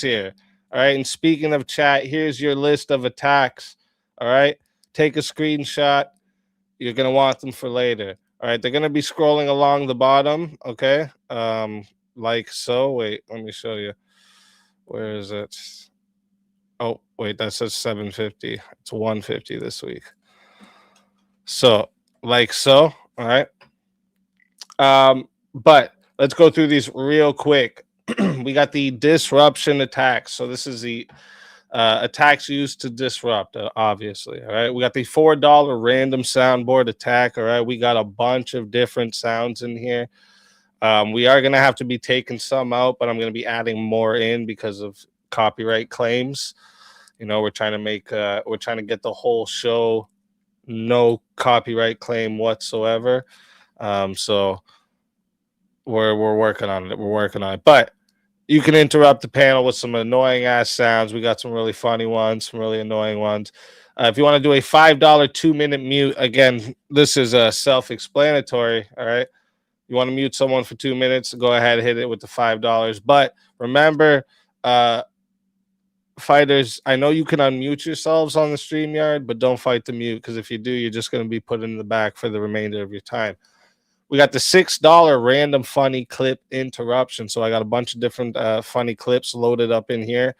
here. All right. And speaking of chat, here's your list of attacks. All right. Take a screenshot. You're gonna want them for later. All right. They're gonna be scrolling along the bottom. Okay. Like so. Wait, let me show you. Where is it? Oh, wait, that says 750. It's 150 this week. So, like so. All right. But let's go through these real quick. We got the disruption attacks. So this is the attacks used to disrupt, obviously. All right. We got the $4 random soundboard attack. All right. We got a bunch of different sounds in here. We are going to have to be taking some out, but I'm going to be adding more in because of copyright claims. You know, we're trying to get the whole show no copyright claim whatsoever. So we're working on it. We're working on it. But you can interrupt the panel with some annoying ass sounds. We got some really funny ones, some really annoying ones. If you want to do a $5 2-minute mute, again, this is self-explanatory. All right. You want to mute someone for 2 minutes, go ahead, hit it with the $5. But remember, fighters, I know you can unmute yourselves on the StreamYard, but don't fight the mute, because if you do, you're just going to be put in the back for the remainder of your time. We got the $6 random funny clip interruption. So I got a bunch of different funny clips loaded up in here.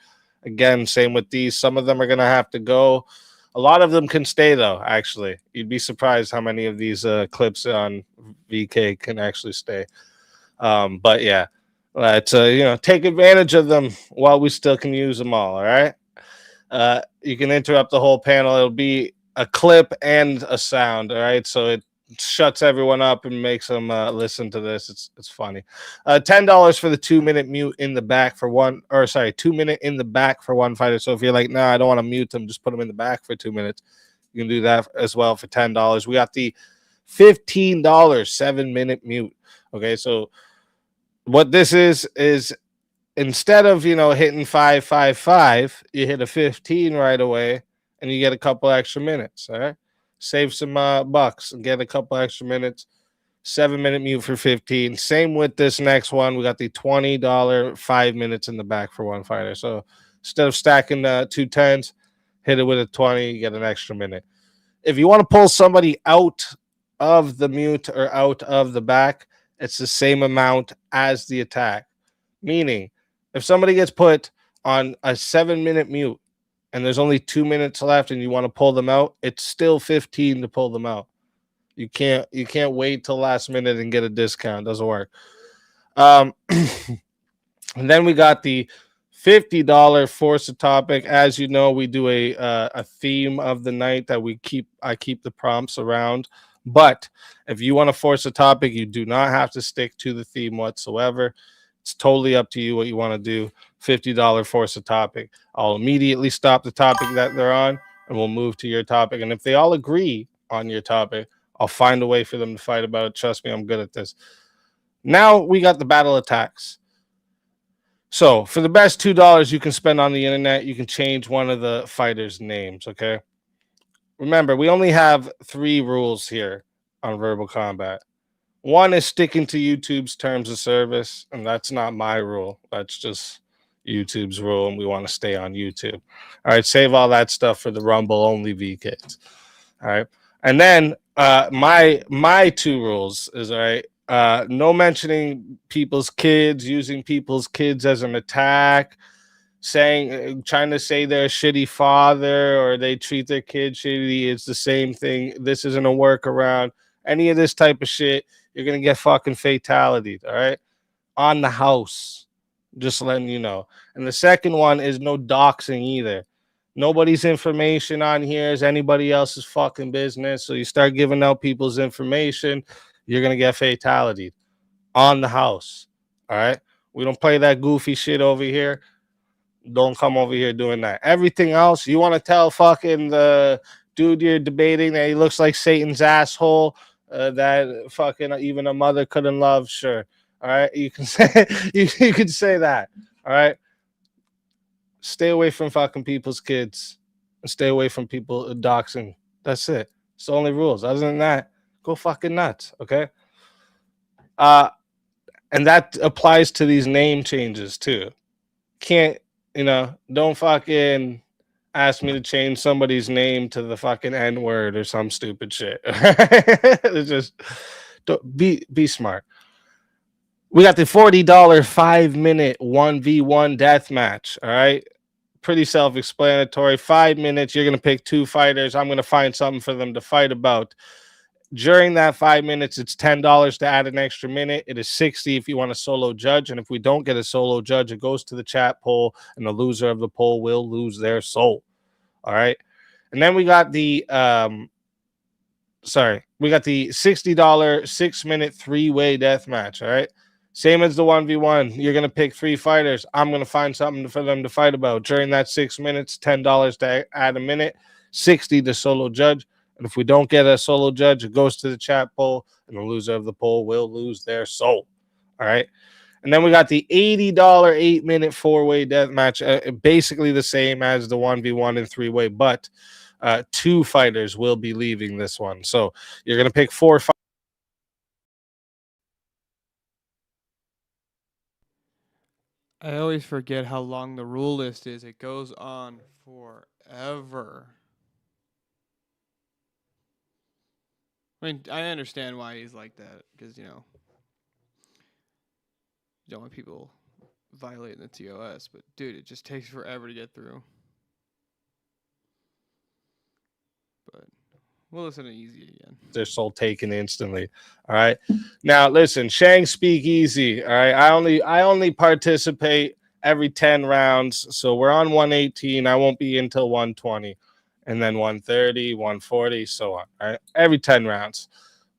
Again, same with these. Some of them are going to have to go. A lot of them can stay, though, actually. You'd be surprised how many of these clips on VK can actually stay. But yeah, let's take advantage of them while we still can use them all right? You can interrupt the whole panel. It'll be a clip and a sound, all right? So it shuts everyone up and makes them listen to this. It's funny. $10 for the 2-minute mute in the back for 2-minute in the back for one fighter. So if you're like, nah, I don't want to mute them, just put them in the back for 2 minutes. You can do that as well for $10. We got the $15 7-minute mute. Okay, so what this is instead of hitting 555, you hit a 15 right away, and you get a couple extra minutes. All right, save some bucks and get a couple extra minutes. 7-minute mute for 15. Same with this next one. We got the $20 5 minutes in the back for one fighter. So instead of stacking the 2 10s, hit it with a 20, you get an extra minute. If you want to pull somebody out of the mute or out of the back, it's the same amount as the attack. Meaning, if somebody gets put on a 7-minute mute and there's only 2 minutes left and you want to pull them out, it's still 15 to pull them out. You can't wait till last minute and get a discount. It doesn't work. And then we got the $50 force a topic. As you know, we do a theme of the night that I keep the prompts around. But if you want to force a topic, you do not have to stick to the theme whatsoever. It's totally up to you what you want to do. $50 force a topic. I'll immediately stop the topic that they're on, and we'll move to your topic. And if they all agree on your topic, I'll find a way for them to fight about it. Trust me, I'm good at this. Now we got the battle attacks. So for the best $2 you can spend on the internet, you can change one of the fighters' names, okay? Remember, we only have 3 rules here on Verbal Combat. One is sticking to YouTube's terms of service, and that's not my rule. That's just YouTube's rule, and we want to stay on YouTube. All right, save all that stuff for the Rumble only VKs. All right, and then my 2 rules is, all right, no mentioning people's kids, using people's kids as an attack, trying to say they're a shitty father or they treat their kid shitty. It's the same thing. This isn't a workaround. Any of this type of shit, you're gonna get fucking fatality. All right, on the house. Just letting you know. And the second one is no doxing either. Nobody's information on here is anybody else's fucking business. So you start giving out people's information, you're gonna get fatality on the house. All right, we don't play that goofy shit over here. Don't come over here doing that. Everything else, you want to tell fucking the dude you're debating that he looks like Satan's asshole, that fucking even a mother couldn't love, sure. All right, you can say you can say that. All right, stay away from fucking people's kids and stay away from people doxing. That's it. It's the only rules. Other than that, go fucking nuts. Okay. And that applies to these name changes too. Can't Don't fucking ask me to change somebody's name to the fucking N word or some stupid shit. It's just don't, be smart. We got the $40 5-minute 1v1 death match. All right. Pretty self explanatory. 5 minutes. You're going to pick two fighters. I'm going to find something for them to fight about. During that 5 minutes, it's $10 to add an extra minute. It is 60 if you want a solo judge. And if we don't get a solo judge, it goes to the chat poll, and the loser of the poll will lose their soul. All right. And then we got the $60 6-minute 3-way death match. All right. Same as the 1v1. You're going to pick three fighters. I'm going to find something for them to fight about. During that 6 minutes, $10 to add a minute, 60 to solo judge. And if we don't get a solo judge, it goes to the chat poll, and the loser of the poll will lose their soul. All right. And then we got the $80 8-minute 4-way death match, basically the same as the 1v1 and 3-way, but two fighters will be leaving this one. So you're going to pick four fighters. I always forget how long the rule list is. It goes on forever. I mean, I understand why he's like that because, you don't want people violating the TOS, but dude, it just takes forever to get through. But we'll listen to Easy again. Their soul taken instantly. All right. Now listen, Shang speak easy. All right. I only participate every 10 rounds. So we're on 118. I won't be until 120. And then 130, 140, so on. All right. Every 10 rounds.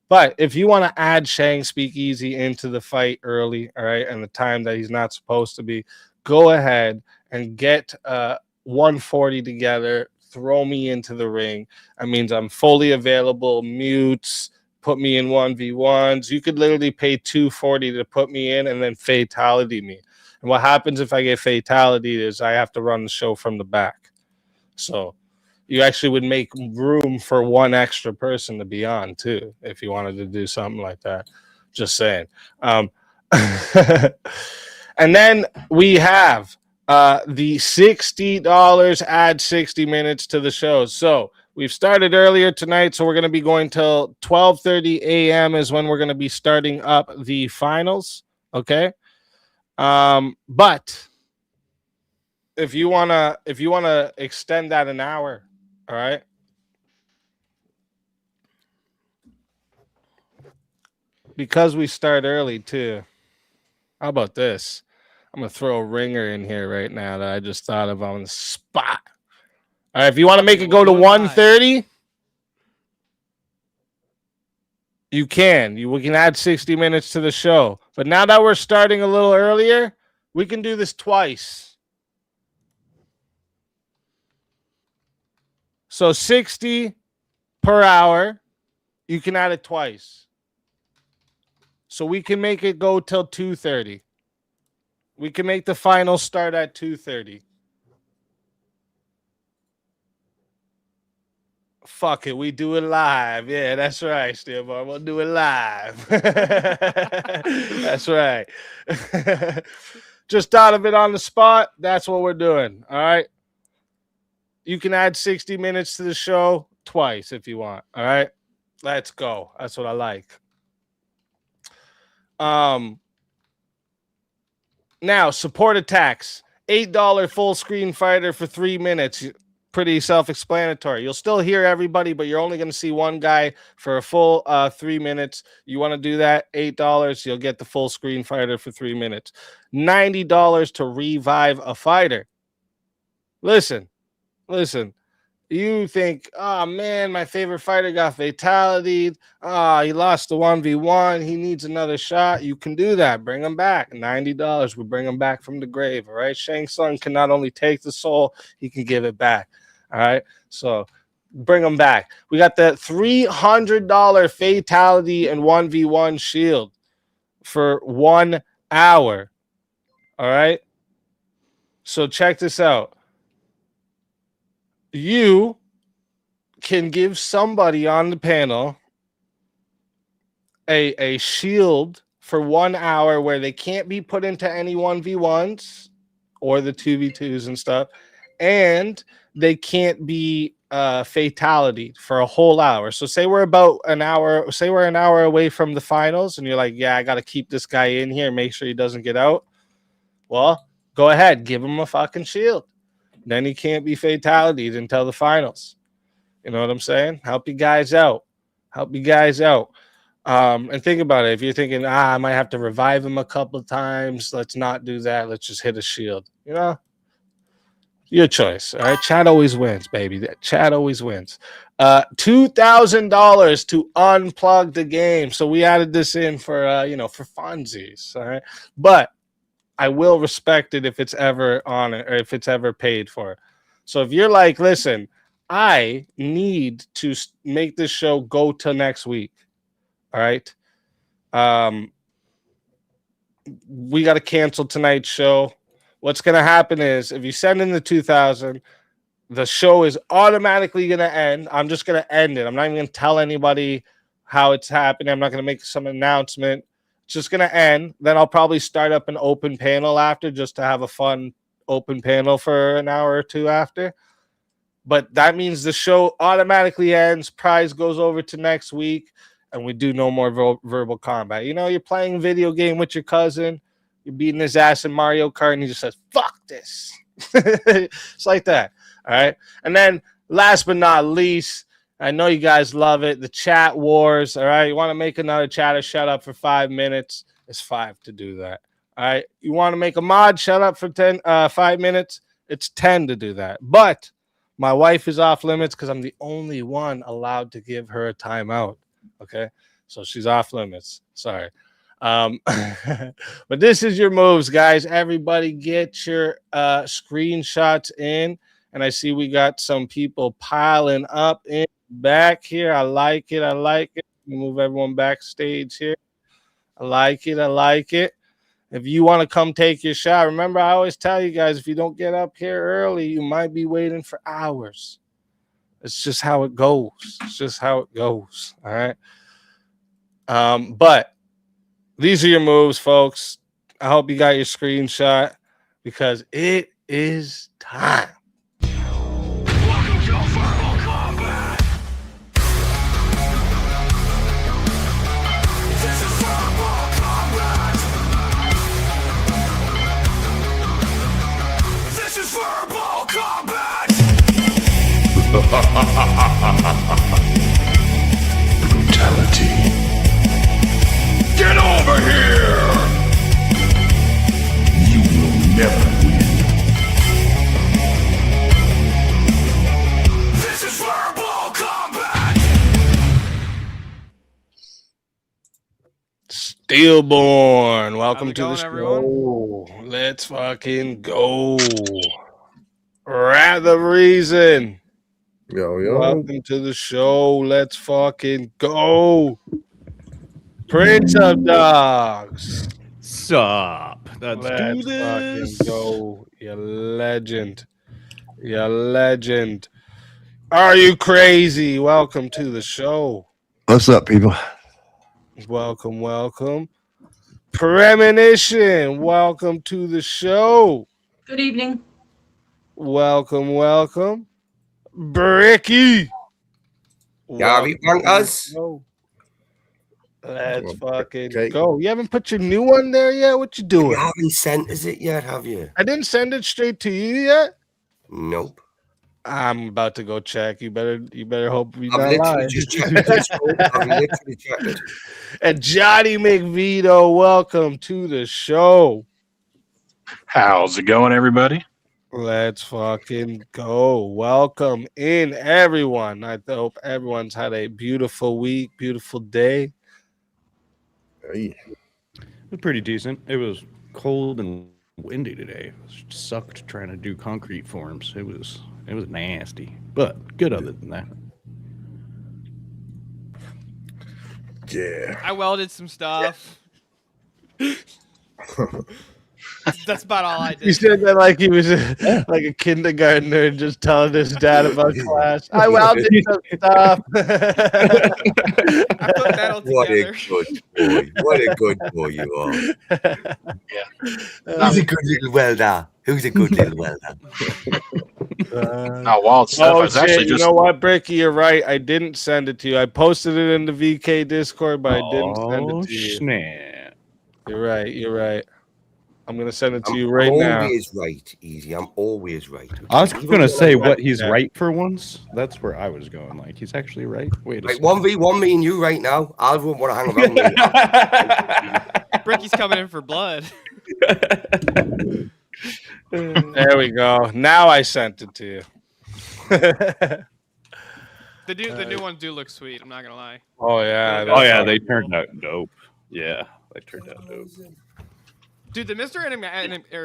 But if you want to add Shang Speakeasy into the fight early, all right, and the time that he's not supposed to be, go ahead and get 140 together. Throw me into the ring. That means I'm fully available. Mutes, put me in 1v1s. You could literally pay 240 to put me in and then fatality me. And what happens if I get fatality is I have to run the show from the back. So you actually would make room for one extra person to be on too, if you wanted to do something like that. Just saying. And then we have the $60 add 60 minutes to the show. So we've started earlier tonight, so we're going to be going till 12:30 a.m. is when we're going to be starting up the finals. Okay. But if you wanna extend that an hour, all right. Because we start early too. How about this? I'm gonna throw a ringer in here right now that I just thought of on the spot. All right, if you want to make it go to 1:30, you can. We can add 60 minutes to the show. But now that we're starting a little earlier, we can do this twice. So 60 per hour, you can add it twice. So we can make it go till 2:30. We can make the final start at 2:30. Fuck it, we do it live. Yeah, that's right, Steelbar. We'll do it live. That's right. Just thought of it on the spot. That's what we're doing. All right. You can add 60 minutes to the show twice if you want. All right. Let's go. That's what I like. Now, support attacks. $8 full screen fighter for 3 minutes. Pretty self-explanatory. You'll still hear everybody, but you're only going to see one guy for a full 3 minutes. You want to do that? $8. You'll get the full screen fighter for 3 minutes. $90 to revive a fighter. Listen. You think, oh man, my favorite fighter got fatality. He lost the 1v1. He needs another shot. You can do that. Bring him back. $90. We bring him back from the grave. All right. Shang Tsung can not only take the soul, he can give it back. All right. So bring him back. We got the $300 fatality and 1v1 shield for 1 hour. All right. So check this out. You can give somebody on the panel a shield for 1 hour where they can't be put into any 1v1s or the 2v2s and stuff, and they can't be fatality for a whole hour. So say we're about an hour, say we're an hour away from the finals, and you're like, yeah, I got to keep this guy in here, make sure he doesn't get out. Well, go ahead, give him a fucking shield. Then he can't be fatalities until the finals. You know what I'm saying? Help you guys out. Help you guys out. And think about it. If you're thinking, I might have to revive him a couple of times, let's not do that. Let's just hit a shield. You know, your choice. All right. Chat always wins, baby. Chat always wins. $2,000 to unplug the game. So we added this in for for funsies. All right. But I will respect it if it's ever on it or if it's ever paid for. So if you're like, listen, I need to make this show go till next week. All right. We got to cancel tonight's show. What's going to happen is if you send in the 2,000, the show is automatically going to end. I'm just going to end it. I'm not even going to tell anybody how it's happening. I'm not going to make some announcement. It's just going to end. Then I'll probably start up an open panel after just to have a fun open panel for an hour or two after. But that means the show automatically ends. Prize goes over to next week. And we do no more verbal combat. You know, you're playing a video game with your cousin. You're beating his ass in Mario Kart. And he just says, fuck this. It's like that. All right. And then last but not least, I know you guys love it. The chat wars. All right. You want to make another chatter shut up for 5 minutes? It's 5 to do that. All right. You want to make a mod shut up for 5 minutes? It's 10 to do that. But my wife is off limits because I'm the only one allowed to give her a timeout. Okay. So she's off limits. Sorry. But this is your moves, guys. Everybody get your screenshots in. And I see we got some people piling up in back here. I like it. I like it. Move everyone backstage here. I like it. I like it. If you want to come take your shot, remember, I always tell you guys, if you don't get up here early, you might be waiting for hours. It's just how it goes. It's just how it goes. All right. But these are your moves, folks. I hope you got your screenshot because it is time. Welcome to Verbal Combat. This is Verbal Combat. This is Verbal Combat. Brutality. Get over here. You will never win. This is Verbal Combat. Stillborn, welcome How's it to the going, show. Let's fucking go. Rather reason. Yo. Welcome to the show. Let's fucking go. Prince of Dogs. Sup? Let's Let's do this. fucking go. You legend. You legend. Are you crazy? Welcome to the show. What's up, people? Welcome, welcome. Premonition, welcome to the show. Good evening. Welcome, welcome. Bricky. Gary Bankers. Let's fucking Okay. go. You haven't put your new one there yet? What you You doing? haven't sent us it yet, have you? I didn't send it straight to you yet. Nope. I'm about to go check. You better hope we I've not literally lying. just checked this. I've literally checked it. And Johnny McVito, welcome to the show. How's it going, everybody? Let's fucking go. Welcome in, everyone. I hope everyone's had a beautiful week, beautiful day. Hey. It was pretty decent. It was cold and windy today. It sucked trying to do concrete forms. It was nasty, but good other than that. Yeah. I welded some stuff. That's about all I He did. said that like he was like a kindergartner just telling his dad about class. I welded some stuff. I put that all What a together. good boy. What a good boy you are. He's a good little welder. Who's a good little welder? Not wild stuff. Oh, I was actually shit. just You know what, Bricky? You're right. I didn't send it to you. I posted it in the VK Discord, but I didn't send it to you. Snap. You're right. You're right. I'm gonna send it to you I'm right now. always right, Easy. I'm always right. I was Even gonna though say I'm what he's Yeah. right for once. That's where I was going. Like he's actually right. Wait a Right, second. 1v1 me and you right now. I wouldn't want to hang around me. Bricky's coming in for blood. There we go. Now I sent it to you. The new ones do look sweet. I'm not gonna lie. Oh yeah. Oh yeah, that's they turned out dope. Yeah, they turned out dope. Dude, the Mr.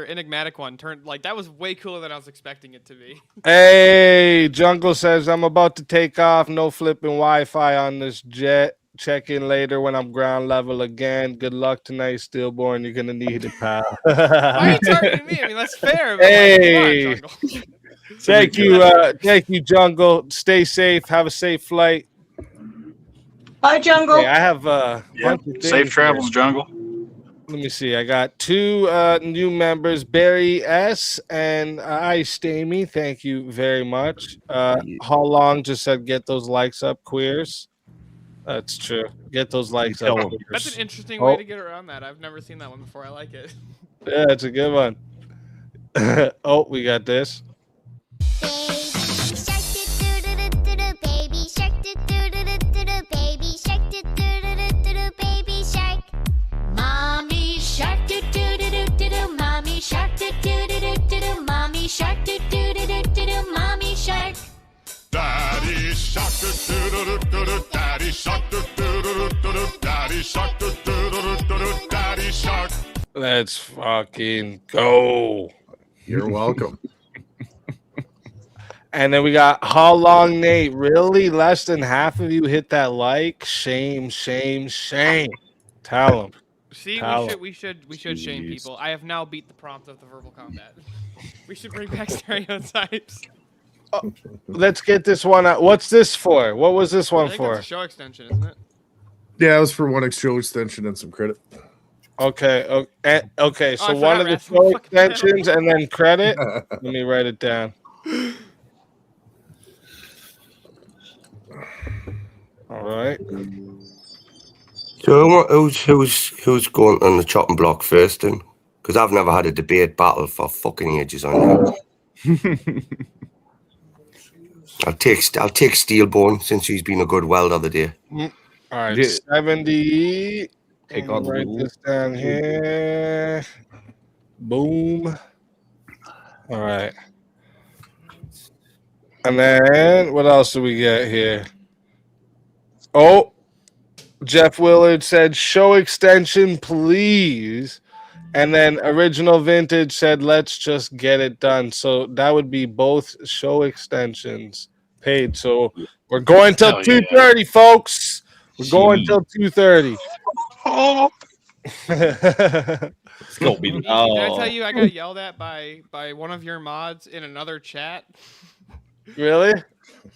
Enigmatic one turned like that was way cooler than I was expecting it to be. Hey, Jungle says I'm about to take off. No flipping Wi-Fi on this jet. Check in later when I'm ground level again. Good luck tonight, Stillborn. You're gonna need it, pal. Why are you targeting me? I mean, that's fair. But Hey. like, come on, Jungle. Thank you, Jungle. Stay safe. Have a safe flight. Bye, Jungle. Hey, I have yeah, bunch of safe things travels, here. Jungle. Let me see. I got two new members, Barry S and I Stamy. Thank you very much. How long just said get those likes up, queers. That's true. Get those likes up. Tell 'em. That's queers. an interesting Oh. way to get around that. I've never seen that one before. I like it. Yeah, it's a good one. Oh, we got this. Baby shark, baby shark, baby shark. Mommy shark, mommy shark, mommy shark, mommy shark. Daddy shark, daddy shark, daddy shark, daddy shark. Let's fucking go. You're welcome. And then we got How Long Nate. Really? Less than half of you hit that like? Shame, shame, shame. Tell him. See, Tell we should shame Jeez. people. I have now beat the prompt of the verbal combat. We should bring back stereotypes. Let's get this one out. What's this for? What was this I one think for? that's a show extension, isn't it? Yeah, it was for one extra extension and some credit. Okay. Okay. So I one forgot of the wrestling show fucking metal. extensions and then credit. Let me write it down. All right. So who's going on the chopping block first then? Because I've never had a debate battle for fucking ages on that. I'll take Steelborn since he's been a good welder the day. All right. Yeah. 70. Take Let on me the write rule. this down here. Boom. All right. And then what else do we get here? Oh, Jeff Willard said show extension, please. And then Original Vintage said, let's just get it done. So that would be both show extensions paid. So we're going till Hell yeah. 2:30, folks. We're going till 2:30. It's gonna be. Did I tell you I got yelled at by one of your mods in another chat? Really?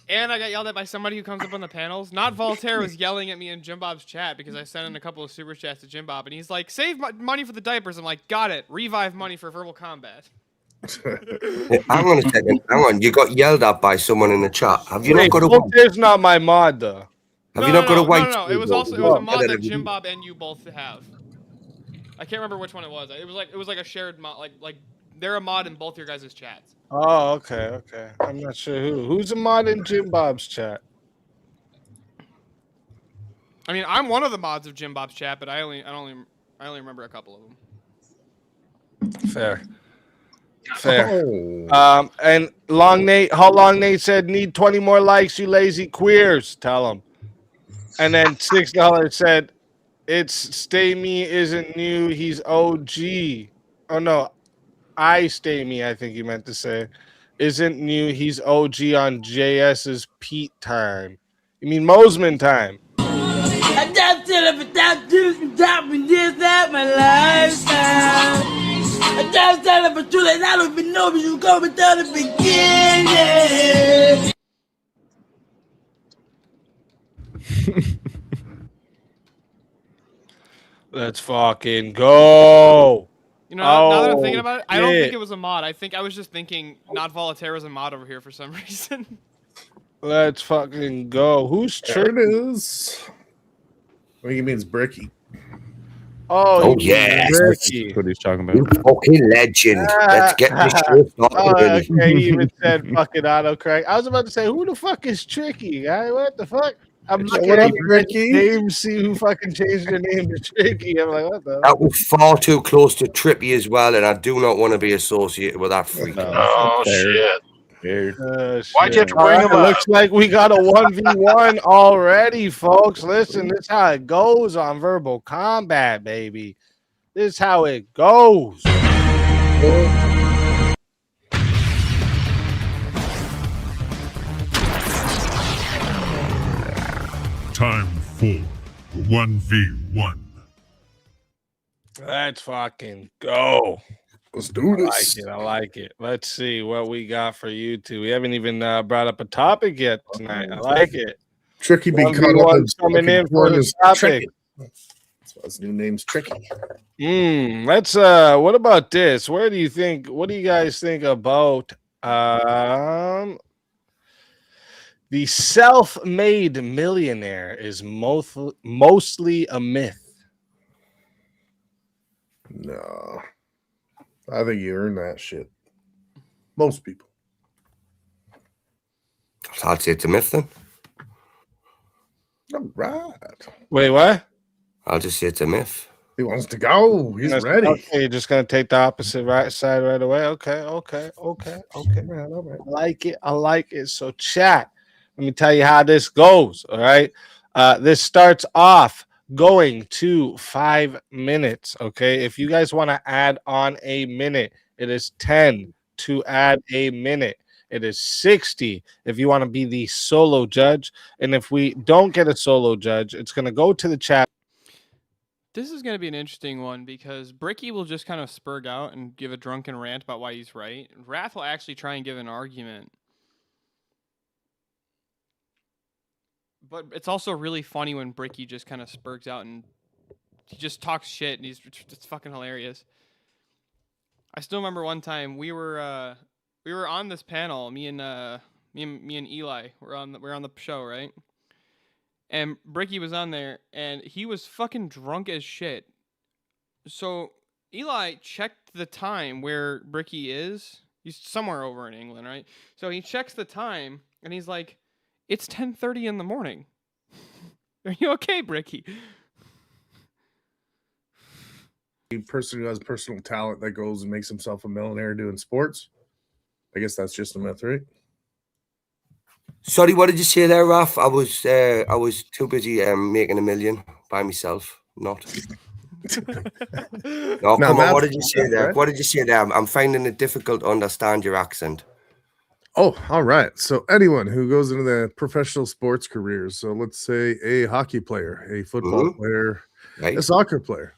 And I got yelled at by somebody who comes up on the panels. Not Voltaire was yelling at me in Jim Bob's chat because I sent in a couple of super chats to Jim Bob, and he's like, "Save money for the diapers." I'm like, "Got it. Revive money for verbal combat." Hang on a second. Hang on. You got yelled at by someone in the chat. Have you Wait, not got a Voltaire's not my mod, though. Have you not got a white? No. It was keyboard? also it was a mod Yeah, that Jim Bob and you both have. I can't remember which one it was. It was like a shared mod. Like they're a mod in both your guys' chats. Oh, okay. I'm not sure who's a mod in Jim Bob's chat. I mean, I'm one of the mods of Jim Bob's chat, but I only remember a couple of them. Fair. Oh. And How Long Nate said, need 20 more likes, you lazy queers. Tell him. And then $6 said, it's Stay Me isn't new, he's OG. Oh no, I Stay Me, I think he meant to say. Isn't new, he's OG on JS's Pete time. You mean Mosman time. I just tell it without juice and topping this out my lifestyle. I just tell it for too late. I don't even know if you go without the beginning. Let's fucking go. You know, now that I'm thinking Oh, about it, I don't think shit. it was a mod. I think I was just thinking not Volaterra was a mod over here for some reason. Let's fucking go. Who's There tricky? it is. What do you mean it's Bricky? Oh, Oh, you mean yes. Ricky. That's what he's talking You about. fucking legend. Let's get this show started Oh, early. okay, he even said fucking autocorrect. I was about to say, who the fuck is Tricky, guy? What the fuck? I'm It's looking What at up, your Ricky? name, see who fucking changed their name to Tricky. I'm like, what the? That was far too close to Trippy as well, and I do not want to be associated with that freak. No, Oh, fair. shit. Fair. Why'd you have to All bring right, him up? looks like we got a 1v1 already, folks. Listen, this is how it goes on Verbal Combat, baby. This is how it goes. Time for 1v1. Let's fucking go. Let's do I like this. it. I like it. Let's see what we got for you two. We haven't even brought up a topic yet tonight. I like it. Tricky be caught up 1v1 in coming in for porn the is topic. Tricky. That's why his new name's Tricky. Let's what about this? What do you guys think about the self-made millionaire is mostly a myth? No. I think you earn that shit. Most people. I'd say it's a myth then. All right. Wait, what? I'll just say it's a myth. He wants to go. He's ready. Okay, you're just gonna take the opposite side right away. Okay, man. All right. I like it. So, chat. Let me tell you how this goes. All right. This starts off going to 5 minutes. Okay. If you guys want to add on a minute, it is 10 to add a minute. It is 60 if you want to be the solo judge. And if we don't get a solo judge, it's going to go to the chat. This is going to be an interesting one because Bricky will just kind of spurg out and give a drunken rant about why he's right. Wrath will actually try and give an argument. But it's also really funny when Bricky just kind of spurgs out and he just talks shit and it's fucking hilarious. I still remember one time we were on this panel, me and Eli we're on the show, right? And Bricky was on there, and he was fucking drunk as shit. So Eli checked the time where Bricky is. He's somewhere over in England, right? So he checks the time, and he's like, "It's 10:30 in the morning. Are you okay, Bricky?" A person who has personal talent that goes and makes himself a millionaire doing sports. I guess that's just a myth, right? Sorry, what did you say there, Raf? I was too busy making a million by myself. No, No, come on. that's- What did you say that's there? right. What did you say there? I'm finding it difficult to understand your accent. Oh, all right. So anyone who goes into the professional sports careers, so let's say a hockey player, a football player, Right? a soccer player,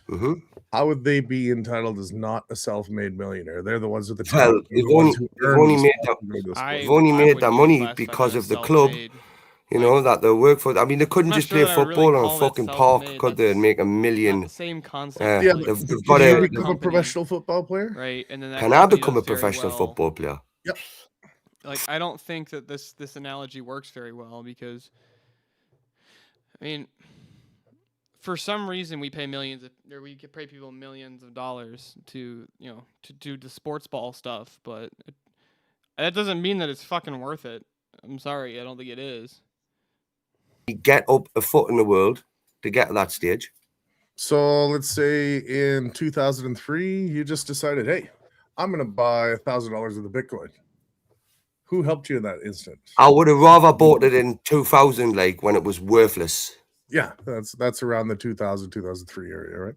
Mm-hmm. how would they be entitled as not a self-made millionaire? They're the ones with the Well, talent. They're the ones who earn only the made spot to go to the sport. They've only made that money because of the club, you know, that they work for. I mean, they couldn't just play football on a fucking park, could they, and make a million? The same concept. Yeah, like, but they've can got you a- become a professional football player? right, and then that Can I company become a does very professional well. football player? Yep. Like, I don't think that this analogy works very well because, I mean, for some reason we pay we could pay people millions of dollars to do the sports ball stuff, but that doesn't mean that it's fucking worth it. I'm sorry, I don't think it is. You get up a foot in the world to get to that stage. So let's say in 2003, you just decided, hey, I'm going to buy $1,000 worth of Bitcoin. Who helped you in that instant? I would have rather bought it in 2000, like when it was worthless. Yeah, that's around the 2000, 2003 area, right?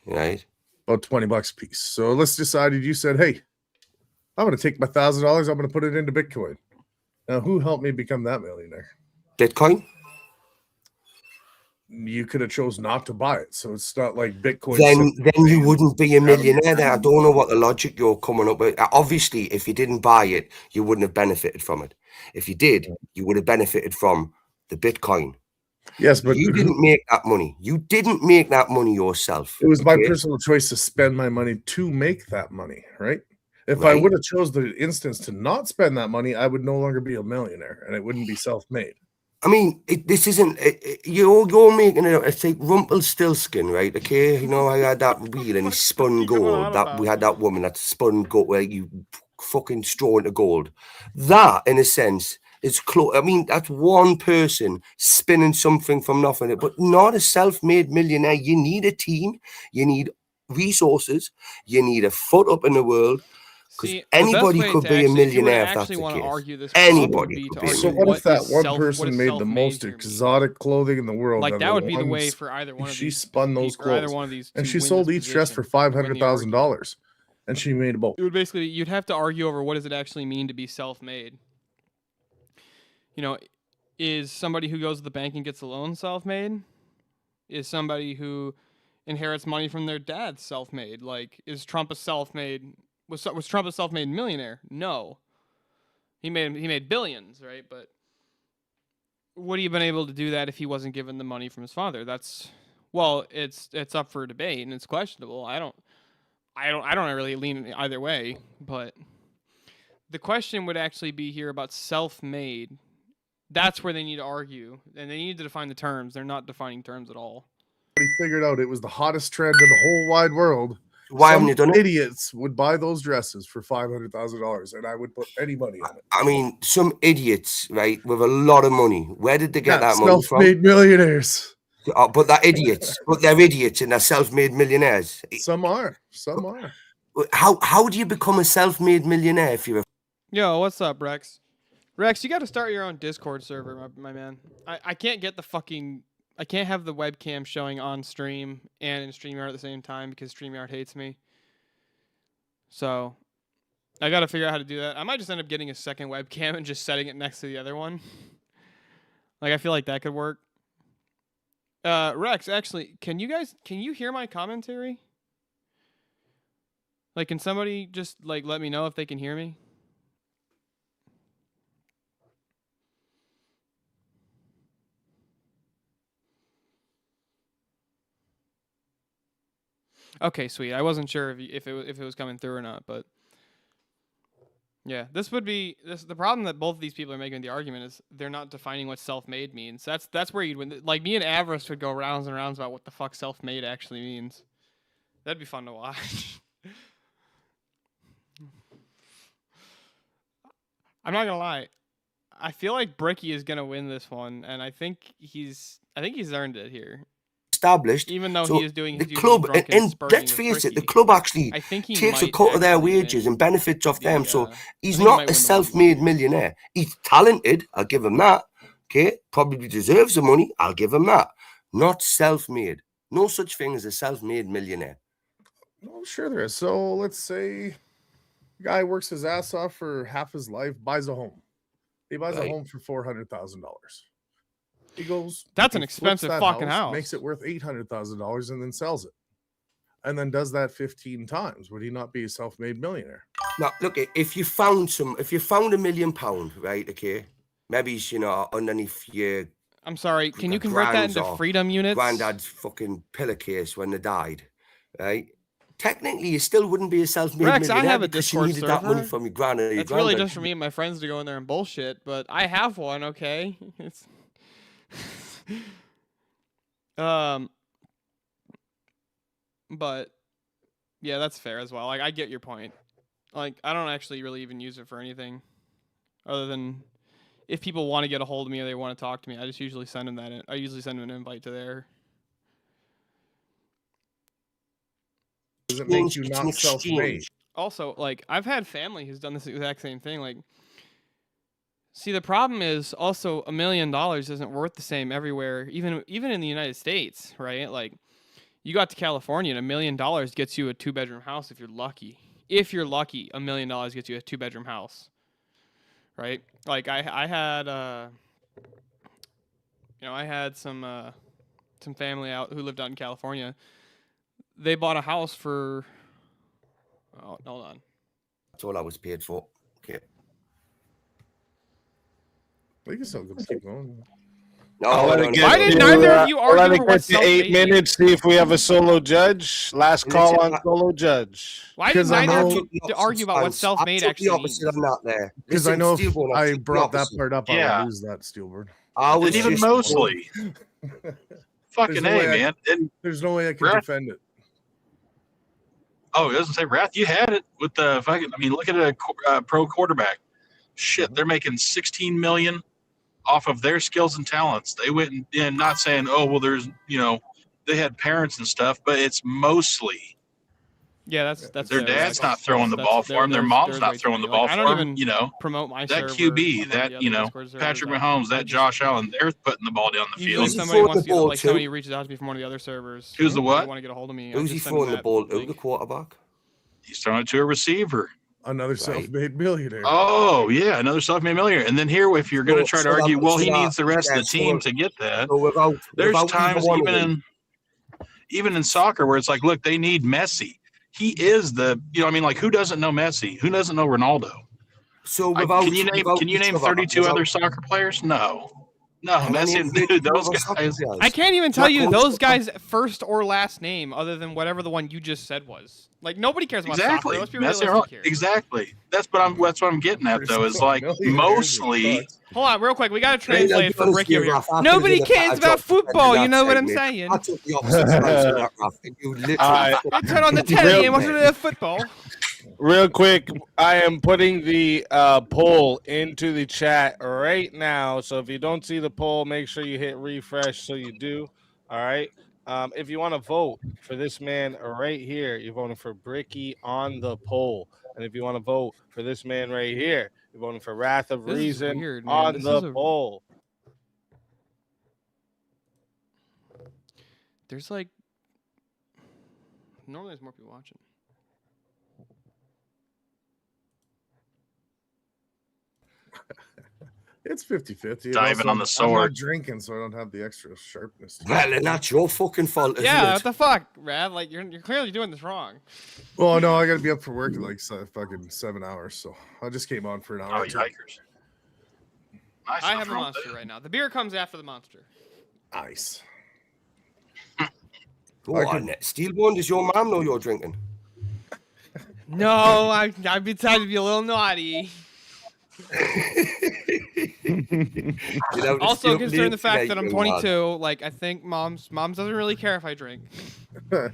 Right. About $20 a piece. So let's decide you said, hey, I'm going to take my $1,000. I'm going to put it into Bitcoin. Now, who helped me become that millionaire? Bitcoin? You could have chose not to buy it. So it's not like Bitcoin. Then you wouldn't be a millionaire there. I don't know what the logic you're coming up with. Obviously, if you didn't buy it, you wouldn't have benefited from it. If you did, you would have benefited from the Bitcoin. Yes, but You didn't make that money. You didn't make that money yourself. it was my okay? personal choice to spend my money to make that money, right? If I Right. would have chose the instance to not spend that money, I would no longer be a millionaire, and it wouldn't be self-made. I mean, this isn't. You're making it. It's like Rumpelstiltskin, right? Okay, you know, I had that wheel and he spun gold. That we had that woman that spun gold, where you fucking straw into gold. That, in a sense, is close. I mean, that's one person spinning something from nothing, but not a self-made millionaire. You need a team. You need resources. You need a foot up in the world. Because See, anybody the best way could to be a actually, if you were to millionaire if that's actually the want to case. argue this problem, would Anybody be could to be a argue So millionaire. what if that is one self- what person does made the self-made most here mean? exotic clothing in the world? Like and that the would be the way ones- for either one of she these. spun those or either clothes, one of these, and to she win sold this each dress for position and win the argument. $500,000, and she made about. It would basically, you'd have to argue over what does it actually mean to be self-made. You know, is somebody who goes to the bank and gets a loan self-made? Is somebody who inherits money from their dad self-made? Like, is Trump a self-made? Was Trump a self-made millionaire? No. He made billions, right? But would he have been able to do that if he wasn't given the money from his father? It's up for debate and it's questionable. I don't really lean either way, but the question would actually be here about self-made. That's where they need to argue, and they need to define the terms. They're not defining terms at all. He figured out it was the hottest trend in the whole wide world. Why haven't Some you done it? idiots would buy those dresses for $500,000, and I would put any money on it. I mean, some idiots, right, with a lot of money. Where did they get that money from? Self-made millionaires. But they're idiots. But they're idiots and they're self-made millionaires. Some are. Some are. How do you become a self-made millionaire if you're a Yo, what's up, Rex? Rex, you got to start your own Discord server, my man. I can't get the fucking... I can't have the webcam showing on stream and in StreamYard at the same time because StreamYard hates me. So, I got to figure out how to do that. I might just end up getting a second webcam and just setting it next to the other one. Like, I feel like that could work. Rex, actually, can you hear my commentary? Like, can somebody just, like, let me know if they can hear me? Okay, sweet. I wasn't sure if it was coming through or not, but yeah, this would be the problem that both of these people are making the argument is they're not defining what self-made means. That's where you'd win. Like me and Avarice would go rounds and rounds about what the fuck self-made actually means. That'd be fun to watch. I'm not gonna lie. I feel like Bricky is gonna win this one, and I think he's earned it here. established. Even though So he is doing the his club, drunken and spurting let's of face it, the Bricky, club actually I think he takes a might cut of their actually wages win and benefits off them. So I he's think he might not win a the 1 self-made millionaire. He's talented. I'll give him that. Okay, probably deserves the money. I'll give him that. Not self-made. No such thing as a self-made millionaire. Oh, sure there is. So let's say a guy works his ass off for half his life, buys a home. He buys a Right. home for $400,000. He goes. That's an he flips expensive that fucking house. Makes it worth $800,000 and then sells it, and then does that 15 times. Would he not be a self-made millionaire? Now, look, if you found £1 million, right? Okay, maybe it's, underneath your I'm sorry, can you convert that grounds into or freedom units? granddad's fucking pillowcase when they died, right? Technically, you still wouldn't be a self-made Rex, I millionaire have a because Discord you needed that money server. from your granddad or your It's really granddad. just for me and my friends to go in there and bullshit, but I have one, okay? It's but yeah, that's fair as well. Like I get your point. Like I don't actually really even use it for anything other than if people want to get a hold of me or they want to talk to me, I just usually send them I usually send them an invite to there. Does it make you It's an not self-made? exchange. Also, like I've had family who's done this exact same thing. Like, see, the problem is also $1 million isn't worth the same everywhere, even in the United States, right? Like, you got to California, and $1 million gets you a 2-bedroom house if you're lucky. If you're lucky, $1 million gets you a 2-bedroom house, right? Like I had, I had some family out who lived out in California. They bought a house for. Oh, hold on. That's all I was paid for. Okay. Well, you can still keep going. I'll let it get Why did to, neither of you I'll let argue it for get what's to 8 self-made? minutes. See if we have a solo judge. Last call on solo judge. Why did Because I neither of know- you argue about what self-made I took actually the means? opposite on that there. Because I Listen, know if Steelborn, I took the brought that opposite. part up, I Yeah. would lose that Steelbird. I was And even just Mosley. Fucking no A, way I- man. And There's no way I can Wrath- defend it. oh, it doesn't say Wrath. You had it with the fucking. I mean, look at a pro quarterback. Shit, they're making $16 million off of their skills and talents. They went and not saying, oh, well, there's they had parents and stuff, but it's mostly Yeah, that's their fair, dad's Rex. not throwing the ball for them. Their mom's not throwing the ball I for don't them. even promote my That server QB, on one of the other Discord servers. Patrick I Mahomes, that just- Josh Allen, they're putting the ball down the Usually field. somebody wants to the get, ball like to? somebody reaches out to me from one of the other servers. Who's the They what? want to get a hold of me. I Who's he just send them throwing the that ball to? link. The quarterback? He's throwing it to a receiver. Another self-made millionaire. Oh, yeah, another self-made millionaire. And then here, if you're going to try to argue, well, he that- needs the rest of the yeah, team so- to get that. So without, There's without times either one of them, even in soccer where it's like, look, they need Messi. He is the, like who doesn't know Messi? Who doesn't know Ronaldo? so without, Can you without name each other, 32 without- other soccer players? No, Can I Messi name and 32 those other soccer guys. players? I can't even tell Not you going those to- guys' first or last name other than whatever the one you just said was. Like nobody cares about Exactly. soccer. Let's be Messi, realistic here. exactly. That's what I'm getting at though. Is like mostly. Hold on, real quick. We gotta Hey, translate like, for honestly, Ricky over here. Raph, I Nobody could've been a cares better about job defending football. You that know what I'm segment. saying? I took the opposite stance to that, Raph, and you literally Alright. Turn on the telly and watch a little football. Real quick, I am putting the poll into the chat right now. So if you don't see the poll, make sure you hit refresh so you do. All right. If you want to vote for this man right here, you're voting for Bricky on the poll. And if you want to vote for this man right here, you're voting for Wrath of This is Reason weird, man. on This the is a- poll. There's like normally there's more people watching. It's 50-50. And Diving also, on the I'm sword. not drinking, so I don't have the extra sharpness. Well, then that's your fucking fault, isn't Yeah, it? what the fuck, Rav? Like you're clearly doing this wrong. Well, no, I got to be up for work in like fucking 7 hours, so I just came on for an hour. Oh, or two. yikers! Nice, I nothing have a wrong with monster that. right now. The beer comes after the monster. Nice. Go I on, can- Steelborn, does your mom know you're drinking? No, I've been trying to be a little naughty. You know, Also, Steel- considering the fact Nick, that I'm you lad. 22, like I think mom's doesn't really care if I drink. Yeah,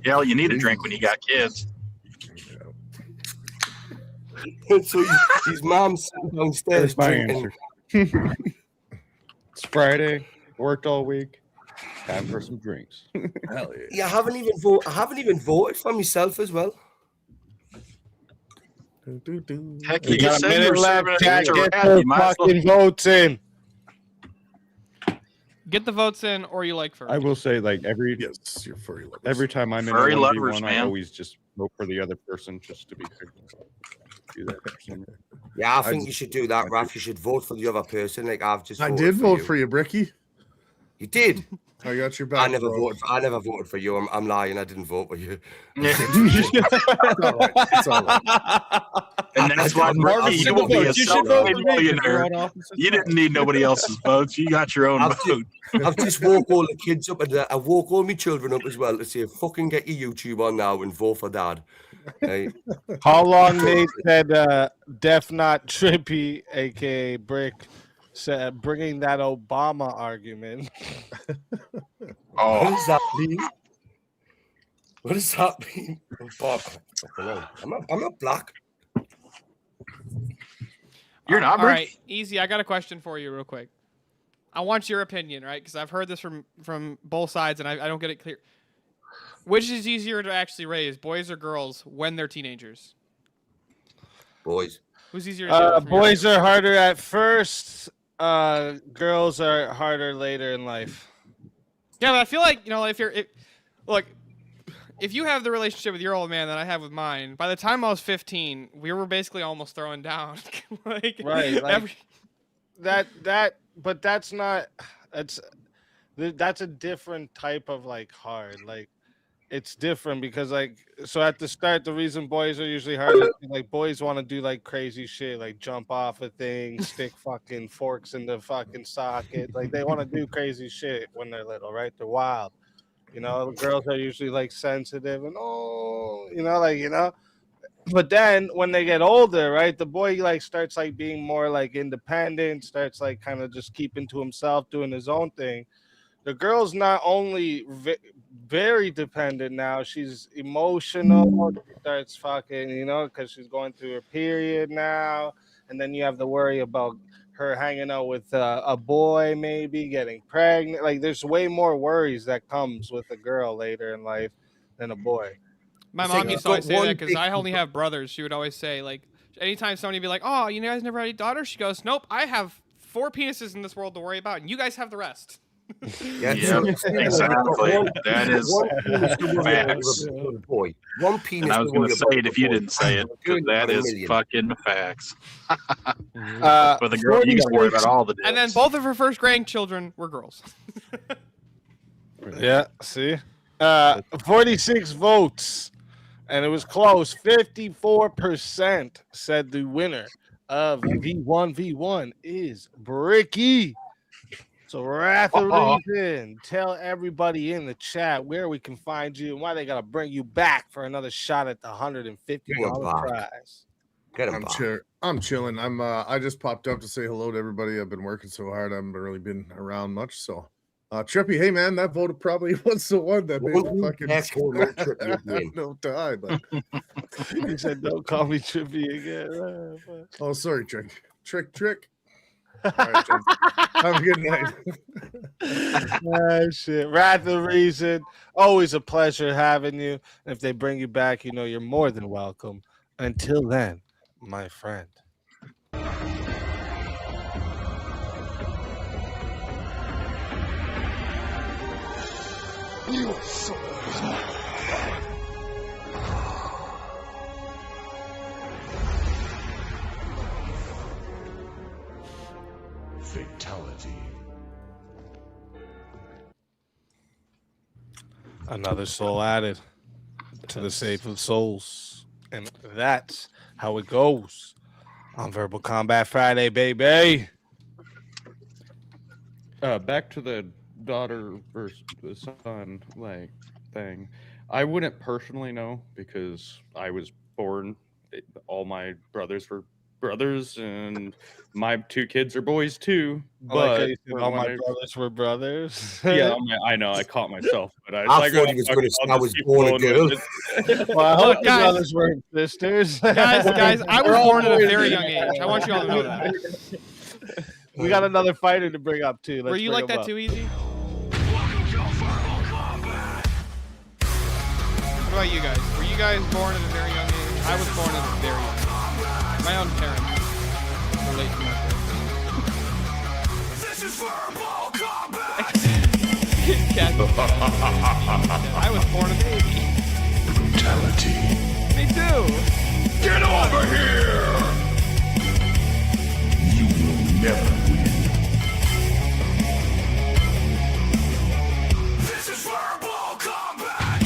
well, you need a drink when you got kids. So his mom's sitting downstairs There's my drinking. answer. It's Friday. Worked all week. Time for some drinks. Hell yeah. Yeah, I haven't even voted for myself as well. Heck, We you got just a said you minute were left. serving Chat, it to get Wrath. those You might as well. fucking votes in. Get the votes in, or you like first. I will say, like Yes, you're furry lovers. every time I'm in Furry a 1v1, lovers, I man. always just vote for the other person just to be fair. Do that for some reason. Yeah, I I think you should do that, Raph. You should vote for the other person. Like I've just. I voted did vote you. for you, Bricky. You did. I got your back. I never bro. voted. I never voted for you. I'm lying. I didn't vote for you. It's all right. It's all right. And that's why Bricky, you will be a self-made millionaire. You didn't need nobody else's votes. You got your own I've vote. I've just woke all the kids up and I woke all my children up as well to say, "Fucking get your YouTube on now and vote for Dad." Right? How long Nate said Def Not Trippy, aka Brick, said bringing that Obama argument. What Oh, does that mean? What does that mean? I'm not black. you're not, All Brick? right, easy. I got a question for you, real quick. I want your opinion, right? Because I've heard this from both sides, and I don't get it clear. Which is easier to actually raise, boys or girls, when they're teenagers? Boys. Who's easier to deal with from your Boys view? are harder at first. Girls are harder later in life. Yeah, but I feel like if you have the relationship with your old man that I have with mine, by the time I was 15, we were basically almost throwing down. Like, Right, like- every- But that's a different type of like hard. Like it's different because like so at the start the reason boys are usually hard is like boys want to do like crazy shit like jump off a thing, stick fucking forks in the fucking socket, like they want to do crazy shit when they're little, right? They're wild, you know. The girls are usually like sensitive and but then when they get older, right, the boy like starts like being more like independent, starts like kind of just keeping to himself, doing his own thing. The girl's not only very dependent now, she's emotional. She starts fucking, because she's going through her period now. And then you have to worry about her hanging out with a boy, maybe getting pregnant. Like, there's way more worries that comes with a girl later in life than a boy. My mom used to always say that because I only have brothers. She would always say, like, anytime somebody would be like, oh, you guys never had any daughters? She goes, nope, I have 4 penises in this world to worry about, and you guys have the rest. Yeah, exactly. That is facts. Boy, one penis. And I was going to say it if you didn't say it, because that is fucking facts. For the girl, you got to worry about all the dicks. And then both of her first grandchildren were girls. Yeah, see? 46 votes. And it was close. 54% said the winner of V1v1 is Bricky. So Wrath of Reason, tell everybody in the chat where we can find you and why they gotta bring you back for another shot at the $150 prize. I'm chilling. I just popped up to say hello to everybody. I've been working so hard. I haven't really been around much. So Trippy, hey man, that vote probably was the one that made fucking no time. But he said, "Don't call me Trippy again." Oh, sorry, Trick. All right, have a good night. Shit. Wrath of Reason, always a pleasure having you. And if they bring you back, you're more than welcome. Until then, my friend. Fatality. Another soul added to the Safe of Souls. And that's how it goes on Verbal Combat Friday, baby. Back to the daughter versus the son thing. I wouldn't personally know because I was born. All my brothers were brothers, and my 2 kids are boys too. But all my brothers were brothers. Yeah, I know. I caught myself, but I thought he was going to say I was born a girl. Well, I hope your brothers were sisters. guys, I was born at a very young age. I want you all to know that. We got another fighter to bring up too. Were you like that too, Easy? What about you guys? Were you guys born at a very young age? I was born at a very young age. My own parents were late to my birth. This is Verbal Combat! I was born a baby. Brutality. Me too. Get over here! You will never win. This is Verbal Combat!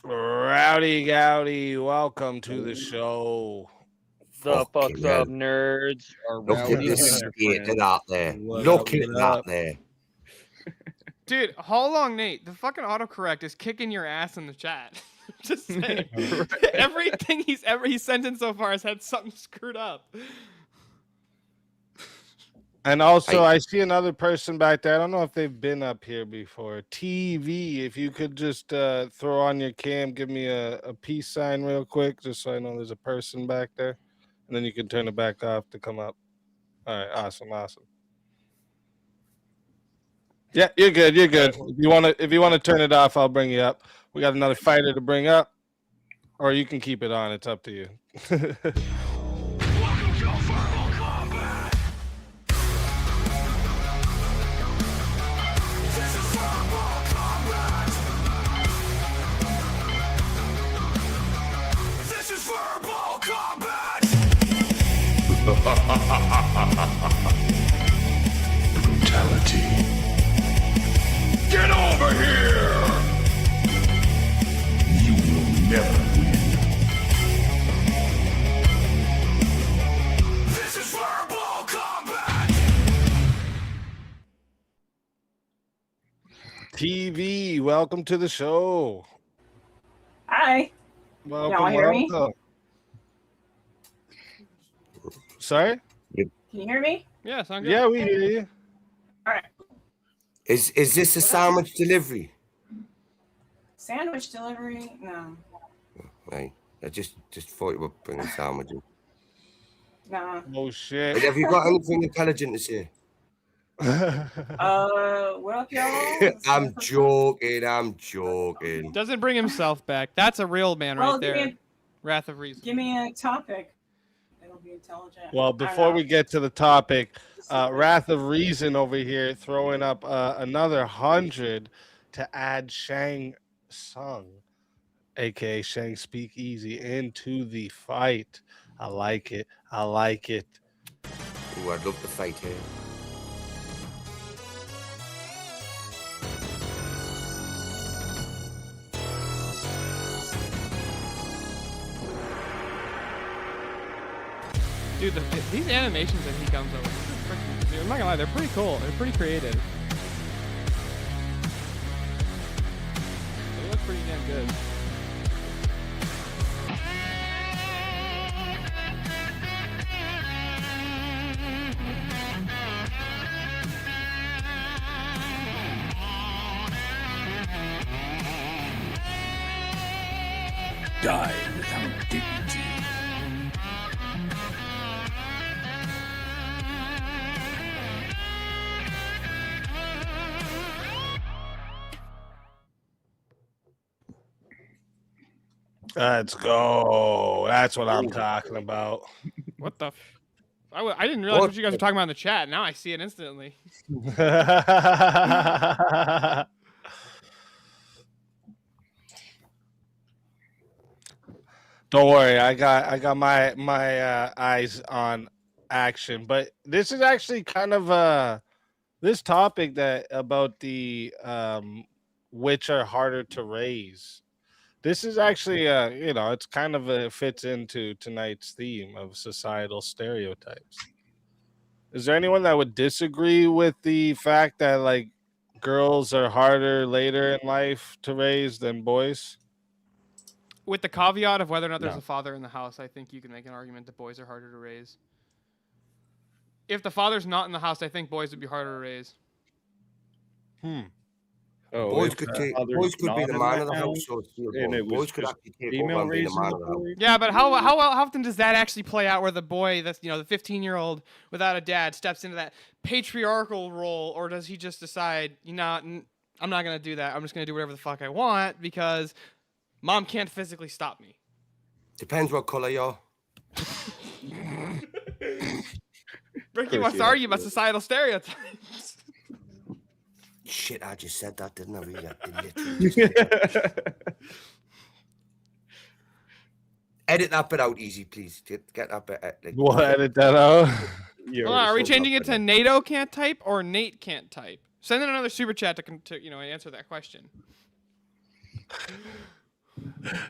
Rowdy Gowdy, welcome to the show. The fuck's up, nerds? Look at this skater out there. Look at that there. Dude, how long, Nate? The fucking autocorrect is kicking your ass in the chat. Just saying. Everything he's sent in so far has had something screwed up. And also, I see another person back there. I don't know if they've been up here before. TV, if you could just throw on your cam, give me a peace sign real quick, just so I know there's a person back there. And then you can turn it back off to come up. All right, awesome. Yeah, you're good. If you want to turn it off, I'll bring you up. We got another fighter to bring up, or you can keep it on. It's up to you. Brutality. Get over here! You will never win. This is Fireball Combat! TV, welcome to the show. Hi. Welcome, Y'all hear me? welcome. Sorry? Can you hear me? Yeah, sound good. Yeah, we hear you. All right. Is this a sandwich delivery? Sandwich delivery? No. Right. I just thought you were bringing sandwiches. No. Oh shit. Have you got anything intelligent to say? What up, y'all? I'm joking. Doesn't bring himself back. That's a real man Well, right there. Wrath of Reason. Give me a topic. It'll be intelligent. Well, before we get to the topic, Wrath of Reason over here throwing up another 100 to add Shang Tsung, aka Shang Speak Easy, into the fight. I like it. I like it. Ooh, I'd love to fight here. Dude, these animations that he comes up with, dude, I'm not gonna lie, they're pretty cool. They're pretty creative. They look pretty damn good. Die without dignity. Let's go. That's what I'm talking about. What the? I didn't realize what you guys were talking about in the chat. Now I see it instantly. Don't worry, I got my eyes on action. But this is actually kind of this topic that about the which are harder to raise. This is actually it's kind of fits into tonight's theme of societal stereotypes. Is there anyone that would disagree with the fact that like girls are harder later in life to raise than boys? With the caveat of whether or not there's No. a father in the house, I think you can make an argument that boys are harder to raise. If the father's not in the house, I think boys would be harder to raise. Oh, Boys if could the take. father's Boys could be not the in man of the house, house. So and it was boys could just actually take female over and be the raising man the of the house. boy. Yeah, but how often does that actually play out where the boy that's, the 15-year-old without a dad steps into that patriarchal role, or does he just decide, I'm not going to do that. I'm just going to do whatever the fuck I want because mom can't physically stop me. Depends what color you're. Ricky wants to argue about societal stereotypes. Shit, I just said that, didn't I? Really? I literally just said that. Edit that bit out easy, please. Get that bit. We'll edit that out. Hold on, are we changing it to NATO can't type or Nate can't type? Send in another super chat to answer that question.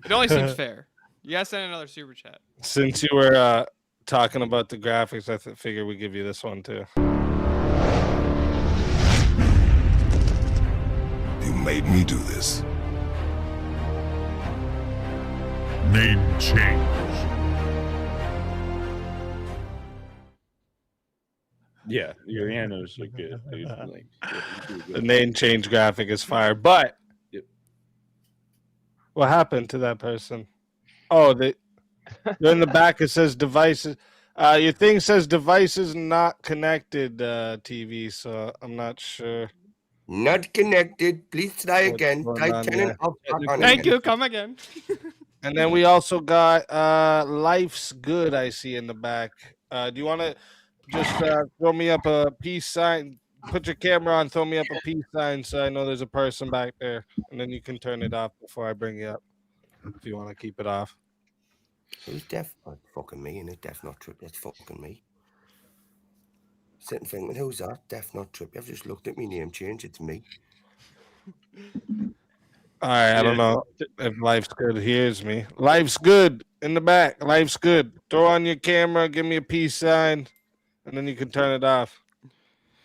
It only seems fair. You gotta send another super chat. Since you were talking about the graphics, I figure we give you this one too. You made me do this. Name change. Yeah, your annos look good. Dude. Like, The name change graphic is fire, but Yep. what happened to that person? Oh, they're in the back. It says devices. Your thing says devices not connected. TV, so I'm not sure. Not connected. Please try What's again. going Try on 10 there? and up. Thank you. Come again. And then we also got Life's Good, I see in the back. Do you want to just throw me up a peace sign? Put your camera on, throw me up a peace sign so I know there's a person back there. And then you can turn it off before I bring you up if you want to keep it off. Who's deaf? Oh, fucking me, and it's deaf, not trip. That's fucking me. Sitting thinking, who's that? Deaf, not trip. I've just looked at me name change. It's me. All right, I don't Yeah. know if Life's Good hears me. Life's Good in the back. Life's Good. Throw on your camera, give me a peace sign, and then you can turn it off.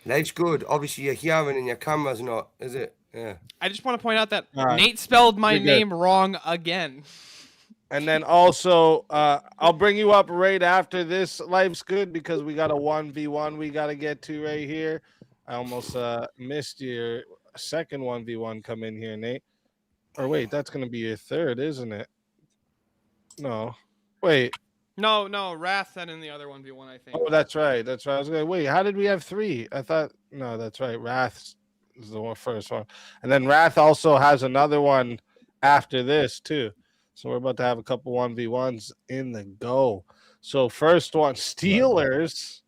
Life's good. Obviously, your hearing and your camera's not, is it? Yeah. I just want to point out that All right. Nate spelled my You're good. name wrong again. And then also, I'll bring you up right after this. Life's Good because we got a 1v1 we got to get to right here. I almost missed your second 1v1 come in here, Nate. Or wait, that's going to be your third, isn't it? No. Wait. No, Wrath sent in the other 1v1, I think. Oh, that's right. That's right. I was going to wait. How did we have 3? I thought, no, that's right. Wrath is the first one. And then Wrath also has another one after this, too. So we're about to have a couple 1v1s in the go. So first one, Steelers.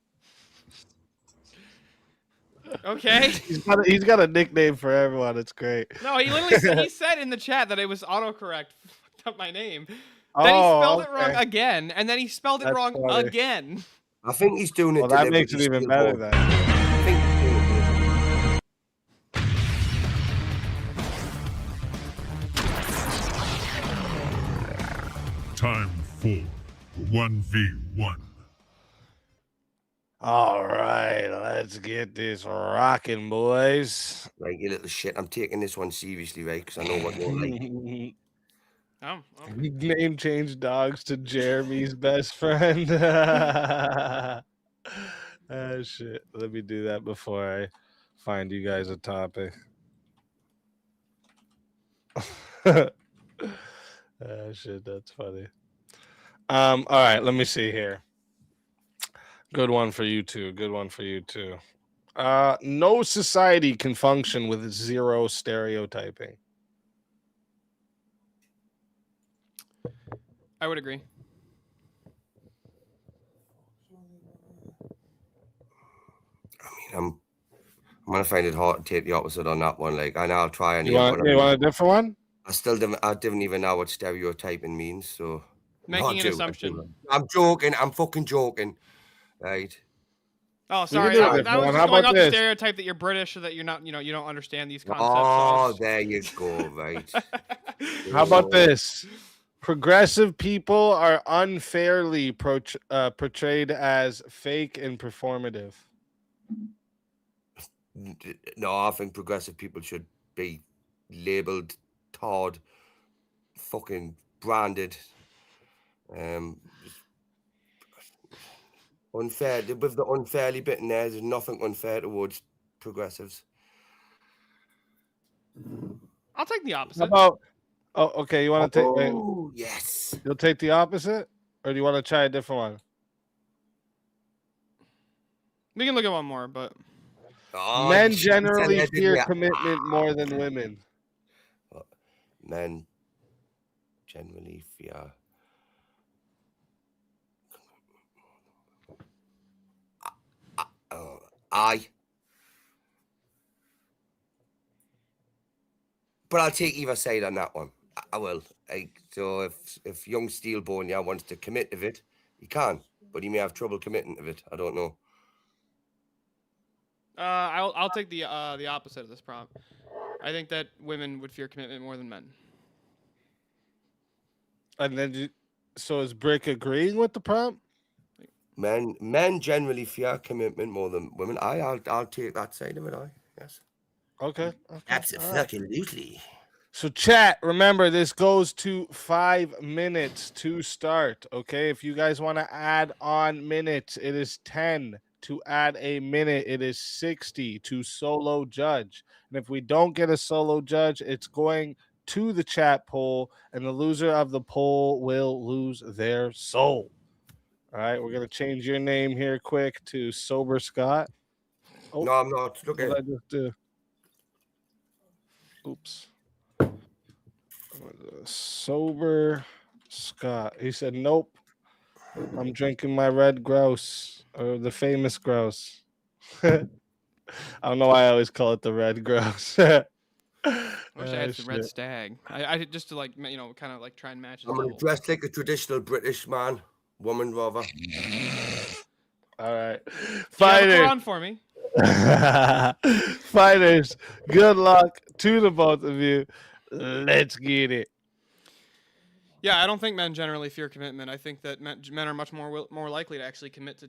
Okay. He's got a nickname for everyone. It's great. No, he literally said, he said in the chat that it was autocorrect. Fucked up my name. Then he spelled it wrong again, and then he spelled it wrong again. I think he's doing it. Well, that makes it even better then. I think he's doing it. Time for 1v1. All right, let's get this rocking, boys. Right, you little shit. I'm taking this one seriously, right? Because I know what you're like. We name change dogs to Jeremy's best friend. Oh, shit. Let me do that before I find you guys a topic. Oh, shit. That's funny. All right. Let me see here. Good one for you two. Good one for you too. No society can function with zero stereotyping. I would agree. I mean, I'm gonna find it hard to take the opposite on that one. Like, I know I'll try and You want a different one? I didn't even know what stereotyping means. So Making an assumption. I'm joking. I'm fucking joking. Right. Oh, sorry. I was just going off the stereotype that you're British or that you're not, you don't understand these concepts. Oh, there you go. Right. How about this? Progressive people are unfairly portrayed as fake and performative. No, I think progressive people should be labeled, tarred, fucking branded. Unfair with the unfairly bit in there's nothing unfair towards progressives. I'll take the opposite. How about? Oh, okay. You want to take? Oh, yes. You'll take the opposite, or do you want to try a different one? We can look at one more, but men generally fear commitment more than women. Men generally fear. But I'll take either side on that one. I will. So if young Steelborn wants to commit to it, he can, but he may have trouble committing to it. I don't know. I'll take the opposite of this prompt. I think that women would fear commitment more than men. And then, so is Brick agreeing with the prompt? Men generally fear commitment more than women. I'll take that side of it. Yes. Okay. Absolutely. So chat, remember this goes to 5 minutes to start. Okay, if you guys want to add on minutes, it is 10. To add a minute, it is 60 to solo judge. And if we don't get a solo judge, it's going to the chat poll, and the loser of the poll will lose their soul. All right, we're gonna change your name here quick to Sober Scott. Oh, no, I'm not. Look at it. Oops. Sober Scott. He said, "Nope, I'm drinking my red grouse, or the famous grouse." I don't know why I always call it the red grouse. I wish I had the red stag. I just to kind of try and match. I'm dressed like a traditional British woman rather. All right, fighter. You have a Quran for me. Fighters, good luck to the both of you. Let's get it. Yeah, I don't think men generally fear commitment. I think that men are much more likely to actually commit to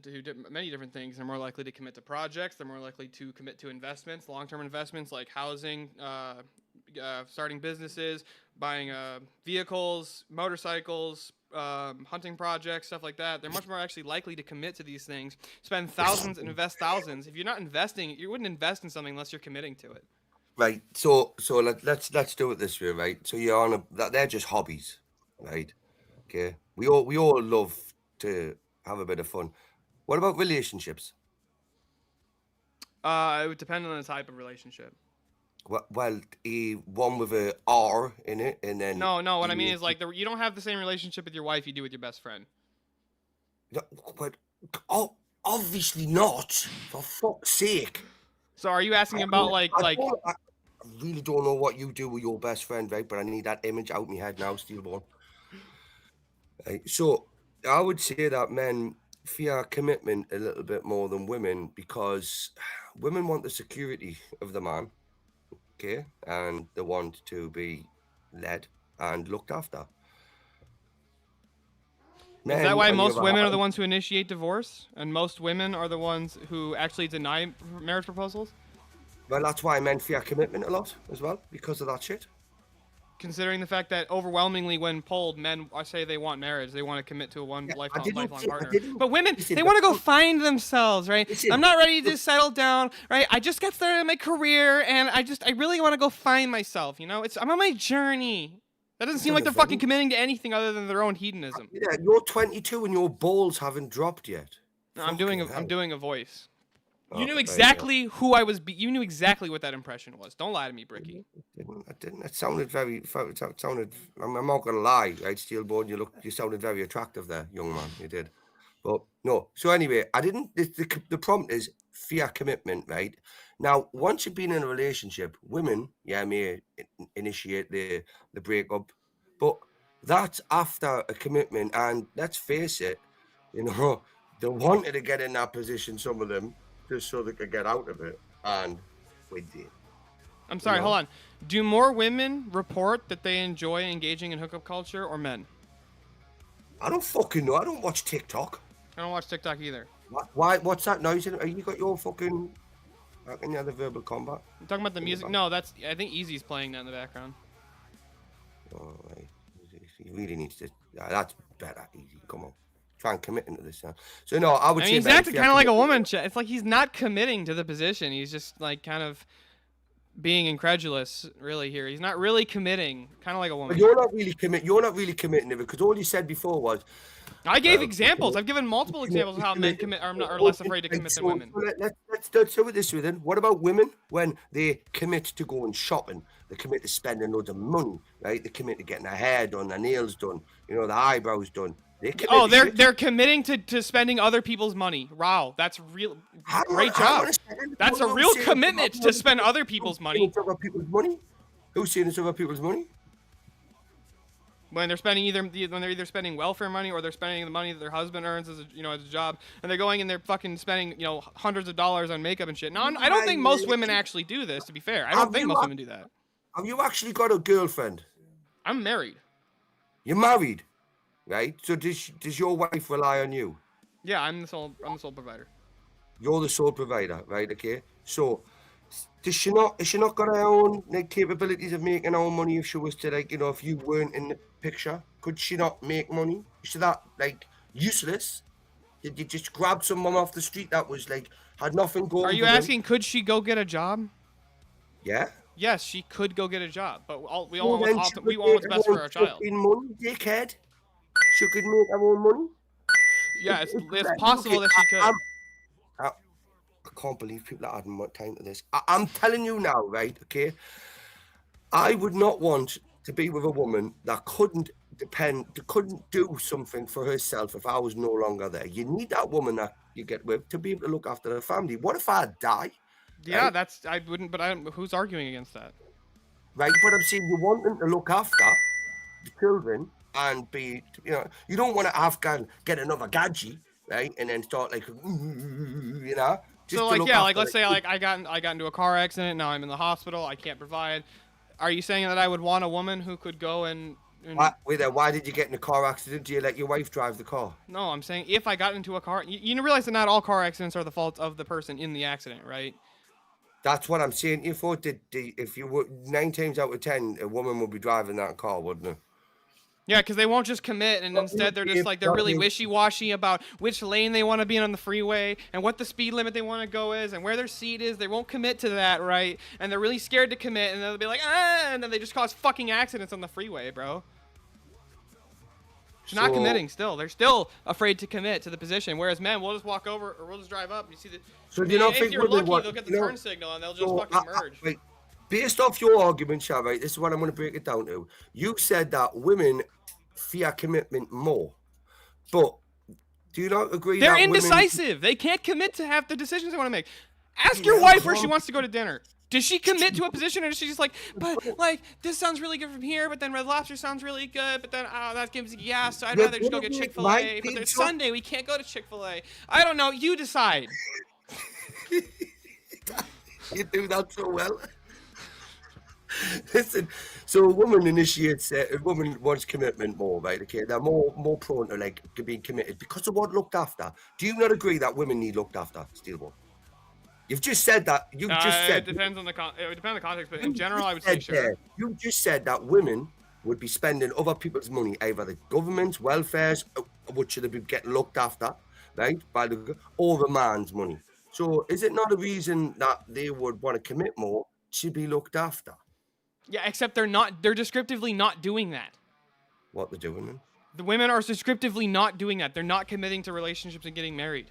many different things. They're more likely to commit to projects. They're more likely to commit to investments, long-term investments like housing, starting businesses, buying vehicles, motorcycles, hunting projects, stuff like that. They're much more actually likely to commit to these things, spend thousands and invest thousands. If you're not investing, you wouldn't invest in something unless you're committing to it. Right. So let's do it this way, right? So you're on that they're just hobbies, right? Okay. We all love to have a bit of fun. What about relationships? It would depend on the type of relationship. Well, one with a R in it, and then No. What I mean is like you don't have the same relationship with your wife you do with your best friend. No, but obviously not. For fuck's sake. So are you asking about I really don't know what you do with your best friend, right? But I need that image out of my head now, Steelborn. Right, so I would say that men fear commitment a little bit more than women because women want the security of the man, okay, and they want to be led and looked after. Is that why most women are the ones who initiate divorce, and most women are the ones who actually deny marriage proposals? Well, that's why men fear commitment a lot as well, because of that shit. Considering the fact that overwhelmingly, when polled, men say they want marriage, they want to commit to a lifelong partner. But women, they want to go find themselves, right? I'm not ready to settle down, right? I just got started in my career, and I really want to go find myself. You know, I'm on my journey. That doesn't seem like they're fucking committing to anything other than their own hedonism. Yeah, you're 22 and your balls haven't dropped yet. No, I'm doing a voice. You knew exactly who I was. You knew exactly what that impression was. Don't lie to me, Bricky. I didn't. It sounded very. It sounded. I'm not gonna lie, right, Steelboard. You sounded very attractive there, young man. You did. But no. So anyway, I didn't. The prompt is fear commitment, right? Now, once you've been in a relationship, women, may initiate the breakup, but that's after a commitment. And let's face it, they wanted to get in that position. Some of them. Just so they could get out of it, and we did. I'm sorry, hold on. Do more women report that they enjoy engaging in hookup culture, or men? I don't fucking know. I don't watch TikTok. I don't watch TikTok either. Why? What's that noise? Have you got your fucking... How can you have the verbal combat? I'm talking about the music. No, I think Easy's playing that in the background. Oh, right. He really needs to... that's better, Easy. Come on. Try and commit into this. So no, I would say he's acting kind of like a woman. It's like he's not committing to the position. He's just like kind of being incredulous, really. Here, he's not really committing, kind of like a woman. But you're not really committing to it because all you said before was. I gave examples. I've given multiple examples of how men commit are less afraid to commit than women. Let's do it this way then. What about women when they commit to going shopping? They commit to spending loads of money, right? They commit to getting their hair done, their nails done, their eyebrows done. They're committing to spending other people's money. Wow, that's real. Great job. That's a real commitment to spend other people's money. Who's saying it's other people's money? When they're spending either spending welfare money or they're spending the money that their husband earns as a job, and they're going and they're fucking spending hundreds of dollars on makeup and shit. No, I don't think most women actually do this. To be fair, I don't think most women do that. Have you actually got a girlfriend? I'm married. You're married. Right, so does your wife rely on you? Yeah, I'm the sole provider. You're the sole provider, right? Okay. So, is she not got her own capabilities of making her own money? If she was to if you weren't in the picture, could she not make money? Is she that useless? Did you just grab someone off the street that was had nothing going? Are you asking? Could she go get a job? Yeah. Yes, she could go get a job, but we all want what's best for our child. Money, dickhead. She could make her own money. Yeah, it's possible that she could. I can't believe people are adding more time to this. I'm telling you now, right? Okay. I would not want to be with a woman that couldn't do something for herself if I was no longer there. You need that woman that you get with to be able to look after her family. What if I die? Yeah, right? I wouldn't. But who's arguing against that? Right, but I'm saying you want them to look after the children. And be, you don't want to get another gadget, right? And then start Just So to like look yeah, like after let's say like I got into a car accident. Now I'm in the hospital. I can't provide. Are you saying that I would want a woman who could go and why did you get in a car accident? Do you let your wife drive the car? No, I'm saying if I got into a car, you realize that not all car accidents are the fault of the person in the accident, right? That's what I'm saying. You thought that if you were 9 times out of 10, a woman would be driving that car, wouldn't it? Yeah, because they won't just commit, and instead they're just like they're really wishy-washy about which lane they want to be in on the freeway and what the speed limit they want to go is and where their seat is. They won't commit to that, right? And they're really scared to commit, and they'll be like, and then they just cause fucking accidents on the freeway, bro. They're not committing still. They're still afraid to commit to the position. Whereas men, we'll just walk over or we'll just drive up. You see the. So do you not if think you're lucky, they'll get the turn signal and they'll just fucking merge. Right, based off your argument, Shav, right, this is what I'm going to break it down to. You said that women fear commitment more, but do you not agree? They're that indecisive. They can't commit to half the decisions they want to make. Ask your wife where she wants to go to dinner. Does she commit to a position, or is she just like, but like this sounds really good from here, but then Red Lobster sounds really good, but then that gives me gas, so I'd rather just go get Chick-fil-A. But there's Sunday, we can't go to Chick-fil-A. I don't know. You decide. You do that so well. Listen, so a woman initiates, a woman wants commitment more, right? Okay, they're more prone to like being committed because of what looked after. Do you not agree that women need looked after, Steelball? You've just said that. You just said it depends on the it depends on the context, but in general, I would say sure. You just said that women would be spending other people's money, either the government's welfares, which should be getting looked after, right, by or the man's money. So is it not a reason that they would want to commit more to be looked after? Yeah, except they're not. They're descriptively not doing that. What they're doing then? The women are descriptively not doing that. They're not committing to relationships and getting married.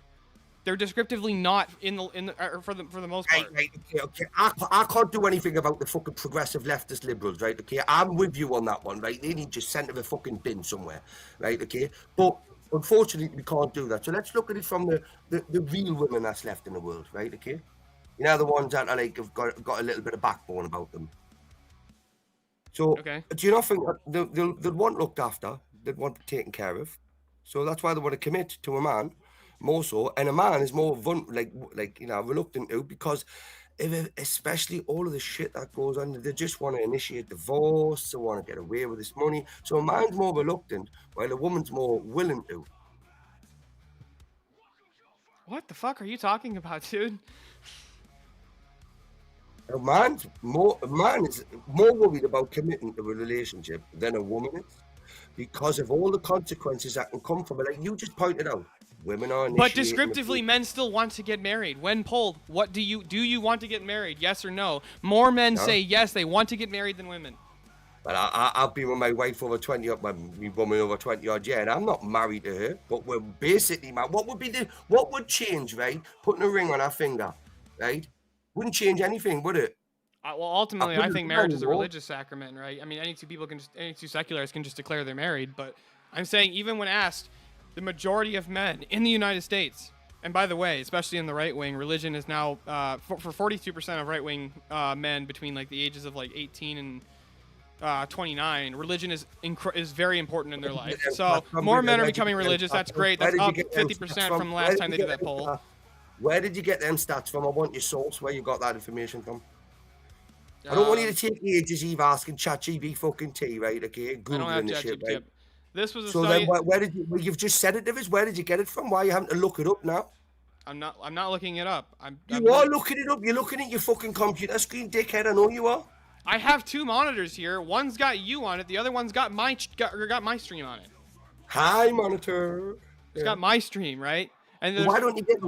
They're descriptively not for the most part. Right, okay. I can't do anything about the fucking progressive leftist liberals, right? Okay, I'm with you on that one, right? They need just sent to the fucking bin somewhere, right? Okay, but unfortunately we can't do that. So let's look at it from the real women that's left in the world, right? Okay, you know, the ones that are like have got a little bit of backbone about them. So do you not think that they'll want looked after? They'd want taken care of. So that's why they want to commit to a man. More so, and a man is more reluctant to, because especially all of the shit that goes on, they just want to initiate divorce, they want to get away with this money. So a man's more reluctant, while a woman's more willing to. What the fuck are you talking about, dude? A man is more worried about committing to a relationship than a woman is, because of all the consequences that can come from it. Like you just pointed out. Women are but descriptively, men still want to get married. When polled, what do you want to get married? Yes or no? More men say yes, they want to get married than women. But I've been with my wife over 20, my woman over 20 odd years, and I'm not married to her. But we're basically married. What would change, right? Putting a ring on our finger, right? Wouldn't change anything, would it? Well, ultimately, I think marriage is a religious sacrament, right? I mean, any two secularists can just declare they're married. But I'm saying, even when asked, the majority of men in the United States, and by the way, especially in the right wing, religion is now for 42% of right wing men between like the ages of like 18 and 29, religion is very important in their life. So more men are becoming religious. That's great. That's up 50% from the last time they did that poll. Where did you get them stats from? I want your source, where you got that information from. I don't want you to take ages Eve asking ChatGPT fucking T, right? Okay, Googling this shit, right? This was a study. Then where did you? Well, you've just said it, Davis. Where did you get it from? Why are you having to look it up now? I'm not looking it up. You are looking it up. You're looking at your fucking computer screen, dickhead. I know you are. I have two monitors here. One's got you on it. The other one's got my stream on it. Hi, monitor. It's got my stream, right? And why don't you get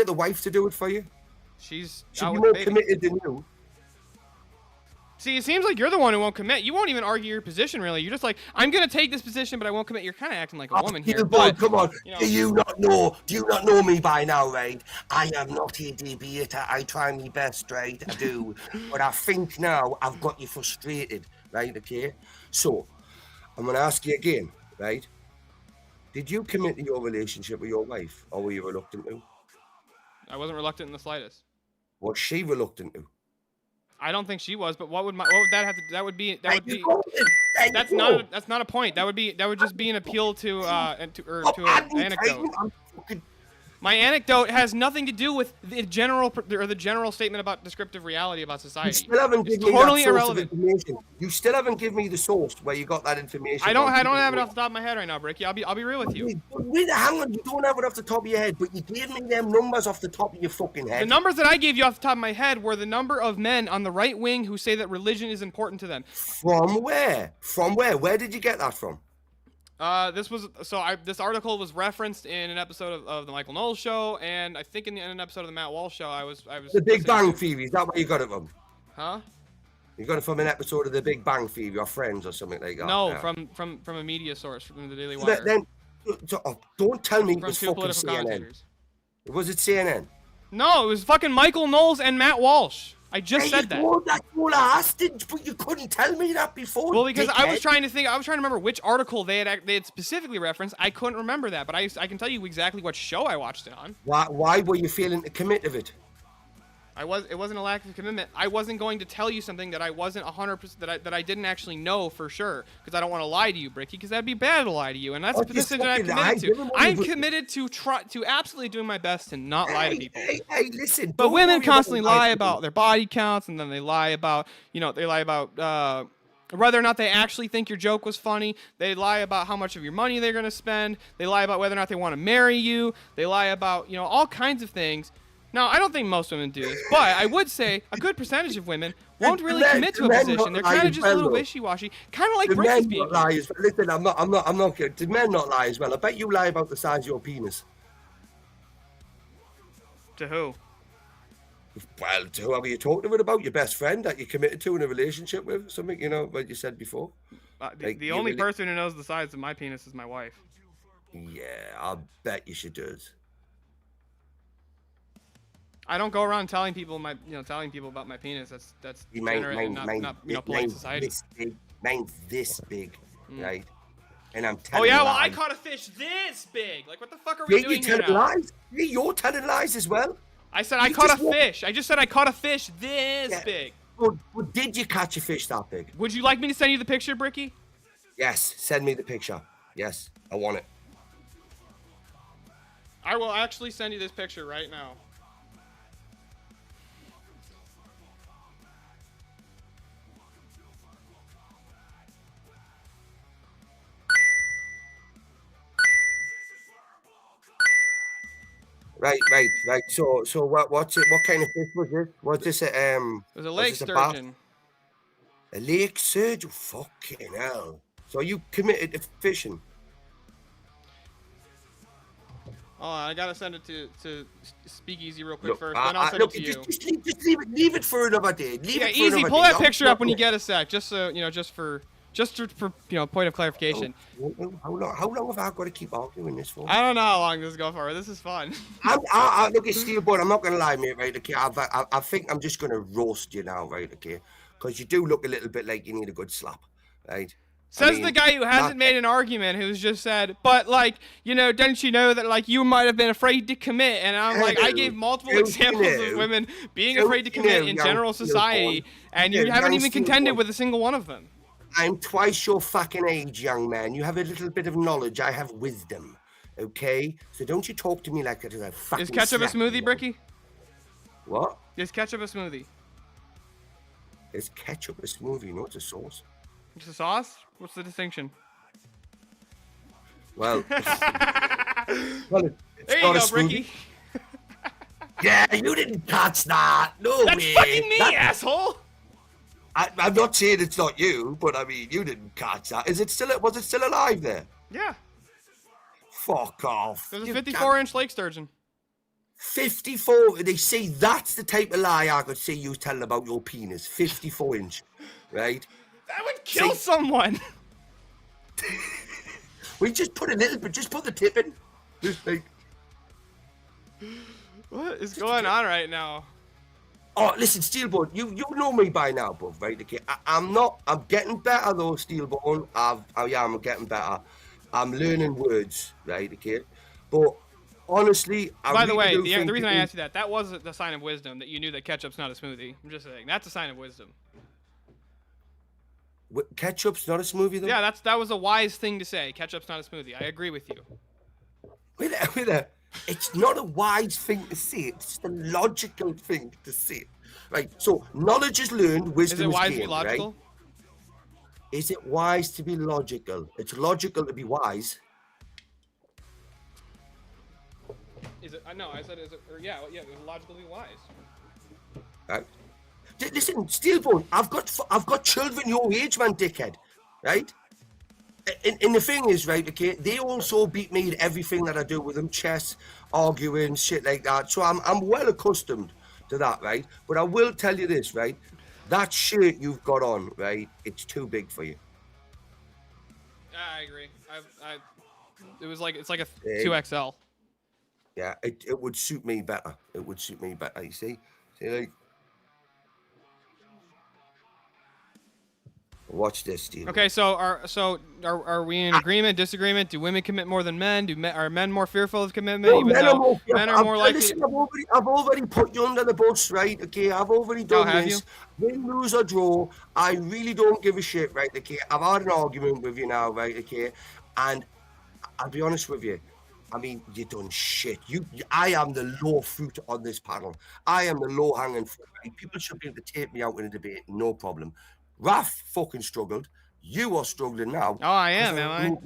the wife to do it for you? She's be more committed than you. See, it seems like you're the one who won't commit. You won't even argue your position, really. You're just like, I'm going to take this position, but I won't commit. You're kind of acting like a woman here. Boy, come on. Do you not know me by now, right? I am not a debater. I try my best, right? I do. But I think now I've got you frustrated, right? Okay? So, I'm going to ask you again, right? Did you commit to your relationship with your wife, or were you reluctant to? I wasn't reluctant in the slightest. Was she reluctant to? I don't think she was, but what would that have to? That's not a point. That would just be an appeal to an anecdote. My anecdote has nothing to do with the general statement about descriptive reality about You society. still haven't It's given me totally that source irrelevant. of information. You still haven't given me the source where you got that information. I don't about people have it who- off the top of my head right now, Bricky. I'll be real with you. Wait, hang on, you don't have it off the top of your head, but you gave me them numbers off the top of your fucking head. The numbers that I gave you off the top of my head were the number of men on the right wing who say that religion is important to them. From where? From where? Where did you get that from? This article was referenced in an episode of the Michael Knowles show, and I think in an episode of the Matt Walsh show. I was The Big listening Bang to- Theory. Is that where you got it from? Huh? You got it from an episode of The Big Bang Theory, or Friends, or something like that? No, yeah. from a media source, from the Daily So Wire. don't tell me it From was two fucking political CNN. commentators. Was it CNN? No, it was fucking Michael Knowles and Matt Walsh. I just said that. That's all I asked, but you couldn't tell me that before. Well, because I was dickhead. trying to remember which article they had specifically referenced. I couldn't remember that, but I can tell you exactly what show I watched it on. Why were you failing to commit to it? It wasn't a lack of commitment. I wasn't going to tell you something that I wasn't 100% that I didn't actually know for sure, because I don't want to lie to you, Bricky, because that'd be bad to lie to you, and that's Oh, the you decision I'm fucking lie. committed Give 'em to. what you I'm put- committed to absolutely doing my best to not lie to people. Hey, listen. But don't women worry about constantly lie lying. about their body counts, and then they lie about whether or not they actually think your joke was funny. They lie about how much of your money they're going to spend. They lie about whether or not they want to marry you. They lie about, all kinds of things. Now, I don't think most women do this, but I would say a good percentage of women won't really commit to a position. They're kind of just a little wishy-washy, kind of like The Bricky's men being. not lie as well. Listen, I'm not kidding. Did men not lie as well? I bet you lie about the size of your penis. To who? Well, to whoever you're talking about, your best friend that you're committed to in a relationship with, something, what you said before. The only person who knows the size of my penis is my wife. Yeah, I bet you she does. I don't go around telling people about my penis. That's degenerate and not polite society. Mine's this big, right? And I'm Oh telling yeah, lies. well I caught a fish this big. Like what the fuck are we Yeah, doing you're here telling now? lies. Yeah, you're telling lies as well. I said I You caught a just wa- fish. I just said I caught a fish this Yeah. big. Well, did you catch a fish that big? Would you like me to send you the picture, Bricky? Yes, send me the picture. Yes, I want it. I will actually send you this picture right now. Right. So what's it? What kind of fish was this? Was this a It was a lake this a bass? sturgeon. A lake sturgeon? Fucking hell! So you committed to fishing? Oh, I gotta send it to Speakeasy real quick Look, first. Then I'll send look, it to you. just leave it for another day. Leave Yeah, it for easy. another Pull day. that picture up when you I'm get a sec, just so just for point of clarification. How long have I got to keep arguing this for? I don't know how long this is going for. This is fun. I look at Steelboard. I'm not gonna lie, mate. Right? Okay. I think I'm just gonna roast you now, right? Okay. Because you do look a little bit like you need a good slap, right? Says the guy who hasn't made an argument, who's just said, but don't you know that you might have been afraid to commit? And I'm like, I gave multiple examples of women being afraid to commit in general society, and you haven't even contended with a single one of them. I'm twice your fucking age, young man. You have a little bit of knowledge. I have wisdom. Okay? So don't you talk to me like that as a fucking Is ketchup a slap you, smoothie, man. Bricky? What? Is ketchup a smoothie? Is ketchup a smoothie? No, it's a sauce. It's a sauce? What's the distinction? Well, it's There you not a go, smoothie. Bricky. Yeah, you didn't catch that. No That's way. fucking me, asshole. I'm not saying it's not you, but I mean, you didn't catch that. Was it still alive there? Yeah. Fuck off. There's a You 54-inch lake sturgeon. 54. They say that's the type of lie I could see you telling about your penis. 54 inch, right? That would kill someone. We just put a little bit. Just put the tip in. Just like. What is going on right now? Oh, listen, Steelbone, you know me by now, bro, right? Okay, I'm getting better though, Steelbone. I'm getting better. I'm learning words, right? Okay, but honestly, By the way, the reason I asked you that was the sign of wisdom that you knew that ketchup's not a smoothie. I'm just saying that's a sign of wisdom. Ketchup's not a smoothie though. Yeah, that was a wise thing to say. Ketchup's not a smoothie. I agree with you. Wait there. It's not a wise thing to say. It's just a logical thing to say. Right. So knowledge is learned, wisdom Is it wise to be gained, logical? right? Is it wise to be logical? It's logical to be wise. Is it? No, I said is it? Or yeah, it's logical to be wise. Right. Listen, Steelbone, I've got children your age, man, dickhead. Right? And the thing is, right, okay, they also beat me at everything that I do with them, chess, arguing, shit like that. So I'm well accustomed to that, right? But I will tell you this, right? That shirt you've got on, right, it's too big for you. I agree. It's like a 2XL. Yeah, it would suit me better. It would suit me better, you see? See, like... Watch this, Steve. Okay, so are we in agreement, disagreement? Do women commit more than men? Are men more fearful of commitment? No, even though men are more likely. Listen, I've already put you under the bus, right? Okay, I've already done have this. Win, lose or draw, I really don't give a shit, right? Okay, I've had an argument with you now, right? Okay, and I'll be honest with you. I mean, you done shit. I am the low fruit on this panel. I am the low hanging fruit. Right? People should be able to take me out in a debate, no problem. Raf fucking struggled. You are struggling now. Oh, I am I?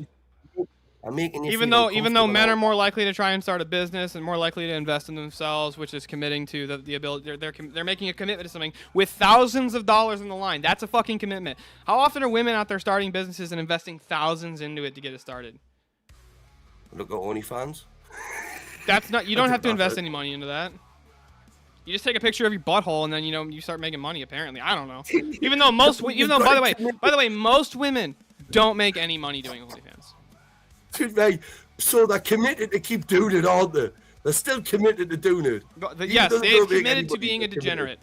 I'm making you even though men are more likely to try and start a business and more likely to invest in themselves, which is committing to the ability. They're making a commitment to something with thousands of dollars in the line. That's a fucking commitment. How often are women out there starting businesses and investing thousands into it to get it started? Look at OnlyFans. That's not. You don't have to invest any money into that. You just take a picture of your butthole and then you start making money. Apparently, I don't know. Even though by the way, most women don't make any money doing OnlyFans. Right. So they're committed to keep doing it, aren't they? They're still committed to doing it. Yes, they've committed to being a degenerate.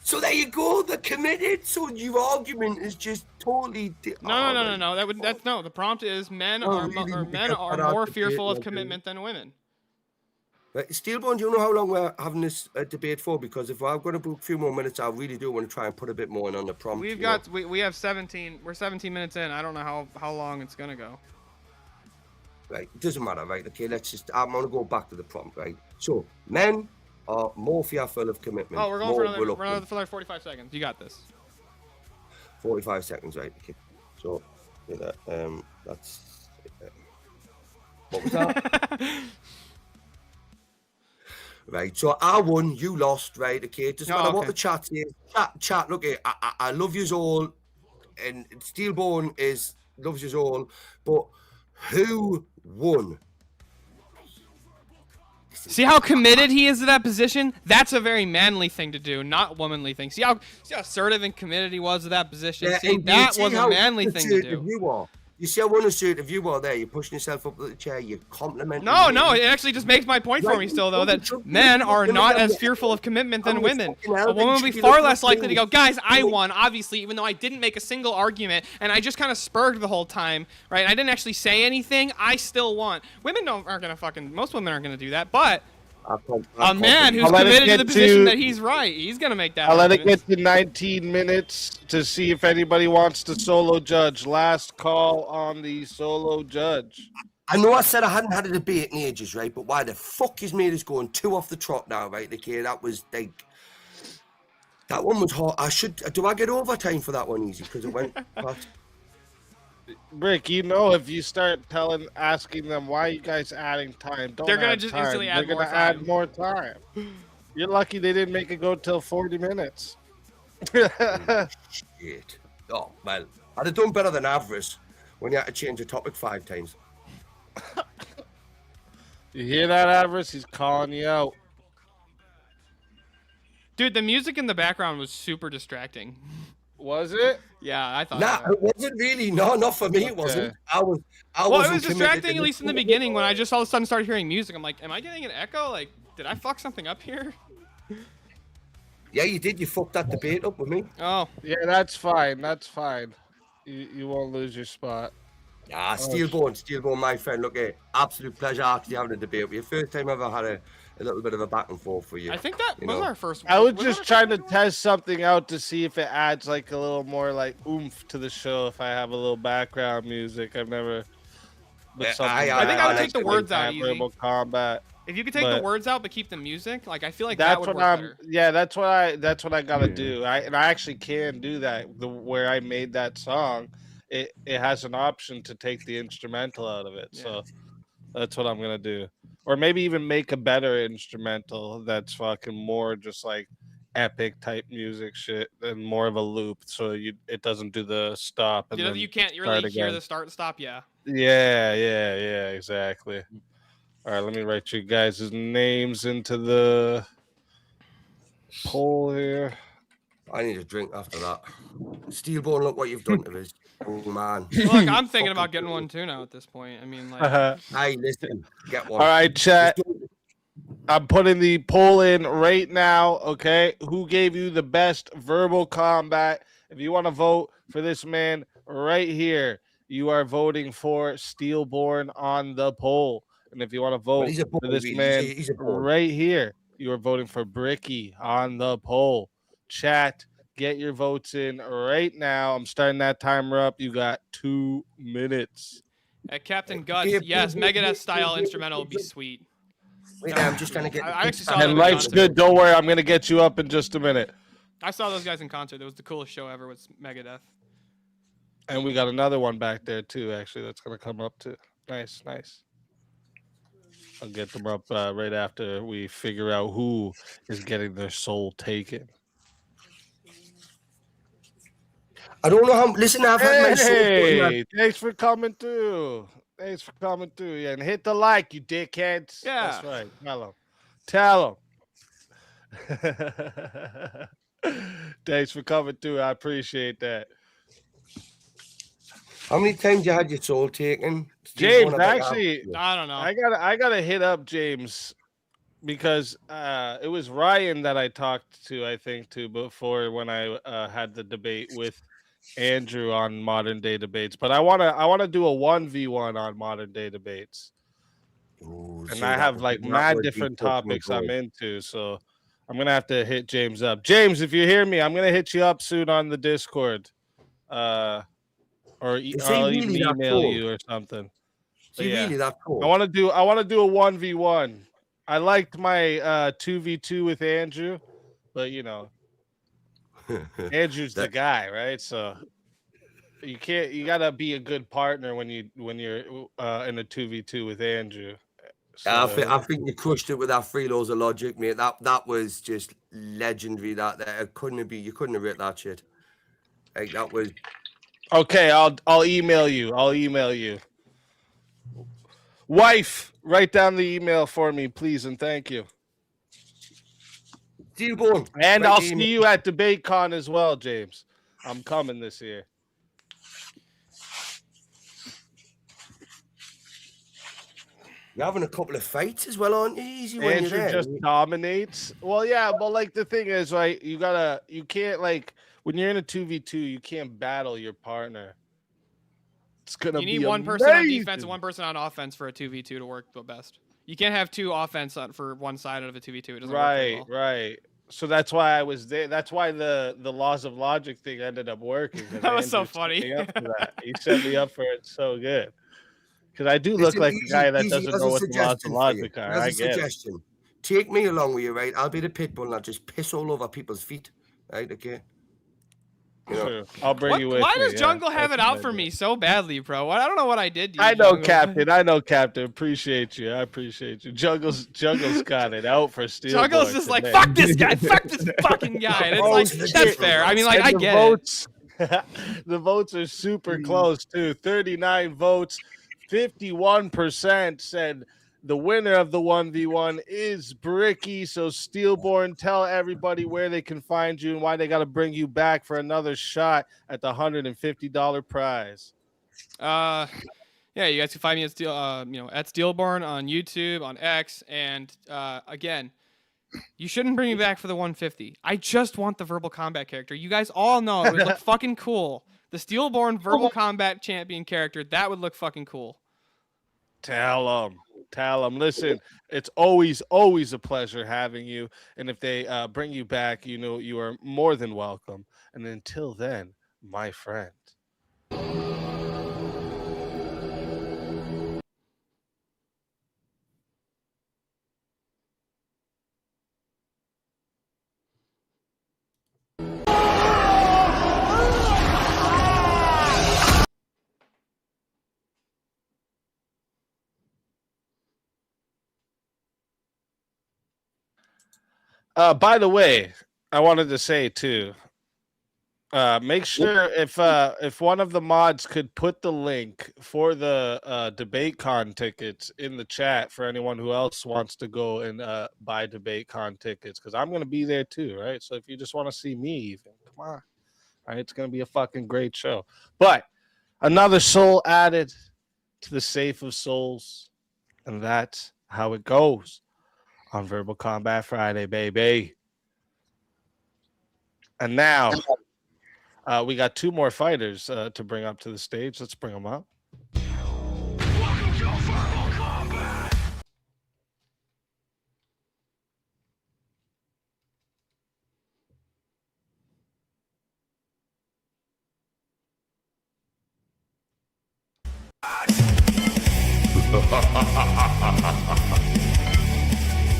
So there you go. They're committed. So your argument is just totally. No. No. The prompt is men are more fearful of commitment than women. Right, Steelbone, do you know how long we're having this debate for? Because if I'm going to book a few more minutes, I really do want to try and put a bit more in on the prompt. We have 17. We're 17 minutes in. I don't know how long it's gonna go. Right, it doesn't matter, right? Okay, I'm going to go back to the prompt, right? So, men are more fearful of commitment. Oh, we're going for another 45 seconds. You got this. 45 seconds, right? Okay. So, that's. What was that? Right, so I won, you lost, right? Okay, it doesn't matter what the chat says. Chat, look, I love yous all, and Steelbone loves yous all, but who won? See how committed he is to that position? That's a very manly thing to do, not womanly thing. See how assertive and committed he was to that position? Yeah, that was a manly thing to do. You see how unassertive you are there. You're pushing yourself up the chair. You're complimenting. No, it actually just makes my point for me still, though, that men are not as fearful of commitment than women. A woman would be far less likely to go, guys, I won, obviously, even though I didn't make a single argument, and I just kind of spurred the whole time, right? I didn't actually say anything. I still won. Women most women aren't going to do that, but a man who's committed to the position that he's right, he's going to make that I'll let it get to 19 minutes to see if anybody wants to solo judge. Last call on the solo judge. I know I said I hadn't had a debate in ages, right? But why the fuck is made us going 2 off the trot now, right? Okay, that was like... That one was hot. Do I get overtime for that one easy? Because it went... Rick, if you start asking them why you guys adding time, they're gonna just instantly add more time. They're gonna add more time. You're lucky they didn't make it go till 40 minutes. Shit. Oh well, I'd have done better than Avarice when you had to change the topic 5 times. You hear that, Avarice? He's calling you out. Dude, the music in the background was super distracting. Was it? Yeah, I thought. Nah, it wasn't really. No, not for me. It wasn't. Well, it was distracting at least in the beginning when I just all of a sudden started hearing music. I'm like, am I getting an echo? Like, did I fuck something up here? Yeah, you did. You fucked that debate up with me. Oh. Yeah, that's fine. That's fine. You won't lose your spot. Ah, Steelbone, my friend. Look, absolute pleasure actually having a debate with you. First time I've ever had a little bit of a back and forth for you. I think that was our first one. I was just trying to test something out to see if it adds like a little more like oomph to the show if I have a little background music. I've never but I- something. I- I think I would I take the like words out that easy. Verbal Combat. If you could take the but- words out but keep the music, like I feel like that That's would what work I'm. better. Yeah, that's what I gotta Yeah. do. I actually can do that. Where I made that song, it has an option to take the instrumental out of it. Yeah. So that's what I'm gonna do. Or maybe even make a better instrumental that's fucking more just like epic type music shit and more of a loop, so it doesn't do the stop and then You can't start really hear again. the start and stop. Yeah. Yeah, exactly. All right, let me write you guys' names into the poll here. I need a drink after that. Steelborn, look what you've done to us. Oh, man. Look, I'm thinking about getting one too now at this point. I mean, like, Hey, listen, get All one. right, chat. I'm putting the poll in right now. Okay, who gave you the best verbal combat? If you want to vote for this man right here, you are voting for Steelborn on the poll. And if you want to vote he's a for boy, this he's- man he's a boy. right here, you are voting for Bricky on the poll. Chat, get your votes in right now. I'm starting that timer up. You got 2 minutes. at Captain Guts, yes, Megadeth style instrumental would be sweet. Wait, I'm just trying to get. I actually saw them And in life's concert. good. Don't worry. I'm going to get you up in just a minute. I saw those guys in concert. It was the coolest show ever with Megadeth. And we got another one back there too, actually, that's gonna come up too. Nice. I'll get them up right after we figure out who is getting their soul taken. I don't know how. Listen, I've had my soul. Hey, thanks for coming through. Yeah, and hit the like, you dickheads. Yeah. That's right. Tell them. Thanks for coming through. I appreciate that. How many times you had your soul taken? James, Steelborn, I bet you actually, have. I don't know. I gotta hit up James because it was Ryan that I talked to, I think, before when I had the debate with Andrew on Modern Day Debates. But I wanna do a 1v1 on Modern Day Debates. Ooh, And see, I that have would- like that mad would be different fucking topics I'm good. into, so I'm gonna have to hit James up. James, if you hear me, I'm gonna hit you up soon on the Discord. Or Is he I'll really even that email cool? you or something. Is But he yeah. really that cool? I want to do a 1v1. I liked my 2v2 with Andrew, but you know, Andrew's the guy, right? So you gotta be a good partner when you're in a 2v2 with Andrew. So, I think you crushed it with that three laws of logic, mate. That was just legendary. That it couldn't be. You couldn't have written that shit. Like that was. okay, I'll email you. Wife, write down the email for me, please, and thank you. Steelborn. And Right I'll email. see you at DebateCon as well, James. I'm coming this year. You're having a couple of fights as well, aren't you? Easy when Andrew you're there. just dominates. Well, yeah, but like the thing is, right? You can't like when you're in a 2v2, you can't battle your partner. It's gonna You be need one person on defense amazing. and one person on offense for a 2v2 to work the best. You can't have two offense for one side of a 2v2. It doesn't work very well. Right. So that's why I was there. That's why the laws of logic thing ended up working. 'cause That was so Andrew set funny. me up for that. He set me up for it so good. Because I do look Listen, like easy- a guy that easy, doesn't as know a what the laws of suggestion for you. logic are. As a I get it. suggestion. Take me along with you, right? I'll be the pit bull and I'll just piss all over people's feet. Right, okay? You know, Sure. I'll bring you with Why me. does Jungle have that's it a out good for idea. me so badly, bro? I don't know what I did to you. I know, Jungle. Captain. Appreciate you. I appreciate you. Jungle's got it out for Steel. Jungle's just like, fuck this guy, fuck this fucking guy. And it's Oh, like, shit. that's fair. I mean, like, And I the get votes, the votes are super close too. 39 votes, 51% said the winner of the 1v1 is Bricky. So Steelborn, tell everybody where they can find you and why they got to bring you back for another shot at the $150 prize. Yeah, you guys can find me at at Steelborn on YouTube, on X, and again, you shouldn't bring me back for the 150. I just want the verbal combat character. You guys all know it would look fucking cool. The Steelborn verbal combat champion character, that would look fucking cool. Tell them. Listen, it's always a pleasure having you. And if they bring you back, you know you are more than welcome. And until then, my friend. By the way, I wanted to say too. Make sure if one of the mods could put the link for the debate con tickets in the chat for anyone who else wants to go and buy debate con tickets, because I'm gonna be there too, right? So if you just want to see me, even come on, all right? It's gonna be a fucking great show. But another soul added to the safe of souls, and that's how it goes on Verbal Combat Friday, baby. And now. We got two more fighters to bring up to the stage. Let's bring them up. Welcome to Verbal Combat.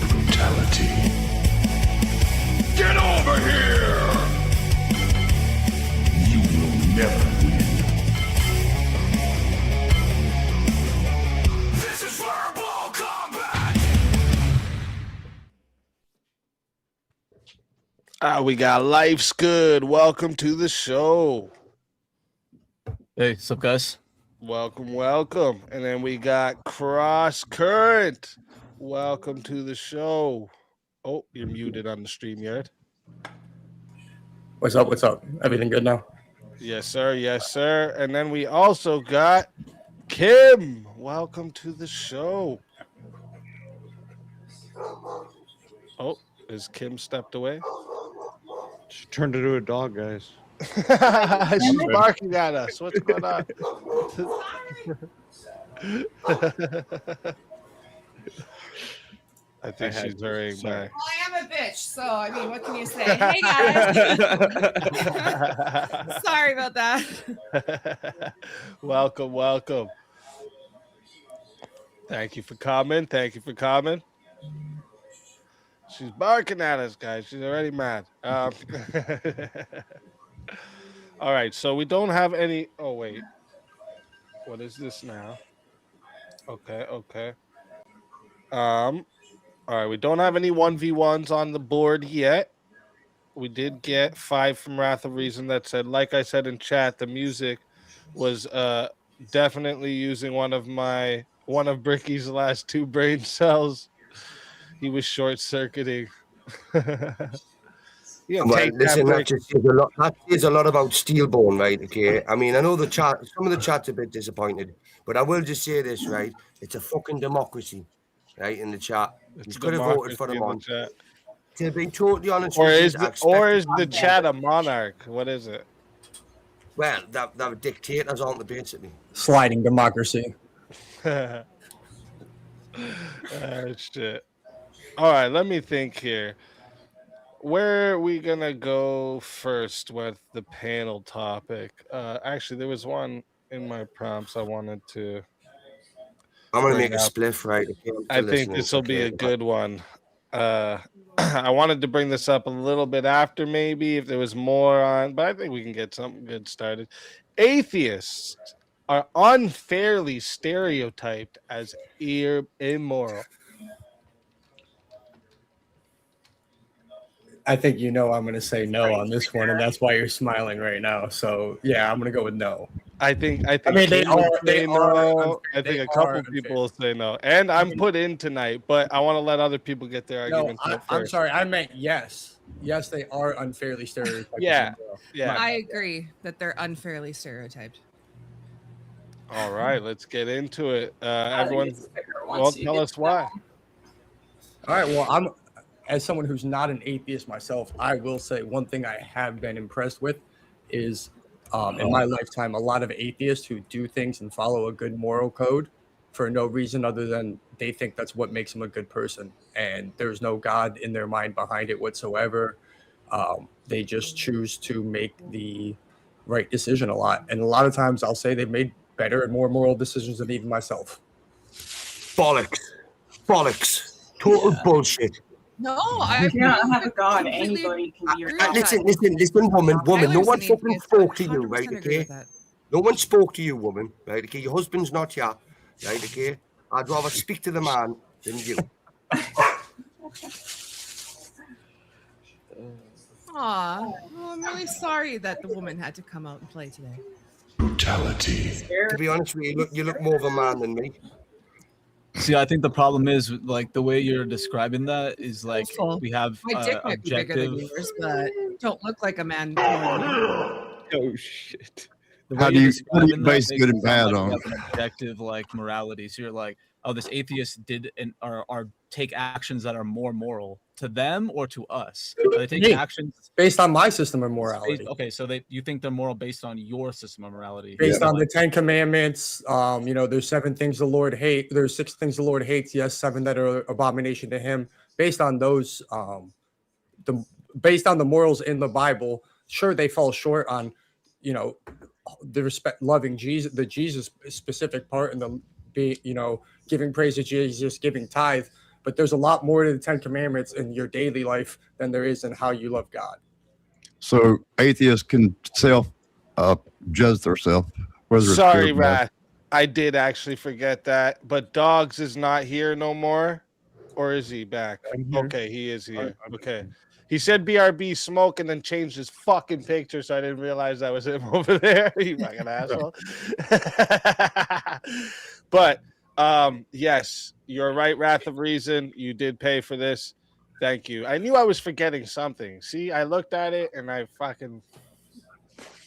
Brutality. Get over here! You will never win. This is Verbal Combat. We got Life's Good. Welcome to the show. Hey, what's up, guys? Welcome, welcome. And then we got Cross Current. Welcome to the show. Oh, you're muted on the StreamYard. What's up? What's up? Everything good now? Yes, sir. Yes, sir. And then we also got Kim. Welcome to the show. Oh, is Kim stepped away? She turned into a dog, guys. She's barking at us. What's going on? I think she's hurrying back. Well, I am a bitch, so I mean, what can you say? Hey guys. Sorry about that. Welcome, welcome. Thank you for coming. Thank you for coming. She's barking at us, guys. She's already mad. All right, so we don't have any. Oh wait, what is this now? Okay, okay. All right, we don't have any 1v1s on the board yet. We did get 5 from Wrath of Reason that said, like I said in chat, the music was definitely using one of Bricky's last 2 brain cells. He was short-circuiting. Well, listen, that is a lot about Steelbone, right? Okay. I mean, I know some of the chat's a bit disappointed, but I will just say this, right? It's a fucking democracy, right? In the chat, you could have voted for them on. To be totally honest, or is the chat a monarch? What is it? Well, that dictators, aren't they, basically? Sliding democracy. Shit. All right, let me think here. Where are we gonna go first with the panel topic? Actually, there was one in my prompts I wanted to. I'm gonna make a spliff, right? I think this will be a good one. I wanted to bring this up a little bit after, maybe if there was more on, but I think we can get something good started. Atheists are unfairly stereotyped as immoral. I think you know I'm going to say no on this one, and that's why you're smiling right now. So yeah, I'm going to go with no. I think. I mean, they are. No. I think a couple people will say no, and I'm put in tonight, but I want to let other people get their arguments. I'm sorry. I meant yes. Yes, they are unfairly stereotyped. Yeah. I agree that they're unfairly stereotyped. All right, let's get into it. Everyone, well, tell us why. All right. Well, as someone who's not an atheist myself, I will say one thing I have been impressed with is in my lifetime, a lot of atheists who do things and follow a good moral code for no reason other than they think that's what makes them a good person. And there's no God in their mind behind it whatsoever. They just choose to make the right decision a lot. And a lot of times I'll say they've made better and more moral decisions than even myself. Bollocks. Total bullshit. No, I cannot have a God. Anybody can be your God. Listen, woman. No one fucking spoke to you, right? Okay. No one spoke to you, woman. Right? Okay. Your husband's not here, right? Okay. I'd rather speak to the man than you. Aw, well, I'm really sorry that the woman had to come out and play today. Brutality. To be honest with you, you look more of a man than me. See, I think the problem is like the way you're describing that is like Hopeful. we have My dick might be bigger than objective. yours, but don't look like a man. More than me. Oh shit. The How way do you're you describing that base makes good it and sound bad like on? you have an objective like morality. So you're like, oh, this atheist did or take actions that are more moral to them or to us. Are they taking Me. actions Based on my system of morality. Okay, so you think they're moral based on your system of morality, Based on the 10 Commandments, there's 7 things the Lord hates. There's 6 things the Lord hates. Yes, 7 that are abomination to Him. Based on those, based on the morals in the Bible, sure they fall short on, the respect, loving Jesus, the Jesus specific part, and giving praise to Jesus, giving tithe. But there's a lot more to the 10 Commandments in your daily life than there is in how you love God. So atheists can judge themselves. Sorry, Rat. I did actually forget that. But Dogs is not here no more. Or is he back? Okay, he is here. Okay. He said BRB smoke and then changed his fucking picture, so I didn't realize that was him over there. You fucking asshole. But yes, you're right, Wrath of Reason. You did pay for this. Thank you. I knew I was forgetting something. See, I looked at it and I fucking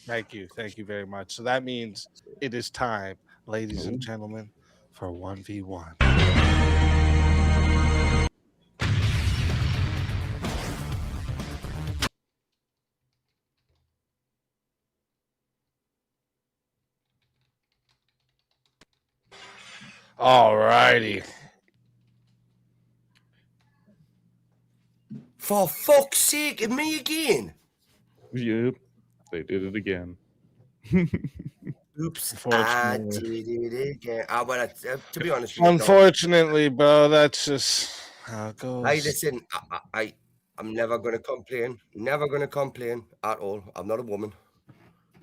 thank you. Thank you very much. So that means it is time, ladies and gentlemen, for 1v1. All righty. For fuck's sake, and me again. Yep, they did it again. Oops, I did it again. To be honest with you, Unfortunately, bro, that's just how it goes. Hey, listen, I'm never going to complain. Never going to complain at all. I'm not a woman.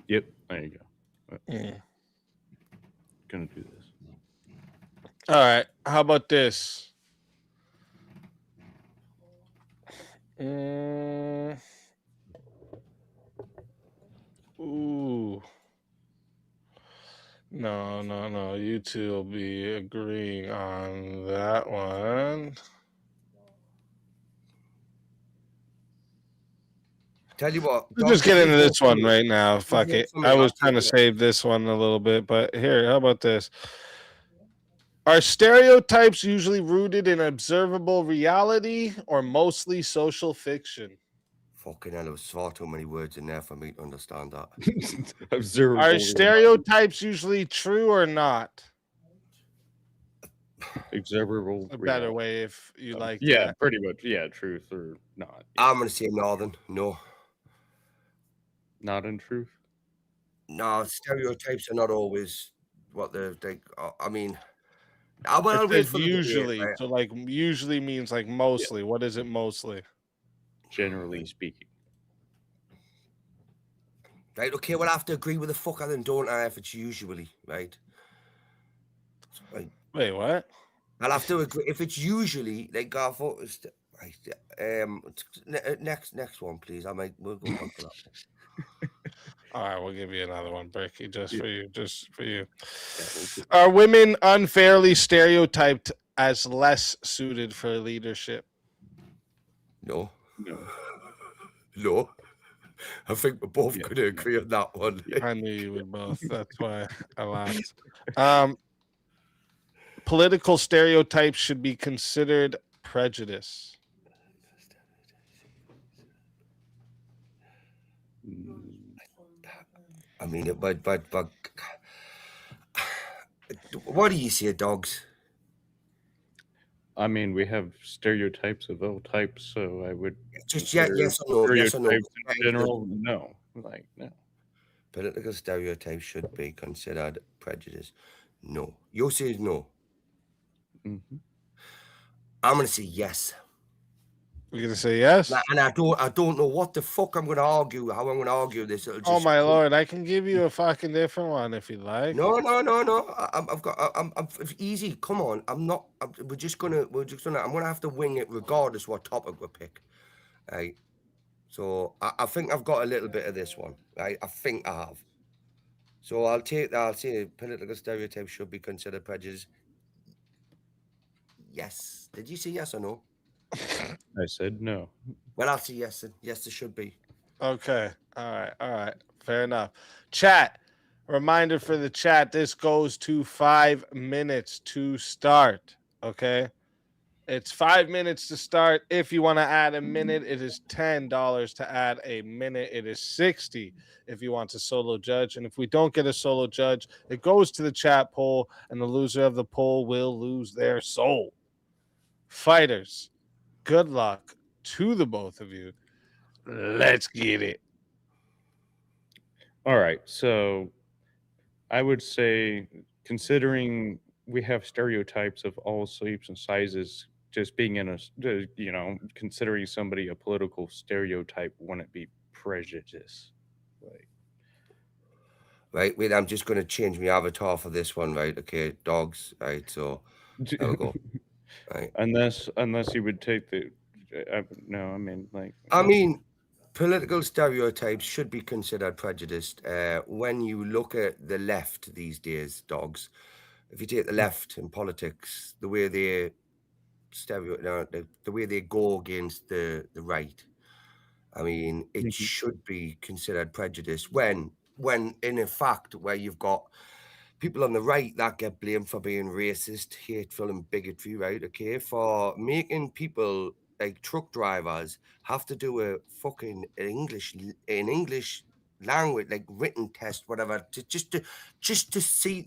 Yep, there you go. Yeah. Gonna do this. All right. How about this? Ooh. No. You two will be agreeing on that one. Tell you what. Let's just get into this one right now. Fuck it. I was trying to save this one a little bit, but here, how about this? Are stereotypes usually rooted in observable reality or mostly social fiction? Fucking hell, there was far too many words in there for me to understand that. Observable Are stereotypes usually true or not? Observable. A better way if you like Yeah, that. pretty much. Yeah, truth or not. I'm going to say northern. No. Not in truth? No, stereotypes are not always what they I mean... It said usually, so like usually means like mostly. Yeah. What is it mostly? Generally speaking. Right, okay, well I have to agree with the fucker then, don't I, if it's usually, right? Right. Wait, what? I'll have to agree if it's usually like right. Next one, please. We'll go on to that. All right, we'll give you another one, Bricky, just for you. Are women unfairly stereotyped as less suited for leadership? No. I think we're both going to agree on that one. I knew you would both. That's why I laughed. Political stereotypes should be considered prejudice. I mean, but what do you say, Dogs? I mean, we have stereotypes of all types, so I would just yes or no. Yes or no. In general, no. Political stereotypes should be considered prejudice. No. You say no. Mm-hmm. I'm gonna say yes. You're gonna say yes? And I don't know what the fuck I'm gonna argue. How I'm gonna argue this? Oh my lord! I can give you a fucking different one if you like. No. I'm easy. Come on. We're just gonna. I'm gonna have to wing it regardless what topic we pick. Right. So I think I've got a little bit of this one, right? I think I have. So I'll take that. I'll say political stereotypes should be considered prejudice. Yes. Did you say yes or no? I said no. Well, I'll say yes. Then. Yes, there should be. Okay. All right. Fair enough. Chat. Reminder for the chat. This goes to 5 minutes to start. Okay. It's 5 minutes to start. If you want to add a minute, it is $10 to add a minute. It is $60 if you want to solo judge. And if we don't get a solo judge, it goes to the chat poll, and the loser of the poll will lose their soul. Fighters, good luck to the both of you. Let's get it. All right. So I would say, considering we have stereotypes of all shapes and sizes, just being in a, considering somebody a political stereotype wouldn't be prejudice. Like, right, wait, I'm just going to change my avatar for this one, right? Okay, dogs, right? So there we go. Right. Unless you would take the, no, I mean, like. I mean, political stereotypes should be considered prejudiced. When you look at the left these days, dogs, if you take the left in politics, the way they the way they go against the right, I mean, it should be considered prejudice when in fact, where you've got people on the right that get blamed for being racist, hateful, and bigotry, right? Okay, for making people like truck drivers have to do a fucking English language, like written test, whatever, just to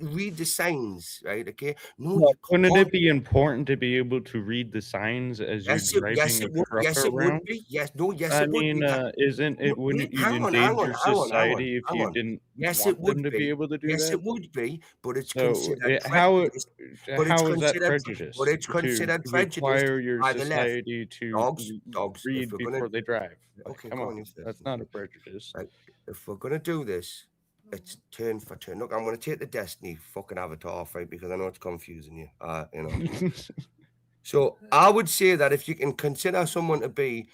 read the signs, right? Okay, no, Well, you wouldn't can't. it be important to be able to read the signs as you're driving a truck yes, it around? would be. Yes, no, yes, I it would mean, be. isn't it? Wouldn't you endanger society if you didn't Yes, want it would them to be able to do Yes, that? it would be, but it's So considered how prejudice. But it's is that considered prejudice? But it's To considered prejudice require your by the left. society to Dogs. If read we're before gonna, they drive. Like, okay, come go on, on, you first. that's not a prejudice. Right. If we're gonna do this, it's turn for turn. Look, I'm gonna take the Destiny fucking avatar off, right? Because I know it's confusing you. You know. So I would say that if you can consider someone to be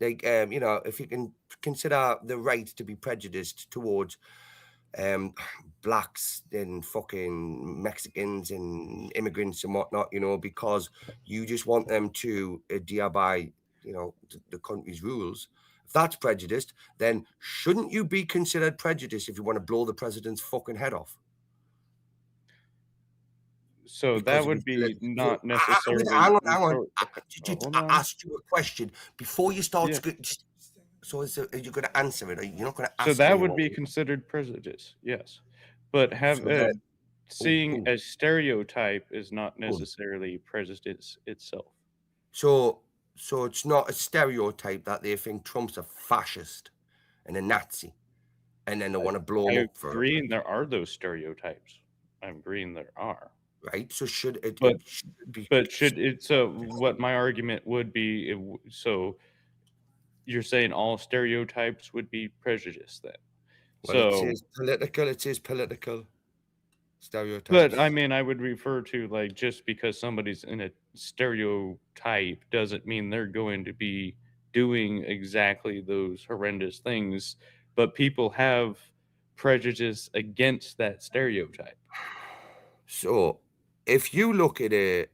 like, if you can consider the right to be prejudiced towards blacks and fucking Mexicans and immigrants and whatnot, because you just want them to adhere by, the country's rules. If that's prejudiced, then shouldn't you be considered prejudiced if you want to blow the president's fucking head off? So that would be not necessarily. Hang on. I asked you a question before you start. Yeah. So are you going to answer it? Or you're not going to ask? So that would be considered prejudice, yes. But seeing a stereotype is not necessarily prejudice itself. So it's not a stereotype that they think Trump's a fascist and a Nazi, and then they want to blow him up for it. I'm agreeing there are those stereotypes. I'm agreeing there are. Right. So should it? So what my argument would be? So you're saying all stereotypes would be prejudice then? Well, it is political. It is political stereotypes. But I mean, I would refer to, like, just because somebody's in a stereotype doesn't mean they're going to be doing exactly those horrendous things. But people have prejudice against that stereotype. So if you look at a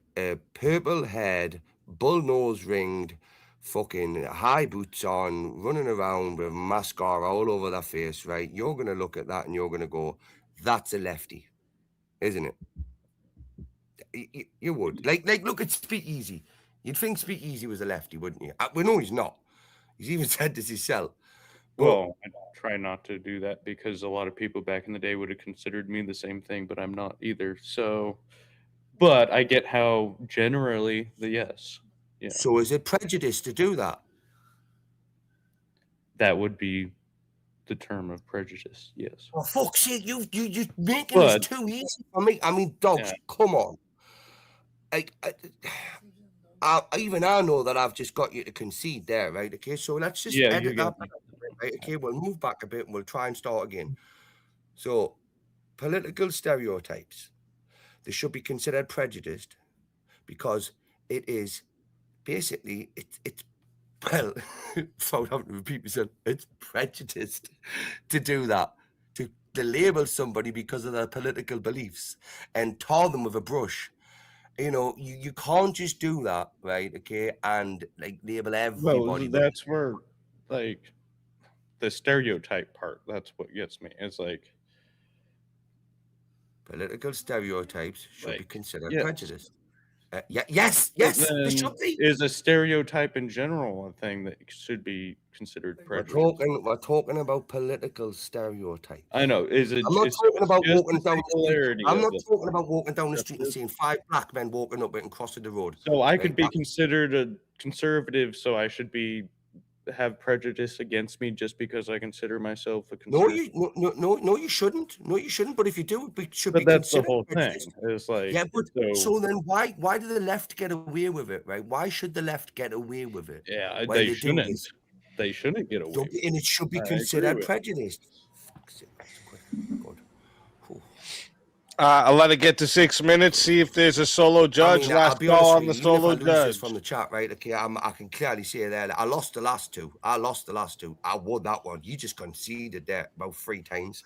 purple-haired, bull-nose ringed, fucking high boots on, running around with mascara all over their face, right? You're going to look at that and you're going to go, that's a lefty, isn't it? You would. Like look at Speakeasy. You'd think Speakeasy was a lefty, wouldn't you? We know he's not. He's even said this himself. Well, I try not to do that because a lot of people back in the day would have considered me the same thing, but I'm not either. So, but I get how generally the yes. Yeah. So is it prejudice to do that? That would be the term of prejudice, yes. Oh, fuck's sake, you're making this too easy for me. I mean, dogs, come on. Even I know that I've just got you to concede there, right? Okay, so let's just edit that back a bit, right? Okay, we'll move back a bit and we'll try and start again. So, political stereotypes, they should be considered prejudiced because it is basically, it's Well, found out from people said it's prejudiced to do that, to label somebody because of their political beliefs and tar them with a brush. You know, you can't just do that, right? Okay, and like label everybody. Well, that's where, like, the stereotype part. That's what gets me. It's like political stereotypes should be considered yes. prejudice. Yes, But they then should be. is a stereotype in general a thing that should be considered prejudice? We're talking about political stereotypes. I know. Is it? I'm not talking about just walking down the street. singularity I'm of not it. talking about walking down the street and seeing 5 black men walking up it and crossing the road. So I could Right? be considered a conservative, so I should have prejudice against me just because I consider myself a No, conservative. no, you shouldn't. No, you shouldn't. But if you do, it should But be that's the considered whole thing. prejudice. It's like, Yeah, but so so then why do the left get away with it, right? Why should the left get away with it? yeah, Why they do shouldn't. this? They shouldn't get away. with it. And it should be I agree considered with prejudice. Fuck's sake, that's quick. God. Whew. I'll let it get to 6 minutes. See if there's a solo judge. I'll Last be call honest on the with you, even if solo I lose this judge. from the chat, right? Okay, I can clearly see there. I lost the last two. I won that one. You just conceded there about 3 times.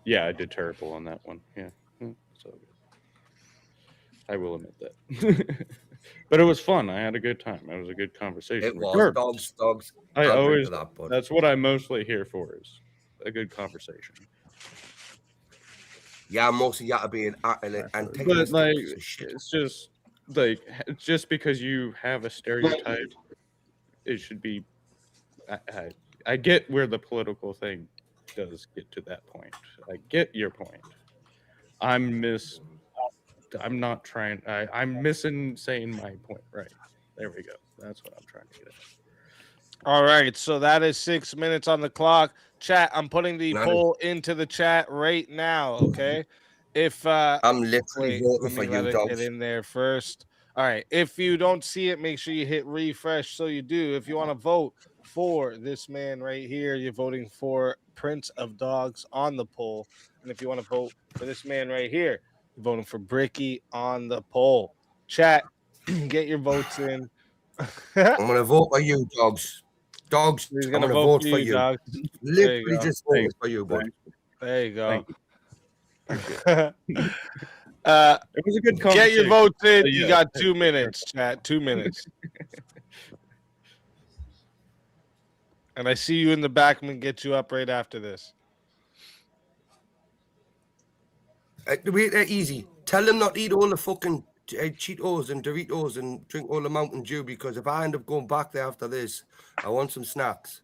Yeah, I did terrible on that one. Yeah, so good. I will admit that. But it was fun. I had a good time. It was a good conversation. It was dogs. I I'll always. drink to that, bud. That's what I'm mostly here for. Is a good conversation. Yeah, mostly you to be an But antagonistic like, piece of shit. it's just like just because you have a stereotype, it should be. I get where the political thing does get to that point. I get your point. I'm not trying. I'm missing saying my point. Right. There we go. That's what I'm trying to get at. All right, so that is 6 minutes on the clock. Chat, I'm putting the poll into the chat right now. Okay, if I'm literally voting let for me you, let it dogs. get in there first. All right, if you don't see it, make sure you hit refresh so you do. If you want to vote for this man right here, you're voting for Prince of Dogs on the poll, and if you want to vote for this man right here, you're voting for Bricky on the poll. Chat, get your votes in. I'm gonna vote for you, dogs. Dogs, He's I'm gonna gonna vote vote for you. Dogs. Literally just voted for you, boy. There you go. It was a good Get conversation. your votes in. So, You yeah, got 2 minutes, chat. 2 minutes. And I see you in the back. I'm gonna get you up right after this. Easy. Tell them not to eat all the fucking Cheetos and Doritos and drink all the Mountain Dew, because if I end up going back there after this, I want some snacks.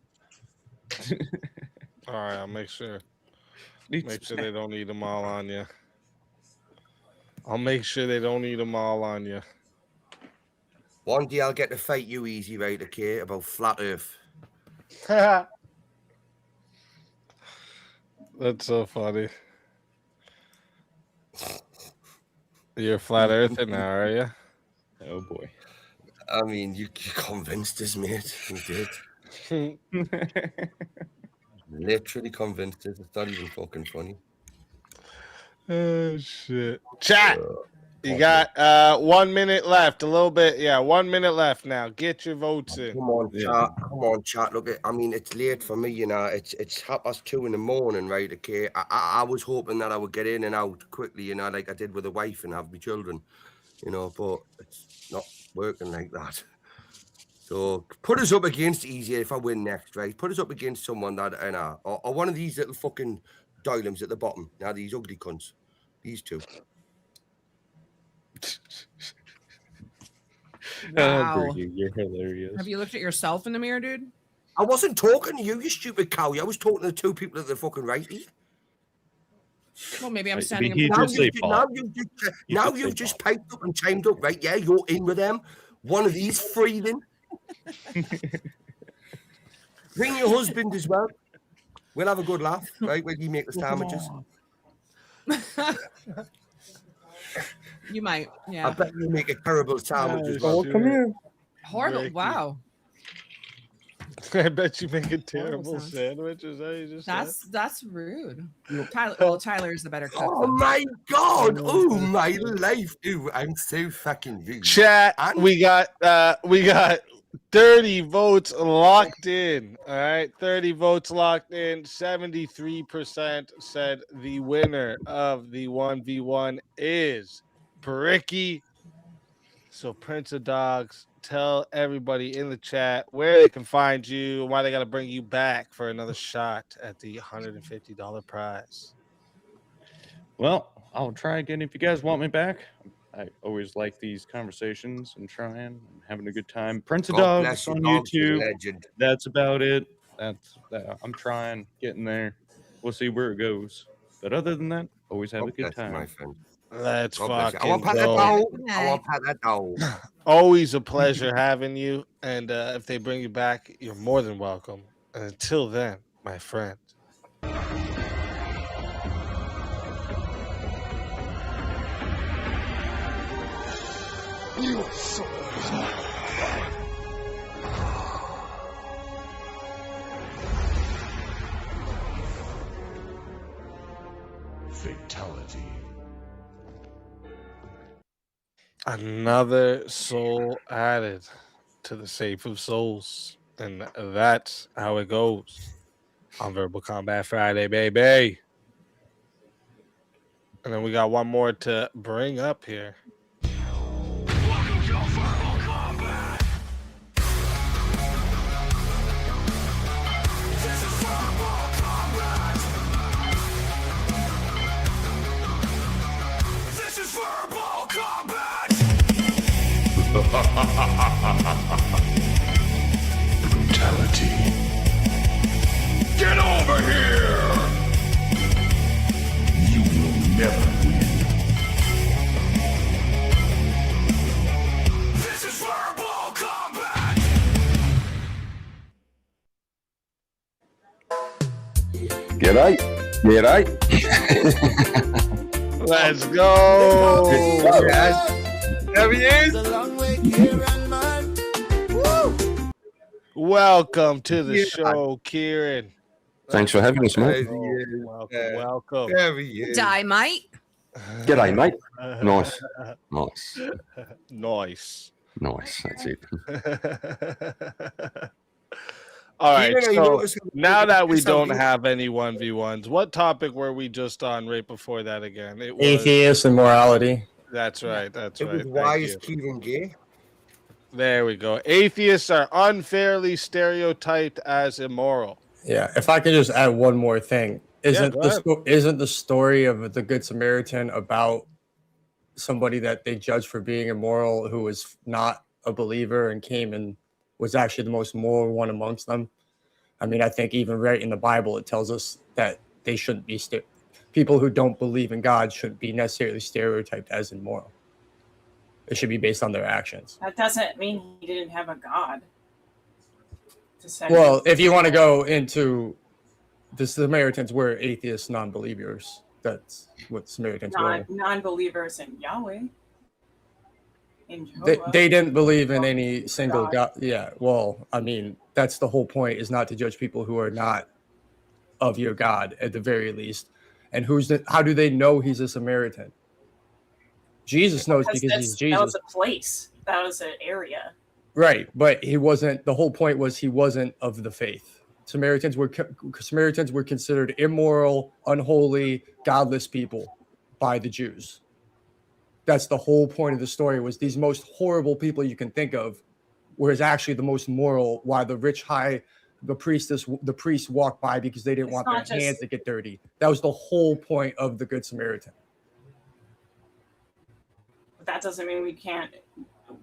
All right, I'll make sure. Make sure they don't eat them all on you. I'll make sure they don't eat them all on you. One day I'll get to fight you, Easy, right? Okay, about flat Earth. That's so funny. You're a flat earther now, are you? Oh boy. I mean, you convinced us, mate. You did. Literally convinced us. It's not even fucking funny. Oh shit. Chat. You got 1 minute left. A little bit. Yeah, 1 minute left now. Get your votes in. Come on, chat. Come on, chat. Look, I mean, it's late for me, you know. It's 2:30 in the morning, right? Okay. I was hoping that I would get in and out quickly, you know, like I did with a wife and have my children, you know, but it's not working like that. So put us up against Easy if I win next, right? Put us up against someone that, you know, or one of these little fucking diamonds at the bottom. Now, these ugly cunts. These two. Wow. You're hilarious. Have you looked at yourself in the mirror, dude? I wasn't talking to you, you stupid cow. I was talking to the two people at the fucking right. Well, maybe I'm He standing did up. say Bob. Now you've just piped up and chimed up, right? Yeah, you're in with them. One of these free then. Bring your husband as well. We'll have a good laugh, right? When you make the sandwiches. You might, I yeah. bet you make a terrible sandwich as Oh, well. come here. Horrible. Ricky. Wow. I bet you make a Horrible terrible sounds. sandwich. Is that what you just said? That's rude. Tyler's the better cook. Oh though. my god! Oh my life! Ooh, I'm so fucking rude. Chat, And we got 30 votes locked in. All right, 30 votes locked in. 73% said the winner of the 1v1 is Bricky. So Prince of Dogs, tell everybody in the chat where they can find you and why they got to bring you back for another shot at the $150 prize. Well, I'll try again if you guys want me back. I always like these conversations and trying and having a good time. Prince of God Dogs bless you, on Dogs, you're a YouTube. legend. That's about it. I'm trying, getting there. We'll see where it goes. But other than that, always have a God good bless you, my time. friend. Let's God bless you. I fucking want to pat that go. dog. I want to pat that dog. Always a pleasure having you. And if they bring you back, you're more than welcome. And until then, my friend. You so Fatality. Another soul added to the Safe of Souls. And that's how it goes on Verbal Combat Friday, baby. And then we got one more to bring up here. Welcome to Verbal Combat. This is Verbal Combat. This is Verbal Combat. Brutality. Get over here. You will never win. This is Verbal Combat. G'day. G'day. Let's go. There he is. Welcome to the show, Kieran. Thanks for having us, mate. Welcome. There he is. Die, mate. G'day, mate. Nice. Nice. Nice. Nice. That's it. All right. Kieran, I So noticed- now that we don't something- have any 1v1s, what topic were we just on right before that again? It was Atheist and morality. That's right. That's It right. was Thank why you. is Kieran gay? There we go. Atheists are unfairly stereotyped as immoral. Yeah, if I could just add one more thing, isn't go isn't the story of the Good Samaritan about somebody that they judged for being immoral who was not a believer and came and was actually the most moral one amongst them? I mean, I think even right in the Bible it tells us that they shouldn't be people who don't believe in God shouldn't be necessarily stereotyped as immoral. It should be based on their actions. That doesn't mean he didn't have a god. To say Well, if you want to go into the Samaritans were atheists, non-believers. That's what Samaritans were. non-believers in Yahweh. In They, Jehovah. they didn't believe in any single God. Yeah, well, I mean, that's the whole point, is not to judge people who are not of your God at the very least. And how do they know he's a Samaritan? Jesus knows because he's Jesus. That was a place. That was an area. Right, but he wasn't. The whole point was he wasn't of the faith. Samaritans were considered immoral, unholy, godless people by the Jews. That's the whole point of the story, was these most horrible people you can think of, whereas actually the most moral, while the priests walked by because they didn't want their hands to get dirty. That was the whole point of the Good Samaritan. But that doesn't mean we can't.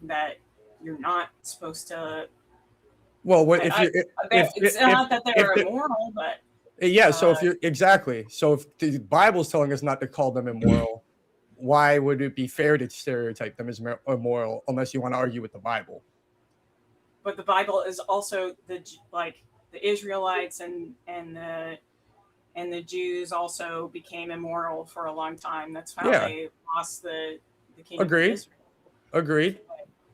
That you're not supposed to. Well, It's not that they're immoral, but yeah. So if you're exactly, so if the Bible's telling us not to call them immoral, why would it be fair to stereotype them as immoral unless you want to argue with the Bible? but the Bible is also the Israelites and the Jews also became immoral for a long time. That's how they lost the kingdom. Agreed. Of Israel. Agreed.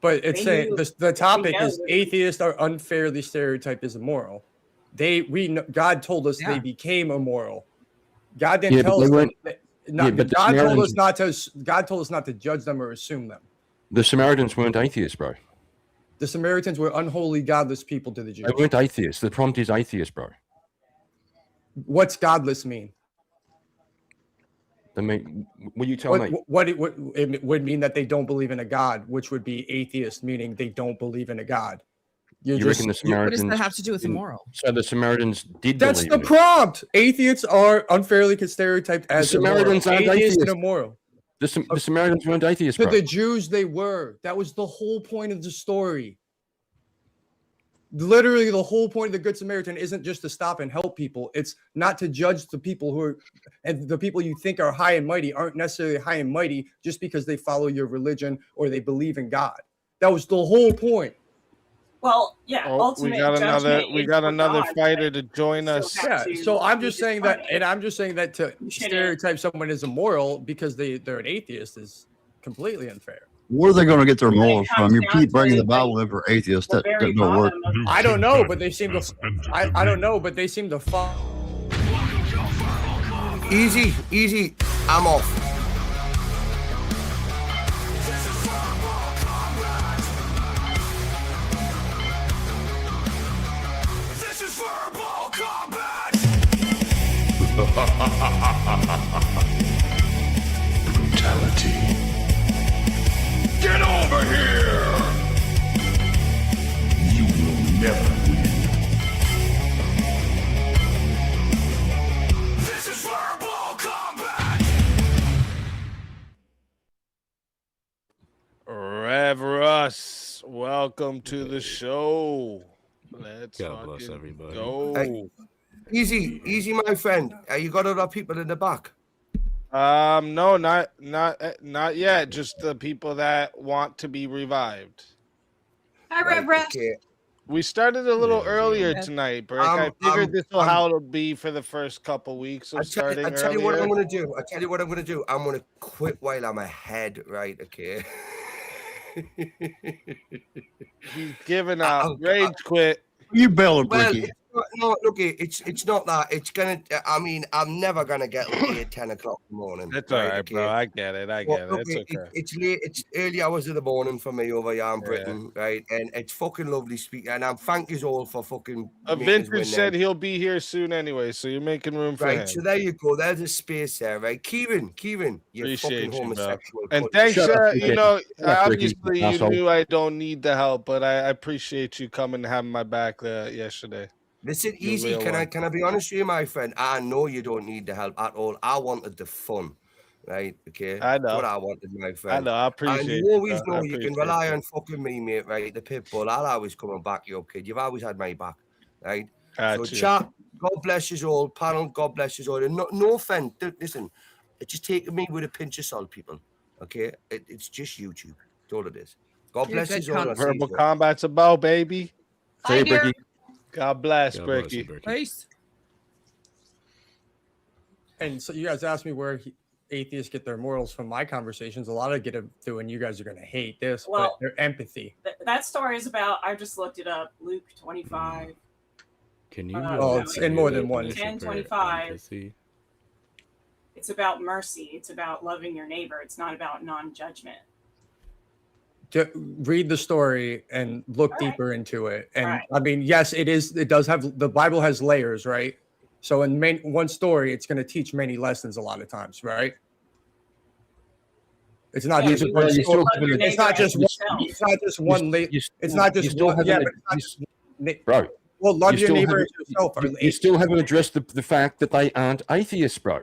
But it's They saying knew- the topic know is that- atheists are unfairly stereotyped as immoral. God told us they became immoral. God didn't Yeah, but tell they us weren't- that. yeah, but the God told Samaritans- us not to. God told us not to judge them or assume them. The Samaritans weren't atheists, bro. The Samaritans were unholy, godless people to the Jews. They weren't atheists. The prompt is atheist, bro. What's godless mean? They mean, will you tell me? What it would mean that they don't believe in a God, which would be atheist, meaning they don't believe in a God. You reckon the Samaritans? What does that have to do with immoral? So the Samaritans did. That's believe the in it. prompt. Atheists are unfairly stereotyped as Samaritans immoral. aren't Atheists and atheists. immoral. The Samaritans weren't atheists, To bro. the Jews, they were. That was the whole point of the story. Literally, the whole point of the Good Samaritan isn't just to stop and help people. It's not to judge the people who are, and the people you think are high and mighty aren't necessarily high and mighty just because they follow your religion or they believe in God. That was the whole point. Well, yeah. Oh, ultimate we got another. judgment We is got for another God, fighter to join us. Yeah. So I'm just saying that, and I'm just saying that to shouldn't- stereotype someone as immoral because they're an atheist is completely unfair. Where are they going to get their morals comes from? You down keep bringing to, the Bible in for atheists. the That very don't work. bottom of I don't know, but they seem to. I don't know, but they seem to follow. Easy. I'm off. This is verbal combat. Brutality. Get over here. You will never win. This is verbal combat. Rev Russ, welcome to the show. Let's God bless fucking everybody. go. Hey, easy, my friend. You got other people in the back. No, not yet. Just the people that want to be revived. Hi, Rev Russ. Okay. We started a little Yeah, earlier yeah. tonight, Brick. I figured this will how it'll be for the first couple weeks of starting I tell you what I'm earlier. gonna do. I tell you what I'm gonna do. I'm gonna quit while I'm ahead, right? Okay. He's giving up. Rage quit. You bailed, Well, Ricky. no, look, it's not that. It's gonna. I mean, I'm never gonna get late at 10 o'clock in the morning. That's all right, bro. I get it. Well, look, It's okay. it's late. It's early hours of the morning for me over here in Britain, right? And it's fucking lovely speaking. And I'm thank you all for fucking. making us win Vintage said them. he'll be here soon anyway, so you're making room for Right, him. so there you go. There's a space there, right? Kieran, you Appreciate fucking you, bro. homosexual. And cunt. thanks, Shut up, you Ricky. know, Shut up, Ricky, obviously you asshole. knew I don't need the help, but I appreciate you coming and having my back yesterday. Listen, You're easy. real Can one. I be honest with you, my friend? I know you don't need the help at all. I wanted the fun, right? Okay, I That's know. what I wanted, my I friend. know. I And appreciate you always bro. I know you can appreciate rely you. on fucking me, mate. Right? The pit bull. I'll always come and back you up, kid. You've always had my back, right? So, Gotcha. chat. God bless you all, panel. God bless you all. And no offense. Listen, it's just taking me with a pinch of salt, people. Okay, it's just YouTube. That's all it is. God You're bless good you all. I'll see Verbal you. combat's about, baby. Hi, dear. God bless, God bless Bricky. you, Bricky. Peace. And so you guys asked me where atheists get their morals from my conversations. A lot of get it through, and you guys are going to hate this, Well, but they're empathy. That story is about. I just looked it up. Luke 25. Can you? Oh, it's in more than one. 10:25. Empathy? It's about mercy. It's about loving your neighbor. It's not about non-judgment. Read the story and look All right. deeper into it. And All right. I mean, yes, it is. It does have the Bible has layers, right? So in one story, it's going to teach many lessons a lot of times, right? It's not Yeah, just you one. still story. love your It's not neighbor just as one. yourself. It's not just one. It's not just still one. haven't Yeah, ad- but it's not you just Bro, well, love you your still neighbor haven't- as yourself. you still haven't addressed the fact that they aren't atheists, bro.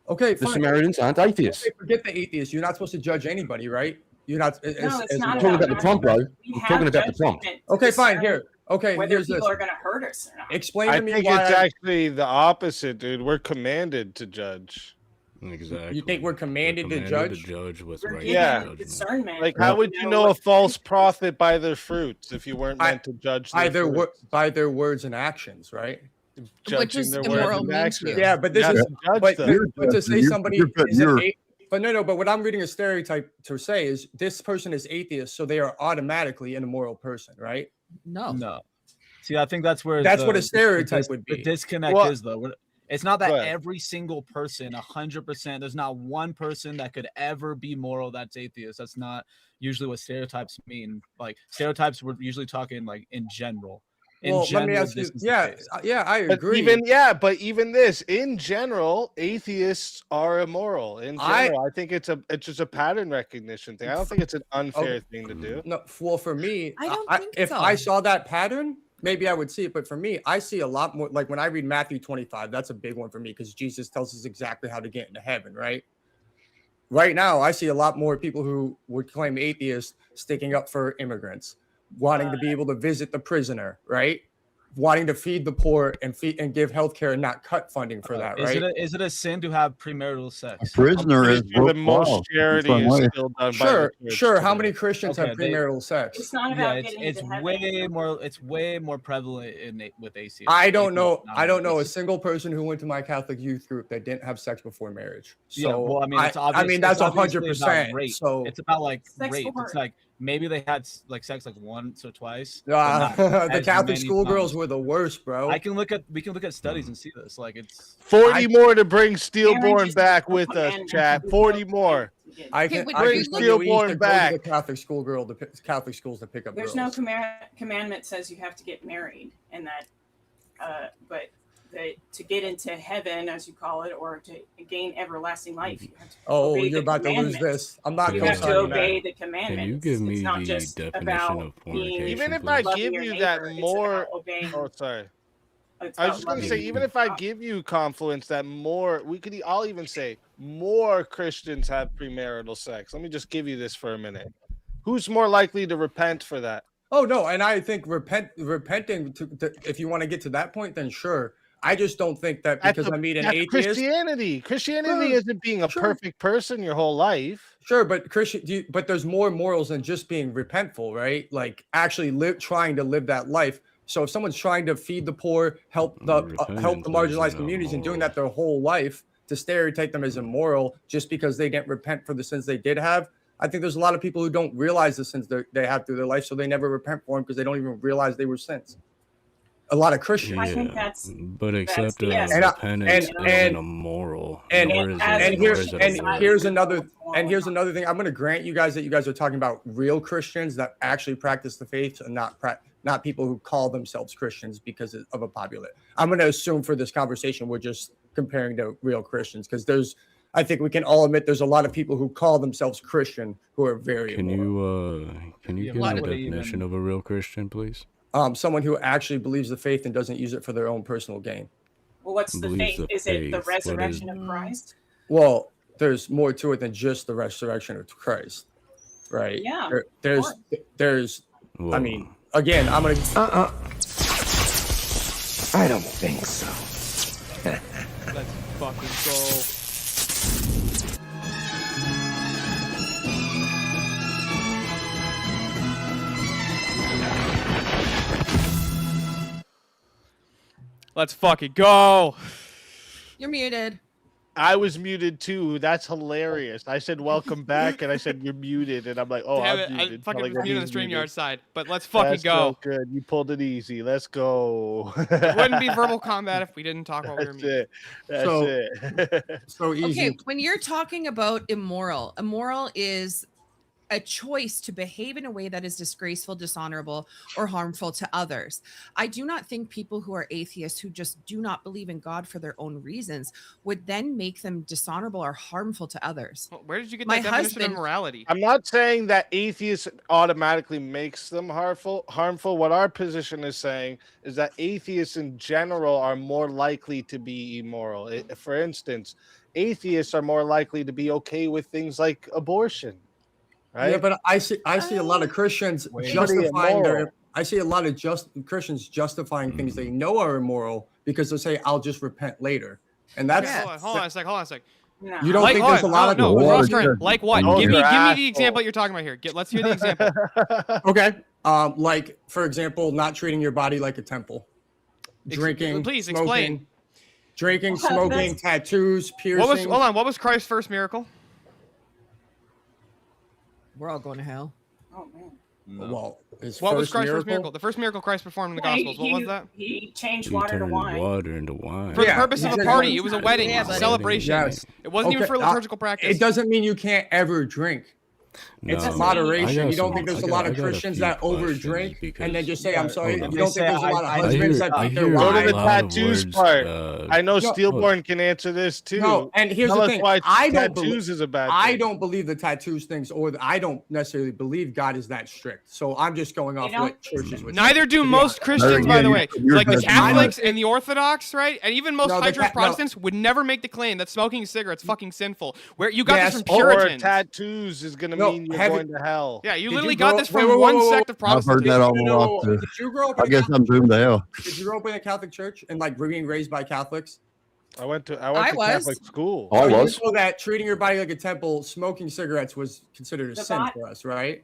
Okay, The fine. Samaritans aren't atheists. Okay, forget the atheists. You're not supposed to judge anybody, right? You're not. No, it's not I'm talking about about the prompt, bro. We I'm have talking about the prompt. judgment to Okay, fine. discern Here. Okay, whether here's people this. are going to hurt us or not. Explain I to me think why. it's actually the opposite, dude. We're commanded to judge. Exactly. You think we're commanded to judge? with We're right given Yeah. judgment. discernment. Like, how would you know a false prophet by their fruits if you weren't meant to judge by their their fruits? by their words and actions, right? Judging is their immoral words and means actions. to. Yeah, but this You is have to judge but, them. but to say You're- somebody you're- is an you're- But no, but what I'm reading a stereotype to say is this person is atheist, so they are automatically an immoral person, right? No. See, I think that's where That's what a stereotype would The be. disconnect Well- is, though. It's not Go that ahead. every single person, 100%, there's not one person that could ever be moral that's atheist. That's not usually what stereotypes mean. Like, stereotypes, we're usually talking, like, in general. Well, let me ask you. this is the Yeah, case. I But agree. even this, in general, atheists are immoral. In general, I think it's just a pattern recognition thing. I don't think it's an unfair thing to do. No, well, for me, I don't think if so. I saw that pattern, maybe I would see it. But for me, I see a lot more. Like when I read Matthew 25, that's a big one for me because Jesus tells us exactly how to get into heaven, right? Right now, I see a lot more people who would claim atheists sticking up for immigrants, wanting to be able to visit the prisoner, right? Wanting to feed the poor and give healthcare and not cut funding for that, right? Is it a sin to have premarital sex? Prisoner is The most charity is still done by the church Sure. How today. many Christians have premarital sex? It's not Yeah, about it's getting into heaven. way more prevalent with atheists. I don't know. Atheists, I don't know a non-atheists. single person who went to my Catholic youth group that didn't have sex before marriage. So Yeah, well, I mean, it's obvious, that's it's obviously 100%. about rape. So it's about like Sex rape. for It's her. like maybe they had like sex like once or twice. but not the as Catholic many schoolgirls times. were the worst, bro. We can look at studies and see this. Like it's 40 more to bring Steelborn just back a with us, commandment. chat. 40 more. I Okay, can, but I you can look- tell you Steelborn to go back. to the Catholic schoolgirl, Catholic schools to pick up There's girls. no commandment says you have to get married, and that, but to get into heaven, as you call it, or to gain everlasting life, you have to Oh, obey you're the about to lose commandments. this. I'm not You have to co-signing obey that. the commandments. Can you give me it's not the just definition about of being fornication, Even if please? I loving give your you neighbor, that it's more. about obeying. Oh, sorry. It's I was about just gonna loving say, your even if I give you confluence that more, I'll even say more Christians have premarital sex. Let me just give you this for a minute. Who's more likely to repent for that? Oh no, and I think repenting if you want to get to that point, then sure. I just don't think that because I meet an That's atheist. Christianity. Christianity Sure, isn't being a sure. perfect person your whole life. Sure, but but there's more morals than just being repentful, right? Like actually trying to live that life. So if someone's trying to feed the poor, help the Repentance marginalized is not communities, and doing moral. that their whole life, to stereotype them as immoral just because they didn't repent for the sins they did have, I think there's a lot of people who don't realize the sins they have through their life, so they never repent for them because they don't even realize they were sins. A lot of Christians. I think Yeah, that's but that's accepting the of essence. repentance and- isn't a moral. and nor is it- as and nor here's is it a and moral. here's another thing. I'm going to grant you guys that you guys are talking about real Christians that actually practice the faith and not people who call themselves Christians because of a popular. I'm going to assume for this conversation we're just comparing to real Christians because I think we can all admit there's a lot of people who call themselves Christian who are very Can immoral. you Yeah, give why me a would they definition even- of a real Christian, please? Someone who actually believes the faith and doesn't use it for their own personal gain. Well, what's the Believes faith? the Is it the faith. What is- resurrection of Christ? Well, there's more to it than just the resurrection of Christ, right? Yeah, There's. I Well, mean, again, I'm gonna. I don't think so. Let's fucking go. Let's fucking go. You're muted. I was muted too. That's hilarious. I said welcome back, and I said you're muted, and I'm like, oh, Damn I'm it, I muted. fucking Telling was him muted on he's the StreamYard muted. side. But let's fucking That's go. so good. You pulled it easy. Let's go. It wouldn't be verbal combat if we didn't talk while we were That's muted. it. That's So- it. So easy. Okay, when you're talking about immoral is a choice to behave in a way that is disgraceful, dishonorable, or harmful to others. I do not think people who are atheists who just do not believe in God for their own reasons would then make them dishonorable or harmful to others. Well, where did you get My that definition of husband- morality? I'm not saying that atheists automatically makes them harmful. What our position is saying is that atheists in general are more likely to be immoral. For instance, atheists are more likely to be okay with things like abortion. Right? Yeah, but I see a lot of Christians Pretty justifying immoral. Christians justifying things they know are immoral because they say I'll just repent later, and that's Hold on a sec. No. You don't Like think what? there's a lot of no, Well, Ross it's Curran, just- like what? Oh, Give me you're the asshole. example you're talking about here. Let's hear the example. okay. Like for example, not treating your body like a temple, drinking, please smoking, explain. drinking, Well, smoking, that's- tattoos, piercing. What was Christ's first miracle? We're all going to hell. Oh man. Well, his What was first Christ's miracle? first miracle? The first miracle Christ performed in the Yeah, Gospels. What was that? He changed You water to turned wine. water into wine. For the Yeah, purpose he of a said party. one It was a time. wedding. Yeah, It was a but- celebration. Yes. It wasn't even Okay, for liturgical practice. It doesn't mean you can't ever drink. It's No, moderation. I got You don't some- think there's I a lot got of a Christians few that questions overdrink and then just say, because- "I'm sorry." hold on. You don't think there's a lot of I husbands that I think they're hear Go to a the lot wise? of tattoos words, part. I know No. Steelborn can answer this too. No, and here's Tell the us thing. why I don't tattoos believe is a bad I thing. don't believe the tattoos things, I don't necessarily believe God is that strict. So I'm just going off know- what churches would. Neither say, do to be most honest. Christians, by the way. you're Like the judging Catholics and the Orthodox, right? And even most No, the high church no. Protestants would never make the claim that smoking cigarettes fucking sinful. Where you got Yes, this from Or Puritans. tattoos is gonna No, mean you're have going to hell. Yeah, you Did literally you got grow- this wait, from wait, one wait, wait, sect of I've heard Protestantism. that all my No, life too. did you grow up? I In a guess Catholic, I'm doomed to hell. did you grow up in a Catholic church and like being raised by Catholics? I went to I was. Catholic school. I So was. You know that treating your body like a temple, smoking cigarettes was considered a The sin bot- for us, right?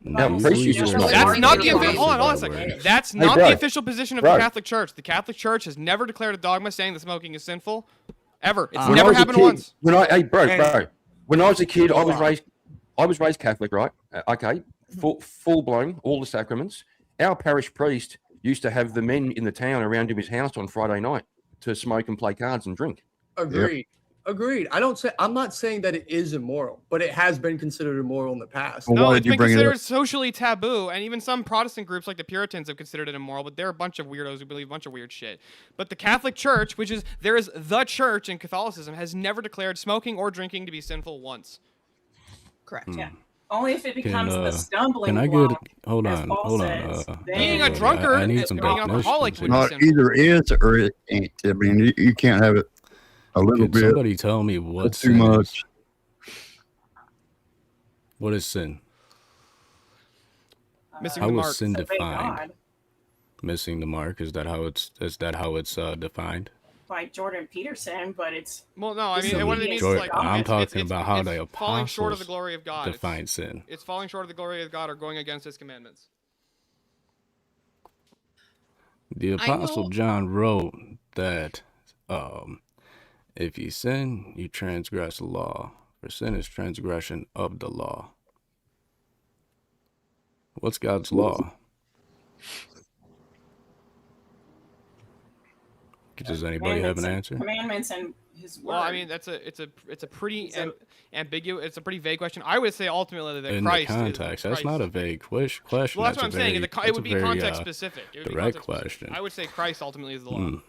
No, priest used to smoke That's not the Hold on, official. Hold on a second. That's not bro. the official position of Bro. the Catholic Church. The Catholic Church has never declared a dogma saying that smoking is sinful, ever. It's When never I was a happened kid- once. When I, bro, And- when I was a kid, I Hold was on. raised Catholic, right? Okay, full blown, all the sacraments. Our parish priest used to have the men in the town around his house on Friday night to smoke and play cards and drink. Agreed. Agreed. I'm not saying that it is immoral, but it has been considered immoral in the past. Well, No, why it's did you been bring it considered up? socially taboo, and even some Protestant groups like the Puritans have considered it immoral, but they're a bunch of weirdos who believe a bunch of weird shit. But the Catholic Church, which is there is the church in Catholicism, has never declared smoking or drinking to be sinful once. Correct. Yeah. Only if it becomes the Can stumbling I get? block. Hold as on, Paul hold says, on. then- Being a I drunkard, I need some being an alcoholic definitions. would be Not sinful. either is or it ain't. I mean, you can't have it a little Can bit. somebody tell me what That's too sin much. is? What is sin? Missing How the is mark. sin Disobey defined? God Missing the mark. Is that how it's defined? by Jordan Peterson, but it's Well, no, I mean, what it means is Jordan, like I'm it's- talking it's- about how it's the falling short of the apostles glory of God. define sin. It's falling short of the glory of God or going against His commandments. The I apostle know- John wrote that if you sin, you transgress the law. For sin is transgression of the law. What's God's law? Does anybody have an answer? Commandments and His word. Well, I mean, it's a pretty ambiguous. It's a pretty vague question. I would say ultimately that In Christ the is context, that's Christ. not a vague question. Well, that's what I'm saying. Very, It would be that's a very, context specific. It would be direct context specific. question. I would say Christ ultimately is the law.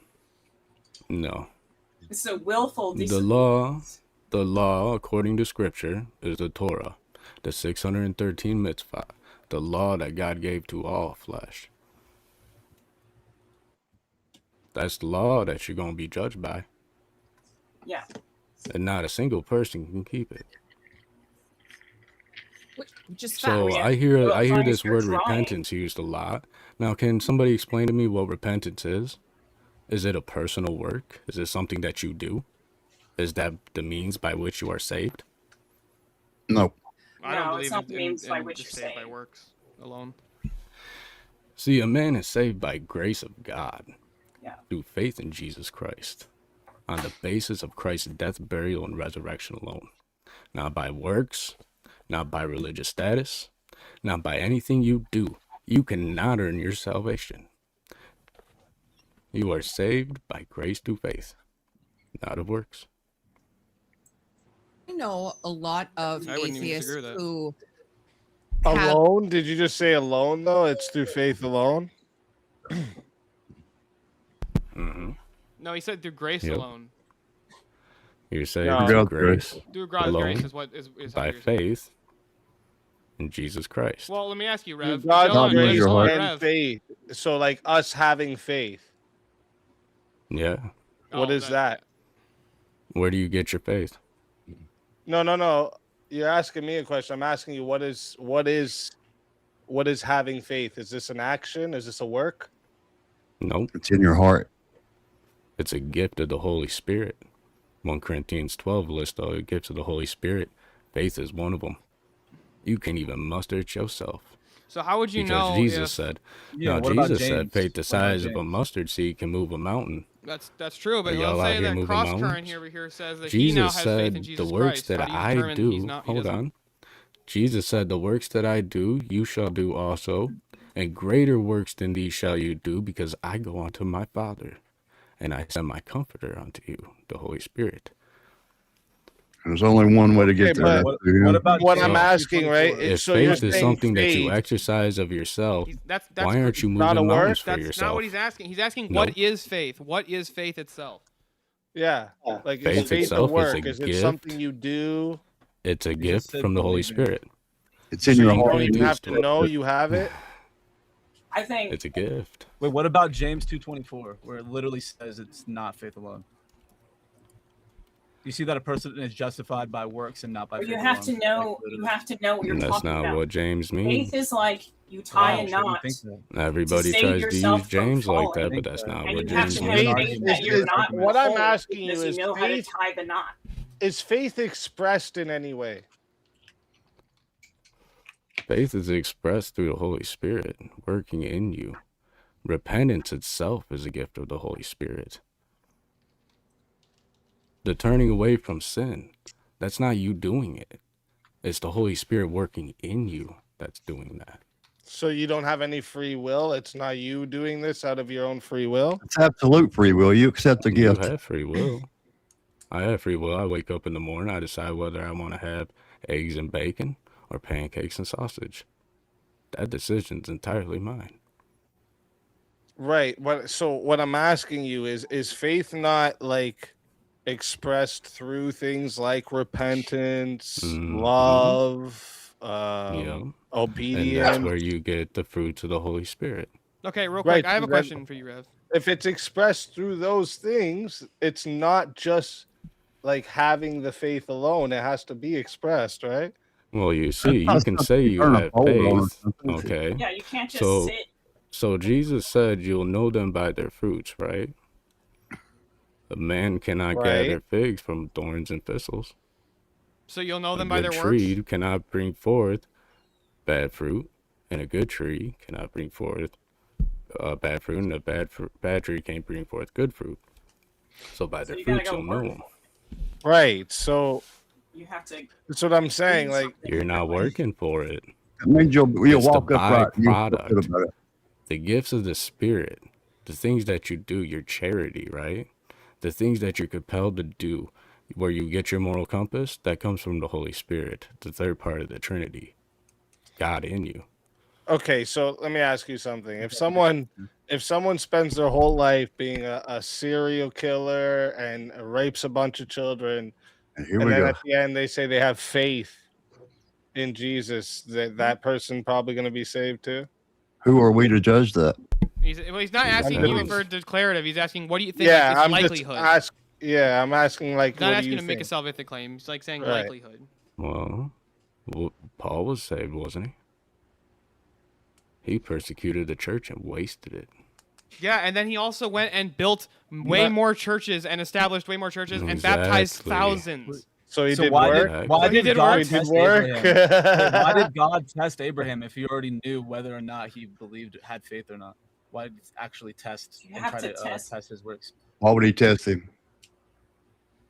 No. It's a willful The disobedience. law, according to Scripture, is the Torah, the 613 mitzvah, the law that God gave to all flesh. That's the law that you're going to be judged by, Yeah. and not a single person can keep it. Just So facts. I hear Well, as long as this you're word trying. repentance used a lot. Now, can somebody explain to me what repentance is? Is it a personal work? Is it something that you do? Is that the means by which you are saved? No. I don't No, believe it's not the in means by which just you're saved by saved. works alone. See, a man is saved by grace of God Yeah. through faith in Jesus Christ on the basis of Christ's death, burial, and resurrection alone. Not by works, not by religious status, not by anything you do. You cannot earn your salvation. You are saved by grace through faith, not of works. I know a lot of I wouldn't even atheists disagree with that. who have Alone? Did you just say alone though? It's through faith alone. Mm-hmm. No, he said through grace Yep. alone. You're saved No. through God's grace Through God's alone, grace is what is how by you're saved. faith in Jesus Christ. Well, let me ask you, Through Rev. God's Hold on, grace grace hold on, and Rev. faith. So like us having faith. Yeah. What Oh, is that? Where do you get your faith? No. You're asking me a question. I'm asking you what is having faith? Is this an action? Is this a work? Nope. It's in your heart. It's a gift of the Holy Spirit. 1 Corinthians 12 lists all the gifts of the Holy Spirit. Faith is one of them. You can't even muster it yourself. So how would you Because know Jesus if said, Yeah, no, what about Jesus said James? faith the What about size of a James? mustard seed can move a mountain. that's true? But Are y'all let's out say here that moving cross current mountains? here says that he now Jesus has faith in said, Jesus the works Christ. that How do you I determine do, he's not, he hold doesn't? on. Jesus said, "The works that I do, you shall do also, and greater works than these shall you do, because I go unto my Father, and I send my Comforter unto you, the Holy Spirit." There's only one way to get there. but that's through him. what I'm asking, right? If So you're faith is saying something that you faith, exercise of yourself, That's why aren't you not a moving work? mountains for That's yourself? not what he's asking. He's asking, Nope. what is faith? What is faith itself? Yeah. Like, is Faith faith a itself is work? a Is it gift. something you do? It's a just gift said from the Holy believing. Spirit. It's in So your you heart. don't even You have to know you have it? I think It's a gift. Wait, what about James 2:24, where it literally says it's not faith alone? You see that a person is justified by works and not by But faith you have alone. to know. You have to know what you're And that's talking not about. what James means. Faith is like you tie Wow, a sure you knot. think so. Everybody save tries to yourself use from James like falling. that, but that's not And what you have James to means. know Faith that you're not what I'm whole asking you because is you know how to faith tie the knot. is faith expressed in any way? Faith is expressed through the Holy Spirit working in you. Repentance itself is a gift of the Holy Spirit. The turning away from sin, that's not you doing it. It's the Holy Spirit working in you that's doing that. So you don't have any free will? It's not you doing this out of your own free will? It's absolute free will. You accept the You gift. have free will. I have free will. I wake up in the morning, I decide whether I want to have eggs and bacon or pancakes and sausage. That decision's entirely mine. Right. So what I'm asking you is faith not like expressed through things like repentance, love, Yeah. obedience? And that's where you get the fruits of the Holy Spirit. Okay, real Right, quick. I have a then- question for you, Rev. If it's expressed through those things, it's not just like having the faith alone. It has to be expressed, right? Well, you see, not you can something say you you turn a have poll on or faith, something. okay? Yeah, you can't just So, sit. so Jesus said, "You'll know them by their fruits," right? A man cannot Right. gather figs from thorns and thistles. So you'll know A them by good their tree works? cannot bring forth bad fruit, and a good tree cannot bring forth bad fruit, and a bad tree can't bring forth good fruit. So by their you gotta fruits go you'll know work. them. Right. So You have to. that's what I'm saying. Like, You're not working for it. That means you'll It's the walk upright. You feel good byproduct. about it. The gifts of the Spirit, the things that you do, your charity, right? The things that you're compelled to do, where you get your moral compass, that comes from the Holy Spirit, the third part of the Trinity, God in you. okay, so let me ask you something. If someone spends their whole life being a serial killer and rapes a bunch of children, And here and we then go. at the end they say they have faith in Jesus, that person probably going to be saved too? Who are we to judge that? He's not asking you for declarative. He's asking, what do you think? Yeah, like, its I'm likelihood. I'm asking like, He's not what do asking you to make a think? salvific claim. He's like saying Right. likelihood. Well, Paul was saved, wasn't he? He persecuted the church and wasted it. Yeah, and then he also went and built way more churches and established way more churches and baptized Exactly. thousands. So he So did why work. did, why So he did did God work. test He did work. Abraham? Wait, why did God test Abraham if he already knew whether or not he believed, had faith or not? Why did he actually test You and have try to to test his works? Why would he test him?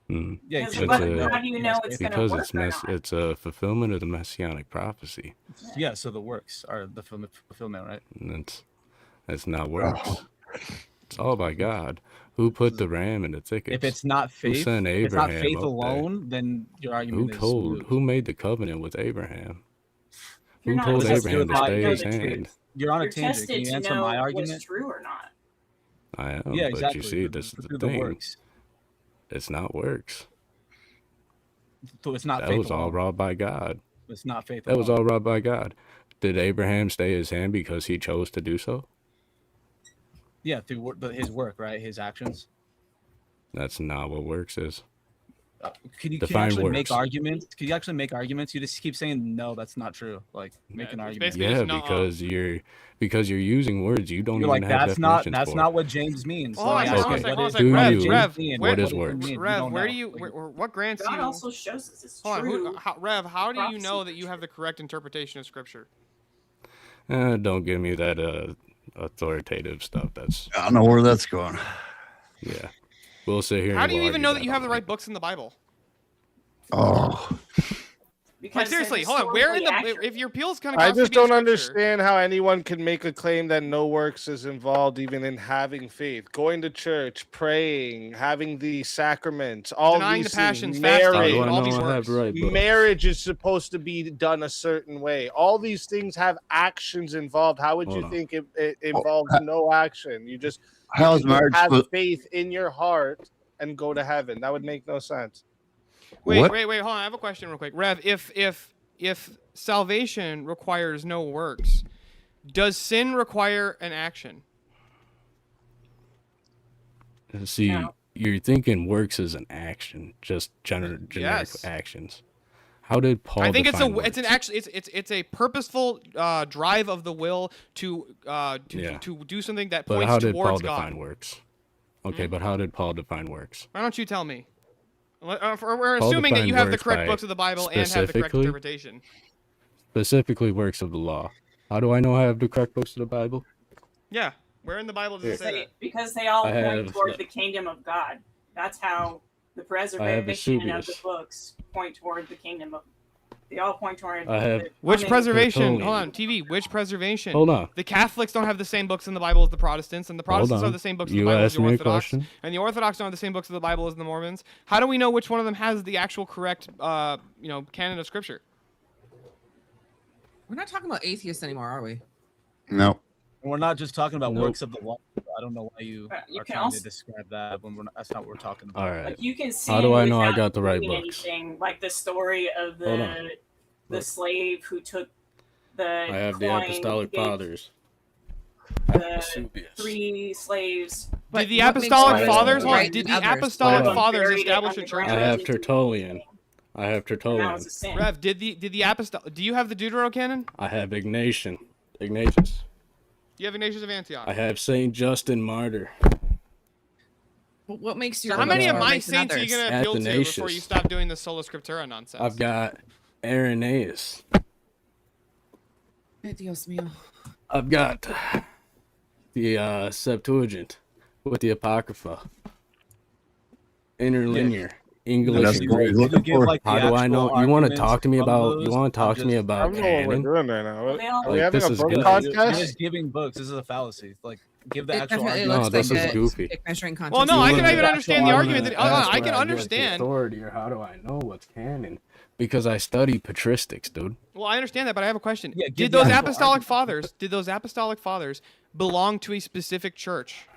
Yeah, Because he what- should know. how do you know it's going to Because work it's or not? it's a fulfillment of the messianic prophecy. Yeah, so the works are the fulfillment, right? And that's not works. It's all by God. Who put the ram in the thickets? If it's not Who faith, sent if it's not Abraham faith up there? alone, then your argument Who is told? moot. Who made the covenant with Abraham? You're Who not told tested Abraham to by stay know his the truth. hand? You're on a You're tangent. Can tested you to answer know my what's argument? true or not. I am, Yeah, but exactly. you see, this is Through the the thing. works. It's not works. So it's not That faith was all alone. wrought by God. It's not faith That was alone. all wrought by God. Did Abraham stay his hand because he chose to do so? Yeah, through his work, right? His actions. That's not what works is. Can you Define actually works. make arguments? Can you actually make arguments? You just keep saying no, that's not true. Like make an argument. basically Yeah, just not- because you're using words you don't You're even like have that's not definitions for. not what James means. Hold on, Let me hold ask on a you, sec, what hold on a is- sec. Do what Rev, does you- James Rev, mean? what is does it works? mean? You Rev, don't where know. do you, what grants God you? also shows us it's Hold on, true. Rev, how do you know prophecy that you have the correct interpretation of Scripture? Don't give me that authoritative stuff. That's I know where that's going. yeah. We'll sit here. How and do you we'll even argue know that you have the all right books in the Bible? Oh, Because Like they're seriously, hold on. Where in the historically if your appeals kind of I just don't understand how anyone can make a claim that no works is involved, even in having faith, going to church, praying, having the sacraments, all Denying these the passions, things. fasting, Marriage, it would all be works. marriage is supposed to be done a certain way. All these things have actions involved. How would you think it involves no action? You just How is marriage have supposed- faith in your heart and go to heaven. That would make no sense. Wait, What? hold on. I have a question real quick. Rev, if salvation requires no works, does sin require an action? See, you're thinking works as an action, just generic Yes. actions. How did Paul? I think define it's an actually it's a purposeful drive of the will to do something that But points how did Paul towards God. define works? Okay, but how did Paul define works? Why don't you tell me? We're Paul assuming that defined you have the works correct by books of the Bible and have the correct specifically- interpretation. Specifically, works of the law. How do I know I have the correct books of the Bible? Yeah, where in the Bible does it say that? Because they all I point have toward the- the kingdom of God. That's how the I have preservation of the Vesuvius. books point toward the kingdom of. They all point toward. I have- Which coming- preservation? Tertullian. Hold on, TV. Which preservation? Hold on. The Catholics don't have the same books in the Bible as the Protestants, and the Protestants on. have the same books in You the Bible as asked the me a Orthodox, question. and the Orthodox don't have the same books of the Bible as the Mormons. How do we know which one of them has the actual correct, canon of Scripture? We're not talking about atheists anymore, are we? No. We're not just talking about Nope. works of the law. I don't know why you, you are can trying also- to describe that when that's not what we're talking about. All right. Like you can see. How do I know I without got the right doing books? Anything, like the story of Hold on. the Look. slave who took the. I have the coin, Apostolic gave Fathers. The Vesuvius. 3 slaves. Did the what makes Apostolic Christ Fathers? Hold on, right did and the others? Apostolic Hold on. Fathers Buried it establish a underground. church? I have Tertullian. I have That Tertullian. was a sin. Rev, did the Apostolic? Do you have the Deuterocanon? I have Ignatius. Do you have Ignatius of Antioch? I have Saint Justin Martyr. What makes you? So how many of my makes saints are you going to appeal to before Athanasius. you stop doing the sola scriptura nonsense? I've got Irenaeus. Ay, Dios mío. I've got the Septuagint with the Apocrypha. Interlinear. English That's and what Greek. he's looking for. How do I know? You want to arguments talk to me from about? those? You want to talk to me I about don't know what we're canon? doing right now. They all- Are we Like, having this a is book good. You're podcast? just giving books. This is a fallacy. Like, give the It actual definitely argument. looks No, this like is a goofy. dick measuring contest. Well, no, I can You even want understand the to argument that ask I where can get the understand. authority, or how do I know what's canon? Because I study patristics, dude. Well, I understand that, but I have a question. Yeah, give Did the those actual apostolic fathers belong to a specific church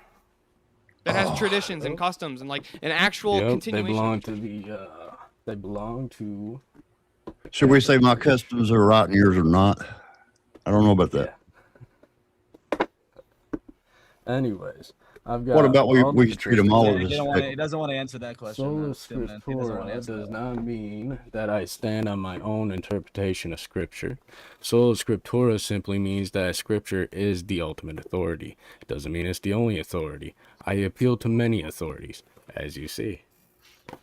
that has traditions and customs and like an actual Yep, continuation? they belong to the. They belong to. Should we say my customs are right and yours are not? I don't know about that. Anyways, I've got. What about we all these treat them all He as don't wanna- he doesn't want to answer that question. Sola That's it, man. He doesn't wanna Scriptura answer does that. not mean that I stand on my own interpretation of Scripture. Sola Scriptura simply means that Scripture is the ultimate authority. It doesn't mean it's the only authority. I appeal to many authorities, as you see.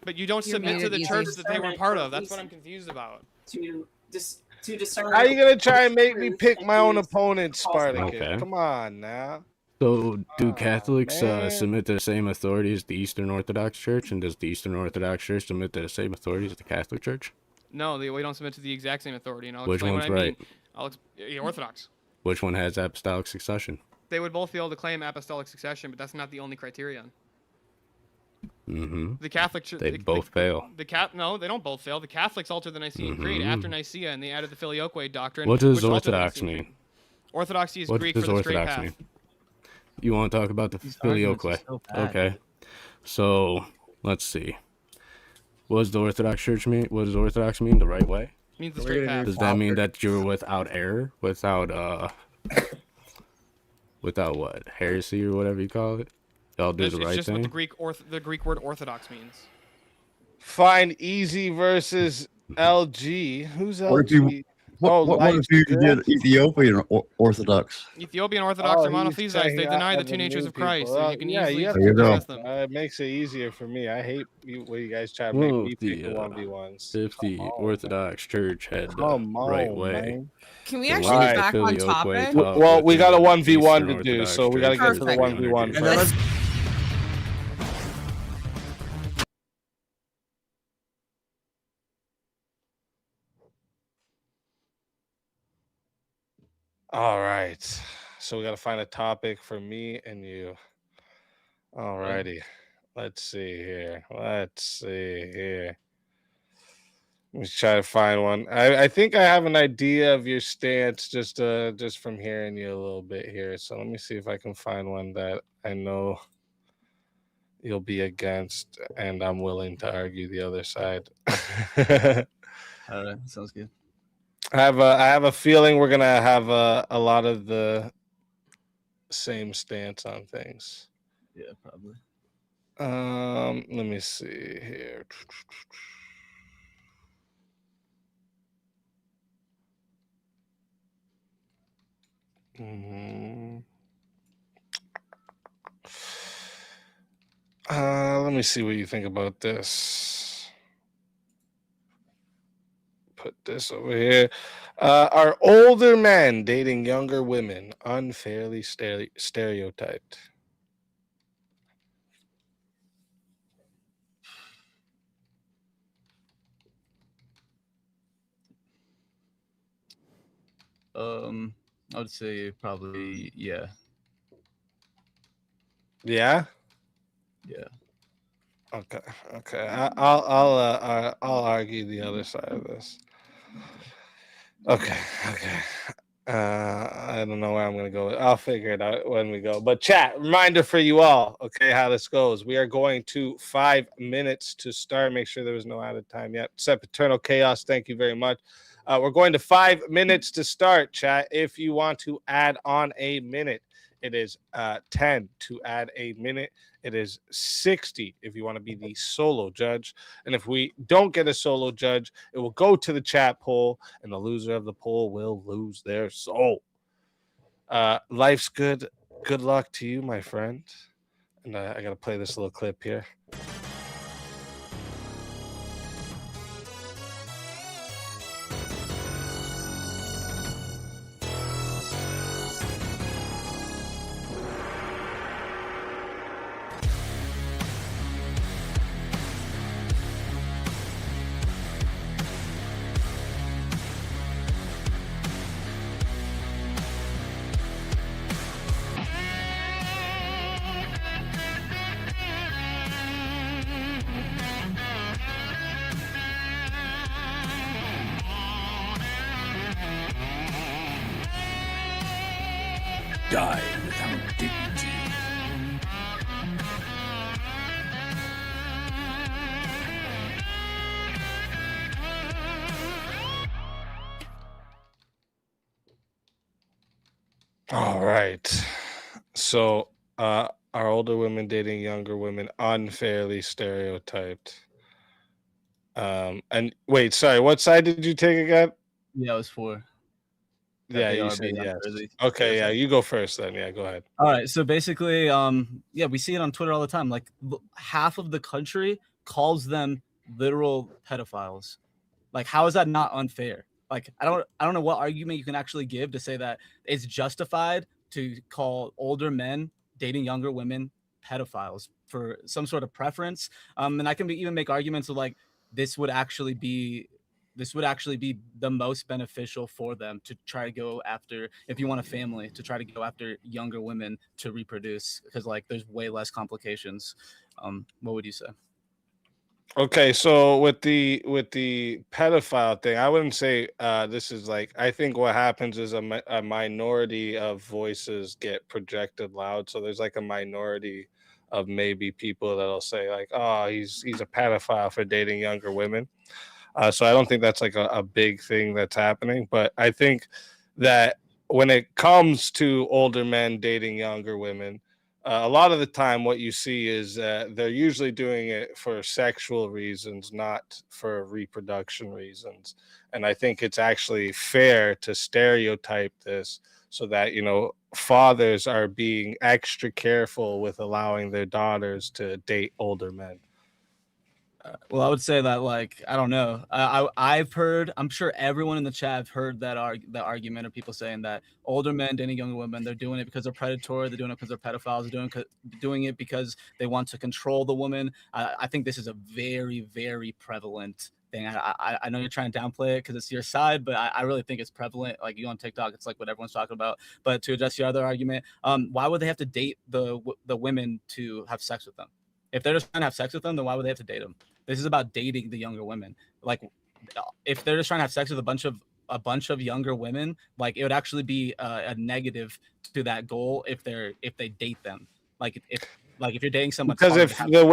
But you don't You submit made to it the easy. church that they were part of. For a That's what I'm reason. confused about. To discern. How are you gonna try and make me truth pick and my own choose opponent, false Spartacus? Okay. Come on now. So, do Catholics man. submit to the same authority as the Eastern Orthodox Church, and does the Eastern Orthodox Church submit to the same authority as the Catholic Church? No, we don't submit to the exact same authority, and I'll Which explain one's what I right? mean. The Orthodox. Which one has apostolic succession? They would both be able to claim apostolic succession, but that's not the only criterion. Mm-hmm. The Catholic Church. They both fail. No, they don't both fail. The Catholics altered the Nicene Creed Mhm. after Nicaea, and they added the Filioque doctrine. What does which altered the Orthodox Nicene Creed. mean? Orthodoxy is What Greek does for the straight Orthodox path. mean? You want to talk about the These arguments Filioque? are so bad. Okay. So let's see. What does the Orthodox Church mean? What does Orthodox mean? The right way? Means the straight path. Does that mean that you're without error? Without without what? Heresy or whatever you call it? Y'all do It's the right just what thing? the Greek word orthodox means. Find easy versus LG. Who's What if you- LG? What if you did Ethiopian Orthodox? Ethiopian Orthodox are he's monothesites. saying They deny the two the natures new of Christ, people. so you can yeah, easily have There you to go. test them. It makes it easier for me. I hate when you guys try to make Well, me pick the the 1v1s. if the Orthodox Church had the Come on, right way, man. Can we then actually why get does back the on Filioque topic? talk Well, we with got a the 1v1 Eastern to do, Orthodox so we got to Church get to the versus 1v1 Church? And let's first. All right. So we got to find a topic for me and you. All righty. Let's see here. Let me try to find one. I think I have an idea of your stance just from hearing you a little bit here. So let me see if I can find one that I know you'll be against, and I'm willing to argue the other side. All right, sounds good. I have a feeling we're gonna have a lot of the same stance on things. Yeah, probably. Let me see here. Let me see what you think about this. Put this over here. Are older men dating younger women unfairly stereotyped? I would say probably yeah. Yeah. Yeah. Okay. I'll argue the other side of this. Okay. I don't know where I'm gonna go. I'll figure it out when we go. But chat, reminder for you all, okay, how this goes. We are going to 5 minutes to start. Make sure there was no added time yet. Except Eternal Chaos, thank you very much. We're going to 5 minutes to start, chat. If you want to add on a minute, it is 10 to add a minute. It is 60 if you want to be the solo judge. And if we don't get a solo judge, it will go to the chat poll, and the loser of the poll will lose their soul. Life's good. Good luck to you, my friend. And I got to play this little clip here. Die without dignity. All right. So, are older women dating younger women unfairly stereotyped? And wait, sorry, what side did you take again? Yeah, it was 4. Yeah, you said yes. Okay, yeah, you go first then. Yeah, go ahead. All right, so basically, yeah, we see it on Twitter all the time. Like half of the country calls them literal pedophiles. Like, how is that not unfair? Like, I don't know what argument you can actually give to say that it's justified to call older men dating younger women pedophiles for some sort of preference. And I can even make arguments of like this would actually be the most beneficial for them to try to go after, if you want a family, to try to go after younger women to reproduce, because like there's way less complications. What would you say? Okay, so with the pedophile thing, I wouldn't say this is like. I think what happens is a minority of voices get projected loud. So there's like a minority of maybe people that'll say like, "Oh, he's a pedophile for dating younger women." So I don't think that's like a big thing that's happening. But I think that when it comes to older men dating younger women, a lot of the time what you see is they're usually doing it for sexual reasons, not for reproduction reasons. And I think it's actually fair to stereotype this so that, fathers are being extra careful with allowing their daughters to date older men. Well, I would say that, like, I don't know. I've heard, I'm sure everyone in the chat have heard that argument of people saying that older men dating younger women, they're doing it because they're predatory, they're doing it because they're pedophiles, they're doing it because they want to control the woman. I think this is a very, very prevalent thing. I know you're trying to downplay it because it's your side, but I really think it's prevalent. Like you on TikTok, it's like what everyone's talking about. But to address your other argument, why would they have to date the women to have sex with them? If they're just trying to have sex with them, then why would they have to date them? This is about dating the younger women. Like if they're just trying to have sex with a bunch of younger women, like it would actually be a negative to that goal if they date them. Like if you're dating someone, because if the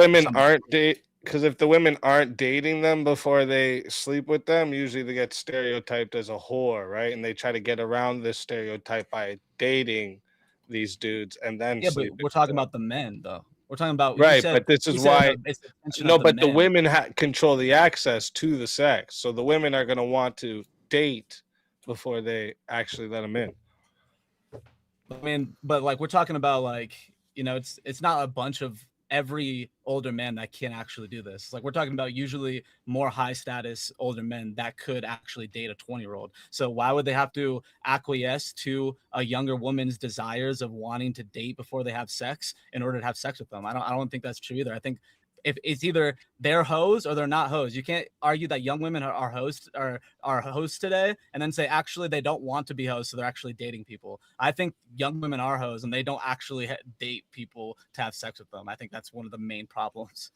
women aren't dating them before they sleep with them, usually they get stereotyped as a whore, right? And they try to get around this stereotype by dating these dudes and then but sleeping we're talking about the men though. We're talking about right, but this is why the the women control the access to the sex, so the women are going to want to date before they actually let them in. I mean, but like we're talking about like, you know, it's not a bunch of every older man that can actually do this. Like we're talking about usually more high status older men that could actually date a 20-year-old. So why would they have to acquiesce to a younger woman's desires of wanting to date before they have sex in order to have sex with them? I don't think that's true either. I think if it's either they're hoes or they're not hoes. You can't argue that young women are hosts today and then say actually they don't want to be hosts, so they're actually dating people. I think young women are hoes and they don't actually date people to have sex with them. I think that's one of the main problems.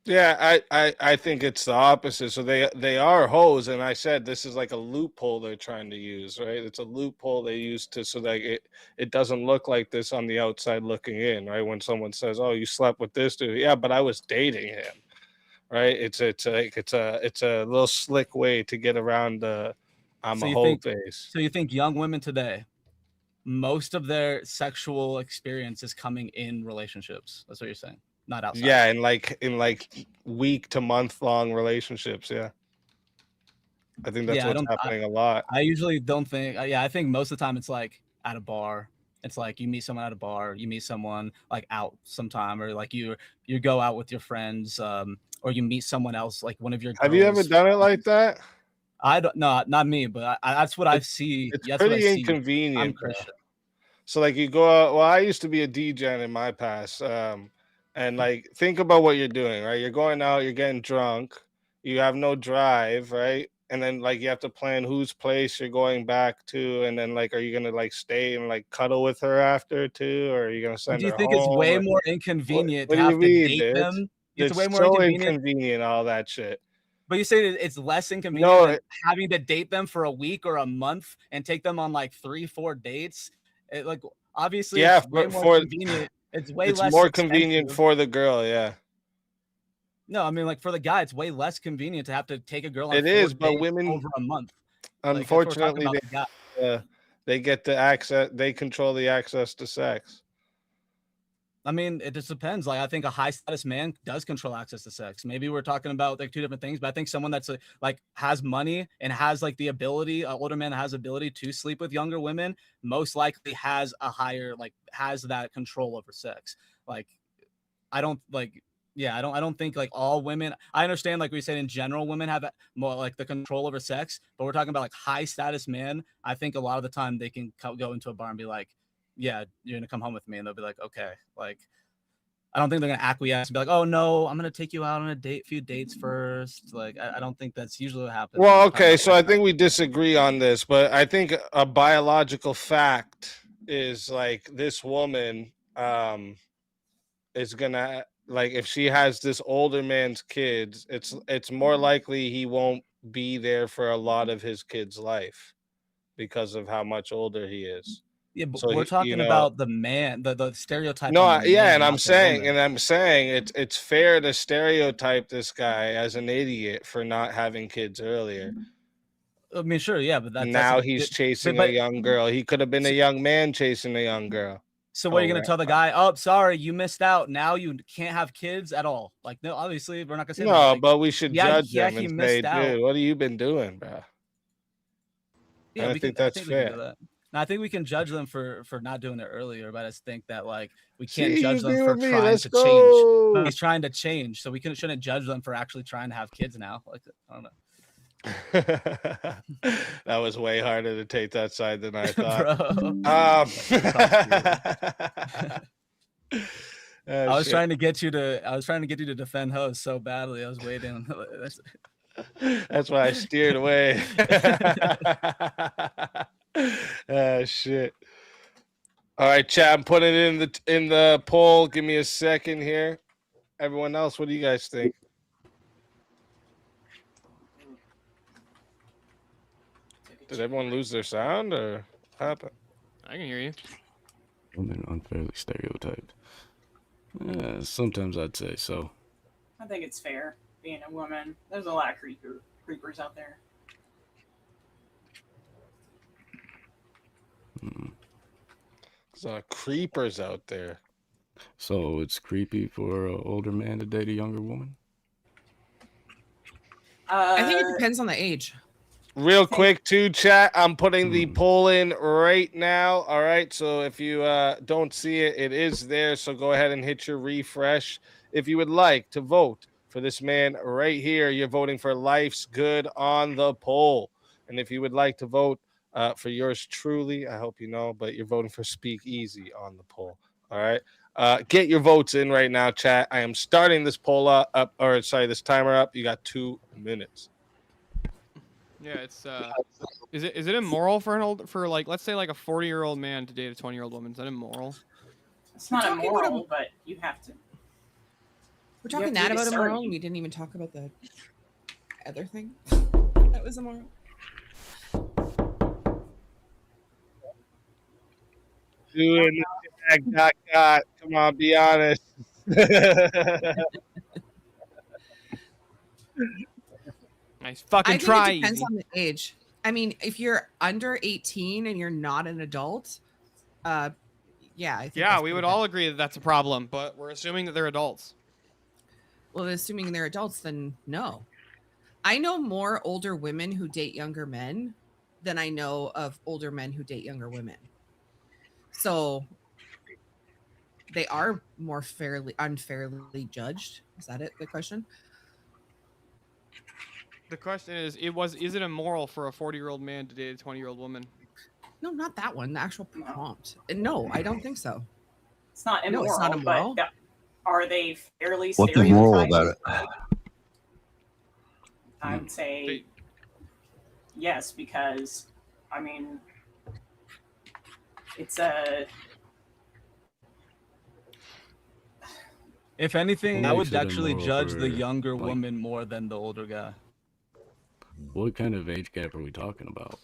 Yeah, I think it's the opposite. So they are hoes, and I said this is like a loophole they're trying to use, right? It's a loophole they use to so that it doesn't look like this on the outside looking in, right? When someone says, "Oh, you slept with this dude," yeah, but I was dating him, right? It's a little slick way to get around the I'm a hoe phase. So you think young women today, most of their sexual experience is coming in relationships? That's what you're saying. Not outside. Yeah, in like week to month long relationships. Yeah, I think that's what's happening a lot. I usually don't think. I think most of the time it's like at a bar. It's like you meet someone at a bar, you meet someone like out sometime, or like you go out with your friends, or you meet someone else, like one of your. Have you ever done it like that? I don't. No, not me, but that's what I see. It's that's pretty what I see. inconvenient. I'm Christian. So like you go out. Well, I used to be a DJ in my past. And like, think about what you're doing, right? You're going out, you're getting drunk, you have no drive, right? And then like you have to plan whose place you're going back to, and then like, are you gonna like stay and like cuddle with her after too, or are you gonna send her home? Do you think it's way more inconvenient What to do have you to mean, date dude? them? It's way more so inconvenient. inconvenient, all that shit. But you say that it's less inconvenient than having to date them for a week or a month and take them on like 3-4 dates. Like obviously, Yeah, it's way but more for convenient. It's it's more convenient for the girl, yeah. No, I mean like for the guy, it's way less convenient to have to take a girl on It 4 is, but dates women over a month. Unfortunately, like, that's what we're talking about, they get the access. They control the access to sex. I mean, it just depends. Like, I think a high status man does control access to sex. Maybe we're talking about like two different things, but I think someone that's like has money and has like the ability, an older man that has ability to sleep with younger women, most likely has a higher, like has that control over sex. Like, I don't think like all women, I understand, like we said, in general, women have more like the control over sex, but we're talking about like high status men. I think a lot of the time they can go into a bar and be like, yeah, you're gonna come home with me, and they'll be like, okay. Like, I don't think they're gonna acquiesce and be like, oh no, I'm gonna take you out on a few dates first. Like, I don't think that's usually what happens. Well, okay, so I think we disagree on this, but I think a biological fact is like this woman is gonna, like, if she has this older man's kids, it's more likely he won't be there for a lot of his kids' life because of how much older he is. Yeah, but So we're talking about the man, the stereotype. No, on the yeah, man, and not I'm the saying, woman. it's fair to stereotype this guy as an idiot for not having kids earlier. I mean, sure, yeah, but Now he's chasing a young girl. He could have been a young man chasing a young girl. So what are you gonna tell the guy? Oh, sorry, you missed out. Now you can't have kids at all. Like, no, obviously we're not gonna say that. No, Like, but we should judge them he and say, missed out. dude, what have you been doing, bro? Yeah, I think that's we can fair. do that. And I think we can judge them for not doing it earlier, but I just think that like we can't See, judge you them agree for with me. trying Let's to go. change. But he's trying to change, so we shouldn't judge them for actually trying to have kids now. Like, I don't know. That was way harder to take that side than I thought. I was shit. trying to get you to defend host so badly. I was waiting. That's why I steered away. Shit. All right, chat. I'm putting it in the poll. Give me a second here. Everyone else, what do you guys think? Did everyone lose their sound or what happened? I can hear you. Women unfairly stereotyped. Yeah, sometimes I'd say so. I think it's fair being a woman. There's a lot of creepers out there. There's a lot of creepers out there. So it's creepy for an older man to date a younger woman? I think it depends on the age. Real quick, too, chat. I'm putting the poll in right now. All right. So if you don't see it, it is there. So go ahead and hit your refresh. If you would like to vote for this man right here, you're voting for Life's Good on the poll. And if you would like to vote for yours truly, I hope you know, but you're voting for Speak Easy on the poll. All right. Get your votes in right now, chat. I am starting this poll this timer up. You got 2 minutes. Yeah, it's is it immoral for let's say like a 40-year-old man to date a 20-year-old woman? Is that immoral? It's not immoral, but you have to. We're talking that about immoral, and we didn't even talk about the other thing that was immoral. Doing got. Come on, be honest. Nice fucking I think try. it depends Easy. on the age. I mean, if you're under 18 and you're not an adult, yeah, I think Yeah, we would all agree that that's a problem, but we're assuming that they're adults. Well, assuming they're adults, then no. I know more older women who date younger men than I know of older men who date younger women. So they are more unfairly judged. Is that it? The question? The question is it immoral for a 40-year-old man to date a 20-year-old woman? No, not that one. The actual prompt. No, I don't think so. It's not immoral. No, it's not immoral. But are they fairly What's immoral stereotyped? about it? I would say yes, because I mean, it's a. If anything, I What would makes it actually immoral judge for, the younger like- woman more than the older guy. What kind of age gap are we talking about?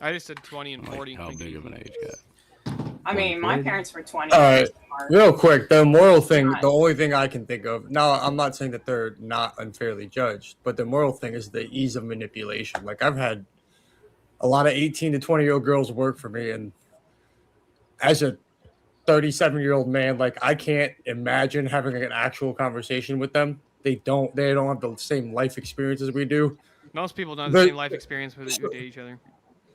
I just said 20 and 40. How big of an age gap? I mean, my parents were 20. All right, real quick, the moral thing, Not- the only thing I can think of, now I'm not saying that they're not unfairly judged, but the moral thing is the ease of manipulation. Like I've had a lot of 18 to 20-year-old girls work for me, and as a 37-year-old man, like I can't imagine having an actual conversation with them. They don't have the same life experience as we do. Most people don't have the same life experience with who date each other.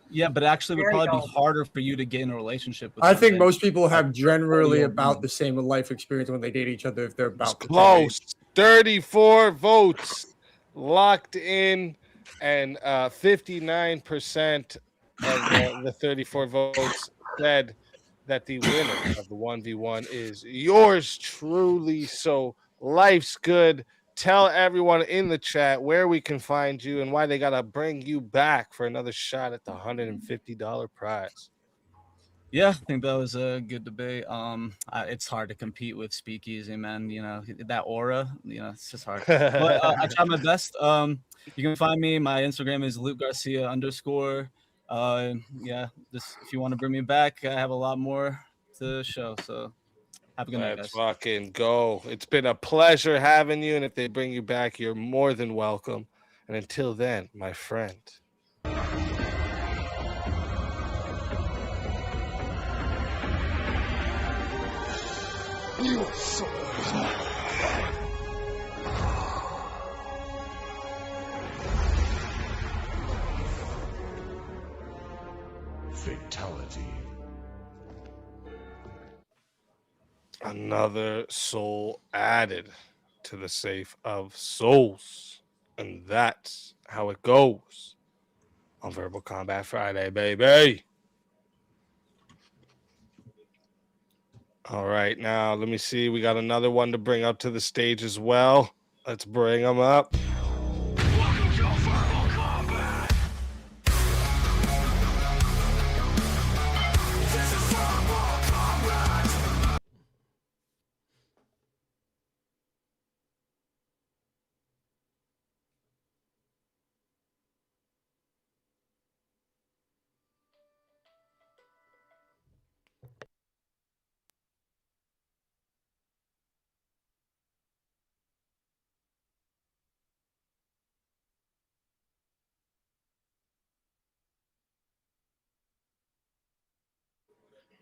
Yeah, but actually, it would Very probably be gullible. harder for you to get in a relationship with I them think than- most people have generally about the same life experience when they date each other if they're about the same Close. age. 34 votes locked in, and 59% of the 34 votes said that the winner of the 1v1 is yours truly. So Life's Good. Tell everyone in the chat where we can find you and why they gotta bring you back for another shot at the $150 prize. Yeah, I think that was a good debate. It's hard to compete with Speakeasy, man. You know that aura. You know, it's just hard. But I try my best. You can find me. My Instagram is Luke Garcia _. Yeah, just if you want to bring me back, I have a lot more to show. So have a good night, Let's guys. fucking go. It's been a pleasure having you, and if they bring you back, you're more than welcome. And until then, my friend. Fatality. Another soul added to the safe of souls. And that's how it goes on Verbal Combat Friday, baby. All right, now let me see. We got another one to bring up to the stage as well. Let's bring them up.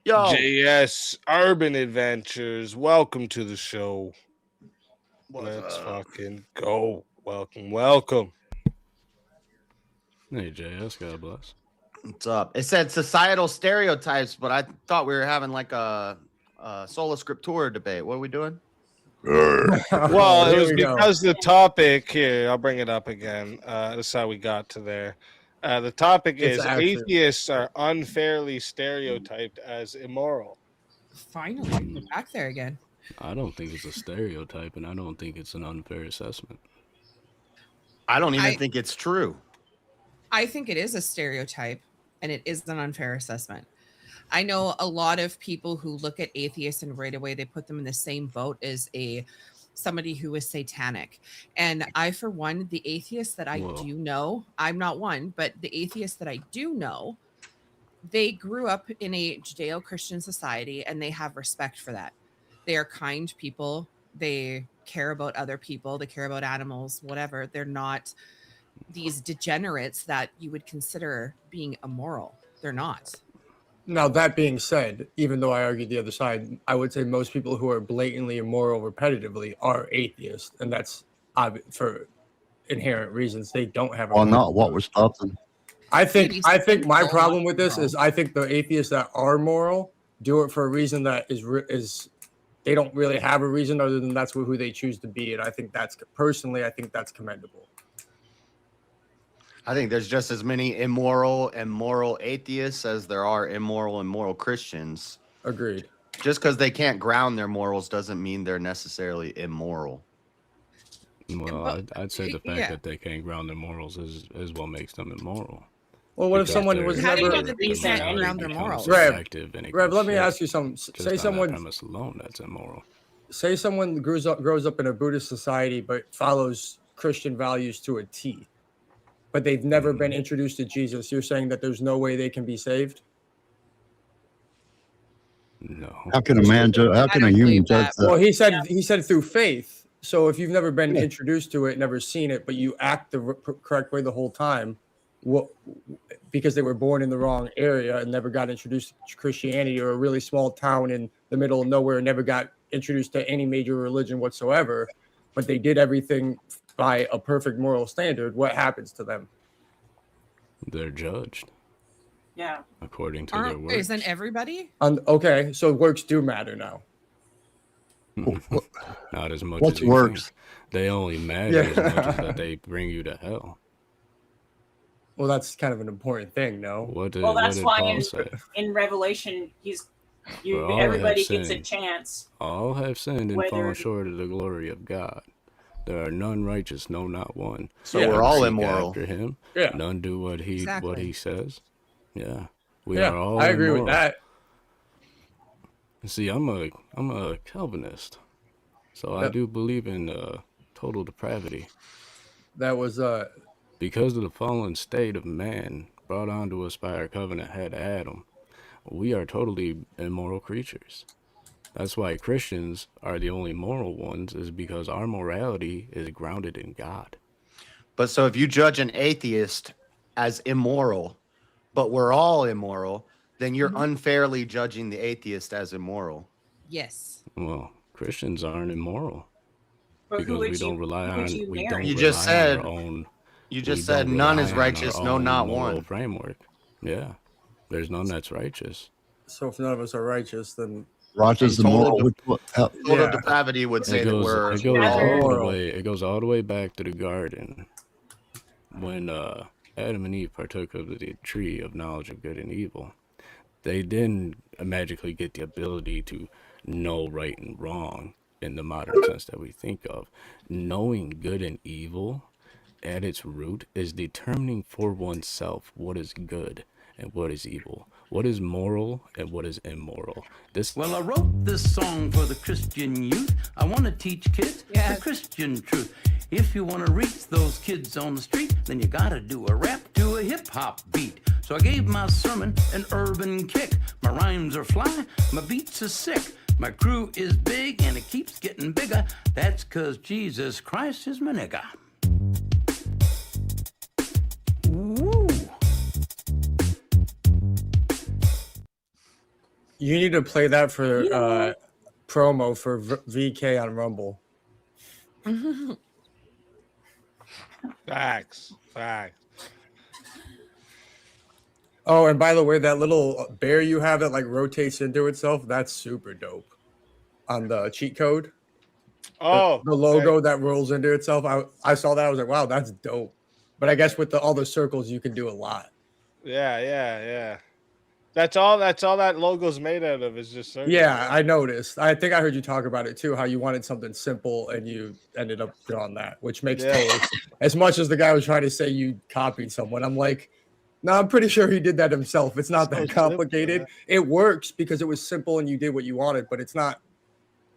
Yo. JS Urban Adventures, welcome to the show. Let's up? fucking go. Welcome. Hey, JS, God bless. What's up? It said societal stereotypes, but I thought we were having like a sola scriptura debate. What are we doing? Well, it Here was we go. because the topic here, I'll bring it up again. That's how we got to there. The topic It's is actually- atheists are unfairly stereotyped as immoral. Finally, we're back there again. I don't think it's a stereotype, and I don't think it's an unfair assessment. I don't even think it's true. I think it is a stereotype and it is an unfair assessment. I know a lot of people who look at atheists and right away they put them in the same boat as somebody who is satanic. And I, for one, the atheists that I do know, I'm not one, but the atheists that I do know, they grew up in a Judeo-Christian society and they have respect for that. They are kind people. They care about other people. They care about animals, whatever. They're not these degenerates that you would consider being immoral. They're not. Now, that being said, even though I argued the other side, I would say most people who are blatantly immoral repetitively are atheists, and that's for inherent reasons. They don't have a Well, not what was stopping. I think my problem with this is I think the atheists that are moral do it for a reason that is they don't really have a reason other than that's who they choose to be, and I think that's commendable. I think there's just as many immoral and moral atheists as there are immoral and moral Christians. Agreed. Just because they can't ground their morals doesn't mean they're necessarily immoral. Well, I'd say the fact that they can't ground their morals is what makes them immoral. Well, what if someone was How do you never know that they can't ground their morals? Rev, let me ask you something. Say someone premise alone that's immoral. Say someone grows up in a Buddhist society but follows Christian values to a T, but they've never been introduced to Jesus. You're saying that there's no way they can be saved? No. How can a man judge? How can a human judge that? Well, he said through faith. So if you've never been introduced to it, never seen it, but you act the correct way the whole time, because they were born in the wrong area and never got introduced to Christianity, or a really small town in the middle of nowhere and never got introduced to any major religion whatsoever, but they did everything by a perfect moral standard, what happens to them? They're judged. Yeah. According to their works. Isn't everybody? Okay, so works do matter now. Not as much What's as you works? think. They only matter as much as that they bring you to hell. Well, that's kind of an important thing, no? What did, Well, that's what did why Paul say? in Revelation, For all everybody have gets a sinned. chance. All have sinned and fallen Whether- short of the glory of God. There are none righteous, no, not one. So we're all Seek immoral. After him. Yeah. None do what he Exactly. says. Yeah. We Yeah, are all I agree with immoral. that. See, I'm a Calvinist, so I Yep. do believe in total depravity. That was Because of the fallen state of man brought onto us by our covenant head Adam, we are totally immoral creatures. That's why Christians are the only moral ones, is because our morality is grounded in God. But so if you judge an atheist as immoral, but we're all immoral, then you're unfairly judging the atheist as immoral. Yes. Well, Christians aren't immoral But who because would we don't you- rely who would on you we marry? don't You rely just said- on our own. You we just said don't none rely is on our righteous, no, own not moral one. framework. Yeah, there's none that's righteous. so if none of us are righteous, then Righteous and total moral. Total Yeah. depravity would say It that goes, we're it goes all all the immoral. way. It goes all the way back to the garden when Adam and Eve partook of the tree of knowledge of good and evil. They didn't magically get the ability to know right and wrong in the modern sense that we think of. Knowing good and evil at its root is determining for oneself what is good and what is evil, what is moral and what is immoral. This Well, I wrote this song for the Christian youth. I want to teach kids the Christian truth. If you want to reach those kids on the street, then you got to do a rap to a hip-hop beat. So I gave my sermon an urban kick. My rhymes are fly, my beats are sick. My crew is big and it keeps getting bigger. That's 'cause Jesus Christ is my nigga. Woo. You need to play that for promo for VK on Rumble. Facts. Oh, and by the way, that little bear you have that like rotates into itself, that's super dope. On the cheat code. Oh, the logo that rolls into itself. I saw that. I was like, wow, that's dope. But I guess with all the circles, you can do a lot. Yeah. That's all that logo's made out of is just circles. Yeah, I noticed. I think I heard you talk about it too, how you wanted something simple and you ended up drawing that, which makes total sense. As much as the guy was trying to say you copied someone, I'm like, no, I'm pretty sure he did that himself. It's not that complicated. It works because it was simple and you did what you wanted, but it's not.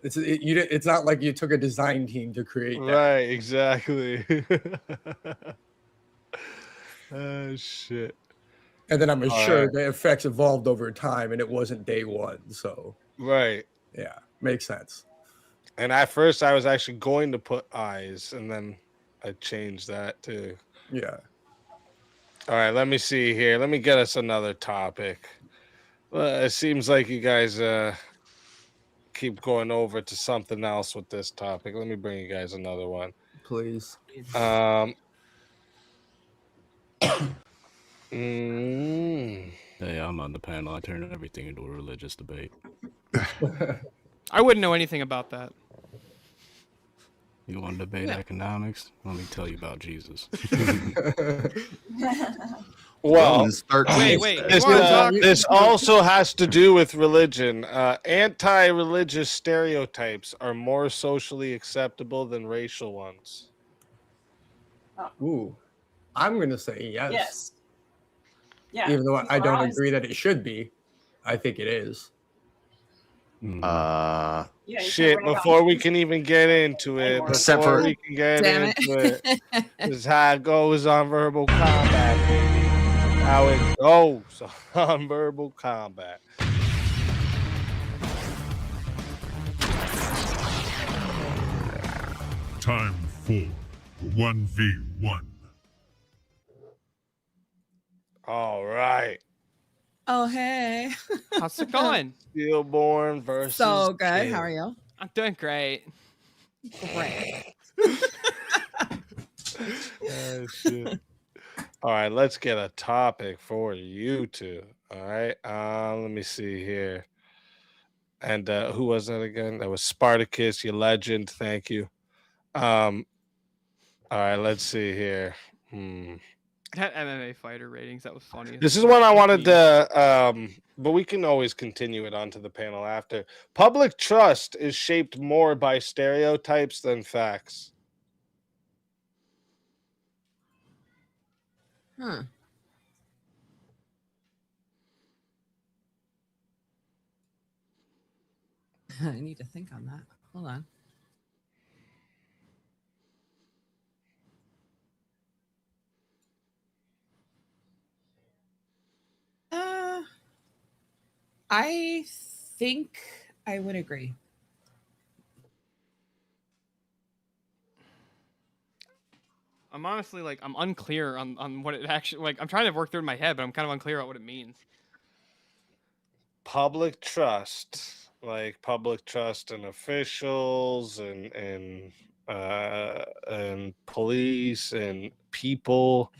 It's not like you took a design team to create that. Right, exactly. Oh shit. And then I'm All sure right. the effects evolved over time and it wasn't day one. So Right. yeah, makes sense. And at first I was actually going to put eyes and then I changed that too. Yeah. All right, let me see here. Let me get us another topic. Well, it seems like you guys keep going over to something else with this topic. Let me bring you guys another one. Please. Hey, I'm on the panel. I turn everything into a religious debate. I wouldn't know anything about that. You want to debate economics? Let me tell you about Jesus. Well, wait. This also has to do with religion. Anti-religious stereotypes are more socially acceptable than racial ones. Ooh, I'm gonna say yes. Yes. Yeah. Even though I don't honest. agree that it should be, I think it is. Yeah, you Shit, can't bring it before up. we can even get into it, Except before for- we can get Damn into it. it, this is how it goes on Verbal Combat, baby. How it goes on Verbal Combat. Time for 1v1. All right. Oh, hey. How's it going? Steelborn versus So good. King. How are you? I'm doing great. Great. Oh, shit. All right, let's get a topic for you two. All right. Let me see here. And who was that again? That was Spartacus, your legend. Thank you. All right, let's see here. That MMA fighter ratings, that was funny. This is one I wanted to but we can always continue it onto the panel after. Public trust is shaped more by stereotypes than facts. I need to think on that. Hold on. I think I would agree. I'm honestly I'm unclear on what it actually I'm trying to work through in my head, but I'm kind of unclear on what it means. Public trust, like public trust in officials and police and people.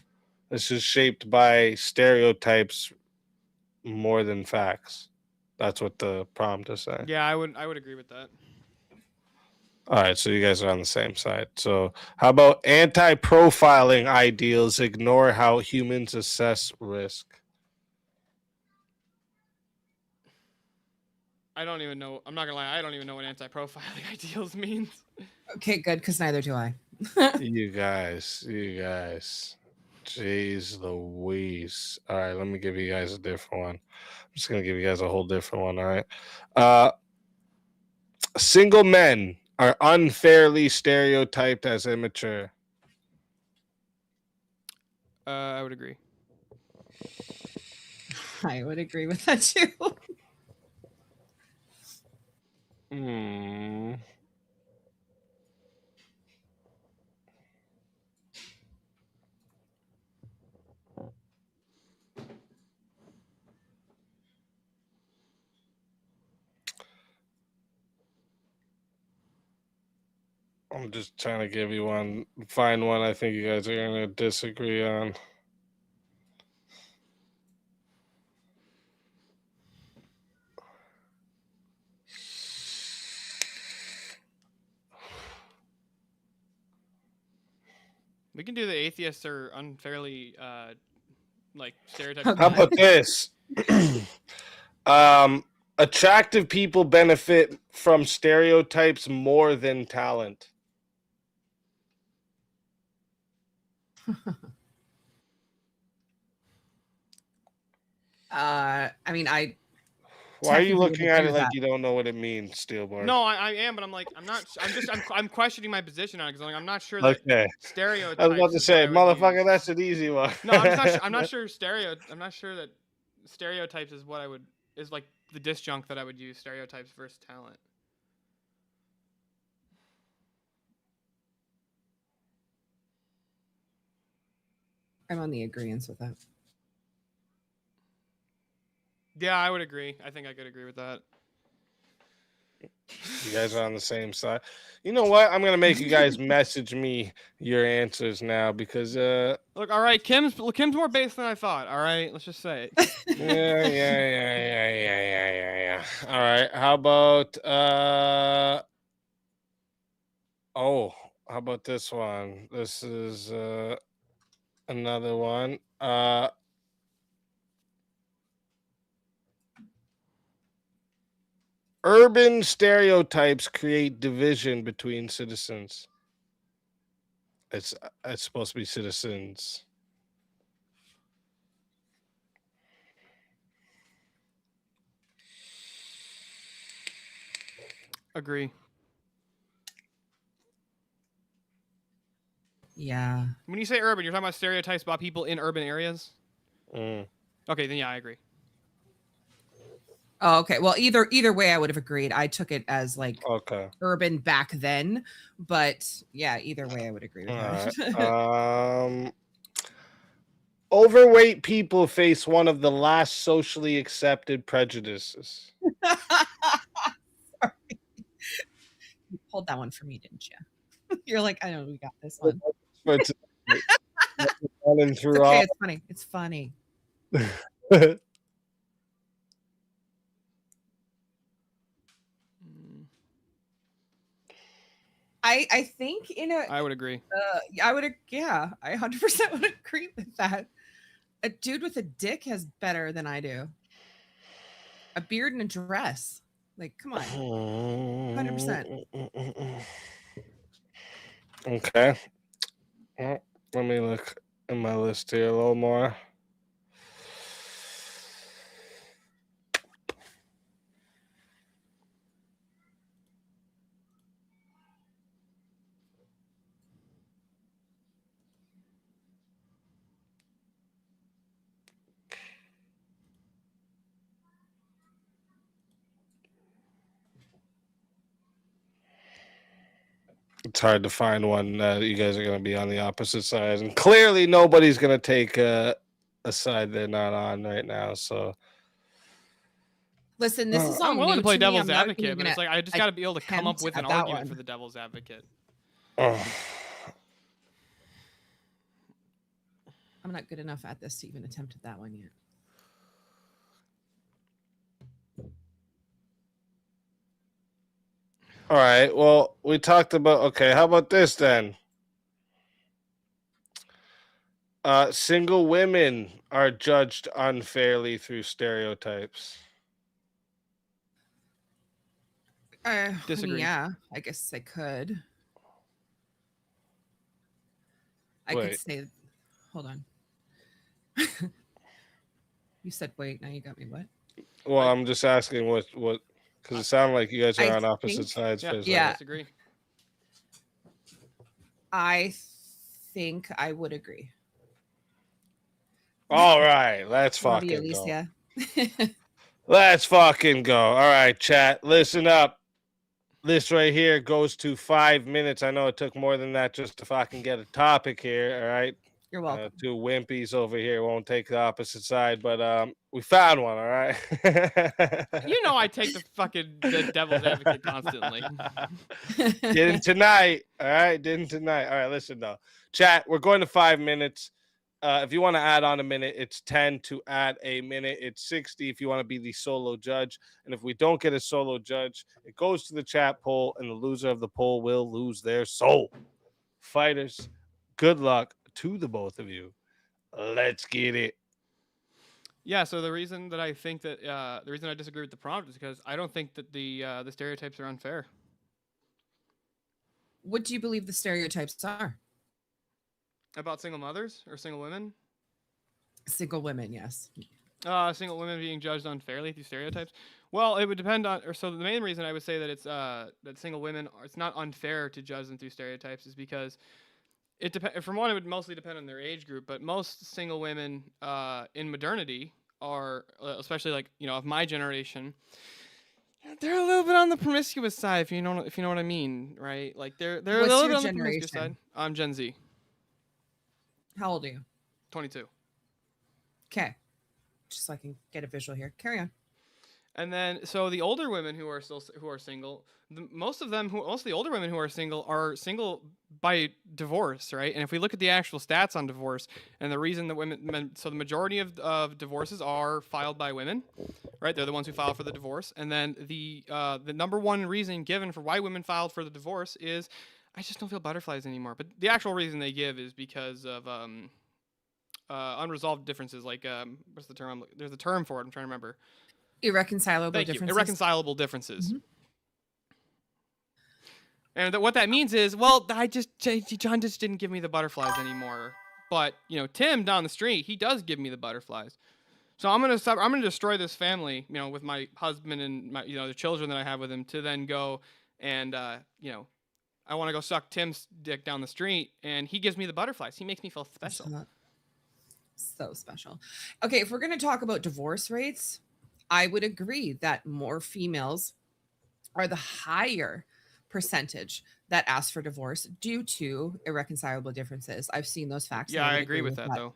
This is shaped by stereotypes more than facts. That's what the prompt is saying. Yeah, I would agree with that. All right, so you guys are on the same side. So, how about anti-profiling ideals ignore how humans assess risk? I don't even know. I'm not gonna lie. I don't even know what anti-profiling ideals means. Okay, good, because neither do I. You guys. Jeez Louise. All right, let me give you guys a different one. I'm just gonna give you guys a whole different one. All right. Single men are unfairly stereotyped as immature. I would agree. I would agree with that too. Hmm. I'm just trying to give you one, find one I think you guys are going to disagree on. We can do the atheists are unfairly like stereotyped. How about this? Attractive people benefit from stereotypes more than talent. I mean, I. Why are you technically would looking at agree it with like that. you don't know what it means, Steelborn? No, I am, but I'm like, I'm not. I'm questioning my position on it because I'm not sure that Okay. stereotypes. I was about to is say, what I would motherfucker, use. that's an easy one. No, I'm just not. I'm not sure I'm not sure that stereotypes is what I would is like the disjunct that I would use. Stereotypes versus talent. I'm on the agreement with that. Yeah, I would agree. I think I could agree with that. You guys are on the same side. You know what? I'm gonna make you guys message me your answers now because Look, all right, Kim's more based than I thought. All right, let's just say it. yeah. All right. How about how about this one? This is another one. Urban stereotypes create division between citizens. It's supposed to be citizens. Agree. Yeah. When you say urban, you're talking about stereotypes about people in urban areas. Mm. Okay, then yeah, I agree. Oh, okay. Well, either way, I would have agreed. I took it as like Okay. urban back then, but yeah, either way, I would agree with that. Overweight people face one of the last socially accepted prejudices. Sorry. You pulled that one for me, didn't you? You're like, I know we got this one. It's It's okay. It's funny. It's funny. I think I would agree. I 100% would agree with that. A dude with a dick has better than I do. A beard and a dress. Like, come on. 100%. Okay. Well, let me look in my list here a little more. It's hard to find one that you guys are going to be on the opposite side, and clearly nobody's going to take a side they're not on right now. So Listen, this is all I'm willing new to play me. devil's I'm not advocate, even but it's gonna like I just got to be able to come up attempt with an at that argument one. for the devil's advocate. I'm not good enough at this to even attempt at that one yet. all right. Well, we talked about. Okay, how about this then? Single women are judged unfairly through stereotypes. I mean, Disagree. yeah, I guess I could. I could Wait. say, hold on. You said wait. Now you got me. What? Well, I'm just asking what because it sounded like you guys are I on opposite think- sides for a second. Yeah. Disagree. I think I would agree. All right, let's Love you, fucking go. Alicia. Let's fucking go. All right, chat. Listen up. This right here goes to 5 minutes. I know it took more than that just to fucking get a topic here. All right. You're welcome. Two wimpies over here won't take the opposite side, but we found one. All right. You know I take the devil's advocate constantly. Didn't tonight. All right. Didn't tonight. All right. Listen though, chat. We're going to 5 minutes. If you want to add on a minute, it's 10 to add a minute. It's 60 if you want to be the solo judge. And if we don't get a solo judge, it goes to the chat poll, and the loser of the poll will lose their soul. Fighters, good luck to the both of you. Let's get it. Yeah, so the reason that I think that the reason I disagree with the prompt is because I don't think that the stereotypes are unfair. What do you believe the stereotypes are? About single mothers or single women? Single women, yes. Single women being judged unfairly through stereotypes. Well, it would depend on. Or so the main reason I would say that it's that single women it's not unfair to judge them through stereotypes is because it depends. From one, it would mostly depend on their age group, but most single women in modernity are, especially like of my generation, they're a little bit on the promiscuous side. If you know what I mean, right? Like they're a What's little your bit on the promiscuous generation? side. I'm Gen Z. How old are you? 22. Okay. Just so I can get a visual here. Carry on. And then, so the older women who are single, most of the older women who are single by divorce, right? And if we look at the actual stats on divorce, and the reason that so the majority of divorces are filed by women, right? They're the ones who file for the divorce. And then the number one reason given for why women filed for the divorce is, I just don't feel butterflies anymore. But the actual reason they give is because of unresolved differences. Like what's the term? There's a term for it. I'm trying to remember. Irreconcilable Thank you. differences. Irreconcilable differences. And what that means is, well, John just didn't give me the butterflies anymore. But Tim down the street, he does give me the butterflies. So I'm gonna destroy this family, with my husband and my, the children that I have with him, to then go and I want to go suck Tim's dick down the street, and he gives me the butterflies. He makes me feel special. So special. Okay, if we're going to talk about divorce rates, I would agree that more females are the higher percentage that ask for divorce due to irreconcilable differences. I've seen those facts. Yeah, I agree with that though.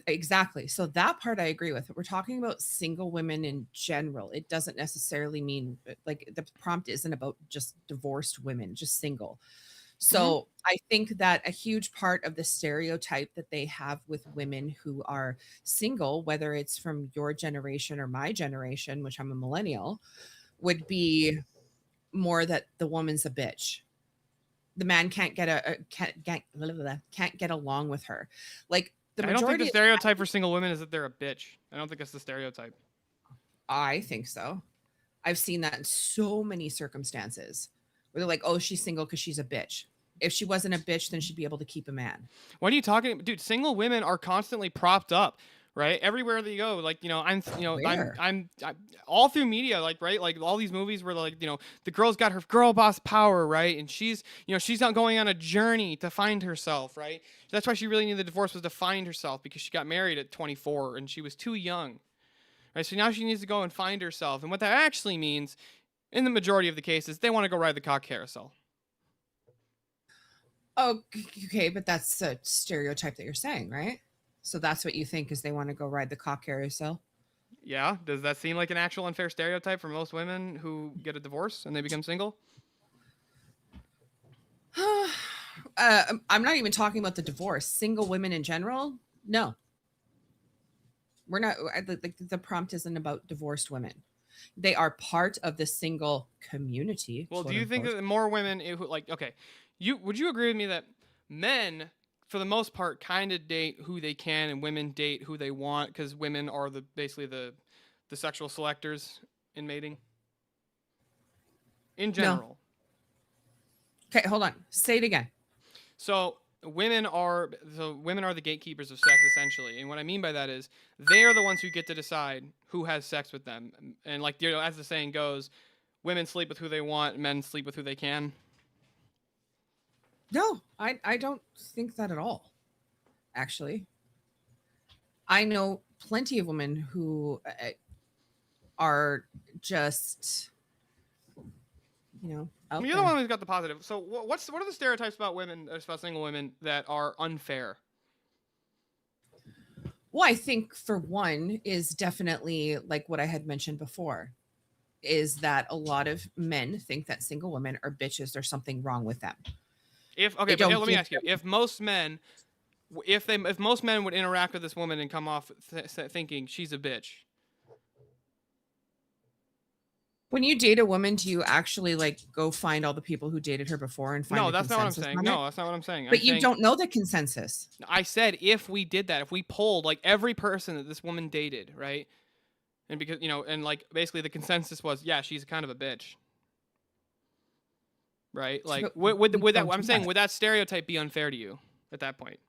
Exactly. So that part I agree with. We're talking about single women in general. It doesn't necessarily mean like the prompt isn't about just divorced women, just single. So I think that a huge part of the stereotype that they have with women who are single, whether it's from your generation or my generation, which I'm a millennial, would be more that the woman's a bitch. The man can't get along with her. Like the I don't majority. think the stereotype for single women is that they're a bitch. I don't think that's the stereotype. I think so. I've seen that in so many circumstances where they're like, "Oh, she's single because she's a bitch." If she wasn't a bitch, then she'd be able to keep a man. What are you talking about? Dude, single women are constantly propped up, right? Everywhere they go, like, I'm all through media, like, right? Like all these movies where like, the girl's got her girl boss power, right? And she's not going on a journey to find herself, right? That's why she really needed the divorce, was to find herself, because she got married at 24 and she was too young, right? So now she needs to go and find herself. And what that actually means in the majority of the cases, they want to go ride the cock carousel. Oh, okay, but that's a stereotype that you're saying, right? So that's what you think is they want to go ride the cock carousel? Yeah. Does that seem like an actual unfair stereotype for most women who get a divorce and they become single? I'm not even talking about the divorce. Single women in general? No. We're not, like the prompt isn't about divorced women. They are part of the single community. Well, do you think that more women, would you agree with me that men, for the most part, kind of date who they can and women date who they want, because women are basically the sexual selectors in mating? in general. Okay, hold on. Say it again. So women are the gatekeepers of sex, essentially, and what I mean by that is they are the ones who get to decide who has sex with them. And like, you know, as the saying goes, women sleep with who they want, men sleep with who they can. No, I don't think that at all. Actually, I know plenty of women who are just, you know, out You're there. the one who's got the positive. So what are the stereotypes about women, about single women, that are unfair? Well, I think for one is definitely like what I had mentioned before, is that a lot of men think that single women are bitches. There's something wrong with them. Let me ask you: if most men would interact with this woman and come off thinking she's a bitch, when you date a woman, do you actually like go find all the people who dated her before and find? no, the that's not what I'm consensus saying. on No, it? that's not what I'm saying. But you don't know the consensus. I said if we did that, if we polled like every person that this woman dated, right? And because, you know, and like basically the consensus was, yeah, she's kind of a bitch. Right? Like would that I'm saying would that stereotype be unfair to you at that point?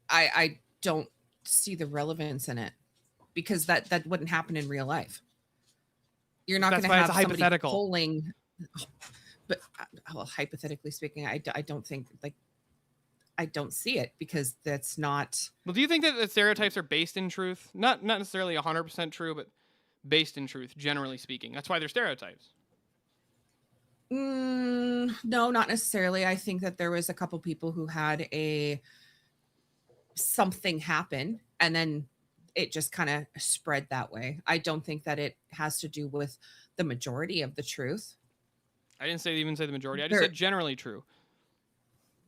I don't see the relevance in it, because that wouldn't happen in real life. You're not going to have somebody hypothetical. polling. But well, hypothetically speaking, I don't think, like, I don't see it, because that's not. Well, do you think that the stereotypes are based in truth? Not necessarily 100% true, but based in truth, generally speaking. That's why they're stereotypes. No, not necessarily. I think that there was a couple people who had something happen, and then it just kind of spread that way. I don't think that it has to do with the majority of the truth. I didn't even say the majority. I just said generally true.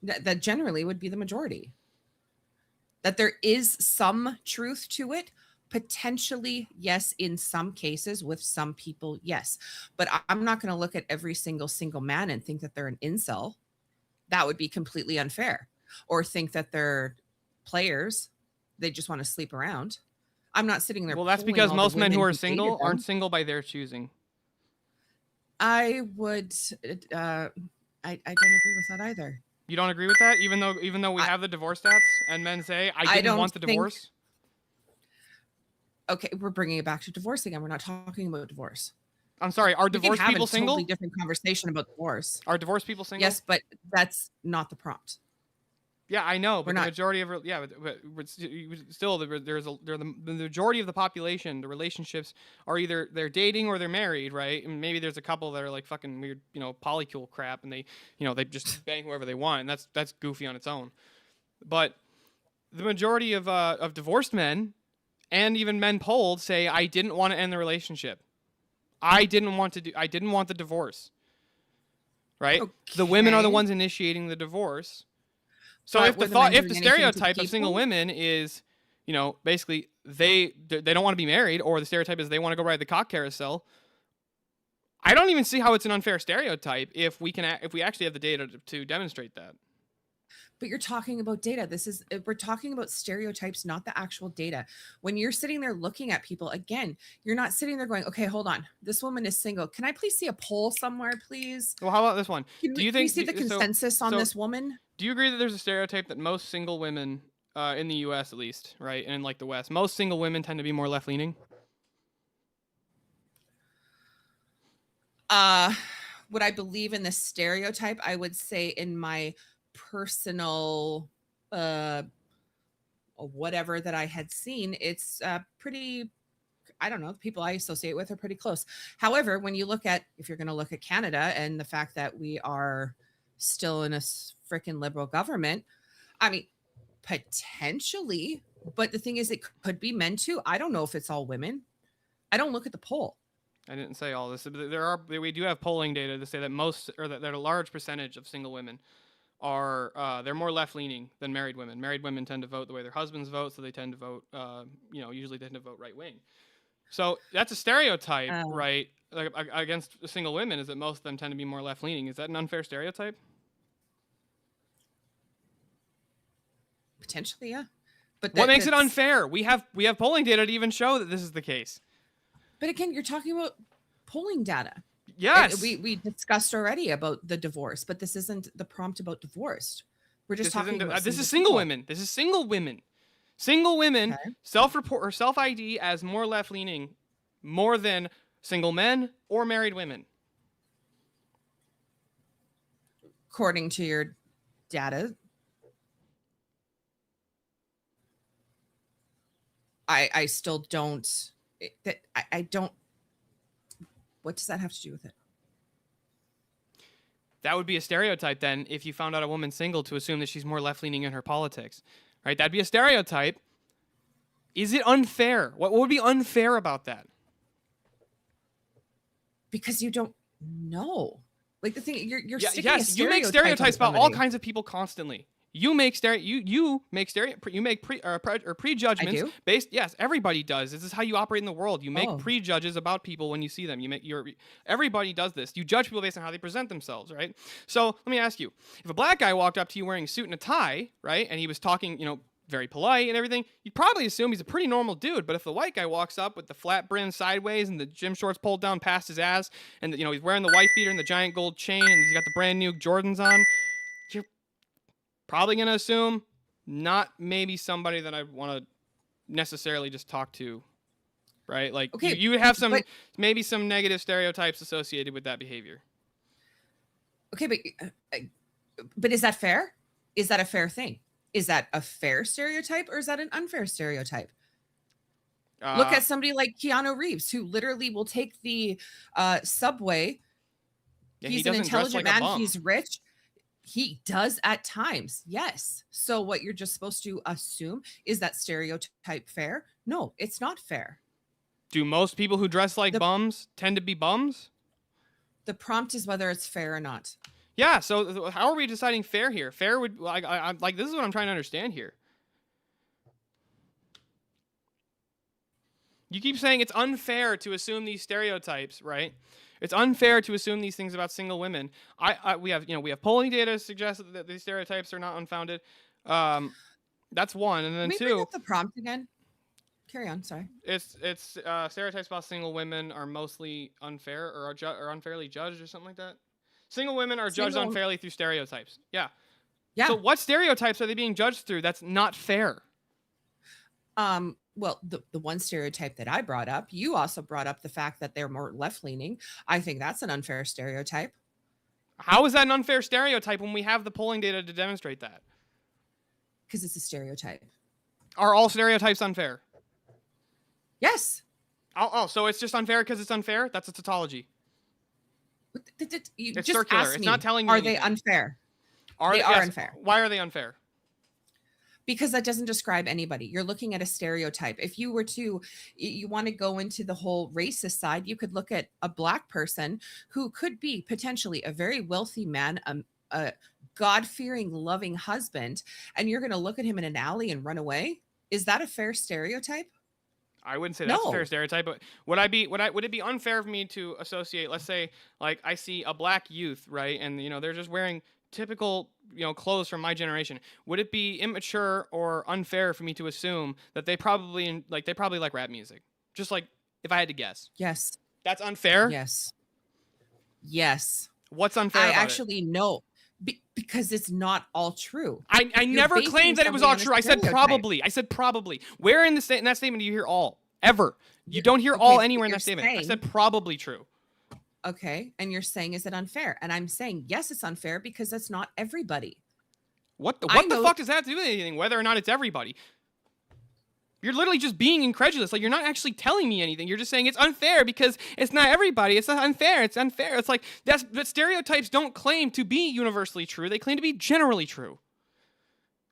That generally would be the majority. That there is some truth to it. Potentially, yes, in some cases, with some people, yes. But I'm not going to look at every single man and think that they're an incel. That would be completely unfair. Or think that they're players. They just want to sleep around. I'm not sitting there. Well, that's polling because all the most men who women are dated single them. aren't single by their choosing. I would. I don't agree with that either. You don't agree with that, even though we have the divorce stats and men say I didn't want the divorce. Okay, we're bringing it back to divorce again. We're not talking about divorce. I'm sorry. Are We can divorced have people a single? Totally different conversation about divorce. Are divorced people single? Yes, but that's not the prompt. Yeah, I know, but We're the not- majority of but still the majority of the population, the relationships are either they're dating or they're married, right? And maybe there's a couple that are like fucking weird, you know, polycule crap, and they just bang whoever they want, and that's goofy on its own. But the majority of divorced men and even men polled say I didn't want to end the relationship. I didn't want the divorce. Right? Okay. The women are the ones initiating the divorce. So But if were the the men doing stereotype anything to of keep single them? women is, you know, basically they don't want to be married, or the stereotype is they want to go ride the cock carousel, I don't even see how it's an unfair stereotype if we actually have the data to demonstrate that. But you're talking about data. We're talking about stereotypes, not the actual data. When you're sitting there looking at people, again, you're not sitting there going, okay, hold on. This woman is single. Can I please see a poll somewhere, please? Well, how about this one? Can we see the consensus on this woman? Do you agree that there's a stereotype that most single women, in the U.S. at least, right, and in like the West, most single women tend to be more left-leaning? Would I believe in this stereotype? I would say in my personal whatever that I had seen, it's pretty, I don't know, the people I associate with are pretty close. However, when you look at, if you're going to look at Canada and the fact that we are still in a freaking liberal government, I mean, potentially, but the thing is, it could be men too. I don't know if it's all women. I don't look at the poll. I didn't say all this. We do have polling data to say that that a large percentage of single women are they're more left-leaning than married women. Married women tend to vote the way their husbands vote, so they tend to vote, usually tend to vote right-wing. So that's a stereotype, right, against single women, is that most of them tend to be more left-leaning. Is that an unfair stereotype? Potentially, yeah. But what makes it unfair? We have polling data to even show that this is the case. But again, you're talking about polling data. Yes. We discussed already about the divorce, but this isn't the prompt about divorce. We're just talking about this is single women. This is single women. Single women self-report or self-ID as more left-leaning, more than single men or married women. According to your data, I still don't. I don't. What does that have to do with it? That would be a stereotype then if you found out a woman's single to assume that she's more left-leaning in her politics. Right? That'd be a stereotype. Is it unfair? What would be unfair about that? Because you don't know. Like the thing, you're sticking yes, a you make stereotype stereotypes on about all somebody. kinds of people constantly. You make prejudgments do? based. Yes, everybody does. This is how you operate in the world. You make Oh. prejudges about people when you see them. Everybody does this. You judge people based on how they present themselves, right? So let me ask you: if a black guy walked up to you wearing a suit and a tie, right, and he was talking, very polite and everything, you'd probably assume he's a pretty normal dude. But if the white guy walks up with the flat brim sideways and the gym shorts pulled down past his ass, and he's wearing the wife beater and the giant gold chain, and he's got the brand new Jordans on, you're probably gonna assume not maybe somebody that I want to necessarily just talk to, right? Like Okay, you would have maybe some negative stereotypes associated with that behavior. Okay, but is that fair? Is that a fair thing? Is that a fair stereotype or is that an unfair stereotype? Look at somebody like Keanu Reeves, who literally will take the subway. Yeah, He's he an doesn't dress intelligent like a man. bum. He's rich. He does at times, yes. So what you're just supposed to assume is that stereotype fair? No, it's not fair. Do most people who dress like bums tend to be bums? The prompt is whether it's fair or not. Yeah, so how are we deciding fair here? Fair would like this is what I'm trying to understand here. You keep saying it's unfair to assume these stereotypes, right? It's unfair to assume these things about single women. We have polling data to suggest that these stereotypes are not unfounded. That's one, and then Can we bring two. up the prompt again? Carry on. Sorry. It's stereotypes about single women are mostly unfair or are unfairly judged or something like that. Single women are judged unfairly through stereotypes. Yeah. Yeah. So what stereotypes are they being judged through? That's not fair. Well, the one stereotype that I brought up, you also brought up the fact that they're more left-leaning. I think that's an unfair stereotype. How is that an unfair stereotype when we have the polling data to demonstrate that? Because it's a stereotype. Are all stereotypes unfair? Yes. Oh, so it's just unfair because it's unfair? That's a tautology. You It's just circular. asked It's me, not telling you are anything. they unfair? They are yes. unfair. Why are they unfair? Because that doesn't describe anybody. You're looking at a stereotype. If you were to, you want to go into the whole racist side, you could look at a black person who could be potentially a very wealthy man, a God-fearing, loving husband, and you're going to look at him in an alley and run away. Is that a fair stereotype? I wouldn't say that's a No. fair stereotype, but would it be unfair for me to associate, let's say, like I see a black youth, right? And they're just wearing typical, clothes from my generation. Would it be immature or unfair for me to assume that they probably like rap music? Just like if I had to guess. Yes. That's unfair? Yes. Yes. What's unfair I about it? actually know. Because it's not all true. I You're never basing claimed that it was all somebody on true. a I said stereotype. probably. I said probably. Where in that statement do you hear all? Ever. You don't hear okay, all but anywhere in you're that statement. I saying- said probably true. Okay. And you're saying, is it unfair? And I'm saying, yes, it's unfair because that's not everybody. What the know- fuck does that have to do with anything? Whether or not it's everybody. You're literally just being incredulous. Like, you're not actually telling me anything. You're just saying it's unfair because it's not everybody. It's not unfair. It's unfair. It's like, but stereotypes don't claim to be universally true. They claim to be generally true.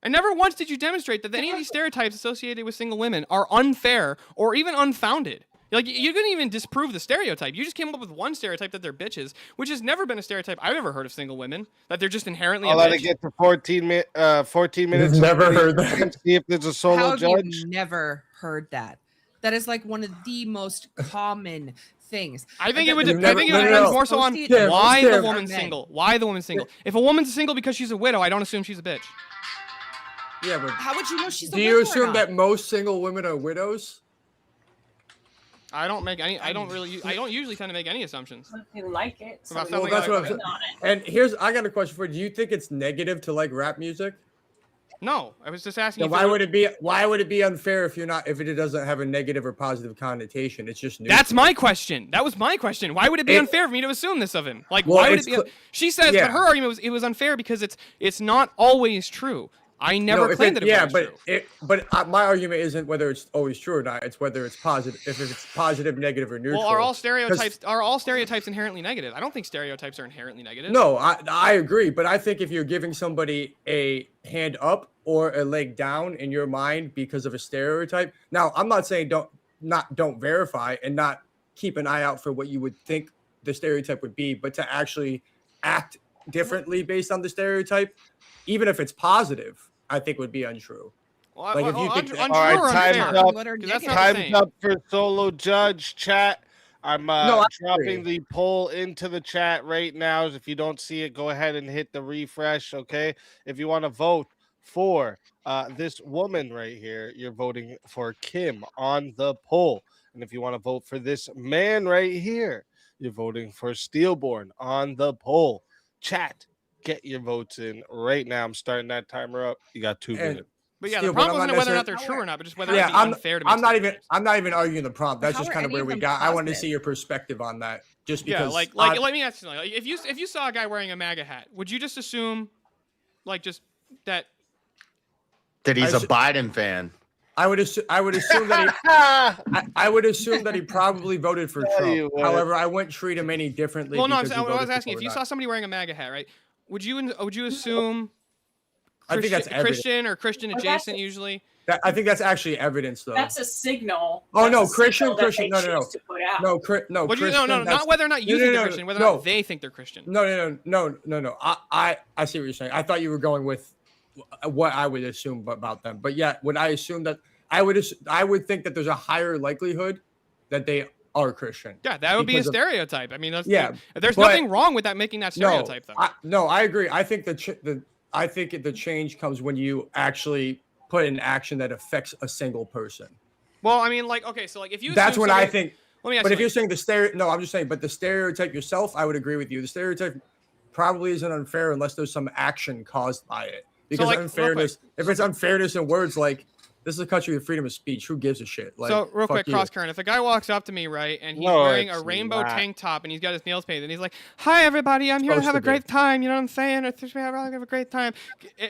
And never once did you demonstrate that any of these stereotypes associated with single women are unfair or even unfounded. Like, you couldn't even disprove the stereotype. You just came up with one stereotype that they're bitches, which has never been a stereotype I've ever heard of single women, that they're just inherently I'll a let bitch. it get to 14 minutes. never heard that. See if there's a solo How have judge. you never heard that? That is like one of the most common things. I think it would. You've I think it would never- depend no. more so on Associated why with the men. woman's single. Why the woman's single. If a woman's single because she's a widow, I don't assume she's a bitch. Yeah, but How would you know she's a do you widow or assume not? that most single women are widows? I don't make any. I don't usually tend to make any assumptions. If you like it, so About you something Well, that's can what I'm put saying. on it. And I got a question for you. Do you think it's negative to like rap music? No, I was just asking. Then if why there- would it be? Why would it be unfair if it doesn't have a negative or positive connotation? It's just neutral. That's my question. That was my question. Why would it be unfair for me to assume this of him? Like, Well, why would it's it be? She says, yeah. but her argument was it was unfair because it's not always true. I never if claimed that it was true. but my argument isn't whether it's always true or not. It's whether it's positive. If it's positive, negative, or neutral. Well, are all 'Cause- stereotypes inherently negative? I don't think stereotypes are inherently negative. No, I agree, but I think if you're giving somebody a hand up or a leg down in your mind because of a stereotype, now I'm not saying don't verify and not keep an eye out for what you would think the stereotype would be, but to actually act differently based on the stereotype, even if it's positive, I think would be untrue. Well, Like if you think untrue All or right, unfair? time's up. 'Cause that's not the Time's same. up for solo judge chat. I'm I dropping the poll into the chat right now. If you don't see it, go ahead and hit the refresh. Okay. If you want to vote for this woman right here, you're voting for Kim on the poll. And if you want to vote for this man right here, you're voting for Steelborn on the poll. Chat, get your votes in right now. I'm starting that timer up. You got 2 minutes. But yeah, Still, the but problem I'm wasn't not whether or not they're necessarily- true or not, but just whether Yeah, it's unfair to make I'm not even arguing the prompt. That's How just are kind of any where of we them got. I wanted to positive? see your perspective on that. Just Yeah, because, like let me ask you something. Like, if you saw a guy wearing a MAGA hat, would you just assume, like, just that? That he's I a s- Biden fan. I would assume that I would assume that he probably voted for Tell you Trump. what. However, I wouldn't treat him any differently. Well, no, because he I was voted for asking if Trump you or saw not. somebody wearing a MAGA hat, right? Would you assume? I think that's evident. Christian or Christian Well, that's- adjacent usually. I think that's actually evidence, though. That's a signal. Oh That's no, a Christian, signal that Christian, they no, choose to put out. no, No, Christian, not that's- whether or not you no, think no, they're Christian, whether or no. not they think they're Christian. No. I see what you're saying. I thought you were going with what I would assume about them, but yeah, would I assume that I would think that there's a higher likelihood that they are Christian. Yeah, that would be a because of- stereotype. I mean, that's Yeah, there's but- nothing wrong with that making that stereotype, though. No, I agree. I think the change comes when you actually put in action that affects a single person. Well, I mean, like, okay, so like if you That's assume when I somebody- think. Let me ask But you if you're saying I'm just saying, but the stereotype yourself, I would agree with you. The stereotype probably isn't unfair unless there's some action caused by it. Because like, real unfairness, if it's unfairness in words like this is a country with freedom of speech, who gives a shit? Like, so real fuck quick, you. cross current. If a guy walks up to me, right, and he's No, wearing a it's rainbow not. tank top and he's got his nails painted, and he's like, "Hi, everybody, I'm here to Supposed have to a be. great time." You know what I'm saying? Or have a great time.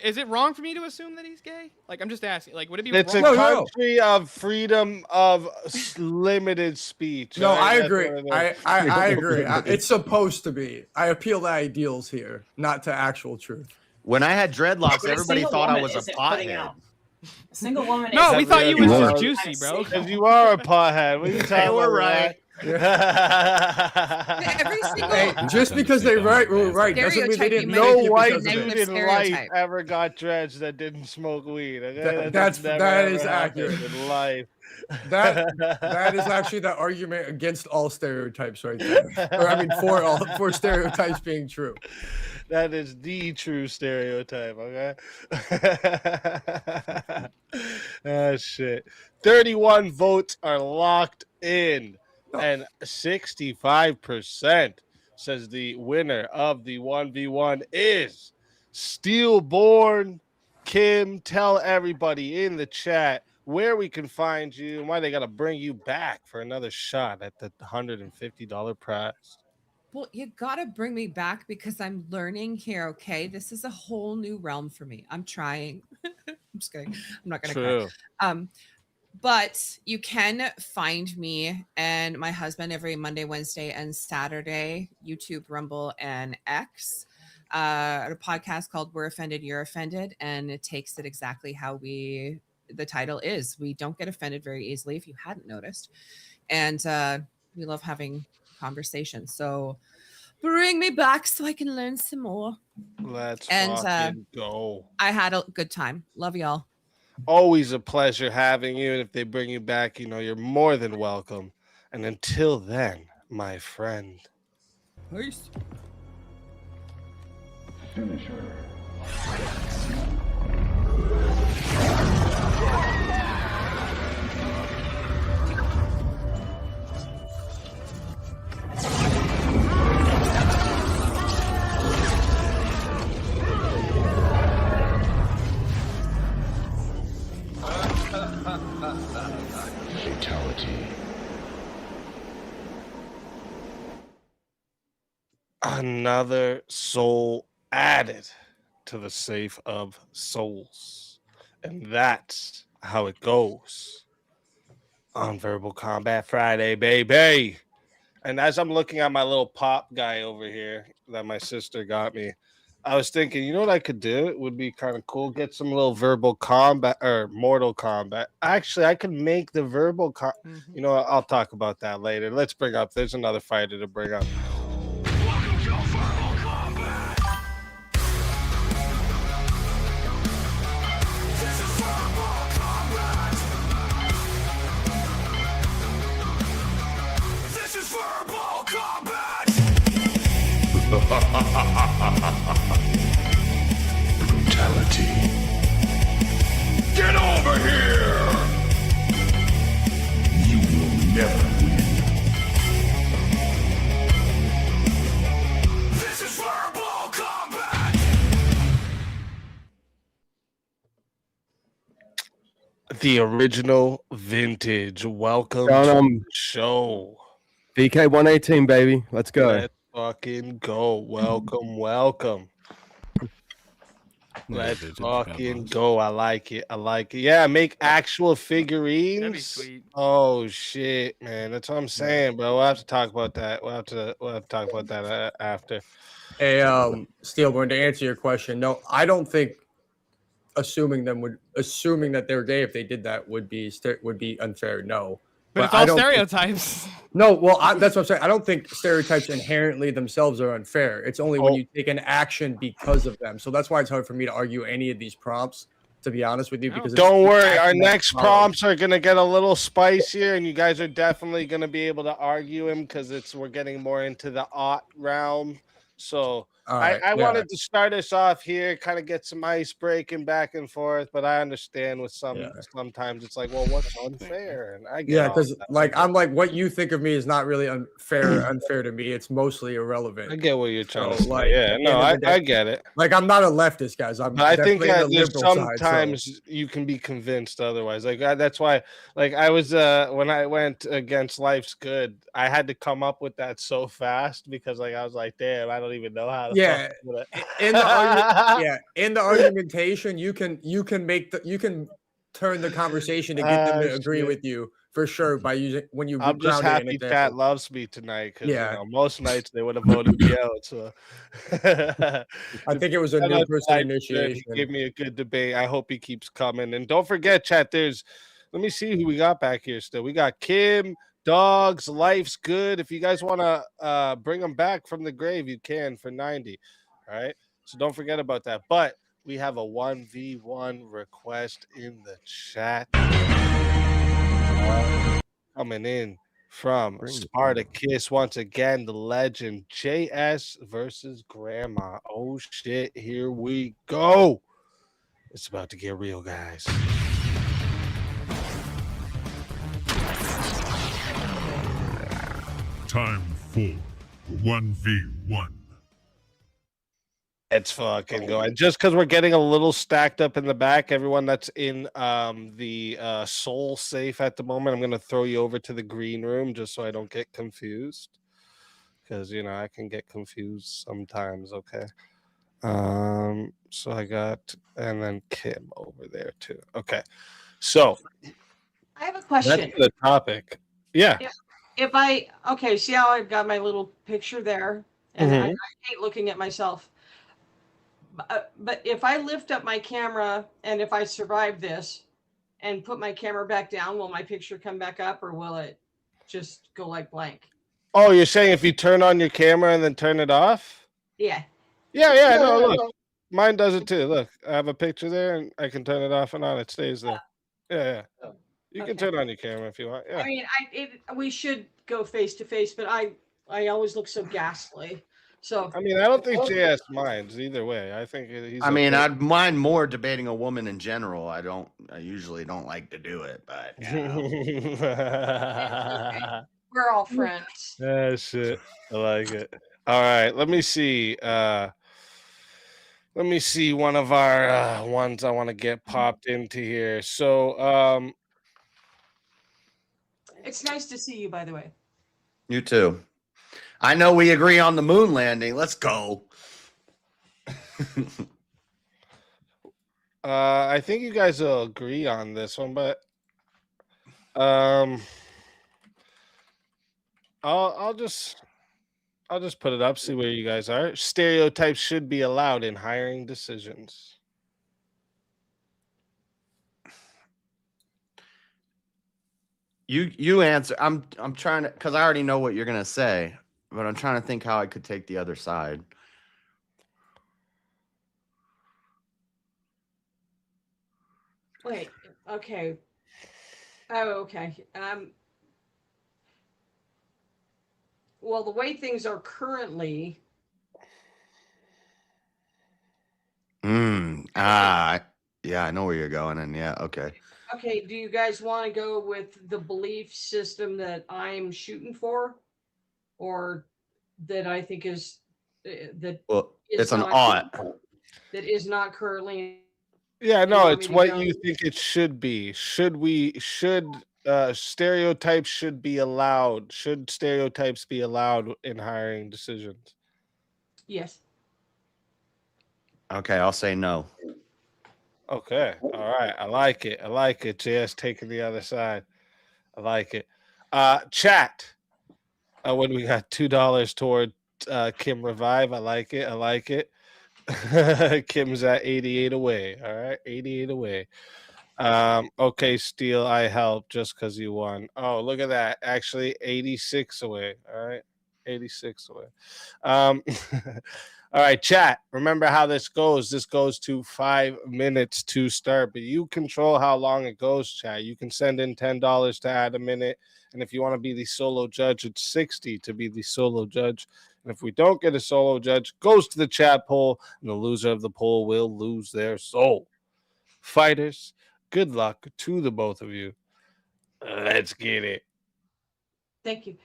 Is it wrong for me to assume that he's gay? Like, I'm just asking. Like, would it be It's a wrong? country of freedom of limited speech. No, right? I That's agree. what it is. I agree. It's supposed to be. I appeal to ideals here, not to actual truth. When I had dreadlocks, But a everybody single thought I woman was a isn't putting pothead. out- A single woman. No, isn't we thought you putting was out just any juicy, kind of bro. Because you are a pothead. What are you talking we're about? Every single Hey, just because they were right doesn't mean they Stereotype didn't you make make No it white because of dude it. in life stereotype. ever got dreads that didn't smoke weed. Okay? That never, is ever happened accurate. in life. That is actually the argument against all stereotypes right there. Or I mean for stereotypes being true. That is the true stereotype, okay? Ah, shit. 31 votes are locked in, and 65% says the winner of the 1v1 is Steelborn. Kim, tell everybody in the chat where we can find you and why they got to bring you back for another shot at the $150 prize. Well, you gotta bring me back because I'm learning here. Okay, this is a whole new realm for me. I'm trying. I'm just kidding. I'm not gonna True. cry. But you can find me and my husband every Monday, Wednesday, and Saturday, YouTube, Rumble, and X. A podcast called "We're Offended, You're Offended," and it takes it exactly how the title is. We don't get offended very easily, if you hadn't noticed, and we love having conversation. So bring me back so I can learn some more. Let's And, fucking go. I had a good time. Love y'all. Always a pleasure having you. And if they bring you back, you know, you're more than welcome. And until then, my friend. Peace. Fatality. Another soul added to the safe of souls. And that's how it goes on Verbal Combat Friday, baby. And as I'm looking at my little pop guy over here that my sister got me, I was thinking, you know what I could do? It would be kind of cool. Get some little verbal combat or Mortal Kombat. Actually, I could make the verbal. You know what? I'll talk about that later. Let's bring up. There's another fighter to bring up. This is Verbal Combat! Brutality. Get over here! You will never win. This is Verbal Combat! The original vintage. Welcome John, to the show. VK 118, baby. Let's go. Let's fucking go. Welcome. Let's fucking go. I like it. Yeah, make actual figurines. That'd be sweet. Oh shit, man. That's what I'm saying, bro. We'll have to talk about that. We'll have to talk about that after. Hey, Steel, going to answer your question. No, I don't think assuming that they're gay if they did that would be unfair. No, But it's I all don't think- stereotypes. No, well, that's what I'm saying. I don't think stereotypes inherently themselves are unfair. It's only when you take an action because of them. So that's why it's hard for me to argue any of these prompts, to be honest with you. Because Don't it's worry, our action that next follows. prompts are gonna get a little spicier, and you guys are definitely gonna be able to argue him because we're getting more into the art realm. So All right, I yeah. wanted to start us off here, kind of get some ice breaking back and forth, but I understand with sometimes it's like, well, what's unfair? And I get Yeah, all because that. like I'm like what you think of me is not really unfair to me. It's mostly irrelevant. I get what you're trying to So, say. like, Yeah, at the no, end of I, the day- I get it. Like I'm not a leftist, guys. I'm. But I think definitely that in the there's liberal side, so- sometimes you can be convinced otherwise. Like that's why, like I was when I went against Life's Good, I had to come up with that so fast because like I was like, damn, I don't even know how to. Yeah, fucking do it. in the in the argumentation, you can turn the conversation to get them to agree shit. with you for sure by using when you. I'm just ground it in happy example. chat loves me tonight because Yeah. most nights they would have voted me out. So I think it was a Shout new out to person Life's Good. initiation. He gave me a good debate. I hope he keeps coming. And don't forget, chat. Let me see who we got back here. Still, we got Kim. Dogs, Life's Good. If you guys want to bring them back from the grave, you can for 90. All right. So don't forget about that. But we have a 1v1 request in the chat. Coming in from Spartacus once again, the legend JS versus Grandma. Oh shit, here we go. It's about to get real, guys. Time for 1v1. It's fucking going. Just because we're getting a little stacked up in the back, everyone that's in the soul safe at the moment, I'm going to throw you over to the green room just so I don't get confused. Because, I can get confused sometimes, okay? So I got, and then Kim over there too. Okay. So I have a question. that's the topic. Yeah. If I see how I've got my little picture there, and I hate looking at myself. But if I lift up my camera and if I survive this and put my camera back down, will my picture come back up or will it just go like blank? Oh, you're saying if you turn on your camera and then turn it off? Yeah. Yeah. No, look, mine does it too. Look, I have a picture there, and I can turn it off and on. It stays there. Yeah. You can turn on your camera if you want. Yeah. I mean, we should go face to face, but I always look so ghastly. So I mean, I don't think JS minds either way. I think he's. I mean, okay. I'd mind more debating a woman in general. I usually don't like to do it, but we're all friends. Yeah, shit. I like it. All right, let me see. Let me see one of our ones I want to get popped into here. So, It's nice to see you, by the way. You too. I know we agree on the moon landing. Let's go. I think you guys will agree on this one, but I'll just put it up, see where you guys are. Stereotypes should be allowed in hiring decisions. You answer. I'm trying to, because I already know what you're gonna say, but I'm trying to think how I could take the other side. Wait. Okay. Oh, okay. Well, the way things are currently, Yeah, I know where you're going, and yeah, okay. okay, do you guys want to go with the belief system that I'm shooting for, or that I think is that Well, is it's an not ought. that is not currently? Yeah, You no, want me it's to what go? you think it should be. Should stereotypes should be allowed? Should stereotypes be allowed in hiring decisions? Yes. Okay, I'll say no. Okay. All right. I like it. I like it. JS taking the other side. I like it. Chat. When we got $2 toward Kim Revive. I like it. I like it. Kim's at 88 away. All right. 88 away. Okay, Steele, I help just because you won. Oh, look at that. Actually, 86 away. All right. 86 away. All right, chat. Remember how this goes. This goes to 5 minutes to start, but you control how long it goes, chat. You can send in $10 to add a minute. And if you want to be the solo judge, it's 60 to be the solo judge. And if we don't get a solo judge, goes to the chat poll, and the loser of the poll will lose their soul. Fighters, good luck to the both of you. Let's get it. Thank you.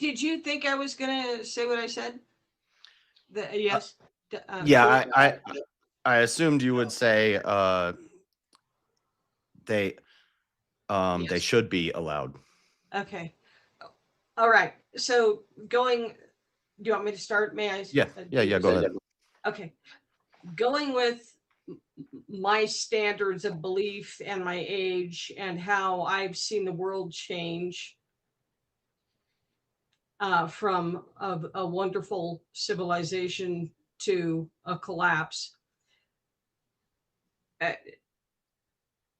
Did you think I was gonna say what I said? Yes. Yeah, I assumed you would say they should be allowed. Okay. All right. So do you want me to start? May I? Yeah, go ahead. Okay. Going with my standards of belief and my age and how I've seen the world change from a wonderful civilization to a collapse.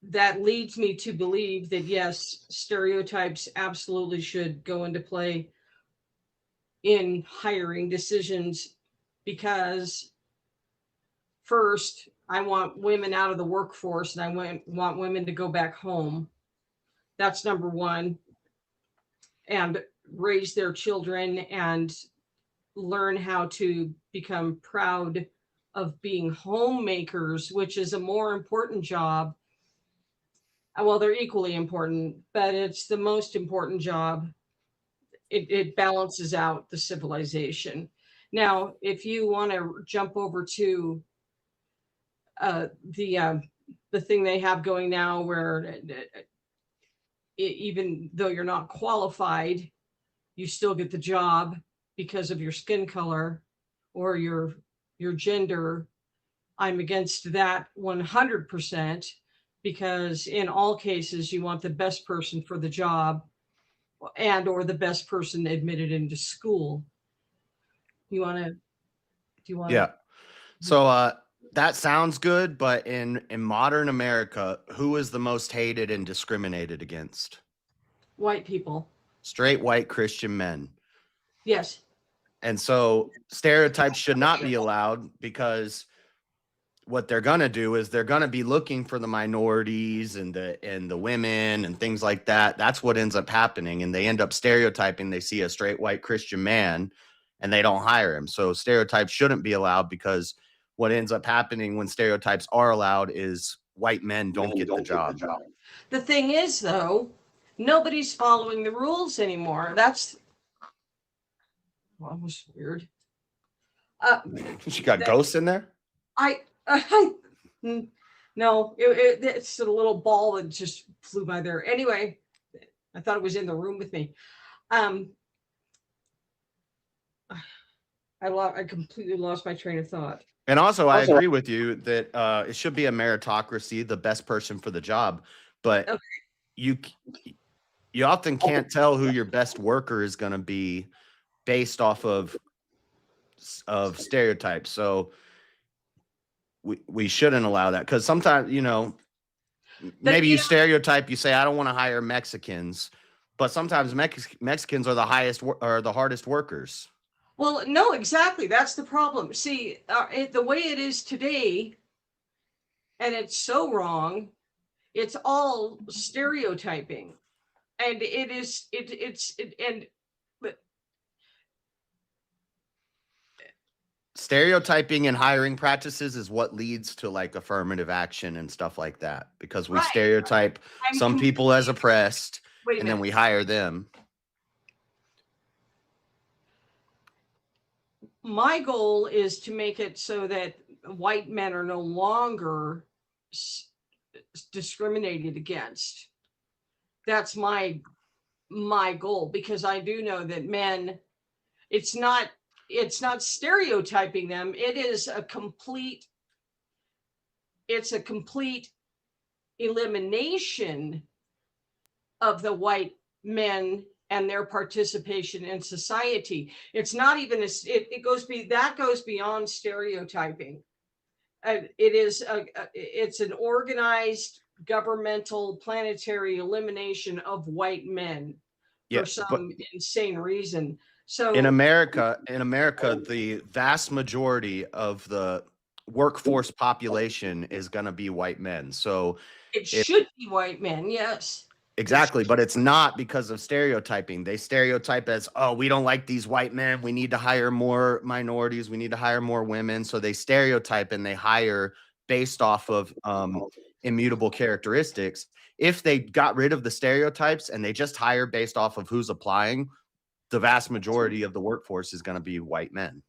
That leads me to believe that yes, stereotypes absolutely should go into play in hiring decisions, because first, I want women out of the workforce and I want women to go back home. That's number one. And raise their children and learn how to become proud of being homemakers, which is a more important job. Well, they're equally important, but it's the most important job. It balances out the civilization. Now, if you want to jump over to the thing they have going now, where even though you're not qualified, you still get the job because of your skin color or your gender. I'm against that 100%, because in all cases you want the best person for the job and or the best person admitted into school. Do you want to? Yeah. So that sounds good, but in modern America, who is the most hated and discriminated against? White people. Straight white Christian men. Yes. And so stereotypes should not be allowed, because what they're going to do is they're going to be looking for the minorities and the women and things like that. That's what ends up happening. And they end up stereotyping. They see a straight white Christian man and they don't hire him. So stereotypes shouldn't be allowed, because what ends up happening when stereotypes are allowed is white men don't get the job. The thing is, though, nobody's following the rules anymore. That was weird. She got ghosts in there? No, it's a little ball that just flew by there. Anyway, I thought it was in the room with me. I completely lost my train of thought. And also, I agree with you that it should be a meritocracy, the best person for the job. But Okay. you often can't tell who your best worker is going to be based off of stereotypes. So we shouldn't allow that, because sometimes, maybe you stereotype, you say, I don't want to hire Mexicans, but sometimes Mexicans are the hardest workers. Well, no, exactly. That's the problem. See, the way it is today, and it's so wrong, it's all stereotyping. And Stereotyping and hiring practices is what leads to like affirmative action and stuff like that, because we stereotype some people as oppressed and then we hire them. My goal is to make it so that white men are no longer discriminated against. That's my goal, because I do know that men, it's not stereotyping them. It's a complete elimination of the white men and their participation in society. It's not even that goes beyond stereotyping. It's an organized governmental planetary elimination of white men for some insane reason. So in America, the vast majority of the workforce population is going to be white men. So it should be white men, yes. Exactly, but it's not because of stereotyping. They stereotype as, oh, we don't like these white men. We need to hire more minorities. We need to hire more women. So they stereotype and they hire based off of immutable characteristics. If they got rid of the stereotypes and they just hire based off of who's applying, the vast majority of the workforce is going to be white men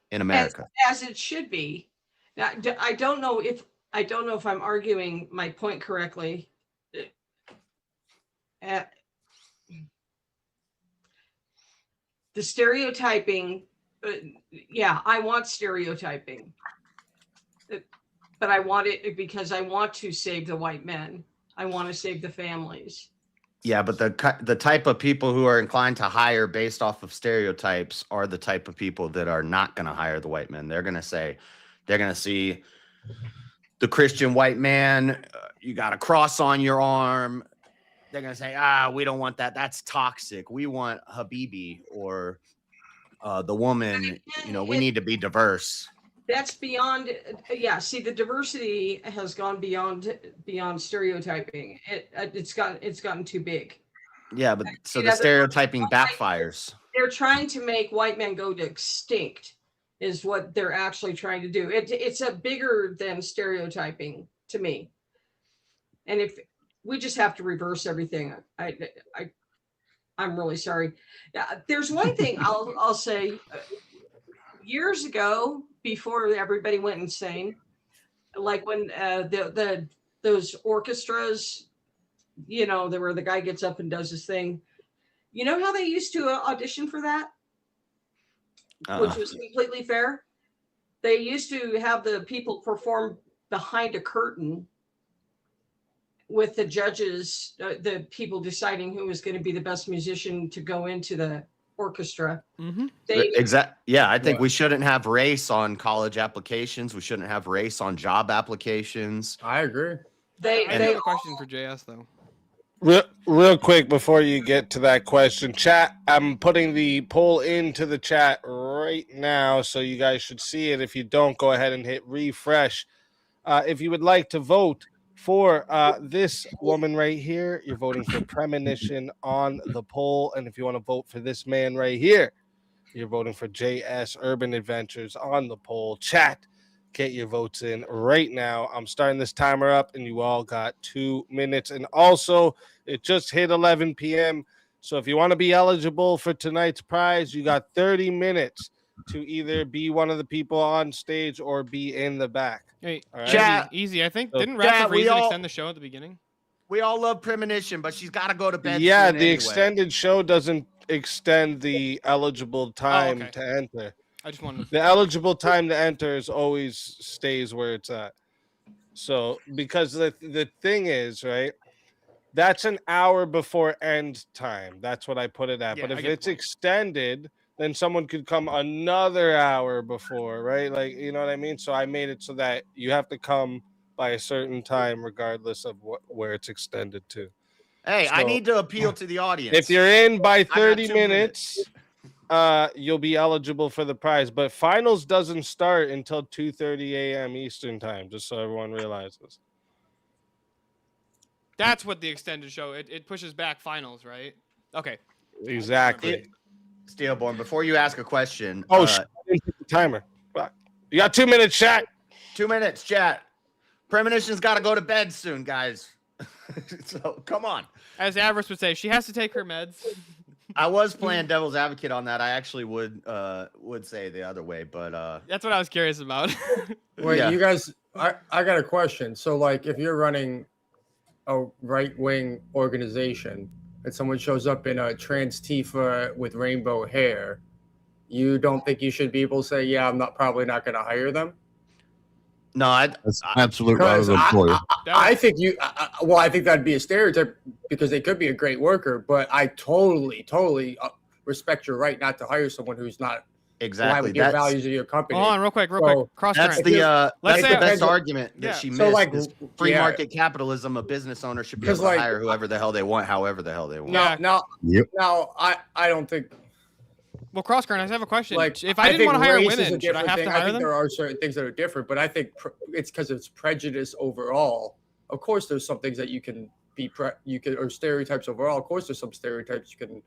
in America. As it should be. Now, I don't know if I'm arguing my point correctly. The stereotyping, I want stereotyping, but I want it because I want to save the white men. I want to save the families. Yeah, but the type of people who are inclined to hire based off of stereotypes are the type of people that are not going to hire the white men. They're going to see the Christian white man, you got a cross on your arm. They're going to say, we don't want that. That's toxic. We want Habibi or the woman. We need to be diverse. That's beyond. See, the diversity has gone beyond stereotyping. It's gotten too big. Yeah, but so the stereotyping backfires. They're trying to make white men go to extinct, is what they're actually trying to do. It's a bigger than stereotyping to me. And if we just have to reverse everything, I'm really sorry. There's one thing I'll say. Years ago, before everybody went insane, like when those orchestras, where the guy gets up and does his thing. You know how they used to audition for that, which was completely fair. They used to have the people perform behind a curtain, with the judges, the people deciding who was going to be the best musician to go into the orchestra. Mm-hmm. Yeah, I think we shouldn't have race on college applications. We shouldn't have race on job applications. I agree. I have a question for JS though. Real quick before you get to that question, chat, I'm putting the poll into the chat right now, so you guys should see it. If you don't, go ahead and hit refresh. If you would like to vote for this woman right here, you're voting for premonition on the poll. And if you want to vote for this man right here, you're voting for JS Urban Adventures on the poll. Chat, get your votes in right now. I'm starting this timer up, and you all got 2 minutes. And also, it just hit 11 p.m. So if you want to be eligible for tonight's prize, you got 30 minutes to either be one of the people on stage or be in the back. Hey, all right? easy. I think didn't Raph Reason extend the show at the beginning? We all love premonition, but she's got to go to bed. Yeah, soon the anyway. extended show doesn't extend the eligible time okay. to enter. I just wanted to... The eligible time to enter is always stays where it's at. So because the thing is, right, that's an hour before end time. That's what I put it at. Yeah, but I if get the it's extended, then someone could come another hour before, right? Like, you know what I mean? So I made it so that you have to come by a certain time regardless of where it's extended to. Hey, I So, need to appeal to the audience. if you're in by got 30 2 minutes, you'll be eligible for the prize. But finals doesn't start until 2:30 a.m. Eastern time, just so everyone realizes. That's what the extended show. It pushes back finals, right? Okay. Exactly. Steelborn, before you ask a question. Oh, shit, I didn't put the timer. Fuck. You got 2 minutes, chat. 2 minutes, chat. Premonition's got to go to bed soon, guys. So come on. As Avarice would say, she has to take her meds. I was playing devil's advocate on that. I actually would say the other way, but that's what I was curious about. Wait, Yeah. you guys, I got a question. So, like, if you're running a right-wing organization and someone shows up in a trans Tifa with rainbow hair, you don't think you should be able to say, "Yeah, I'm probably not going to hire them"? No, That's absolute right of the employer. I think I think that'd be a stereotype because they could be a great worker, but I totally respect your right not to hire someone who's not exactly with your values of your company. Hold on, real quick. Cross That's current. that's the best say- argument that Yeah. she So, missed. like, is free yeah. market capitalism, a business owner should be 'Cause, able to like- hire whoever the hell they want, however the hell they want. Now, Yep. I don't think. Well, cross current. I just have a question. Like, If I didn't think want to hire race is a women, should I different have thing. to I hire think them? there are certain things that are different, but I think it's because it's prejudice overall. Of course, there's some things that you can be or stereotypes overall. Of course, there's some stereotypes you can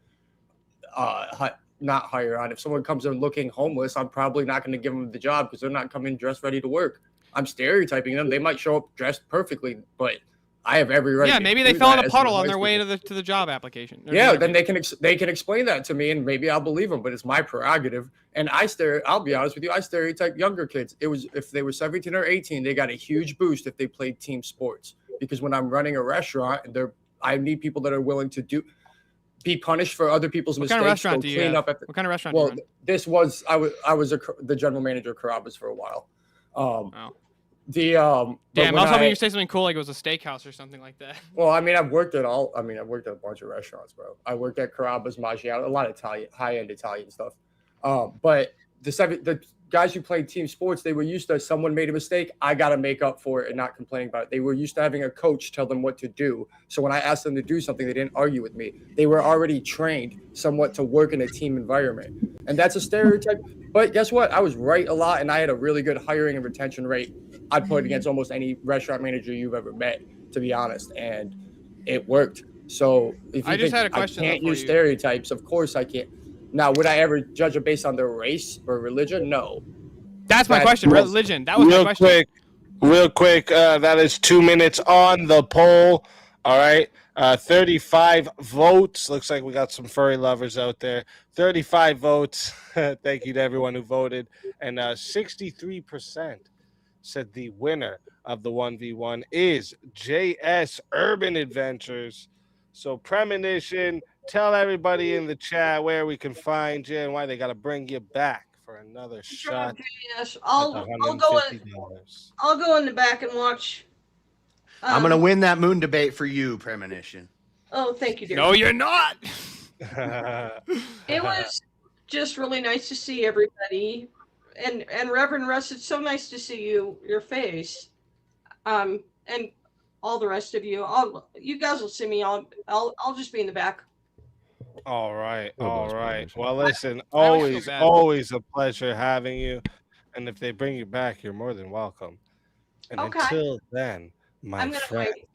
not hire on. If someone comes in looking homeless, I'm probably not going to give them the job because they're not coming dressed ready to work. I'm stereotyping them. They might show up dressed perfectly, but I have every right. Yeah, to maybe they do fell in that a as puddle on nice their way people. to the job application. or Yeah, the then interview. they can explain that to me, and maybe I'll believe them. But it's my prerogative. And I'll be honest with you, I stereotype younger kids. It was if they were 17 or 18, they got a huge boost if they played team sports. Because when I'm running a restaurant, I need people that are willing to be punished for other people's What mistakes. kind of restaurant go do you clean have? up at What kind of restaurant do you Well, run? this was I was the general manager of Carrabba's for a while. Damn, but I when was hoping you'd say something cool like it was a steakhouse or something like that. Well, I mean, I've worked at a bunch of restaurants, bro. I worked at Carrabba's, Maggiano, a lot of high-end Italian stuff. But the guys who played team sports, they were used to someone made a mistake, I got to make up for it and not complain about it. They were used to having a coach tell them what to do. So when I asked them to do something, they didn't argue with me. They were already trained somewhat to work in a team environment. And that's a stereotype. But guess what? I was right a lot, and I had a really good hiring and retention rate. I'd put against almost any restaurant manager you've ever met, to be honest. And it worked. So if you I just think had a question, I though, can't for use you. stereotypes, of course I can't. Now, would I ever judge it based on their race or religion? No. That's my question. Religion. That was my question. Real quick. That is 2 minutes on the poll. All right. 35 votes. Looks like we got some furry lovers out there. 35 votes. Thank you to everyone who voted. And 63% said the winner of the 1v1 is JS Urban Adventures. So Premonition, tell everybody in the chat where we can find you and why they got to bring you back for another shot. Yes, at I'll go in. $150. I'll go in the back and watch. I'm gonna win that moon debate for you, Premonition. Oh, thank you, dear. No, you're not. It was just really nice to see everybody, and Reverend Russ, it's so nice to see your face, and all the rest of you. You guys will see me. I'll just be in the back. All right. Well, listen, I always feel bad. always a pleasure having you. And if they bring you back, you're more than welcome. And Okay. until then, my I'm gonna friend. wait.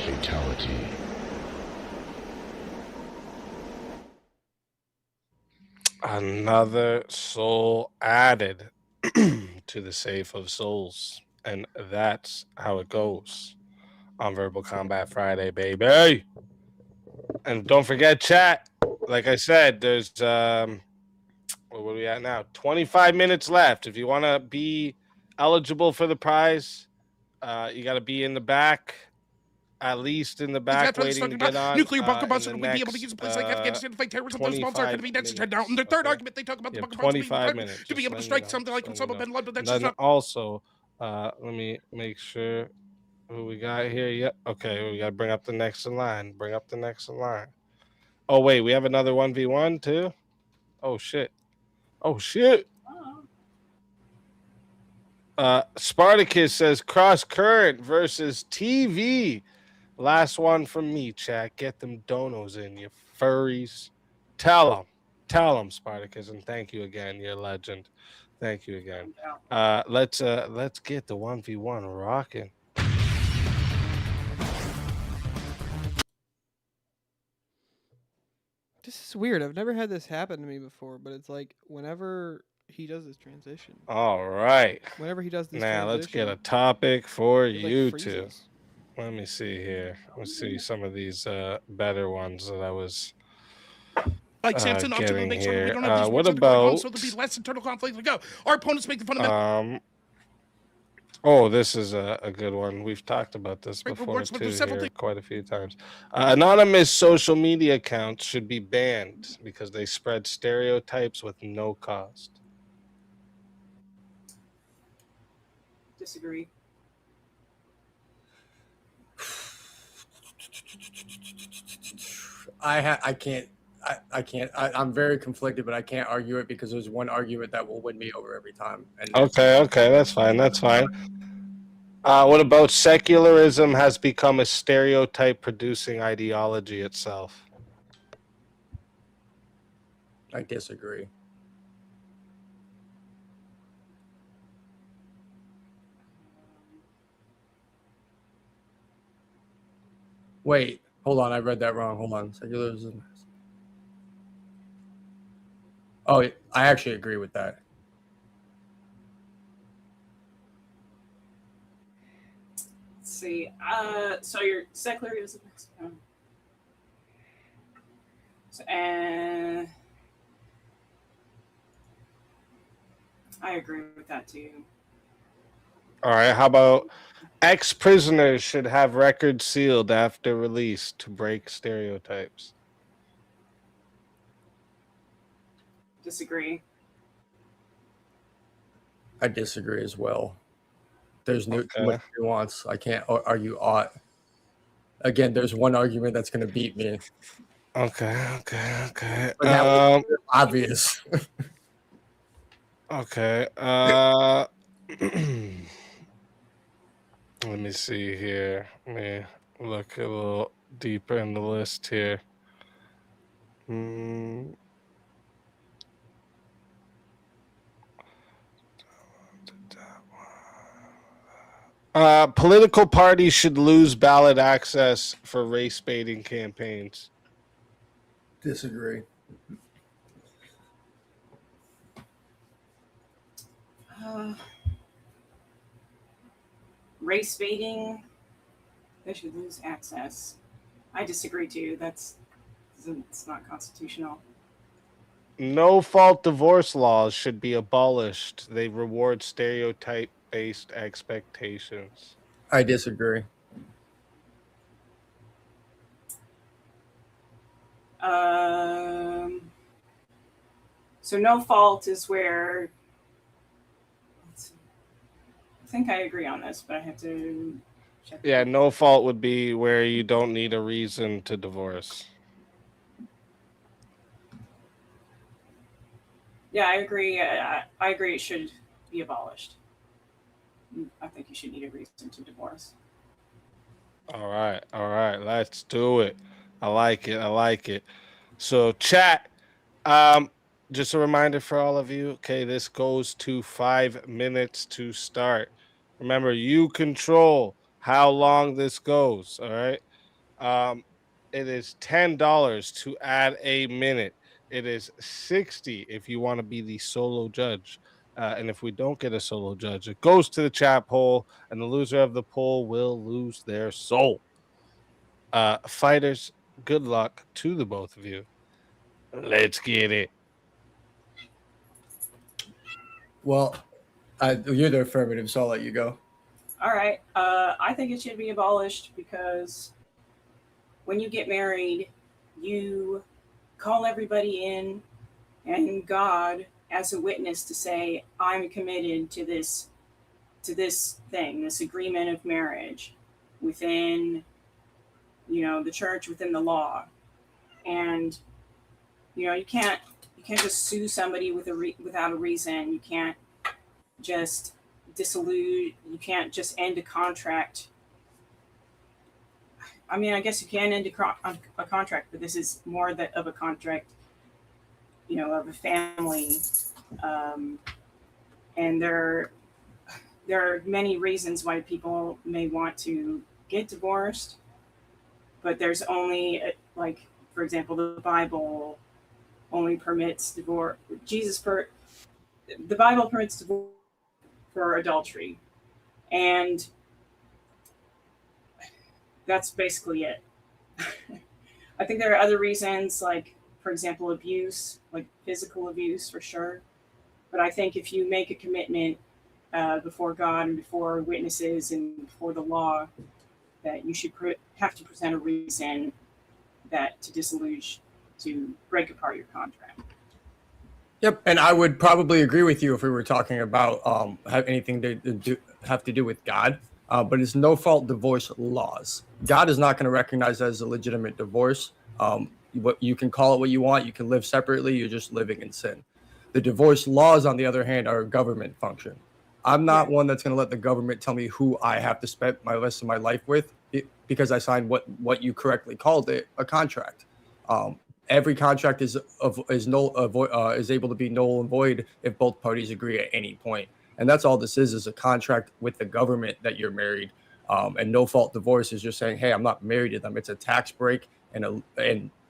Fatality. Another soul added to the safe of souls. And that's how it goes on Verbal Combat Friday, baby. And don't forget, chat. Like I said, there's what are we at now? 25 minutes left. If you want to be eligible for the prize, you got to be in the back, at least in the back, waiting to get on. Nuclear bunker in buster the would be able to next, use a place like Afghanistan to fight terrorism. Those bombs aren't going to be necessary now. In their third argument, they talk about the bunker bombs being 25 delivered minutes. to be able to strike something like Osama bin Laden, but that's just Then not. also, let me make sure who we got here. Yep. Okay, we got to bring up the next in line. Bring up the next in line. Oh, wait, we have another 1v1 too? Oh, shit. Oh, shit. Spartacus says Cross Current versus TV. Last one from me, chat. Get them donos in, you furries. Tell them, Spartacus, and thank you again. You're a legend. Thank you again. Let's get the 1v1 rocking. This is weird. I've never had this happen to me before, but it's like whenever he does this transition. All right. Whenever he does this now let's get a transition, topic for it, like, you two. freezes. Let me see here. Let's see some of these better ones that I was Like Samson, option to getting make sure that we here. don't have these What wars that are going on, about so there'll be less internal conflict to go. Our opponents make the fundamental. Oh, this is a good one. We've talked about this Great before rewards, but too there's several here things. quite a few times. Anonymous social media accounts should be banned because they spread stereotypes with no cost. Disagree. I can't. I'm very conflicted, but I can't argue it because there's one argument that will win me over every time. And Okay, that's fine. That's fine. What about secularism has become a stereotype producing ideology itself? I disagree. Wait, hold on. I read that wrong. Hold on. Secularism. Oh, I actually agree with that. Let's see. So your secularism. And I agree with that too. All right. How about ex-prisoners should have records sealed after release to break stereotypes? Disagree. I disagree as well. There's too Okay. much nuance. I can't argue ought. Again, there's one argument that's going to beat me. Okay. But that was obvious. Okay. Let me see here. Let me look a little deeper in the list here. Political parties should lose ballot access for race baiting campaigns. Disagree. Race baiting, they should lose access. I disagree too. It's not constitutional. No fault divorce laws should be abolished. They reward stereotype based expectations. I disagree. So no fault is where. Let's see. I think I agree on this, but I have to check. Yeah, no fault would be where you don't need a reason to divorce. Yeah, I agree. I agree. It should be abolished. I think you should need a reason to divorce. All right. Let's do it. I like it. So, chat. Just a reminder for all of you. Okay, this goes to 5 minutes to start. Remember, you control how long this goes. All right. It is $10 to add a minute. It is 60 if you want to be the solo judge. And if we don't get a solo judge, it goes to the chat poll, and the loser of the poll will lose their soul. Fighters, good luck to the both of you. Let's get it. Well, you're the affirmative, so I'll let you go. All right. I think it should be abolished because when you get married, you call everybody in and God as a witness to say, I'm committed to this thing, this agreement of marriage within, the church, within the law. And, you can't just sue somebody without a reason. You can't just dissolute. You can't just end a contract. I mean, I guess you can end a contract, but this is more of a contract, of a family. And there are many reasons why people may want to get divorced, but there's only, for example, the Bible only permits divorce. The Bible permits divorce for adultery, and that's basically it. I think there are other reasons, like, for example, abuse, like physical abuse for sure. But I think if you make a commitment before God and before witnesses and before the law, that you should have to present a reason that to disilluge, to break apart your contract. Yep, and I would probably agree with you if we were talking about have anything to do with God. But it's no fault divorce laws. God is not going to recognize that as a legitimate divorce. You can call it what you want. You can live separately. You're just living in sin. The divorce laws, on the other hand, are a government function. I'm not one that's going to let the government tell me who I have to spend my rest of my life with because I signed what you correctly called it, a contract. Every contract is able to be null and void if both parties agree at any point. And that's all this is a contract with the government that you're married. And no fault divorce is just saying, hey, I'm not married to them. It's a tax break and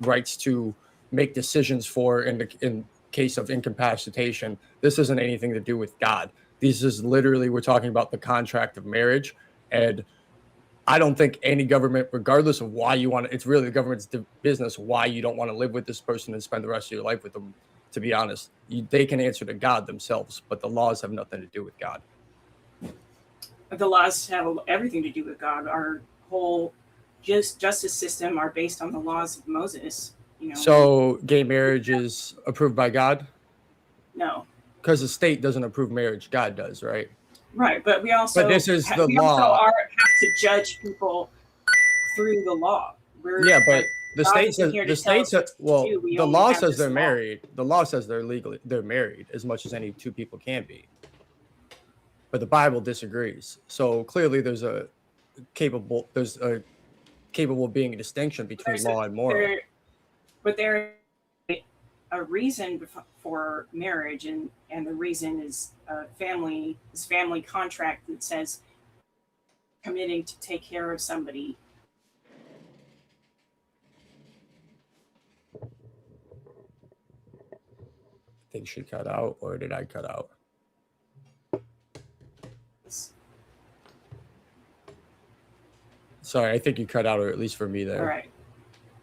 rights to make decisions for in case of incapacitation. This isn't anything to do with God. This is literally, we're talking about the contract of marriage. And I don't think any government, regardless of why you want to, it's really the government's business why you don't want to live with this person and spend the rest of your life with them. To be honest, they can answer to God themselves, but the laws have nothing to do with God. The laws have everything to do with God. Our whole justice system are based on the laws of Moses. So gay marriage is approved by God? No. Because the state doesn't approve marriage, God does, right? Right, but we also. But this is the we law. Also have to judge people through the law. Yeah, but the state says the law says they're married. The law says they're married as much as any two people can be. But the Bible disagrees. So clearly there's a capable being a distinction between law and moral. But there is a reason for marriage, and the reason is family contract that says committing to take care of somebody. I think she cut out, or did I cut out? Sorry, I think you cut out, or at least for me there. All right.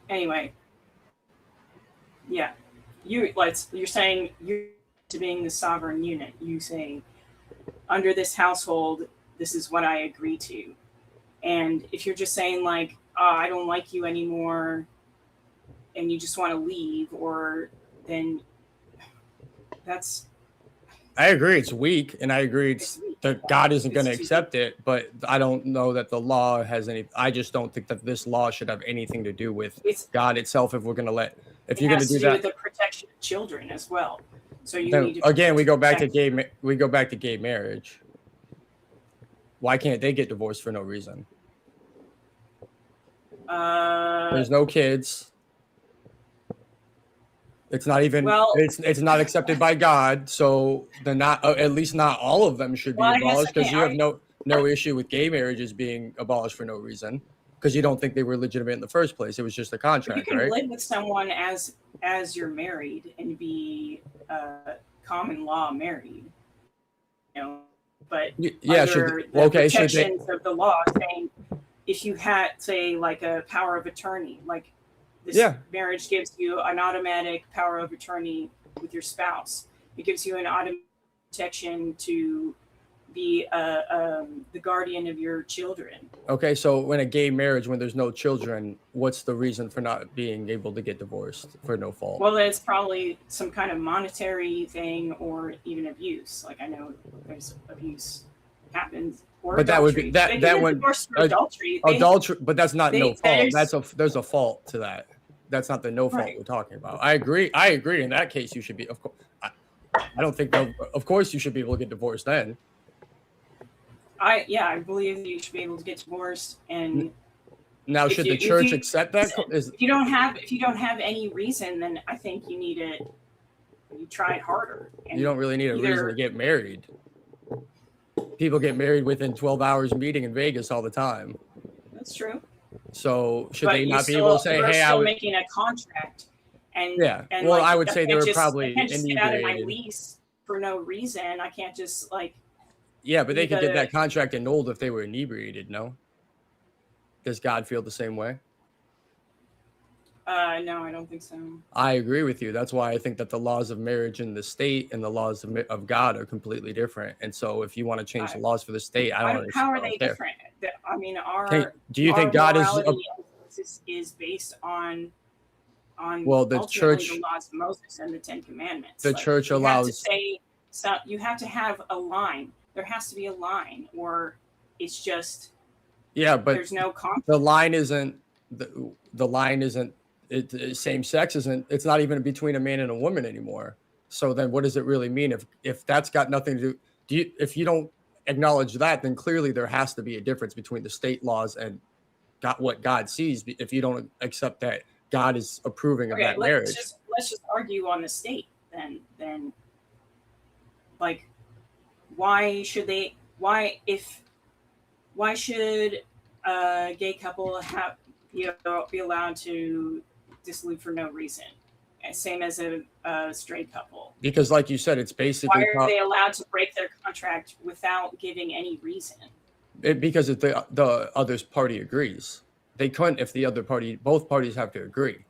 Anyway, yeah, you're saying you're to being the sovereign unit. You say, under this household, this is what I agree to. And if you're just saying like, oh, I don't like you anymore, and you just want to leave, or then that's. I agree it's weak, and I agree that God isn't going to accept it, but I don't know that the law has any. I just don't think that this law should have anything to do with God itself. If you're going to do that, with the protection of children as well. So you then, need to again, we go back to gay marriage. Why can't they get divorced for no reason? There's no kids. It's not even. It's not accepted by God. So they're not. At least not all of them should be abolished, because you have no issue with gay marriages being abolished for no reason. because you don't think they were legitimate in the first place. It was just a But you contract, can right? live with someone as you're married and be common law married, you know. But Yeah, under the protections of the law, saying if you had, say, like a power of attorney, like this marriage gives you an automatic power of attorney with your spouse. It gives you an automatic protection to be the guardian of your children. Okay, so when a gay marriage, when there's no children, what's the reason for not being able to get divorced for no fault? Well, it's probably some kind of monetary thing or even abuse. Like I know there's abuse happens. Or But that would be adultery. that when adultery. Adultery, but that's not no fault. there's- There's a fault to that. That's not the no fault Right. we're talking about. I agree. In that case, you should be. Of course, I don't think. Of course, you should be able to get divorced then. I believe you should be able to get divorced. And Now, should the church accept that? If you don't have any reason, then I think you need to try it harder. And You don't really need a reason either- to get married. People get married within 12 hours meeting in Vegas all the time. That's true. So should But they you're not be able to say, you're "Hey, I still would"? making a contract, and Yeah. and Well, like, I would say they can't were just- probably I can't just get out of my inebriated. lease for no reason. I can't just like. Yeah, but they could get the- that contract annulled if they were inebriated. No. Does God feel the same way? No, I don't think so. I agree with you. That's why I think that the laws of marriage in the state and the laws of God are completely different. And so, if you want to change the laws for the state, I don't understand. How are I don't they care. different? I mean, our Do you our think God is? morality is based on Well, the ultimately church- the laws of Moses and the Ten Commandments. The church you have to allows- say so. You have to have a line. There has to be a line, or it's just Yeah, but there's no conflict. the line isn't the line isn't same sex isn't. It's not even between a man and a woman anymore. So then, what does it really mean if that's got nothing to do? If you don't acknowledge that, then clearly there has to be a difference between the state laws and what God sees. If you don't accept that God is approving of that marriage, let's just argue on the state then like why should a gay couple have be allowed to dissolute for no reason, same as a straight couple? because like you said, it's basically Why are they allowed to break their contract without giving any reason? because if the other party agrees. They couldn't if both parties have to agree.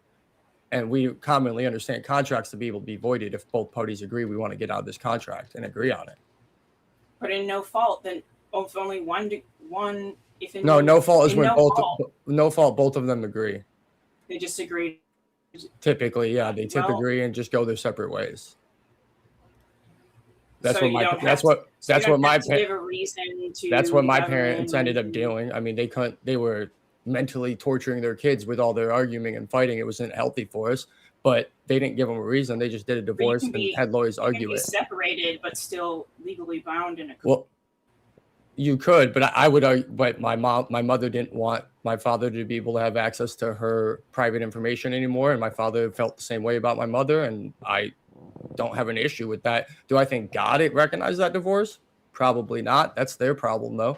And we commonly understand contracts to be able to be voided if both parties agree we want to get out of this contract and agree on it. But in no fault, then if only one. If in No fault is in when no both fault, no fault both of them agree. they just agreed. Typically, yeah, they Well- agree and just go their separate ways. That's So what you my don't have that's to- what so you that's don't what my have to give pa- a reason to that's what my the parents government ended up doing. I mean, they were mentally torturing their kids with all their arguing and fighting. It wasn't healthy for us, but they didn't give them a reason. They just did a But you divorce can and be- had lawyers you can argue be it. separated, but still legally bound in a. Well, you could, but I would argue, but my mother didn't want my father to be able to have access to her private information anymore. And my father felt the same way about my mother. And I don't have an issue with that. Do I think God recognized that divorce? Probably not. That's their problem though.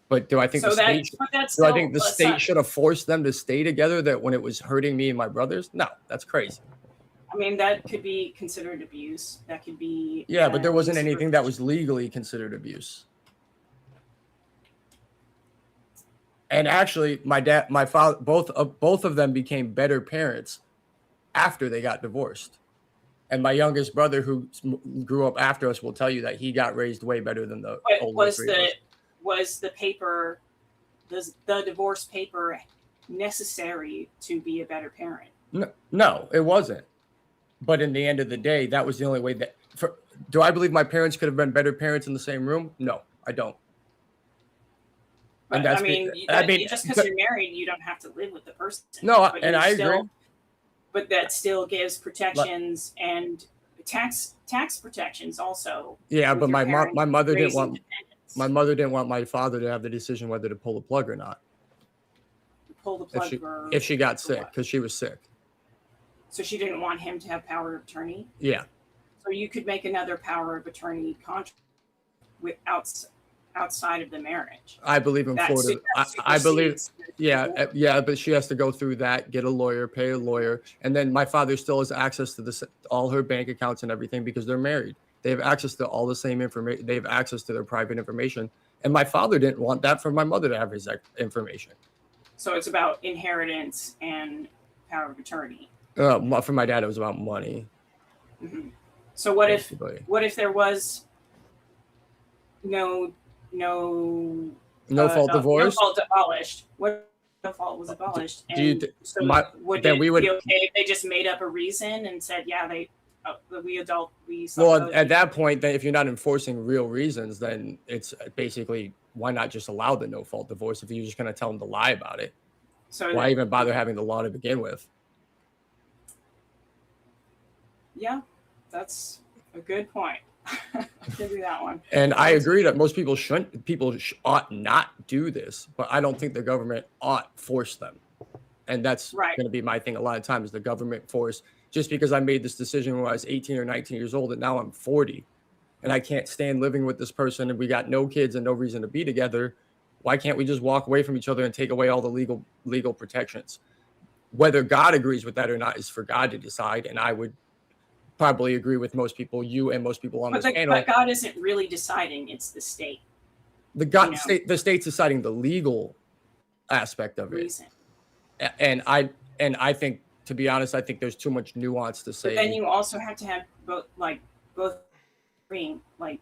But do I think So the that- state, but that's do I still- think the let's state not- should have forced them to stay together that when it was hurting me and my brothers? No, that's crazy. I mean, that could be considered abuse. That could be. Yeah, but there wasn't abuse anything that was legally considered abuse. And actually, my dad, my father, both of them became better parents after they got divorced. And my youngest brother, who grew up after us, will tell you that he got raised way better than the But older three of us. was the paper, the divorce paper, necessary to be a better parent? No, it wasn't. But in the end of the day, that was the only way that. Do I believe my parents could have been better parents in the same room? No, I don't. But, I mean, just because but- you're married, you don't have to live with the person. No, But and you're I still- agree. But that still gives protections and tax protections also. Yeah, with but your parents my mother didn't raising want my father to have the decision whether to pull the plug or not pull the plug for if she got sick because she was sick. So she didn't want him to have power of attorney. Yeah. So you could make another power of attorney contract outside of the marriage. I believe in That Florida. I believe, yeah, but she has to go through that, get a lawyer, pay a lawyer, and then my father still has access to all her bank accounts and everything because they're married. They have access to all the same information. They have access to their private information, and my father didn't want that for my mother to have his information. So it's about inheritance and power of attorney. For my dad, it was about money. Mm-hmm. So what basically. if there was no fault divorce? No fault abolished. What no fault was abolished? Do you And th- so my- would then it we would- be okay if they just made up a reason and said, yeah, we Well, at that point, then if you're not enforcing real reasons, then it's basically why not just allow the no fault divorce if you're just going to tell them to lie about it? So Why even bother having the law to begin with? Yeah, that's a good point. I'll give you that one. And I agree that most people ought not do this, but I don't think the government ought force them. And that's Right. going to be my thing a lot of times, the government force. Just because I made this decision when I was 18 or 19 years old and now I'm 40 and I can't stand living with this person and we got no kids and no reason to be together, why can't we just walk away from each other and take away all the legal protections? Whether God agrees with that or not is for God to decide, and I would probably agree with most people, you and most people on this panel. But God isn't really deciding; it's the state. The state's deciding the legal aspect of it. Reason. And I think, to be honest, I think there's too much nuance to say. But then you also have to have both being like.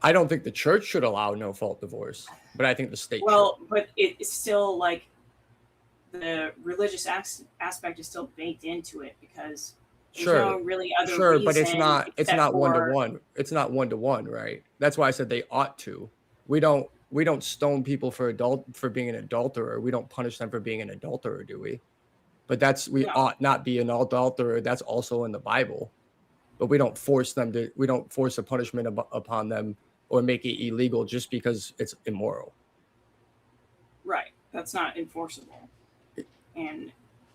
I don't think the church should allow no fault divorce, but I think the state. Well, but it's still like the religious aspect is still baked into it because there's no really other but it's reason not except one to for- one. It's not 1-to-1, right? That's why I said they ought to. We don't stone people for being an adulterer. We don't punish them for being an adulterer, do we? But we ought not be an adulterer. That's also in the Bible. But we don't force them to. We don't force a punishment upon them or make it illegal just because it's immoral. Right. That's not enforceable. And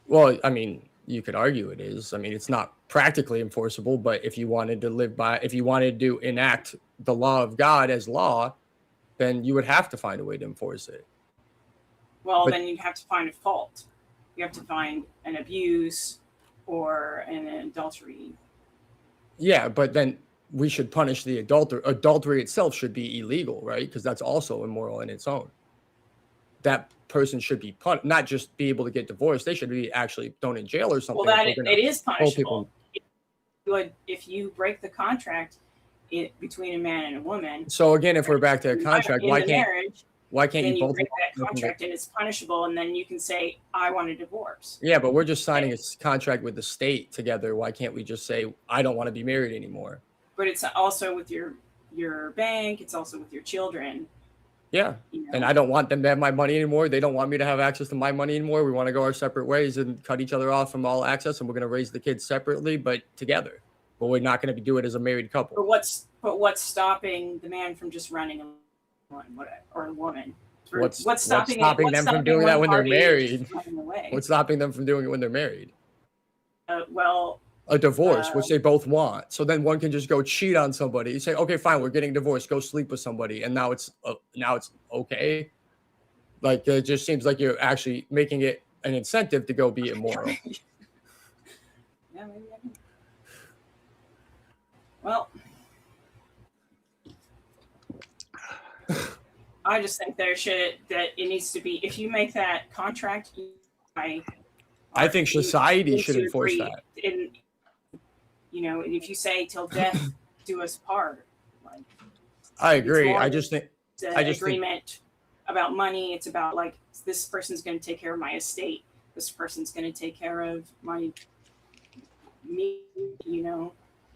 Well, I mean, you could argue it is. I mean, it's not practically enforceable, but if you wanted to enact the law of God as law, then you would have to find a way to enforce it. well, But- then you have to find a fault. You have to find an abuse or an adultery. Yeah, but then we should punish the adultery. Adultery itself should be illegal, right? Because that's also immoral in its own. That person should be punished, not just be able to get divorced. They should be actually thrown in jail or something. Well, if they're gonna it is hold people- punishable. If you break the contract between a man and a woman. So again, if we're back to a contract, in why the can't marriage, you then you both? break that contract and it's punishable, and then you can say, "I want a divorce." Yeah, but we're just signing a contract with the state together. Why can't we just say, "I don't want to be married anymore"? But it's also with your bank. It's also with your children. Yeah, and I don't want them to have my money anymore. They don't want me to have access to my money anymore. We want to go our separate ways and cut each other off from all access, and we're going to raise the kids separately, but together. But we're not going to do it as a married couple. But what's stopping the man from just running or a woman? What's stopping them from doing that when they're married? Away? What's stopping them from doing it when they're married? Well, A divorce, which they both want. So then one can just go cheat on somebody. You say, okay, fine, we're getting divorced. Go sleep with somebody, and now it's okay. Like it just seems like you're actually making it an incentive to go be immoral. yeah, maybe I can. Well, I just think that it needs to be, if you make that contract, I think society should enforce that. And if you say till death do us part, like I agree. more I than just think agreement about money. It's about like this person's going to take care of my estate. This person's going to take care of me.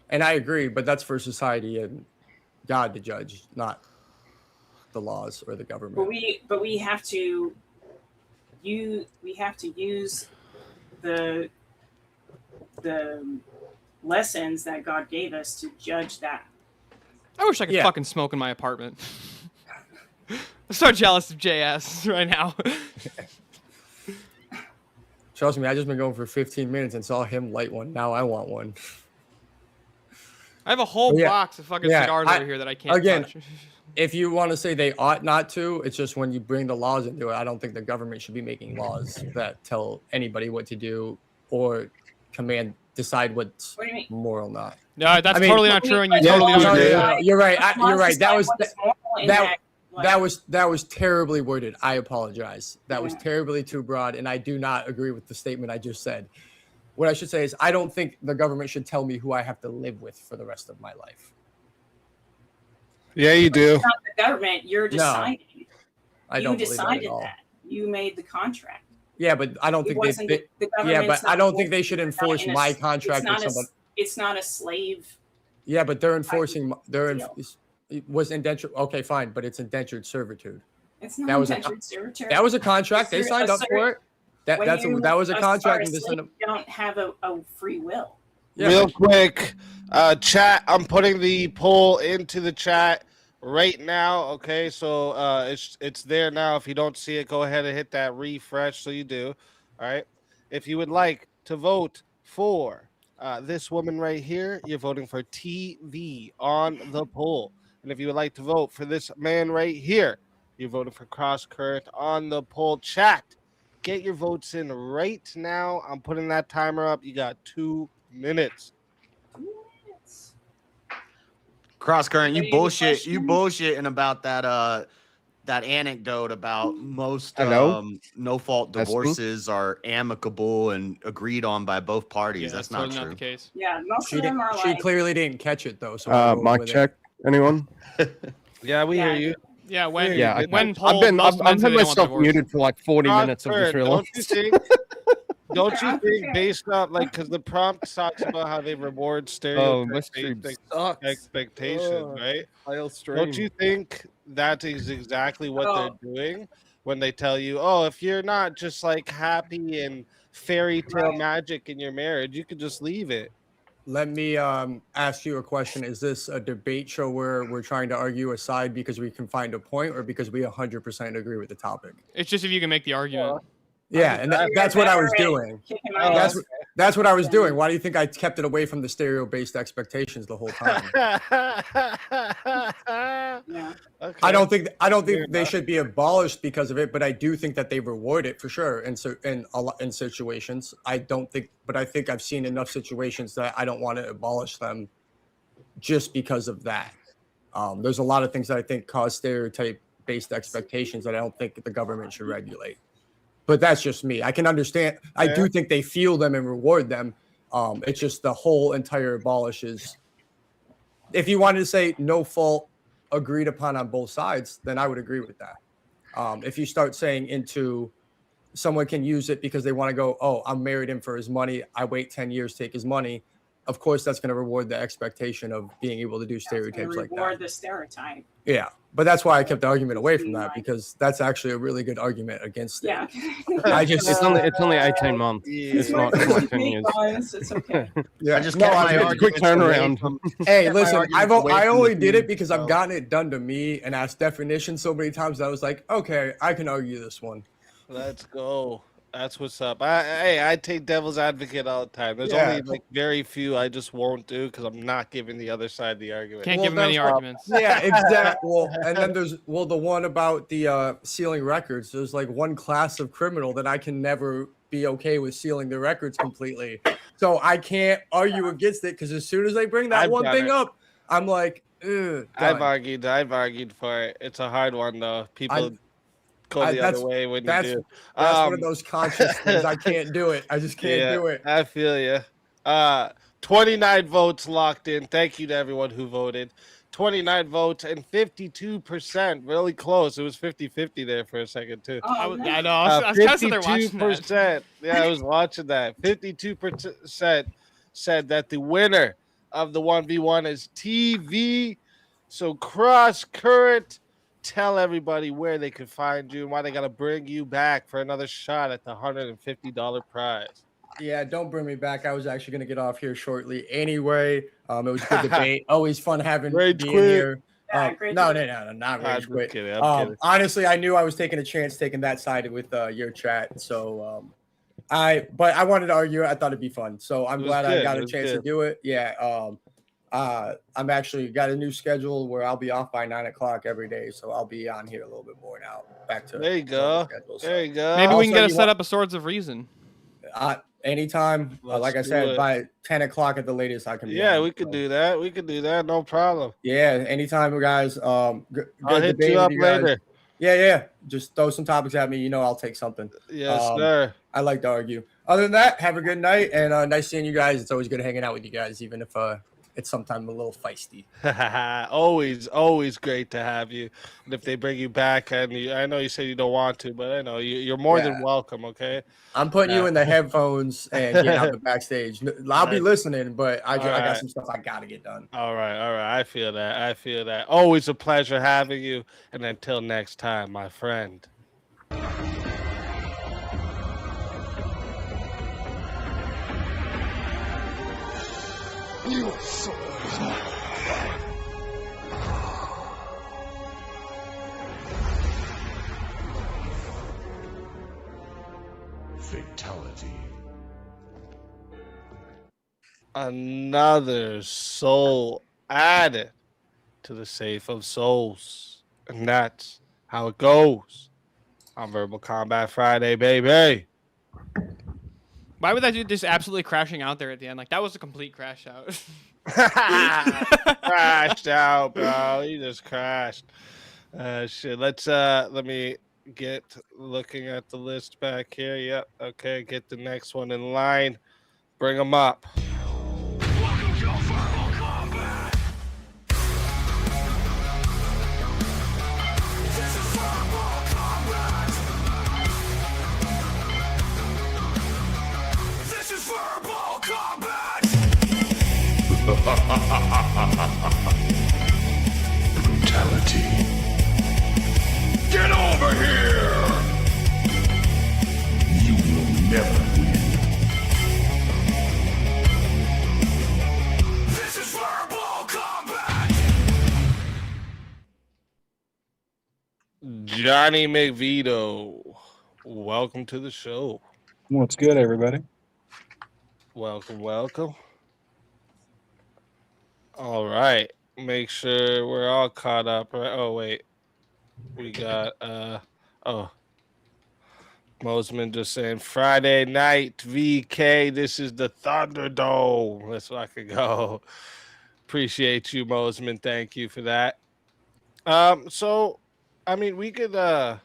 And I agree, but that's for society and God to judge, not the laws or the government. But we have to use the lessons that God gave us to judge that. I wish I could fucking smoke in my apartment. I'm so jealous of JS right now. Trust me, I just been going for 15 minutes and saw him light one. Now I want one. I have a whole box of fucking cigars over here that I can't touch. If you want to say they ought not to, it's just when you bring the laws into it, I don't think the government should be making laws that tell anybody what to do or decide what's moral or not. No, that's totally not true, and you totally don't agree. No, you're right. You're right. That was terribly worded. I apologize. That was terribly too broad, and I do not agree with the statement I just said. What I should say is I don't think the government should tell me who I have to live with for the rest of my life. Yeah, you do. It's not the government. You're deciding. I don't You believe that at decided all. that. You made the contract. Yeah, but I don't It think wasn't they. the Yeah, government's but I not don't think they should it's not enforce in a- my it's contract not with a- somebody. It's not a slave. Yeah, but they're enforcing. It was indentured. Okay, fine, but it's indentured servitude. It's not That was indentured servitude. That was a contract. They signed up for it. That When that was a are contract. And slave, this you don't have a free will. Real quick, chat. I'm putting the poll into the chat right now. Okay, so it's there now. If you don't see it, go ahead and hit that refresh so you do. All right. If you would like to vote for this woman right here, you're voting for TV on the poll. And if you would like to vote for this man right here, you're voting for Cross Current on the poll. Chat, get your votes in right now. I'm putting that timer up. You got 2 minutes. Cross current, you Any bullshit. You questions? bullshitting about that anecdote about most Hello? no fault Testing? divorces are amicable and agreed on by both parties. Yeah, that's that's not totally true. not the case. Yeah, most She of them are she like. clearly didn't catch it though. So I'll go Mic with it. check. Anyone? Yeah, we hear you. Yeah, when Yeah, when I've poll, been most I've men say had they don't want myself divorce. muted for like 40 minutes. I've just Don't realized. you think? Don't you think, based on like, because the prompt talks about how they reward my stereotypes stream based sucks. expectations, right? I'll stream. Don't you think that is exactly what Oh. they're doing when they tell you, oh, if you're not just like happy and fairy tale magic in your marriage, you could just leave it. Let me ask you a question. Is this a debate show where we're trying to argue a side because we can find a point or because we 100% agree with the topic? It's just if you can make the argument. Yeah, and that's what I was doing. That's what I was doing. Why do you think I kept it away from the stereo-based expectations the whole time? I don't think they should be abolished because of it, but I do think that they reward it for sure. And so in situations, I think I've seen enough situations that I don't want to abolish them just because of that. There's a lot of things that I think cause stereotype-based expectations that I don't think the government should regulate. But that's just me. I can understand. I do think they feel them and reward them. It's just the whole entire abolishes. If you wanted to say no fault agreed upon on both sides, then I would agree with that. If you start saying into someone can use it because they want to go, oh, I'm married him for his money. I wait 10 years, take his money. Of course, that's going to reward the expectation of being able to do stereotypes like that. Reward the stereotype. Yeah, but that's why I kept the argument away from that because that's actually a really good argument against it. Yeah. it's only 18 months. It's not 10 years. It's okay. Yeah, I just no, kept I my mean, arguments quick turnaround. away from- Hey, kept my listen, arguments away I from only the did it team, because so- I've gotten it done to me and asked definition so many times that I was like, okay, I can argue this one. Let's go. That's what's up. I take devil's advocate all the time. There's Yeah. only like very few I just won't do because I'm not giving the other side the argument. Can't give them any arguments. Yeah, exactly. Well, and then there's the one about the sealing records. There's like one class of criminal that I can never be okay with sealing the records completely. So I can't argue against it because as soon as they bring that I've one done thing it. up, I'm like, ugh. I've done. argued for it. It's a hard one though. People go the that's- other way when you that's- do. That's one of those conscious things. I can't do it. I just can't do it. I feel you. 29 votes locked in. Thank you to everyone who voted. 29 votes and 52%. Really close. It was 50-50 there for a second too. I know. I was kind of sitting there watching that. 52%. Yeah, I was watching that. 52% said that the winner of the 1v1 is TV. So Cross Current, tell everybody where they can find you and why they got to bring you back for another shot at the $150 prize. Yeah, don't bring me back. I was actually going to get off here shortly anyway. It was a good debate. Always fun having Rage being quit. here. Great No, debate. not I'm rage quit. kidding, I'm kidding. Honestly, I knew I was taking a chance taking that side with your chat. So but I wanted to argue. I thought it'd be fun. So I'm It was glad I good, got it a was chance to good. do it. Yeah. I'm actually got a new schedule where I'll be off by 9 o'clock every day, so I'll be on here a little bit more now. Back to there you normal go. schedule, There you go. Maybe we can Also, get a you set want- up a Swords of Reason. Anytime, like I do said, it. by 10 o'clock at the latest, I can be Yeah, on. we could do that. We could do that. No problem. Yeah, anytime, guys. Good I'll hit debate you with up guys. later. Yeah. Just throw some topics at me. You know, I'll take something. Yes, sir. I like to argue. Other than that, have a good night and nice seeing you guys. It's always good hanging out with you guys, even if it's sometimes a little feisty. always great to have you. And if they bring you back, and I know you said you don't want to, but I know you're more than welcome. Okay. I'm putting you in the headphones and getting out the backstage. I'll be listening, but I got some stuff I got to get done. All right. I feel that. Always a pleasure having you. And until next time, my friend. You are so fatality. Another soul added to the safe of souls. And that's how it goes on Verbal Combat Friday, baby. Why would that dude just absolutely crashing out there at the end? Like, that was a complete crash out. Crashed out, bro. He just crashed. Shit. Let me get looking at the list back here. Yep. Okay. Get the next one in line. Bring them up. This is Verbal Combat! Brutality. Get over here! You will never win. This is Verbal Combat! Johnny McVito, welcome to the show. What's good, everybody? Welcome. All right. Make sure we're all caught up, right? Oh, wait. We got, Mosman just saying Friday night VK. This is the Thunderdome. Let's fucking go. Appreciate you, Mosman. Thank you for that. So, I mean, we could, I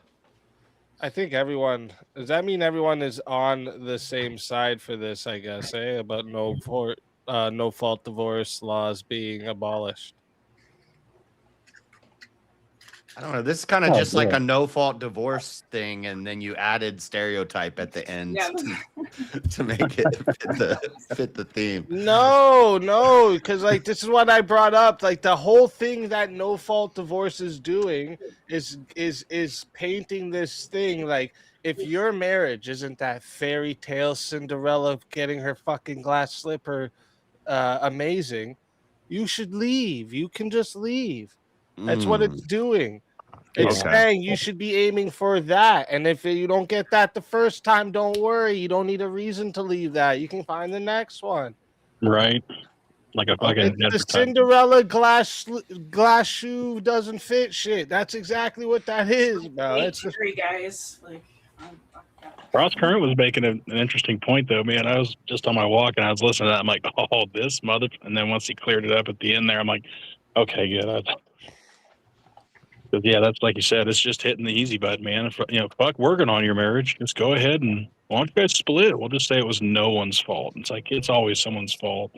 think everyone, does that mean everyone is on the same side for this, I guess, about no fault divorce laws being abolished? I don't know. This is kind of just like a no fault divorce thing, and then you added stereotype at the end to make it fit the theme. No, because like this is what I brought up. Like the whole thing that no fault divorce is doing is painting this thing like if your marriage isn't that fairy tale Cinderella getting her fucking glass slipper amazing, you should leave. You can just leave. That's what it's doing. It's saying you should be aiming for that. And if you don't get that the first time, don't worry. You don't need a reason to leave that. You can find the next one. Right. Like a fucking the Cinderella glass shoe doesn't fit shit. That's exactly what that is, bro. It's just... guys. Like, Ross Current was making an interesting point, though, man. I was just on my walk and I was listening to that. I'm like, oh, this mother. And then once he cleared it up at the end there, I'm like, okay, good. Because yeah, that's like you said, it's just hitting the easy button, man. If, fuck working on your marriage. Just go ahead and why don't you guys split? We'll just say it was no one's fault. It's like it's always someone's fault.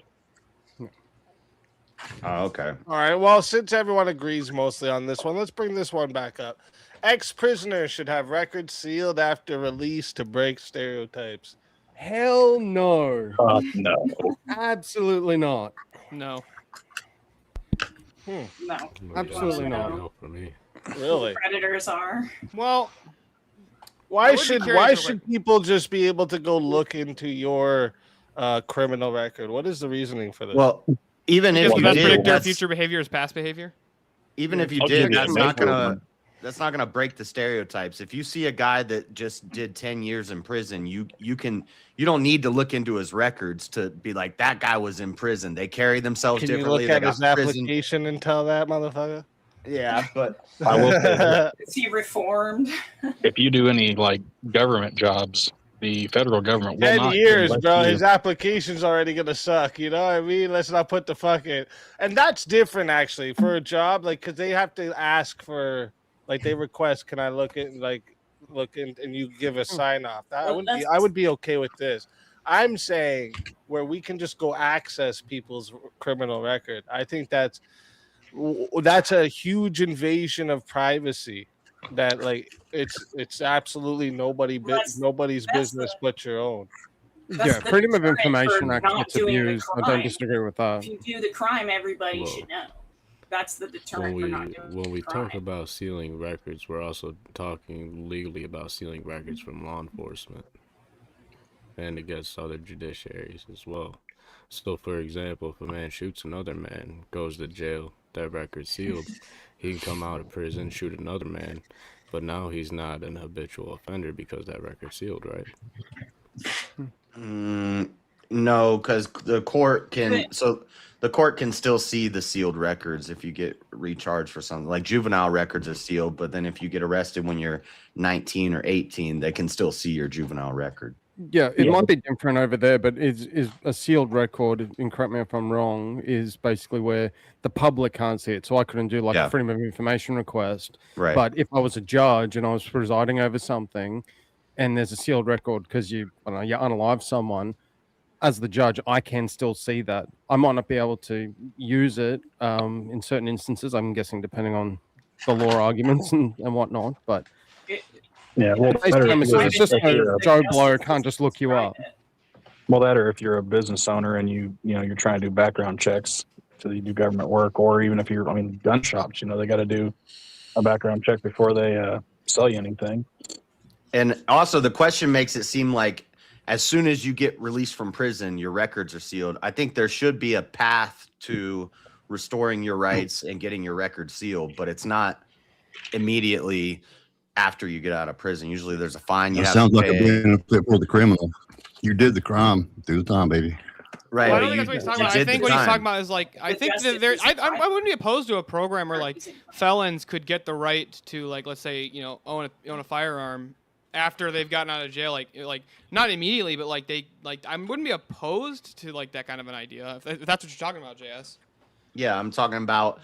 Oh, okay. All right. Well, since everyone agrees mostly on this one, let's bring this one back up. Ex-prisoners should have records sealed after release to break stereotypes. Hell no. No. Absolutely not. No. No. Absolutely not. No for me. Really? Predators are. Well, why should people just be able to go look into your criminal record? What is the reasoning for this? Well, even if because you the best did, predictor of that's- future behavior is past behavior. even if you I'll did, give you that's a not makeover. gonna gonna break the stereotypes. If you see a guy that just did 10 years in prison, you don't need to look into his records to be like that guy was in prison. They carry themselves Can you differently. look They at got his prison. application and tell that motherfucker? Yeah, but I will say, Is he reformed? if you do any like government jobs, the federal government will 10 not years, let bro. you- His application's already gonna suck. You know what I mean? Let's not put the fucking. And that's different actually for a job, like because they have to ask for, like they request, can I look in, and you give a sign off. That Well, I would be okay with this. I'm saying where we can just go access people's criminal record. I think that's a huge invasion of privacy. That like it's absolutely nobody's business but your own. That's the Freedom of deterrent for Information Act not gets doing the abused. I don't crime. disagree with that. If you do the crime, everybody Whoa. should know. That's the deterrent for not doing when we the crime. talk about sealing records, we're also talking legally about sealing records from law enforcement and against other judiciaries as well. So, for example, if a man shoots another man, goes to jail, that record's sealed, he can come out of prison, shoot another man, but now he's not an habitual offender because that record's sealed, right? No, because the court can. So the court can still see the sealed records if you get recharged for something. Like juvenile records are sealed, but then if you get arrested when you're 19 or 18, they can still see your juvenile record. Yeah, it might be different over there, but is a sealed record, and correct me if I'm wrong, is basically where the public can't see it. So I couldn't do like a freedom of information request. Right. But if I was a judge and I was presiding over something and there's a sealed record because you unalive someone, as the judge, I can still see that. I might not be able to use it in certain instances, I'm guessing, depending on the law arguments and whatnot, but Yeah, well, base premise is it's just a Joe Blow can't just look you up. Well, that or if you're a business owner and you're trying to do background checks so that you do government work, or even if you're, gun shops, they got to do a background check before they sell you anything. And also, the question makes it seem like as soon as you get released from prison, your records are sealed. I think there should be a path to restoring your rights and getting your records sealed, but it's not immediately after you get out of prison. Usually there's a fine you That have sounds to like pay. a benefit for the criminal. You did the crime, do the time, baby. Right. Well, I don't think that's what he's talking about. I think what he's talking about is like I think that there. I wouldn't be opposed to a program where like felons could get the right to like let's say own a firearm after they've gotten out of jail. Like not immediately, but like I wouldn't be opposed to like that kind of an idea if that's what you're talking about, JS. Yeah, I'm talking about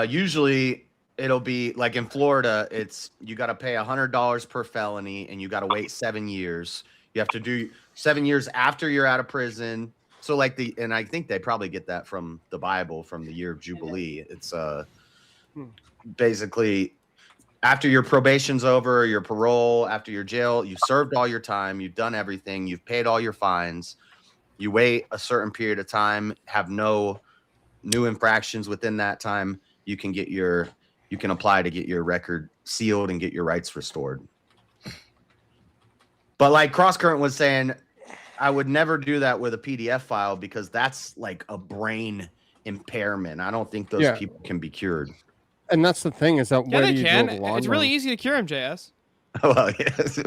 usually it'll be like in Florida, it's you got to pay $100 per felony and you got to wait 7 years. You have to do 7 years after you're out of prison. So like and I think they probably get that from the Bible, from the year of Jubilee. It's basically after your probation's over, your parole, after your jail, you've served all your time, you've done everything, you've paid all your fines. You wait a certain period of time, have no new infractions within that time, you can apply to get your record sealed and get your rights restored. But like Crosscurrent was saying, I would never do that with a PDF file because that's like a brain impairment. I don't think those people can be cured. And that's the thing is that Yeah, where they do you can. draw the line? It's really though? easy to cure him, JS. Well, yes,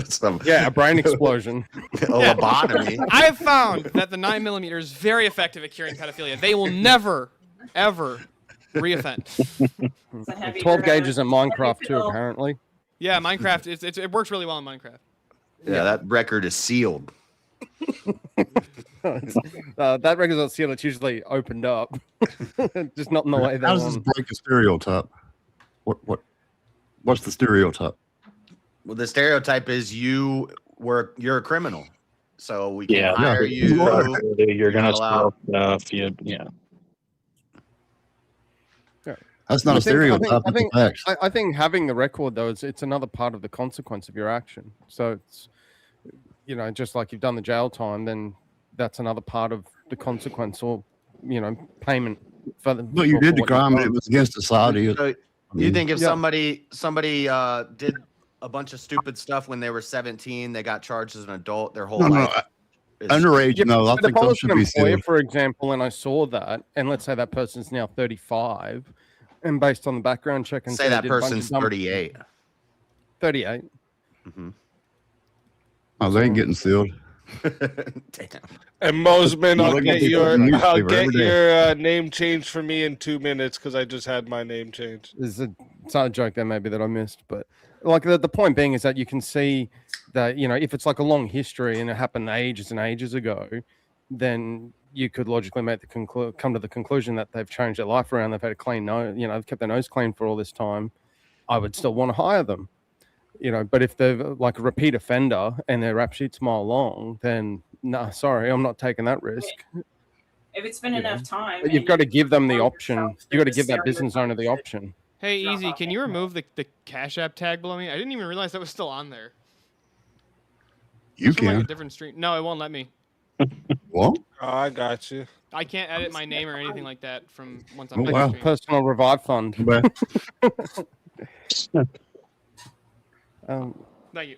Yeah, a brain explosion. A lobotomy. I have found that the 9mm is very effective at curing pedophilia. They will never, ever reoffend. 12 gauges in Minecraft too, apparently. Yeah, Minecraft. It works really well in Minecraft. Yeah, that record is sealed. That record's not sealed. It's usually opened up, just not in the way they How does this want. break a stereotype? What's the stereotype? Well, the stereotype is you're a criminal, so we can Yeah, hire you. You're gonna not allowed- steal stuff. Yeah. That's not a stereotype. It's a fact. I think having the record though it's another part of the consequence of your action. So it's just like you've done the jail time, then that's another part of the consequence or payment for the. But you did the crime and it was against society. So you think if somebody did a bunch of stupid stuff when they were 17, they got charged as an adult, their whole life. Underage, Yeah, no, I but if think I those was should an be employer, sealed. for example, and I saw that, and let's say that person's now 35, And based on the background check, and Say so they that did a bunch of person's dumb- 38. 38. Mm-hmm. Oh, they ain't getting sealed. Damn. And Mosman, No, I'll they're gonna get be your putting newspaper every day. name changed for me in 2 minutes because I just had my name changed. There's a side joke there maybe that I missed, but like the point being is that you can see that, you know, if it's like a long history and it happened ages and ages ago, then you could logically make the come to the conclusion that they've changed their life around. They've had a clean nose, you know, they've kept their nose clean for all this time. I would still want to hire them, you know. But if they're like a repeat offender and their rap sheet's mile long, then no, sorry, I'm not taking that risk. If it's been enough time, But you've and got to you give them the know option. yourself, You got to the give that business owner the stereotypes option. Hey, drop Easy, off can you remove the Cash App tag below me? I didn't even realize that was still on there. You It's from, like, a can. different stream. No, it won't let me. What? Oh, I got you. I can't edit my name or anything like that from once Oh, I'm back wow. on stream. Personal revive fund. Thank you.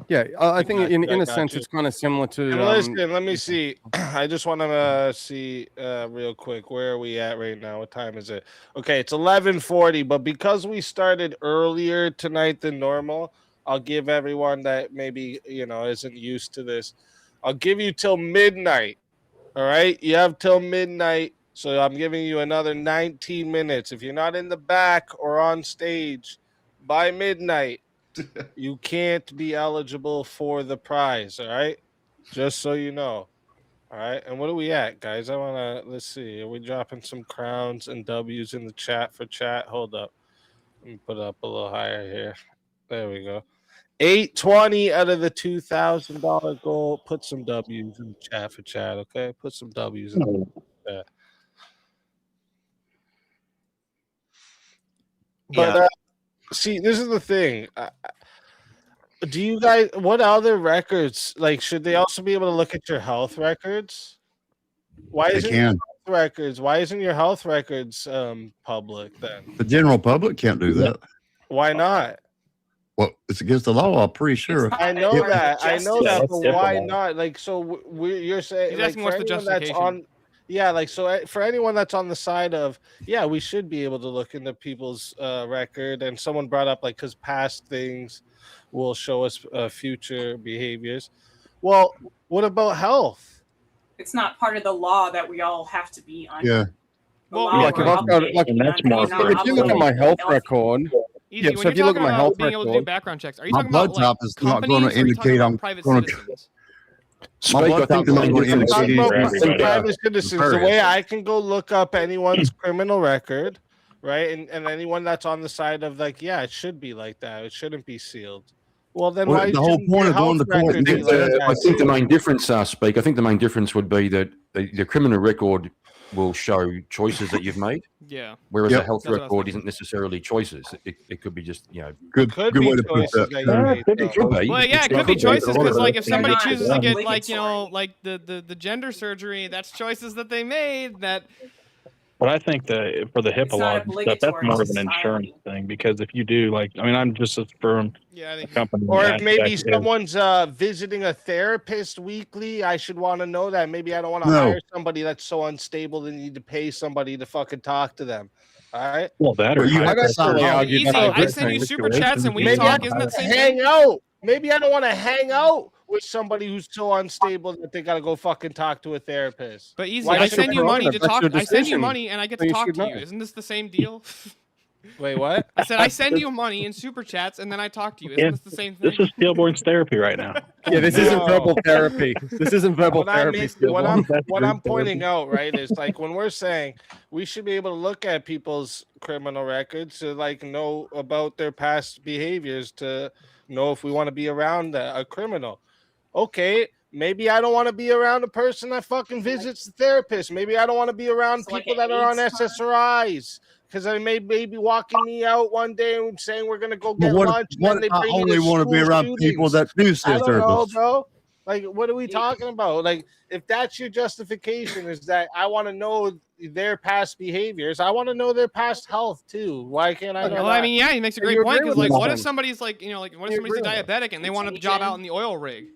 Yeah, I think got you, in I a got sense you. it's kind of similar to. And listen, let me see. I just want to see real quick. Where are we at right now? What time is it? Okay, it's 11:40. But because we started earlier tonight than normal, I'll give everyone that maybe isn't used to this. I'll give you till midnight. All right, you have till midnight. So I'm giving you another 19 minutes. If you're not in the back or on stage by midnight, you can't be eligible for the prize. All right, just so you know. All right, and what are we at, guys? Let's see. Are we dropping some crowns and W's in the chat for chat? Hold up. Let me put it up a little higher here. There we go. 820 out of the $2,000 goal. Put some W's in the chat for chat, okay? Put some W's in the chat. But see, this is the thing. Do you guys? What other records? Like, should they also be able to look at your health records? Why They isn't can. your health records? Why isn't your health records public then? The general public can't do that. Why not? Well, it's against the law. I'm pretty sure. I know that. I know that. that's But why different. not? Like, so you're saying He's like, asking for what's the anyone that's justification. on. Yeah, like for anyone that's on the side of we should be able to look into people's record. And someone brought up like because past things will show us future behaviors. Well, what about health? It's not part of the law that we all have to be under. Yeah. Well, like if I've got like And that's more if you look at my health record, Easy. yeah. When So you're if you look at talking my about health being able to do record, background checks, are you My talking blood about like type is not going companies to or are you talking indicate about I'm private going to. citizens? My blood type is not going to Talking indicate about anything. private citizens, the Nefarious. way I can go look up anyone's criminal record, right? And anyone that's on the side of like, it should be like that. It shouldn't be sealed. Well, then Well, why the whole shouldn't point your of going health to court record and be get like that I think the too? main difference, Speak. I think the main difference would be that the criminal record will show choices that you've made. Yeah. Whereas Yep. a health That's what I was record isn't necessarily choices. It could be just Good Could good be way to put choices that. that Yeah. you made, though. Could be. Well, yeah, it It's could be not- choices because, like, if somebody not chooses to get, obligatory. like, like the gender surgery, that's choices that they made. That But I think that for the HIPAA It's not laws and stuff, that's obligatory more to of an society. insurance thing because if you do, like, I mean, I'm just a firm yeah, I think company. Or if aspect maybe is- someone's visiting a therapist weekly, I should want to know that. Maybe I don't want to No. hire somebody that's so unstable they need to pay somebody to fucking talk to them. All right. well, that or Well, you high have to pressure sign really off. argue easy. that I send you super chats and we Maybe I talk. Isn't that the same hang thing? out. Maybe I don't want to hang out with somebody who's so unstable that they got to go fucking talk to a therapist. But easy. Why I should send you I- money to That's talk. your I send you decision. money and I get So to you talk should to you. know. Isn't this the same deal? Wait, what? I said I send you money in super chats and then I talk to you. Isn't Yeah, this the same thing? This is Steelborn's therapy right now. yeah, this isn't No. verbal therapy. This isn't verbal What I therapy. mean, Still, what I'm That's what group I'm pointing therapy. out, right, is like when we're saying we should be able to look at people's criminal records to like know about their past behaviors to know if we want to be around a criminal. Okay, maybe I don't want to be around a person that fucking visits the therapist. Maybe I don't want to be around So like people an that are on AIDS SSRIs because I may be walking me out one day and saying we're gonna go But get lunch. And then they I bring you only to want to be school around people shootings. that do see I a don't know, therapist. bro. Like, what are we talking about? Like, if that's your justification, is that I want to know their past behaviors, I want to know their past health too. Why can't I know Well, that? I mean, yeah, he makes a Do great you point agree because, with like, this what then? if somebody's like, like, what Do if you somebody's a agree with diabetic and they want a job out in the oil rig,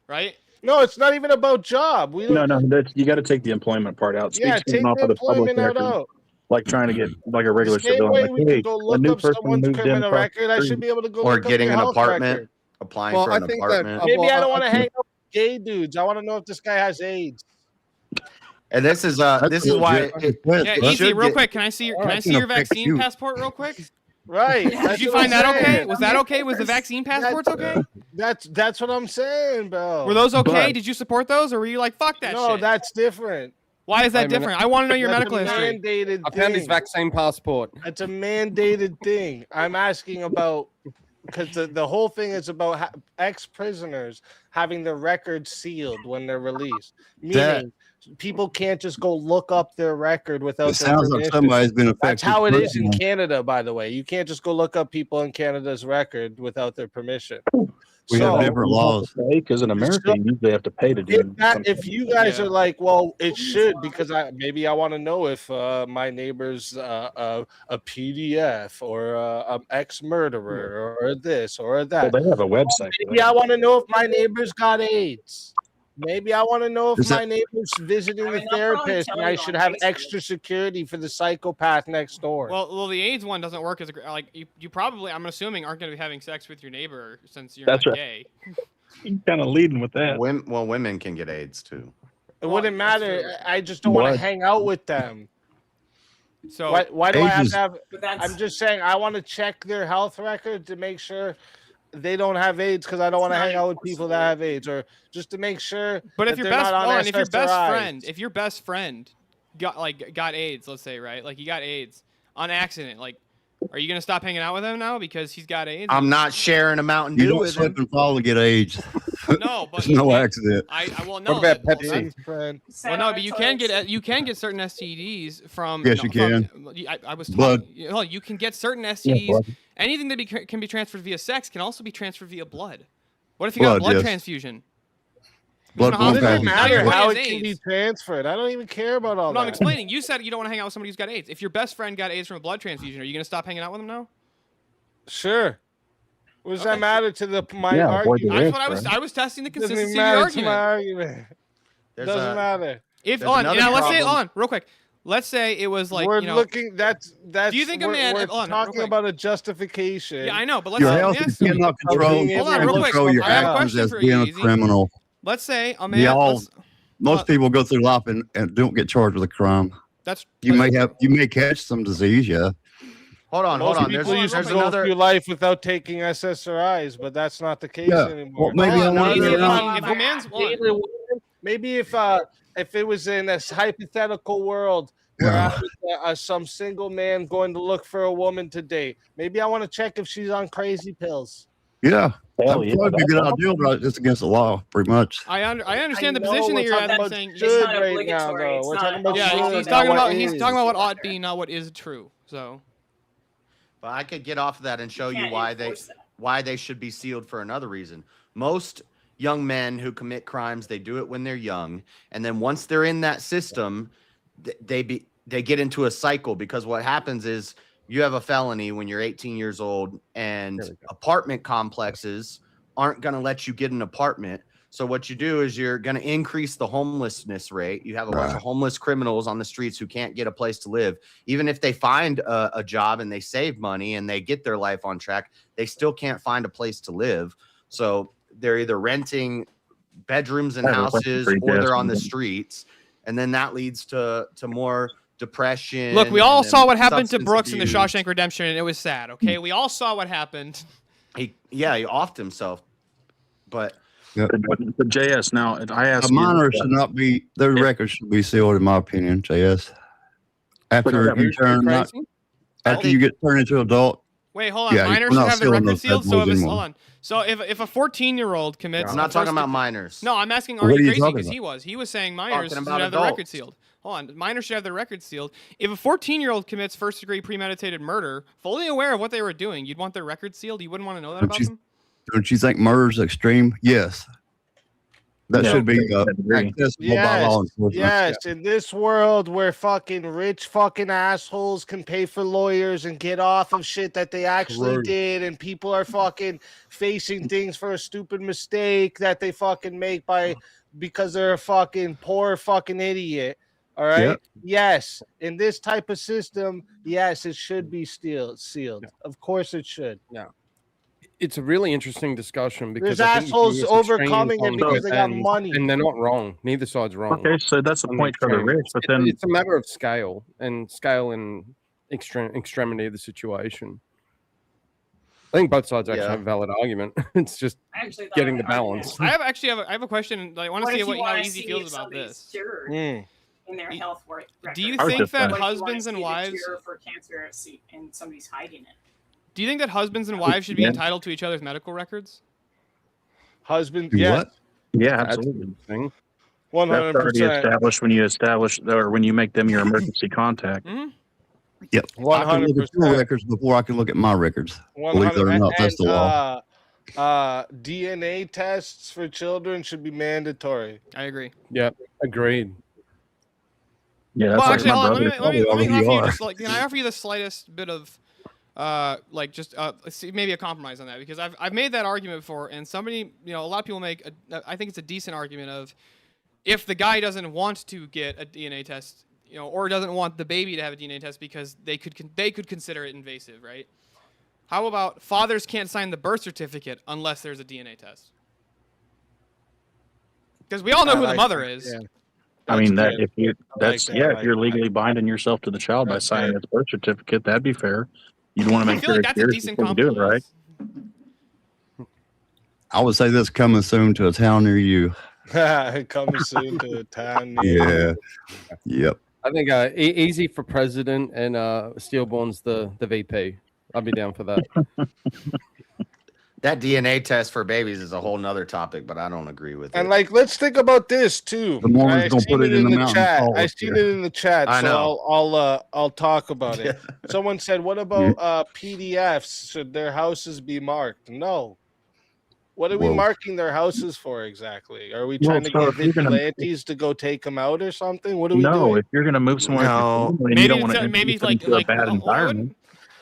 right? No, it's not even about job. We don't. No, that's, you got to take the employment part out. Yeah, Speaks take off the of the public employment out. record. out. like trying to get like a regular Same civilian. way Like, we hey, could go a look new up person someone's moved in criminal across record. the I street. should be able to go Or look up getting your an health apartment, record. applying Well, for I an think that apartment. Maybe I don't want to can- hang out with gay dudes. I want to know if this guy has AIDS. And this is why ET, real quick, can I see your vaccine passport real quick? Right. Did you find that okay? Was that okay? Was the vaccine passports okay? That's what I'm saying, bro. Were those okay? Did you support those, or were you like, fuck that No, shit? that's different. Why is that Wait a minute. different? I want to know your That's medical a history. mandated I found his thing. vaccine passport. It's a mandated thing. I'm asking about because the whole thing is about ex-prisoners having their records sealed when they're released. Meaning, people can't just go look up their record without It their sounds like permission. somebody's been affected. That's how it is in personally. Canada, by the way. You can't just go look up people in Canada's record without their permission. We have different laws. Because in America, you usually have to pay to do. If you guys are like, well, it should because maybe I want to know if my neighbor's a PDF or a ex-murderer or this or that. Well, they have a website. Maybe I want to know if my neighbor's got AIDS. Maybe I want to know if Is my that- neighbor's visiting the they'll probably therapist tell and I you should on have Facebook. extra security for the psychopath next door. Well, the AIDS one doesn't work as like you probably, I'm assuming, aren't going to be having sex with your neighbor since you're That's not right. gay. You're kind of leading with that. Women can get AIDS too. It wouldn't matter. I just don't want to Blood. hang out with them. So Why do I have AIDS to have? But that's I'm just saying I want to check their health record to make sure they don't have AIDS because I don't want to not hang out with enforceable. people that have AIDS, or just to make sure. But if that your they're best not on hold on, if SSRIs. your best friend got AIDS, let's say, right? Like he got AIDS on accident, like are you gonna stop hanging out with him now because he's got AIDS? I'm not sharing a Mountain You Dew don't with slip him. and fall to get AIDS. No, but It's you no can't- accident. I well no. What about that- Pepsi? Friend. Well, no, but you can get certain STDs from. Yes, you can. I was Blood. talking. Hold on, you can get certain Yeah, STDs. blood. Anything that can be transferred via sex can also be transferred via blood. What if you got a Blood, blood yes. transfusion? Blood It It won't doesn't Now pass. your matter body how has it can be AIDS. transferred. I don't even care about all No, I'm that. explaining. You said you don't want to hang out with somebody who's got AIDS. If your best friend got AIDS from a blood transfusion, are you gonna stop hanging out with him now? Sure. What does that Okay. matter to my Yeah, avoid the argument? That's what I risk, was. I was testing the Doesn't consistency even of your matter to my argument. argument. There's Doesn't a- matter. If There's on another now, let's say problem. on real quick. Let's say it was like we're you know. looking. That's. Do you think a we're, man? We're hold on, real talking quick. about a justification. Yeah, I know, but let's Your let health me you ask you. cannot control. being Hold able on, to real look quick. Control your I have a actions question as for being you, a Easy. criminal. Let's say a man. Y'all, let's- most people go through life and don't get charged with a crime. That's You may catch some disease, yeah. Hold on. Most There's, people used to there's go another. through life without taking SSRIs, but that's not the case Yeah. anymore. Well, maybe Hold on, I want Easy, to if a man's hold on. Maybe if it was in a hypothetical world where I was some single man going to look for a woman to date, maybe I want to check if she's on crazy pills. Yeah. Hell That'd yeah, probably be a good that's idea, but it's against the law, pretty much. I understand I the position know that you're we're at. talking I'm about saying, should not right now, obligatory, though. it's We're not talking about yeah, should, he's not talking what about he's is. talking about what ought be, not what is true. So But I could get off of that and show you can't enforce that. why they should be sealed for another reason. Most young men who commit crimes, they do it when they're young, and then once they're in that system, they get into a cycle, because what happens is you have a felony when you're 18 years old, and apartment complexes aren't going to let you get an apartment. So what you do is you're going to increase the homelessness rate. You have a bunch of homeless criminals on the streets who can't get a place to live. Even if they find a job and they save money and they get their life on track, they still can't find a place to live. So they're either renting bedrooms and houses or they're on the streets. And then that leads to more depression. look, we all and then saw what happened to substance Brooks in the abuse. Shawshank Redemption, and it was sad. Okay, we all saw what happened. He offed himself. But But JS, now I asked A minor should not be, their records should be sealed, in my opinion, JS. After you turn, after you get turned into an adult. Wait, hold on. Yeah, Minors we're should not have their sealing record those sealed. bad So boys if it's, anymore. hold on. So if a 14-year-old commits, I'm not talking about minors. No, I'm asking, What are are you you crazy? talking Because about? he was saying minors Talking should about have their record adults. sealed. Hold on, minors should have their record sealed. If a 14-year-old commits first-degree premeditated murder, fully aware of what they were doing, you'd want their record sealed. You wouldn't want to know that about them. Don't you think murder's extreme? Yes. That Yeah, should be agree. accessible by law enforcement. Yes, in this world where fucking rich fucking assholes can pay for lawyers and get off of shit that they actually True. did, and people are fucking facing things for a stupid mistake that they fucking make because they're a fucking poor fucking idiot. All right. Yep. Yes, in this type of system, yes, it should be sealed. Of course, it should. Yeah. It's a really interesting discussion because There's I think you can assholes use extremes overcoming it on because both they got ends, money. and they're not wrong. Neither side's wrong. Okay, so that's the on point for the extreme. rich, but then It's a matter of scale and extremity of the situation. I think both sides actually have a valid argument. It's just I actually thought getting of the an argument. balance. I have a question. I want to see if you how wanna easy see feels if about somebody's this. cured Mm. in their health record? Do you I was think just that saying. husbands and See the wives? cure for cancer and somebody's hiding it? Do you think that husbands and wives should be Yeah. entitled to each other's medical records? Husband, Do yes. what? Yeah, That's absolutely. the thing. One That's hundred already percent. established when you establish or when you make them your emergency contact. Mm-hmm. Yep. I can look at your records before I can look at my records. Believe it or not, that's the law. DNA tests for children should be mandatory. I agree. Yep, agreed. Yeah, Well, that's actually, like my hold on. brother. Let me Probably offer you are. just like, can I offer you the slightest bit of, let's see, maybe a compromise on that, because I've made that argument before, and somebody, a lot of people make, I think it's a decent argument of, if the guy doesn't want to get a DNA test, or doesn't want the baby to have a DNA test because they could consider it invasive, right? How about fathers can't sign the birth certificate unless there's a DNA test? Because we all know who the mother is. Yeah. I mean that good. if you that, I if like you're that. legally binding yourself to the child by That's signing good. its birth certificate, that'd be fair. You'd want to I make feel sure like it's that's a yours decent before you do it, right? compromise. I would say this coming soon to a town near you. Coming soon to a town near Yeah. Yep. I think easy for president and Steelborn's the VP. I'd be down for that. That DNA test for babies is a whole nother topic, but I don't agree with And it. let's think about this too. The Mormons I gonna seen put it in the mountain chat. hall I up seen here. it in the chat. I so know. I'll talk about it. Someone said, "What about PDFs? Should their houses be marked?" No. What are we Whoa. marking their houses for exactly? Are we Well, trying to so get if you're gonna- vigilantes to go take them out or something? What are we No, doing? if you're going to move somewhere, No. and you Maybe don't want to maybe like like a bad environment.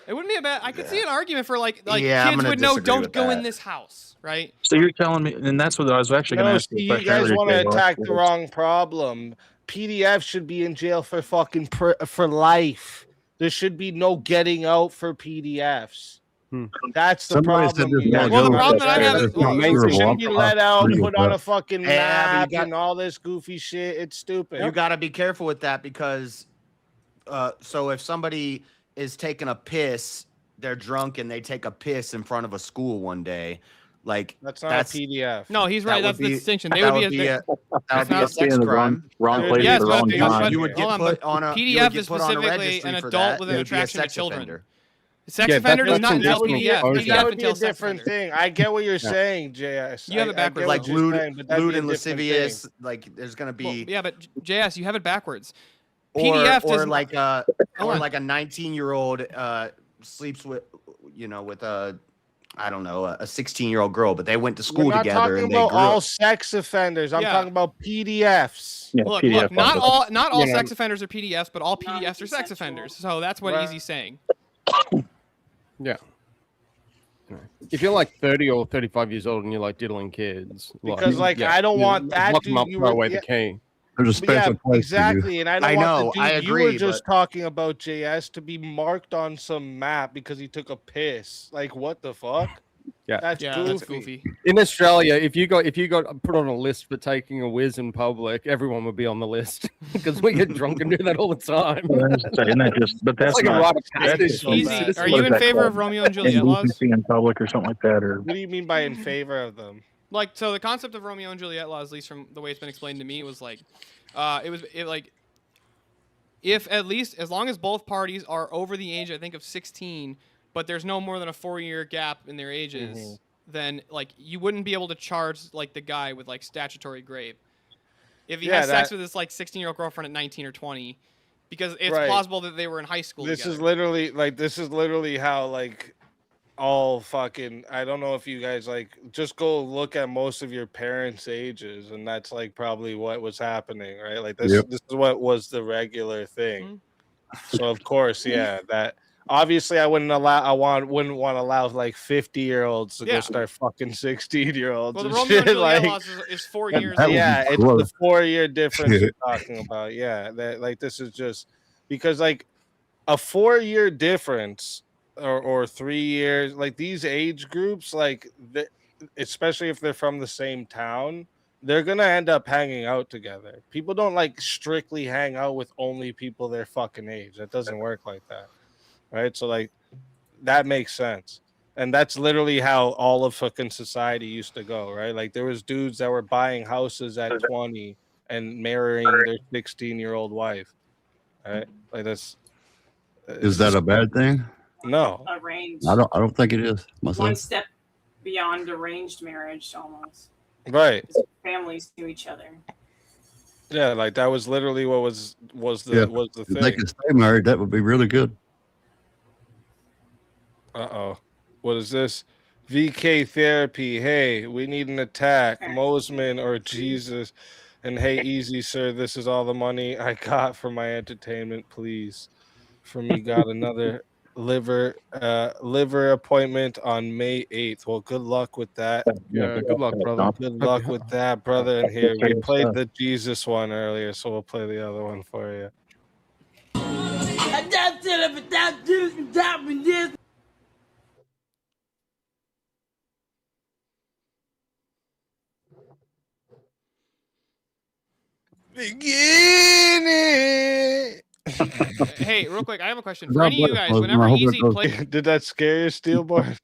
It wouldn't be a bad. I could see an argument for like Yeah, I'm kids gonna would know, disagree don't with go in that. this house, right? So you're telling me, and that's what I was actually going to No, ask see, you. you guys want to attack the wrong problem. PDF should be in jail for fucking for life. There should be no getting out for PDFs. That's the Somebody said problem. this you guys while the ago. problem that I have is- It's not They curable. shouldn't be let out, agree put with on that. a fucking Yeah, but map you got- and all this goofy shit. It's stupid. You got to be careful with that because, so if somebody is taking a piss, they're drunk and they take a piss in front of a school one day, like That's not a PDF. No, he's right. that That's would the be- distinction. They that would be that would be a not- sex crime. Wrong Dude, place yes, at the but- wrong but- time. You would get hold on, put but on a PDF you would is get put on a specifically registry an for adult that. with You an would be a attraction to sex children. offender. Sex Yeah, offender does that's not an entail adjustment. PDF. Oh, That PDF would be a entails sex different offender. thing. I get what you're saying, JS. You have it I backwards. get Like what you're lewd, saying, but that'd lewd be a and different lascivious. Like there's gonna Well, be yeah, but JS, you have it backwards. or PDF does like a Hold or on. like a 19-year-old sleeps with with a I don't know a 16-year-old girl, but they went to thing. school We're not together talking and they about grew all up. sex offenders. I'm Yeah. talking about PDFs. Yeah, Look, PDF not all You know, sex offenders are PDFs, but all PDFs are sex offenders. So that's what Right. Easy's saying. Yeah. If you're like 30 or 35 years old and you're like diddling kids, Because, like, I don't want that, lock them dude. up, You throw were- away yeah. the key. There's a But yeah, special place exactly, and I don't I want know, the I dude you were agree, just but- talking about, JS, to be marked on some map because he took a piss. Like, what the fuck? Yeah. That's Yeah, goofy. that's goofy. In Australia, if you got put on a list for taking a whiz in public, everyone would be on the list because we get drunk and do that all the time. Isn't that just? But that's like a not. rite of that's passage. just so Easy. bad. Are What you is in that favor called? of Romeo and Juliet laws? Indecency in public or something like that, or What do you mean by in favor of them? Like, so the concept of Romeo and Juliet laws, at least from the way it's been explained to me, was like, if at least as long as both parties are over the age, I think, of 16, but there's no more than a 4-year gap in their ages, then like you wouldn't be able to charge like the guy with like statutory rape if he has sex with his like 16-year-old girlfriend at 19 or 20, because it's Right. plausible that they were in high school. This together. is literally how like all fucking. I don't know if you guys like just go look at most of your parents' ages, and that's like probably what was happening, right? Like this. Yep. This is what was the regular thing. So of course, yeah, that obviously I wouldn't wouldn't want to allow like 50-year-olds to Yeah. go start fucking 16-year-olds. Well, the and Romeo and shit, Juliet like, laws is 4 and- years. yeah, it's the 4-year difference Shit. you're talking about. Yeah, that like this is just because like a 4-year difference or 3 years, like these age groups, like especially if they're from the same town, they're gonna end up hanging out together. People don't like strictly hang out with only people their fucking age. That doesn't work like that, right? So like that makes sense. And that's literally how all of fucking society used to go, right? Like there was dudes that were buying houses at 20 and marrying their 16-year-old wife, right? Like that's Is that a bad thing? no. Arranged. I don't think it is One myself. step beyond arranged marriage, almost. Right. Families knew each other. Yeah, like that was literally what was the Yeah. was the If they thing. could stay married, that would be really good. Uh-oh. What is this? VK therapy. Hey, we need an attack. Mosman or Jesus. And hey, easy, sir. This is all the money I got for my entertainment, please. For me, got another liver appointment on May 8th. Well, good luck with that. Yeah, good luck, brother. Good luck with that, brother. And here we played the Jesus one earlier, so we'll play the other one for you. Beginning. Hey, real quick, I have a question Is for that any of you what it guys. was? Whenever I hope it Easy goes- plays, Did that scare you, Steelboard?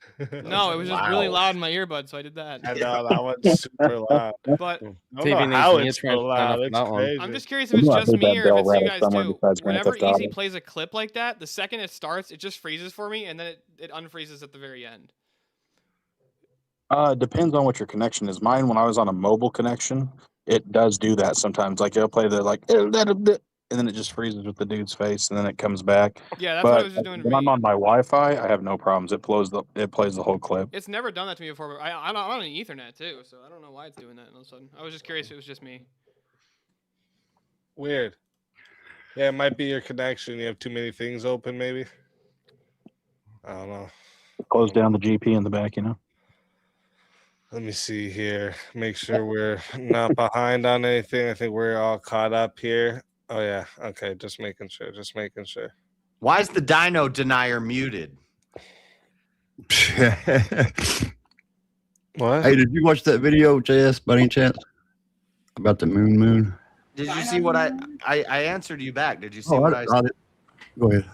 no, it was just really loud in my earbud, so I did that. I know that one's super loud. But I don't know how it's so loud. It's crazy. I'm just curious if it's just me or if it's you guys too. Whenever Easy plays a clip like that, the second it starts, it just freezes for me, and then it unfreezes at the very end. Depends on what your connection is. Mine, when I was on a mobile connection, it does do that sometimes. Like it'll play the like, and then it just freezes with the dude's face, and then it comes back. Yeah, that's but what it was just doing to when I'm me. on my Wi-Fi, I have no problems. It plays the whole clip. It's never done that to me before, but I'm on an Ethernet too, so I don't know why it's doing that all of a sudden. I was just curious if it was just me. Weird. Yeah, it might be your connection. You have too many things open, maybe. I don't know. Close down the GP in the back, you know. Let me see here. Make sure we're not behind on anything. I think we're all caught up here. Oh yeah. Okay. Just making sure. Just making sure. Why is the Dino Denier muted? What? Hey, did you watch that video, JS, by any chance? About the moon? Did you see what I answered you back? Did you see Oh, what I I got it. Go ahead.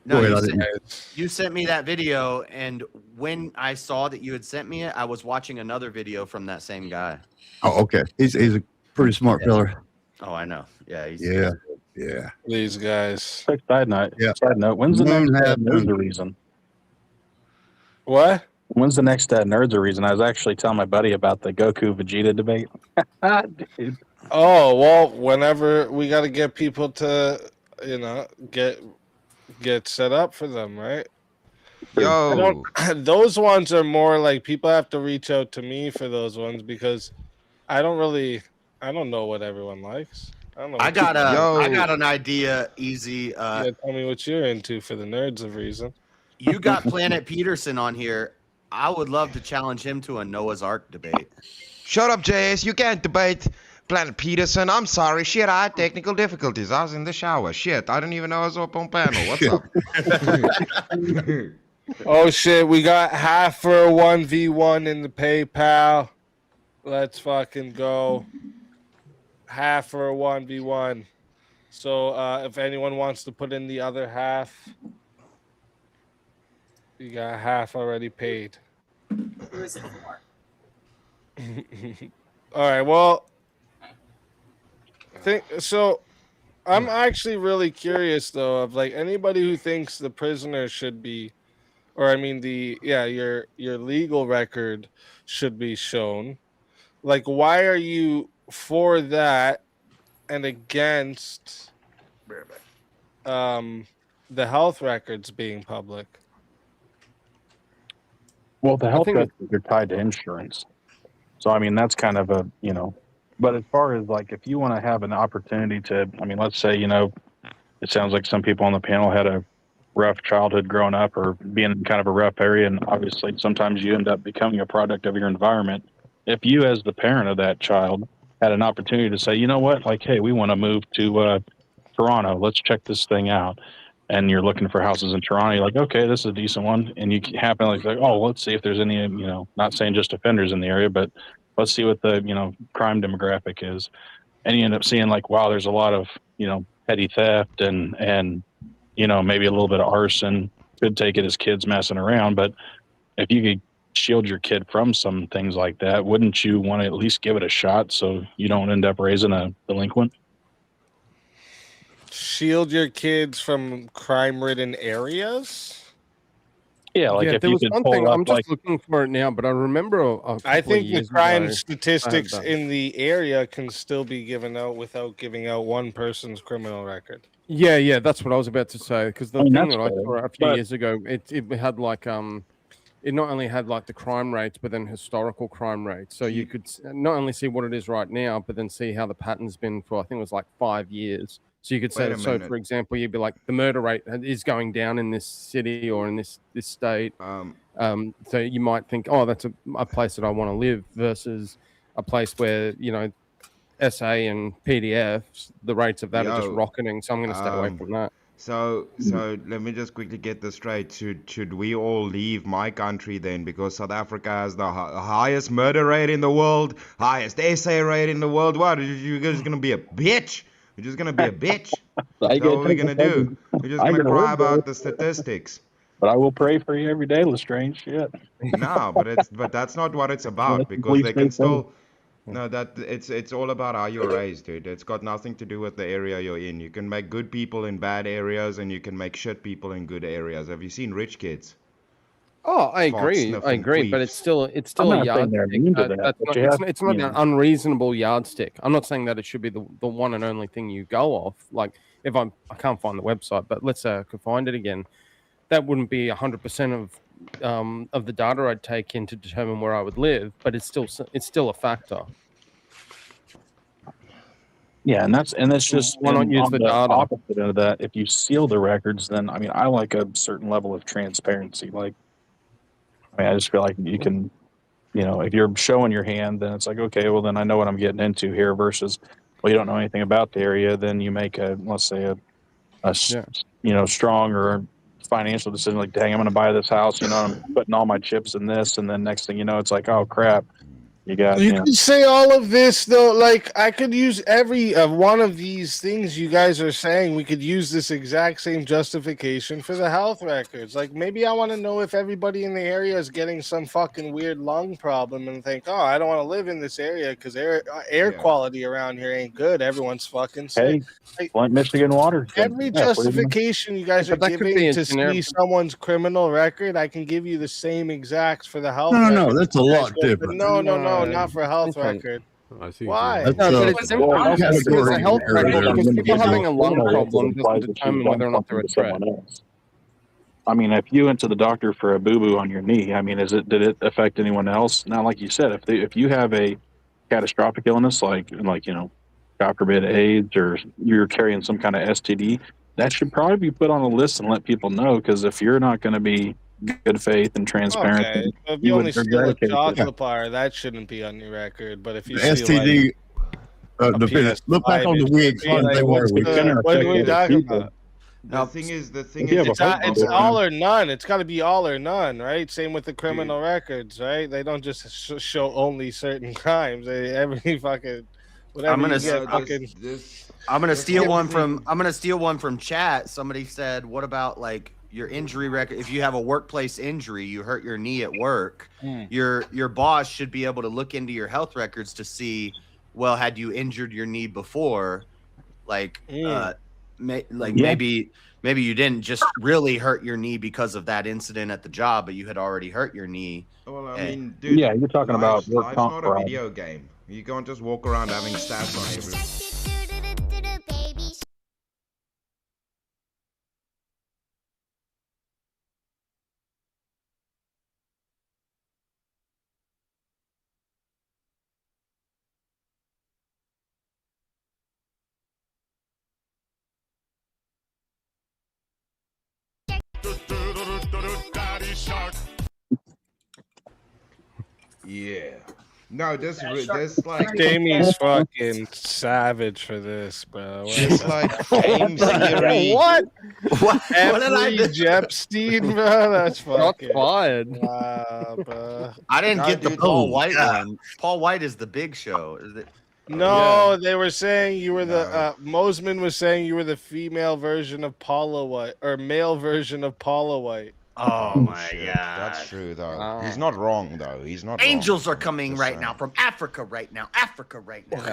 No, Go ahead, you, I sent, didn't- you sent me that video, and when I saw that you had sent me it, I was watching another video from that same guy. Oh, okay. He's a pretty smart fella. Oh, I know. Yeah. Yeah. These guys. Quick side note. Yeah. Side note. When's the Moon next have Nerds moon. a Reason? What? When's the next Nerds a Reason? I was actually telling my buddy about the Goku Vegeta debate. Dude. Oh well, whenever we got to get people to, get set up for them, right? Yo. Those ones are more like people have to reach out to me for those ones because I don't know what everyone likes. I don't know. I got an idea. Easy. Tell me what you're into for the Nerds of Reason. You got Planet Peterson on here. I would love to challenge him to a Noah's Ark debate. Shut up, JS. You can't debate Planet Peterson. I'm sorry. Shit, I had technical difficulties. I was in the shower. Shit, I don't even know I was up on panel. What's up? Oh shit, we got half for a 1v1 in the PayPal. Let's fucking go. Half for a 1v1. So if anyone wants to put in the other half, you got half already paid. Who is it for? All right, well, I'm actually really curious though of like anybody who thinks the prisoner should be, or I mean your legal record should be shown. Like, why are you for that and against the health records being public? Well, the health think records are tied to insurance. So, I mean, that's kind of a, but as far as like, if you want to have an opportunity to, I mean, let's say, it sounds like some people on the panel had a rough childhood growing up or being in kind of a rough area, and obviously sometimes you end up becoming a product of your environment. If you, as the parent of that child, had an opportunity to say, you know what, like, hey, we want to move to Toronto, let's check this thing out, and you're looking for houses in Toronto, you're like, okay, this is a decent one, and you happen like, oh, let's see if there's any, not saying just offenders in the area, but let's see what the crime demographic is, and you end up seeing like, wow, there's a lot of petty theft and maybe a little bit of arson. Could take it as kids messing around, but if you could shield your kid from some things like that, wouldn't you want to at least give it a shot so you don't end up raising a delinquent? Shield your kids from crime-ridden areas. Yeah, like yeah, if there you was could one pull thing. up, I'm just like, looking for it now, but I remember a couple I of think the years crime ago, statistics that. in the area can still be given out without giving out one person's criminal record. Yeah, that's what I was about to say. Because the I mean, thing that's that I fair, saw a few but years ago, it had like it not only had like the crime rates, but then historical crime rates. So you could not only see what it is right now, but then see how the pattern's been for, I think it was like 5 years. So you could say, Wait a so minute. for example, you'd be like, the murder rate is going down in this city or in this state. So you might think, oh, that's a place that I want to live, versus a place where SA and PDFs, the rates of that are just Yo, rocketing. So I'm going to stay away from that. So let me just quickly get this straight. Should we all leave my country then, because South Africa has the highest murder rate in the world, highest SA rate in the world? What? You guys gonna be a bitch? You're just gonna be a bitch? Is that what we're gonna do? We're just gonna cry about the statistics. But I will pray for you every day, Lestrange. Shit. No, but that's not what it's about, because Please they stay can safe. still. No, that it's all about how you're raised, dude. It's got nothing to do with the area you're in. You can make good people in bad areas, and you can make shit people in good areas. Have you seen rich kids? Oh, I Fart agree. sniffing But queefs. it's still I'm a not saying yardstick. they're immune to that, That's but not, you it's, have, it's not an unreasonable yardstick. I'm not saying that it should be the one and only thing you go off. Like if I can't find the website, but let's say I could find it again, that wouldn't be 100% of the data I'd take in to determine where I would live. But it's still a factor. Yeah, and that's just Why not use on the the data? opposite of that. If you seal the records, then I mean, I like a certain level of transparency. Like, I mean, I just feel like you can, if you're showing your hand, then it's like, okay, well, then I know what I'm getting into here. Versus, well, you don't know anything about the area, then you make let's say strong or financial decision. Like, dang, I'm going to buy this house. I'm putting all my chips in this, and then next thing you know, it's like, oh crap. You could say all of this though. Like I could use every one of these things you guys are saying. We could use this exact same justification for the health records. Like maybe I want to know if everybody in the area is getting some fucking weird lung problem and think, oh, I don't want to live in this area because air quality around here ain't good. Everyone's fucking sick. Hey, Flint, Michigan water. Every justification you guys are But that could be giving a to generic- see someone's criminal record, I can give you the same exacts for the health No, record. that's a you guys lot go, but different. no, not for health different. record. I think Why? That's No, but it's simple. Because a health record, because people having a lung problem doesn't determine whether or not they're a threat. I mean, if you went to the doctor for a boo-boo on your knee, I mean, did it affect anyone else? Now, like you said, if you have a catastrophic illness, like God forbid AIDS, or you're carrying some kind of STD, that should probably be put on the list and let people know. Because if you're not going to be good faith and transparent, Okay, then so if you would only steal a eradicate it. chocolate bar, that shouldn't be on your record. But if you The steal STD. like, a Look back PS5, on the it wigs. should be like, What what are we talking about? The thing is, It's all or none. It's got to be all or none, right? Same with the criminal records, right? They don't just show only certain crimes. Every fucking whatever. I'm gonna you get, fucking. I'm gonna steal one from chat. Somebody said, "What about like your injury record? If you have a workplace injury, you hurt your knee at work, your boss should be able to look into your health records to see, well, had you injured your knee before, like, maybe you didn't just really hurt your knee because of that incident at the job, but you had already hurt your knee." Well, I mean, dude, Yeah, you're talking about work life's comp not a fraud. video game. You can't just walk around having stats on everything. Yeah. No, this like Jamie's fucking savage for this, bro. What Just the like fuck? game theory. What? What did I Every do? Jepstein, bro. That's Shots fucking fired. wow, bro. I didn't No, get the dude. Paul Oh, White God. one. Paul White is the Big Show. Is it? No, they were saying you were No. the Mosman was saying you were the female version of Paula White or male version of Paula White. Oh my shit. god. That's true though. Wow. He's not wrong though. He's not Angels wrong. are coming Just right saying. now from Africa right now. Africa right now.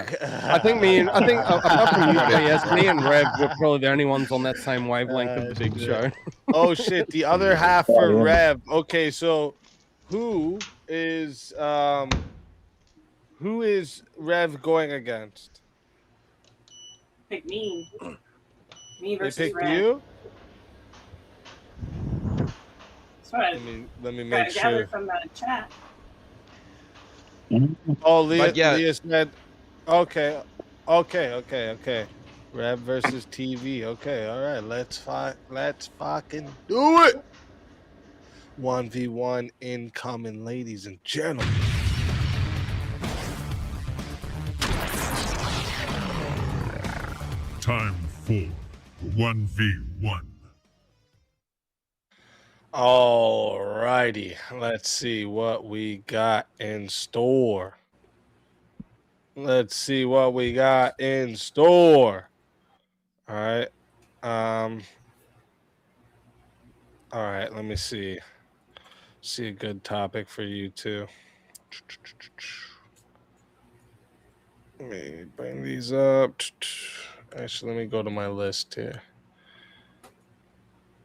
I think apart from you, JS, me and Rev were probably the only ones on that same wavelength of the Big Show. Oh shit, the other half for Rev. Okay, so who is Rev going against? Pick me. Me They versus picked Red. you? That's what I Let me got make gathered sure. from that chat. Oh, Leah, But yeah. Leah said, okay. Rev versus TV. Okay, all right. Let's fucking do it. 1v1 incoming, ladies and gentlemen. Time for 1v1. All righty. Let's see what we got in store. All right. All right, let me see. See a good topic for you too. Let me bring these up. Actually, let me go to my list here.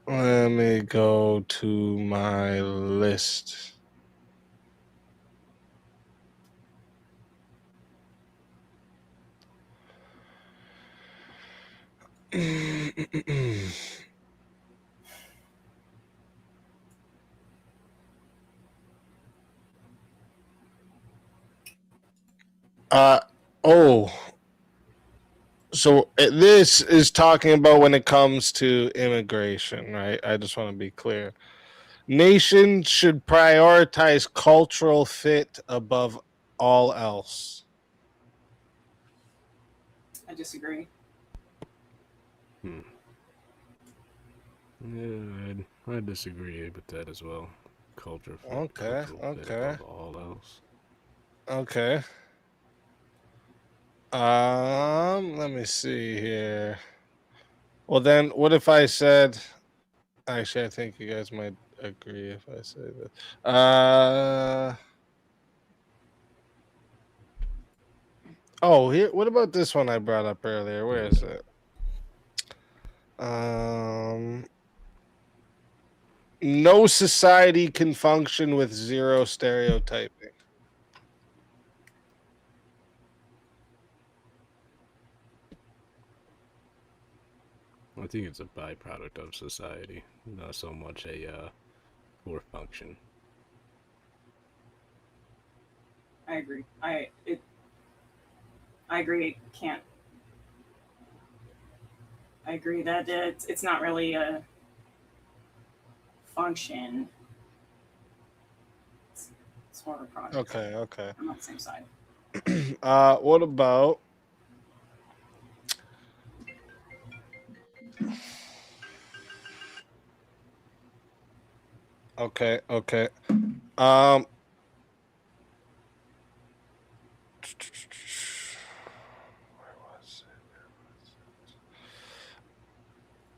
Let me go to my list. So this is talking about when it comes to immigration, right? I just want to be clear. Nations should prioritize cultural fit above all else. I disagree. Yeah, I disagree with that as well. Culture. Okay. Above all else. Okay. Let me see here. Well, then, what if I said? Actually, I think you guys might agree if I say that. Oh, here. What about this one I brought up earlier? Where is it? No society can function with zero stereotyping. I think it's a byproduct of society, not so much a core function. I agree. I agree. It can't. I agree that it's not really a function. It's more of a product. Okay. I'm on the same side. What about? Okay.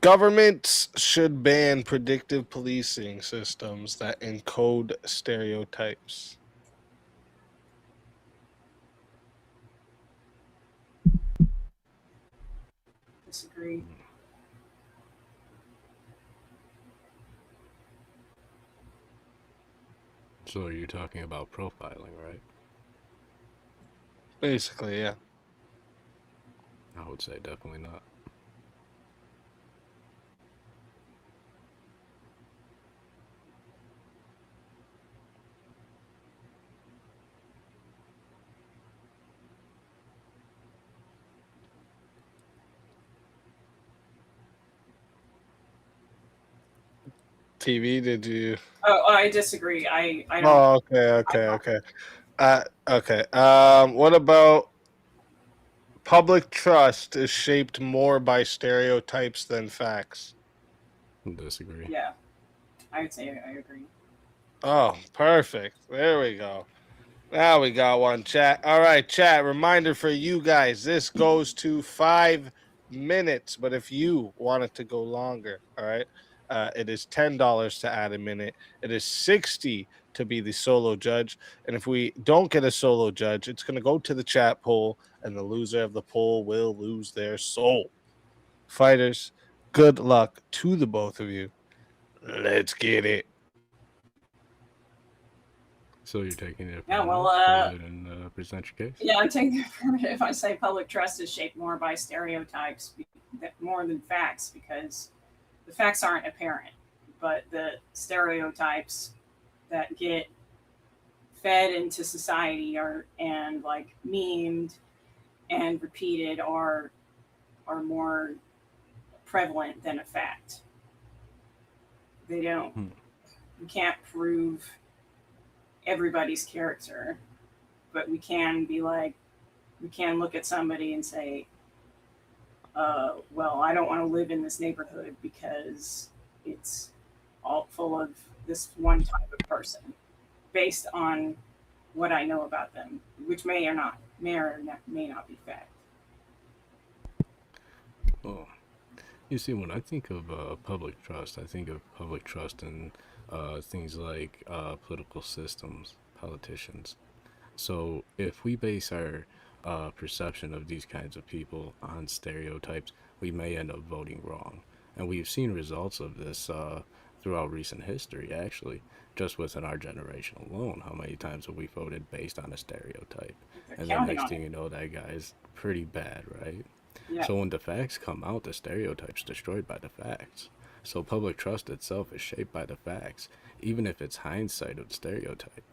Governments should ban predictive policing systems that encode stereotypes. Disagree. So you're talking about profiling, right? Basically, yeah. I would say definitely not. TV, did you? Oh, I disagree. I don't. Oh, okay. Okay. What about public trust is shaped more by stereotypes than facts? Disagree. Yeah, I would say I agree. Oh, perfect. There we go. Now we got one, chat. All right, chat. Reminder for you guys: this goes to 5 minutes, but if you want it to go longer, all right, it is $10 to add a minute. It is 60 to be the solo judge, and if we don't get a solo judge, it's going to go to the chat poll, and the loser of the poll will lose their soul. Fighters, good luck to the both of you. Let's get it. So you're taking it. Yeah, well, go ahead and present your case. Yeah, I'm taking the affirmative. I say public trust is shaped more by stereotypes more than facts, because the facts aren't apparent, but the stereotypes that get fed into society and like memed and repeated are more prevalent than a fact. They don't. We can't prove everybody's character, but we can be like, we can look at somebody and say, well, I don't want to live in this neighborhood because it's all full of this one type of person, based on what I know about them, which may or not be fact. Well, you see, when I think of public trust, I think of public trust in things like political systems, politicians. So if we base our perception of these kinds of people on stereotypes, we may end up voting wrong. And we've seen results of this throughout recent history, actually, just within our generation alone. How many times have we voted based on a stereotype? And then next thing you know, that guy's pretty bad, right? Yeah. So when the facts come out, the stereotype's destroyed by the facts. So public trust itself is shaped by the facts, even if it's hindsight of the stereotype.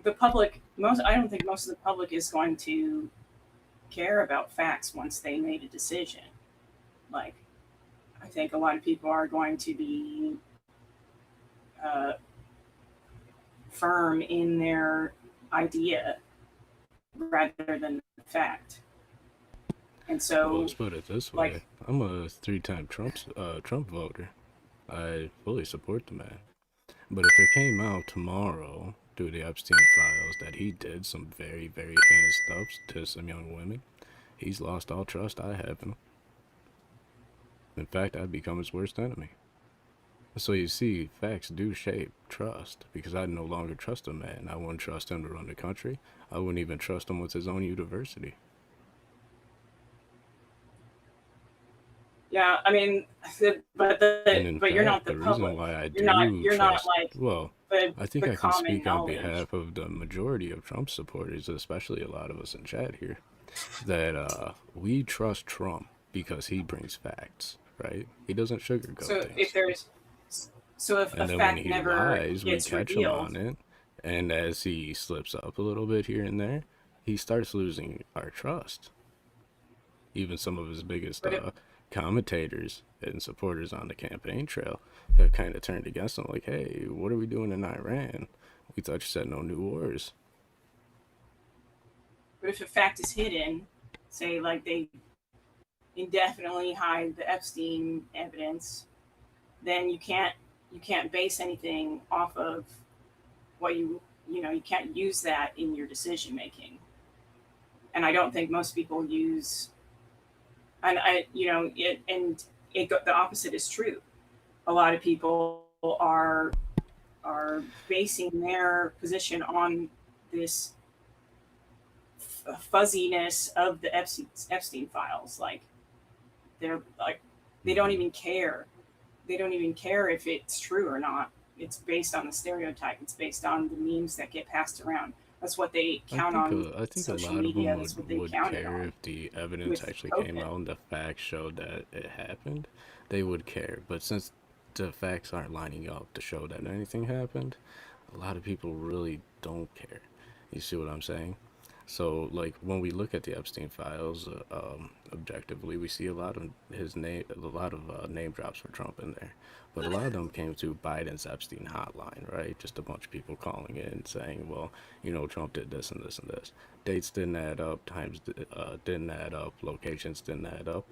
The public, I don't think most of the public is going to care about facts once they made a decision. Like, I think a lot of people are going to be firm in their idea rather than the fact. And so, Well, let's put it this way: I'm a 3-time Trump voter. I fully support the man. But if it came out tomorrow through the Epstein files that he did some very, very heinous stuff to some young women, he's lost all trust I have in him. In fact, I'd become his worst enemy. So you see, facts do shape trust, because I no longer trust a man. I wouldn't trust him to run the country. I wouldn't even trust him with his own university. yeah, I mean, but you're not the public. Reason why I you're not like, well, I think the I can speak on knowledge. behalf of the majority of Trump supporters, especially a lot of us in chat here, that we trust Trump because he brings facts, right? He doesn't sugarcoat So things. if there's, so if And a then fact when he never lies, we gets catch him revealed, on it. And as he slips up a little bit here and there, he starts losing our trust. Even some of his biggest commentators and supporters on the campaign trail have kind of turned against him, like, hey, what are we doing in Iran? We thought you said no new wars. but if a fact is hidden, say like they indefinitely hide the Epstein evidence, then you can't base anything off of what you can't use that in your decision making. And I don't think most people use, and the opposite is true. A lot of people are basing their position on this fuzziness of the Epstein files. Like, they're like, they don't even care. They don't even care if it's true or not. It's based on the stereotype. It's based on the memes that get passed around. That's what they count on. I think social a lot media. of That's what them they would counted care on. if the evidence with actually came COVID. out and the facts showed that it happened. They would care. But since the facts aren't lining up to show that anything happened, a lot of people really don't care. You see what I'm saying? So, like when we look at the Epstein files, objectively, we see a lot of name drops for Trump in there, but a lot of them came to Biden's Epstein hotline, right? Just a bunch of people calling in saying, well, Trump did this and this and this. Dates didn't add up, times didn't add up, locations didn't add up.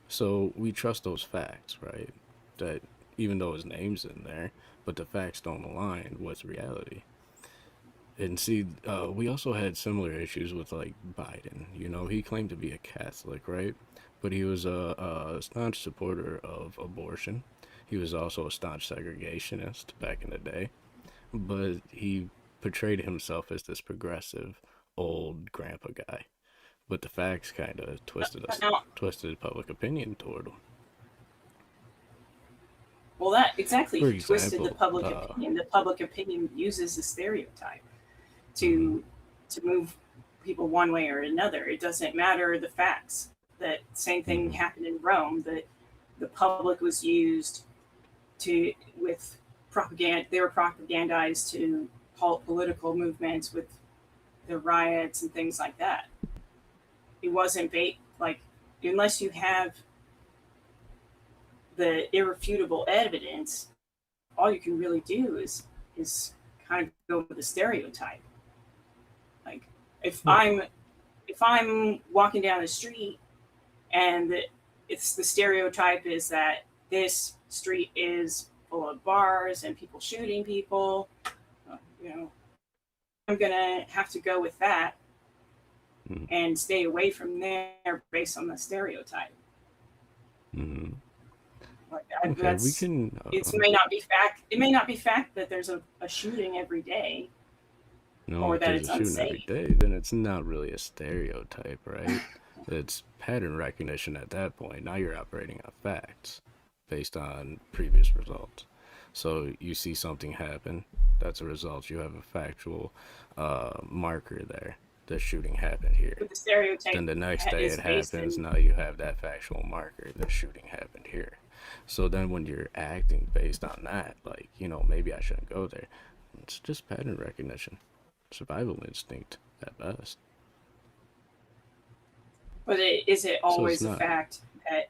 So we trust those facts, right? That even though his name's in there, but the facts don't align with reality. And see, we also had similar issues with like Biden. He claimed to be a Catholic, right? But he was a staunch supporter of abortion. He was also a staunch segregationist back in the day. But he portrayed himself as this progressive old grandpa guy. But the facts kind of twisted public opinion toward him. Well, that exactly For twisted the example, public opinion. The public opinion uses the stereotype to move people one way or another. It doesn't matter the facts. That same thing happened in Rome. That the public was used with propaganda. They were propagandized to halt political movements with the riots and things like that. It wasn't unless you have the irrefutable evidence, all you can really do is kind of go with the stereotype. Like if I'm walking down the street and it's the stereotype is that this street is full of bars and people shooting people, I'm gonna have to go with that and stay away from there based on the stereotype. Mm-hmm. Okay, we can. It may not be fact. It may not be fact that there's a shooting every day, or If that there's it's a shooting unsafe. every day, then it's not really a stereotype, right? It's pattern recognition at that point. Now you're operating on facts based on previous results. So you see something happen, that's a result. You have a factual marker there. The shooting happened here. But the stereotype Then the next day is it based happens. in- Now you have that factual marker. The shooting happened here. So then when you're acting based on that, like, maybe I shouldn't go there. It's just pattern recognition. Survival instinct at best. But is it always a not. fact that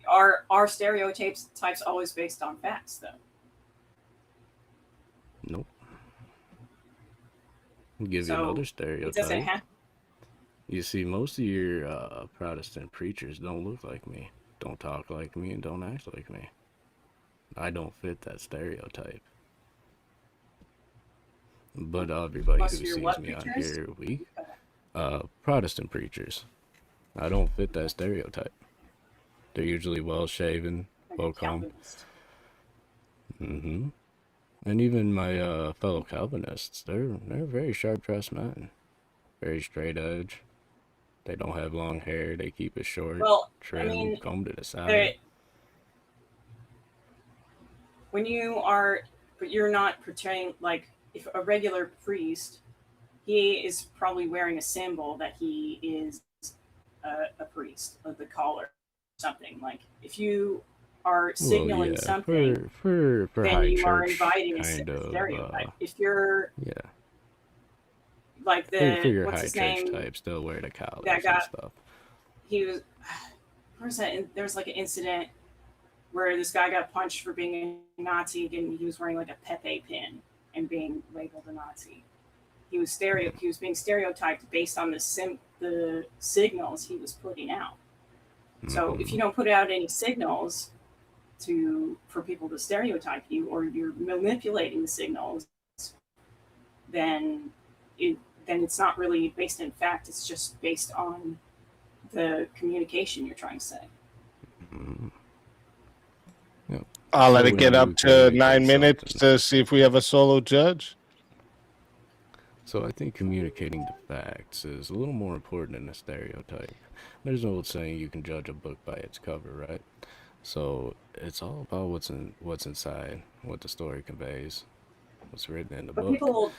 are stereotypes always based on facts though? Nope. I'll give you So, another it doesn't stereotype. have. You see, most of your Protestant preachers don't look like me, don't talk like me, and don't act like me. I don't fit that stereotype. But everybody who Most of your sees what me on preachers? here, Protestant preachers, I don't fit that stereotype. They're usually well shaven, well combed. Mm-hmm. And even my fellow Calvinists, they're very sharp dressed men, very straight edge. They don't have long hair. They keep it short, Well, I trimmed, mean, combed to the side. When you are, but you're not portraying like if a regular priest, he is probably wearing a symbol that he is a priest of the collar, or something. Like if you are signaling something, for then high you are church inviting a kind of stereotype. If you're yeah. like For your what's high his church name? types, they'll wear the collars That and guy. stuff. He was. Where's that? There was like an incident where this guy got punched for being a Nazi, and he was wearing like a Pepe pin and being labeled a Nazi. He was being stereotyped based on the signals he was putting out. So if you don't put out any signals for people to stereotype you, or you're manipulating the signals, then it's not really based in fact. It's just based on the communication you're trying to say. Yep. I'll let So it get when up you to communicate 9 minutes something- to see if we have a solo judge. So I think communicating the facts is a little more important than a stereotype. There's an old saying, you can judge a book by its cover, right? So it's all about what's inside, what the story conveys, what's written in the But book. people will-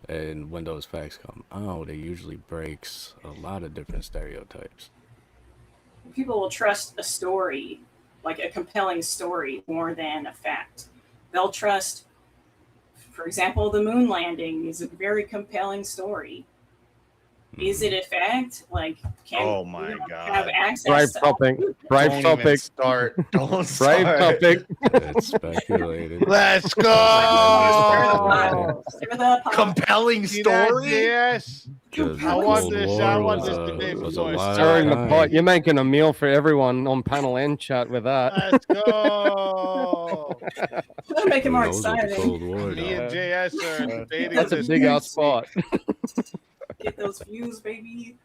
And when those facts come out, it usually breaks a lot of different stereotypes. People will trust a story, like a compelling story, more than a fact. They'll trust, for example, the moon landing is a very compelling story. Is it a fact? Like, can Oh my you God. have access Brave to topic. Brave Don't even topic. start. Don't Brave start. topic. It's speculated. Let's go. Compelling See that, story. JS? The I want Cold this. War I want was this a- debate was a before it wild starts. Stirring the time. pot. You're making a meal for everyone on panel and chat with that. Let's go. That'll make it more Who knows what the exciting. Cold War Me and dog. JS are debating. That's a this. big ass spot. Get those views, baby.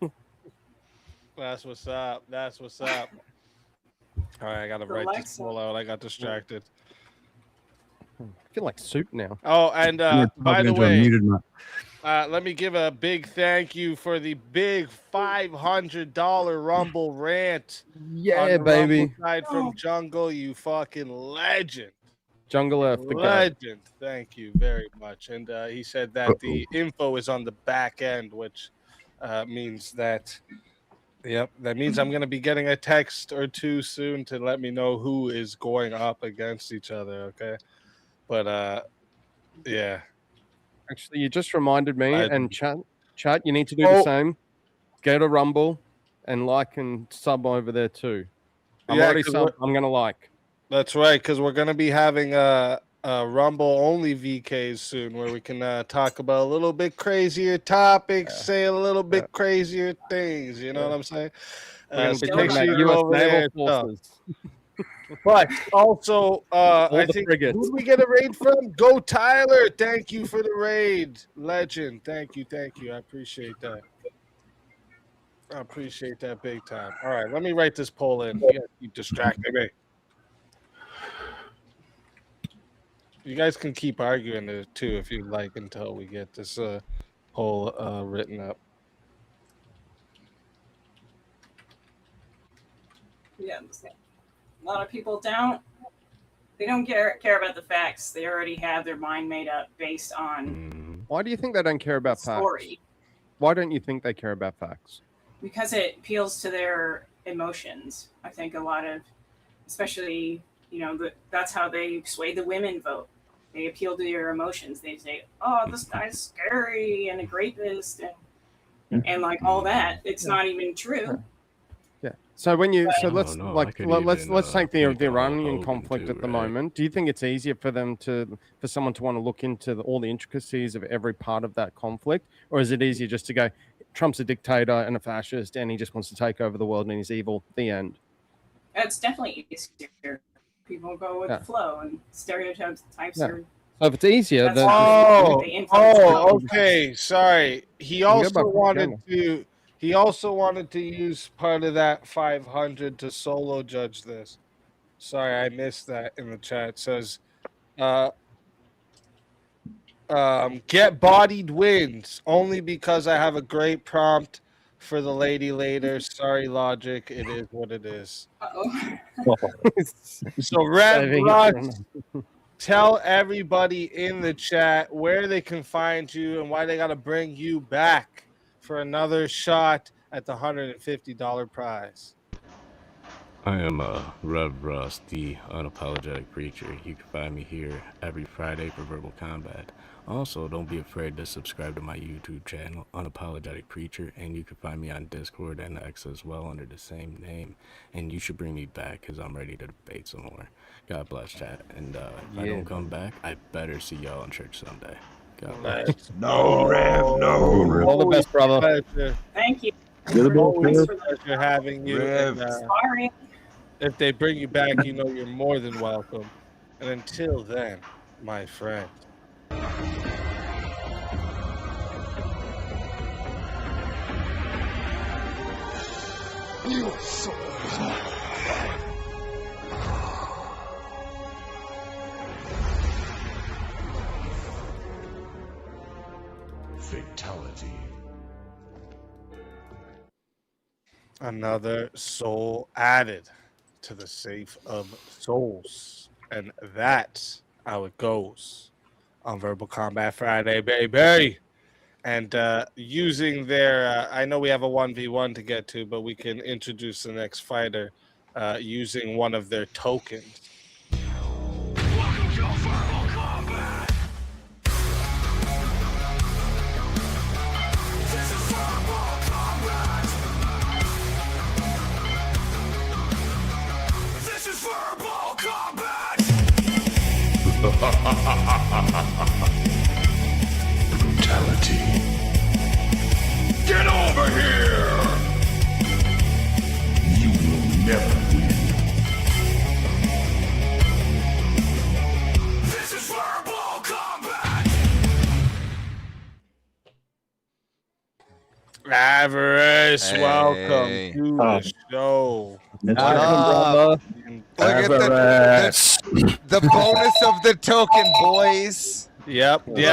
That's what's up. That's what's up. All right, I gotta write this Alexa. all out. I got distracted. I feel like soup now. Oh, and You're by talking the into a way, muted mic. let me give a big thank you for the big $500 Rumble rant. Yeah, on the baby. Rumble side from Jungle, you fucking legend. Jungle Earth, the guy. Legend. Thank you very much. And he said that the info is on the back end, which means that, that means I'm going to be getting a text or two soon to let me know who is going up against each other. Okay. But yeah. Actually, you just reminded me, and chat, you need to do Oh. the same. Go to Rumble and like and sub over there too. I'm Yeah, already 'cause sub. I'm gonna like. That's right, because we're going to be having a Rumble only VKs soon where we can talk about a little bit crazier topics, say a little bit crazier things. You know what I'm saying? We're gonna So be make talking sure about you're US over there naval as well. forces. But also, I the think frigates. who did we get a raid from? Go Tyler! Thank you for the raid, legend. Thank you. I appreciate that. I appreciate that big time. All right, let me write this poll in. You guys keep distracting me. You guys can keep arguing it too if you'd like until we get this poll written up. Yeah, a lot of people don't. They don't care about the facts. They already have their mind made up based on Why do you think they don't care about facts? story, Why don't you think they care about facts? because it appeals to their emotions. I think a lot of, especially, that's how they sway the women vote. They appeal to your emotions. They say, "Oh, this guy's scary and a rapist," and like all that. It's not even true. Yeah. So when you let's no, I like could let's even, take the make a Iranian Hogan conflict too, at the right? moment. Do you think it's easier for them for someone to want to look into all the intricacies of every part of that conflict, or is it easier just to go, Trump's a dictator and a fascist, and he just wants to take over the world and he's evil? The end. It's definitely easier. People go with Yeah. the flow, and stereotypes Yeah. are. So if it's easier, That's then why they influence people. Okay. Sorry. He can go also by wanted propaganda. to. He also wanted to use part of that 500 to solo judge this. Sorry, I missed that in the chat. It says, get bodied wins only because I have a great prompt for the lady later. Sorry, Logic. It is what it is. So, Rev Saving it Russ, for tell everybody in the chat where they can find you and why they got to bring you back for another shot at the $150 prize. I am Rev Russ, the unapologetic preacher. You can find me here every Friday for Verbal Combat. Also, don't be afraid to subscribe to my YouTube channel, Unapologetic Preacher, and you can find me on Discord and X as well under the same name. And you should bring me back because I'm ready to debate some more. God bless, chat. And if I Yeah. don't come back, I better see y'all in church someday. God bless. No, Rev, no. all the best, brother. Pleasure. Thank you. Always a pleasure having you. Rev. And, Sorry. if they bring you back, you know you're more than welcome. And until then, my friend. Fatality. Another soul added to the safe of souls. And that's how it goes on Verbal Combat Friday, baby. And using their, I know we have a 1v1 to get to, but we can introduce the next fighter using one of their tokens. Welcome to Verbal Combat. This is Verbal Brutality. Get over here! You will never win. This is verbal combat! Avarice, Hey. welcome to the show. What up? Look at the bonus of the token, boys. Yep. Let's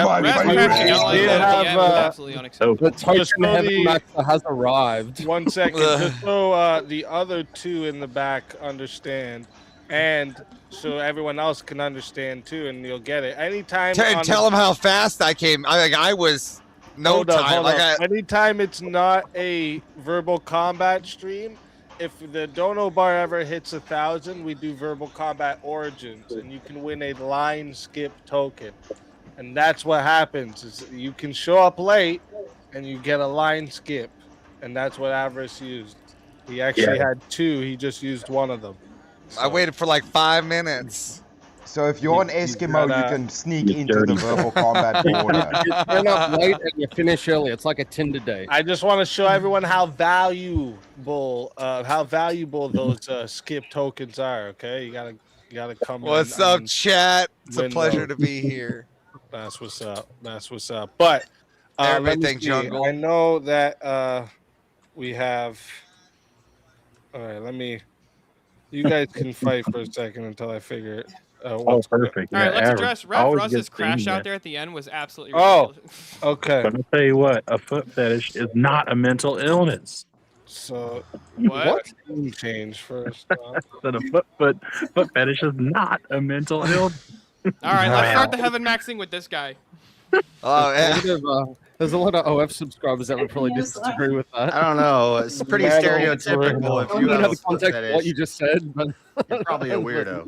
hope just so Heaven the- Master has arrived. 1 second, just so the other two in the back understand, and so everyone else can understand too, and you'll get it. Anytime. Tell them how fast I came. I was no Hold up, time. hold Like up. Anytime it's not a verbal combat stream, if the dono bar ever hits 1,000, we do verbal combat origins, and you can win a line skip token. And that's what happens is you can show up late and you get a line skip, and that's what Avarice used. He actually had two. He just used one of them. I waited for like 5 minutes. So if you're an Eskimo, you can sneak into the verbal combat border. You turn up late and you finish early. It's like a Tinder date. I just want to show everyone how valuable those skip tokens are. Okay, you gotta come. What's up, chat? It's a pleasure to be here. That's what's up. That's what's up. But Everything jungle. I know that we have. All right, you guys can fight for a second until I figure it. Perfect. All right, let's address Rev Russ's crash out there at the end was absolutely ridiculous. Okay. But I'll tell you what, a foot fetish is not a mental illness. So what? Change first. That a foot fetish is not a mental illness. All right, let's start the Heaven Max thing with this guy. Oh, yeah. There's a lot of OF subscribers that would probably disagree with that. I don't know. It's pretty stereotypical. If you don't have know a the context foot of what you fetish. just said, but You're probably a weirdo.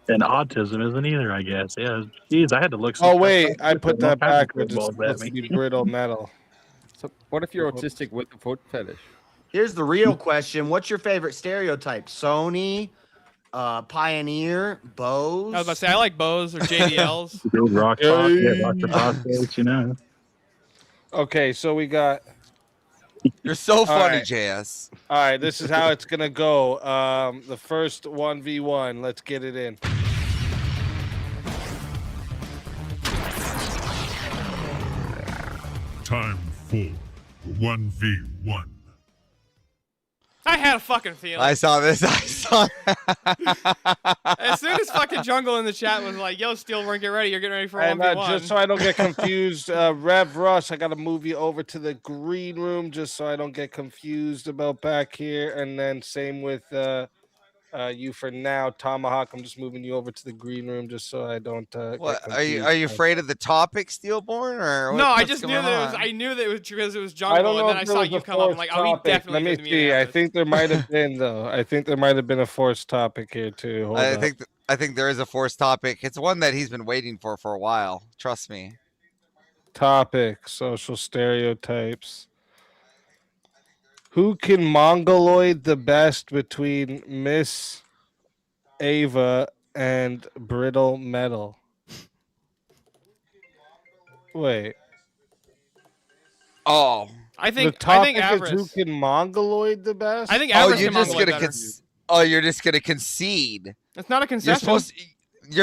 And autism isn't either, I guess. Yeah. Jeez, I had to look. Oh wait, I put that back. backwards. It's supposed to be brittle metal. So what if you're autistic with the foot fetish? Here's the real question: what's your favorite stereotype? Sony, Pioneer, Bose. I was about to say I like Bose or JBLs. Build rock prostate, you know. Okay, so we got. You're so All funny, right. JS. All right, this is how it's gonna go. The first 1v1. Let's get it in. Time for 1v1. I had a fucking feeling. I saw this. I saw. As soon as fucking Jungle in the chat was like, "Yo, Steelworm, get ready. You're getting ready for a And 1v1." just so I don't get confused, Rev Rush, I gotta move you over to the green room just so I don't get confused about back here. And then same with you for now, Tomahawk. I'm just moving you over to the green room just so I don't. What get are you? confused. Are you afraid of the topic, Steelborn, or what, no, I what's just knew going that it was. on? I knew that it was because it was I Jungle, don't know and then if I there saw was you a come up. I'm fourth like, oh, he topic. definitely Let me gives me see. an I Avis. think there might have been though. I think there might have been a forced topic here too. Hold I up. think I think there is a forced topic. It's one that he's been waiting for a while. Trust me. Topic: social stereotypes. Who can mongoloid the best between Miss Ava and Brittle Metal? Wait. Oh, I The think topic is Avarice. who can mongoloid the best? I think Oh, Avarice you're can just mongoloid gonna better. you're just gonna concede. It's not a You're concession.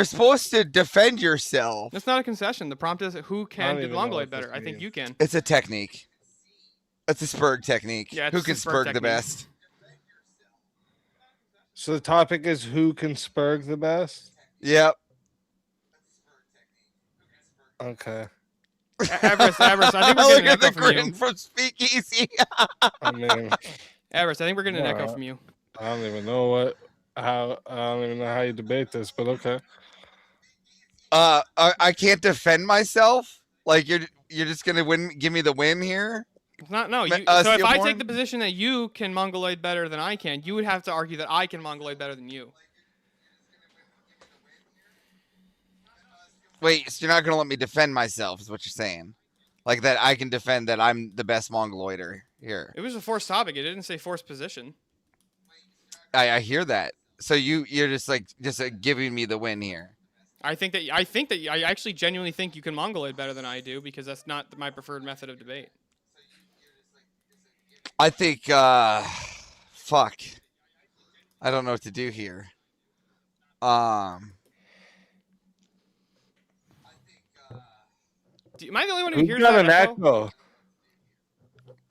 supposed to defend yourself. It's not a concession. The prompt is who can do even know mongoloid what better. this I think means. you can. It's a technique. It's a spurg technique. Yeah, Who it's can a spurg spurg the technique. best? So the topic is who can spurg the best? Yep. Okay. Avarice, I think we're Look getting an at the echo from you. grin from Speakeasy. I mean, Avarice, I think we're getting an echo Wow. from you. I don't even know I don't even know how you debate this, but okay. I can't defend myself. Like you're just gonna give me the win here. It's not no. Ma- You, so if I Steelborn? take the position that you can mongoloid better than I can, you would have to argue that I can mongoloid better than you. Wait, so you're not gonna let me defend myself? Is what you're saying? Like that I can defend that I'm the best mongoloider here. It was a forced topic. It didn't say forced position. I hear that. So you're just giving me the win here. I think that I actually genuinely think you can Mongoloid better than I do because that's not my preferred method of debate. I think fuck. I don't know what to do here. Am I the only one who hears got that an echo? echo?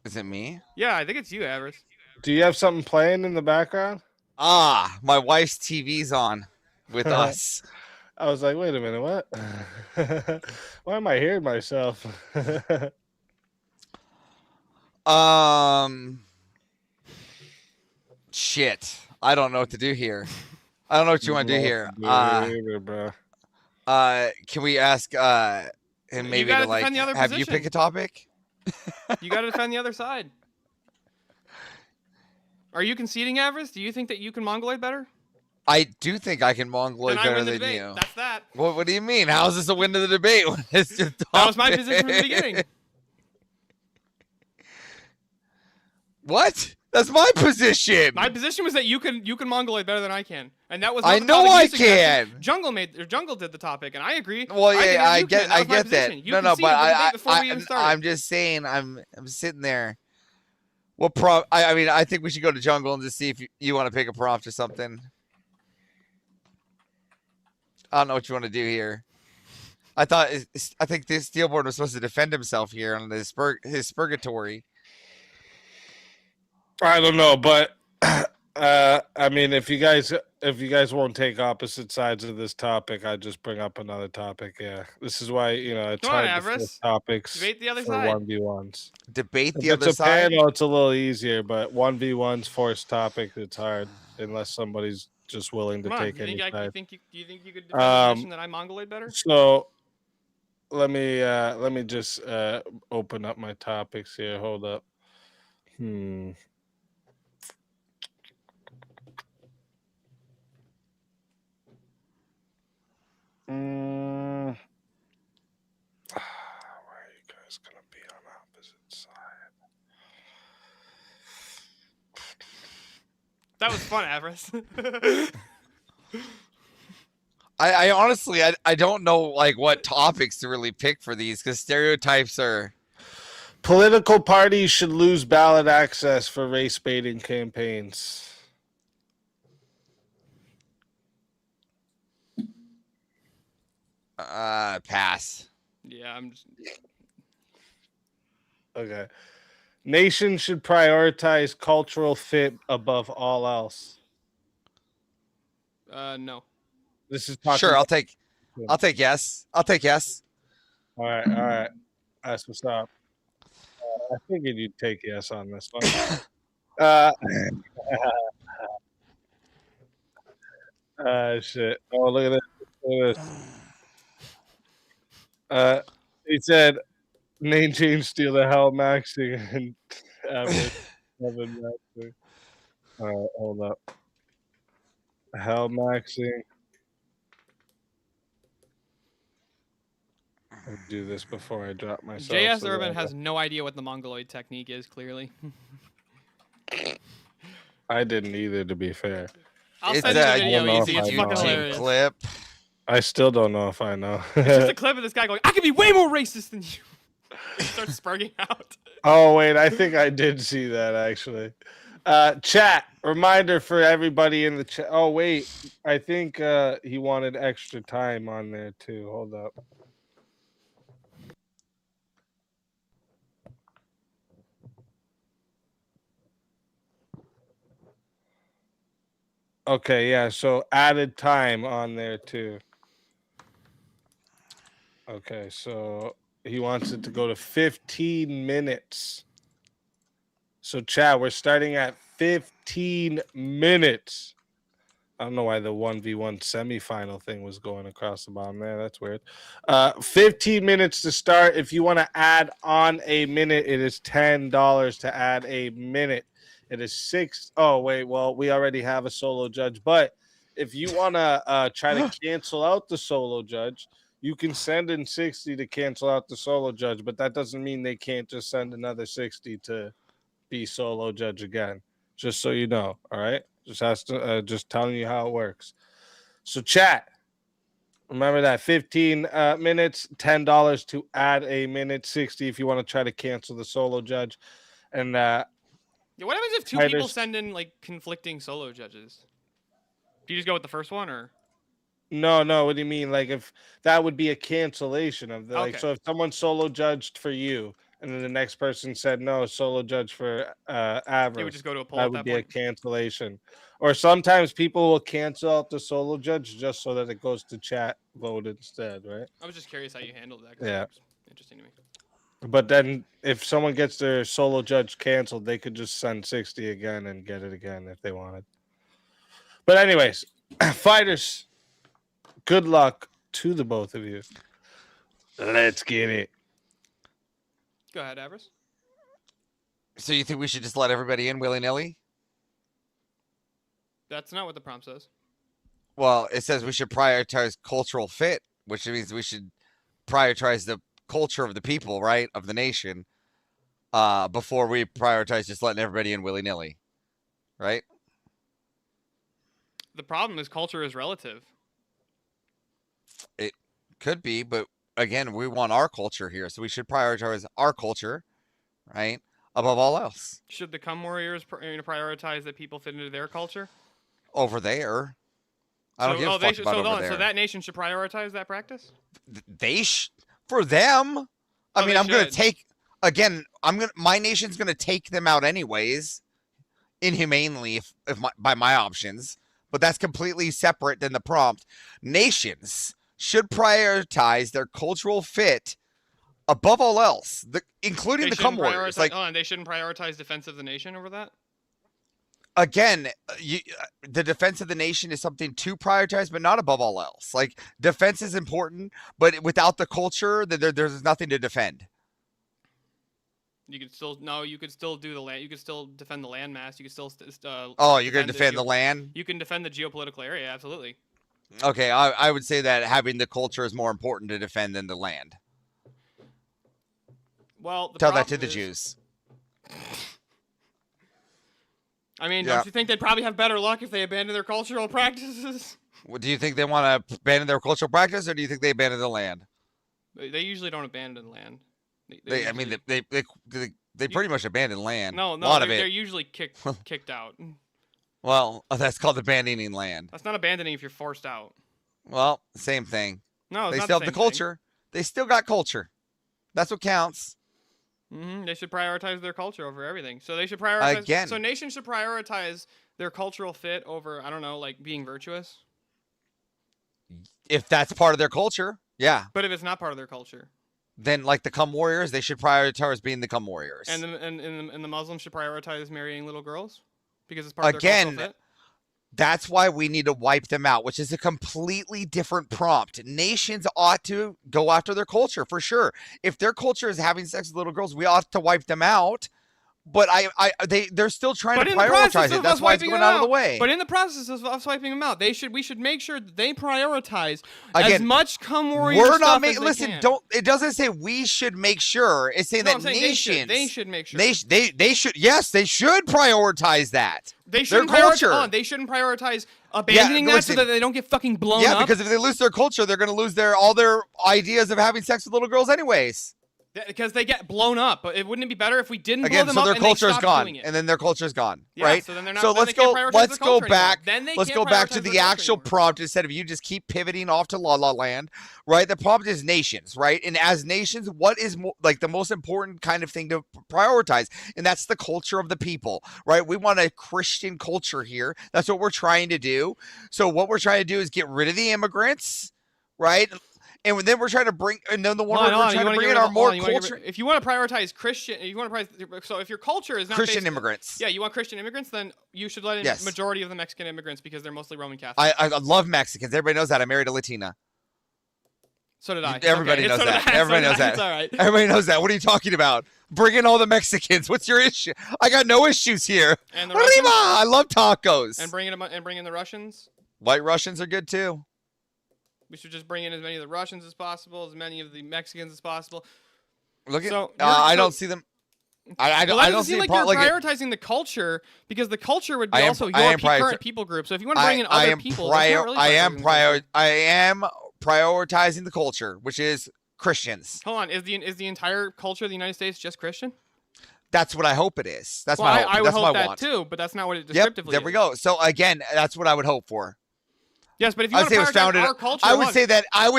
Is it me? Yeah, I think it's you, Avarice. Do you have something playing in the background? My wife's TV's on with us. I was like, wait a minute, what? Why am I hearing myself? Shit. I don't know what to do here. I don't know what you want to do here. Can we ask him maybe to defend the other have you position. pick a topic? You got to defend the other side. Are you conceding, Avarice? Do you think that you can Mongoloid better? I do think I can Mongoloid Then I better win the than debate. you. That's that. What do you mean? How is this a win to the debate when it's just That was my position from the beginning. What? That's my position. My position was that you can Mongoloid better than I can, and that was. I not the know topic you I suggested. can. Jungle did the topic, and I agree. Well, think yeah, I you can. get was my that. position. You No, conceded but the debate before we even started. I'm just saying. I'm sitting there. What prompt? I mean, I think we should go to Jungle and just see if you want to pick a prompt or something. I don't know what you want to do here. I think this Steelborn was supposed to defend himself here on his purgatory. I don't know, but I mean, if you guys won't take opposite sides of this topic, I just bring up another topic. Yeah, this is why it's Come on, hard to force Avarice. topics Debate the other for side. 1v1s. Debate If the it's other a side. panel, it's a little easier, but 1v1s forced topics, it's hard unless somebody's just willing to Come on, take any side. do you think you could defend the position that I Mongoloid better? So let me just open up my topics here. Hold up. Where are you guys gonna be on opposite side? That was fun, Avarice. I honestly I don't know what topics to really pick for these because stereotypes are. Political parties should lose ballot access for race baiting campaigns. Pass. Yeah, I'm just. Okay. Nations should prioritize cultural fit above all else. No. This is talking Sure. I'll take yes. I'll take yes. All right. That's what's up. I figured you'd take yes on this one. Shit. Oh, look at this. He said, name change, steal the hell maxing, and average 7 maxing. All right, hold up. Hell maxing. I'll do this before I drop myself. JS so Urban that has no idea what the Mongoloid technique is, clearly. I didn't either, to be fair. I'll send you the video easy. It's fucking YouTube hilarious. clip. I still don't know if I know. It's just a clip of this guy going, I can be way more racist than you. He starts spurging out. Oh, wait, I think I did see that, actually. Chat, reminder for everybody in the chat. Oh, wait, I think he wanted extra time on there, too. Hold up. Okay, yeah, so added time on there, too. Okay, so he wants it to go to 15 minutes. So, chat, we're starting at 15 minutes. I don't know why the 1v1 semifinal thing was going across the bottom there. That's weird. 15 minutes to start. If you want to add on a minute, it is $10 to add a minute. It is $6. Oh, wait. Well, we already have a solo judge. But if you want to try to cancel out the solo judge, you can send in 60 to cancel out the solo judge. But that doesn't mean they can't just send another 60 to be solo judge again. Just so you know. All right. Just telling you how it works. So chat. Remember that 15 minutes, $10 to add a minute, 60 if you want to try to cancel the solo judge. And Yeah, what happens if two people fighters- send in like conflicting solo judges? Do you just go with the first one, or? No, what do you mean? Like if that would be a cancellation of the like, Okay. so if someone solo judged for you and then the next person said no, solo judge for Avarice, You would just go to a poll that at would that be point? a cancellation. Or sometimes people will cancel out the solo judge just so that it goes to chat vote instead, right? I was just curious how you handled that. 'Cause Yeah. it's interesting to me. But then if someone gets their solo judge canceled, they could just send 60 again and get it again if they wanted. But anyways, fighters, good luck to the both of you. Let's get it. Go ahead, Avarice. So you think we should just let everybody in willy-nilly? That's not what the prompt says. Well, it says we should prioritize cultural fit, which means we should prioritize the culture of the people, right? Of the nation, before we prioritize just letting everybody in willy-nilly, right? The problem is culture is relative. It could be, but again, we want our culture here, so we should prioritize our culture, right? Above all else. Should the Come Warriors prioritize that people fit into their culture? Over there. I don't give a fuck about over there. So that nation should prioritize that practice? For them. I mean, they I'm going to should. take, again, my nation's going to take them out anyways, inhumanely, by my options. But that's completely separate than the prompt. Nations should prioritize their cultural fit above all else, including They the Come shouldn't Warriors. prioritize- Like, and they shouldn't prioritize defense of the nation over that? again, the defense of the nation is something to prioritize, but not above all else. Like, defense is important, but without the culture, there's nothing to defend. You could still you could still do the land. You could still defend the landmass. You could still. Oh, you're gonna defend the land? You can defend the geopolitical area. Absolutely. Okay, I would say that having the culture is more important to defend than the land. Well, Tell that to the Jews. I mean, Yeah. don't you think they'd probably have better luck if they abandoned their cultural practices? Do you think they want to abandon their cultural practice, or do you think they abandon the land? They usually don't abandon land. I mean, they pretty much abandon land. No, a lot of they're it. usually kicked out. Well, that's called abandoning land. That's not abandoning if you're forced out. Well, same thing. No, it's they not still the have the same thing. culture. They still got culture. That's what counts. They should prioritize their culture over everything. So they should prioritize. Again. So nations should prioritize their cultural fit over, I don't know, like being virtuous. If that's part of their culture, yeah. But if it's not part of their culture, Then, like the Come Warriors, they should prioritize being the Come Warriors. and the Muslims should prioritize marrying little girls because it's part of their Again, cultural fit. that's why we need to wipe them out, which is a completely different prompt. Nations ought to go after their culture for sure. If their culture is having sex with little girls, we ought to wipe them out. But they're still trying to prioritize it. That's why it's going out of the way. But in the process of us wiping them out, we should make sure that they prioritize as Again, much Come Warrior We're stuff not as making. they Listen, can. don't. It doesn't say we should make sure. It's saying No, that I'm saying nations. they should make sure. They should. Yes, they should prioritize that. They their shouldn't culture. they shouldn't prioritize abandoning that listen. so that they don't get fucking blown Yeah, up. because if they lose their culture, they're going to lose all their ideas of having sex with little girls, anyways. Because they get blown up. But wouldn't it be better if we didn't Again, blow them so up their and they culture is stopped gone, doing it? and then their culture is gone, Yeah, right? so then they're not- so then let's they can't go. prioritize Let's their go culture anymore. back. Then they Let's can't go back prioritize to their the culture actual prompt instead of you just keep pivoting off to La La Land, right? The prompt is nations, right? And as nations, what is like the most important kind of thing to prioritize? And that's the culture of the people, right? We want a Christian culture here. That's what we're trying to do. So what we're trying to do is get rid of the immigrants, right? And then we're trying to bring, and then the one Hold on, we're trying to you bring wanna in get our rid of- more hold on, you wanna get culture. rid- If you want to prioritize Christian, so if your culture is not Christian based- immigrants. Yeah, you want Christian immigrants, then you should let in Yes. majority of the Mexican immigrants because they're mostly Roman Catholic. I love Mexicans. Everybody knows that. I married a Latina. So did I. Everybody Okay, knows so did that. I, so Everybody did knows I. that. It's all right. Everybody knows that. What are you talking about? Bring in all the Mexicans. What's your issue? I got no issues here. And the Arriba! Russians? I love tacos. And bring in the Russians. White Russians are good too. We should just bring in as many of the Russians as possible, as many of the Mexicans as possible. Look at. So, I don't see them. I Well, I that don't doesn't see seem a like problem. you're Like, prioritizing the culture because the culture would be I am- also I your am prior- current people group. So if you want to bring in other people, that's not really I am prioritizing the culture. I am prioritizing the culture, which is Christians. Hold on, is the entire culture of the United States just Christian? That's what I hope it is. That's Well, my hope. I would That's hope my that want. too, but that's not what it Yep, descriptively there we is. go. So again, that's what I would hope for. Yes, but if you I want would to say it was prioritize founded. our culture, I would hold on.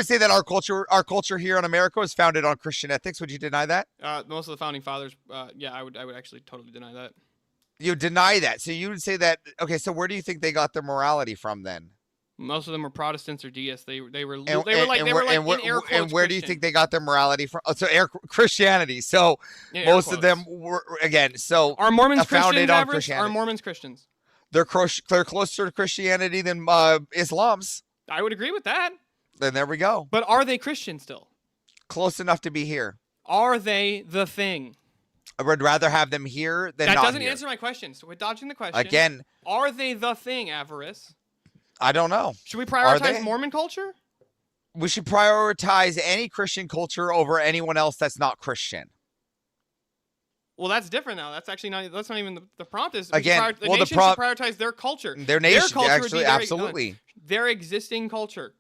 say that our culture here in America was founded on Christian ethics. Would you deny that? Most of the founding fathers, yeah, I would actually totally deny that. You deny that. So you would say that. Okay, so where do you think they got their morality from then? Most of them were Protestants or deists. They were And, in air and where do you quotes think they got their morality from? Oh, so Christianity. So In air most of them were again. So Are Mormons founded Christians, on Avarice? Christianity. Are Mormons Christians? They're closer to Christianity than Islam's. I would agree with that. Then there we go. But are they Christian still? Close enough to be here. Are they the thing? I would rather have them here than That not doesn't here. answer my question. So we're dodging the question. Again. Are they the thing, Avarice? I don't know. Should we Are prioritize they? Mormon culture? We should prioritize any Christian culture over anyone else that's not Christian. Well, that's different now. That's actually not. That's not even the prompt. Is Again, the well, the nation prompt- should prioritize their culture. Their nation, culture would be actually, their- absolutely. their existing culture.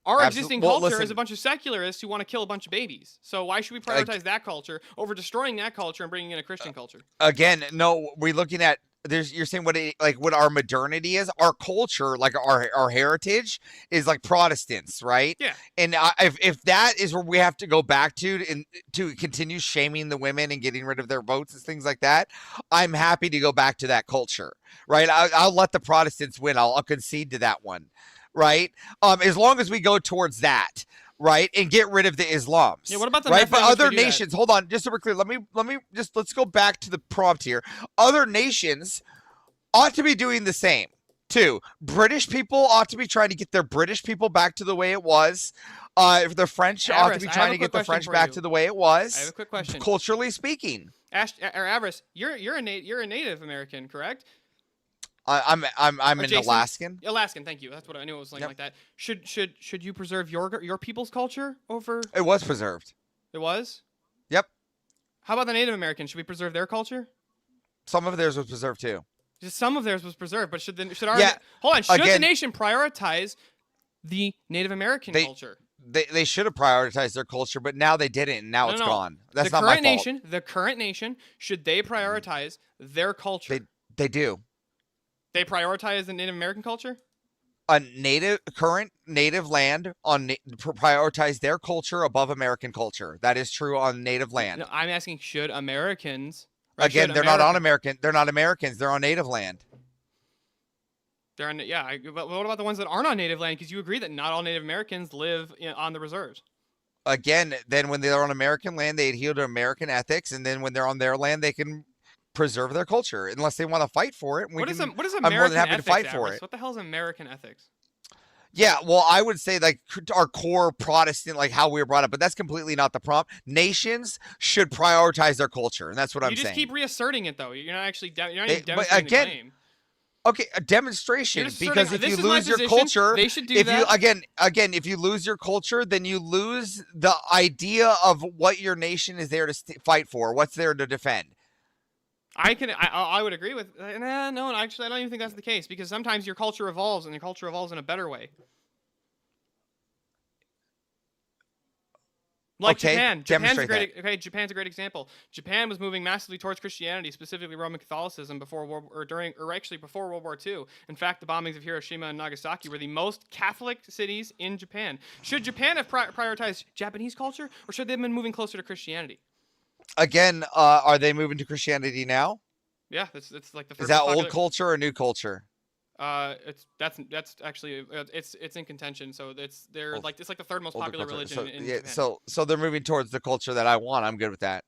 Our Absol- existing well, culture is listen- a bunch of secularists who want to kill a bunch of babies. So why should we prioritize that culture over destroying that culture and bringing in a Christian culture? Again, no, we're looking at you're saying what our modernity is. Our culture, like our heritage, is like Protestants, right? Yeah. And if that is where we have to go back to continue shaming the women and getting rid of their votes and things like that, I'm happy to go back to that culture, right? I'll let the Protestants win. I'll concede to that one, right? As long as we go towards that. Right, and get rid of the Islams. Yeah, what about the right? But Methodists other who do that? nations, hold on, just so we're clear. Let's go back to the prompt here. Other nations ought to be doing the same too. British people ought to be trying to get their British people back to the way it was. If the French ought to Avarice, be I have trying a to quick get the question French for back you. to the way it was. I have a quick question. Culturally speaking, Avarice, you're a Native American, correct? I'm an Jason? Alaskan. Alaskan, thank you. That's what I knew. It was something like that. Should you preserve your people's culture over? It was preserved. It was. Yep. How about the Native Americans? Should we preserve their culture? Some of theirs was preserved too. Just some of theirs was preserved, but should our Yeah, hold on? Should the again- nation prioritize the Native American culture? They should have prioritized their culture, but now they didn't, and now No, it's no. gone. That's the not my current fault. nation. The current nation should they prioritize their culture? They do. They prioritize the Native American culture. A current native land prioritize their culture above American culture. That is true on native land. No, I'm asking, should Americans? right, Again, should they're not on America- American. They're not Americans. They're on native land. They're on, but what about the ones that aren't on native land? Because you agree that not all Native Americans live on the reserves. Again, then when they're on American land, they adhere to American ethics, and then when they're on their land, they can preserve their culture unless they want to fight for it. What is I'm American more than happy ethics, to fight for Avarice? it. What the hell is American ethics? Yeah, well, I would say like our core Protestant, like how we were brought up, but that's completely not the prompt. Nations should prioritize their culture, and that's what I'm You just saying. keep reasserting it though. You're not actually you're not They- even but demonstrating again, the claim. Okay, a demonstration, You're just because asserting, if you "This is my lose your position, culture, they should do if that." you again, if you lose your culture, then you lose the idea of what your nation is there to fight for, what's there to defend. I would agree with no, actually I don't even think that's the case, because sometimes your culture evolves and your culture evolves in a better way. Like Okay, Japan. demonstrate Japan's a great example. Japan was moving massively towards Christianity, specifically Roman Catholicism, before World War II. In fact, the bombings of Hiroshima and Nagasaki were the most Catholic cities in Japan. Should Japan have prioritized Japanese culture, or should they have been moving closer to Christianity? Again, are they moving to Christianity now? Yeah, it's like the. Is third that most old popular- culture or new culture? That's actually it's in contention. So it's like the third most Older popular culture. religion in yeah, Japan. so they're moving towards the culture that I want. I'm good with that.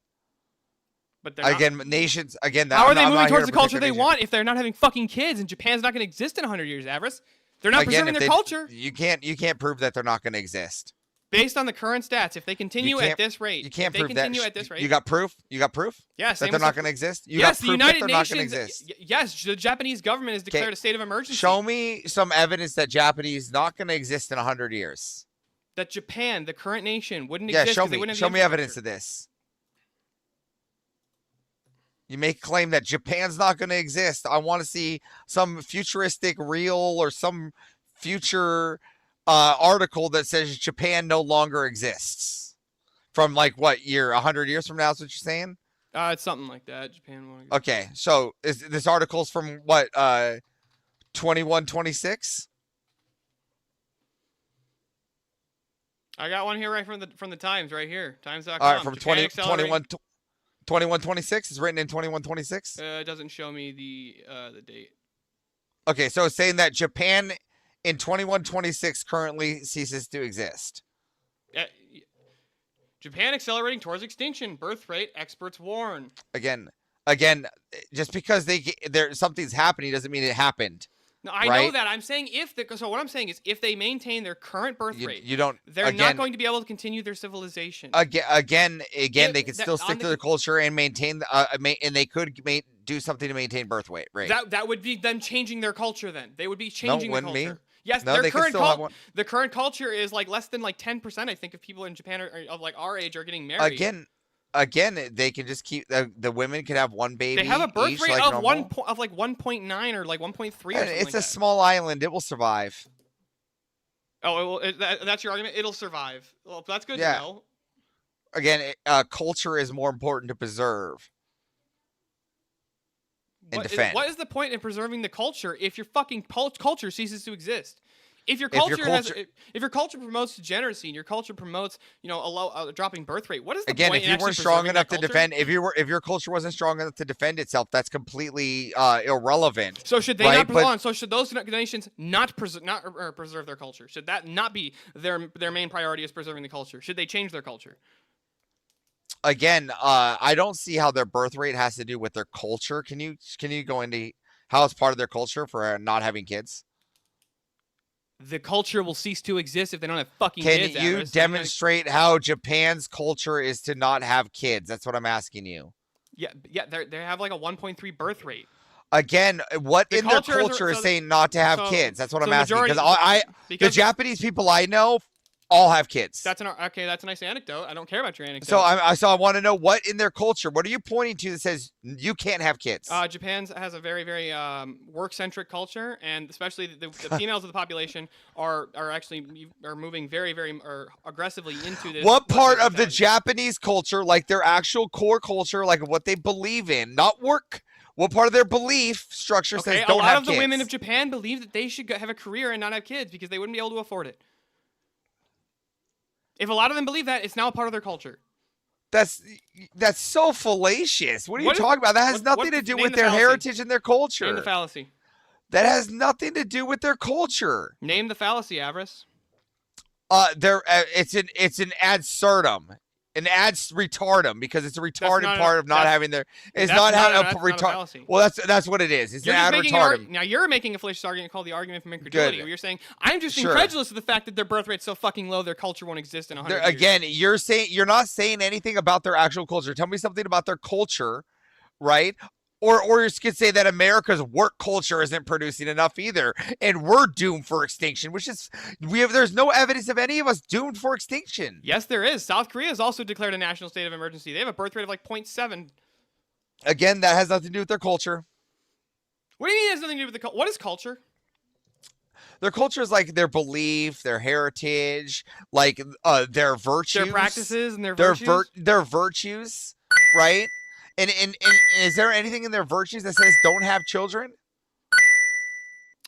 But they're not- Again, nations. Again, How I'm are they not- I'm moving not here towards to the culture protect they their nation. want if they're not having fucking kids and Japan's not going to exist in 100 years, Avarice? They're not Again, preserving if their they- culture You can't prove that they're not going to exist. based on the current stats. If they continue at can't- this rate, You can't if they prove that. continue at this rate, You got proof? You got proof? Yeah, that same they're with not the- going to exist. You yes, got the proof United that they're not going Nations. to exist. Yes, the Japanese government has declared a state of emergency. Show me some evidence that Japanese not going to exist in 100 years. That Japan, the current nation, wouldn't Yeah, exist. show 'cause they me. wouldn't have Show the me evidence infrastructure. of this. You make a claim that Japan's not going to exist. I want to see some futuristic reel or some future article that says Japan no longer exists. From like what year? 100 years from now is what you're saying? It's something like that. Japan won't exist. Okay, so this article's from what? 2126? I got one here right from the Times right here. Times.com. All right, from Japan 2126. It's written in 2126. It doesn't show me the date. Okay, so it's saying that Japan in 2126 currently ceases to exist. Japan accelerating towards extinction. Birth rate experts warn. Again, just because something's happening doesn't mean it happened. No, I know that. I'm saying so what I'm saying is if they maintain their current birth rate, they're not going to be able to continue their civilization. Again, they could still stick to their culture and maintain and they could do something to maintain birth rate. That would be them changing their culture then. They would be changing the culture. Be. Yes, no, their current culture is like less than like 10%, I think, of people in Japan of like our age are getting married. Again, they can just keep the women can have one baby. They have a birth rate like of 1.9 or like 1.3. It's a small island. It will survive. Oh, that's your argument. It'll survive. Well, that's good to know. Again, culture is more important to preserve and defend. What is the point in preserving the culture if your fucking culture ceases to exist? If your culture promotes degeneracy and your culture promotes, dropping birth rate, what is the point? Again, if you weren't strong enough to defend, if your culture wasn't strong enough to defend itself, that's completely irrelevant. So should they not preserve? So should those nations not preserve their culture? Should that not be their main priority? Is preserving the culture? Should they change their culture? Again, I don't see how their birth rate has to do with their culture. Can you go into how it's part of their culture for not having kids? The culture will cease to exist if they don't have fucking kids. Can you demonstrate how Japan's culture is to not have kids? That's what I'm asking you. Yeah, they have like a 1.3 birth rate. Again, what in their culture is saying not to have kids? That's what I'm asking. Because the Japanese people I know all have kids. That's a nice anecdote. I don't care about your anecdote. So I want to know what in their culture. What are you pointing to that says you can't have kids? Japan has a very, very work-centric culture, and especially the females of the population are moving very, very aggressively into this. What part of the Japanese culture, like their actual core culture, like what they believe in, not work? What part of their belief structure says don't have kids? A lot of the women of Japan believe that they should have a career and not have kids because they wouldn't be able to afford it. If a lot of them believe that, it's now a part of their culture. That's so fallacious. What are you talking about? That has nothing to do with their heritage and their culture. Name the fallacy. That has nothing to do with their culture. Name the fallacy, Avarice. It's an ad certum. An ad retardum because it's a retarded part of not having their. It's not having a retard. Well, that's what it is. It's an ad retardum. Now you're making a fallacious argument called the argument from incredulity. Where you're saying I'm just incredulous of the fact that their birth rate's so fucking low, their culture won't exist in 100 years. Again, you're not saying anything about their actual culture. Tell me something about their culture, right? Or you could say that America's work culture isn't producing enough either, and we're doomed for extinction. There's no evidence of any of us doomed for extinction. Yes, there is. South Korea has also declared a national state of emergency. They have a birth rate of like 0.7. Again, that has nothing to do with their culture. What do you mean it has nothing to do with what is culture? Their culture is like their belief, their heritage, like their virtues, their practices, and their virtues. Their virtues, right? And is there anything in their virtues that says don't have children?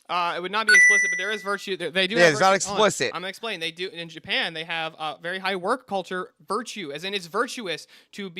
It would not be explicit, but there is virtue. They do. Yeah, it's not explicit. I'm gonna explain. They do in Japan. They have a very high work culture virtue, as in it's virtuous to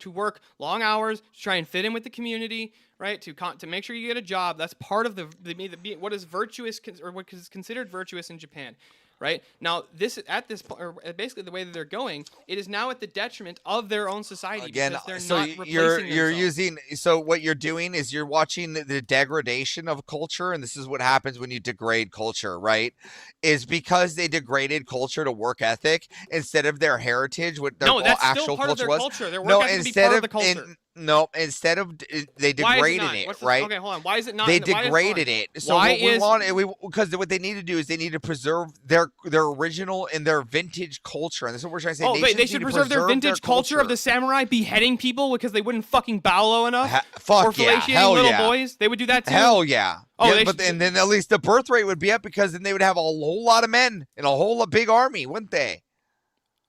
work long hours, to try and fit in with the community, right? To make sure you get a job. That's part of what is virtuous or what is considered virtuous in Japan. Right now, basically the way that they're going, it is now at the detriment of their own society because they're not replacing themselves. So what you're doing is you're watching the degradation of culture, and this is what happens when you degrade culture, right? Is because they degraded culture to work ethic instead of their heritage, what their actual culture was. Their work ethic be part of the culture. No, instead of they Why is degraded not? it, What's the- right? Okay, hold on. Why is it not? They why is- hold on. degraded it. So Why what we is- want, because what they need to do is they need to preserve their original and their vintage culture, and that's what we're trying to say. Oh, Nations they need should to preserve their vintage culture of the samurai beheading people because they wouldn't fucking bow low enough. Fuck or yeah, fellatiating hell little yeah. boys. They would do that too. Hell yeah. Oh, Yeah, they but should- and then at least the birth rate would be up because then they would have a whole lot of men and a whole big army, wouldn't they?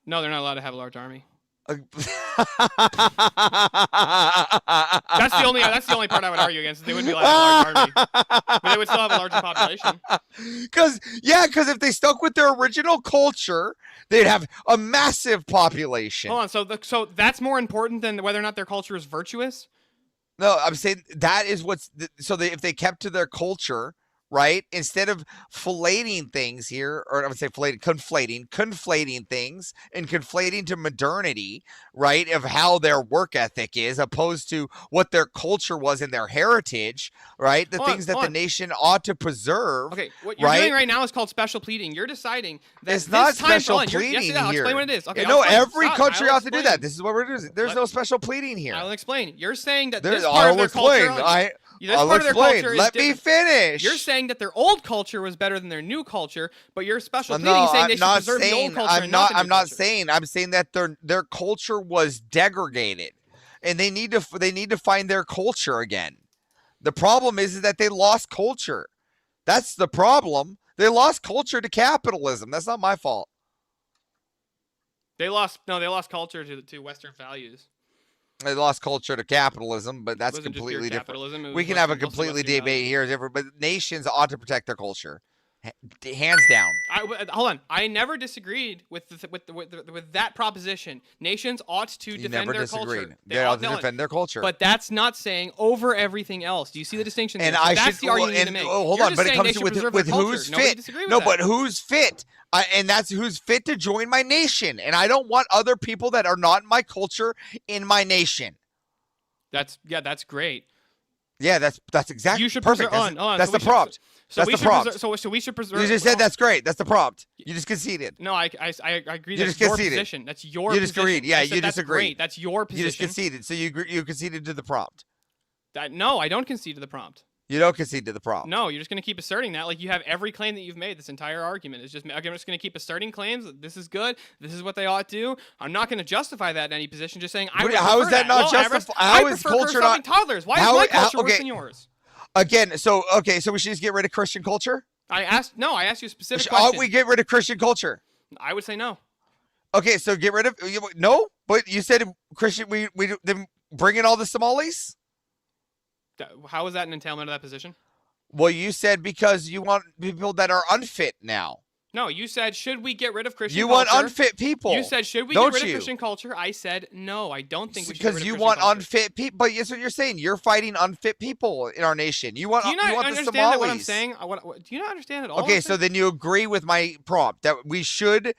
No, they're not allowed to have a large army. That's That's the only part I would argue against. Is they wouldn't be allowed to have a large army, but they would still have a larger population. Because if they stuck with their original culture, they'd have a massive population. Hold on, so that's more important than whether or not their culture is virtuous. No, I'm saying that is if they kept to their culture, right, instead of filleting things here, or I would say conflating things and conflating to modernity, right, of how their work ethic is opposed to what their culture was in their heritage, right, the things that the nation ought to preserve. Okay, what you're right? doing right now is called special pleading. You're deciding that It's this not time, special hold on, you're- pleading yes, I'll here. explain what it is. Okay, no, I'll explain. every Stop, country I'll ought to do explain. that. This is what we're doing. There's no special pleading here. I'll explain. You're saying that There's- this part of I'll their explain. culture. This I'll part of their explain. culture is Let me different. finish. You're saying that their old culture was better than their new culture, but you're special No, pleading saying I'm they should not preserve the old saying. culture. I'm and not. the new I'm not culture. saying. I'm saying that their culture was degraded, and they need to find their culture again. The problem is that they lost culture. That's the problem. They lost culture to capitalism. That's not my fault. They lost culture to Western values. They lost culture to capitalism, but that's wasn't just pure completely different. capitalism, it was We can have a Western- mostly completely Western debate here, different, but nations ought to protect their culture, hands down. Hold on. I never disagreed with that proposition. Nations ought to You defend never their disagreed. culture. They ought to defend their culture. But that's not saying over everything else. Do you see the distinction? And there? So I that's should. the argument you and need to make. hold You're on, just but it saying they comes should with preserve their culture. who's Nobody fit. disagreed with No, that. but who's fit? And that's who's fit to join my nation. And I don't want other people that are not in my culture in my nation. That's great. Yeah, that's exactly. You should perfect. preserve. That's the prompt. So That's we the should prompt. preserve. So we should preserve. You just said that's great. That's the prompt. You just conceded. No, I agree. You That's just your conceded. position. That's your. You just position. agreed. Yeah, I said you that's disagreed. Great. That's your position. You just conceded. So you conceded to the prompt. No, I don't concede to the prompt. You don't concede to the prompt. No, you're just going to keep asserting that. Like you have every claim that you've made. This entire argument is just. I'm just going to keep asserting claims. That this is good. This is what they ought to do. I'm not going to justify that in any position. Just saying. How is that not justified? How is culture not? Toddlers. Why is my culture worse than yours? Again, so we should just get rid of Christian culture. I asked you a specific Ought question. we get rid of Christian culture? I would say no. Okay, so get rid of no, but you said Christian. We then bring in all the Somalis. How is that an entailment of that position? Well, you said because you want people that are unfit now. No, you said should we get rid of Christian? You culture? want unfit people. You said should we don't get rid you? of Christian culture? I said no. I don't think we should. Because you want unfit people. But that's what you're saying. You're fighting unfit people in our nation. You want. Do you not want the understand what I'm Somalis. saying? Do you not understand at all? Okay, so then you agree with my prompt that we should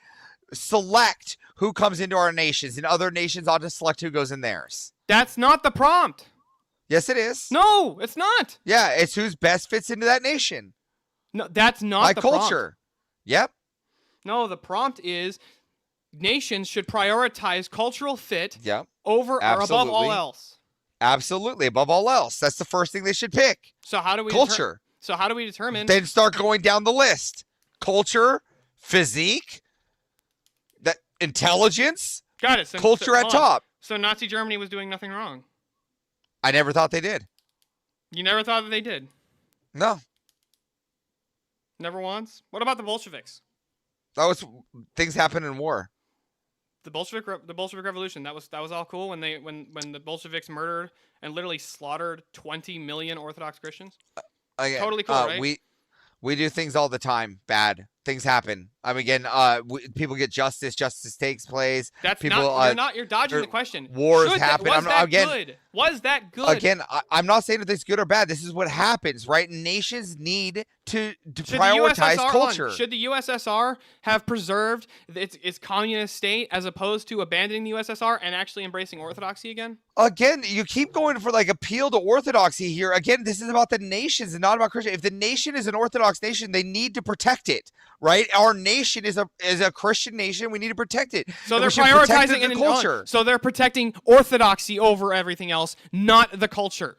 select who comes into our nations, and other nations ought to select who goes in theirs. That's not the prompt. Yes, it is. No, it's not. Yeah, it's who's best fits into that nation. No, that's not my the culture. Prompt. Yep. No, the prompt is nations should prioritize cultural fit Yep. over or above all else. Absolutely, above all else. That's the first thing they should pick. So how do we culture? So how do we determine? Then start going down the list. Culture, physique, that intelligence. Got it. So, culture at hold on. top. So Nazi Germany was doing nothing wrong. I never thought they did. You never thought that they did? No. Never once? What about the Bolsheviks? That was things happen in war. The Bolshevik Revolution, that was all cool when the Bolsheviks murdered and literally slaughtered 20 million Orthodox Christians. Totally cool, right? We do things all the time. Bad things happen. I mean, again, people get justice. Justice takes place. That's people, you're dodging the question. Wars happen. Was that good? Was that good? Again, I'm not saying that it's good or bad. This is what happens, right? Nations need to prioritize culture. Should the USSR have preserved its communist state as opposed to abandoning the USSR and actually embracing orthodoxy again? Again, you keep going for like appeal to orthodoxy here. Again, this is about the nations and not about Christian. If the nation is an Orthodox nation, they need to protect it, right? nation is a Christian nation. We need to protect it. So And they're we should protect prioritizing the culture. So they're protecting orthodoxy over everything else, not the culture.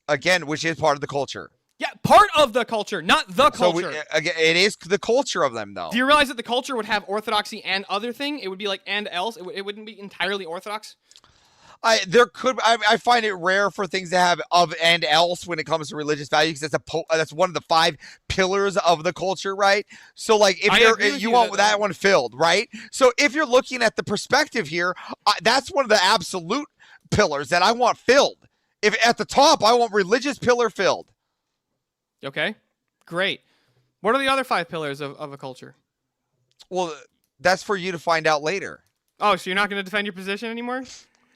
Again, which is part of the culture. Yeah, part of the culture, not the So culture. again, it is the culture of them, though. Do you realize that the culture would have orthodoxy and other thing? It would be like and else. It wouldn't be entirely orthodox. I find it rare for things to have of and else when it comes to religious values. That's that's one of the 5 pillars of the culture, right? So like if you want that one filled, right? So if you're looking at the perspective here, that's one of the absolute pillars that I want filled. If at the top, I want religious pillar filled. Okay, great. What are the other 5 pillars of a culture? Well, that's for you to find out later. Oh, so you're not going to defend your position anymore?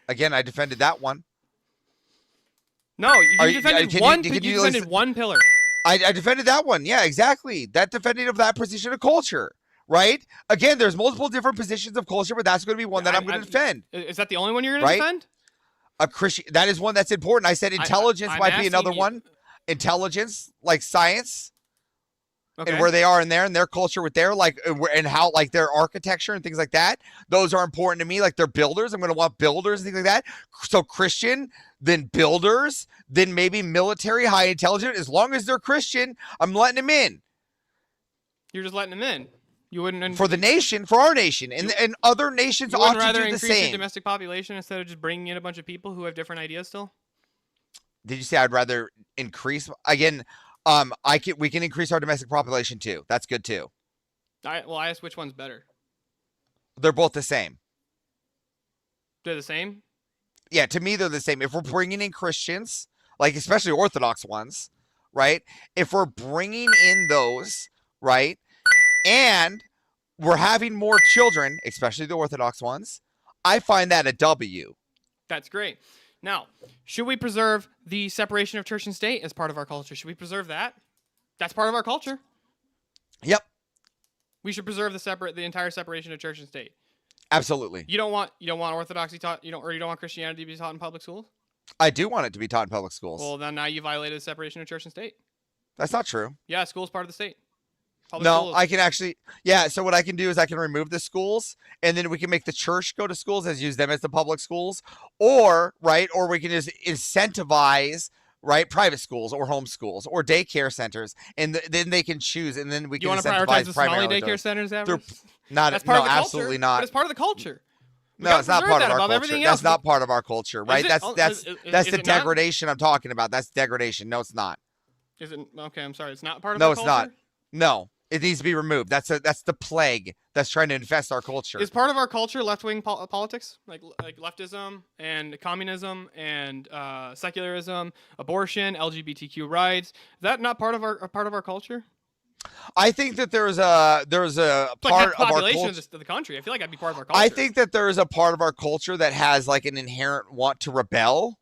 Again, I defended that one. No, you defended one. You defended one pillar. I defended that one. Yeah, exactly. That defending of that position of culture, right? Again, there's multiple different positions of culture, but that's going to be one that I'm going to defend. Is that the only one you're going to defend? A Christian. That is one that's important. I said intelligence might be another one. Intelligence, like science, and where they are in their culture with their and how like their architecture and things like that. Those are important to me. Like they're builders. I'm going to want builders and things like that. So Christian, then builders, then maybe military, high intelligence. As long as they're Christian, I'm letting them in. You're just letting them in. You wouldn't for the nation, for our nation, and other nations ought to do the increase same. Your domestic population instead of just bringing in a bunch of people who have different ideas still. Did you say I'd rather increase again? We can increase our domestic population too. That's good too. I asked which one's better. They're both the same. They're the same? Yeah, to me they're the same. If we're bringing in Christians, like especially Orthodox ones, right? If we're bringing in those, right, and we're having more children, especially the Orthodox ones, I find that a W. That's great. Now, should we preserve the separation of church and state as part of our culture? Should we preserve that? That's part of our culture. Yep. We should preserve the entire separation of church and state. Absolutely. You don't want orthodoxy taught, you don't want Christianity to be taught in public schools? I do want it to be taught in public schools. Well, then now you violated the separation of church and state. That's not true. Yeah, school's part of the state. No, I can actually, so what I can do is I can remove the schools and then we can make the church go to schools and use them as the public schools or we can just incentivize, private schools or home schools or daycare centers and then they can choose and then we can incentivize prioritize the Somali daycare centers, That's part of the absolutely culture, not. But it's part of the culture. No, it's not part of our culture. That's not part of our culture, right? That's the degradation I'm talking about. That's degradation. No, it's not. Is it okay? I'm sorry. It's not part of our culture? No, it's not. No. It needs to be removed. That's the plague that's trying to infest our culture. Is part of our culture left-wing politics, like leftism and communism and secularism, abortion, LGBTQ rights? Is that not part of our culture? I think that there's a part of our culture of the country. I feel like that'd be part of our culture. I think that there is a part of our culture that has like an inherent want to rebel.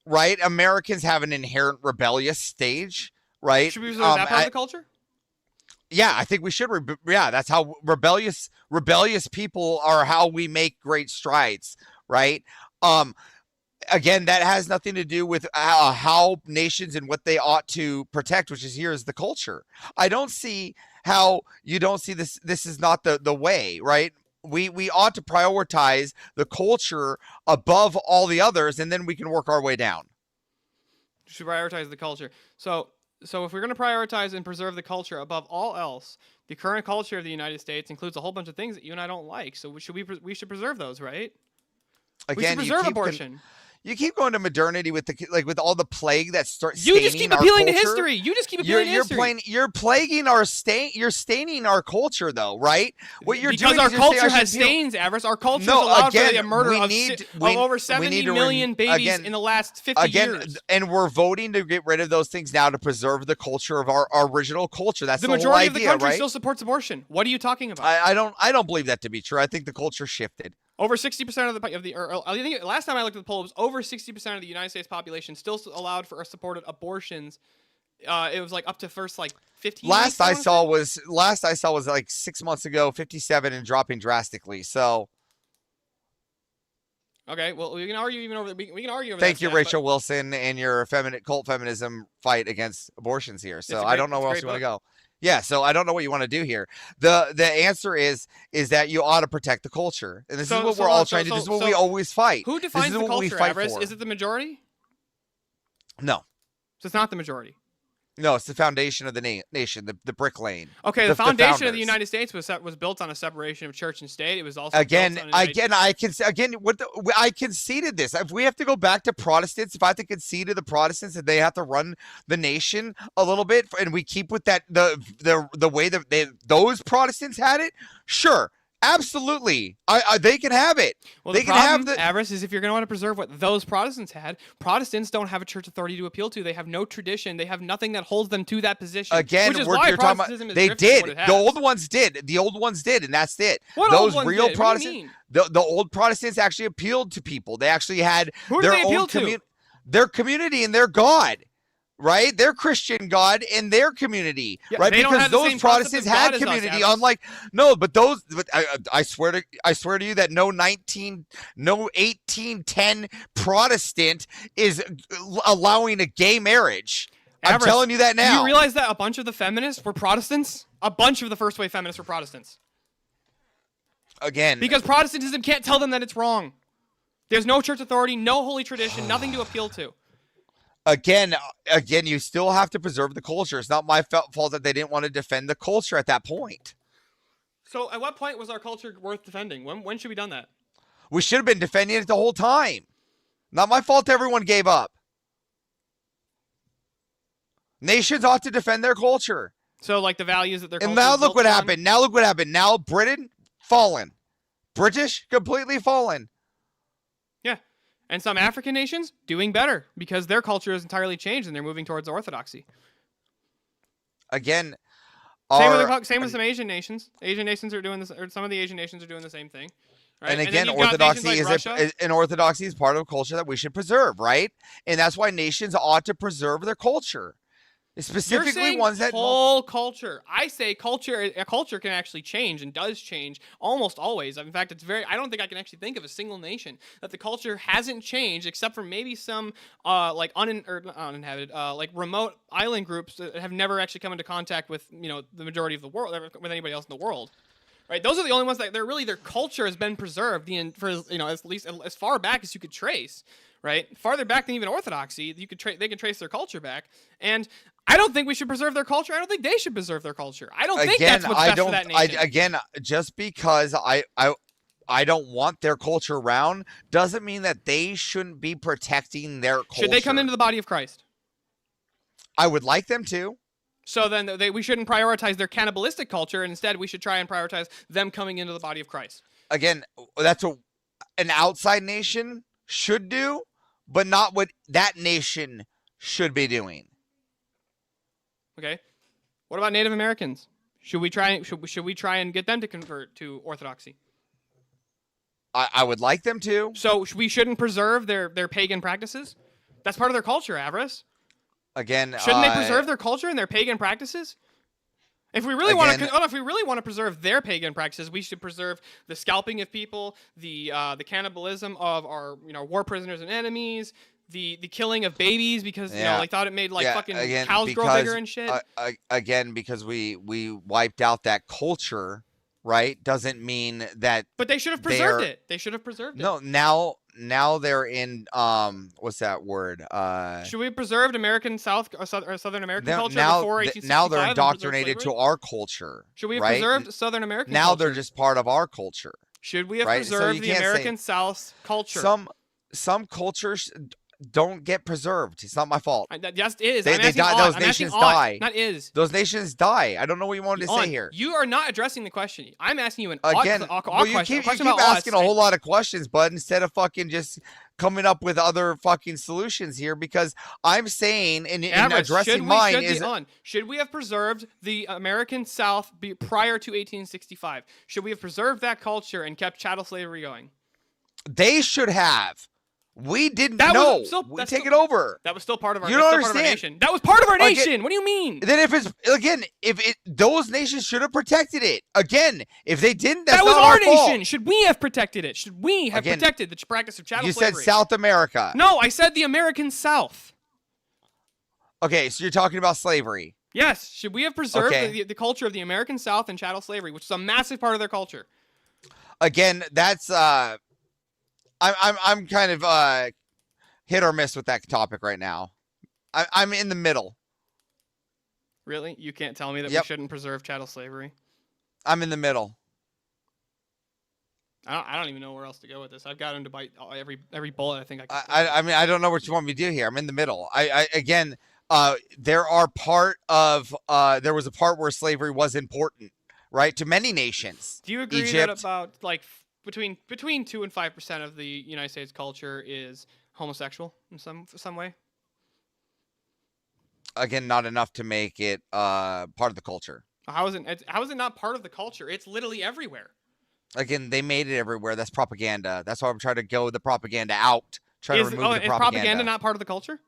Right? Americans have an inherent rebellious stage. Right? Should we preserve that part of the culture? Yeah, I think we should. That's how rebellious people are. How we make great strides, right? Again, that has nothing to do with how nations and what they ought to protect, which is the culture. I don't see how you don't see this. This is not the way, right? We ought to prioritize the culture above all the others, and then we can work our way down. We should prioritize the culture. So if we're going to prioritize and preserve the culture above all else, the current culture of the United States includes a whole bunch of things that you and I don't like. So we should preserve those, right? Again, we should preserve abortion. You keep going to modernity with with all the plague that starts. You just keep appealing to history. You just keep appealing to history. You're plaguing our stain. You're staining our culture, though, right? What you're because doing our is culture has stains, Avarice. Our culture has allowed for the murder of over 70 million babies in the last 50 years. And we're voting to get rid of those things now to preserve the culture of our original culture. That's the majority whole idea, of the country right? still supports abortion. What are you talking about? I don't believe that to be true. I think the culture shifted. Over 60% of the I think last time I looked at the poll, it was over 60% of the United States population still allowed for supported abortions. It was like up to first 15. Last I saw was like 6 months ago, 57 and dropping drastically. So. Okay, well we can argue even over. We can argue over. Thank you, Rachel Wilson, and your cult feminism fight against abortions here. So I don't know where else you want to go. Yeah, so I don't know what you want to do here. The answer is that you ought to protect the culture, and this is what we're all trying to do. This is what we always fight. Who defines this is the what we culture, fight Avarice? for. Is it the majority? No, So it's not the majority. no, it's the foundation of the nation, the brick lane. Okay, the foundation of the founders. United States was built on a separation of church and state. It was also Again, built on I conceded this. If we have to go back to Protestants, if I have to concede to the Protestants that they have to run the nation a little bit, and we keep with that the way that those Protestants had it, sure. Absolutely, they can have it. Well, they the can problem, have the. Avarice, is if you're going to want to preserve what those Protestants had, Protestants don't have a church authority to appeal to. They have no tradition. They have nothing that holds them to that position. Again, which is you're why talking about Protestantism is they drifting to did. what it The has. old ones did. The old ones did, and that's it. What Those old ones real did? What do you Protestants, mean? the old Protestants actually appealed to people. They actually had Who did their they own appeal to? their community and their God. Right, their Christian God and their community, Yeah, right? they don't Because have the those same Protestants concept of had God as us, community, Adams. unlike but those. But I swear to you that no 1810 Protestant is allowing a gay marriage. I'm Avarice, telling you that Do now. you realize that a bunch of the feminists were Protestants? A bunch of the first wave feminists were Protestants. Again, Because Protestantism can't tell them that it's wrong. There's no church authority, no holy tradition, nothing to appeal to. Again, you still have to preserve the culture. It's not my fault that they didn't want to defend the culture at that point. So at what point was our culture worth defending? When should we done that? We should have been defending it the whole time. Not my fault everyone gave up. Nations ought to defend their culture. So like the values that their And culture now is look built what on? happened. Now look what happened. Now Britain, fallen. British, completely fallen. Yeah. And some African nations doing better because their culture has entirely changed and they're moving towards orthodoxy. Again, Same with some Asian nations. Asian nations are doing this, or some of the Asian nations are doing the same thing. Right? And then again, you've got nations orthodoxy like Russia. orthodoxy is part of a culture that we should preserve, right? And that's why nations ought to preserve their culture, You're specifically saying ones that. whole culture. I say a culture can actually change and does change almost always. In fact, I don't think I can actually think of a single nation that the culture hasn't changed except for maybe some like uninhabited, like remote island groups that have never actually come into contact with, the majority of the world, with anybody else in the world. Right? Those are the only ones that their culture has been preserved for at least as far back as you could trace. Right? Farther back than even Orthodoxy, they can trace their culture back. And I don't think we should preserve their culture. I don't think they should preserve their culture. I don't think that's what's best for that nation. Just because I don't want their culture around doesn't mean that they shouldn't be protecting their culture. Should they come into the body of Christ? I would like them to. So then we shouldn't prioritize their cannibalistic culture, and instead we should try and prioritize them coming into the body of Christ. Again, that's what an outside nation should do, but not what that nation should be doing. Okay. What about Native Americans? Should we try and get them to convert to Orthodoxy? I would like them to. So we shouldn't preserve their pagan practices? That's part of their culture, Avarice. Again, shouldn't they preserve their culture and their pagan practices? If we really want to preserve their pagan practices, we should preserve the scalping of people, the cannibalism of our war prisoners and enemies, the killing of babies because they thought it made fucking cows grow bigger and shit. Again, because we wiped out that culture, right? Doesn't mean that. But they should have preserved it. They should have preserved it. No, now they're in what's that word? Should we have preserved American South or Southern American culture before 1865? Now they're indoctrinated to our culture. Should we have preserved Southern American now culture? they're just part of our culture. Should we have preserved the American South culture? Some cultures don't get preserved. It's not my fault. That just is. Those nations die. Not is. Those nations die. I don't know what you wanted to say here. You are not addressing the question. I'm asking you an question. You keep asking a whole lot of questions, bud, instead of fucking just coming up with other fucking solutions here. Because I'm saying, and addressing mine is, should we have preserved the American South prior to 1865? Should we have preserved that culture and kept chattel slavery going? They should have. We didn't know. We take it over. That was still part of our. You don't understand. That was part of our nation. What do you mean? Then those nations should have protected it. Again, if they didn't, that was not our fault. nation. Should we have protected it? Should we have protected the practice of chattel slavery? You said South America. No, I said the American South. Okay, so you're talking about slavery. Yes. Should we have preserved Okay. the culture of the American South and chattel slavery, which is a massive part of their culture? Again, that's I'm kind of hit or miss with that topic right now. I'm in the middle. Really? You can't tell me that we Yep. shouldn't preserve chattel slavery? I'm in the middle. I don't even know where else to go with this. I've got him to bite every bullet I think I can. I mean, I don't know what you want me to do here. I'm in the middle. Again, there was a part where slavery was important, right, to many nations. Do you agree Egypt, that about like between 2 and 5% of the United States culture is homosexual in some way? again, not enough to make it part of the culture. How is it not part of the culture? It's literally everywhere. Again, they made it everywhere. That's propaganda. That's why I'm trying to go the propaganda out. Try to remove the is propaganda not part of the culture?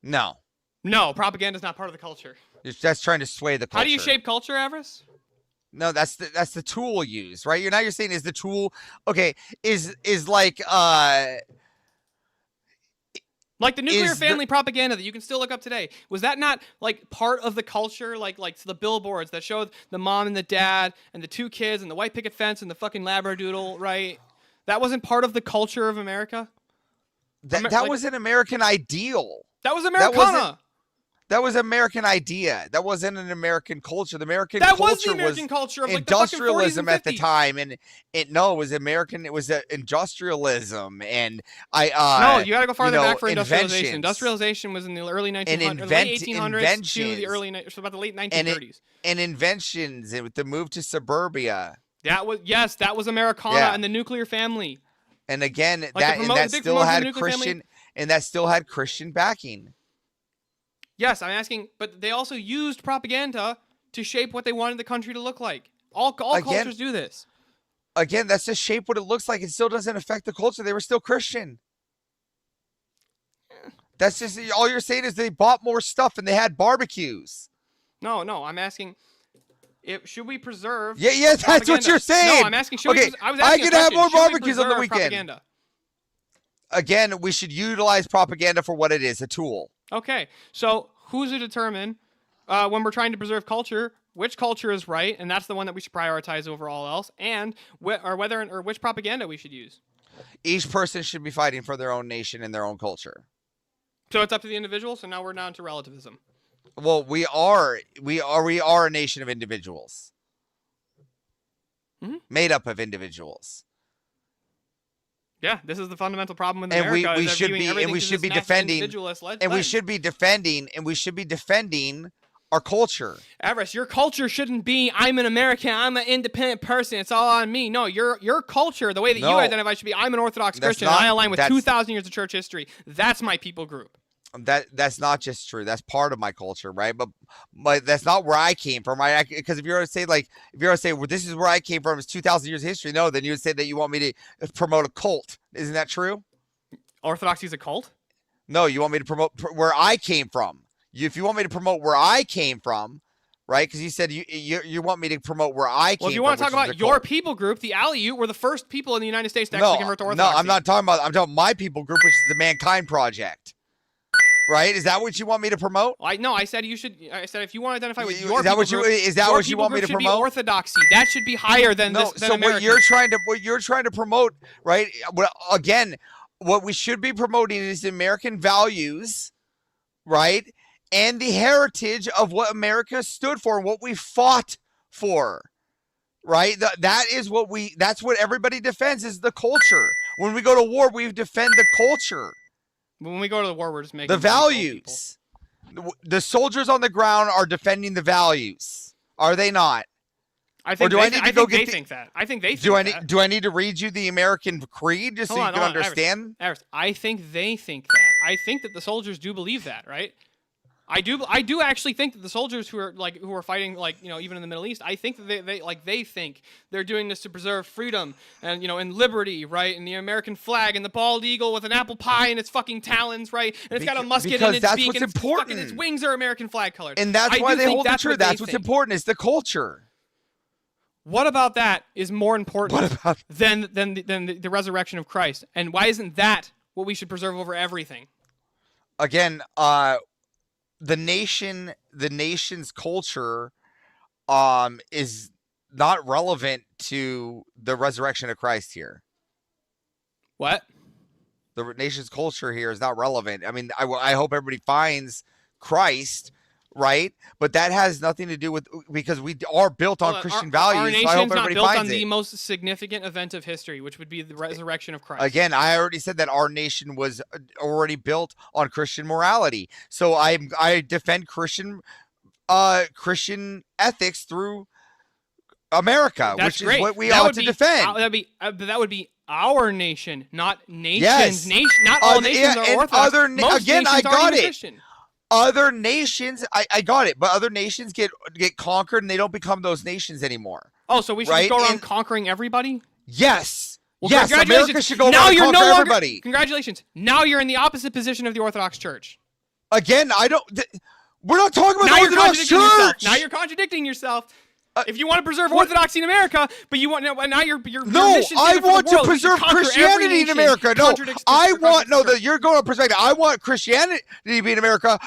No. No, propaganda is not part of the culture. That's trying to sway the culture. How do you shape culture, Avarice? No, that's the tool used, right? You're saying is the tool okay? Is like the nuclear family propaganda that you can still look up today, was that not like part of the culture? Like the billboards that showed the mom and the dad and the 2 kids and the white picket fence and the fucking labradoodle, right? That wasn't part of the culture of America. That was an American ideal. That was Americana. That was American idea. That wasn't an American culture. The American That culture was the American culture of like the fucking 40s industrialism and at the 50s. time, and it was American. It was industrialism, and no, you got to go farther back for industrialization. inventions. Industrialization was in the early 1900s, late 1800s to the early, so about the late 1930s. And inventions, and the move to suburbia. That was Americana Yeah. and the nuclear family. And again, Like that big still promotion of had the nuclear family. Christian, and that still had Christian backing. Yes, I'm asking, but they also used propaganda to shape what they wanted the country to look like. All cultures do this. Again, that's just shape what it looks like. It still doesn't affect the culture. They were still Christian. That's just all you're saying is they bought more stuff and they had barbecues. No, I'm asking, should we preserve? Yeah, that's what propaganda? you're saying. No, I'm asking. Should Okay, we, I was asking could a have question. more Should we barbecues on the preserve weekend. propaganda? Again, we should utilize propaganda for what it is, a tool. Okay, so who's to determine when we're trying to preserve culture, which culture is right, and that's the one that we should prioritize over all else, and which propaganda we should use? Each person should be fighting for their own nation and their own culture. So it's up to the individual. So now we're down to relativism. Well, we are a nation of individuals, made up of individuals. Yeah, this is the fundamental problem with And America. we is should viewing be everything and we through should be this massive defending individualist and we lens. should be defending our culture. Avarice, your culture shouldn't be I'm an American, I'm an independent person, it's all on me. No, your culture, the way that you No. identify should be I'm an Orthodox That's Christian, not- and I align with that's- 2,000 years of church history. That's my people group. That's not just true. That's part of my culture, right? But that's not where I came from, right? Because if you're going to say, well, this is where I came from, it's 2,000 years of history. No, then you would say that you want me to promote a cult. Isn't that true? Orthodoxy is a cult? No, you want me to promote where I came from. If you want me to promote where I came from, right? Because you said you want me to promote where I came from. Well, if you want to talk which is about a your cult. people group, the Aleut were the first people in the United States to actually convert to Orthodoxy. No, I'm not talking about. I'm talking about my people group, which is the Mankind Project. Right? Is that what you want me to promote? I said you should. I said if you want to identify with Is your that people what you- group, is that your what you people want me group to should be promote? Orthodoxy. That should be higher than No, this. Than so American. what you're trying to promote, right? What we should be promoting is the American values, right? And the heritage of what America stood for and what we fought for. Right? That's what everybody defends is the culture. When we go to war, we defend the culture. When we go to the war, we're just making The values. The soldiers on the ground are defending the values. Are they not? I think Or do I need to go get think that. I think they think Do I that. need do I need to read you the American Creed just so you can understand? Avarice, I think they think that. I think that the soldiers do believe that, right? I do actually think that the soldiers who are fighting even in the Middle East, I think that they think they're doing this to preserve freedom and and liberty, right? And the American flag and the bald eagle with an apple pie in its fucking talons, right? And it's got a musket in because its that's beak what's and important. its wings are American flag colored. And that's I why do they think hold the that's truth. what they That's what's think. important is the culture. What about that is more important than the resurrection of Christ? And why isn't that what we should preserve over everything? Again, the nation the nation's culture is not relevant to the resurrection of Christ here. What? The nation's culture here is not relevant. I mean, I hope everybody finds Christ, right? But that has nothing to do with, because we are built on Christian values. Our So I nation's hope not everybody built on finds the it. most significant event of history, which would be the resurrection of Christ. Again, I already said that our nation was already built on Christian morality. So I defend Christian ethics through America, That's which great. is what we That ought would to be- defend. That would be our nation, not nations. Yes. Not all nations yeah, are and Orthodox. other Most again, nations I aren't got even it. Christian. Other nations, I got it, but other nations get conquered and they don't become those nations anymore. Oh, so we should right? just go around And- conquering everybody? Yes. Well, yes, congratulations. America should go now around and you're conquer no longer, everybody. Congratulations. Now you're in the opposite position of the Orthodox Church. Again, we're not talking about Now the you're Orthodox contradicting yourself. Church. Now you're contradicting yourself. If you want to preserve orthodoxy in America, but you want now your No, mission I statement for the want to world is preserve conquer every Christianity in nation America. No, contradicts I the want that you're going on perspective. I want Christianity to be in America.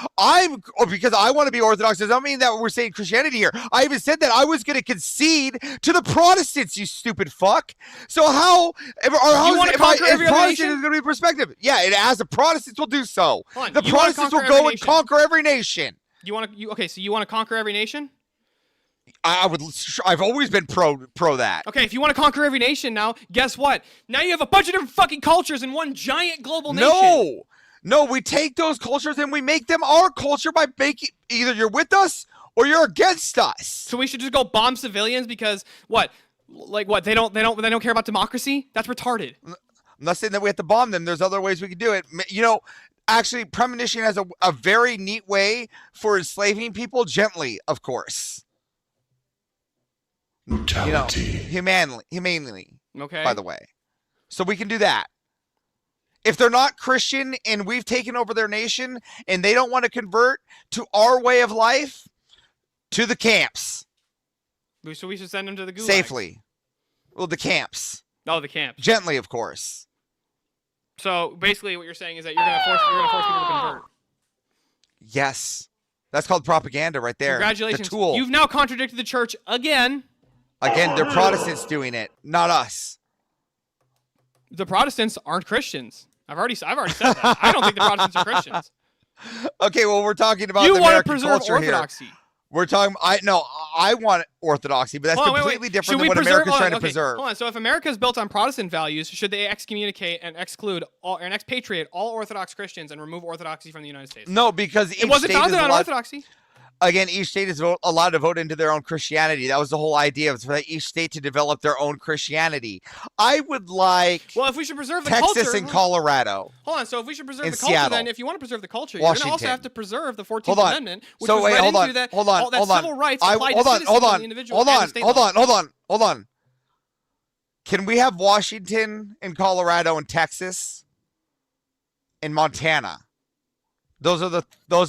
Because I want to be Orthodox. Does that mean that we're saying Christianity here? I even said that I was going to concede to the Protestants. You stupid fuck. So how? Or how You want to conquer every other Protestant nation? is going to be perspective? Yeah, and as the Protestants will do so. Hold on, The you wanna Protestants will conquer every go and nation? conquer every nation. Okay, so you want to conquer every nation? I've always been pro that. Okay, if you want to conquer every nation now, guess what? Now you have a bunch of different fucking cultures in one giant global nation. No, we take those cultures and we make them our culture by making either you're with us or you're against us. So we should just go bomb civilians because what? Like what? They don't care about democracy? That's retarded. I'm not saying that we have to bomb them. There's other ways we can do it. You know, actually, premonition has a very neat way for enslaving people gently, of course. Brutality. Humanely. Okay. By the way. So we can do that. If they're not Christian and we've taken over their nation and they don't want to convert to our way of life, to the camps. So we should send them to the gulag. Safely. Well, the camps. Oh, the camps. Gently, of course. So basically what you're saying is that you're gonna force people to convert. Yes. That's called propaganda right there. Congratulations. The tool. You've now contradicted the church again. Again, they're Protestants doing it, not us. The Protestants aren't Christians. I've already said that. I don't think the Protestants are Christians. Okay, well, we're talking about You the want to American preserve culture orthodoxy. here. We're talking. I want orthodoxy, but that's Hold on, completely wait. different Should than we what preserve- America's hold on, trying to okay, preserve. Hold on. So if America is built on Protestant values, should they excommunicate and exclude and expatriate all Orthodox Christians and remove orthodoxy from the United States? No, because it wasn't founded on orthodoxy. Again, each state is allowed to vote into their own Christianity. That was the whole idea, was for each state to develop their own Christianity. I would like Well, if we should preserve the Texas culture, and Colorado. Hold on. So if we should preserve in the culture, Seattle. then if you want to preserve the culture, you're going to also Washington. have to preserve the 14th Hold on. Amendment, which So was wait, read hold into on, that, hold on, all that hold on. civil rights I- applied hold to on, citizens hold and on, the individual hold and on, the state hold law. on, hold on. Can we have Washington and Colorado and Texas and Montana? Those are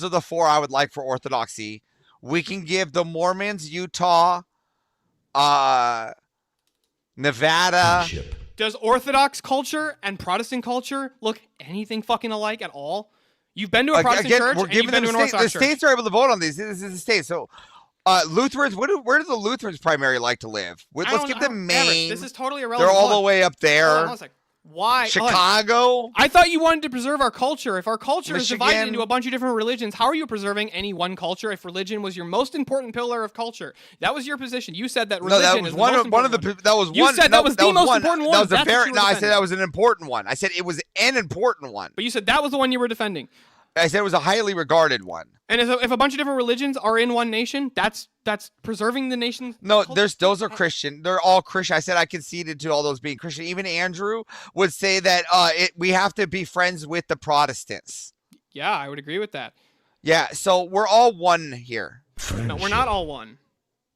the four I would like for orthodoxy. We can give the Mormons, Utah, Nevada. Does Orthodox culture and Protestant culture look anything fucking alike at all? You've been to a Protestant church we're and you've giving been them to an states. The Orthodox church. states are able to vote on these. This is the state. So, Lutherans, where do the Lutherans primarily like to live? Let's give them Maine. This is totally irrelevant. They're all Hold the on. way up there. Hold on a sec. Why? hold on. Chicago. I thought you wanted to preserve our culture. If our culture is divided Michigan. into a bunch of different religions, how are you preserving any one culture if religion was your most important pillar of culture? That was your position. You said that religion No, that is was the one most of the. important That was You one. said that was the most important one. That was That's a what very. you were No, I said defending. that was an important one. I said it was an important one. But you said that was the one you were defending. I said it was a highly regarded one. And if a bunch of different religions are in one nation, that's preserving the nation. No, those are Christian. They're all Christian. I said I conceded to all those being Christian. Even Andrew would say that we have to be friends with the Protestants. Yeah, I would agree with that. Yeah, so we're all one here. No, we're not all one.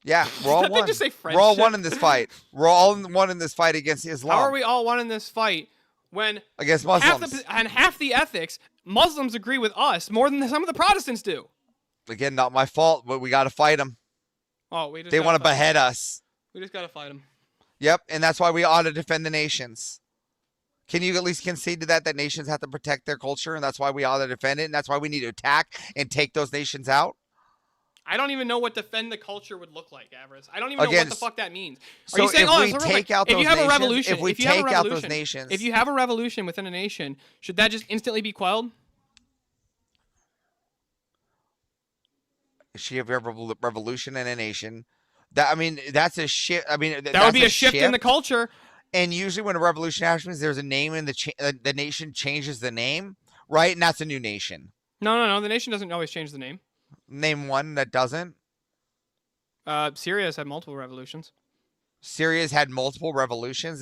Yeah, we're all Did they one. just say We're all friendship? one in this fight. We're all one in this fight against Islam. How are we all one in this fight when Against Muslims. half the ethics, Muslims agree with us more than some of the Protestants do? Again, not my fault, but we got to fight them. Oh, we just They gotta want to fight 'em. behead us. We just gotta fight them. Yep, and that's why we ought to defend the nations. Can you at least concede to that nations have to protect their culture, and that's why we ought to defend it, and that's why we need to attack and take those nations out? I don't even know what defend the culture would look like, Avarice. I don't even know Again, what the fuck that means. Are so you saying, if oh, we so real take quick, out if you those have a nations- revolution, if we if you have a take out those revolution- nations- if you have a revolution within a nation, should that just instantly be quelled? She have a revolution in a nation. That I mean, that's a shift. I mean, That would be a shift in the culture. And usually, when a revolution happens, there's a name, and the nation changes the name, right? And that's a new nation. No. The nation doesn't always change the name. Name one that doesn't. Syria has had multiple revolutions. Syria's had multiple revolutions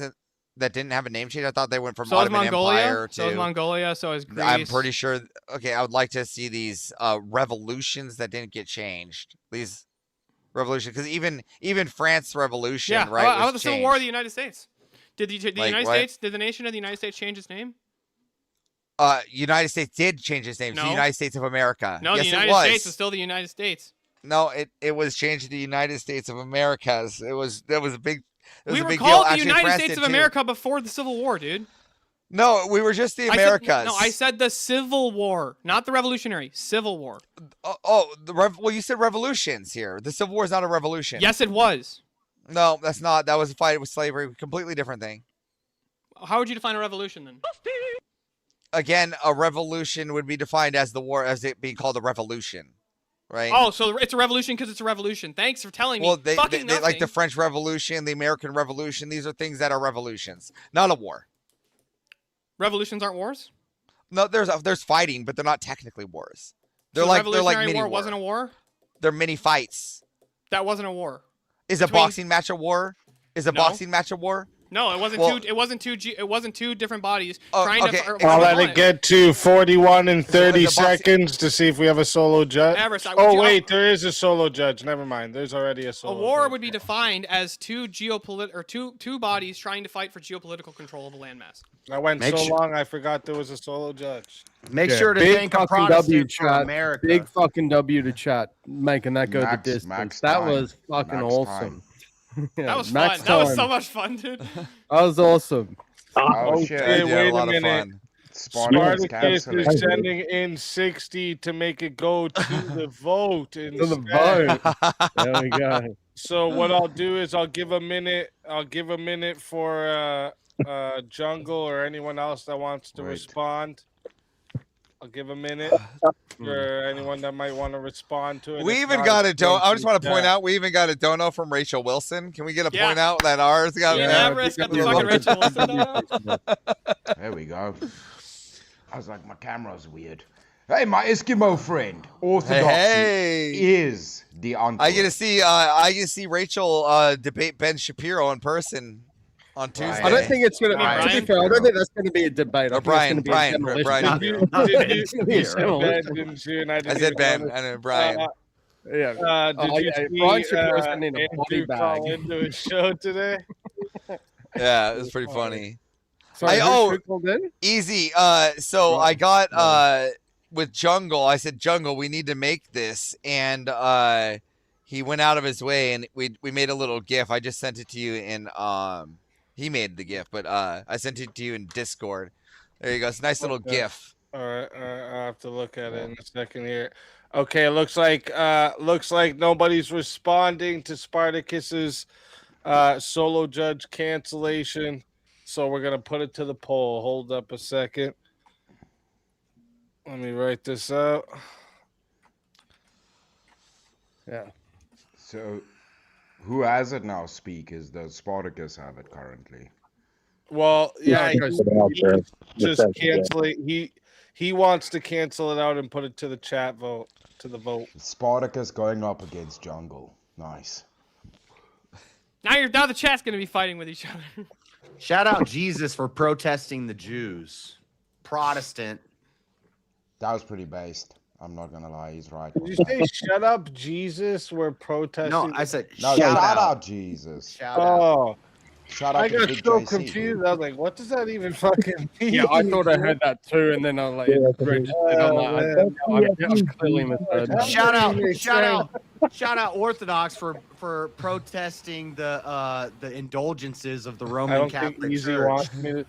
that didn't have a name change. I thought they went from So is Ottoman Mongolia. Empire to. So is Mongolia. So is Greece. I'm pretty sure. Okay, I would like to see these revolutions that didn't get changed. These revolutions, because even France Revolution, Yeah. right? How about was the Civil War of the changed. United States? Did the Like United what? States? Did the nation of the United States change its name? United States did change its name to No. the United States of America. No, yes, the United it was. States is still the United States. No, it was changed to the United States of Americas. That was a big. It was We a were big called deal. the Actually, United France States did of too. America before the Civil War, dude. No, we were just the I Americas. said, no, I said the Civil War, not the Revolutionary. Civil War. Oh, well, you said revolutions here. The Civil War is not a revolution. Yes, it was. No, that's not. That was a fight with slavery. Completely different thing. How would you define a revolution then? Again, a revolution would be defined as the war, as it being called a revolution, right? Oh, so it's a revolution because it's a revolution. Thanks for telling me. Well, they Fucking like the nothing. French Revolution, the American Revolution. These are things that are revolutions, not a war. Revolutions aren't wars. No, there's fighting, but they're not technically wars. So They're the like Revolutionary mini War war. wasn't a war. They're mini fights. That wasn't a war. Is a Between- boxing match a war? Is a No. boxing match a war? No, it wasn't Well- two. It wasn't two. It wasn't two different bodies Oh, trying okay. to. I'll let it get to 41 and 30 the boxing- seconds to see if we have a solo judge. Everest, would Oh, you- wait, there is a solo judge. Never mind. There's already a A solo war judge. would be defined as two bodies trying to fight for geopolitical control of a landmass. I went Make so sure- long, I forgot there was a solo judge. Make Yeah, sure to big thank a fucking Protestant for chat. America. Big fucking W to chat, making that go Max- the distance. max that time. was fucking Max awesome. time. Yeah, That was fun. max That was time. so much fun, dude. That was awesome. Oh, shit. Okay, Yeah, a wait lot a of minute. fun. Spartacus Spartacus canceling. is sending in 60 to make it go to the vote. To the instead. vote. There we go. So what I'll do is I'll give a minute. I'll give a minute for Jungle or anyone else that wants to Wait. respond. I'll give a minute for anyone that might want to respond to it. We If even not, got a it's dono. going I just want to point chat. out we even got a dono from Rachel Wilson. Can we get a Yeah. point out that ours got? Yeah, Everest got the yeah, fucking yeah. Rachel Wilson dono. There we go. I was like, my camera's weird. Hey, my Eskimo friend. Orthodoxy Hey. is the answer. I get to see Rachel debate Ben Shapiro in person on Tuesday. I don't think it's gonna. Brian? To be fair, I don't think that's gonna be a debate. I think it's Brian, gonna be a Brian, demolition. Brian. Did you It's gonna be a said demolition. Ben, didn't you? And I, I didn't said even Ben notice. and Brian. Yeah. Did Oh, you yeah, see Brian Shapiro's gonna need a body Andrew call bag. into his show today? Yeah, it was pretty funny. Sorry, who called in? Easy. So I got with Jungle. I said, Jungle, we need to make this, and he went out of his way, and we made a little GIF. I just sent it to you in he made the GIF, but I sent it to you in Discord. There you go. It's a nice little Okay. GIF. All right, I'll have to look at it in a second here. Okay, looks like nobody's responding to Spartacus's solo judge cancellation, so we're gonna put it to the poll. Hold up a second. Let me write this out. Yeah. So, who has it now? Does Spartacus have it currently? Well, yeah, No, he just cancel it. He wants to cancel it out and put it to the chat vote. To the vote. Spartacus going up against Jungle. Nice. Now the chat's gonna be fighting with each other. Shout out Jesus for protesting the Jews. Protestant. That was pretty based. I'm not gonna lie, he's right. Did you say shut up, Jesus? We're protesting. No, I said No, shout out. Jesus. Shout out. Oh, Shout out I to got Big so JC, confused. I was like, "What does that even fucking mean?" Yeah, I thought I heard that too, and then I was like, it's registered. I'm like, I've clearly misheard. Shout out Orthodox for protesting the indulgences of the I Roman don't Catholic think Easy Church. wants me to.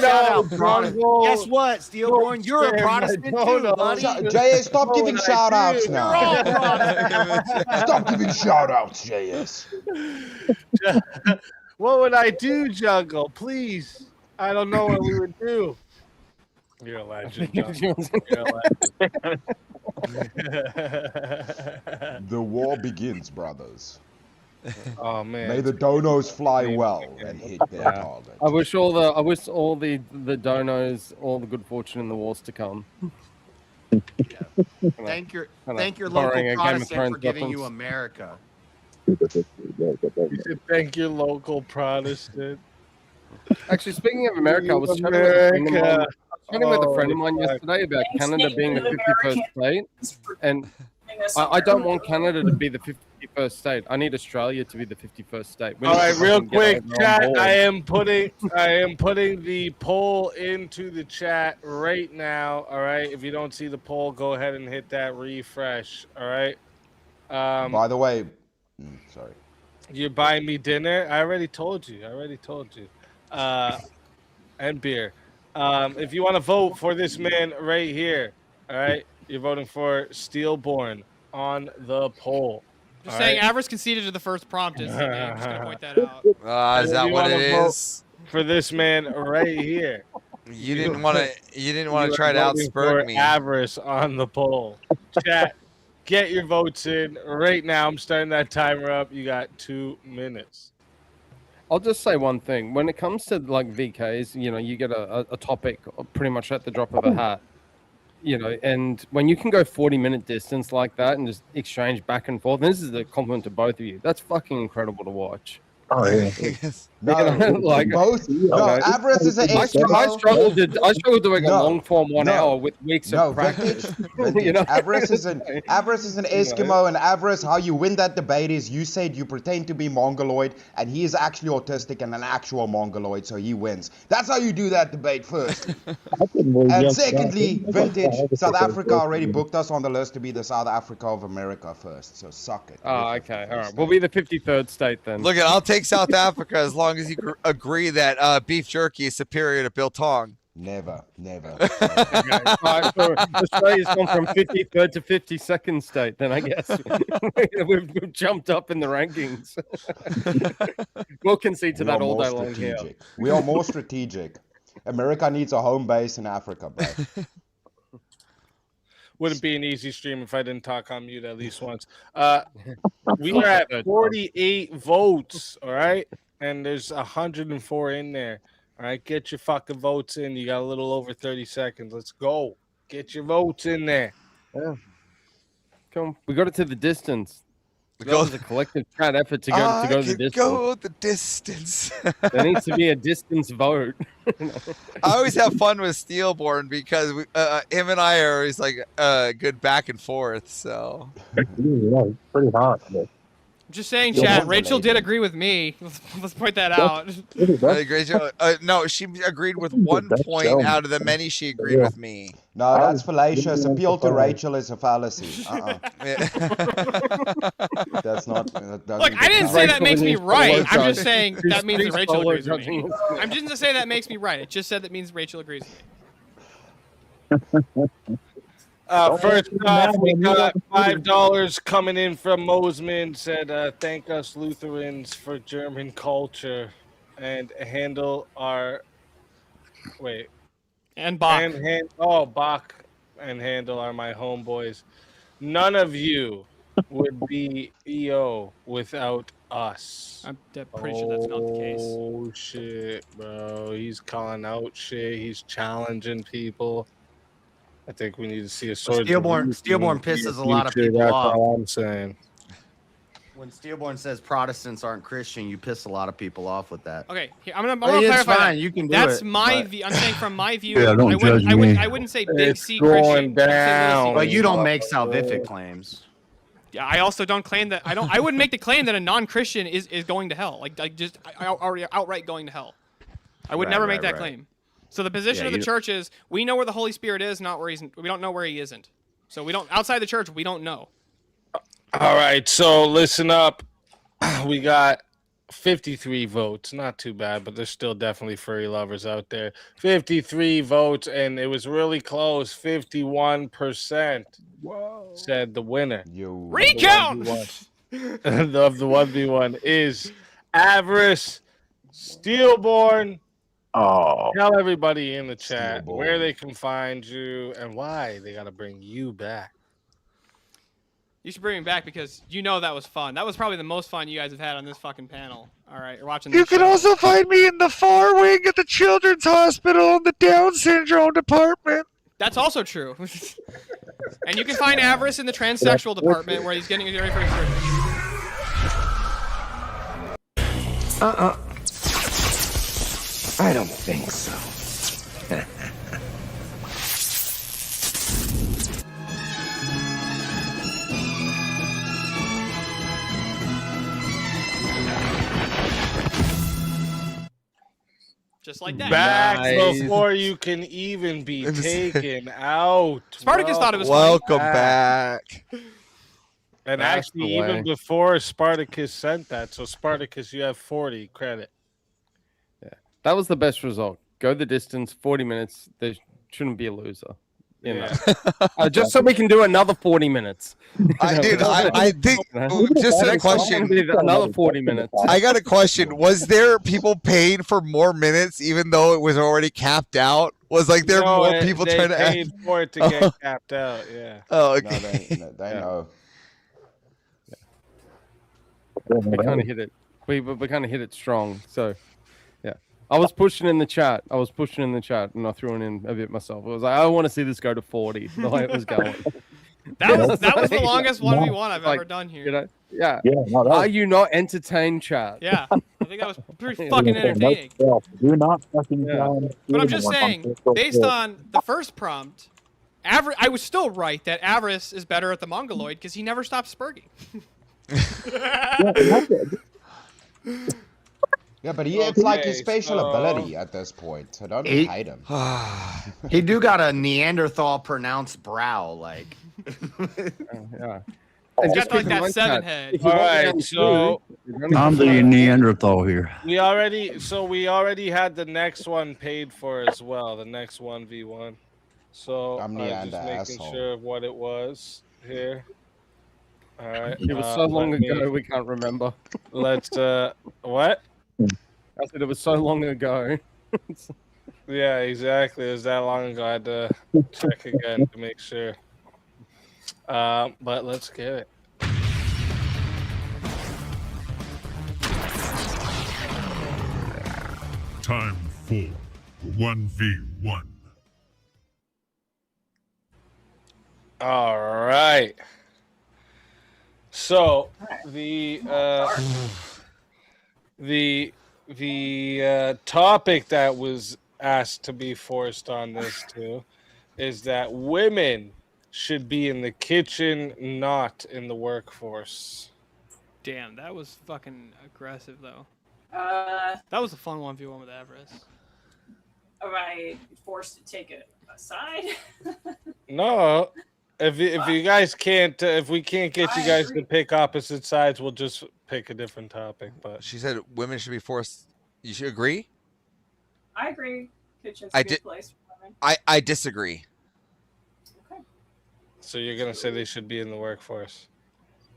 Shout out, Protestant. Jungle. Guess what, Steelborn? You're a Don't Protestant spare my too, buddy. donuts. JS, stop What giving would I shout outs do? now. You're all Protestant. Stop giving shout outs, JS. What would I do, Jungle? Please. I don't know what we would do. You're a legend, Jungle. You're a legend. The war begins, brothers. Oh man. May the donos fly well and hit their target. I wish all the donos all the good fortune in the wars to come. Thank your local borrowing a Game of Protestant Thrones for giving you reference. America. You should thank your local Protestant. Actually, speaking of America, I was chatting with a friend of mine yesterday about Canada being the 51st state, and I don't want Canada to be the 51st state. I need Australia to be the 51st state. We All need to right, real fucking get quick, over on chat. board. I am putting the poll into the chat right now. All right. If you don't see the poll, go ahead and hit that refresh. All right. By the way, sorry. You're buying me dinner. I already told you. And beer. If you want to vote for this man right here, all right, you're voting for Steelborn on the poll. Just all saying, right? Avarice conceded to the first prompt. Just gonna point that out. Is that You what wanna it vote is? for this man right here? You didn't want to try to are voting for outspurt me. Avarice on the poll. Chat, get your votes in right now. I'm starting that timer up. You got 2 minutes. I'll just say one thing. When it comes to like VKs, you get a topic pretty much at the drop of a hat. And when you can go 40-minute distance like that and just exchange back and forth, and this is a compliment to both of you. That's fucking incredible to watch. Oh yeah. No, like both. No, Avarice is an I struggled doing a long form 1 hour with weeks of practice. Vintage. Avarice is an Eskimo, and Avarice, how you win that debate is you said you pretend to be Mongoloid, and he is actually autistic and an actual Mongoloid, so he wins. That's how you do that debate first. And secondly, Vintage, South Africa already booked us on the list to be the South Africa of America first, so suck it. Oh, okay. All right. We'll be the 53rd state then. Look, I'll take South Africa as long as you agree that beef jerky is superior to biltong. Never. So Australia's gone from 53rd to 52nd state, then I guess. we've jumped up in the rankings. We'll concede to that all day long here. We are more strategic. America needs a home base in Africa, bro. Wouldn't be an easy stream if I didn't talk on mute at least once. We are at 48 votes, all right? And there's 104 in there. All right, get your fucking votes in. You got a little over 30 seconds. Let's go. Get your votes in there. Yeah. Come on. We got it to the distance. That was a collective chat effort to go the distance. Go the distance. There needs to be a distance vote. I always have fun with Steelborn because him and I are always like good back and forth. So pretty hot. I'm just saying, chat. Rachel did agree with me. Let's point that out. Rachel, no, she agreed with 1 point out of the many she agreed with me. No, that's fallacious. Appeal to Rachel is a fallacy. That's not. Look, I didn't say that makes me right. I'm just saying that means that Rachel agrees with me. I'm just to say that makes me right. It just said that means Rachel agrees with me. First off, we got $5 coming in from Mosman. Said, thank us Lutherans for German culture and handle our. Wait. And Bach. Bach and Handel are my homeboys. None of you would be EO without us. I'm pretty sure that's not the case. Oh, shit, bro. He's calling out shit. He's challenging people. I think we need to see a sort Steelborn pisses a lot of people That's off. all I'm saying. When Steelborn says Protestants aren't Christian, you piss a lot of people off with that. Okay, here, I'm gonna It's clarify. fine, that. you can do That's it, my but- view. I'm saying from my view. Yeah, don't judge me. I wouldn't say big It's C going Christian. I'd say little C down. But you don't make Christian. salvific claims. Yeah, I also don't claim that. I wouldn't make the claim that a non-Christian is going to hell. Outright going to hell. I would never make that claim. So the position of the church is we know where the Holy Spirit is, not where we don't know where he isn't. So we don't outside the church. We don't know. All right, so listen up. We got 53 votes. Not too bad, but there's still definitely furry lovers out there. 53 votes, and it was really close. 51% said the winner. Recount! Of the 1v1 is Avarice Steelborn. Oh. Tell everybody in the chat where they can find you and why they got to bring you back. You should bring me back because you know that was fun. That was probably the most fun you guys have had on this fucking panel. All right, you're watching. You this can show. also find me in the far wing at the Children's Hospital in the Down syndrome department. That's also true. And you can find Avarice in the transsexual department where he's getting ready for his surgery. I don't think so. Just like that. Back before you can even be taken out. Spartacus thought it was Welcome back. And That's actually, the way. even before Spartacus sent that, so Spartacus, you have 40 credit. Yeah, that was the best result. Go the distance, 40 minutes. There shouldn't be a loser. You know, just so we can do another 40 minutes. I think just a question. Another 40 minutes. I got a question. Was there people paying for more minutes even though it was already capped out? Was like there No, more people they trying to paid for it to get capped out. Yeah. Oh, No, okay. they know. We kind of hit it. We kind of hit it strong. So, yeah, I was pushing in the chat. And I threw it in a bit myself. I was like, I want to see this go to 40. The way it was going. That was the longest 1v1 I've ever done here. You know, yeah. No, that Are was- you not entertained, chat? Yeah, I think that was pretty fucking entertaining. Do not fucking But I'm just saying, based on the first prompt, I was still right that Avarice is better at the Mongoloid because he never stops spurging. Yeah, but it's like his special ability at this point, so don't He- hate him. He do got a Neanderthal pronounced brow, like. Yeah. He's just got like keep in that mind, 7 chat, head. if you All want right, round so two, I'm the Neanderthal here. we already had the next one paid for as well, the next 1v1. So I'm just Neander making asshole. sure of what it was here. All right. It was so long ago, we can't remember. Let's what? I said it was so long ago. Yeah, exactly. It was that long ago. I had to check again to make sure. But let's get it. Time for 1v1. All right. So the topic that was asked to be forced on this too is that women should be in the kitchen, not in the workforce. Damn, that was fucking aggressive though. That was a fun 1v1 with Avarice. Am I forced to take it aside? No, if you guys can't, if we can't get you guys to pick opposite sides, we'll just pick a different topic. But She said women should be forced. You should agree. I agree. Kitchen's I a good did- place for women. I disagree. so you're gonna say they should be in the workforce?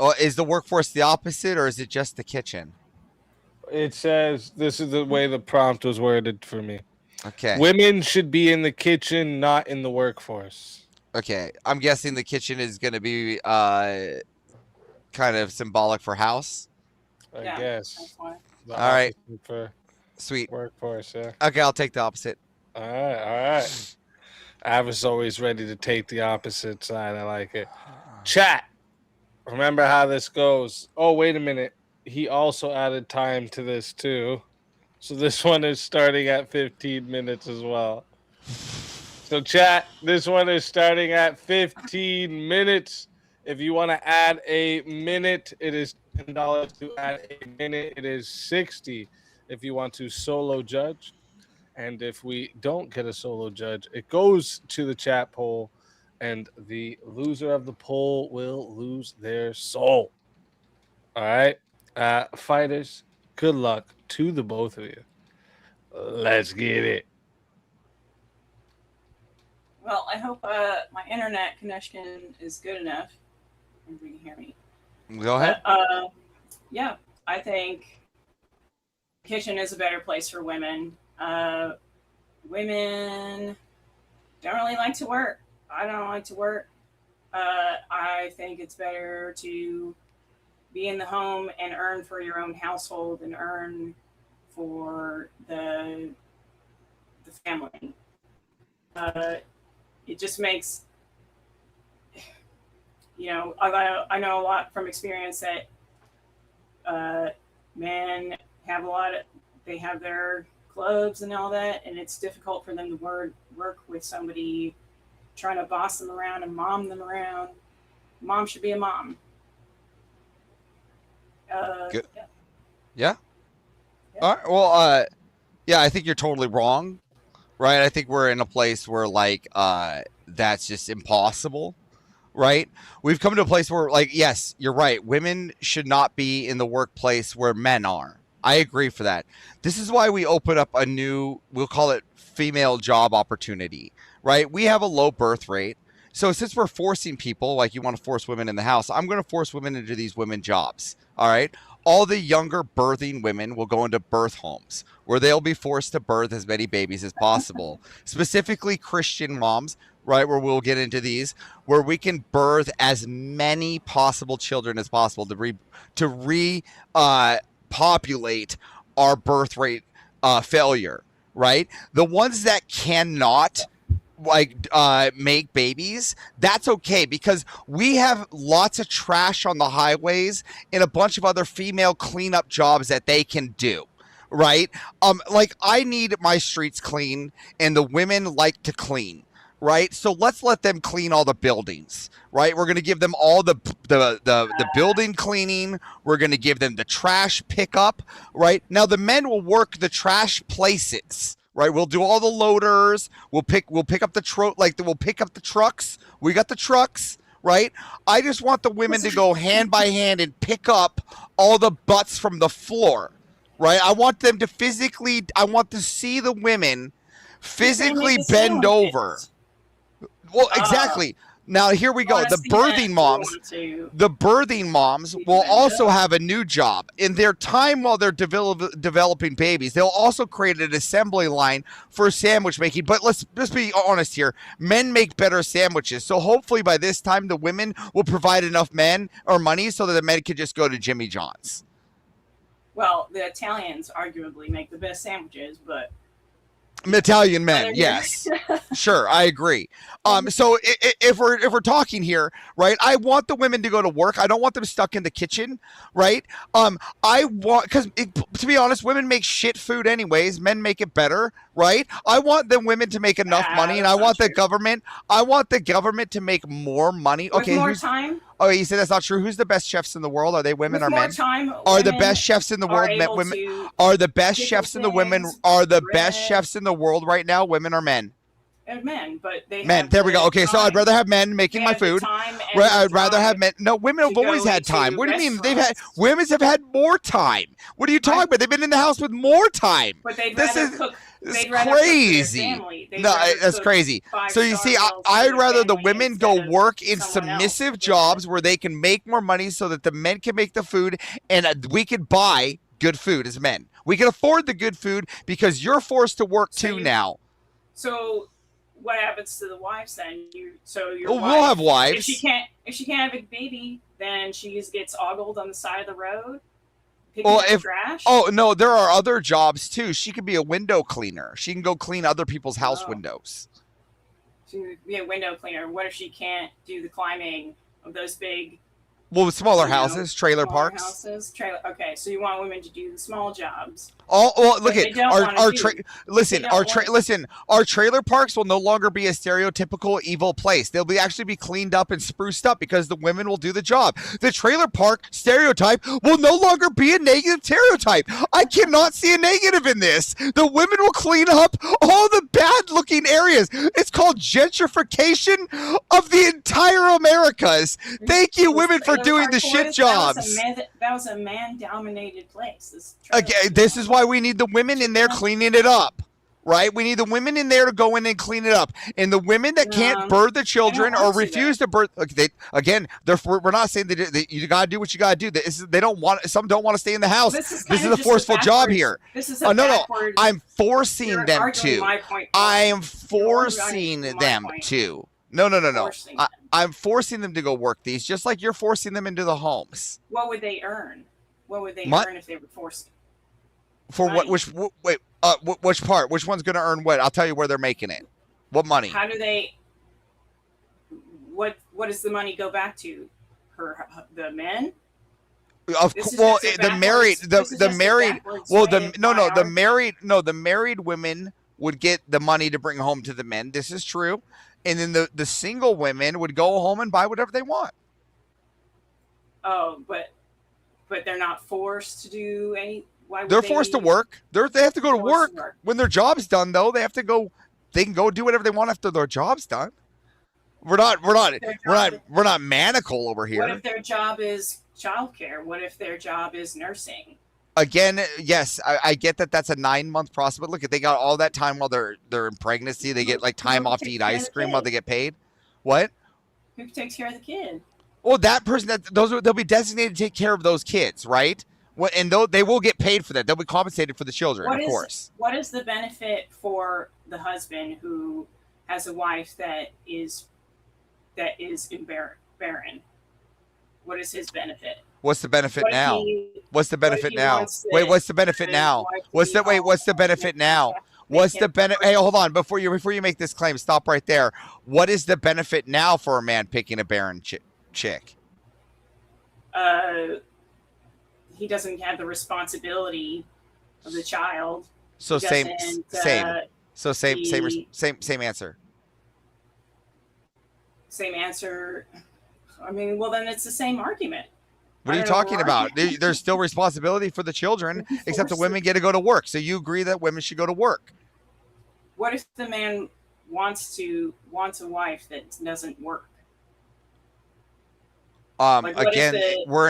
Oh, is the workforce the opposite, or is it just the kitchen? It says this is the way the prompt was worded for me. Okay. Women should be in the kitchen, not in the workforce. Okay, I'm guessing the kitchen is going to be kind of symbolic for house. I Yeah, guess. that's why. The All right. opposite for Sweet. workforce, yeah. Okay, I'll take the opposite. All right. I was always ready to take the opposite side. I like it. Chat. Remember how this goes. Oh, wait a minute. He also added time to this too. So this one is starting at 15 minutes as well. So chat, this one is starting at 15 minutes. If you want to add a minute, it is $10 to add a minute. It is 60 if you want to solo judge. And if we don't get a solo judge, it goes to the chat poll, and the loser of the poll will lose their soul. All right. Fighters, Good luck to the both of you. Let's get it. Well, I hope my internet connection is good enough. Everybody can hear me. Go ahead. But, yeah, I think kitchen is a better place for women. Women don't really like to work. I don't like to work. I think it's better to be in the home and earn for your own household and earn for the family. It just makes, I know a lot from experience that men have they have their clubs and all that, and it's difficult for them to work with somebody trying to boss them around and mom them around. Mom should be a mom. Good. Yeah. All right. Well, yeah, I think you're totally wrong, right? I think we're in a place where that's just impossible, right? We've come to a place where yes, you're right. Women should not be in the workplace where men are. I agree for that. This is why we open up a new, we'll call it female job opportunity, right? We have a low birth rate. So since we're forcing people, like you want to force women in the house, I'm going to force women into these women jobs. All right. All the younger birthing women will go into birth homes where they'll be forced to birth as many babies as possible, specifically Christian moms, right? Where we'll get into these, where we can birth as many possible children as possible to repopulate our birth rate failure, right? The ones that cannot make babies, that's okay, because we have lots of trash on the highways and a bunch of other female cleanup jobs that they can do, right? I need my streets clean, and the women like to clean, right? So let's let them clean all the buildings, right? We're going to give them all the building cleaning. We're going to give them the trash pickup, right? Now the men will work the trash places. Right, we'll do all the loaders. We'll pick up the we'll pick up the trucks. We got the trucks, right? I just want the women to go hand by hand and pick up all the butts from the floor, right? I want them to I want to see the women physically bend over. Well, exactly. Now here we go. The birthing moms will also have a new job. In their time while they're developing babies, they'll also create an assembly line for sandwich making. But let's be honest here. Men make better sandwiches. So hopefully by this time the women will provide enough men or money so that the men could just go to Jimmy John's. Well, the Italians arguably make the best sandwiches, but Italian men, yes, sure, I agree. So if we're talking here, right? I want the women to go to work. I don't want them stuck in the kitchen, right? I want, because to be honest, women make shit food anyways. Men make it better, right? I want the women to make enough money, and I want the government. I want the government to make more money. Okay, more time. Oh, you said that's not true. Who's the best chefs in the world? Are they women or men? Time, are the best chefs in the world women? Are the best chefs in the women? Are the best chefs in the world right now women or men? Men, but they men. There we go. Okay, so I'd rather have men making my food. I'd rather have men. No, women have always had time. What do you mean? Women have had more time. What are you talking about? They've been in the house with more time. But this is crazy. No, that's crazy. So you see, I'd rather the women go work in submissive jobs where they can make more money so that the men can make the food, and we can buy good food as men. We can afford the good food because you're forced to work too now. So what happens to the wives then? We'll have wives. If she can't have a baby, then she just gets ogled on the side of the road. Trash? Oh no, there are other jobs too. She could be a window cleaner. She can go clean other people's house windows. She could be a window cleaner. What if she can't do the climbing of those big? Well, smaller houses, trailer parks. Okay, so you want women to do the small jobs. Oh, well, look at our trailer parks will no longer be a stereotypical evil place. They'll actually be cleaned up and spruced up because the women will do the job. The trailer park stereotype will no longer be a negative stereotype. I cannot see a negative in this. The women will clean up all the bad looking areas. It's called gentrification of the entire Americas. Thank you, women, for doing the shit jobs. That was a man-dominated place. Again, this is why we need the women in there cleaning it up, right? We need the women in there to go in and clean it up. And the women that can't birth the children or refuse to birth, we're not saying that you got to do what you got to do. They don't want. Some don't want to stay in the house. This is a forceful job here. This is no. I'm forcing them to. I am forcing them to. No. I'm forcing them to go work these, just like you're forcing them into the homes. What would they earn? What would they earn if they were forced? For what? Which part? Which one's going to earn what? I'll tell you where they're making it. What money? How do they? What does the money go back to? The men? The married women would get the money to bring home to the men. This is true. And then the single women would go home and buy whatever they want. Oh, but they're not forced to do any. They're forced to work. They have to go to work when their job's done. Though they have to go. They can go do whatever they want after their job's done. We're not manacle over here. What if their job is childcare? What if their job is nursing? Again, yes, I get that that's a 9-month process, but look, if they got all that time while they're in pregnancy, they get like time off to eat ice cream while they get paid. What? Who takes care of the kid? Well, that person they'll be designated to take care of those kids, right? And they will get paid for that. They'll be compensated for the children, of course. What is the benefit for the husband who has a wife that is barren? What is his benefit? What's the benefit now? What's the benefit now? Wait, what's the benefit now? What's the benefit now? What's the benefit? Hey, hold on. Before you make this claim, stop right there. What is the benefit now for a man picking a barren chick? He doesn't have the responsibility of the child. So same answer. Same answer. I mean, well, then it's the same argument. What are you talking about? There's still responsibility for the children, except the women get to go to work. So you agree that women should go to work? What if the man wants a wife that doesn't work? Again, we're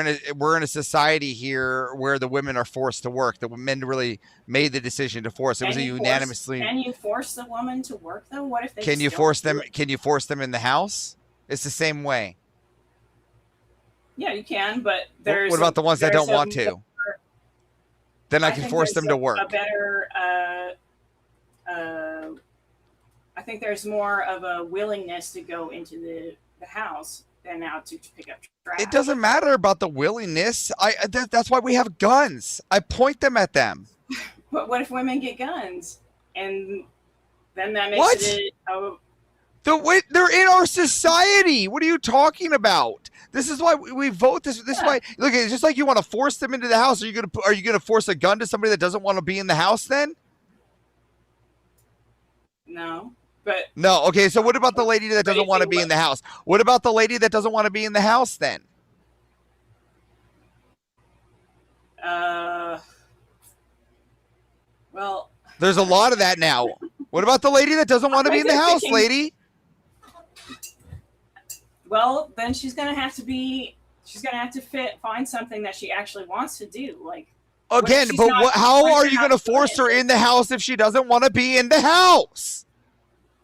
in a society here where the women are forced to work. The men really made the decision to force. It was a unanimously. Can you force the woman to work though? What if they? Can you force them? Can you force them in the house? It's the same way. Yeah, you can, but there's. What about the ones that don't want to? Then I can force them to work. A better. I think there's more of a willingness to go into the house than out to pick up trash. It doesn't matter about the willingness. That's why we have guns. I point them at them. But what if women get guns, and then that makes it? They're in our society. What are you talking about? This is why we vote. This is why. Look, it's just like you want to force them into the house. Are you gonna force a gun to somebody that doesn't want to be in the house? Then no. But no. Okay. So what about the lady that doesn't want to be in the house? What about the lady that doesn't want to be in the house? Then. Well. There's a lot of that now. What about the lady that doesn't want to be in the house, lady? Well, then she's gonna have to find something that she actually wants to do. Like again, but how are you gonna force her in the house if she doesn't want to be in the house?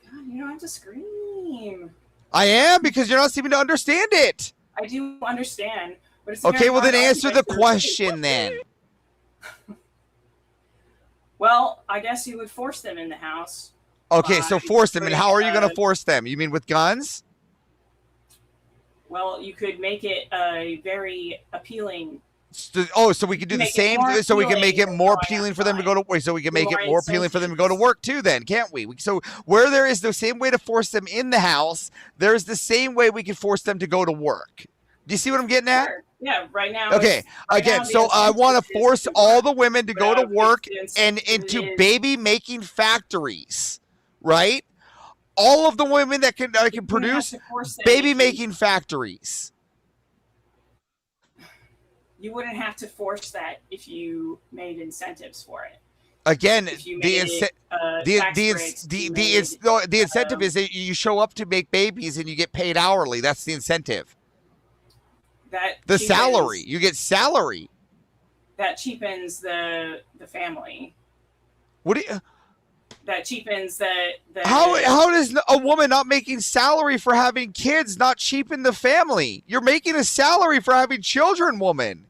God, you don't have to scream. I am, because you're not seeming to understand it. I do understand, but it's okay. Well, then answer the question then. Well, I guess you would force them in the house. Okay, so force them, and how are you going to force them? You mean with guns? Well, you could make it a very appealing. So we could do the same. So we can make it more appealing for them to go to work. So we can make it more appealing for them to go to work too. Then can't we? So where there is the same way to force them in the house, there's the same way we can force them to go to work. Do you see what I'm getting at? Sure. Yeah, right now. Okay, again, so I want to force all the women to go to work and into baby making factories, right? All of the women that can produce baby making factories. You wouldn't have to force that if you made incentives for it. Again, the incentive is that you show up to make babies and you get paid hourly. That's the incentive. The cheapens- salary. You get salary. That cheapens the family. What do you? That cheapens the How does a woman not making salary for having kids not cheapen the family? You're making a salary for having children, woman.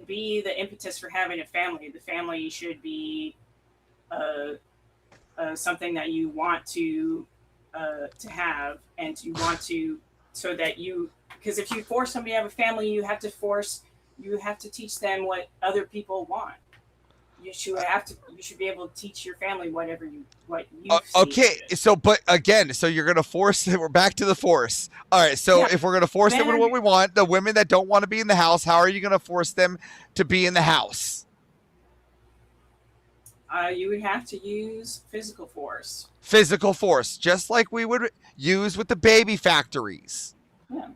be the impetus for having a family. The family should be something that you want to have, and you want to, so that you, because if you force somebody to have a family, you have to teach them what other people want. You should be able to teach your family what you Okay, so but again, so you're gonna force. We're back to the force. All right, so Yeah. if we're gonna force them Men with what we want, the women that don't want to be in the house, how are you gonna force them to be in the house? You would have to use physical force. Physical force, just like we would use with the baby factories. Yeah.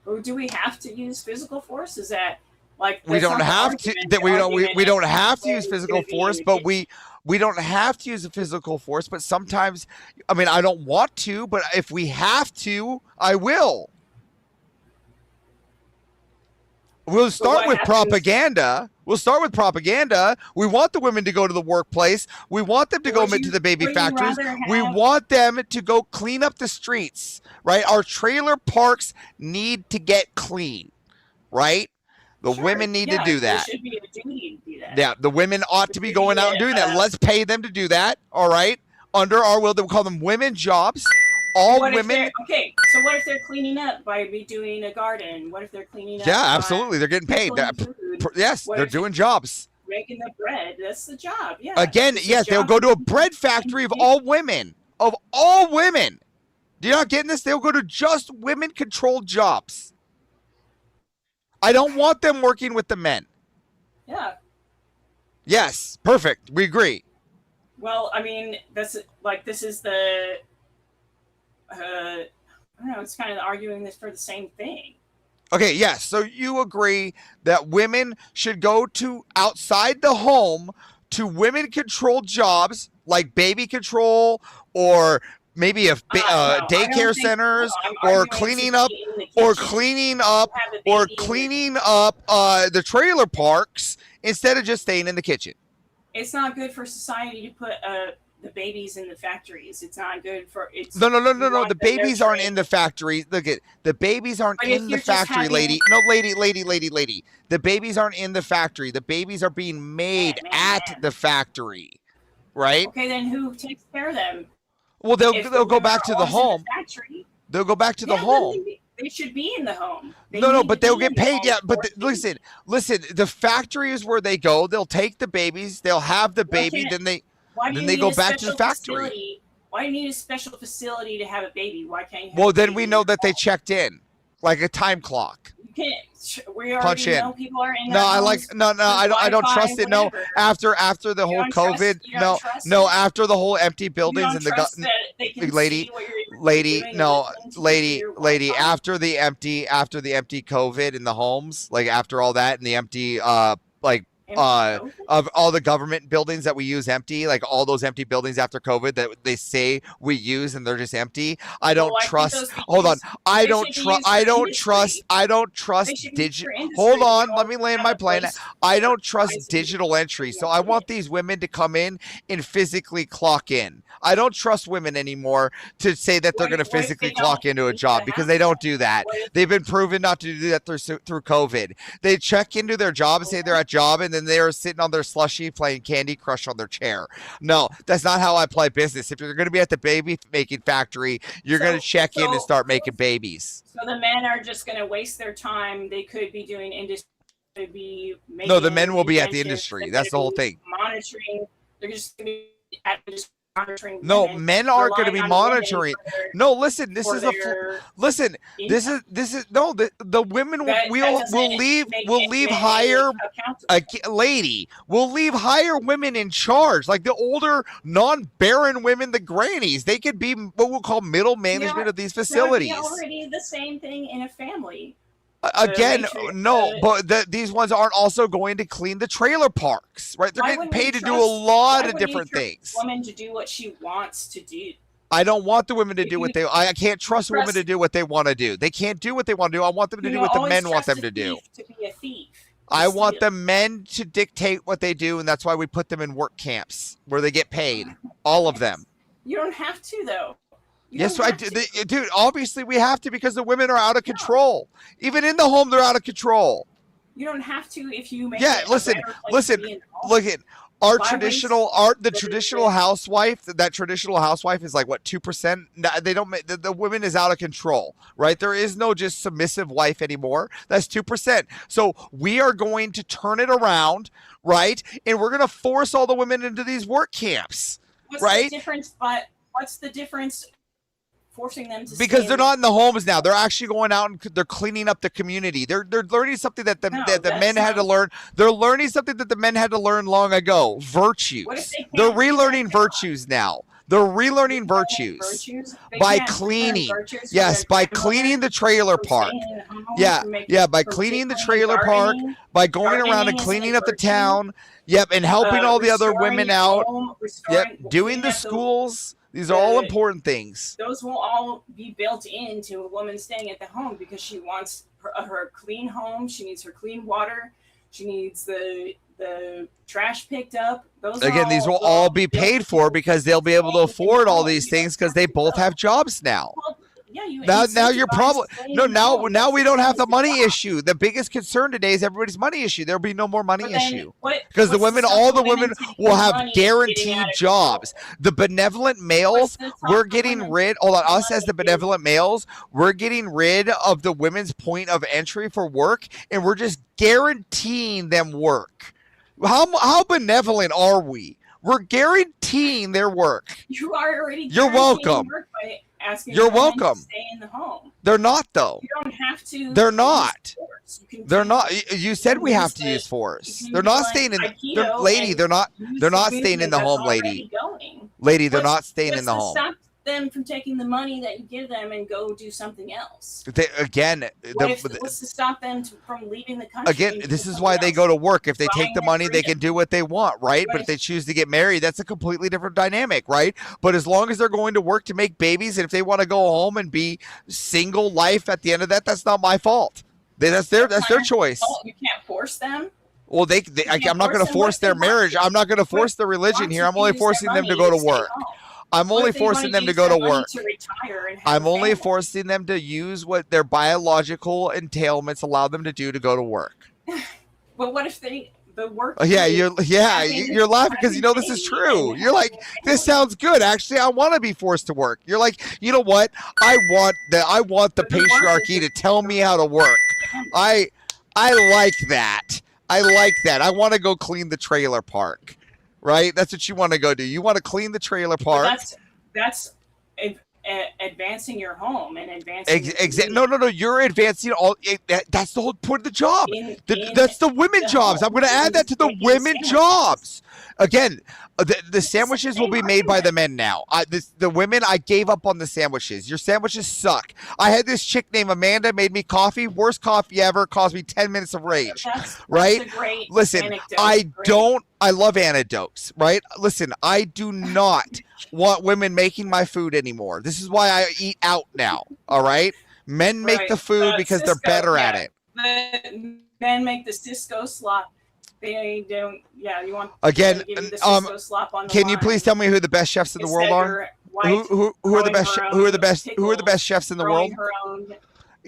Or do we have to use physical force? Is that like We that's don't not the have to. argument. That The we don't. argument We is don't have to that use it's physical gonna be force, in the but we don't have to use a physical force. But sometimes, I mean, I don't want to, but if we have to, I will. We'll start what with happens- propaganda. We'll start with propaganda. We want the women to go to the workplace. We want them to go Would to you- the baby would you factories. rather We have- want them to go clean up the streets, right? Our trailer parks need to get clean, right? The Sure, women need yeah, to do there that. should be a duty to do that. Yeah, the women ought to be going out and doing that. Let's pay them to do that, all right? Under our will, we'll call them women jobs. All What if women. they're- okay, so what if they're cleaning up by redoing a garden? What if they're cleaning up? Yeah, by absolutely. They're getting paid. pickling food? Yes, What they're if doing jobs. Making the bread. That's the job. Yeah. Again, It's the yes, they'll job go to a of- bread factory of all women. Of all women. Do you not getting this? They'll go to just women-controlled jobs. I don't want them working with the men. Yeah. Yes, perfect. We agree. Well, I mean, that's like this is the. I don't know. It's kind of arguing this for the same thing. Okay, yes. So you agree that women should go to outside the home to women-controlled jobs like baby control or maybe No, I don't daycare think- centers no, I'm or arguing cleaning to up be in the or kitchen. cleaning up or cleaning up the trailer parks instead of just staying in the kitchen. It's not good for society to put the babies in the factories. It's not good for it's. No. you want The them babies aren't trained. in the factory. Look at the babies aren't But if in the you're just factory, having- lady. No, lady. The babies aren't in the factory. The babies are being made at the factory, right? Okay, then who takes care of them? Well, they'll If the go women back are to the always in home. factory, They'll go back to the yeah, then home. They should be in the home. They No, need but to they'll be in get the paid. home Yeah, but working. listen. The factory is where they go. They'll take the babies. They'll have the Why baby. can't- Then Why do then you they need go a back to the special factory. facility? Why do you need a special facility to have a baby? Why can't you have Well, a then baby we in know your that they home? checked in, like a time clock. You can't. We already Punch in. know people are in No, their I like homes no. with I don't Wi-Fi, trust it. No, whatever. after the You whole don't trust- COVID. you don't trust it? After the whole empty You buildings don't and the trust that they can lady, see what you're lady, doing and no, listening to lady, your lady. Wi-Fi? After the empty COVID in the homes, like after all that and the empty of all the government buildings that we use empty, like all those empty buildings after COVID that they say we use and they're just empty. I don't Well, I think trust. those be Hold on. used- I they don't should be trust. used I for don't industry. trust. I don't trust They should be used digital. for industry. Hold We on. all Let me land have my a plane. place I don't for trust privacy. digital entry. So I want these women to come in and physically clock in. I don't trust women anymore to say that they're What- going to what if physically they clock don't into a need to job have because they don't do that. What if- They've been proven not to do that through COVID. They check into their job and say they're at job, and then they're sitting on their slushy playing Candy Crush on their chair. No, that's not how I play business. If you're going to be at the baby making factory, you're going to check in and start making babies. So the men are just going to waste their time. They could be doing industry. Could be making No, the men will be at the inventions. industry. They're That's the gonna whole be thing. Monitoring. They're just going to be monitoring. No, women, men aren't going to be relying on women monitoring. for their- No, listen. This for is a their listen. This is no. The women will That doesn't will leave make will it leave men higher accountable. a lady will leave higher women in charge, like the older non-barren women, the grannies. They could be what we'll call middle management of these That would be facilities. already the same thing in a family. Again, matrix, no, but these ones aren't also going to clean the trailer parks, right? They're Why getting wouldn't we paid to do trust- a lot why of wouldn't you different trust things. a woman to do what she wants to do. I don't want the women to do what they. I can't trust women to do what they want to do. They can't do what they want to do. I want them to do what the men want them to do. To be a thief. I want the men to dictate what they do, and that's why we put them in work camps where they get paid. All of them. You don't have to though. Yes, I do. Dude, obviously we have to because the women are out of control. Even in the home, they're out of control. You don't have to if you make Yeah, it a listen, better place to be in the home. look at our Why traditional waste the traditional housewife. That traditional housewife is like what 2%. They don't. The women is out of control, right? There is no just submissive wife anymore. That's 2%. So we are going to turn it around, right? And we're going to force all the women into these work camps, What's right? the difference? But what's the difference? Forcing them to Because stay they're in not in the homes now. They're actually going out and they're cleaning up the community. They're learning something that the men had to learn. They're learning something that the men had to learn long ago. Virtues. They're relearning virtues now. They're relearning virtues by cleaning. Yes, by cleaning the trailer park. Yeah, by cleaning the trailer park, by going around and cleaning up the town. Yep, and helping all the other women out. Yep, doing the schools. These are all important things. Those will all be built into a woman staying at the home because she wants her clean home. She needs her clean water. She needs the trash picked up. These will all be paid for because they'll be able to afford all these things because they both have jobs now. Now your problem. No, now we don't have the money issue. The biggest concern today is everybody's money issue. There'll be no more money issue because all the women will have guaranteed jobs. The benevolent males, we're getting rid. Hold on, us as the benevolent males, we're getting rid of the women's point of entry for work, and we're just guaranteeing them work. How benevolent are we? We're guaranteeing their work. You are already. You're welcome. Work by asking You're women to welcome. stay in the home. They're not though. You don't have to. They're not. You They're not. You said we have to use force. They're not staying in. Lady, they're not. They're not staying in the home, lady. Lady, they're not staying in the home. Stop them from taking the money that you give them and go do something else. What's to stop them from leaving the country? Again, this is why they go to work. If they take the money, they can do what they want, right? But if they choose to get married, that's a completely different dynamic, right? But as long as they're going to work to make babies, and if they want to go home and be single life at the end of that, that's not my fault. That's their choice. You can't force them. Well, I'm not going to force their marriage. I'm not going to force their religion here. I'm only forcing them to go to work. I'm only forcing them to go to work. I'm only forcing them to use what their biological entailments allow them to do to go to work. But what if the work? You're laughing because you know this is true. You're like, this sounds good. Actually, I want to be forced to work. You're like, you know what? I want the patriarchy to tell me how to work. I like that. I want to go clean the trailer park. Right? That's what you want to go do. You want to clean the trailer park. That's advancing your home and advancing. No. You're advancing all. That's the whole point of the job. That's the women jobs. I'm going to add that to the women jobs. Again, the sandwiches will be made by the men now. The women, I gave up on the sandwiches. Your sandwiches suck. I had this chick named Amanda made me coffee. Worst coffee ever. Caused me 10 minutes of rage. Right? That's a great Listen, anecdote. I love anecdotes, right? Listen, I do not want women making my food anymore. This is why I eat out now. All right? Men make the food because they're better at it. The men make the Cisco slop. They don't. Yeah, you want again. To give you the Cisco slop on the Can you line. please tell me who the best chefs in the world are? Who are the best? Who are the best chefs in the world?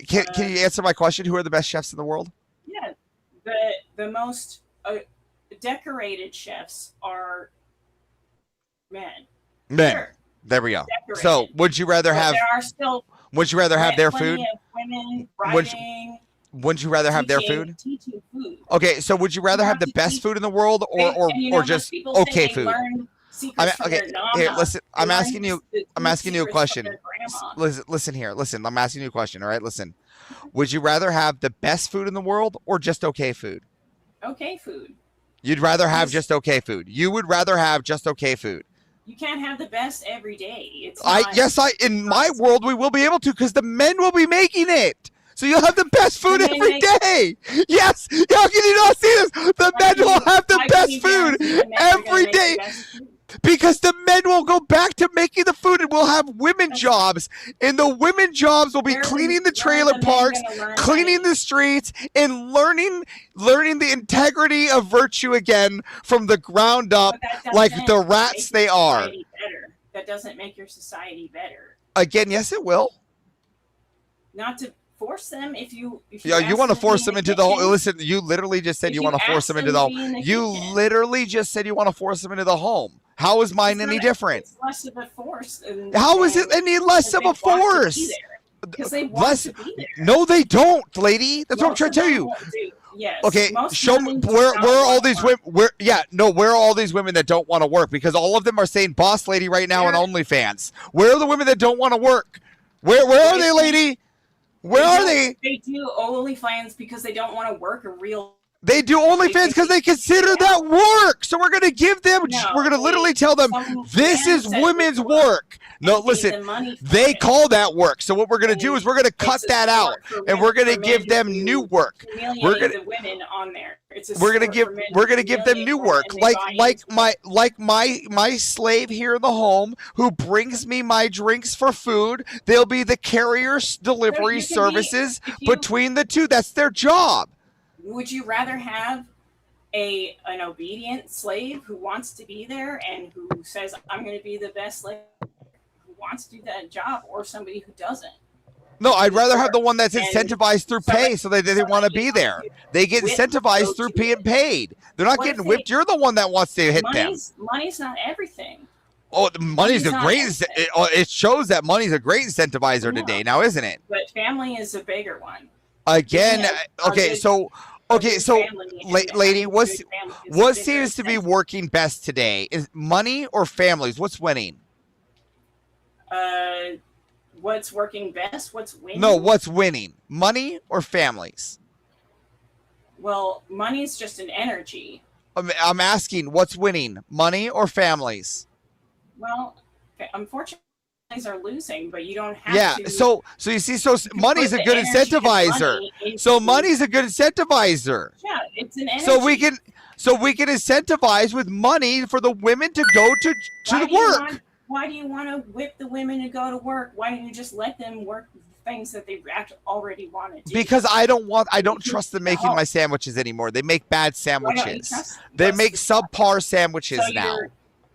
Can you answer my question? Who are the best chefs in the world? Yeah, the most decorated chefs are men. Men. Sure. There we go. Decorated. So, would you rather have? There are still. Would you rather have their plenty food? Of women writing, Wouldn't you rather have their food? Teaching food. Okay, so would you rather have the best food in the world or just okay food? Okay, here, listen. I'm asking you a question. Listen here. Listen, I'm asking you a question. All right, listen. Would you rather have the best food in the world or just okay food? Okay food. You'd rather have just okay food. You would rather have just okay food. You can't have the best every day. In my world we will be able to because the men will be making it. So you'll have the best food every day. Yes. How can you not see this? The men will have the best food every day. Because the men will go back to making the food, and we'll have women jobs, and the women jobs will be cleaning the trailer parks, cleaning the streets, and learning the integrity of virtue again from the ground up, like the rats they are. Better. That doesn't make your society better. Again, yes, it will. Not to force them if you Yeah, you ask want to them force be them in into the the whole. kitchen, Listen, you literally just said if you you want to force ask them into them the to be in home. the You kitchen. literally just said you want to force them into the home. How is mine any different? It's less of a force. How is it any less of a force? Because they want to be there. No, they don't, lady. That's what I'm trying to tell you. Yes. Okay, most show me women do where not are all want these work. women? Where are all these women that don't want to work? Because all of them are saying boss lady right now on OnlyFans. Where are the women that don't want to work? Where are they, lady? Where are they? They do OnlyFans because they don't want to work a real. They do OnlyFans because they consider that work. So we're gonna give them. We're gonna literally tell them this is women's work. No, listen. They call that work. So what we're gonna do is we're gonna cut that out, and we're gonna give them new work. We're gonna. The women on there. It's a We're gonna sport give for men we're to gonna give them humiliate new women, work, and they buy my slave here in the home who brings me my drinks for food. They'll be the carrier delivery services between the two. That's their job. Would you rather have an obedient slave who wants to be there and who says, I'm going to be the best slave, who wants to do that job, or somebody who doesn't? No, I'd rather have the one that's incentivized through pay so that they want to be there. They get incentivized through being paid. They're not getting whipped. You're the one that wants to hit them. Money's not everything. Oh, money's a not great. everything. It shows that money's a great incentivizer today. Now, isn't it? But family is a bigger one. Again, Yeah, okay, so lady, what seems to be working best today? Is money or families? What's winning? What's working best? What's winning? No, what's winning? Money or families? Well, money's just an energy. I'm asking, what's winning? Money or families? Well, unfortunately, families are losing, but you don't have to. Yeah, so you see, so money's a good incentivizer. So money's a good incentivizer. Yeah, it's an energy. So we can incentivize with money for the women to go to the work. Why do you want to whip the women to go to work? Why don't you just let them work the things that they already want to do? Because I don't trust them making my sandwiches anymore. They make bad sandwiches. They make subpar sandwiches now.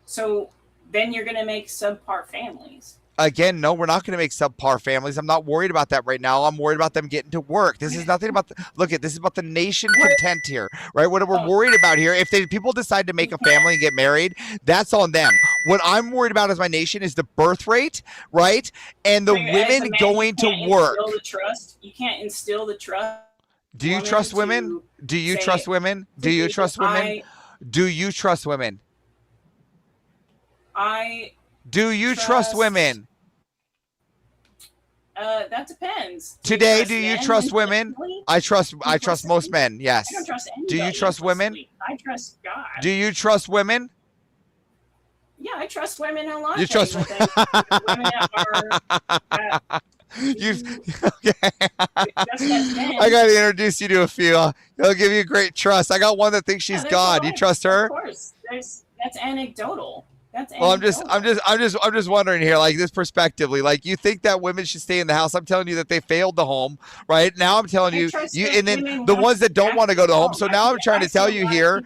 So then you're going to make subpar families. Again, no, we're not going to make subpar families. I'm not worried about that right now. I'm worried about them getting to work. This is nothing about this is about the nation content here, right? What we're worried about here, if people decide to make a family and get married, that's on them. What I'm worried about as my nation is the birth rate, right? And the women going to work. You can't instill the trust. Do you trust women? Do you trust women? Do you trust women? Do you trust women? Do you trust women? That depends. Today, do you trust women? I trust most men. Yes. I don't trust Do you anybody trust women? I trust God. Do you trust women? Yeah, I trust women a lot. You trust women that are. I got to introduce you to a few. They'll give you great trust. I got one that thinks she's God. You trust her? Of course. That's anecdotal. Well, I'm just wondering here, like this prospectively, like you think that women should stay in the house. I'm telling you that they failed the home, right? Now I'm telling you, and then the ones that don't want to go to home. So now I'm trying to tell you here.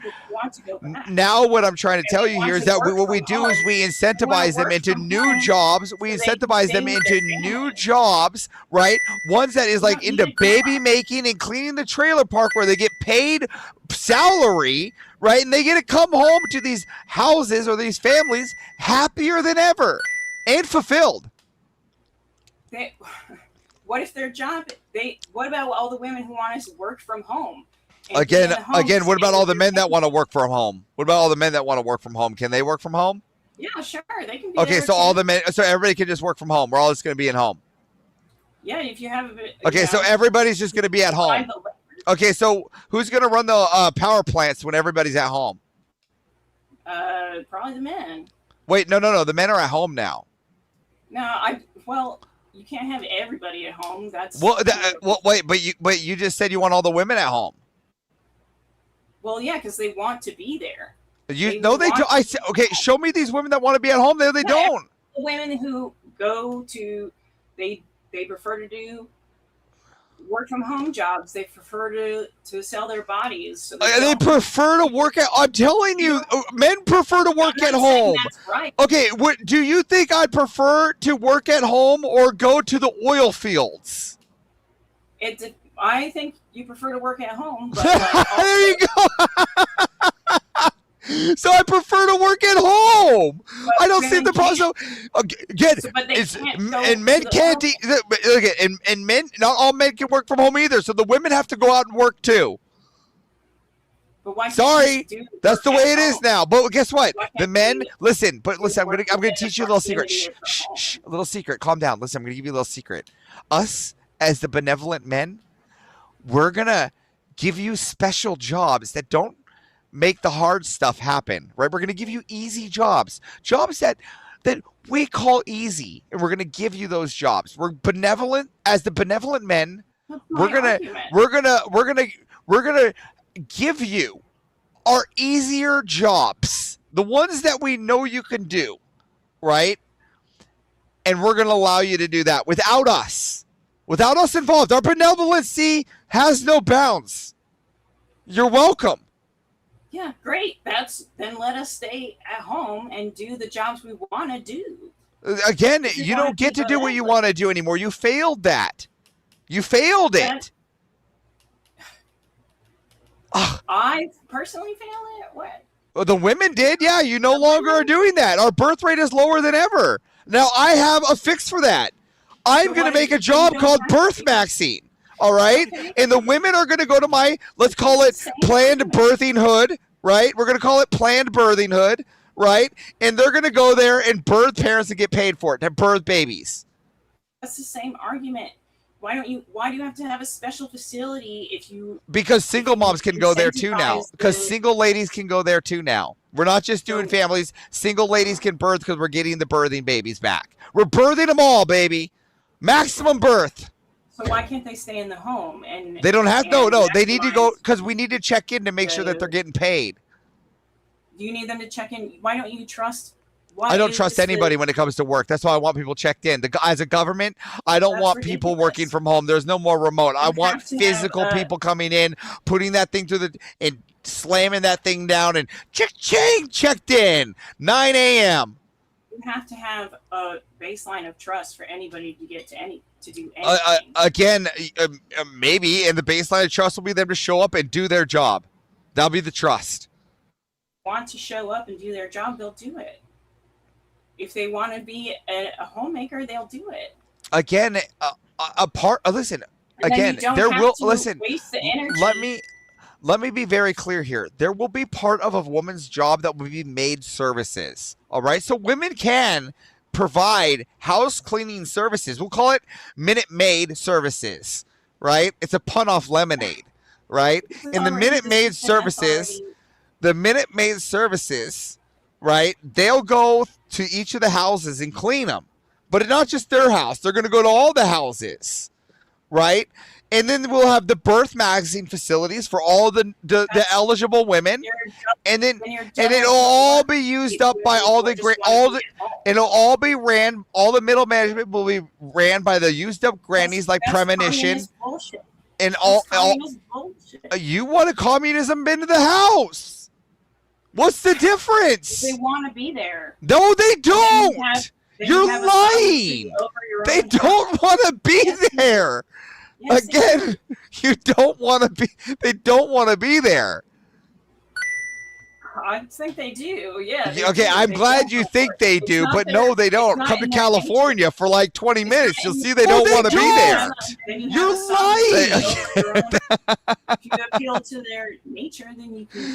Now what I'm trying to tell you here is that what we do is we incentivize them into new jobs. We incentivize them into new jobs, right? Ones that is like into baby making and cleaning the trailer park where they get paid salary, right? And they get to come home to these houses or these families happier than ever and fulfilled. What if their job? What about all the women who want to work from home? Again, what about all the men that want to work from home? What about all the men that want to work from home? Can they work from home? Yeah, sure. They can be Okay, there so too. all the men, so everybody can just work from home. We're all just going to be at home. Yeah, if you have a bit. Okay, so everybody's just going to be at home. Okay, so who's going to run the power plants when everybody's at home? Probably the men. Wait, no. The men are at home now. No, you can't have everybody at home. That's wait, but you just said you want all the women at home. Well, yeah, because they want to be there. You know they do. I said, okay, show me these women that want to be at home. They don't. The women who go to they prefer to do work from home jobs. They prefer to sell their bodies. So They prefer to work at. I'm telling you, men prefer to work at home. That's right. Okay, do you think I'd prefer to work at home or go to the oil fields? I think you prefer to work at home. But like, there you go. So I prefer to work at home. I don't see the problem. So, again, and men can't. And men, not all men can work from home either. So the women have to go out and work too. But why Sorry, that's the way it is now. But guess what? The men listen. But listen, I'm gonna teach you a little secret. Shh, a little secret. Calm down. Listen, I'm gonna give you a little secret. Us as the benevolent men, we're gonna give you special jobs that don't make the hard stuff happen, right? We're going to give you easy jobs that we call easy, and we're going to give you those jobs. We're benevolent as the benevolent men. We're going to give you our easier jobs, the ones that we know you can do, right? And we're going to allow you to do that without us involved. Our benevolency has no bounds. You're welcome. Yeah, great. Then let us stay at home and do the jobs we want to do. Again, you don't get to do what you want to do anymore. You failed that. You failed it. I personally failed it? What? Well, the women did. Yeah, you no longer are doing that. Our birth rate is lower than ever. Now, I have a fix for that. I'm going to make a job called Birth Vaccine. All right. Okay. And the women are going to go to my, let's call it Planned Birthing Hood, right? We're going to call it Planned Birthing Hood, right? And they're going to go there and birth parents and get paid for it, to birth babies. That's the same argument. Why do you have to have a special facility if you? Because single moms can go there too now. Because single ladies can go there too now. We're not just doing families. Single ladies can birth because we're getting the birthing babies back. We're birthing them all, baby. Maximum birth. So why can't they stay in the home? And they don't have no. They need to go because we need to check in to make sure that they're getting paid. Do you need them to check in? Why don't you trust? I don't trust anybody when it comes to work. That's why I want people checked in. As a government, I don't want people working from home. There's no more remote. I want physical people coming in, putting that thing through and slamming that thing down and checked in 9 a.m. You have to have a baseline of trust for anybody to get to do anything. Again, maybe, and the baseline of trust will be them to show up and do their job. That'll be the trust. Want to show up and do their job, they'll do it. If they want to be a homemaker, they'll do it. Again, listen. Again, there will listen. Waste the energy. Let me be very clear here. There will be part of a woman's job that will be maid services. All right, so women can provide house cleaning services. We'll call it Minute Maid services. Right? It's a pun off lemonade. Right? In the Minute Maid services, right? They'll go to each of the houses and clean them. But not just their house. They're going to go to all the houses, right? And then we'll have the birth magazine facilities for all the eligible women. And it'll all be used up by all the middle management will be ran by the used up grannies like Premonition. And you want a communism into the house. What's the difference? They want to be there. No, they don't. You're lying. They don't want to be there. Yes, again, you don't want to be. They don't want to be there. I think they do. Yeah. Okay, I'm glad you think they do, but no, they don't. Come to California for like 20 minutes. You'll see they don't want to be there. You're lying. If you appeal to their nature, then you can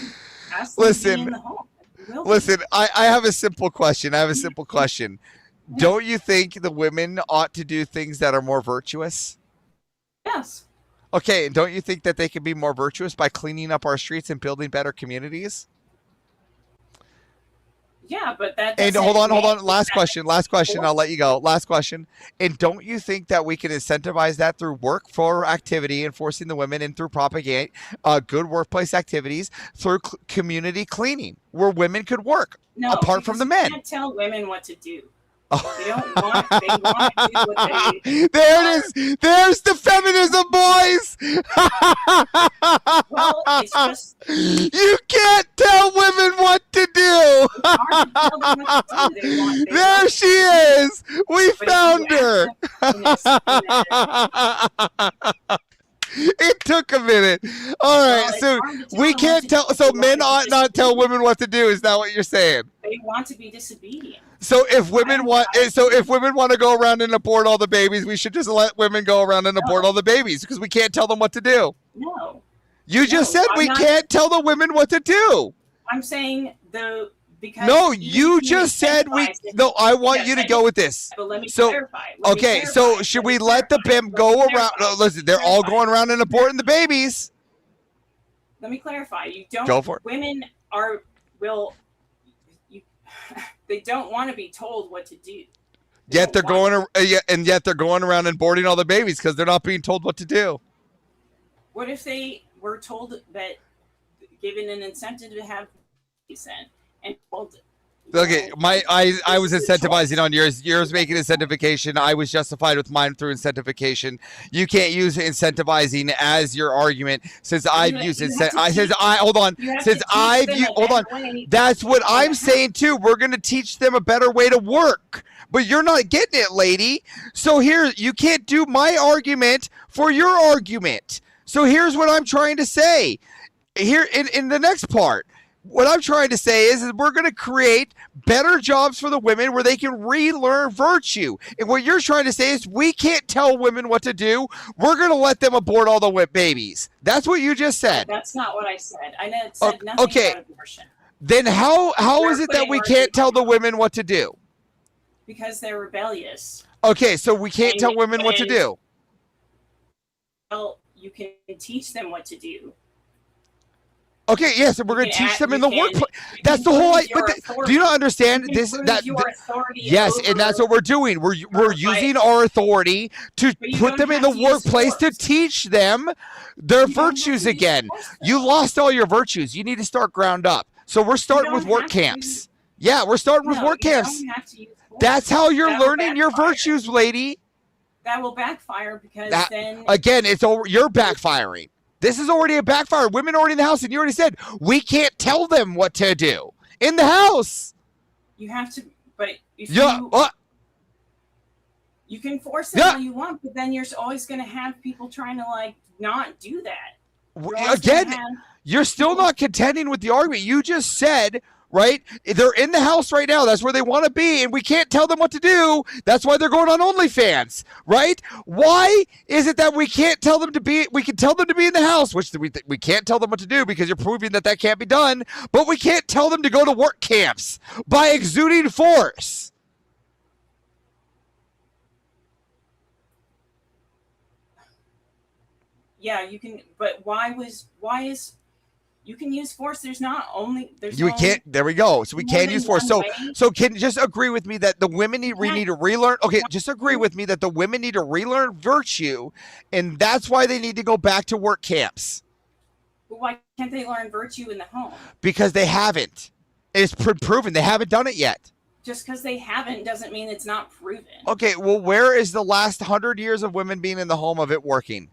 ask them to be in the home. Listen, I have a simple question. Don't you think the women ought to do things that are more virtuous? Yes. Okay, and don't you think that they can be more virtuous by cleaning up our streets and building better communities? Yeah, but that. And doesn't hold on. make Last that question. I'll let you go. Last question. And don't you think that we can incentivize that through work for activity and forcing the women and through propagate good workplace activities through community cleaning where women could work No, apart from the because you men? can't tell women what to do. They don't want. They want to do what they. There it is. There's the feminism, boys. Well, it's just you can't tell women what to do. There she is. We found her. It took a minute. All right, so we can't tell. So men ought not tell women what to do. Is that what you're saying? They want to be disobedient. So if women want to go around and abort all the babies, we should just let women go around and abort all the babies because we can't tell them what to do. No. You just said we can't tell the women what to do. I'm saying because. No, you just said we. No, I want you to go with this. But let me So clarify. okay, so should we let the BIM go around? No, listen, they're all going around and aborting the babies. Let me clarify. You don't. Go for it. Women they don't want to be told what to do. Yet they're going yet they're going around and boarding all the babies because they're not being told what to do. What if they were told that, given an incentive to have consent, and told? Okay, I was incentivizing on yours. Yours making incentivization. I was justified with mine through incentivization. You can't use incentivizing as your argument since I've used hold on. Since I've used hold on. That's what I'm saying too. We're gonna teach them a better way to work. But you're not getting it, lady. So here you can't do my argument for your argument. So here's what I'm trying to say. Here in the next part. What I'm trying to say is we're going to create better jobs for the women where they can relearn virtue. And what you're trying to say is we can't tell women what to do. We're going to let them abort all the babies. That's what you just said. That's not what I said. I said nothing about abortion. Then how is it that we can't tell the women what to do? Because they're rebellious. Okay, so we can't tell women what to do. Well, you can teach them what to do. Okay, yes, and we're going to teach them in the workplace. That's the whole. Do you not understand this? Yes, and that's what we're doing. We're using our authority to put them in the workplace to teach them their virtues again. You lost all your virtues. You need to start ground up. So we're starting with work camps. Yeah, we're starting with work camps. That's how you're learning your virtues, lady. That will backfire because then again, you're backfiring. This is already a backfire. Women are already in the house, and you already said we can't tell them what to do in the house. You have to, but if you can force them all you want, but then you're always going to have people trying to not do that. Again, you're still not contending with the argument. You just said, right? They're in the house right now. That's where they want to be, and we can't tell them what to do. That's why they're going on OnlyFans, right? Why is it that we can't tell them to be? We can tell them to be in the house, which we can't tell them what to do because you're proving that can't be done. But we can't tell them to go to work camps by exuding force. Yeah, you can. But why is you can use force? There we go. So we can use force. So can you just agree with me that the women we need to relearn? Okay, just agree with me that the women need to relearn virtue, and that's why they need to go back to work camps. But why can't they learn virtue in the home? Because they haven't. It's proven they haven't done it yet. Just because they haven't doesn't mean it's not proven. Okay, well, where is the last 100 years of women being in the home of it working?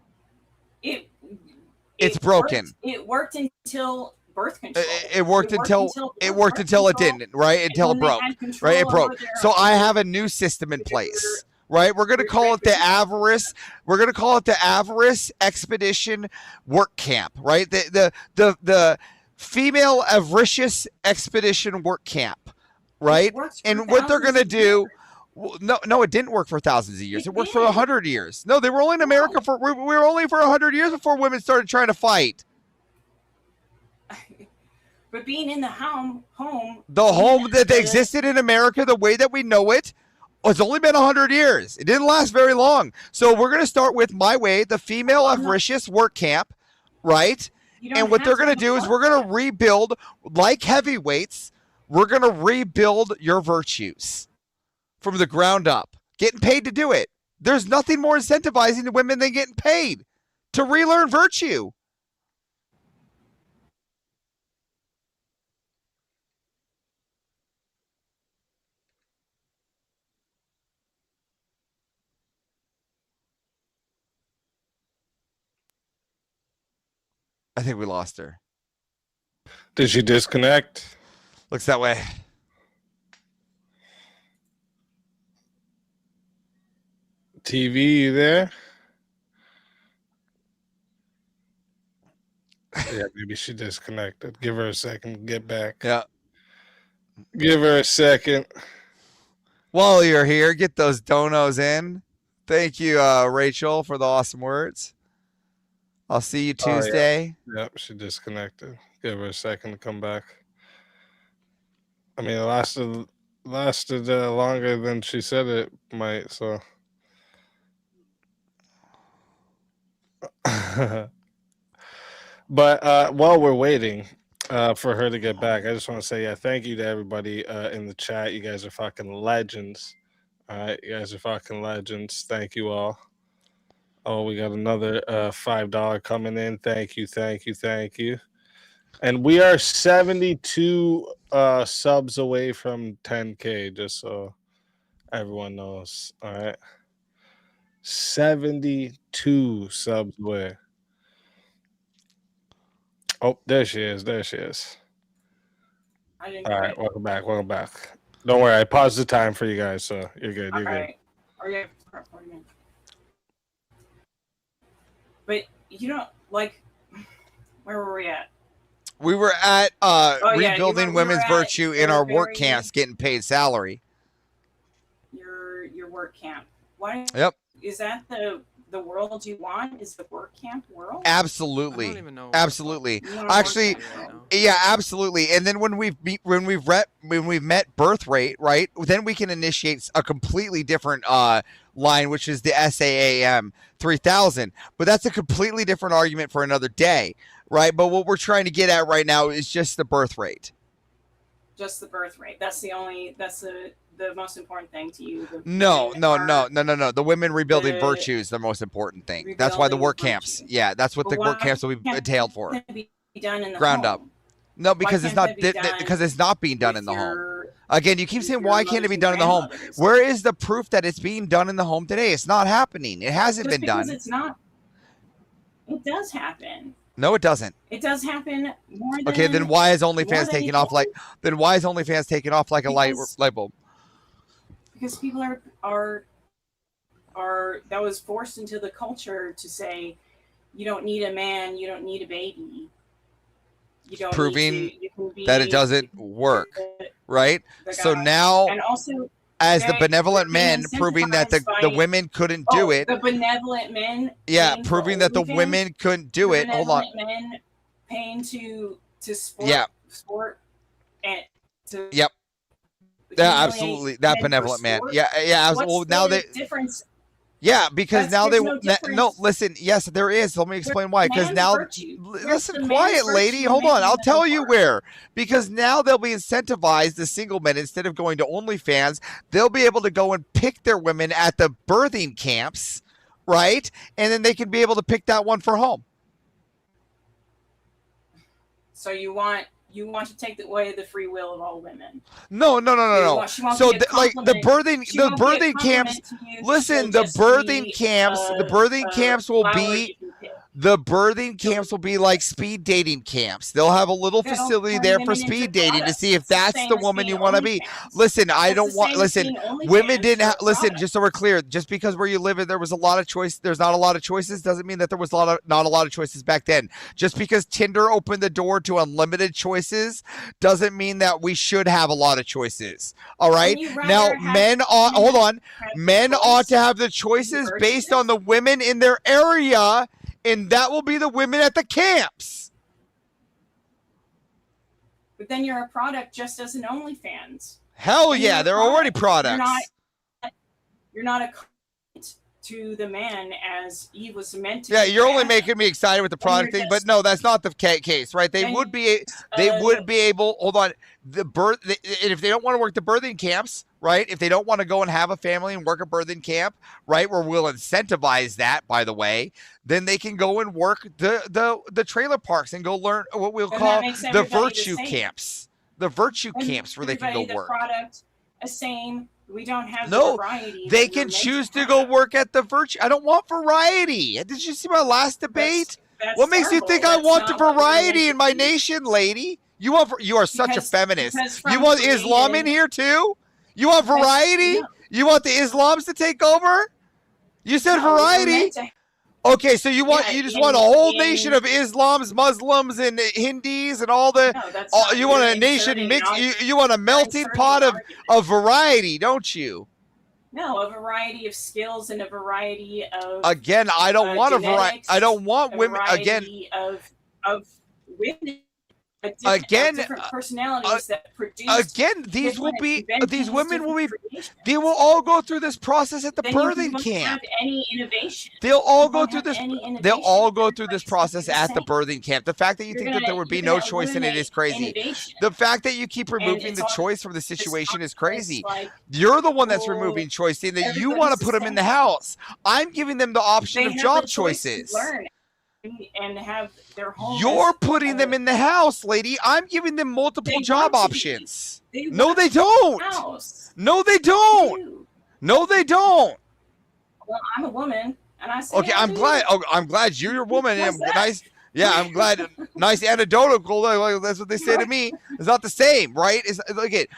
It's broken. It worked until birth control. It worked until it didn't, right? Until it broke, right? It broke. So I have a new system in place, right? We're going to call it the avarice. We're going to call it the avarice expedition work camp, right? The female avaricious expedition work camp, right? And what they're going to do. No, it didn't work for thousands of years. It worked for 100 years. No, they were only in America we were only for 100 years before women started trying to fight. But being in the home that existed in America, the way that we know it, it's only been 100 years. It didn't last very long. So we're going to start with my way, the female avaricious work camp, right? And what they're going to do is we're going to rebuild like heavyweights We're going to rebuild your virtues from the ground up. Getting paid to do it. There's nothing more incentivizing to women than getting paid to relearn virtue. I think we lost her. Did she disconnect? Looks that way. TV, you there? Yeah, maybe she disconnected. Give her a second to get back. Yeah. Give her a second. While you're here, get those donos in. Thank you, Rachel, for the awesome words. I'll see you Tuesday. Oh, yeah. Yep, she disconnected. Give her a second to come back. I mean, it lasted longer than she said it might, so. But while we're waiting for her to get back, I just want to say, thank you to everybody in the chat. You guys are fucking legends. All right, you guys are fucking legends. Thank you all. Oh, we got another $5 coming in. Thank you, thank you, thank you. And we are 72 subs away from 10K, just so everyone knows. All right. 72 subs away. Oh, there she is. There she is. All right, welcome back. Welcome back. Don't worry, I paused the time for you guys, so you're good. You're good. Are you? But you don't like. Where were we at? We were at rebuilding you women's were at virtue in the our work very- camps, getting paid salary. Your work camp. Why? Yep. Is that the world you want? Is the work camp world? Absolutely. Absolutely. You wanna Actually, work camp, yeah, absolutely. And then when we've met birth rate, right? Then we can initiate a completely different line, which is the SAAM 3000. But that's a completely different argument for another day, right? But what we're trying to get at right now is just the birth rate. Just the birth rate. That's the most important thing to you. No. The women rebuilding virtue is the most important thing. That's why the work camps. Yeah, that's what the work camps will be entailed for. Can't it be done in the Ground up. home? No, because Why it's can't not that be done because it's not being done in the home. your- Again, you keep saying your why can't it be mothers done in the and home? grandmothers? Where is the proof that it's being done in the home today? It's not happening. It hasn't Just been done. because it's not. It does happen. No, it doesn't. It does happen more than. Okay, then why is more OnlyFans than taking you off like? think. Then why is OnlyFans taking off like a light Because- bulb? Because people are that was forced into the culture to say, you don't need a man, you don't need a baby. You don't Proving need to, you can be, that it doesn't work, right? the So guy. now, and also as the they- benevolent they're men proving that the incentivized by- women couldn't do it. The benevolent men. Yeah, paying for proving that the OnlyFans, women couldn't do the it. Hold on. benevolent men paying to sport. Yeah. Sport and to. Yep. Yeah, humiliate absolutely. That men for benevolent man. sport? Yeah. What's Well, now the they. difference? Yeah, because now they There's no no, difference. listen. Yes, there is. Let me explain why. Because man's now, virtue. Where's listen, the quiet, man's lady. virtue Hold in on. making I'll them tell you work? where. Because now they'll be incentivized. The single men, instead of going to OnlyFans, they'll be able to go and pick their women at the birthing camps, right? And then they can be able to pick that one for home. So you want to take away the free will of all women. No. She won't So, be a like the compliment- she won't be a birthing camps. compliment to you. Listen, She'll the just birthing be, camps. The birthing camps will flower be. you can pick. The birthing camps will be like speed dating camps. They'll have a little They'll facility turn there women for into speed dating to products. see if It's the that's same the as woman being you want to be. OnlyFans. Listen, I It's don't the want. same as Listen, being OnlyFans women didn't for a have. Listen, product. just so we're clear, just because where you live, there was a lot of choice. There's not a lot of choices. Doesn't mean that there was not a lot of choices back then. Just because Tinder opened the door to unlimited choices doesn't mean that we should have a lot of choices. All right. you rather Now, have men ought. Hold on. have the Men choice ought to have the choices based on the women in their area. And that will be the women at the camps. But then you're a product just as an OnlyFans. Hell And you're yeah, a they're already product. products. You're not a client to the man as Eve was meant to. Yeah, be you're to only Adam. making me excited with the product thing, but no, that's not the case, right? They would be able. Hold on, and if they don't want to work the birthing camps, right? If they don't want to go and have a family and work a birthing camp, right? Where we'll incentivize that, by the way, then they can go and work the trailer parks and go learn what we'll And call that makes the everybody virtue same. camps. The virtue And camps where they can everybody, go work. The product, the same. We don't have the No, variety. they that we're can meant choose to to go work at the virtue. I don't want variety. Did you see my last debate? That's What makes you terrible. think I That's want the not what we're variety meant in my nation, lady? You are such a feminist. because You from want Islam in created- here too? You want variety? no. You want the Islams to take over? You said No, we're variety. meant to- Okay, so you Yeah, just want a whole nation in- of Islams, Muslims, and Hindis, and all the. No, that's all, not you want a really nation inserting mix. an You want a melting pot of variety, don't you? No, a variety of skills and a variety of. Again, I don't want a variety. genetics, I don't want a women. Again, variety of women. Different personalities that produce. Again, these will different be inventions, these women will be. different creations. They will all go through this process at the Then birthing you won't camp. have any innovation. They'll all You go won't through have this. any They'll innovation. all go through this process at the same. birthing camp. The fact that you You're think gonna- that there would be you're no gonna choice in it eliminate is crazy. innovation. The fact that you keep removing it's the all choice from the situation is crazy. like, You're the one that's well, removing choice, saying that you everybody's want to the put them in same. the house. I'm giving them the option They of have job the choice to choices. learn and have their home. You're as- putting them in the house, lady. I'm giving them multiple They job want to be. options. They No, want they to be in don't. the house. No, they don't. No, they don't. Well, I'm a woman, and I say. Okay, I I'm do. glad. Oh, I'm glad you're a woman. What's And that? nice. Yeah, I'm glad. Nice anecdotal. Like, that's what they say to me. It's not the same, right? It's look at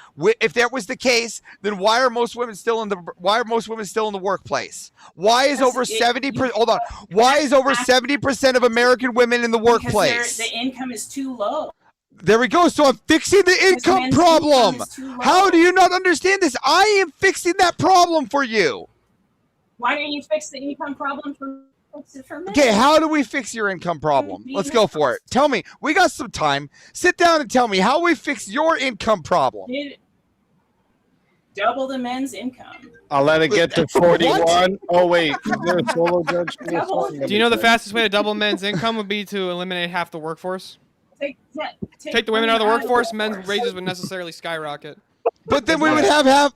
if that was the case, then why are most women still in the workplace? Why is over 70%? Hold on. Why is over 70% of American women in the Because workplace? the income is too low. There we go. So I'm fixing the income men's problem. income is too low. How do you not understand this? I am fixing that problem for you. Why don't you fix the income problem for men? Okay, how do we fix your income problem? Let's go for it. Tell me. We got some time. Sit down and tell me how we fix your income problem. Double the men's income. I'll let it get to 41. Oh, wait. Is there a solo judge for this one? Do you know the fastest way to double men's income would be to eliminate half the workforce? Take the women out of the workforce, men's wages would necessarily skyrocket. But then we would have they'd have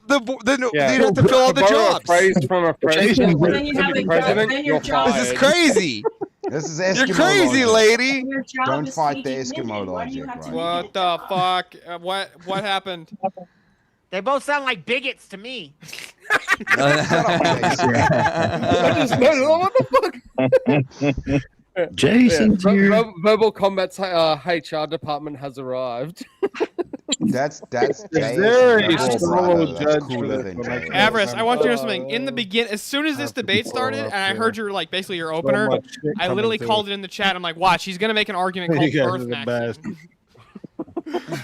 to fill all the jobs. From a president, Well, then you have a president, then your you're job This is crazy. This is Eskimo You're crazy, logic. lady. Your job Don't is fight the feeding Eskimo women. Why do you logic, have to right? What the fuck? What happened? They both sound like bigots to me. What the fuck? Jason's here. Verbal Combat's HR department has arrived. That's Is there a Jason's solo brother. That's judge for cooler this than one? Jay. Avarice, I want you to know something. In the as soon as this debate started, and I heard your basically your opener, much shit I literally coming called it in the chat. I'm like, watch, he's gonna make an argument called You guys birth are the vaccine. best.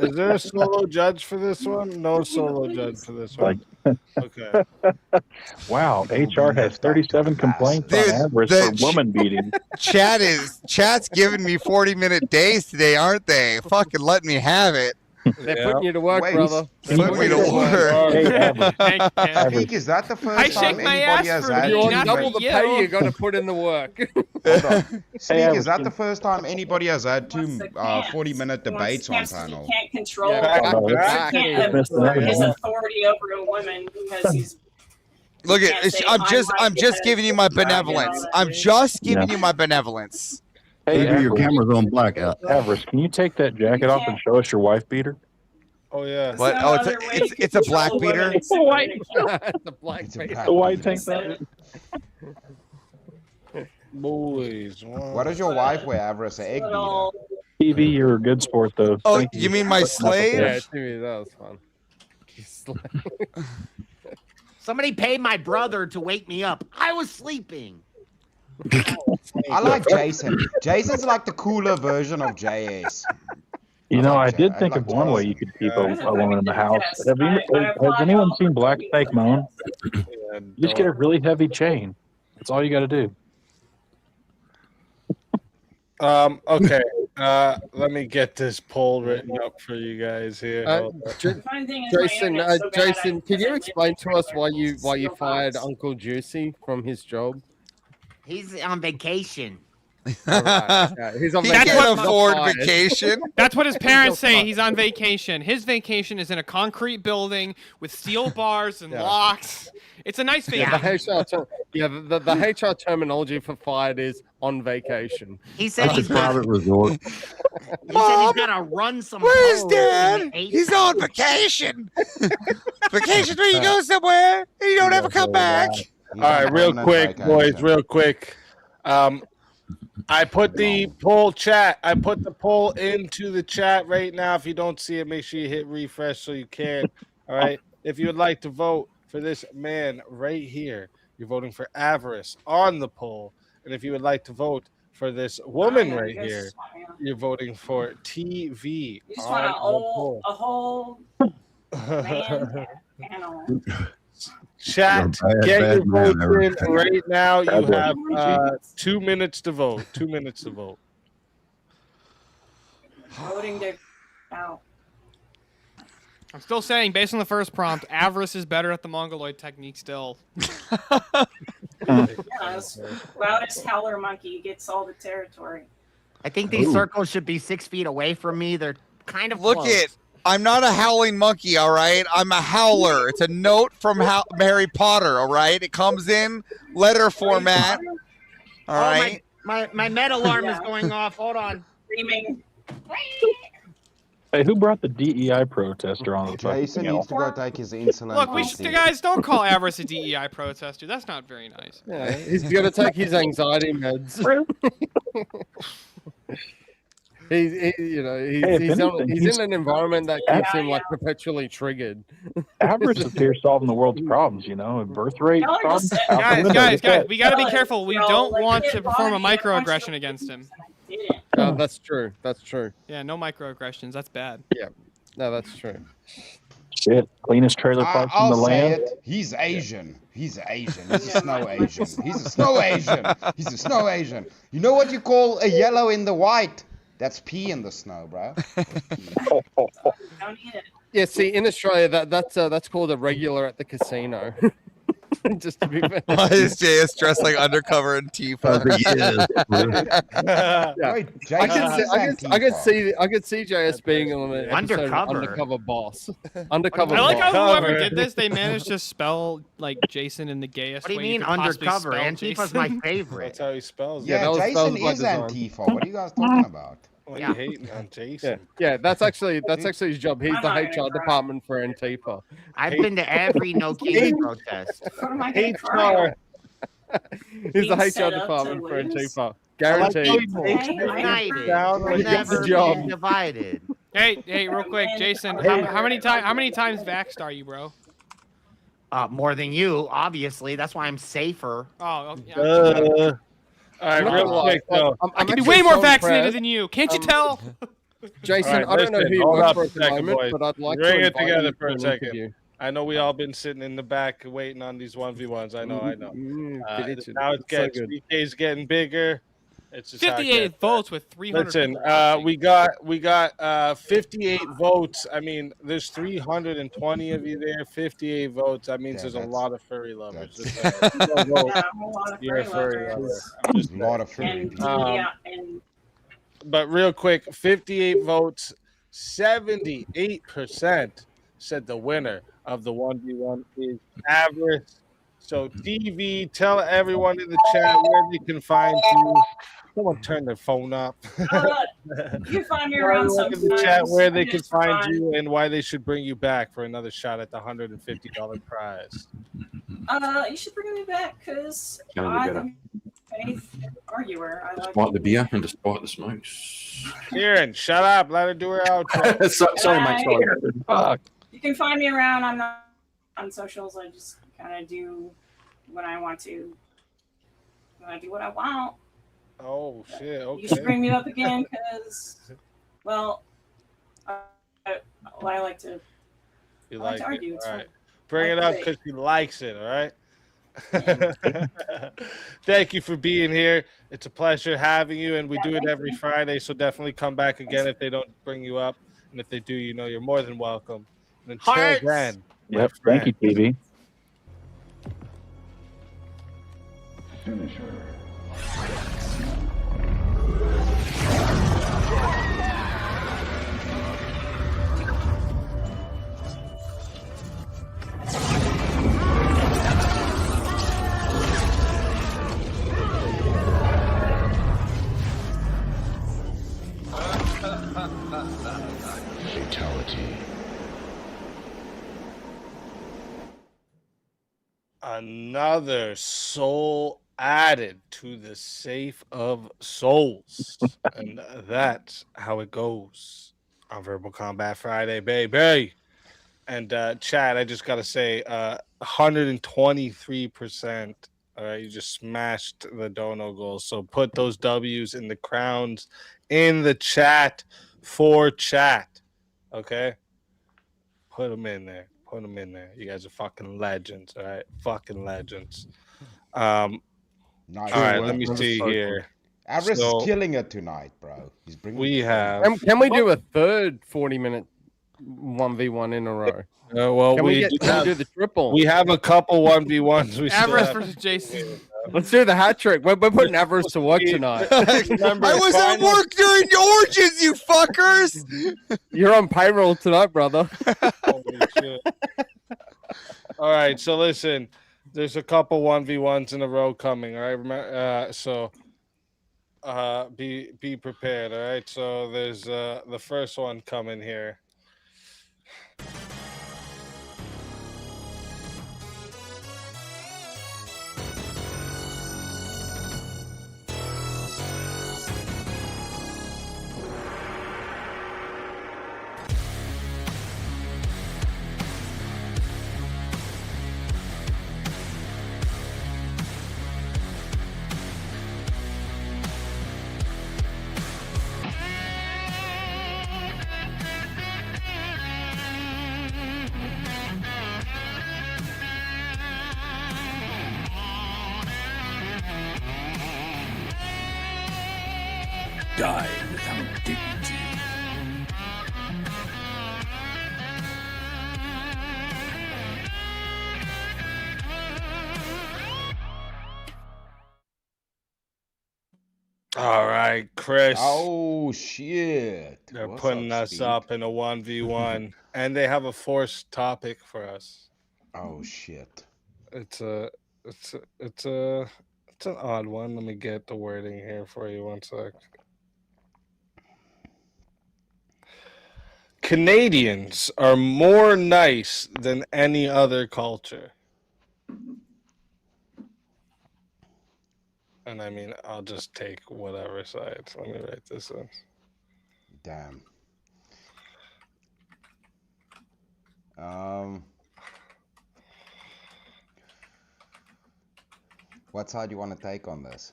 Is there a solo judge for this one? No solo judge for this one. Okay. Wow, HR has 37 complaints on average for woman beating. Chat's giving me 40-minute days today, aren't they? Fucking let me have it. They're putting you to work, Wait, brother. Put me to work. Speak, is that the first I time shake my anybody ass has for had you You on to want double the you. pay, you got to put in the work. Speak, is that the first time anybody has had two 40-minute debates on Camps, panel? He can't control. Yeah, He can't have his authority over a woman because he's. Look he at can't it's, say, I'm "I just like I'm it just better giving you than my you like it," and all benevolence. that. I'm just giving Yeah. you my benevolence. Hey, Maybe your Avarice, camera's on blackout. Avarice, can you take that jacket off and show us your wife beater? Oh, yeah. What? no Oh, other way to it's a control black a woman beater. except for the camp. It's a black face. The white tank top. Boys. What does your wife wear, Avarice? An egg beater? Little- TV, you're a good sport, though. Oh, Thank you mean my slave? Yeah, to me, that was fun. Somebody paid my brother to wake me up. I was sleeping. I like Jason. Jason's like the cooler version of JS. You know, I like did that. think I of like one way Jason. you could keep a woman in the house. Has anyone seen Black Snake Moan? Just get a really heavy chain. That's all you got to do. Okay. Let me get this poll written up for you guys here. Hold on. The funny thing is, my Jason, internet's so bad, Jason, can you explain to us why you Steel fired box. Uncle Juicy from his job? He's on vacation. All right, okay. He's on He vacation. can't not afford fired. vacation. That's what his parents Still say. fired. He's on vacation. His vacation is in a concrete building with steel bars and Yeah. locks. It's a nice Yeah, vacation. the HR terminology for fired is on vacation. He said That's he's a private resort. He said he's gonna run some. Where's poles in Dad? the 8 He's on vacation. Vacation's where you go somewhere and you don't ever come back. All right, real quick, boys, real quick. I put the poll chat. I put the poll into the chat right now. If you don't see it, make sure you hit refresh so you can. All right. If you would like to vote for this man right here, you're voting for Avarice on the poll. And if you would like to vote for this woman right here, you're voting for TV You just on want the a whole man panel. Chat, You're a get bad your man, votes Eric. in right now. You Bad have man. 2 minutes to vote. 2 minutes to vote. Voting to out. I'm still saying, based on the first prompt, Avarice is better at the Mongoloid technique still. Yes, loudest howler monkey gets all the territory. I think these Ooh. circles should be 6 feet away from me. They're kind of Look close. it. I'm not a howling monkey, all right? I'm a howler. It's a note from Harry Potter, all right? It comes in letter format. All Oh, right. my med alarm is Yeah. going off. Hold on. Screaming. Hey, who brought the DEI protester on the Jason fucking needs to go take his insulin. Look, we should, guys, don't call Avarice a DEI protester. That's not very nice. Yeah, he's gonna take his anxiety meds. He's Hey, if anything, he's in an environment that keeps him Yeah. like perpetually triggered. Avarice is here solving the world's problems, birth rate Y'all are problems. just- out the window, Guys, get that. we gotta be careful. We don't Like, want you to did perform a body, I want you microaggression to- against him. Didn't. That's true. That's true. Yeah, no microaggressions. That's bad. Yeah, no, that's true. Shit, cleanest trailer parks in I'll the say land. it. He's Asian. He's Asian. He's a snow Asian. He's a snow Asian. He's a snow Asian. You know what you call a yellow in the white? That's pee in the snow, bro. Don't eat it. Yeah, see, in Australia, that's called a regular at the casino. Just to be fair. Why is JS dressed like undercover Antifa? Yeah. Wait, I Jason could see JS being on an episode of Undercover. Undercover Boss. Undercover I like Boss. how whoever did this, they managed to spell like Jason in the gayest What do you way mean could possibly undercover? spell Antifa's Jason. my favorite. That's how he spells it. Yeah, that was Jason spelled by is design. Antifa. What are you guys talking about? What Yeah. are you hating on Jason? Yeah, that's actually his job. He's I'm the not gonna HR cry. department for Antifa. I've been to every No King protest. What am I gonna cry? HR. He's Being the set HR up department to for lose. Antifa. I like Guaranteed. how Stay he- united. Down We'll like gets the never job. be divided. Hey, real quick, Jason. How many times vaxxed are you, bro? More than you, obviously. That's why I'm safer. Oh, yeah. All right, I'm not real gonna lie, quick though. I'm I can be actually way more so vaccinated impressed. than you. Can't you tell? Jason, All right, I don't know listen, who you hold work up for a at the second, moment, boys. but I'd like Bring to it invite together you for a an second. interview. I know we all been sitting in the back waiting on these 1v1s. I know. Now it's so getting good. BK's getting bigger. It's just how it 58 gets. votes with 300. Listen, people watching. we got 58 votes. I mean, there's 320 of you there. 58 votes. That means Yeah, there's a that's- lot of furry lovers. that's- Just saying. If you don't vote, Yeah, a whole lot of you're a furry furry lover. lovers. I'm just A lot of furry And people. yeah, and But real quick, 58 votes, 78% said the winner of the 1v1 is Avarice. So TV, tell everyone in the chat where they can find you. Someone turn their phone up. you can find me Tell around everyone in sometimes. the chat where they can just find fun. you and why they should bring you back for another shot at the $150 prize. You should bring me back because Gonna be better. I'm a faith arguer. I like Despite the beer and despite the smokes. Kieran, shut up. Let her do her outro. Sorry, mate. Sorry. Fuck. You can find me around. I'm not on socials. I just kind of do what I want to. When I do what I want. Oh, shit. Okay. You should bring me up again because, well, I like to. You I like like to argue. it. It's All fun. right. Bring I it like up to because he likes it. All right. Thank you for being here. It's a pleasure having you, and we do it every Friday. So definitely come back again if they don't bring you up, and if they do, you know you're more than welcome. And until Hearts. then, my Yep. Thank you, friend. TV. Fatality. Another soul added to the safe of souls. And that's how it goes on Verbal Combat Friday, baby. And Chad, I just gotta say, 123%. All right, you just smashed the dono goals. So put those W's in the crowns in the chat for chat. Okay, put them in there. Put them in there. You guys are fucking legends. All right, fucking legends. Nice. All right, let me see here. Avarice So- is killing it tonight, bro. He's bringing. We the have. Can we do a third 40-minute 1v1 in a row? Well, Can we we do the triple? We have a couple 1v1s. We still Avarice have versus Jason. Let's do the hat trick. We're putting Avarice to work tonight. Remember, I was at final- work during origins, you fuckers. You're on payroll tonight, brother. Holy shit. All right, so listen, there's a couple 1v1s in a row coming. All right, so be prepared. All right, so there's the first one coming here. Die without dignity. All right, Chris. Oh shit! They're What's putting up, us Speed? up in a 1v1, and they have a forced topic for us. Oh shit! It's an odd one. Let me get the wording here for you. One sec. Canadians are more nice than any other culture. And I mean, I'll just take whatever side. Let me write this in. Damn. What side do you want to take on this?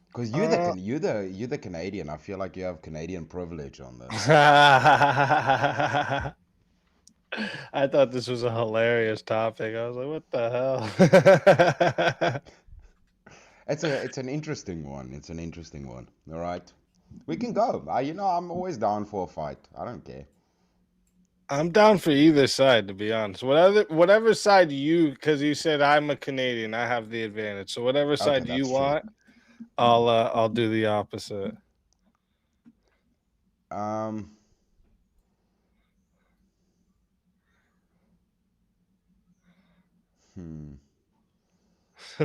Because you're the Canadian. I feel like you have Canadian privilege on this. I thought this was a hilarious topic. I was like, what the hell? It's an interesting one. It's an interesting one. All right, we can go. I'm always down for a fight. I don't care. I'm down for either side, to be honest. Whatever side because you said I'm a Canadian, I have the advantage. So whatever side you that's true. want, I'll do the opposite.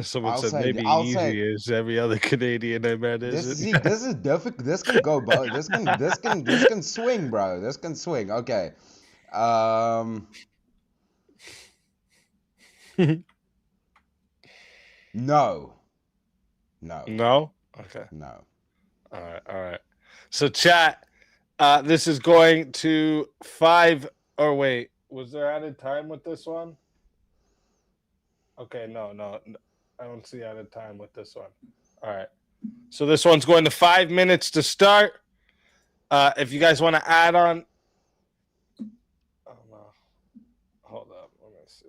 Someone I'll said say- maybe I'll easy say- is every other Canadian I met This isn't. is difficult. This can go both. This can swing, bro. This can swing. Okay. No. No? Okay. No. All right. So chat, this is going to 5 or wait, was there added time with this one? Okay, no. I don't see added time with this one. All right. So this one's going to 5 minutes to start. If you guys want to add on. Oh no. Hold up. Let me see.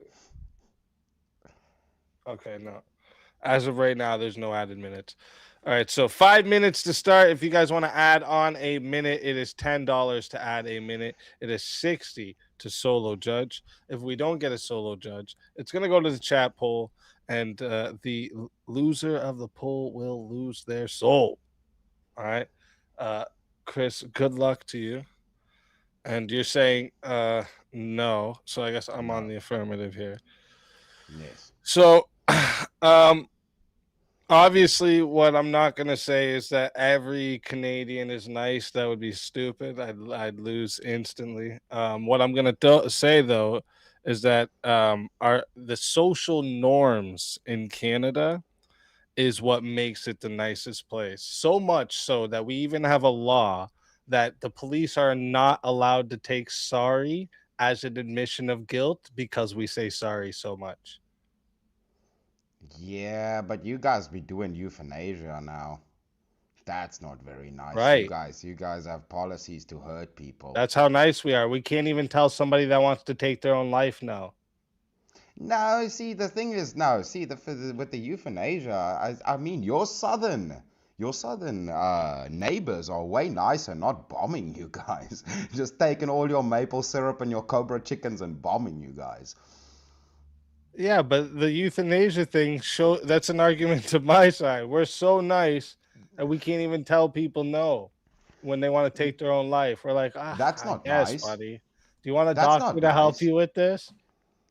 Okay, no. As of right now, there's no added minutes. All right, so 5 minutes to start. If you guys want to add on a minute, it is $10 to add a minute. It is 60 to solo judge. If we don't get a solo judge, it's gonna go to the chat poll, and the loser of the poll will lose their soul. All right, Chris, good luck to you. And you're saying no, so I guess I'm on the affirmative here. Yes. So, obviously, what I'm not gonna say is that every Canadian is nice. That would be stupid. I'd lose instantly. What I'm gonna say though is that the social norms in Canada is what makes it the nicest place. So much so that we even have a law that the police are not allowed to take sorry as an admission of guilt because we say sorry so much. Yeah, but you guys be doing euthanasia now. That's not very nice. Right. You guys have policies to hurt people. That's how nice we are. We can't even tell somebody that wants to take their own life no. No, see, the thing is, no, see, with the euthanasia, I mean, your southern neighbors are way nicer, not bombing you guys. Just taking all your maple syrup and your Cobra chickens and bombing you guys. Yeah, but the euthanasia thing that's an argument to my side. We're so nice that we can't even tell people no when they want to take their own life. We're like, That's not yes, nice. buddy. Do you want a That's doctor not to help nice. you with this?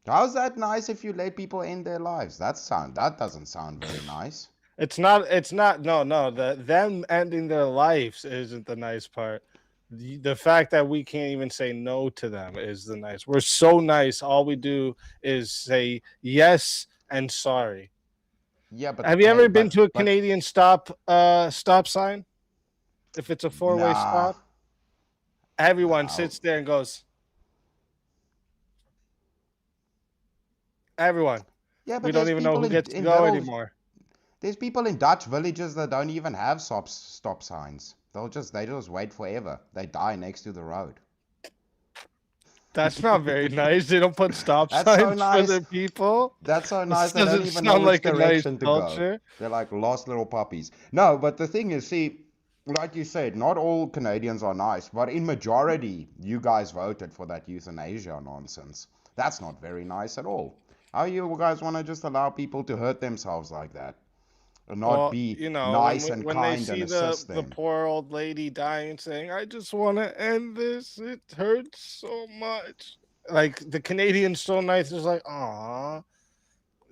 How's that nice if you let people end their lives? That doesn't sound very nice. It's not no, them ending their lives isn't the nice part. The fact that we can't even say no to them is the nice. We're so nice. All we do is say yes and sorry. Yeah, but have you ever been to a Canadian stop sign? If it's a four-way stop, everyone sits there and goes. Everyone. Yeah, but we don't there's even know people who in- gets to in go little- anymore. There's people in Dutch villages that don't even have stop signs. They just wait forever. They die next to the road. That's not very nice. They don't put stop That's so signs nice. for their people. That's so This nice. They don't doesn't even know sound which like a nice direction to culture. go. They're like lost little puppies. No, but the thing is, see, like you said, not all Canadians are nice, but in majority, you guys voted for that euthanasia nonsense. That's not very nice at all. How you guys want to just allow people to hurt themselves like that? And not be nice and when kind they see and assist the them. poor old lady dying, saying, "I just want to end this. It hurts so much." Like the Canadians, so nice. It's like, "Aw,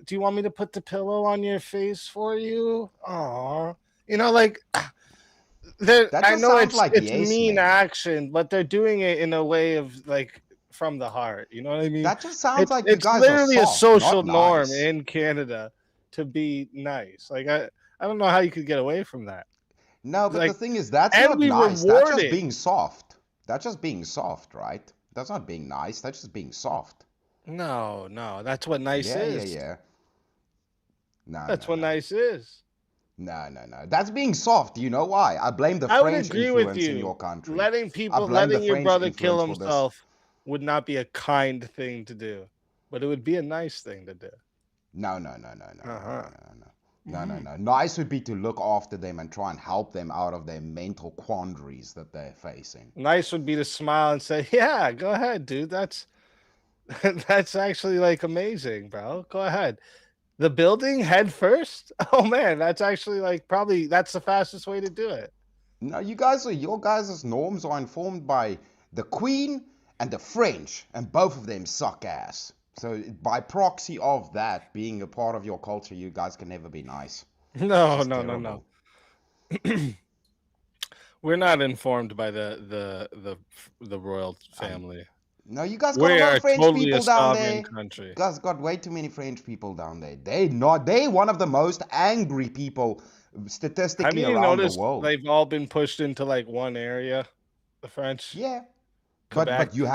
do you want me to put the pillow on your face for you?" Aw, like. That I just know sounds it's like it's yes mean men. action, but they're doing it in a way of like from the heart. You know what I mean? That just sounds it's, like you it's guys are literally a soft, social not norm nice. in Canada to be nice. Like I don't know how you could get away from that. No, but Like, the thing is, that's and not we nice. reward That's just it. being soft. That's just being soft, right? That's not being nice. That's just being soft. No, that's what nice Yeah, is. yeah. No, That's what nice is. no. That's being soft. You know why? I blame the I would French agree with influence in you. your country. Letting your brother kill himself would not be a kind thing to do, but it would be a nice thing to do. No. Uh-huh. No. Nice would be to look after them and try and help them out of their mental quandaries that they're facing. Nice would be to smile and say, "Yeah, go ahead, dude. That's actually like amazing, bro. Go ahead." The building head first? Oh man, that's actually like probably that's the fastest way to do it. No, your guys' norms are informed by the Queen and the French, and both of them suck ass. So by proxy of that being a part of your culture, you guys can never be nice. No. Terrible. We're not informed by the royal family. No, you guys got We a lot are of French totally people a down sovereign there. country. You guys got way too many French people down there. They one of the most angry people Have statistically you around the noticed world. they've all been pushed into like one area? The French? Yeah. Quebec. But you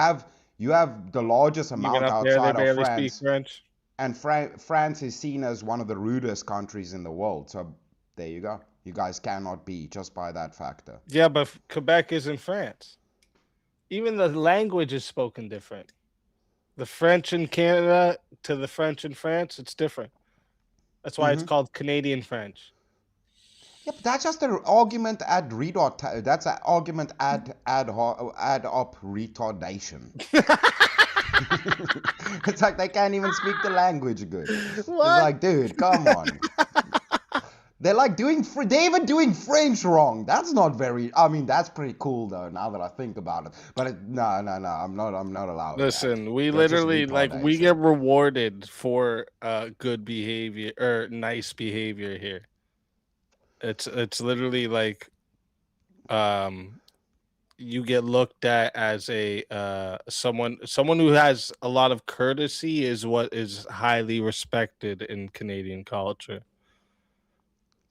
have the largest amount Even up there, they outside of barely speak France. French. And France is seen as one of the rudest countries in the world. So there you go. You guys cannot be just by that factor. Yeah, but Quebec is in France. Even the language is spoken different. The French in Canada to the French in France, it's different. That's why it's called Canadian French. Yeah, but that's just an argument ad retard. That's an argument ad op retardation. It's like they can't even speak the language good. It's like, dude, come on. They're like they're even doing French wrong. That's not very. I mean, that's pretty cool though. Now that I think about it, but no, I'm not allowed. Listen, we That's just literally we retardation. get rewarded for good behavior or nice behavior here. It's literally like, you get looked at as a someone who has a lot of courtesy is what is highly respected in Canadian culture.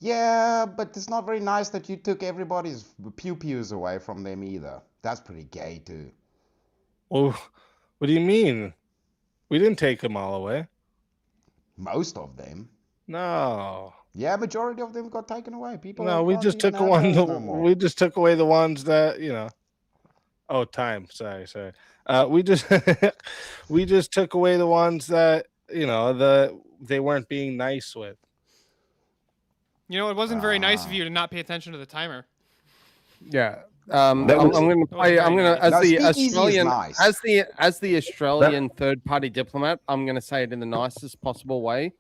Yeah, but it's not very nice that you took everybody's pew-pews away from them either. That's pretty gay too. Well, what do you mean? We didn't take them all away. Most of them. No. Yeah, majority of them got taken away. People. No, we just took we just took away the ones that, you know. Oh, time. Sorry. We just we just took away the ones that, you know, they weren't being nice with. You know, it wasn't very nice of you to not pay attention to the timer. Yeah. I'm going to play. I'm going to, as the Australian third party diplomat, I'm going to say it in the nicest possible way.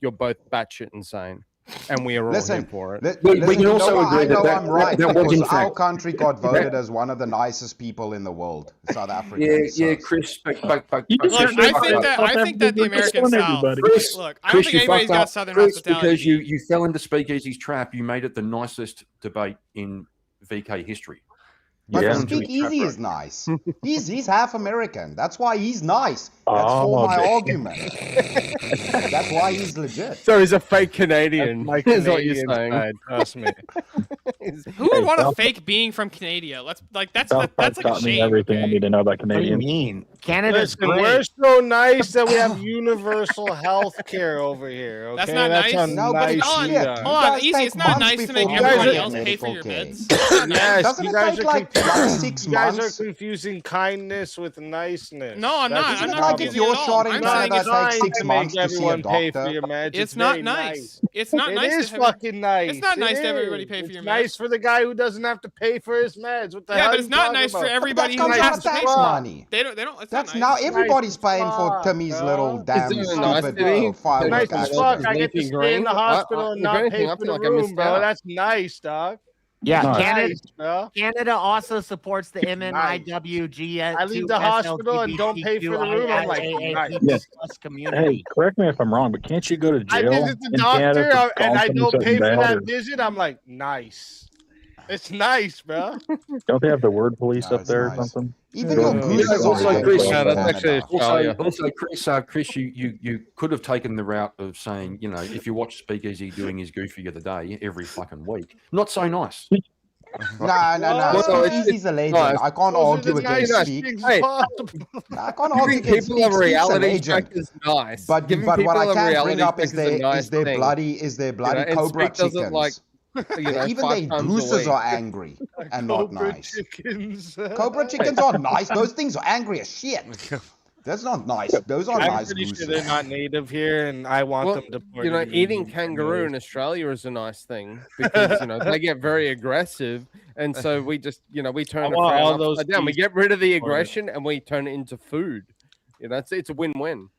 You're both batshit insane, and we are all here for it. We can also agree that I'm right because our country got voted as one of the nicest people in the world, South Africa. Yeah, Chris. Look, I think that the American South. Look, I don't think anybody's got Southern hospitality. Because you fell into Speakeasy's trap. You made it the nicest debate in VK history. But Speakeasy is nice. He's half American. That's why he's nice. That's for my argument. That's why he's legit. So he's a fake Canadian. That's Is what you're saying. Trust me. Who would want a fake being from Canada? That's like a taught me shame. everything I need to know about Canadians. What do you mean? Canada's Listen, great. we're so nice that we have universal health care over here. Okay? That's not nice. how No, but nice hold we on, are. hold on, easy. It's not nice to make You guys everybody are- else pay for your meds. Yes, Doesn't you it guys take are like confusing- 6 you guys months? are confusing kindness with niceness. No, I'm not. That's I'm the not problem. confusing you're at all. shorting I'm Canada, saying that it's takes Trying 6 to months make to see a everyone pay for doctor. your meds. It's not very nice. It's not It nice. is to have fucking nice. It's not nice It to have everybody is. pay for It's your meds. nice for the guy who doesn't have to pay for his meds. What the Yeah, hell but are it's you not talking nice for about? everybody That who comes has out of to pay tax for it. money. They don't. It's That's not now nice. everybody's Nice paying for fuck, Timmy's bro. little damn Is it a nice stupid city? firework Nice as accident. fuck. I get to Leafy stay in green. the hospital and if not anything, pay I for feel the like I missed room, bro. out. That's nice, dog. Yeah, Nice. Canada. bro. Canada also supports the MMIWG. I leave the hospital and don't pay for the room. I'm like, nice. Yes. community. Hey, correct me if I'm wrong, but can't you go to I jail visit the in Canada doctor for and I calling don't something pay for bad, that or visit. I'm like, nice. It's nice, bro. don't they have the word police No, up it's there nice. or something? Even Go your to goose jail. is also, alright Chris, in no, that's Canada. actually Australia. Also, Chris, you could have taken the route of saying, you know, if you watch Speakeasy doing his goofy of the day every fucking week, not so nice. No. Speakeasy's a legend. Nice. I can't Those are argue the against nicest Speak. things Hey. possible. I can't argue Giving against people Speak. a Speak's a reality legend. check is nice. But Giving what people I a can't bring reality up check is a their nice thing. bloody and Cobra Speak doesn't chickens. like, Even 5 their times a gooses week. are angry and not Cobra nice. chickens. Cobra chickens are nice. Those things are angry as shit. That's not nice. Those are I'm nice pretty sure gooses. they're not native here, and I want Well, them deported. you know, eating immediately. kangaroo in Australia is a nice thing because, you know, they get very aggressive. And so we just, you know, we turn I it want all around those upside down. We geese get rid of the deported. aggression and we turn it into food. You know, it's a win-win.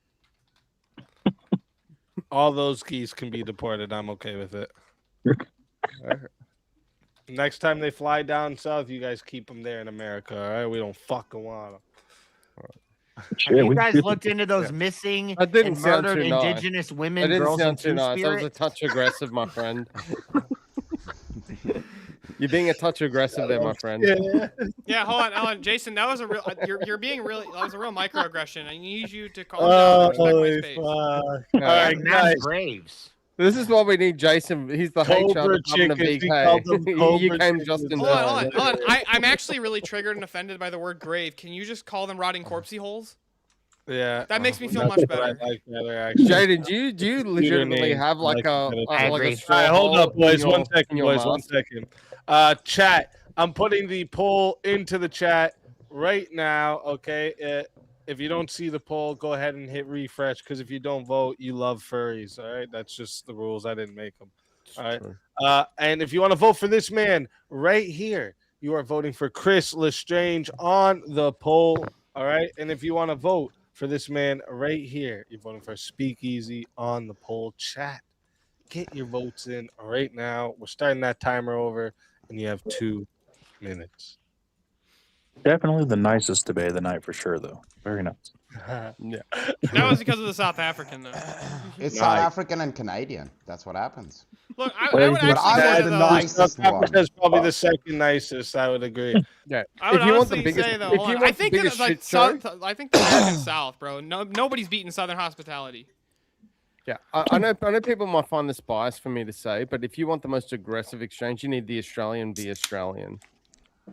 All those geese can be deported. I'm okay with it. Next time they fly down south, you guys keep them there in America. All right, we don't fucking want them. Shit, Have we you guys just- looked into those missing That didn't and sound murdered too nice. indigenous That women, didn't girls, sound and too nice. That was a two-spirit? touch aggressive, my friend. You're being a touch aggressive there, my friend. Yeah, hold on, Jason. That was a real. You're being really. That was a real microaggression. I need you to calm down. And respect my space. All Yeah, right, mass guys. graves. This is why we need Jason. He's the HR Cobra department of chickens, he called them VK. You Cobra came chickens. just in Hold on, time. hold on. I'm actually really triggered and offended by the word grave. Can you just call them rotting corpsey holes? Yeah, That makes me feel that's much what I better. like better, actually. Jaden, do you legitimately name, have like like a it I like agree. a straw All right, hold hole up, boys. in One your- second, in your boys. One mask? second. Chat. I'm putting the poll into the chat right now. Okay. if you don't see the poll, go ahead and hit refresh because if you don't vote, you love furries. All right, that's just the rules. I didn't make them. All right. And if you want to vote for this man right here, you are voting for Chris Lestrange on the poll. All right. And if you want to vote for this man right here, you're voting for Speakeasy on the poll. Chat. Get your votes in right now. We're starting that timer over, and you have 2 minutes. Definitely the nicest debate of the night for sure, though. Very nice. Yeah. That was because of the South African, though. It's South African and Canadian. That's what happens. Look, I would But actually I say was the though, nicest one. That's probably the second nicest. I would agree. Yeah. I would If you want the honestly biggest- say though, if hold you on, want I the think that biggest like shit show- South, I think the American South, bro. Nobody's beating Southern hospitality. Yeah, I know people might find this biased for me to say, but if you want the most aggressive exchange, you need the Australian be Australian.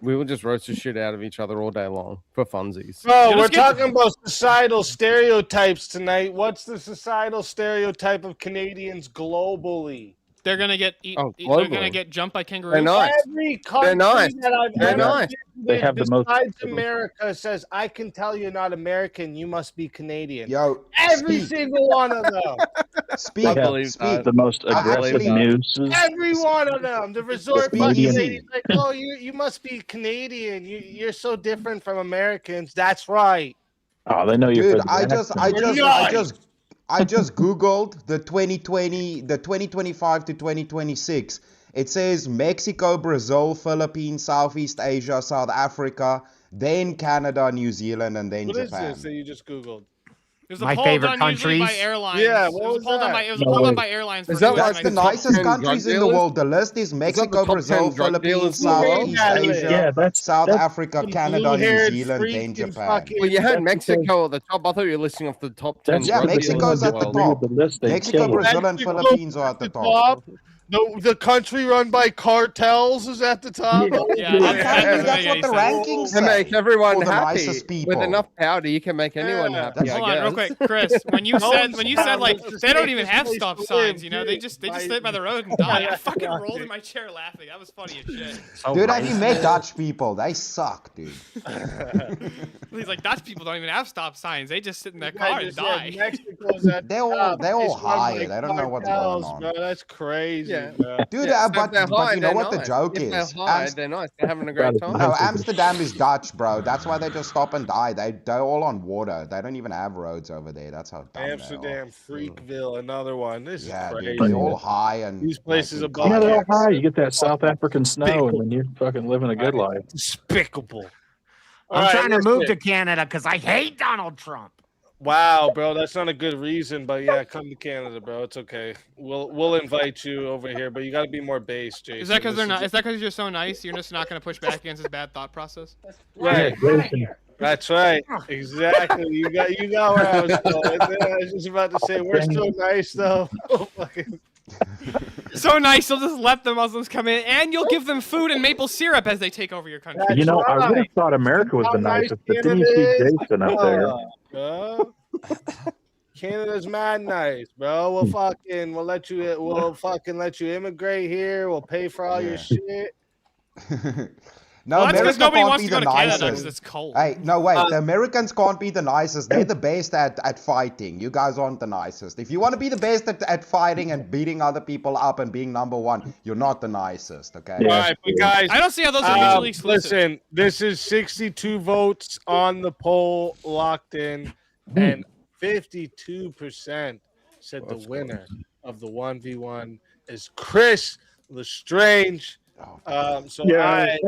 We will just roast the shit out of each other all day long for funsies. Bro, we're talking about societal stereotypes tonight. What's the societal stereotype of Canadians globally? They're gonna get Oh, they're gonna globally. get jumped by kangaroos. They're nice. Every country They're nice. that I've They're ever nice. been They with have the most- besides America says, I can tell you're not American, you must be Canadian. Yo, Every speak. single one of them. Speak. They have Believe that. the most aggressive Actually- news. Every one of them. The resort Canadian- ladies like, oh, you must be Canadian. You're so different from Americans. That's right. Oh, they know you're Dude, I just Googled the 2025 to 2026. It says Mexico, Brazil, Philippines, Southeast Asia, South Africa, then Canada, New Zealand, and then What is Japan. this that you just Googled? There's a My poll favorite done usually by countries. airlines. Yeah, It what was a was poll done that? by it was a No, poll done wait. by airlines. Is for that who like was That's the my- nicest top 10 countries drug in the dealers? world. The list is that the Mexico, top 10 Brazil, drug dealers Philippines, in the world? Southeast Asia, Yeah, that's South that's Africa, Some Canada, New blue-haired Zealand, freak then in Japan. fucking- Well, you had That's Mexico at the top. I thought you were listing off the top 10 that's Yeah, drug Mexico's dealers at in the the agree world. with the list. They Mexico, kill it. Brazil, and Mexico Philippines are at the top. The country run by cartels is at the top. Yeah, Exactly, that doesn't that's make what any the sense. rankings To make say. everyone For the happy. nicest people. With enough powder, you can make anyone Yeah. happy. Hold I on, real guess. quick, Chris. When you No said one's like found the they don't even safest have place stop to signs, live, you know, they dude. just sit by the road and die. I fucking rolled in my chair laughing. That was funny as shit. Dude, have you met Dutch people? They suck, dude. He's like, Dutch people don't even have stop signs. They just sit in their car and die. Mexico's at They're all high. They don't know what's going cartels, on. Bro, that's crazy. Yeah. Bro. Dude, Yeah, so but, if they're but high, you know they're what the nice. joke If they're is? high, they're nice. They're having a great time. No, Amsterdam is Dutch, bro. That's why they just stop and die. They're all on water. They don't even have roads over there. That's how dumb they are. Amsterdam, Freakville, another one. This Yeah, is dude, crazy. they're all high and These places like, above Yeah, they're all kayaks. high. You get that South African snow, and then you're fucking living a good life. Despicable. I'm All right, trying to move listen. to Canada because I hate Donald Trump. Wow, bro, that's not a good reason, but yeah, come to Canada, bro. It's okay. We'll invite you over here, but you got to be more based, Jason. Is that because This they're not? Is that because you're so nice? You're just not going to push back against his bad thought process. right? That's right. Exactly. You got where I was going. I was just about to say we're so nice though. Fucking- So nice, you'll just let the Muslims come in, and you'll give them food and maple syrup as they take over your country. You know, I would have thought America was How the nice nicest, but then you see Canada is. Jason up there. Bro. Canada's mad nice, bro. We'll fucking let you immigrate here. We'll pay for all your shit. No, Well, that's 'cause America nobody can't wants be to go the to Canada nicest. 'cause it's cold. Hey, no, wait. The Americans can't be the nicest. They're the best at fighting. You guys aren't the nicest. If you want to be the best at fighting and beating other people up and being number one, you're not the nicest, okay? All right, but guys, I don't see how those are mutually exclusive. Listen, this is 62 votes on the poll locked in, and 52% said the winner of the 1v1 is Chris Lestrange. So Yeah. I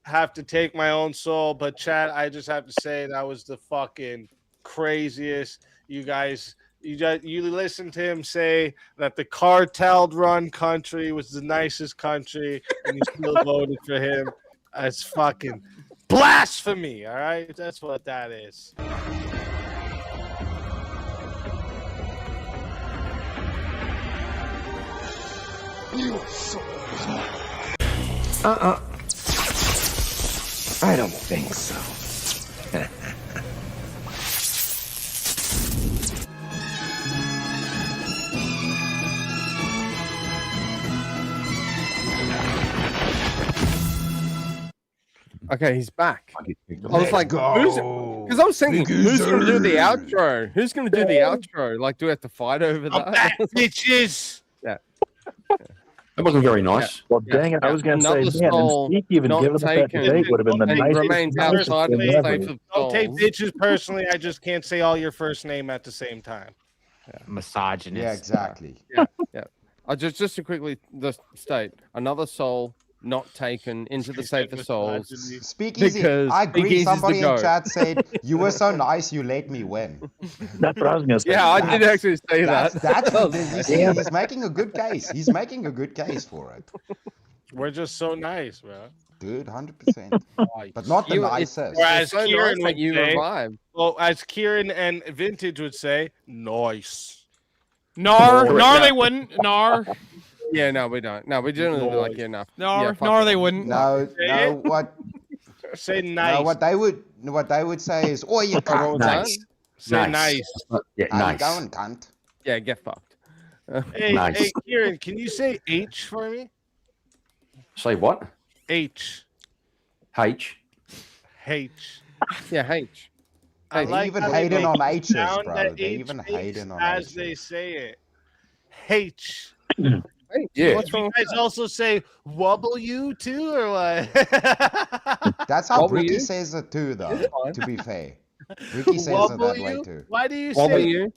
have to take my own soul, but Chad, I just have to say that was the fucking craziest. You guys, you listened to him say that the cartel run country was the nicest country, and you still voted for him. That's fucking blasphemy. All right, that's what that is. I don't think so. Okay, he's back. I was Let's like, go. Because I was thinking, who's going to do the outro? Who's going to do the outro? Like, do we have to fight over that? Back, bitches. Yeah. That wasn't very nice. Well, dang it. I was going to say, man, and Zeke even giving us that debate would have been the nicest. Remains outside of thing ever. Don't take bitches personally. I just can't say all your first name at the same time. Misogynist. Yeah, exactly. Yeah. Just to quickly state, another soul not taken into the safe for souls. Speakeasy. I agree. Somebody in chat said, you were so nice, you let me win. That's what I was going to say. Yeah, I did actually say that. He's making a good case. He's making a good case for it. We're just so nice, bro. Dude, 100%. But not the nicest. Or as so Kieran nice would that you say, revived. well, as Kieran and Vintage would say, nice. Nar, they wouldn't. Nar. Yeah, no, we don't. No, we generally like you enough. Nar, they wouldn't. No, what? Say nice. No, what they would say is, oh, you can't. Nice. Say nice. Yeah, How nice. you going, cunt? Yeah, get fucked. Hey, Nice. hey, Kieran, can you say H for me? Say what? H. H. H. Yeah, H. I They like even how they hating make on it H's, sound bro. that They H even makes hating on as H's. they say it. H. Yeah. What's You wrong guys also say W too, or what? That's how Wobble Ricky you? says it too, though. fine. To be fair, Ricky says it that way W? too. Why do you Wobble say? you?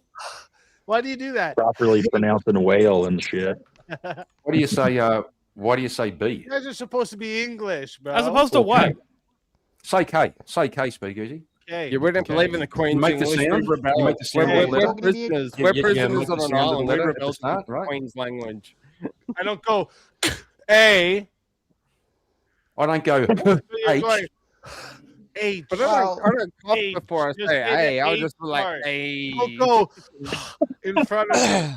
Why do you do that? Properly pronouncing whale and shit. What do you say? Why do you say B? You guys are supposed to be English, bro. As opposed to what? Say K. Say K, Speakeasy. Okay. You wouldn't believe in the Queen's make the English. We sound. rebel. You make the sound. We're Talking to me. prisoners. Yeah, We're yeah, prisoners make on the an sound of the island. We letter at the rebel to start, the right? Queen's language. I don't go A. I don't go You're H. going H. But I don't cough H. before I Just say say hey. the I'll H just be like part. hey. Don't go in front of it.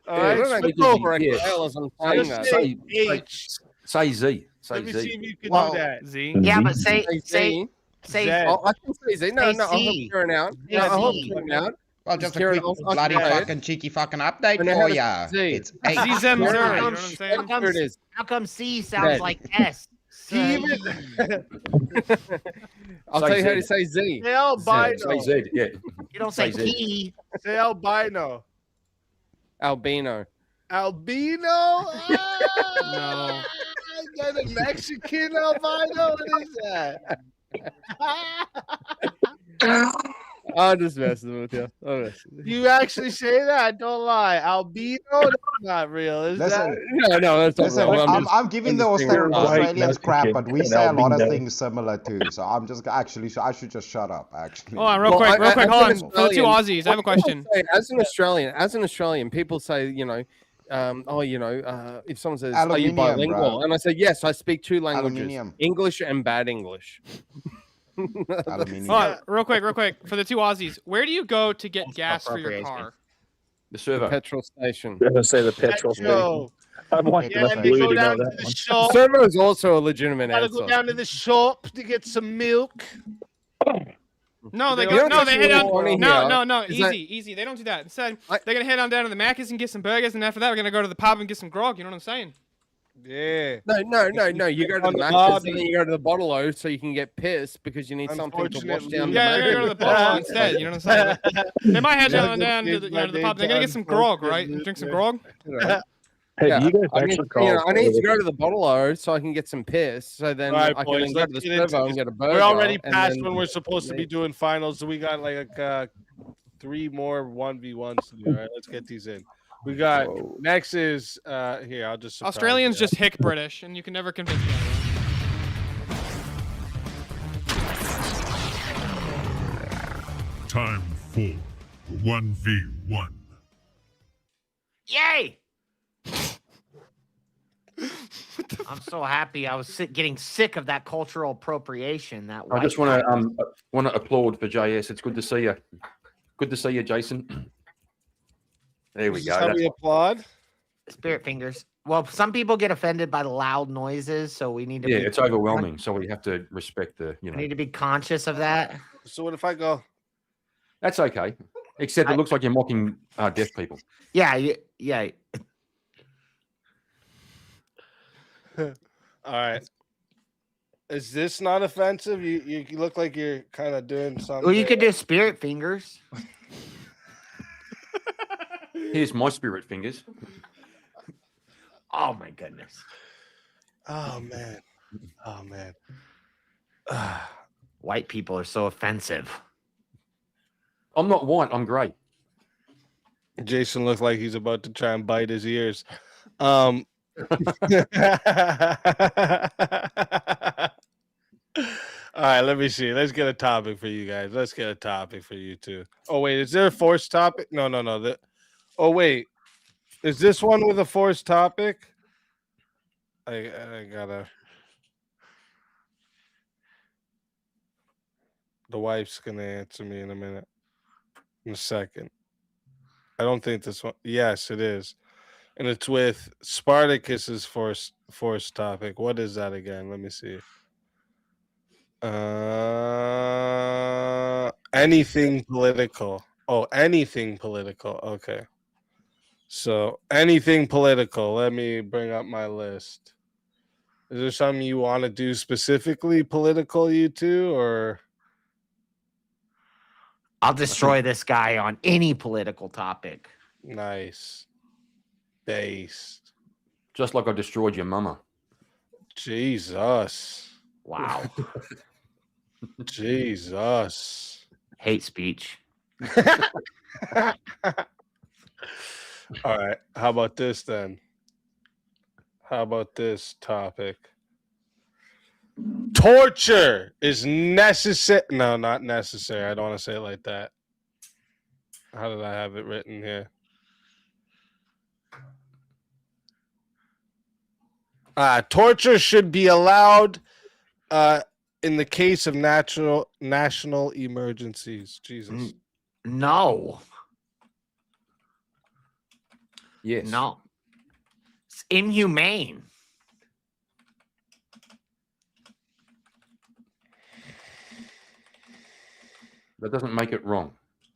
All Yeah, right, don't so make go. me correct as I'm saying that. Just say H. Say Z. Say Let me see Z. if you can Well, do that. Z. Yeah, but say Z. say Oh, I can say Z. No, Say no, I'll help C. Kieran out. Say No, I'll help Z. Kieran out. Well, just a Kieran, quick I'll bloody say it. fucking cheeky fucking update I know for how to ya. say It's it. H. Z-Zem, How you know come- what I'm saying? how Here it is. How come C sounds Red. like S? He even I'll Say tell you how Z. to say Z. say albino. Say Z. Yeah. You don't say Say Z. T. Say albino. Albino. Albino? Ah, No. I got a Mexican albino. What is that? I'm just messing with you. I'm messing with you. You actually say that? Don't lie. Albino? That's not real. Is Listen, that? No, that's not listen. real. I'm giving the just being real. Australians crap, Mexican but we and say a lot of albino. things similar too. So I'm just actually, I should just shut up. Actually, Hold on, real Well, quick, as hold an on. For the two Australian- Aussies, I have a question. As an Australian, people say, if someone says, "Are you Aluminium, bilingual?" bro. and I say, "Yes, I speak two languages: Aluminium. English and bad English." Aluminium. Hold on, real quick. For the two Aussies, where do you go to get gas for your appropriation. car? The servo. Petrol station. I'm going to say the petrol station. Yo. I want Yeah, the and they blue go to know down to that the one. shop. Servo is also a legitimate Gotta answer. go down to the shop to get some milk. No, they They go. don't No, they actually head really on. wanna No, hear is that- easy. They don't do that. Instead, they're gonna head on down to the Macca's and get some burgers, and after that, we're gonna go to the pub and get some grog. You know what I'm saying? Yeah. No. You go to On the the Macca's lobby. and then you go to the bottle-o so you can get pissed because you need something to wash down. Yeah, the they're gonna go to the bottle instead. You know what I'm saying? They might head Yeah, on down to the, to the pub. They're gonna get some grog, right? Drink some grog. Hey, do you guys I need, actually call? I need to go to the bottle-o so I can get some piss. So then All right, I can boys, then go to the let's get into servo and this. get a burger. We're already and past then- when we're supposed to be doing finals, so we got like 3 more 1v1s to do. All right, let's get these in. We got next is here. I'll just surprise Australians you. just hick British, and you can never convince me. Time for 1v1. Yay! I'm so happy. I was getting sick of that cultural appropriation. That I just white want to applaud for JS. It's good to see you. Good to see you, Jason. There we Is go. this how we applaud? spirit fingers. Well, some people get offended by the loud noises, so we need to. Yeah, be, it's overwhelming. So we have to respect the. We need to be conscious of that. So what if I go? That's okay. Except it looks like you're mocking deaf people. Yeah, yeah. All right. Is this not offensive? You look like you're kind of doing something. Well, you could do spirit fingers. Here's my spirit fingers. Oh my goodness. Oh man. Oh man. White people are so offensive. I'm not white. I'm grey. Jason looked like he's about to try and bite his ears. All right, let me see. Let's get a topic for you guys. Let's get a topic for you too. Oh wait, is there a forced topic? No. Oh wait, is this one with a forced topic? I gotta. The wife's gonna answer me in a minute. In a second. I don't think this one. Yes, it is, and it's with Spartacus's forced topic. What is that again? Let me see. Anything political. Oh, anything political. Okay. So anything political. Let me bring up my list. Is there something you want to do specifically political, you two, or I'll destroy this guy on any political topic. nice? Based. Just like I destroyed your mama. Jesus. Wow. Jesus. Hate speech. All right. How about this then? How about this topic? Torture is necessary. No, not necessary. I don't want to say it like that. How did I have it written here? Torture should be allowed in the case of national emergencies. Jesus. No. Yes. No. It's inhumane. That doesn't make it wrong.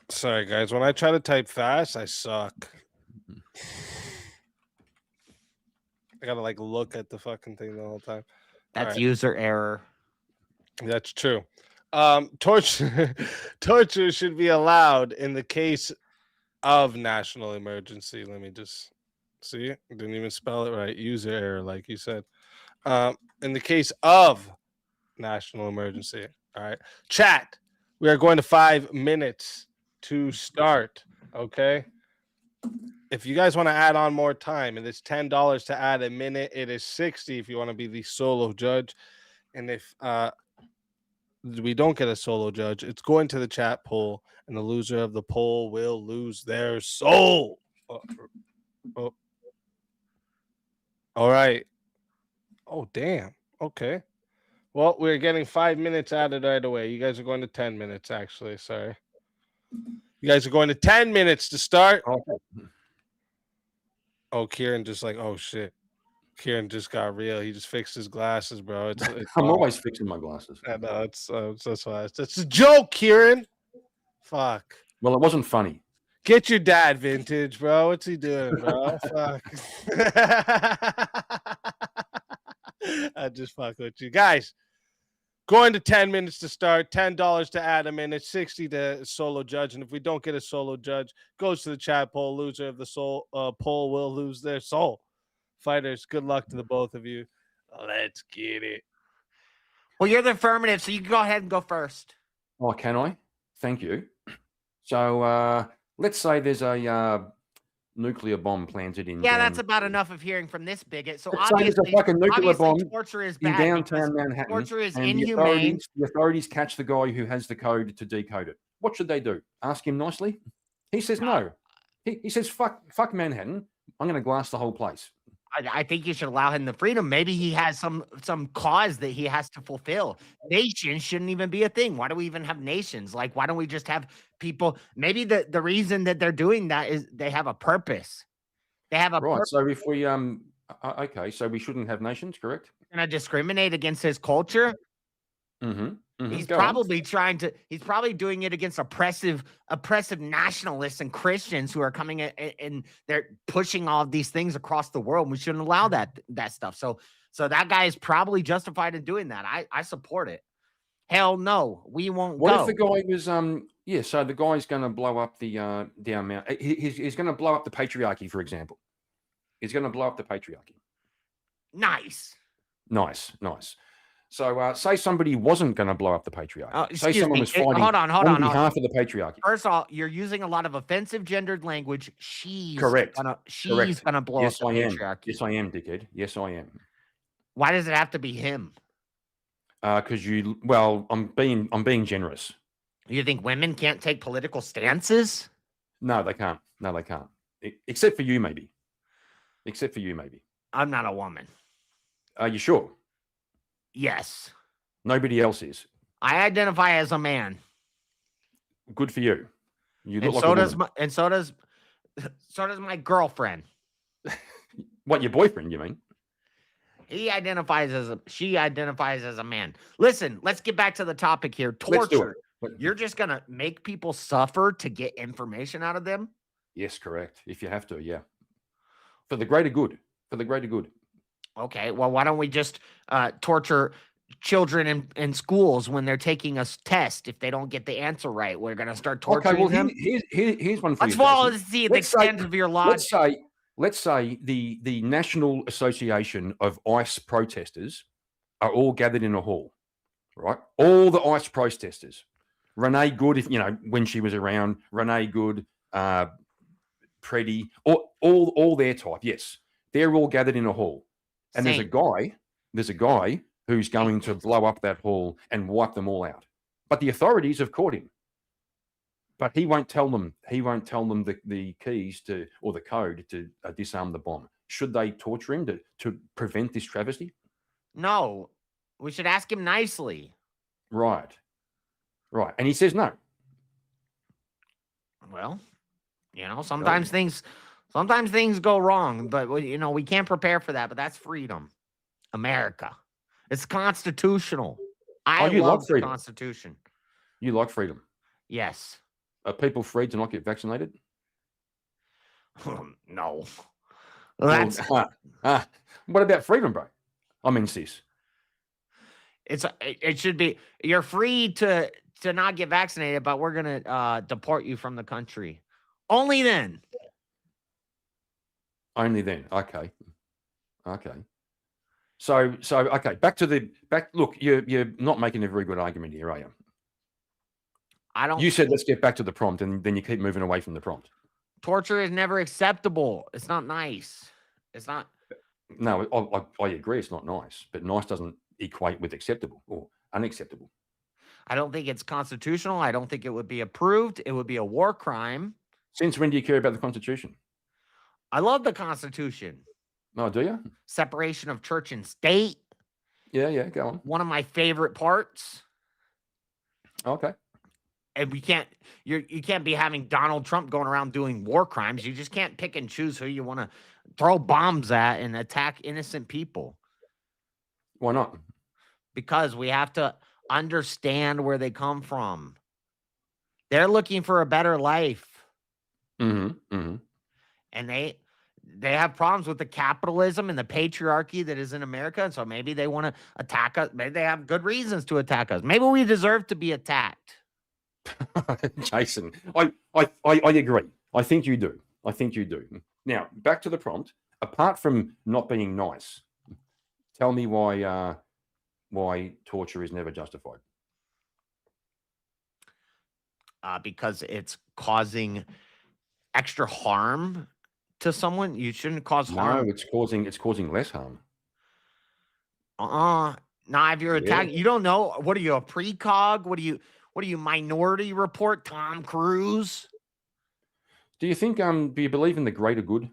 Sorry, guys. When I try to type fast, I suck. I gotta like look at the fucking thing the whole time. That's user error. That's true. Torture should be allowed in the case of national emergency. Let me just see. Didn't even spell it right. User error, like you said. In the case of national emergency. All right. Chat. We are going to 5 minutes to start. Okay. If you guys want to add on more time, and it's $10 to add a minute, it is $60 if you want to be the solo judge. And if we don't get a solo judge, it's going to the chat poll, and the loser of the poll will lose their soul. Oh. All right. Oh, damn. Okay. Well, we're getting 5 minutes added right away. You guys are going to 10 minutes, actually. Sorry. You guys are going to 10 minutes to start. Oh, Kieran just like, oh, shit. Kieran just got real. He just fixed his glasses, bro. It's I'm always fixing my glasses. I know. That's why. It's a joke, Kieran. Fuck. Well, it wasn't funny. Get your dad vintage, bro. What's he doing, bro? Fuck. I just fuck with you guys. Going to 10 minutes to start, $10 to add a minute, 60 to solo judge. And if we don't get a solo judge, goes to the chat poll. Loser of the poll will lose their soul. Fighters, good luck to the both of you. Let's get it. Well, you're the affirmative, so you can go ahead and go first. Oh, can I? Thank you. So let's say there's a nuclear bomb planted in. Yeah, that's about enough of hearing from this bigot. So Let's say there's obviously, a fucking nuclear bomb torture is in bad. downtown Manhattan. Torture is and inhumane. The authorities catch the guy who has the code to decode it. What should they do? Ask him nicely? He says no. He says, fuck Manhattan. I'm going to glass the whole place. I think you should allow him the freedom. Maybe he has some cause that he has to fulfill. Nations shouldn't even be a thing. Why do we even have nations? Like, why don't we just have people? Maybe the reason that they're doing that is they have a purpose. They have a right. purpose. So if we okay, so we shouldn't have nations, correct? Gonna discriminate against his culture. He's probably he's probably doing it against oppressive nationalists and Christians who are coming in and they're pushing all of these things across the world. We shouldn't allow that stuff. So So that guy is probably justified in doing that. I support it. Hell no, we won't What go. if the guy was so the guy's going to blow up the amount. He's going to blow up the patriarchy, for example. He's going to blow up the patriarchy. Nice. Nice. So say somebody wasn't going to blow up the patriarchy. Say Excuse someone me. was fighting Hold on. on behalf of the patriarchy. First of all, you're using a lot of offensive gendered language. She's Correct. gonna blow Yes, up the I am. patriarchy. Yes, I am, dickhead. Yes, I am. Why does it have to be him? Because I'm being generous. You think women can't take political stances? No, they can't. No, they can't. Except for you, maybe. Except for you, maybe. I'm not a woman. Are you sure? Yes. Nobody else is. I identify as a man. Good for you. You And look so like a does woman. so does my girlfriend. What, your boyfriend, you mean? She identifies as a man. Listen, let's get back to the topic here. Let's do Torture. it. You're just gonna make people suffer to get information out of them? Yes, correct. If you have to, yeah. For the greater good. For the greater good. Okay, well, why don't we just torture children in schools when they're taking a test? If they don't get the answer right, we're going to start torturing Okay, well, them. here's one for Let's you. follow Jason. to see the extent of your logic. Let's say the National Association of ICE protesters are all gathered in a hall, right? All the ICE protesters. Renee Good, when she was around, Renee Good, Preddy, all their type, yes. They're all gathered in a hall. And there's a guy who's going to blow up that hall and wipe them all out. But the authorities have caught him. But he won't tell them. He won't tell them the keys to or the code to disarm the bomb. Should they torture him to prevent this travesty? No, we should ask him nicely. Right. And he says no. Well, sometimes things go wrong, but we can't prepare for that. But that's freedom, America. It's constitutional. I love the Constitution. You like freedom? Yes. Are people free to not get vaccinated? No. What about freedom, bro? I mean, sis. It should be. You're free to not get vaccinated, but we're gonna deport you from the country. Only then. Only then. Okay. So okay. Back. Look, you're not making a very good argument here, are you? I don't. You said let's get back to the prompt, and then you keep moving away from the prompt. Torture is never acceptable. It's not nice. It's not. No, I agree. It's not nice, but nice doesn't equate with acceptable or unacceptable. I don't think it's constitutional. I don't think it would be approved. It would be a war crime. Since when do you care about the Constitution? I love the Constitution. Oh, do you? Separation of church and state. Yeah, go on. One of my favorite parts. Okay. And you can't be having Donald Trump going around doing war crimes. You just can't pick and choose who you want to throw bombs at and attack innocent people. Why not? Because we have to understand where they come from. They're looking for a better life. Mm-hmm. And they have problems with the capitalism and the patriarchy that is in America. And so maybe they want to attack us. Maybe they have good reasons to attack us. Maybe we deserve to be attacked. Jason, I agree. I think you do. Now, back to the prompt. Apart from not being nice, tell me why torture is never justified. Because it's causing extra harm to someone. You shouldn't cause harm. No, it's causing less harm. Now, if you're attacking, you don't know. What are you, a precog? What are you, Minority Report, Tom Cruise? Do you think do you believe in the greater good?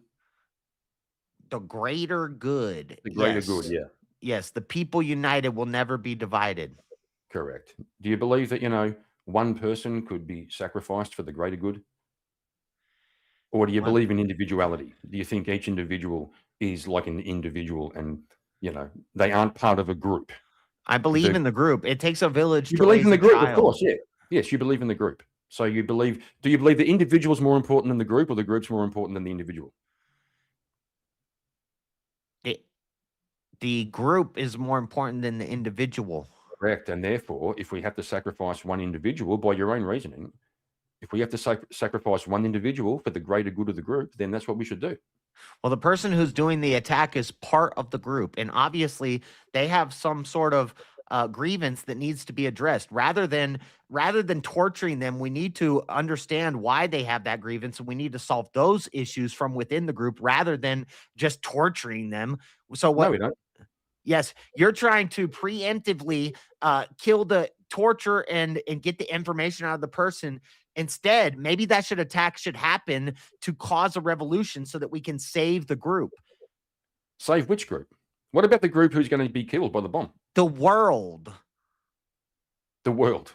The greater good. The greater good, yeah. Yes, the people united will never be divided. Correct. Do you believe that, one person could be sacrificed for the greater good? Or do you believe in individuality? Do you think each individual is like an individual and, they aren't part of a group? I believe in the group. It takes a village. You believe in the group, of course, yeah. Yes, you believe in the group. So do you believe the individual is more important than the group or the group's more important than the individual? the group is more important than the individual. Correct. And therefore, if we have to sacrifice one individual by your own reasoning, if we have to sacrifice one individual for the greater good of the group, then that's what we should do. Well, the person who's doing the attack is part of the group, and obviously they have some sort of grievance that needs to be addressed. Rather than torturing them, we need to understand why they have that grievance, and we need to solve those issues from within the group rather than just torturing them. So what? No, we don't. Yes, you're trying to preemptively kill the torture and get the information out of the person. Instead, maybe that attack should happen to cause a revolution so that we can save the group. Save which group? What about the group who's going to be killed by the bomb? The world. The world.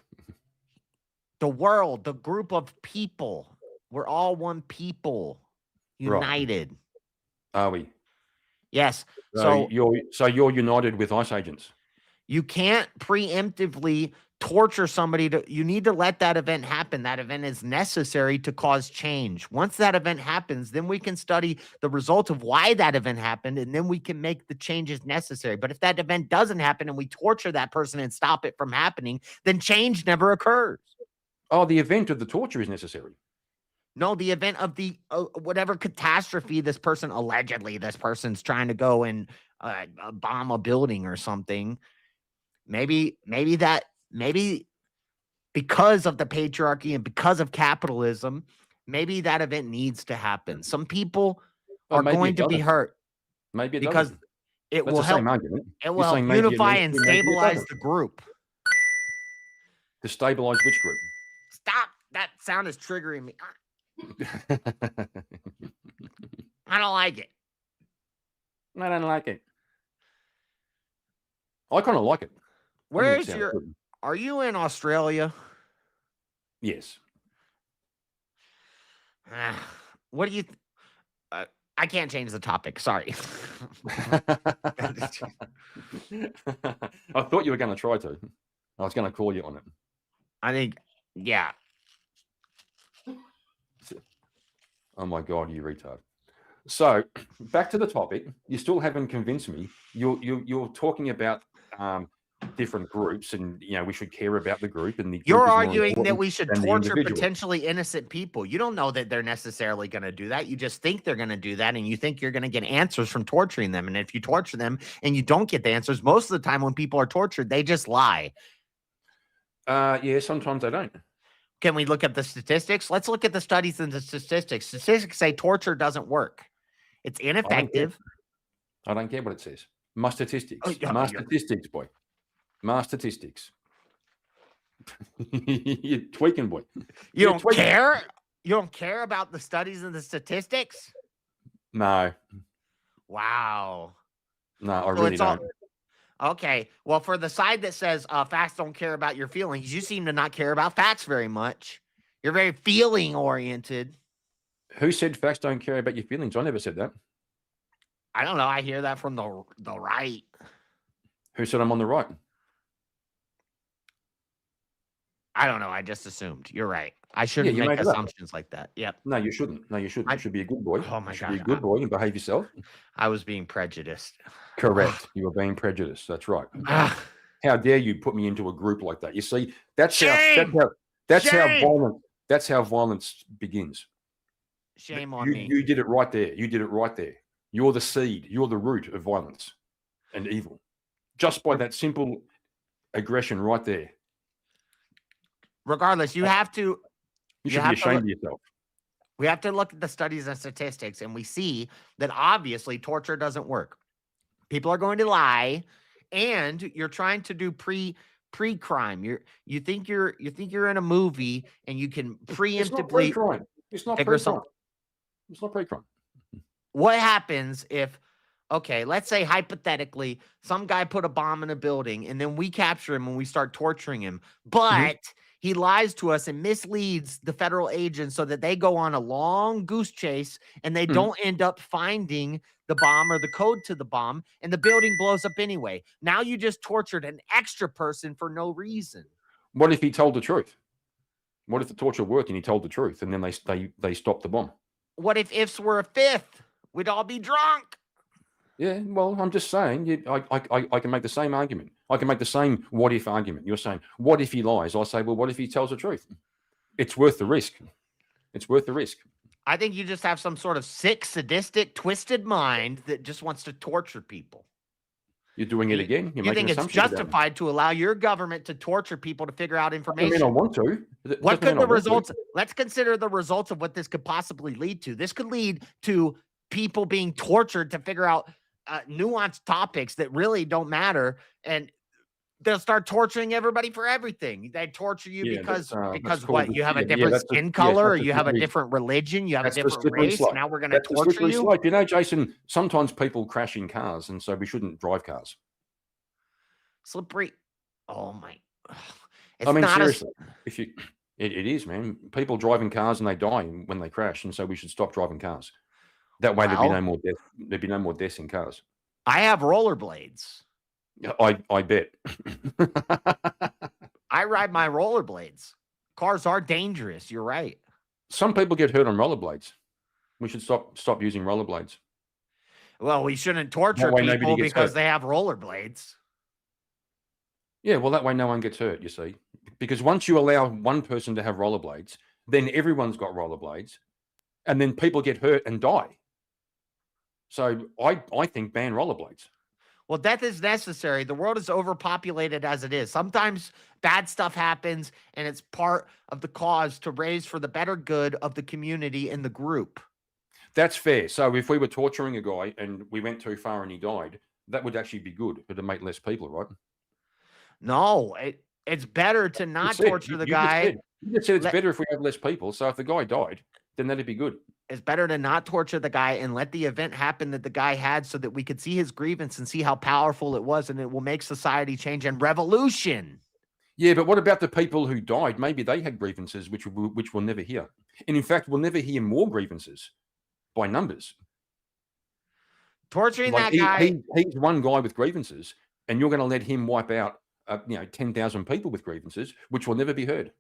The world, the group of people. We're all one people, united. Right. Are we? Yes. So you're united with ICE agents. You can't preemptively torture somebody. You need to let that event happen. That event is necessary to cause change. Once that event happens, then we can study the result of why that event happened, and then we can make the changes necessary. But if that event doesn't happen and we torture that person and stop it from happening, then change never occurs. Oh, the event of the torture is necessary. No, the event of the whatever catastrophe this person's trying to go and bomb a building or something. Maybe because of the patriarchy and because of capitalism, maybe that event needs to happen. Some people are going to be hurt. Maybe because doesn't. It That's will the help. same argument. It will help unify and stabilize the group. To stabilize which group? Stop! That sound is triggering me. I don't like it. I don't like it. I kind of like it. Where is your? Are you in Australia? Yes. What do you? I can't change the topic. Sorry. I thought you were going to try to. I was going to call you on it. I think, yeah. Oh my God, you retard. So back to the topic. You still haven't convinced me. You're talking about different groups, and we should care about the group. And you're arguing that we should torture potentially innocent people. You don't know that they're necessarily going to do that. You just think they're going to do that, and you think you're going to get answers from torturing them. And if you torture them and you don't get the answers, most of the time when people are tortured, they just lie. Yeah, sometimes they don't. Can we look at the statistics? Let's look at the studies and the statistics. Statistics say torture doesn't work. It's ineffective. I don't care what it says. My statistics. My statistics, boy. My statistics. You're tweaking, boy. You don't care? You don't care about the studies and the statistics? No. Wow. No, I really don't. Okay. Well, for the side that says facts don't care about your feelings, you seem to not care about facts very much. You're very feeling oriented. Who said facts don't care about your feelings? I never said that. I don't know. I hear that from the right. Who said I'm on the right? I don't know. I just assumed. You're right. I shouldn't make assumptions like that. Yep. No, you shouldn't. No, you shouldn't. You should be a good boy. Oh my God. Be a good boy and behave yourself. I was being prejudiced. Correct. You were being prejudiced. That's right. How dare you put me into a group like that? You see, that's how violence begins. Shame on me. You did it right there. You did it right there. You're the seed. You're the root of violence and evil. Just by that simple aggression right there. Regardless, you have to. You should be ashamed of yourself. We have to look at the studies and statistics, and we see that obviously torture doesn't work. People are going to lie, and you're trying to do pre-crime. You think you're in a movie, and you can preemptively. It's not pre-crime. It's not pre-crime. What happens if? Okay, let's say hypothetically, some guy put a bomb in a building, and then we capture him and we start torturing him, but. He lies to us and misleads the federal agents so that they go on a long goose chase and they don't end up finding the bomb or the code to the bomb, and the building blows up anyway. Now you just tortured an extra person for no reason. What if he told the truth? What if the torture worked and he told the truth and then they stopped the bomb? What if ifs were a fifth? We'd all be drunk. Yeah, well, I'm just saying, I can make the same argument. I can make the same what if argument. You're saying, what if he lies? I say, well, what if he tells the truth? It's worth the risk. It's worth the risk. I think you just have some sort of sick, sadistic, twisted mind that just wants to torture people. You're doing it again. You're You making think it's assumptions about it. justified to allow your government to torture people to figure out I information? mean, I want to. It What doesn't could mean I the want to. results? Let's consider the results of what this could possibly lead to. This could lead to people being tortured to figure out nuanced topics that really don't matter, and they'll start torturing everybody for everything. They torture you Yeah, because that's what? called You have a yeah, different that's skin yes, color, or that's you have a slippery- different religion, you have a that's the different slippery race. slope. Now we're going to That's the torture slippery you. slope. You know, Jason, sometimes people crash in cars, and so we shouldn't drive cars. Slippery. Oh my! It's I mean, not seriously, if you, it is, man. People driving cars and they die when they crash, and so we should stop driving cars. That way, there'd be Well- no more death. There'd be no more deaths in cars. I have rollerblades. I bet. I ride my rollerblades. Cars are dangerous. You're right. Some people get hurt on rollerblades. We should stop using rollerblades. Well, we shouldn't torture way nobody people gets because hurt. they have rollerblades. Yeah, well, that way no one gets hurt, you see. Because once you allow one person to have rollerblades, then everyone's got rollerblades, and then people get hurt and die. So I think ban rollerblades. Well, death is necessary. The world is overpopulated as it is. Sometimes bad stuff happens, and it's part of the cause to raise for the better good of the community and the group. That's fair. So if we were torturing a guy and we went too far and he died, that would actually be good. It'd make less people, right? No, it's better to not torture the guy. You just said it's better if we have less people. So if the guy died, then that'd be good. It's better to not torture the guy and let the event happen that the guy had so that we could see his grievance and see how powerful it was, and it will make society change and revolution. Yeah, but what about the people who died? Maybe they had grievances which we'll never hear. And in fact, we'll never hear more grievances by numbers. Torturing Like that guy. he's one guy with grievances, and you're going to let him wipe out 10,000 people with grievances, which will never be heard.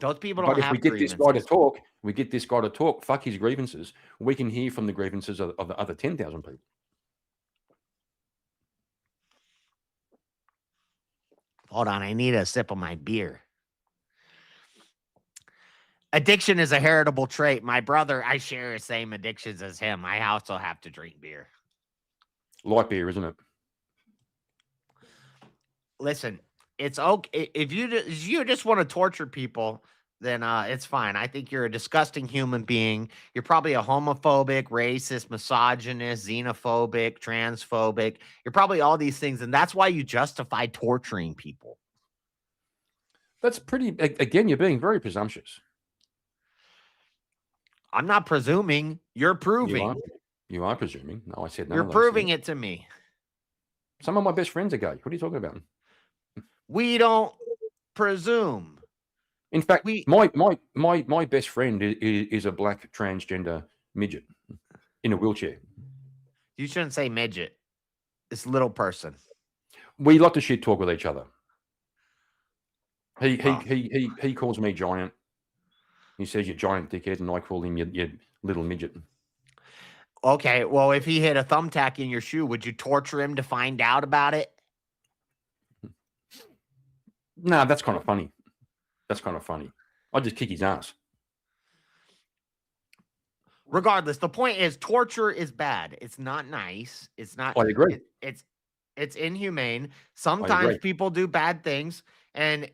Those people But don't if have we get grievances. this guy to talk, fuck his grievances, we can hear from the grievances of the other 10,000 people. Hold on, I need a sip of my beer. Addiction is a heritable trait. My brother, I share the same addictions as him. I also have to drink beer. Light beer, isn't it? Listen, it's okay if you just want to torture people, then it's fine. I think you're a disgusting human being. You're probably a homophobic, racist, misogynist, xenophobic, transphobic. You're probably all these things, and that's why you justify torturing people. That's pretty. Again, you're being very presumptuous. I'm not presuming. You're proving. You are presuming. No, I said no. You're proving it to me. Some of my best friends are gay. What are you talking about? We don't presume. In fact, my best friend is a black transgender midget in a wheelchair. You shouldn't say midget. It's little person. We like to shit talk with each other. He calls me giant. He says you're giant dickhead, and I call him your little midget. Okay, well, if he hid a thumbtack in your shoe, would you torture him to find out about it? Nah, that's kind of funny. That's kind of funny. I'd just kick his ass. Regardless, the point is torture is bad. It's not nice. It's not. I agree. It's inhumane. Sometimes agree. people do bad things, and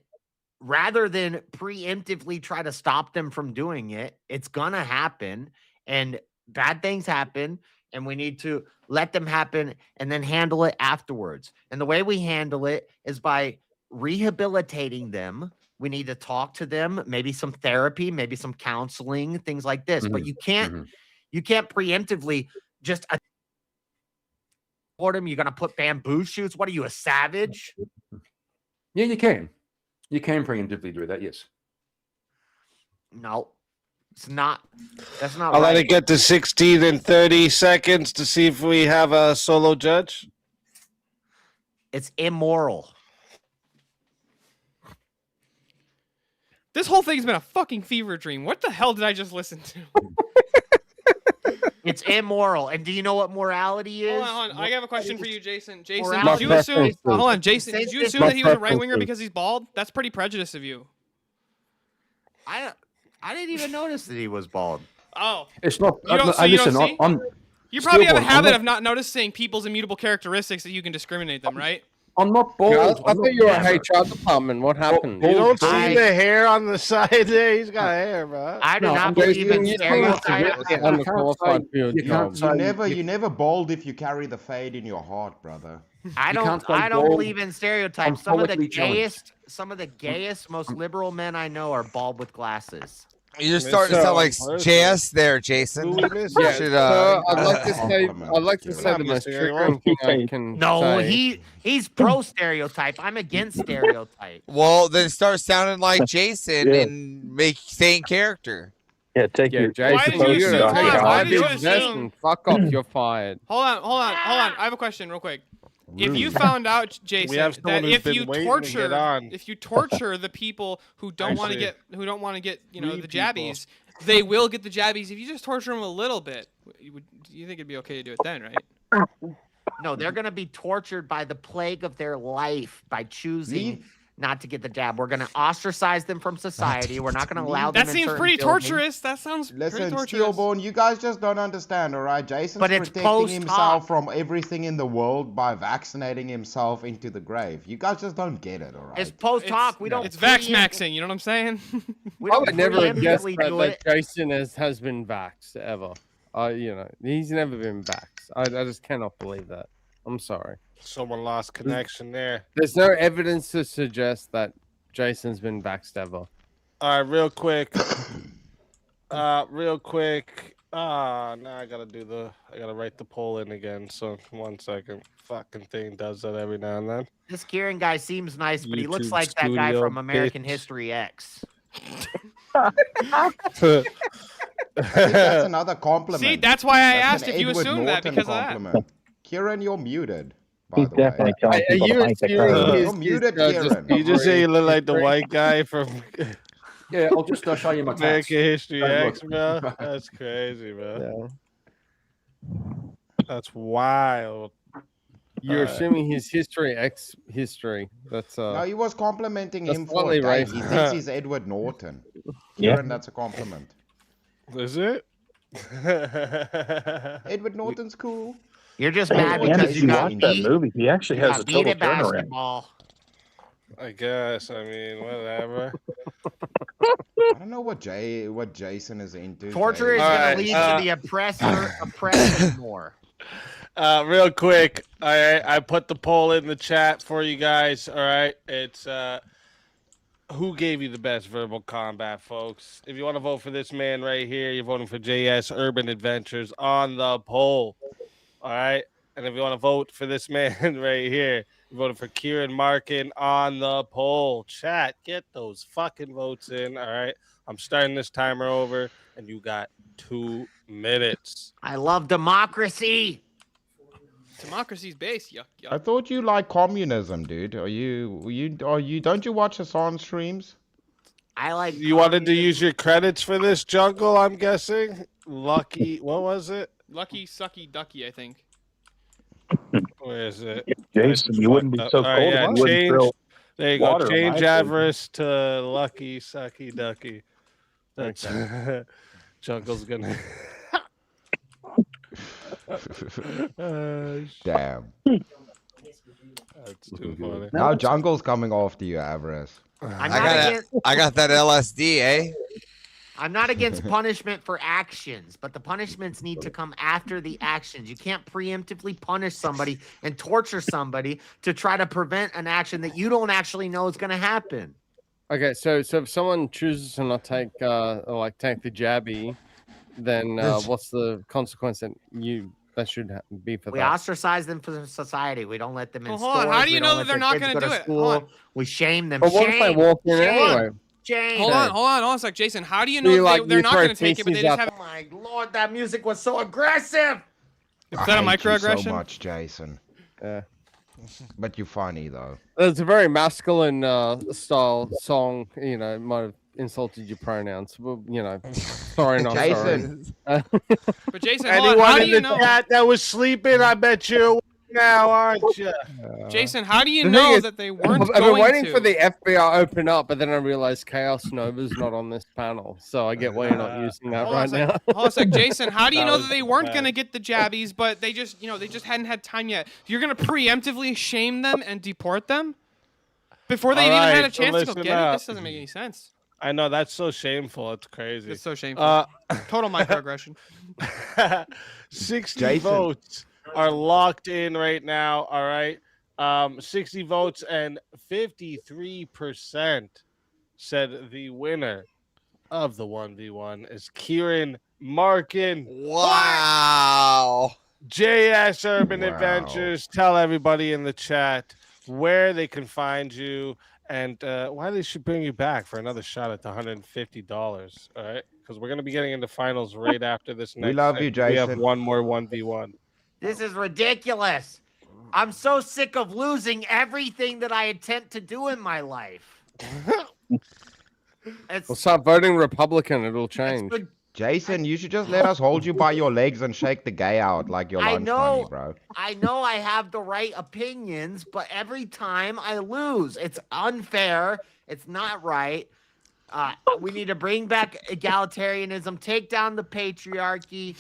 rather than preemptively try to stop them from doing it, it's gonna happen, and bad things happen, and we need to let them happen and then handle it afterwards. And the way we handle it is by rehabilitating them. We need to talk to them, maybe some therapy, maybe some counseling, things like this. But you can't preemptively just support them. You're gonna put bamboo shoots. What are you, a savage? Yeah, you can. You can preemptively do that, yes. No, it's not. That's not I'll right. let it get to 16 and 30 seconds to see if we have a solo judge. It's immoral. This whole thing's been a fucking fever dream. What the hell did I just listen to? It's immoral. And do you know what morality is? Hold on. I have a question for you, Jason. Jason, Morality did you assume? is- Hold on, Jason. Did you assume My that he was a right winger preferences. because he's bald? That's pretty prejudiced of you. I didn't even notice that he was bald. Oh. It's not. You don't, so you listen, don't see? I'm. You probably have a Stillborn, I'm habit not- of not noticing people's immutable characteristics that you can discriminate them, right? I'm not Yeah, bald. I I'm thought not you were bald. HR department. What happened? You don't see the hair on the side there. He's got hair, bro. I do No, not I'm believe in you stereotypes. You never bald if you carry the fade in your heart, brother. I don't believe in stereotypes. Some of the gayest, most liberal men I know are bald with glasses. You're starting to sound like JS there, Jason. Yeah, Should, so I'd like to say the most triggering thing I can No, say. he's pro stereotype. I'm against stereotype. Well, then start sounding like Jason and saying character. Yeah, take your Jason, did you you're assume- a hold on, why did you garbage assume- person. Fuck off, you're fired. Hold on. I have a question, real quick. If you found out, Jason, have someone that who's if been you waiting to torture, get on. if you torture the people who don't want to Actually, get, you know, three the jabbies, they will get the jabbies. If you just torture them a little bit, do you think it'd be okay to do it then, right? No, they're going to be tortured by the plague of their life by choosing not to get the jab. We're going to ostracize them from society. We're not going to allow them. That in seems certain pretty buildings. torturous. That sounds pretty Listen, torturous. Stillborn, you guys just don't understand, all right? Jason's But it's protecting post-hoc. himself from everything in the world by vaccinating himself into the grave. You guys just don't get it, all right? It's post hoc. We don't. It's vax maxing. You know what I'm saying? We I don't would never guess preemptively that, do that it. Jason has been vaxxed ever. You know, he's never been vaxxed. I just cannot believe that. I'm sorry. Someone lost connection there. There's no evidence to suggest that Jason's been vaxxed ever. All right, real quick. Now I gotta write the poll in again. So 1 second. Fucking thing does that every now and then. This Kieran guy seems nice, but he looks YouTube like that guy studio, from American bitch. History X. That's another compliment. See, that's why I That's asked an if you Edward assumed that Norton because of that. compliment. Kieran, you're muted. By He's the way. definitely telling people to bite the curve. You're muted, Kieran. You just say you look like the white guy from Yeah, I'll just show you my tats. American History Have a X, look. bro. That's crazy, bro. That's wild. You're assuming his history X history. That's No, he was complimenting that's him for slightly it. Dave. He racist. thinks he's Edward Norton. Yeah. Kieran, that's a compliment. Is it? Edward Norton's cool. You're just And mad because if you you got watch that beat. movie, he actually You has got a beat total at turnaround. basketball. I guess. I mean, whatever. I don't know what Jason is into. Torture is Jay. going to lead to the oppressor oppressing more. Real quick, I put the poll in the chat for you guys. All right, it's who gave you the best verbal combat, folks? If you want to vote for this man right here, you're voting for JS Urban Adventures on the poll. All right, and if you want to vote for this man right here, you're voting for Kieran Markin on the poll. Chat, get those fucking votes in. All right, I'm starting this timer over, and you got 2 minutes. I love democracy. Democracy's base. Yuck, yuck. I thought you like communism, dude. Are you? Don't you watch Hassan streams? I like. You wanted to use your credits for this jungle, I'm guessing. Lucky, what was it? Lucky Sucky Ducky, I think. Where is it? Jason, you wouldn't be so All right, cold yeah, if you wouldn't change. throw There you go. water on Change my Avarice to Lucky Sucky Ducky. That's jungle's gonna. Damn. That's too funny. Now jungle's coming after you, Avarice. I got that LSD, eh? I'm not against punishment for actions, but the punishments need to come after the actions. You can't preemptively punish somebody and torture somebody to try to prevent an action that you don't actually know is going to happen. Okay, so if someone chooses to not take take the jabby, then what's the consequence that should be for We that? ostracize them from society. We don't let them in Well, hold on. stores. How do We you don't know let that they're their not kids gonna go do to it? school. Hold on. We shame them. But what if they Shame. walk in Shame. anyway? Shame. Hold on a sec, Jason. How do you So know you, that like, they're you not throw going to take it, but they just feces have? Oh my Lord, that music was so aggressive. Is I that a hate you microaggression? so much, Jason. Yeah. But you're funny though. It's a very masculine style song. You know, it might have insulted your pronouns. Well, you know, sorry, not Jason. sorry. But Jason, hold on, Anyone how do in you the know? chat that was sleeping, I bet you're awake now, aren't you? Jason, how do you The thing know is, that they weren't I've been going waiting to? for the FBI to open up, but then I realized Chaos Nova's not on this panel, so I get why you're not using that Hold on right a sec. now. Hold on a sec, Jason. How do you That know was that they weren't bad. gonna get the jabbies, but they just hadn't had time yet? You're gonna preemptively shame them and deport them before they've even had a chance to go listen get it? up. This doesn't make any sense. I know that's so shameful. It's crazy. It's so shameful. Total microaggression. 60 Jason. votes are locked in right now. All right. 60 votes and 53% said the winner of the 1v1 is Kieran Markin. Wow. JS Urban Wow. Adventures. Tell everybody in the chat where they can find you and why they should bring you back for another shot at the $150. All right. Because we're going to be getting into finals right after this next. We love you, segment. We have Jason. one more 1v1. This is ridiculous. I'm so sick of losing everything that I attempt to do in my life. We'll start voting Republican. It'll change. Jason, you should just let us hold you by your legs and shake the gay out like your I lunch money, know, bro. I know I have the right opinions, but every time I lose, it's unfair. It's not right. We need to bring back egalitarianism, take down the patriarchy.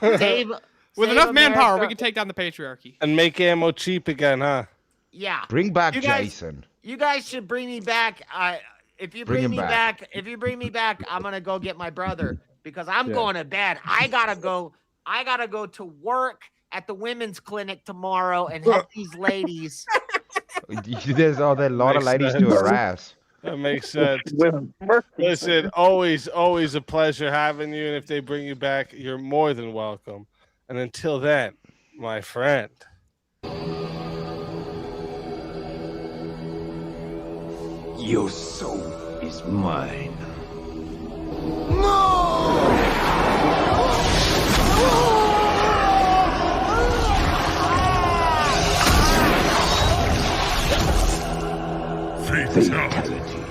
Save With enough America. manpower, we can take down the patriarchy. And make ammo cheap again, huh? Yeah. Bring back You guys- Jason. You guys should bring me back. If you Bring bring him me back. back, if you bring me back, I'm gonna go get my brother because I'm Yeah. going to bed. I gotta go to work at the women's clinic tomorrow and help these ladies. There are a lot of Makes ladies sense. to harass. That makes sense. Listen, always a pleasure having you. And if they bring you back, you're more than welcome. And until then, my friend. Your soul is mine. Fatality.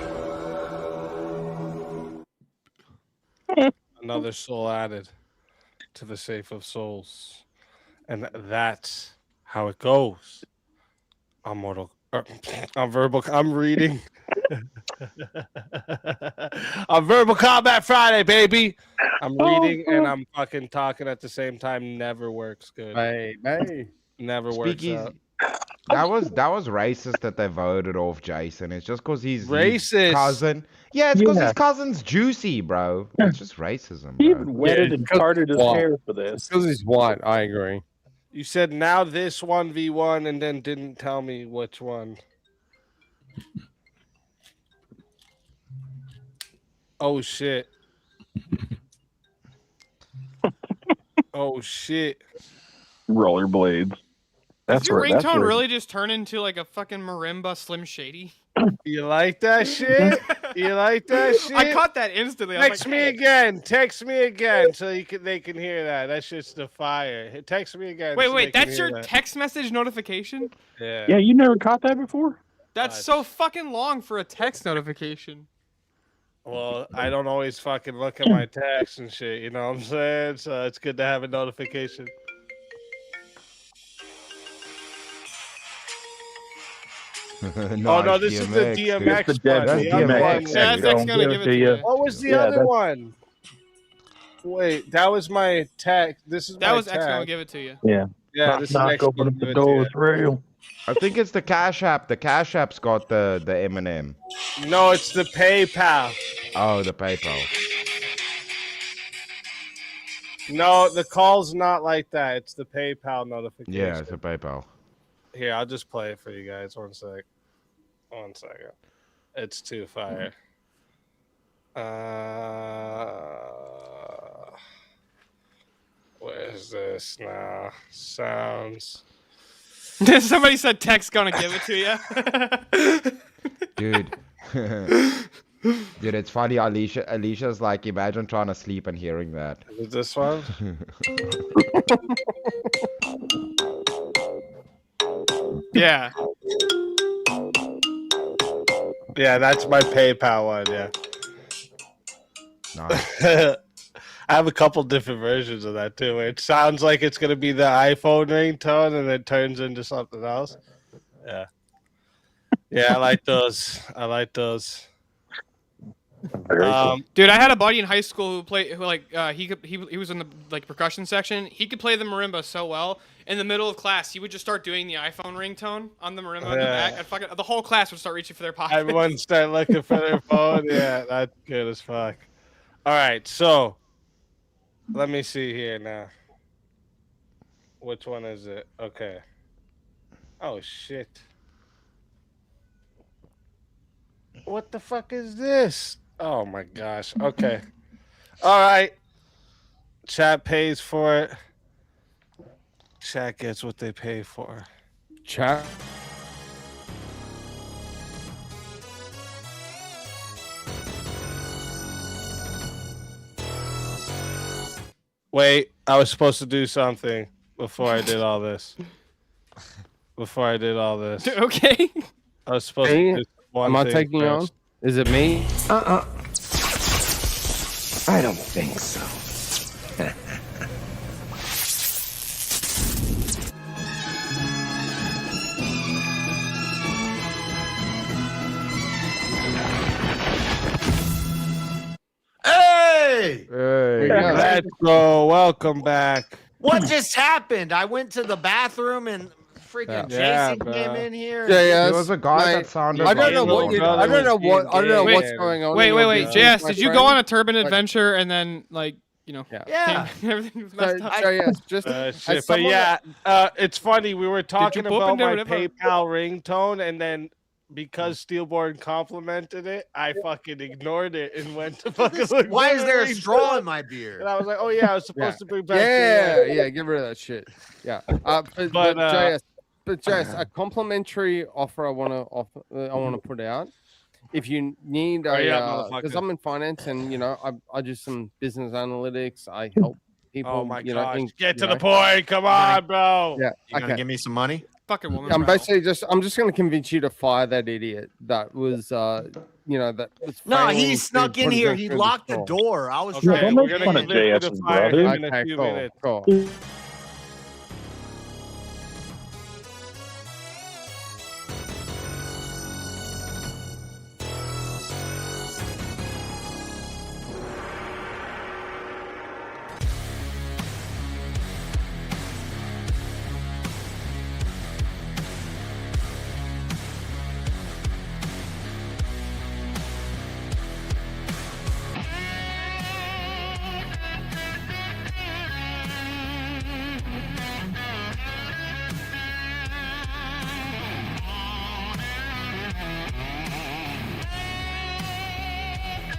Another soul added to the safe of souls. And that's how it goes. I'm verbal. I'm reading. On Verbal Combat Friday, baby. I'm reading and I'm fucking talking at the same time. Never works good. Hey. Never works Speakeasy. out. That was racist that they voted off Jason. It's just because he's Racist. cousin. Yeah, it's because Yeah. his cousin's juicy, bro. It's just racism, He bro. even wetted and parted his hair for this. Because he's white, I agree. You said now this 1v1 and then didn't tell me which one. Oh shit. Oh shit. Rollerblades. Does your ringtone really just turn into like a fucking marimba Slim Shady? You like that shit? You like that shit? I caught that instantly. I was Text like, me "Hey." again. Text me again so they can hear that. That shit's the fire. Text me again. Wait, so they wait, can that's hear your that. text message notification? Yeah. Yeah, you never caught that before? That's so fucking long for a text notification. Well, I don't always fucking look at my texts and shit. You know what I'm saying? So it's good to have a notification. Oh no, Nice this is the DMX, dude. DMX It's the one. That's The other DMX. one. Yeah, that's gonna give it to you. What was the Yeah, other that's- one? Wait, that was my text. This is That my was X gonna tag. give it to you. Yeah. Yeah, this is knock, X open gonna up the give it to door. you. It's real. I think it's the Cash App. The Cash App's got the M&M. No, it's the PayPal. Oh, the PayPal. No, the call's not like that. It's the PayPal notification. Yeah, it's a PayPal. Here, I'll just play it for you guys. One sec. 1 second. It's too fire. Where's this now? Sounds. Somebody said text gonna give it to you. Dude. Dude, it's funny. Alicia's like, imagine trying to sleep and hearing that. Is it this one? Yeah. Yeah, that's my PayPal one. Yeah. Nice. I have a couple different versions of that too. It sounds like it's gonna be the iPhone ringtone, and it turns into something else. Yeah. Yeah, I like those. I like those. Dude, I had a buddy in high school he was in the like percussion section. He could play the marimba so well. In the middle of class, he would just start doing the iPhone ringtone on the marimba in the back, and the whole class would start reaching for their pockets. Everyone start looking for their phone. Yeah, that's good as fuck. All right, so let me see here now. Which one is it? Okay. Oh shit. What the fuck is this? Oh my gosh. Okay. All right. Chat pays for it. Chat gets what they pay for. Chat. Wait, I was supposed to do something before I did all this. Okay. I was supposed to do one Am I thing taking you on? first. Is it me? I don't think so. Hey! Let's go. Welcome back. What just happened? I went to the bathroom and freaking Jason came in here. There was a guy that sounded. I don't know like what I don't know what's going on. Wait, JS, My did you friend. go on a turban adventure and then Yeah. everything was messed up? JS, just Shit, as but someone yeah, it's funny. We were talking poop about into my the river? PayPal ringtone, and then because Steelborn complimented it, I fucking ignored it and went to fucking. Look Why for is the there a ringtone. straw in my beer? And I was like, oh yeah, I was supposed to bring back. Yeah, get rid of that shit. Yeah, but JS, a complimentary offer I want to put out. If you need Hurry a, up, because motherfucker. I'm in finance and I do some business analytics. I help people. Oh my gosh, in- get to you the know. point. Come on, bro. Yeah, You gonna give me some money? Fucking woman. I'm basically I'm just going to convince you to fire that idiot that was that was No, failing he to snuck in put his here. own He through locked the store. door. I was Okay, trying. we're make gonna fun of convince you to JS's fire brother. him in a few minutes. Cool.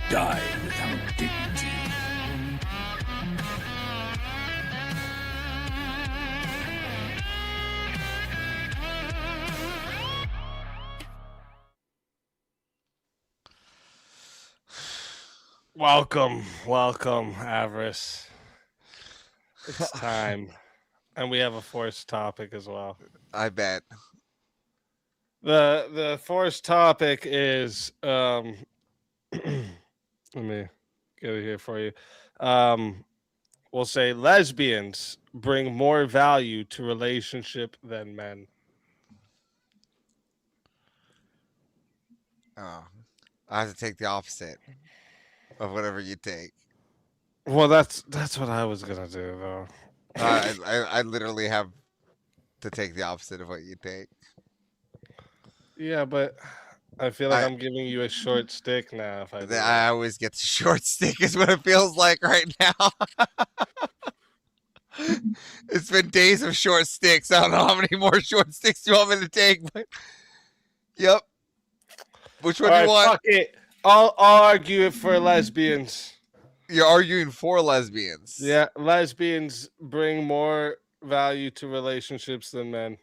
Die without dignity. Welcome, Avarice. It's time, and we have a forced topic as well. I bet. The forced topic is let me get it here for you. We'll say lesbians bring more value to relationship than men. Oh, I have to take the opposite of whatever you take. Well, that's what I was gonna do though. I literally have to take the opposite of what you take. Yeah, but I feel like I'm giving you a short stick now. If I do I always get the short stick, is what it feels like right now. It's been days of short sticks. I don't know how many more short sticks you want me to take, but yep. Which one do you want? Fuck it. I'll argue it for lesbians. You're arguing for lesbians. Yeah, lesbians bring more value to relationships than men.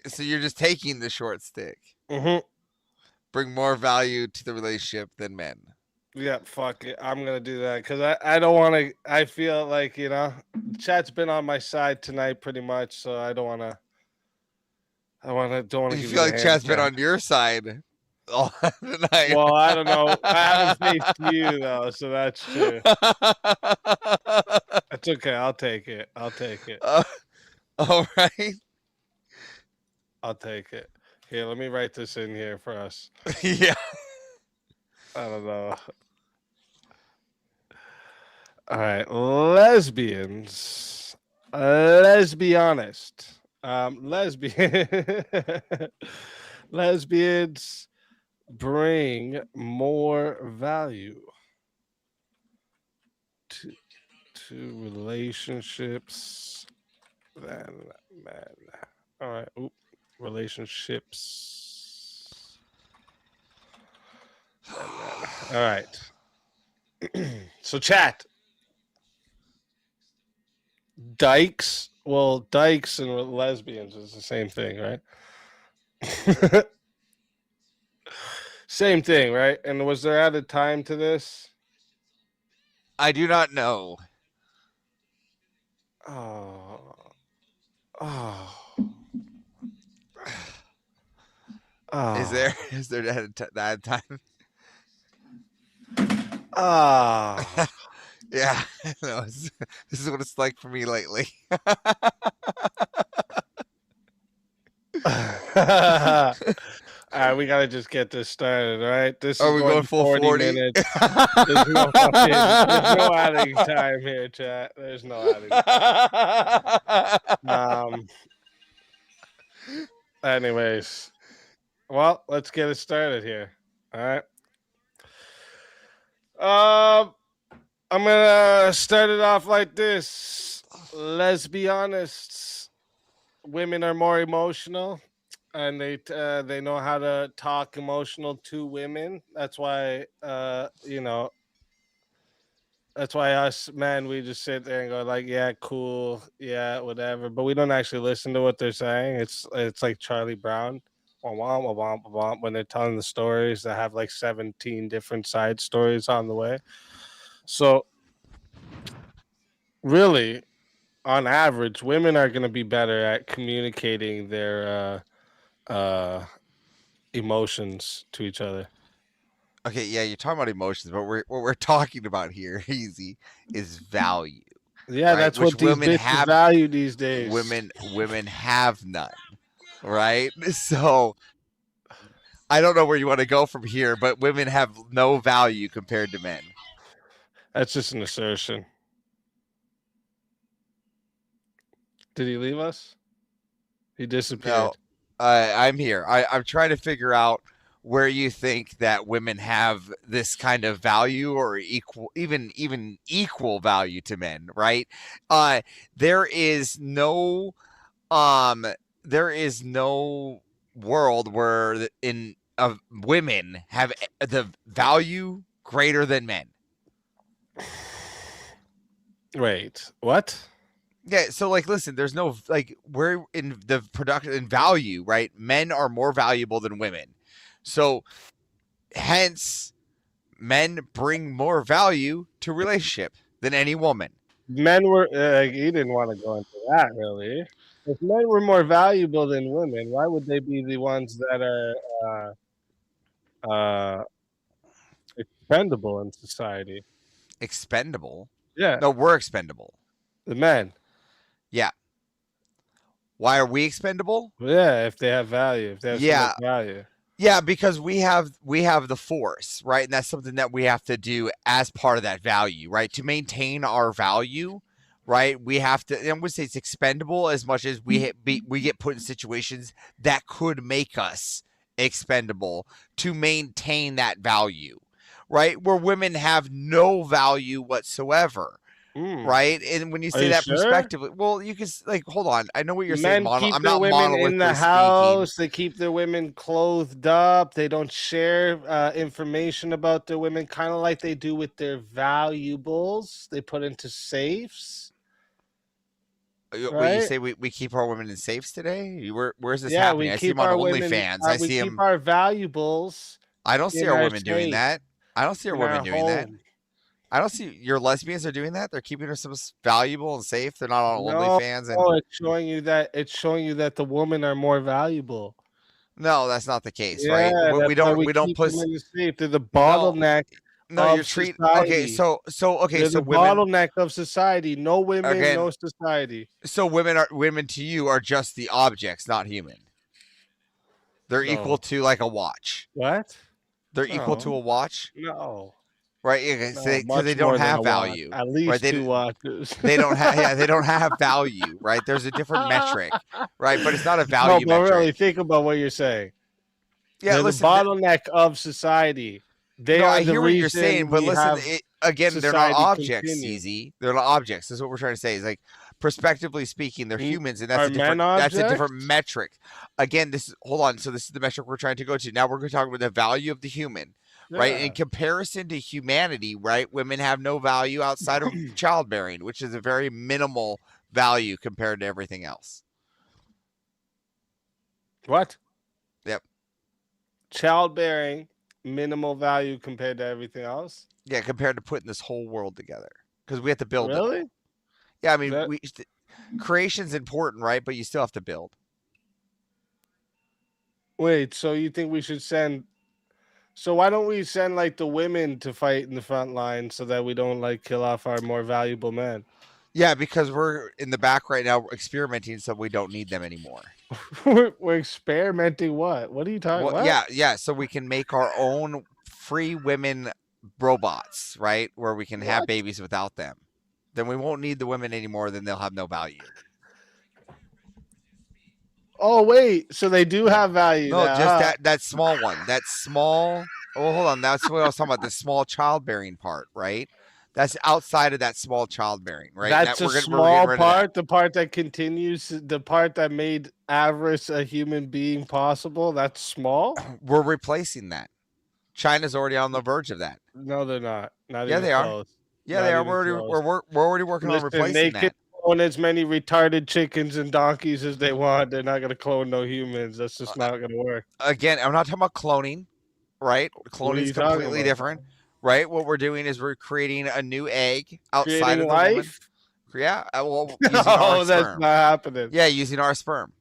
So you're just taking the short stick. Mm-hmm. Bring more value to the relationship than men. Yeah, fuck it. I'm gonna do that because I don't want to. I feel like chat's been on my side tonight pretty much, so I don't want to. Don't want to. You feel like chat's been on your side. all tonight. Well, I don't know. I haven't faced you though, so that's true. That's okay. I'll take it. I'll take it. All right. I'll take it. Here, let me write this in here for us. Yeah. I don't know. All right, lesbians. Let's be honest. Lesbians bring more value to relationships than men. All right. Oop. Relationships. All right. So chat. Dykes. Well, dykes and lesbians is the same thing, right? Same thing, right? And was there added time to this? I do not know. Oh. Is there that time? Yeah. No, this is what it's like for me lately. All right, we gotta just get this started, all right? This Are is we going going full 40 40? minutes. There's no adding time here, chat. There's no adding time. Anyways, well, let's get it started here. All right. I'm gonna start it off like this. Let's be honest. Women are more emotional, and they know how to talk emotional to women. That's why that's why us men, we just sit there and go like, yeah, cool, yeah, whatever, but we don't actually listen to what they're saying. It's like Charlie Brown when they're telling the stories that have like 17 different side stories on the way. So really, on average, women are going to be better at communicating their emotions to each other. Okay, yeah, you're talking about emotions, but what we're talking about here, easy, is value. Yeah, right? that's Which what these women bitches value these days. Women have none, right? So I don't know where you want to go from here, but women have no value compared to men. That's just an assertion. Did he leave us? He disappeared. No, I'm here. I'm trying to figure out where you think that women have this kind of value or even equal value to men, right? There is no world where women have the value greater than men. Wait, what? Yeah, so like listen, there's no we're in the production and value, right? Men are more valuable than women. So hence men bring more value to relationship than any woman. Men were he didn't want to go into that really. If men were more valuable than women, why would they be the ones that are expendable in society? Expendable? Yeah. No, we're expendable. The men. Yeah. Why are we expendable? Yeah, if they have value, if they have so much value. Yeah, because we have the force, right? And that's something that we have to do as part of that value, right? To maintain our value, right? We have to. I would say it's expendable as much as we get put in situations that could make us expendable to maintain that value, right? Where women have no value whatsoever. Right, and when you say that perspectively, well, you can hold on. I know what you're saying. I'm not women in the house. Speaking. They keep their women clothed up. They don't share information about their women, kind of like they do with their valuables. They put into safes. Right? Right? You say we keep our women in safes today? Where's this Yeah, happening? we I see keep them on our women. OnlyFans. I We see keep them. our valuables. I don't see in our our women doing safe, that. I don't see our in women our doing that. home. I don't see your lesbians are doing that. They're keeping themselves valuable and safe. They're not on No, OnlyFans. And it's showing you that the women are more valuable. No, that's not the case, Yeah, right? that's We why don't we we don't keep put them in the safe. They're the no, bottleneck no. You're of treat okay. society. Okay. They're So the women bottleneck of society. No women, again. no society. So women to you are just the objects, not human. They're equal No. to like a watch. What? They're equal to No. a watch, No. right? No, Because they much don't more than have a watch. value, At right? least 2 watches. They don't have yeah, they don't have value, right? There's a different metric, right? But it's not a No, value but metric. really, think about what you're saying. Yeah, They're listen. the bottleneck of society. They No, are I the hear what you're reason saying, but we listen, have again, they're not society objects, continue. CZ. They're not objects. This is what we're trying to say. Is like, prospectively speaking, they're humans, and that's Are a different men that's a different objects? metric. Again, this is hold on. So this is the metric we're trying to go to. Now we're going to talk about the value of the human, right? Yeah. In comparison to humanity, right? Women have no value outside of childbearing, which is a very minimal value compared to everything else. What? Yep. Childbearing, minimal value compared to everything else. Yeah, compared to putting this whole world together, because we have to build it. Really? Yeah, I mean, That- creation's important, right? But you still have to build. Wait, so you think we should send? So why don't we send like the women to fight in the front line so that we don't like kill off our more valuable men? Yeah, because we're in the back right now experimenting, so we don't need them anymore. We're experimenting. What are you talking? Well, What? yeah. So we can make our own free women robots, right? Where we can have What? babies without them. Then we won't need the women anymore. Then they'll have no value. Oh wait, so they do have value. No, now, just huh? that small one. That small. Oh, hold on. That's what I was talking about. The small childbearing part, right? That's outside of that small childbearing, right? That's That, a we're getting small rid of that. part, the part that continues, the part that made avarice a human being possible. That's small. We're replacing that. China's already on the verge of that. No, they're not. Not Yeah, even they are. close. Yeah, Not they are. even We're close. already working on Listen, replacing they that. can clone as many retarded chickens and donkeys as they want. They're not going to clone no humans. That's just not going to work. Again, I'm not talking about cloning, right? What are Cloning is you talking completely about? different, right? What we're doing is we're creating a new egg outside Creating of the woman. life? Yeah, well, using our No, that's sperm. not happening. Yeah, using our sperm.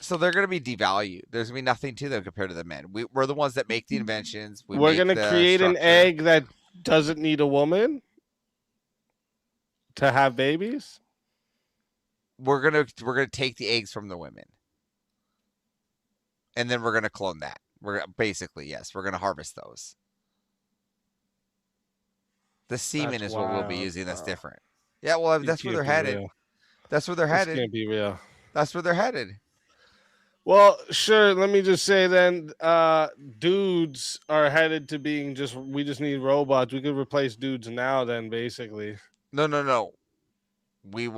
So they're going to be devalued. There's going to be nothing to them compared to the men. We're the ones that make the inventions. We're make going to the create an structure. egg that doesn't need a woman to have babies. We're gonna take the eggs from the women, and then we're gonna clone that. We're basically yes, we're gonna harvest those. The semen That's is what we'll be wild, using. That's bro. different. Yeah, well, You that's where can't they're be headed. real. That's where they're This headed. can't be real. That's where they're headed. Well, sure. Let me just say then, dudes are headed to being just. We just need robots. We could replace dudes now. Then basically, No. We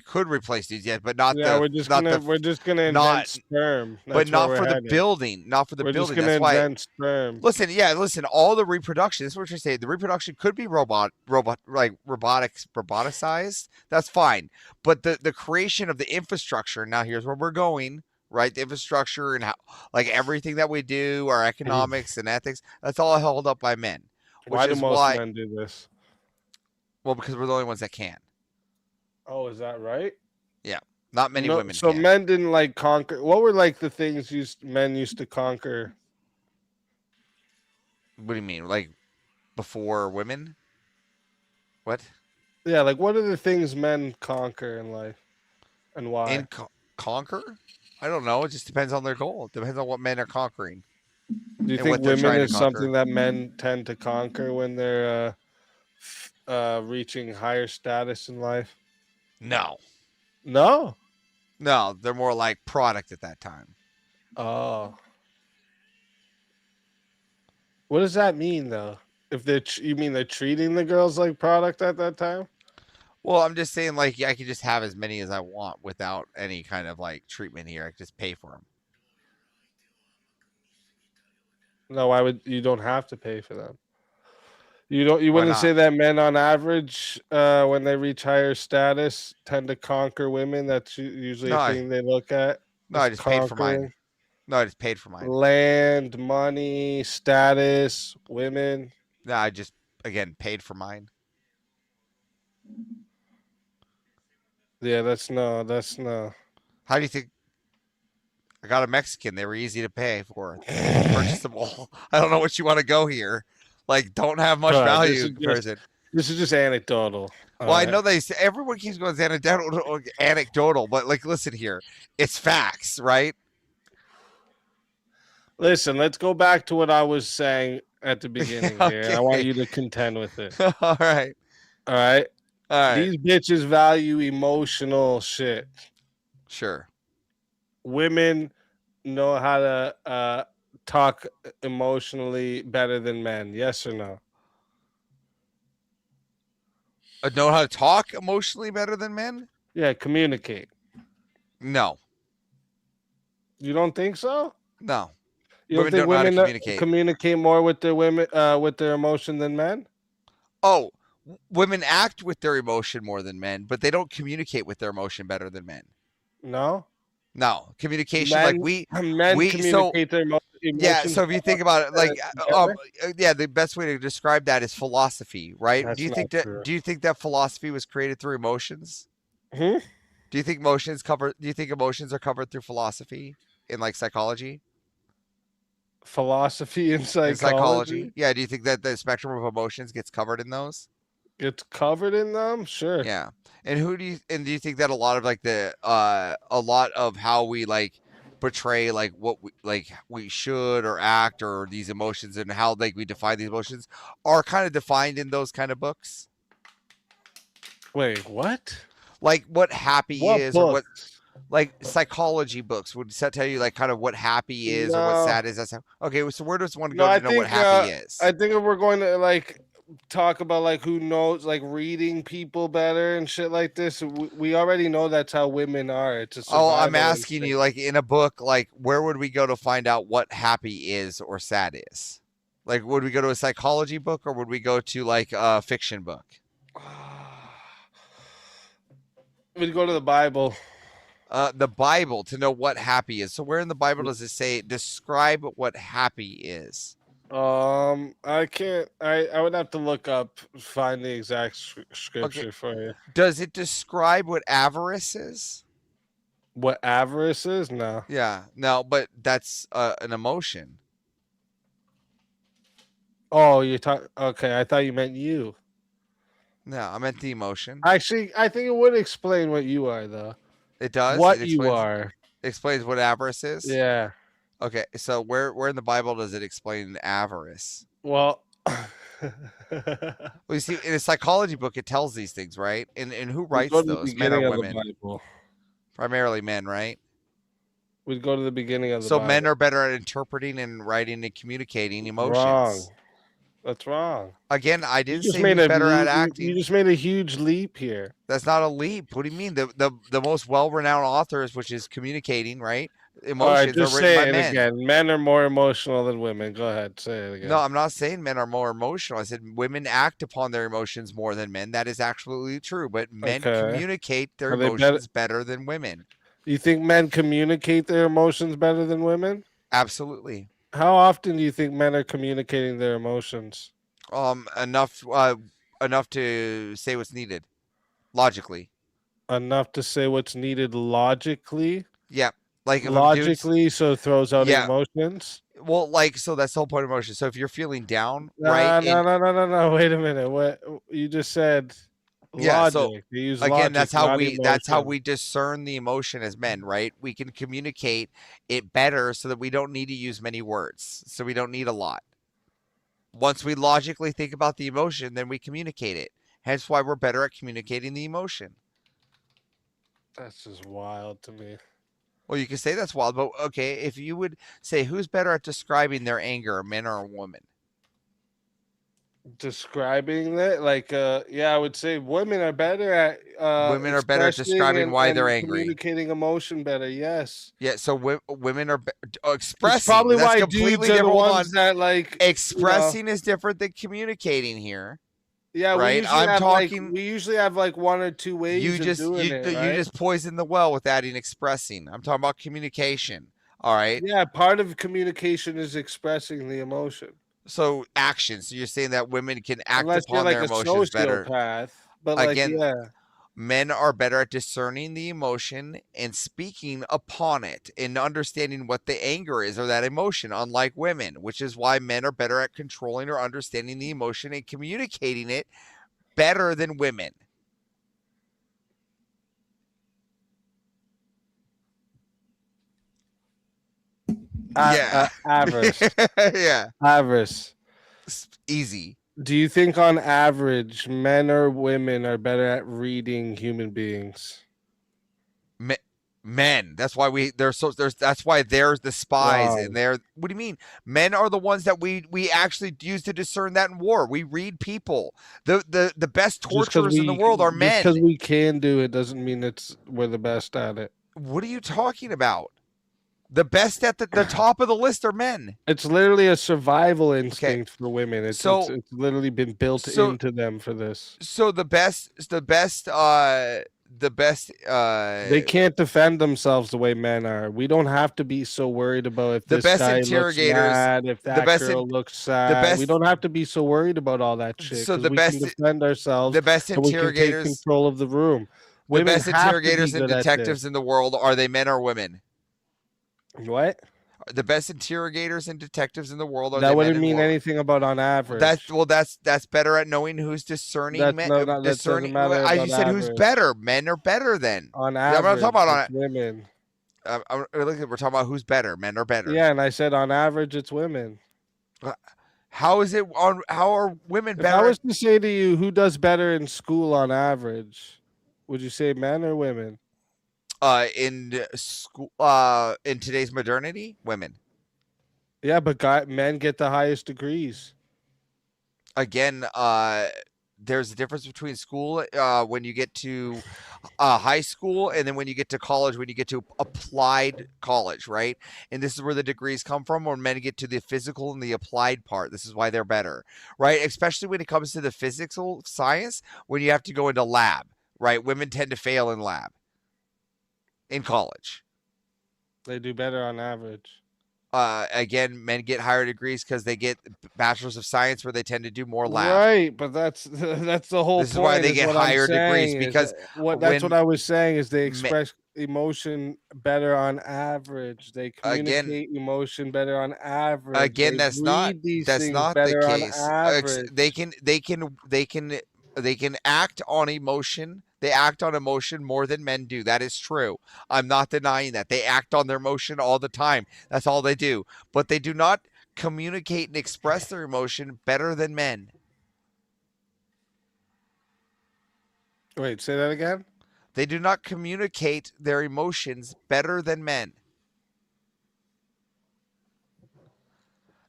could replace these yet, but not yeah, the. we're just not gonna the, we're just gonna invent not, sperm. but That's not where for we're the headed. building. Not for the We're building. just gonna That's why. invent sperm. Listen. All the reproduction. This is what you're saying. The reproduction could be roboticized. That's fine. But the creation of the infrastructure. Now here's where we're going. Right, the infrastructure and how, like everything that we do, our economics and ethics. That's all held up by men. Which Why do is most why. men do this? Well, because we're the only ones that can. Oh, is that right? Yeah, not many No, women so can. men didn't like conquer. What were like the things men used to conquer? What do you mean, like before women? What? Yeah, like what are the things men conquer in life, and why? And conquer? I don't know. It just depends on their goal. It depends on what men are conquering. Do you and think what they're women trying to is conquer. something that men tend to conquer when they're reaching higher status in life? No. No. No, they're more like product at that time. Oh. What does that mean, though? If you mean they're treating the girls like product at that time? Well, I'm just saying, like, I can just have as many as I want without any kind of like treatment here. I can just pay for them. No, why would you don't have to pay for them? You don't. You Why wouldn't not? say that men, on average, when they reach higher status, tend to conquer women. That's usually No, a thing they look at. No, is I just paid for mine. conquering. No, I just paid for mine. Land, money, status, women. No, I just again paid for mine. Yeah, that's no. How do you think? I got a Mexican. They were easy to pay for. Purchasable. I don't know what you want to go here. Like, don't have much value in comparison. This is just anecdotal. Well, I know everyone keeps going anecdotal, but like, listen here, it's facts, right? Listen, let's go back to what I was saying at the beginning here. I want Okay. you to contend with it. All right. All right. All right. These bitches value emotional shit. Sure. Women know how to talk emotionally better than men. Yes or no? Know how to talk emotionally better than men? Yeah, communicate. No. You don't think so? No. You don't Women think don't know how to women communicate. communicate more with their with their emotion than men? Oh, women act with their emotion more than men, but they don't communicate with their emotion better than men. No. No, communication Men, like we communicate their emotions. Yeah, so if you think about it, like yeah, the best way to describe that is philosophy, right? That's Do you not think that true. do you think that philosophy was created through emotions? Hmm? Do you think emotions are covered through philosophy in like psychology? Philosophy and In psychology psychology? Yeah, do you think that the spectrum of emotions gets covered in those? gets covered in them? Sure. Yeah. And do you think that a lot of like a lot of how we like portray like what we should or act or these emotions and how like we define these emotions are kind of defined in those kind of books? Wait, what? Like what happy What is or what books? like psychology books would tell you like kind of what happy is or what No. sad is. That's how, okay, so where does one No, go I to know what think happy is? I think if we're going to like talk about like who knows like reading people better and shit like this, we already know that's how women are. It's a Oh, I'm survival asking instinct. you, like in a book, like where would we go to find out what happy is or sad is? Like, would we go to a psychology book or would we go to like a fiction book? We'd go to the Bible. The Bible to know what happy is. So where in the Bible does it say describe what happy is? I can't. I would have to look up, find the exact scripture for you. Does it describe what avarice is? What avarice is? No. Yeah, no, but that's an emotion. Oh, you're talking. Okay, I thought you meant you. No, I meant the emotion. Actually, I think it would explain what you are, though. It does. What It you explains, are. explains what avarice is. Yeah. Okay, so where in the Bible does it explain avarice? Well, Well, you see, in a psychology book, it tells these things, right? And who we'd writes go to the those? Men beginning or of the women? Bible. Primarily men, right? We'd go to the beginning of the So Bible. men are better at interpreting and writing and communicating emotions. Wrong. That's wrong. Again, I didn't say made who's better at you acting. just made a huge leap here. That's not a leap. What do you mean? The most well-renowned authors, which is communicating, right? All right, Emotions just are written say by it men. again. Men are more emotional than women. Go ahead, say it again. No, I'm not saying men are more emotional. I said women act upon their emotions more than men. That is absolutely true. But men Okay. communicate their Are they emotions better than women. You think men communicate their emotions better than women? Absolutely. How often do you think men are communicating their emotions? Enough to say what's needed, logically. Enough to say what's needed logically? Yeah, like if a dude's- logically, so it throws out Yeah. emotions? Well, like so that's the whole point of emotion. So if you're feeling down, No, right? no. Wait a minute. What you just said? Yeah, Logic. so You use again, logic, that's how not emotion. we discern the emotion as men, right? We can communicate it better so that we don't need to use many words. So we don't need a lot. Once we logically think about the emotion, then we communicate it. Hence why we're better at communicating the emotion. That's just wild to me. Well, you can say that's wild, but okay, if you would say who's better at describing their anger, a man or a woman? Describing that, like, yeah, I would say women are better at Women are better at expressing describing and- why and they're angry. communicating emotion better. Yes. Yeah, so women are expressing. It's probably That's why completely dudes are the different. Hold ones on. that like Expressing is different than communicating here. Yeah, right. we usually I'm have talking. we usually have like one or two ways You of just doing you, it. you Right? just poisoned the well with adding expressing. I'm talking about communication. All right. Yeah, part of communication is expressing the emotion. So action. So you're saying that women can act Unless you're upon like their a emotions better. sociopath, but like Again, yeah. Men are better at discerning the emotion and speaking upon it and understanding what the anger is or that emotion, unlike women, which is why men are better at controlling or understanding the emotion and communicating it better than women. Yeah. Avarice. Yeah. Avarice. Easy. Do you think on average men or women are better at reading human beings? Men. That's why that's why there's the spies Wow. and they're what do you mean? Men are the ones that we actually use to discern that in war. We read people. The best torturers in the world are men. Just because we can do it doesn't mean we're the best at it. What are you talking about? The best at the top of the list are men. It's literally a survival instinct for women. It's literally been built into them for this. So the best they can't defend themselves the way men are. We don't have to be so worried about if the this best guy looks interrogators, mad, if that girl looks sad. We don't have to be so worried about all that shit. So the we best- can defend ourselves. the best and we can take interrogators- control of the room. the Women best have to be interrogators and good at detectives this. in the world, are they men or women? What? The best interrogators and detectives in the world are That they men wouldn't and mean women? anything about on average. That's better at knowing who's discerning. That doesn't matter I about just said who's average. better. Men are better than. On Yeah, I'm average, not talking about it's women. we're talking about who's better. Men are better. Yeah, and I said on average it's women. How is it on? How are women If better? I was to say to you who does better in school on average, would you say men or women? In school, in today's modernity, women. Yeah, but men get the highest degrees. Again, there's a difference between school when you get to high school and then when you get to college, when you get to applied college, right? And this is where the degrees come from, when men get to the physical and the applied part. This is why they're better, right? Especially when it comes to the physical science, when you have to go into lab, right? Women tend to fail in lab in college. They do better on average. Again, men get higher degrees because they get bachelors of science, where they tend to do more lab. Right, but that's the whole This is point. why they get what I'm higher degrees, saying is because that that's when what I was saying is they express emotion better on average. They Again- communicate emotion better on average. Again, They that's not read these that's things not the better on case. average. They can act on emotion. They act on emotion more than men do. That is true. I'm not denying that. They act on their emotion all the time. That's all they do. But they do not communicate and express their emotion better than men. Wait, say that again? They do not communicate their emotions better than men.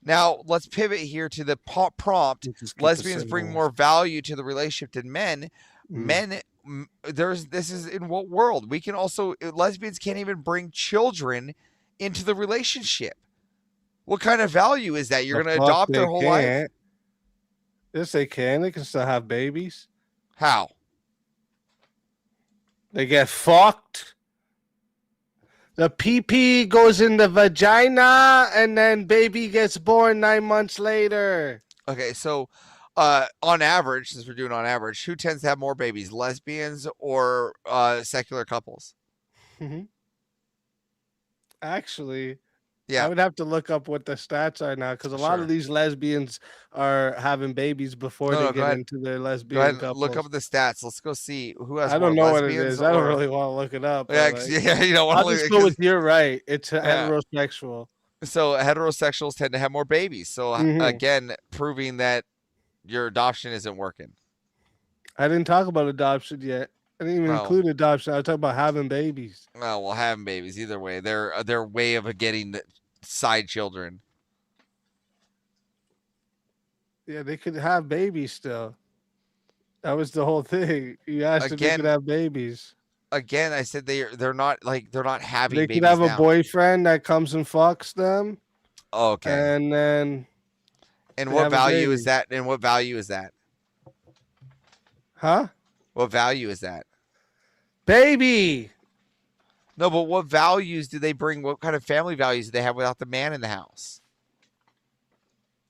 Now, let's pivot here to the prompt. Lesbians bring more value to the relationship than men. Men, this is in what world? We can also, lesbians can't even bring children into the relationship. What kind of value is that? You're going to adopt their whole life? Yes, they can. They can still have babies. How? They get fucked. The pee goes in the vagina, and then baby gets born 9 months later. Okay, so on average, since we're doing on average, who tends to have more babies, lesbians or secular couples? Actually, Yeah. I would have to look up what the stats are now, because a lot of these lesbians are having babies before No, they go get ahead. into their Go lesbian ahead and couples. look up the stats. Let's go see who has I don't more know what it lesbians is. I don't or- really want to look it up. Yeah, but, 'cause- like, yeah, you don't wanna I'll look- just go 'cause- with you're right. It's Yeah. heterosexual. So heterosexuals tend to have more babies. So Mhm. again, proving that your adoption isn't working. I didn't talk about adoption yet. I didn't even Oh. include adoption. I was talking about having babies. Oh, well, having babies either way, their way of getting the side children. Yeah, they could have babies still. That was the whole thing. You asked if they Again, could have babies. Again, I said they're not having They babies could have now. a boyfriend that comes and fucks them. Oh, okay. And then And they what have a value baby. is that? And what value is that? Huh? What value is that? Baby. No, but what values do they bring? What kind of family values do they have without the man in the house?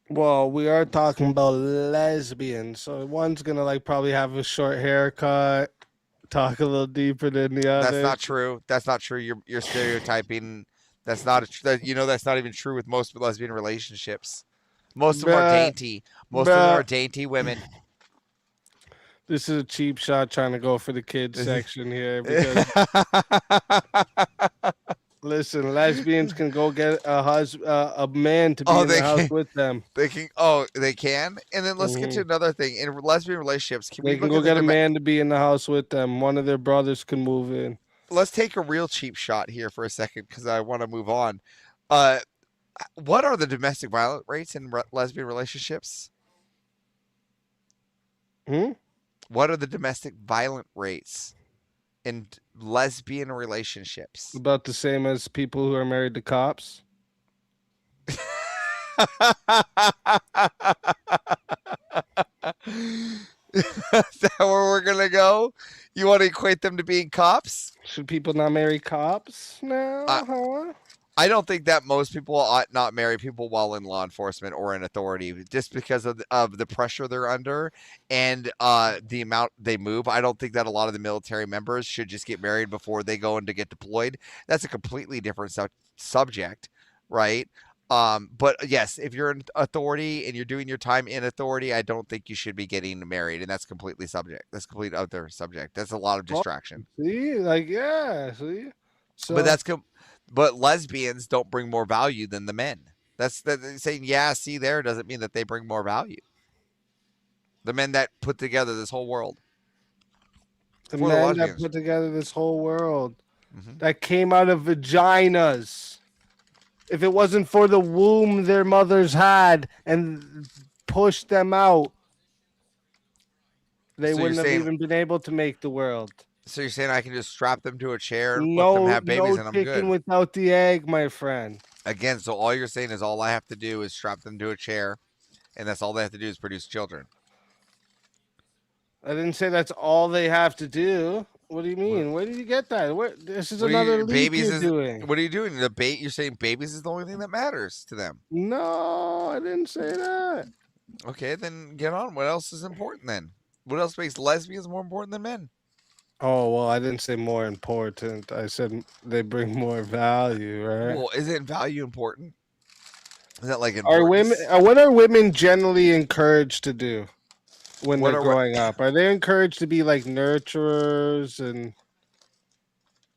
Well, we are talking about lesbians, so one's gonna like probably have a short haircut, talk a little deeper than the others. That's not true. That's not true. You're stereotyping. That's not that's not even true with most lesbian relationships. Most of them are dainty. Most of them are dainty women. This is a cheap shot trying to go for the kids section here because listen, lesbians can go get a man to be in the house with them. They can. They can. And then let's get to another thing. In lesbian relationships, They can go get a man to be in the house with them. One of their brothers can move in. Let's take a real cheap shot here for a second because I want to move on. What are the domestic violence rates in lesbian relationships? What are the domestic violent rates in lesbian relationships? About the same as people who are married to cops. Is that where we're gonna go? You want to equate them to being cops? Should people not marry cops now? I don't think that most people ought not marry people while in law enforcement or in authority, just because of the pressure they're under and the amount they move. I don't think that a lot of the military members should just get married before they go in to get deployed. That's a completely different subject, right? But yes, if you're in authority and you're doing your time in authority, I don't think you should be getting married, and that's completely subject. That's complete other subject. That's a lot of distraction. See, see. So, But lesbians don't bring more value than the men. That's saying, yeah, see there doesn't mean that they bring more value. The men that put together this whole world. The men that put together this whole world that came out of vaginas. If it wasn't for the womb their mothers had and pushed them out, they wouldn't have even been able to make the world. So you're saying I can just strap them to a chair, let them have babies, and I'm good? Chicken without the egg, my friend. Again, so all you're saying is all I have to do is strap them to a chair, and that's all they have to do is produce children. I didn't say that's all they have to do. What do you mean? Where did you get that? This is another leap you're doing. What are you doing? You're saying babies is the only thing that matters to them. No, I didn't say that. Okay, then get on. What else is important then? What else makes lesbians more important than men? Oh, well, I didn't say more important. I said they bring more value, right? Well, isn't value important? Is that like what are women generally encouraged to do when they're growing up? Are they encouraged to be like nurturers and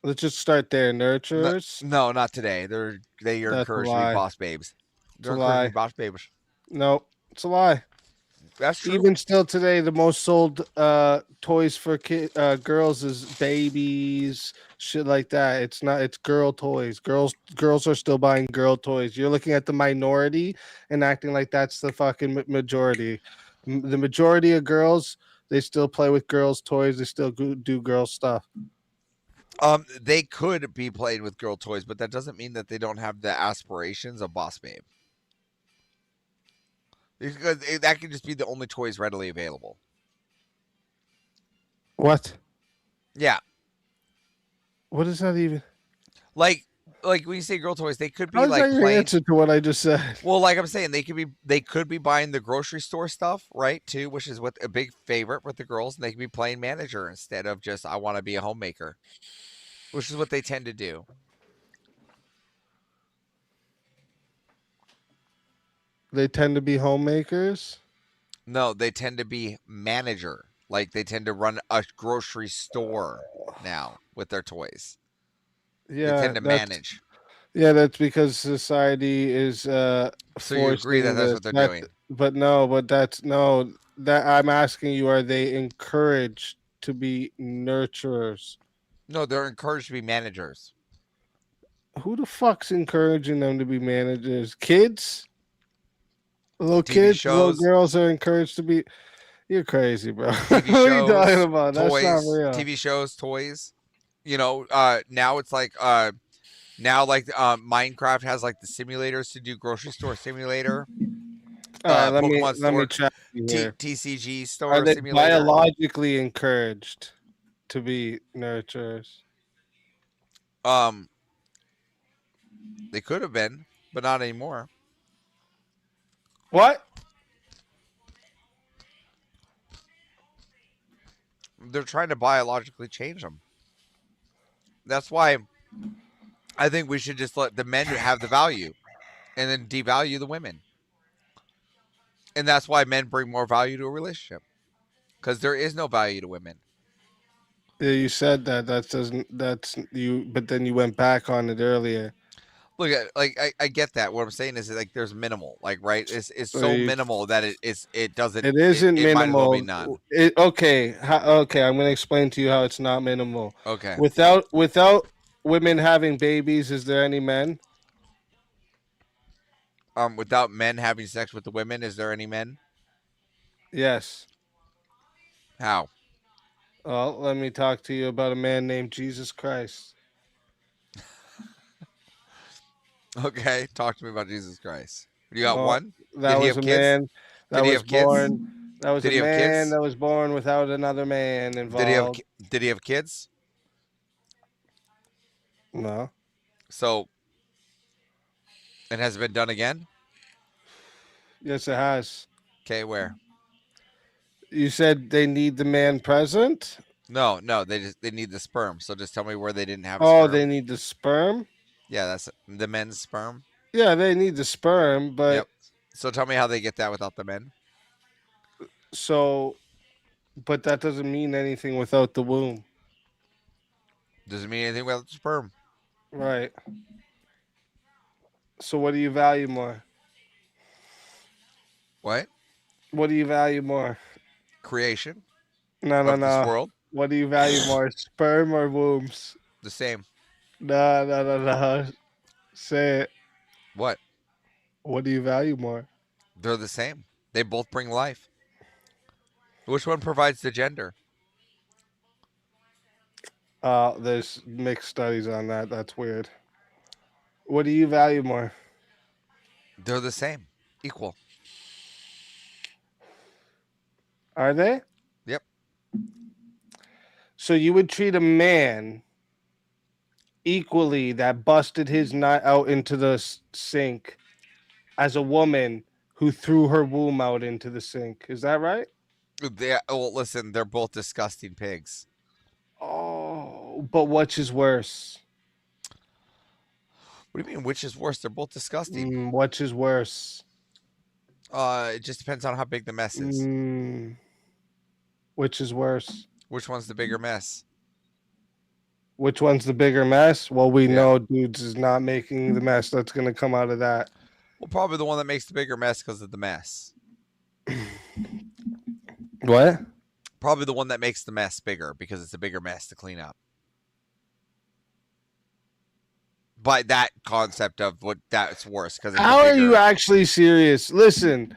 let's just start there, nurturers? No, not today. They're encouraged to be boss babes. They're encouraged to be boss babes. No, it's a lie. That's true. Even still today, the most sold toys for girls is babies, shit like that. It's not. It's girl toys. Girls are still buying girl toys. You're looking at the minority and acting like that's the fucking majority. The majority of girls, they still play with girls' toys. They still do girl stuff. They could be playing with girl toys, but that doesn't mean that they don't have the aspirations of boss babe. Because that could just be the only toys readily available. What? Yeah. What is that even? Like when you say girl toys, they could be How's like that your playing. answer to what I just said? Well, like I'm saying, they could be buying the grocery store stuff, right? Too, which is what a big favorite with the girls, and they could be playing manager instead of just I want to be a homemaker, which is what they tend to do. They tend to be homemakers? No, they tend to be manager. Like they tend to run a grocery store now with their toys. Yeah, they tend to manage. Yeah, that's because society is So you agree that that's what they're doing? But that I'm asking you, are they encouraged to be nurturers? No, they're encouraged to be managers. Who the fuck's encouraging them to be managers? Kids? Little TV kids, shows. little girls are encouraged to be. You're crazy, bro. TV What shows, are you talking about? toys, That's not real. TV shows, toys. You know, now it's like Minecraft has like the simulators to do grocery store simulator. Let Pokemon me check here. TCG store Are they simulator. biologically encouraged to be nurturers? They could have been, but not anymore. What? They're trying to biologically change them. That's why I think we should just let the men have the value and then devalue the women. And that's why men bring more value to a relationship because there is no value to women. Yeah, you said that. That doesn't. That's you. But then you went back on it earlier. Look at I get that. What I'm saying is like there's minimal, like right. It's So so you- minimal that it doesn't. It isn't it might as well be minimal. none. Okay. Okay. I'm going to explain to you how it's not minimal. Okay. Without women having babies, is there any men? Without men having sex with the women, is there any men? Yes. How? Well, let me talk to you about a man named Jesus Christ. Okay, talk to me about Jesus Christ. You got Well, one? That Did he was have a kids? man that Did he was have kids? born. That was Did a he have man kids? that was born without another man involved. Did he have kids? No. So, and has it been done again? Yes, it has. Okay, where? You said they need the man present. No, they need the sperm. So just tell me where they didn't have a Oh, sperm. they need the sperm. Yeah, that's the men's sperm. Yeah, they need the sperm, but Yep. So tell me how they get that without the men. so, but that doesn't mean anything without the womb, Doesn't mean anything without the sperm. right? So, what do you value more? What? What do you value more? Creation No, of this no. world. What do you value more, sperm or wombs? The same. No, no, no, no. Say it. What? What do you value more? They're the same. They both bring life. Which one provides the gender? There's mixed studies on that. That's weird. What do you value more? They're the same. Equal. Are they? Yep. So you would treat a man equally that busted his nut out into the sink as a woman who threw her womb out into the sink. Is that right? Well, listen, they're both disgusting pigs. Oh, but which is worse? What do you mean, which is worse? They're both disgusting. Which is worse? It just depends on how big the mess is. Which is worse? Which one's the bigger mess? Which one's the bigger mess? Well, we know dudes is not making the mess that's going to come out of that. Well, probably the one that makes the bigger mess because of the mess. What? Probably the one that makes the mess bigger because it's a bigger mess to clean up. By that concept of what that's worse because How are you actually serious? Listen,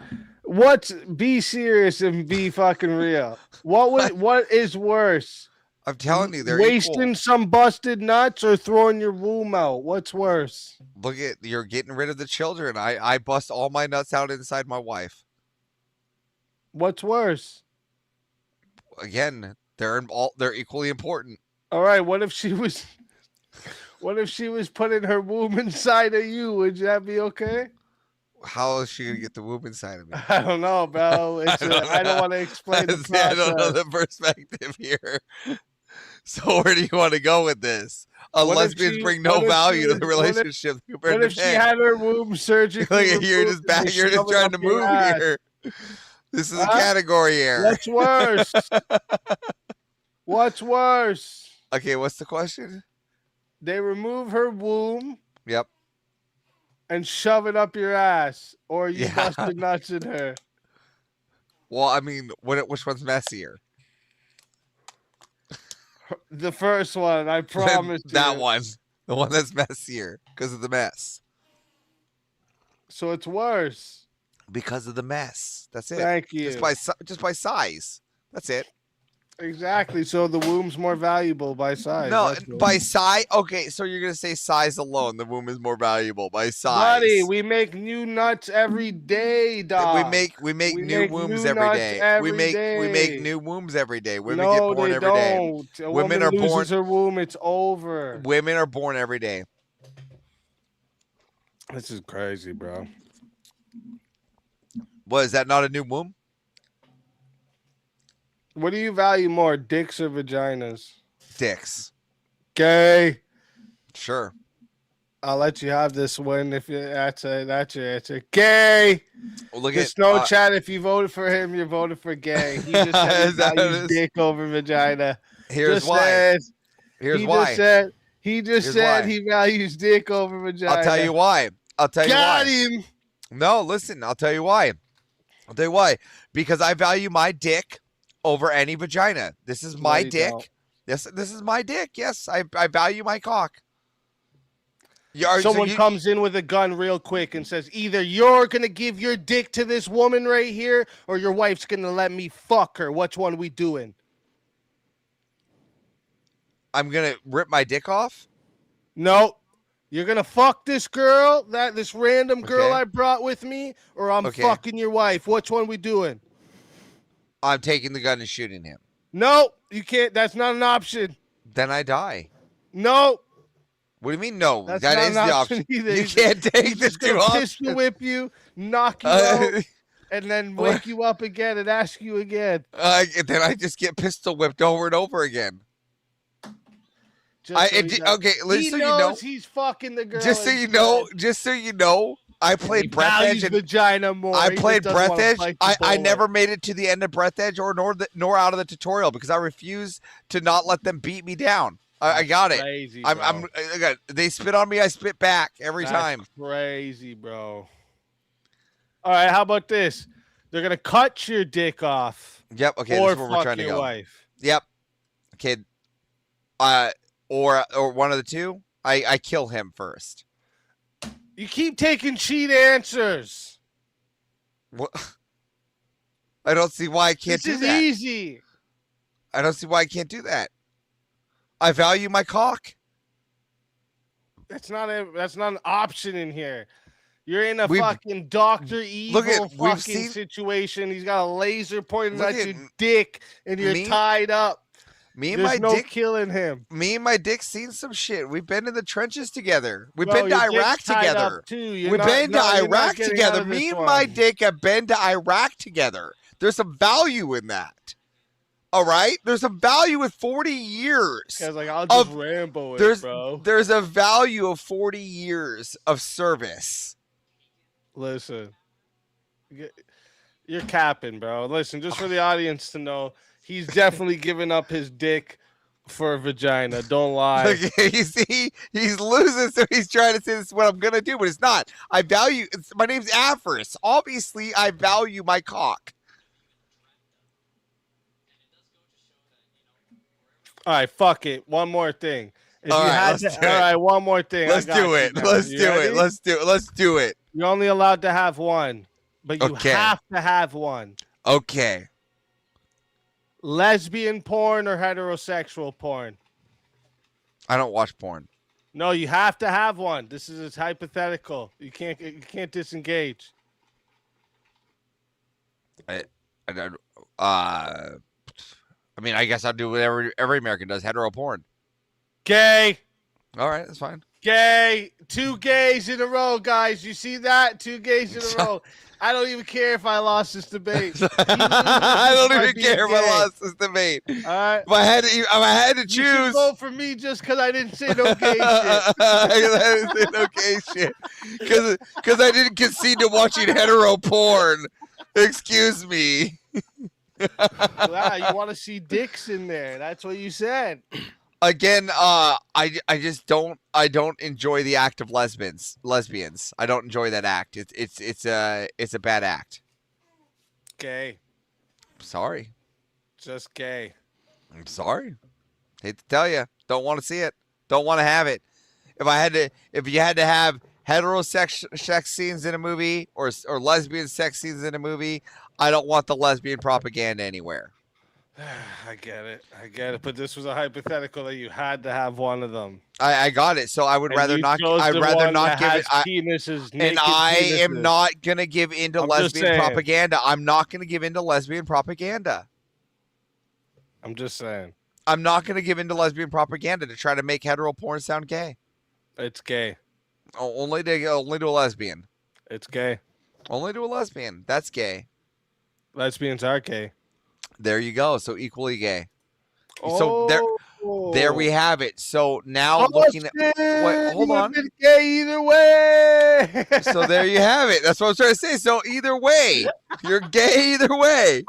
be serious and be fucking real. What is worse? I'm telling you, they're wasting equal. some busted nuts or throwing your womb out. What's worse? Look at you're getting rid of the children. I bust all my nuts out inside my wife. What's worse? Again, they're equally important. All right, what if she was putting her womb inside of you? Would that be okay? How is she gonna get the womb inside of me? I don't know, bro. I don't want to explain the process. I don't know the perspective here. So where do you want to go with this? Lesbians bring no value to the relationship. What if she had her womb surgically? Look, you're just trying to move here. This is a category error. What's worse? What's worse? Okay, what's the question? They remove her womb. Yep. And shove it up your ass, or you busted nuts in her. Well, I mean, which one's messier? The first one, I promise. That one, the one that's messier because of the mess. So it's worse because of the mess. That's it. Thank you. Just by size. That's it. Exactly. So the womb's more valuable by size. No, by size. Okay, so you're gonna say size alone. The womb is more valuable by size. Buddy, we make new nuts every day, dog. We make new wombs every day. We make new wombs every day. Women get born every day. Women are born. Her womb, it's over. Women are born every day. This is crazy, bro. What, is that not a new womb? What do you value more, dicks or vaginas? Dicks. Gay. Sure. I'll let you have this one if that's your answer. Gay. Well, look Just at no chat. If you voted for him, you voted for gay. He just said he Is that what it values is? dick over vagina. Here's Just why. said- Here's he why. Just said, he just Here's said why. he values dick over vagina. I'll tell you why. Got him. No, listen. I'll tell you why. Because I value my dick over any vagina. This is my you dick. don't. This is my dick. Yes, I value my cock. Someone comes in with a gun real quick and says, either you're going to give your dick to this woman right here or your wife's going to let me fuck her. Which one we doing? I'm gonna rip my dick off. No. You're going to fuck this girl, this random girl Okay. I brought with me, or I'm Okay. fucking your wife. Which one we doing? I'm taking the gun and shooting him. No, you can't. That's not an option. Then I die. No. What do you mean no? That's That not is an the option option. either. You He's- can't take he's the just two gonna options. pistol whip you, knock you out, and then wake you up again and ask you again. Then I just get pistol whipped over and over again. Just so he knows. Okay, He so you knows know, he's fucking the girl. just so you know, I played he Breath values Edge. And vagina more. I He just played doesn't Breath wanna Edge. fight the I bullet. never made it to the end of Breath Edge nor out of the tutorial because I refuse to not let them beat me down. I got it. Crazy, They spit on me, I spit back every That's time. Crazy, bro. All right, how about this? They're gonna cut your dick off. Yep. Okay, or this is where we're fuck trying to your go. wife. Yep. Okay. Or one of the two. I kill him first. You keep taking cheat answers. What? I don't see why I can't This do is that. easy. I don't see why I can't do that. I value my cock. That's not an option in here. You're in a We've- fucking Dr. Evil we've fucking seen- situation. He's got a laser pointing Look at at your dick, and you're me- tied up. Me and There's my no dick killing him. Me and my dick seen some shit. We've been in the trenches together. We've Bro, been to your dick's Iraq tied together. up, too. You're We've not- been to no, you're not Iraq getting out together. of Me this and my one. dick have been to Iraq together. There's some value in that. All right? There's a value with 40 years. Guys, like, I'll just of- Rambo it, there's, bro. There's a value of 40 years of service. Listen, you're capping, bro. Listen, just for the audience to know, he's definitely giving up his dick for a vagina. Don't lie. Look, you see, he's losing, so he's trying to say this is what I'm gonna do, but it's not. I value. My name's Avarice. Obviously, I value my cock. All right, fuck it. One more thing. If All you right, had let's to, do all it. right, one more thing. I Let's got do you it. now. Let's You do ready? it. Let's do it. Let's do it. You're only allowed to have one, but you Okay. have to have one. Okay. Lesbian porn or heterosexual porn? I don't watch porn. No, you have to have one. This is hypothetical. You can't disengage. I don't. I mean, I guess I'll do what every American does. Hetero porn. Gay. All right, that's fine. Gay. 2 gays in a row, guys. You see that? 2 gays in a row. I don't even care if I lost this debate. I don't even care if I lost this debate. All right. If I had to You should choose, vote for me just because I didn't say no gay shit. I didn't say no gay shit because I didn't concede to watching hetero porn. Excuse me. Wow, you want to see dicks in there? That's what you said. Again, I just don't enjoy the act of lesbians. I don't enjoy that act. It's a bad act. Gay. Sorry. Just gay. I'm sorry. Hate to tell you. Don't want to see it. Don't want to have it. If you had to have heterosexual sex scenes in a movie or lesbian sex scenes in a movie, I don't want the lesbian propaganda anywhere. I get it. But this was a hypothetical that you had to have one of them. I got it. So I would And rather you not. chose I'd the rather one not that give it. has penises, And naked I am penises. not gonna give into I'm just lesbian saying. propaganda. I'm not gonna give into lesbian propaganda. I'm just saying. I'm not gonna give into lesbian propaganda to try to make hetero porn sound gay. It's gay. Only to a lesbian. It's gay. Only to a lesbian. That's gay. Lesbians are gay. There you go. So equally gay. So there we have it. So now looking at wait, hold on. Gay either way. So there you have it. That's what I'm trying to say. So either way, you're gay either way.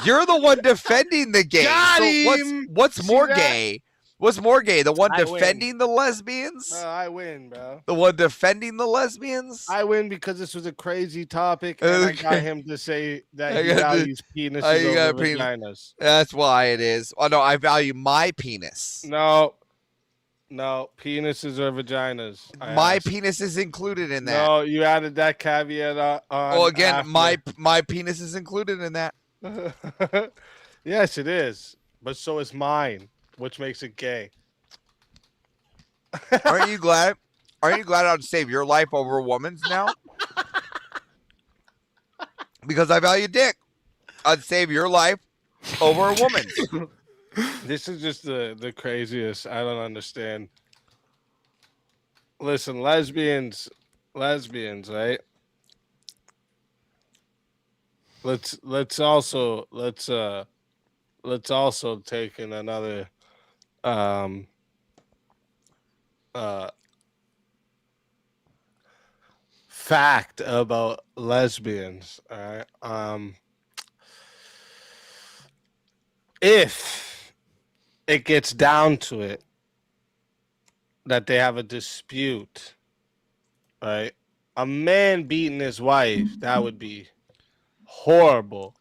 You're the one defending the gay. Got So him. what's See more that? gay? What's more gay? The one I defending the lesbians? I win, bro. The one defending the lesbians? I win because this was a crazy topic, and I got him to say that he values penises over vaginas. That's why it is. Oh no, I value my penis. No, penises or vaginas. My penis is included in that. No, you added that caveat on. Well, again, after. my penis is included in that. Yes, it is, but so is mine, which makes it gay. Aren't you glad? Aren't you glad I'd save your life over a woman's now? Because I value dick. I'd save your life over a woman's. This is just the craziest. I don't understand. Listen, lesbians, right? Let's also take in another fact about lesbians. All right. If it gets down to it that they have a dispute, right? A man beating his wife, that would be horrible.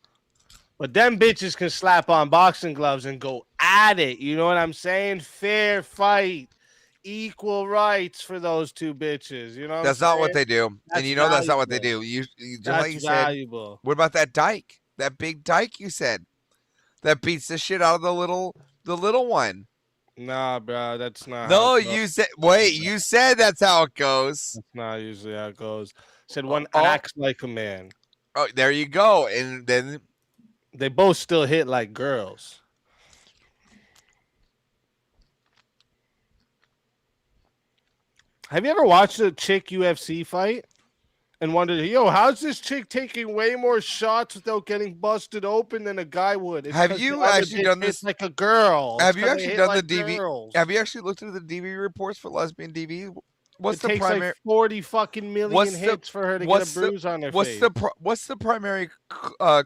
But them bitches can slap on boxing gloves and go at it. You know what I'm saying? Fair fight. Equal rights for those two bitches. You know That's not what they do. And you know that's not what they do. You just That's like you said. valuable. What about that dyke? That big dyke you said? That beats the shit out of the little one. Nah, bro, that's not. No, how it goes. you said wait, you said that's how it goes. That's not usually how it goes. Said one acts like a man. Oh, there you go. And then they both still hit like girls. Have you ever watched a chick UFC fight and wondered, yo, how's this chick taking way more shots without getting busted open than a guy would? It's have 'cause you the other actually bitch done hits this like a girl? Have It's you 'cause actually they hit done like the DV? girls. Have you actually looked into the DV reports for lesbian DV? What's It the takes primary? like 40 fucking million hits for her to get a bruise on her face. What's the primary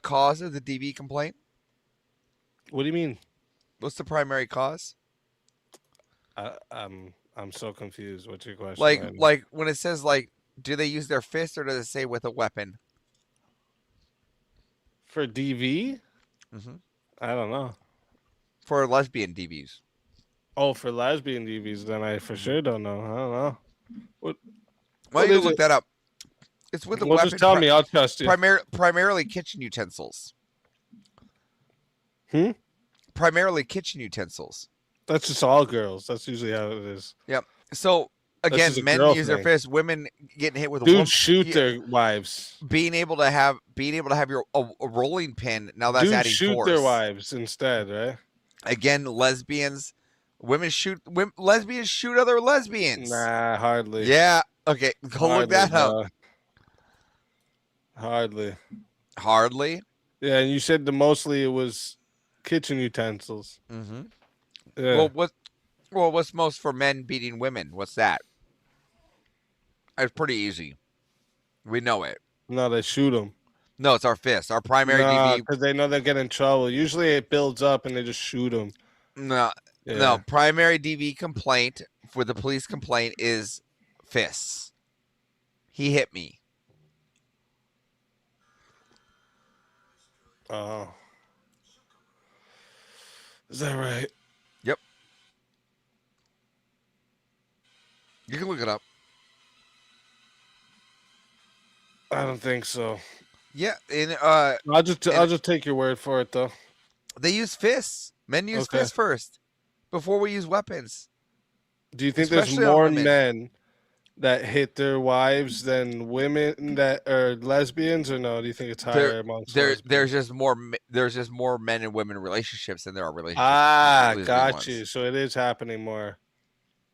cause of the DV complaint? What do you mean? What's the primary cause? I'm so confused. What's your question? Like right now? like when it says like, do they use their fist or does it say with a weapon? For DV? Mhm. I don't know. For lesbian DVs. Oh, for lesbian DVs, then I for sure don't know. I don't know. What? Why what don't you is look it? that up? It's with a Well, weapon. just tell me, I'll trust you. Primarily kitchen utensils. Primarily kitchen utensils. That's just all girls. That's usually how it is. Yep. So That's again, just a men girl use their thing. fists. Women getting hit with a Dudes woman. shoot their wives. Being able to have your a rolling pin. Now that's Dudes adding shoot force. their wives instead, right? Again, lesbians. Lesbians shoot other lesbians. Nah, hardly. Yeah. Okay. Go look that up. bro. Hardly. Hardly. Yeah, and you said mostly it was kitchen utensils. Mm-hmm. Yeah. Well, what's most for men beating women? What's that? It's pretty easy. We know it. No, they shoot them. No, it's our fist. Our primary DV. because they know they'll get in trouble. Usually it builds up and they just shoot them. No, Yeah. no. Primary DV complaint for the police complaint is fists. He hit me. Oh. Is that right? Yep. You can look it up. I don't think so. Yeah, and I'll just take your word for it though. they use fists. Men use Okay. fists first before we use weapons. Do you think Especially there's on more women. men that hit their wives than women that are lesbians, or no? Do you think it's higher amongst lesbians? There's just more men and women relationships than there are relationships. Ah, lesbian got ones. you. So it is happening more.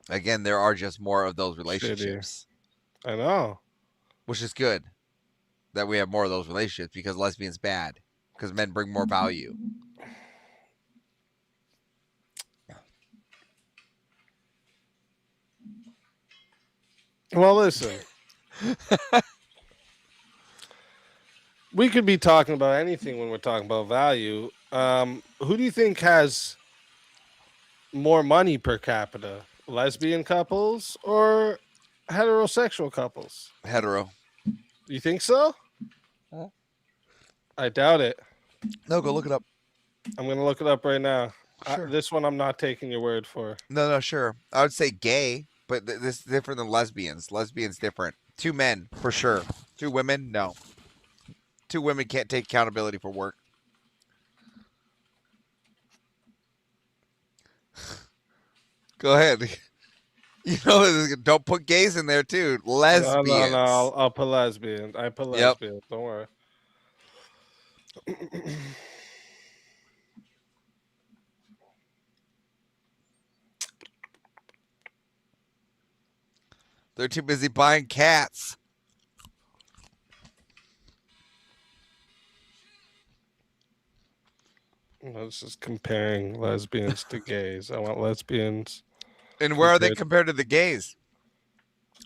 Again, there are just more of those relationships. I know. Which is good that we have more of those relationships because lesbians bad. because men bring more value. Well, listen. We could be talking about anything when we're talking about value. Who do you think has more money per capita? Lesbian couples or heterosexual couples? Hetero. You think so? Huh? I doubt it. No, go look it up. I'm going to look it up right now. Sure. This one I'm not taking your word for. No, sure. I would say gay, but this is different than lesbians. Lesbians different. 2 men for sure. 2 women, no. 2 women can't take accountability for work. Go ahead. You know, don't put gays in there too. Lesbians. No. I'll put lesbians. I put Yep. lesbians. Don't worry. They're too busy buying cats. I was just comparing lesbians to gays. I want lesbians. And where are they compared to the gays?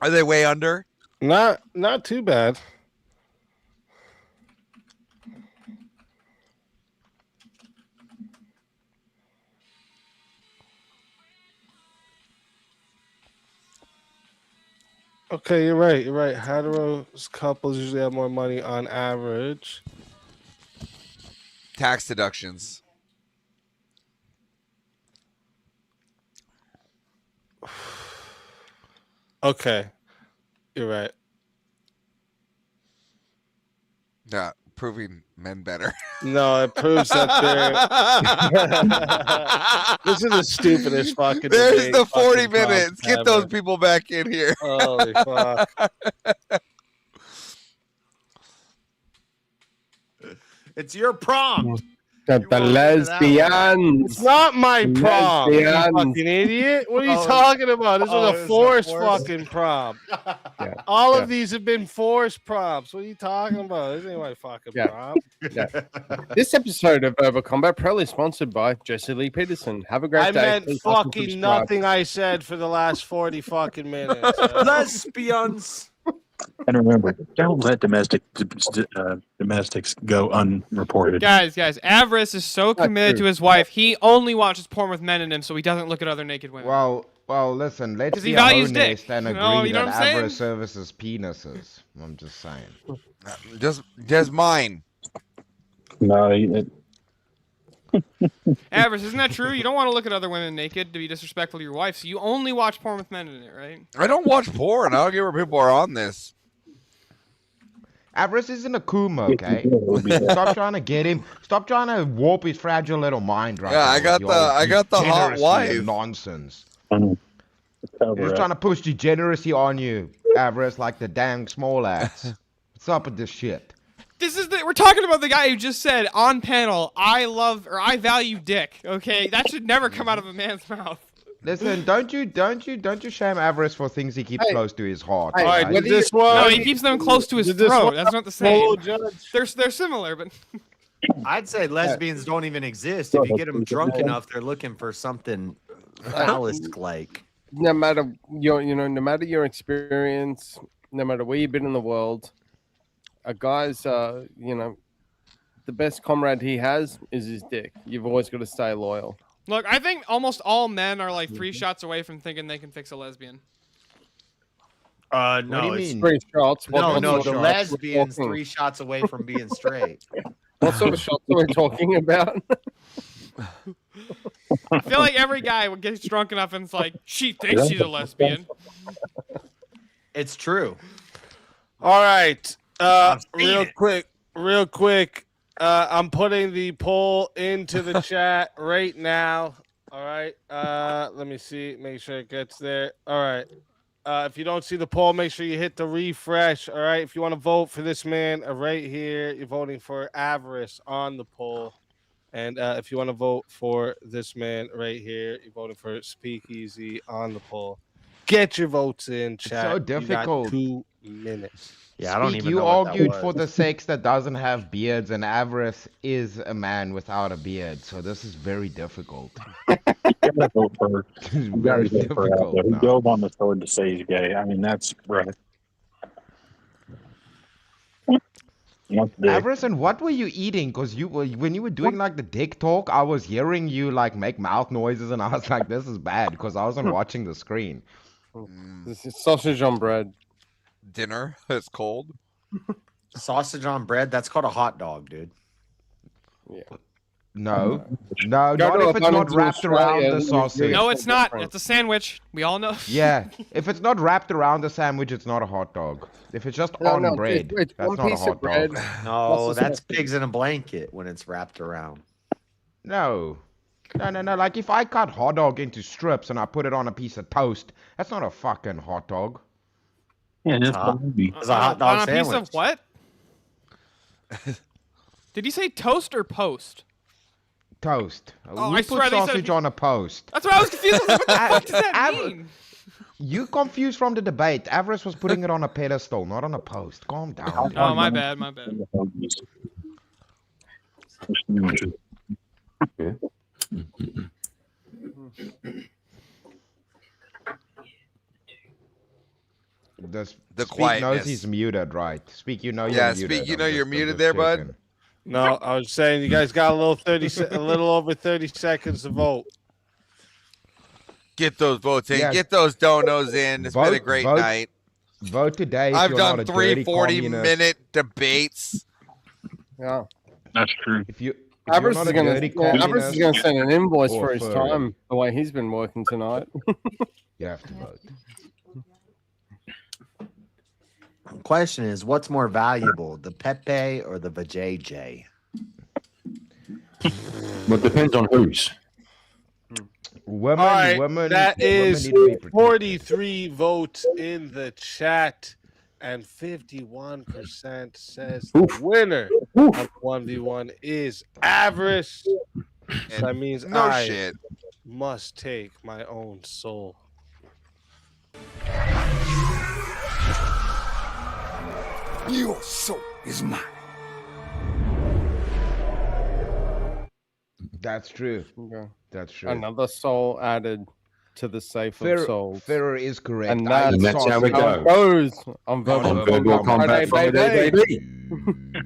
Are they way under? Not too bad. Okay, you're right. Hetero couples usually have more money on average. Tax deductions. Okay, you're right. Yeah, proving men better. No, it proves that they're. This is the stupidest fucking. There's debate the 40 fucking minutes. Get ever. those people back in here. Holy fuck. It's your prom. The lesbians. It's not my prom, you Lesbians. fucking idiot. What are you Oh. talking about? This Oh, was it's a a forced forced- fucking prom. Yeah. All Yeah. of these have been forced proms. What are you talking about? This ain't my fucking Yeah. prom. Yeah. This episode of Over Combat proudly sponsored by Jesse Lee Peterson. Have a great I day. meant Please like and fucking subscribe. nothing I said for the last 40 fucking minutes. Lesbians. And remember, don't let domestics go unreported. Guys, Avarice is so committed to his wife, he only watches porn with men in him, so he doesn't look at other naked women. Well, listen, let's 'Cause he be values dick. honest and You agree know- you know that what I'm saying? Avarice services penises. I'm just saying. Just mine. No, Avarice, isn't that true? You don't want to look at other women naked to be disrespectful to your wife, so you only watch porn with men in it, right? I don't watch porn. I don't get where people are on this. Avarice isn't a Kuma, okay? Stop trying to get him. Stop trying to warp his fragile little mind right Yeah, now. I got with the- your I got the hot degeneracy wife. and nonsense. Cover You're just up. trying to push degeneracy on you, Avarice, like the damn small ass. What's up with this shit? We're talking about the guy who just said on panel, I love or I value dick. Okay, that should never come out of a man's mouth. Listen, don't you shame Avarice for things he keeps close to his heart. Hey, alright? Did this one? No, he keeps them close to his Did this throat. one That's not the full same. judge? They're similar, but I'd say lesbians don't even exist. If you get them drunk enough, they're looking for something phallic-like. No matter no matter your experience, no matter where you've been in the world, a guy's the best comrade he has is his dick. You've always got to stay loyal. look, I think almost all men are like 3 shots away from thinking they can fix a lesbian. No, do you it's mean? 3 shots. no, What no. sort The of shots lesbian's we're talking? 3 shots away from being straight. What sort of shots are we talking about? I feel like every guy gets drunk enough and it's like, she thinks she's a lesbian. It's true. All right. I've seen Real quick. I'm putting the poll into the chat right now. All right. Let me see. Make sure it gets there. All right. If you don't see the poll, make sure you hit the refresh. All right. If you want to vote for this man right here, you're voting for Avarice on the poll. And if you want to vote for this man right here, you're voting for Speakeasy on the poll. Get your votes in, chat. so You got difficult. 2 minute. Yeah, I don't Speak, even you know what that argued for was. the sex that doesn't have beards, and Avarice is a man without a beard, so this is very difficult. You gotta go for It's you very gotta go for Alpha. difficult He now. goes on the sword to say he's gay. I mean, that's right. Avarice, and what were you eating? Because when you were doing like the dick talk, I was hearing you like make mouth noises, and I was like, "This is bad," because I wasn't watching the screen. This is sausage on bread. Dinner that's cold. Sausage on bread. That's called a hot dog, dude. Yeah. No, Go not to if it's not abundance in wrapped around Australia, the and you sausage. No, it's not. It's a sandwich. We all know. Yeah, if it's not wrapped around the sandwich, it's not a hot dog. If it's just No, on no, bread, it's that's one not a piece of hot bread. dog. No, Plus that's the- pigs in a blanket when it's wrapped around. No. No. Like if I cut hot dog into strips and I put it on a piece of toast, that's not a fucking hot dog. Yeah, It's that's hot. baby. It's a hot dog on a sandwich. piece of what? Did you say toast or post? Toast. Oh, Who I put swear they said sausage on a post? That's what I was confused. I was like, what the fuck does that mean? You confused from the debate. Avarice was putting it on a pedestal, not on a post. Calm down. dude. Oh, my bad. My bad. Yeah. The Speak knows quietness. he's muted, right? Speak, you know you're Yeah, muted. Speak, you I'm know you're I'm muted there, bud. checking. No, I was saying you guys got a little over 30 seconds to vote. Get those votes in. Yes. Get those donos in. It's been a great vote night. Vote today. If I've you're done not a three dirty 40-minute debates. Yeah. That's true. If you're Avarice not is a gonna dirty Avarice is gonna communist send an invoice or for his furry, time the way he's been working tonight. you have to vote. Question is, what's more valuable, the Pepe or the vajayjay? Well, it depends on whose. Women, All right, women, that women is need to be protected. 43 votes in the chat, and 51% says the winner of 1v1 is Avarice. So that means No I shit. must take my own soul. Your soul is mine. That's true. Okay. That's true. Another soul added to the safe of souls. Ferrer is correct. And I that's eat how it sausage. goes. I'm On Verbal Combat Friday, baby.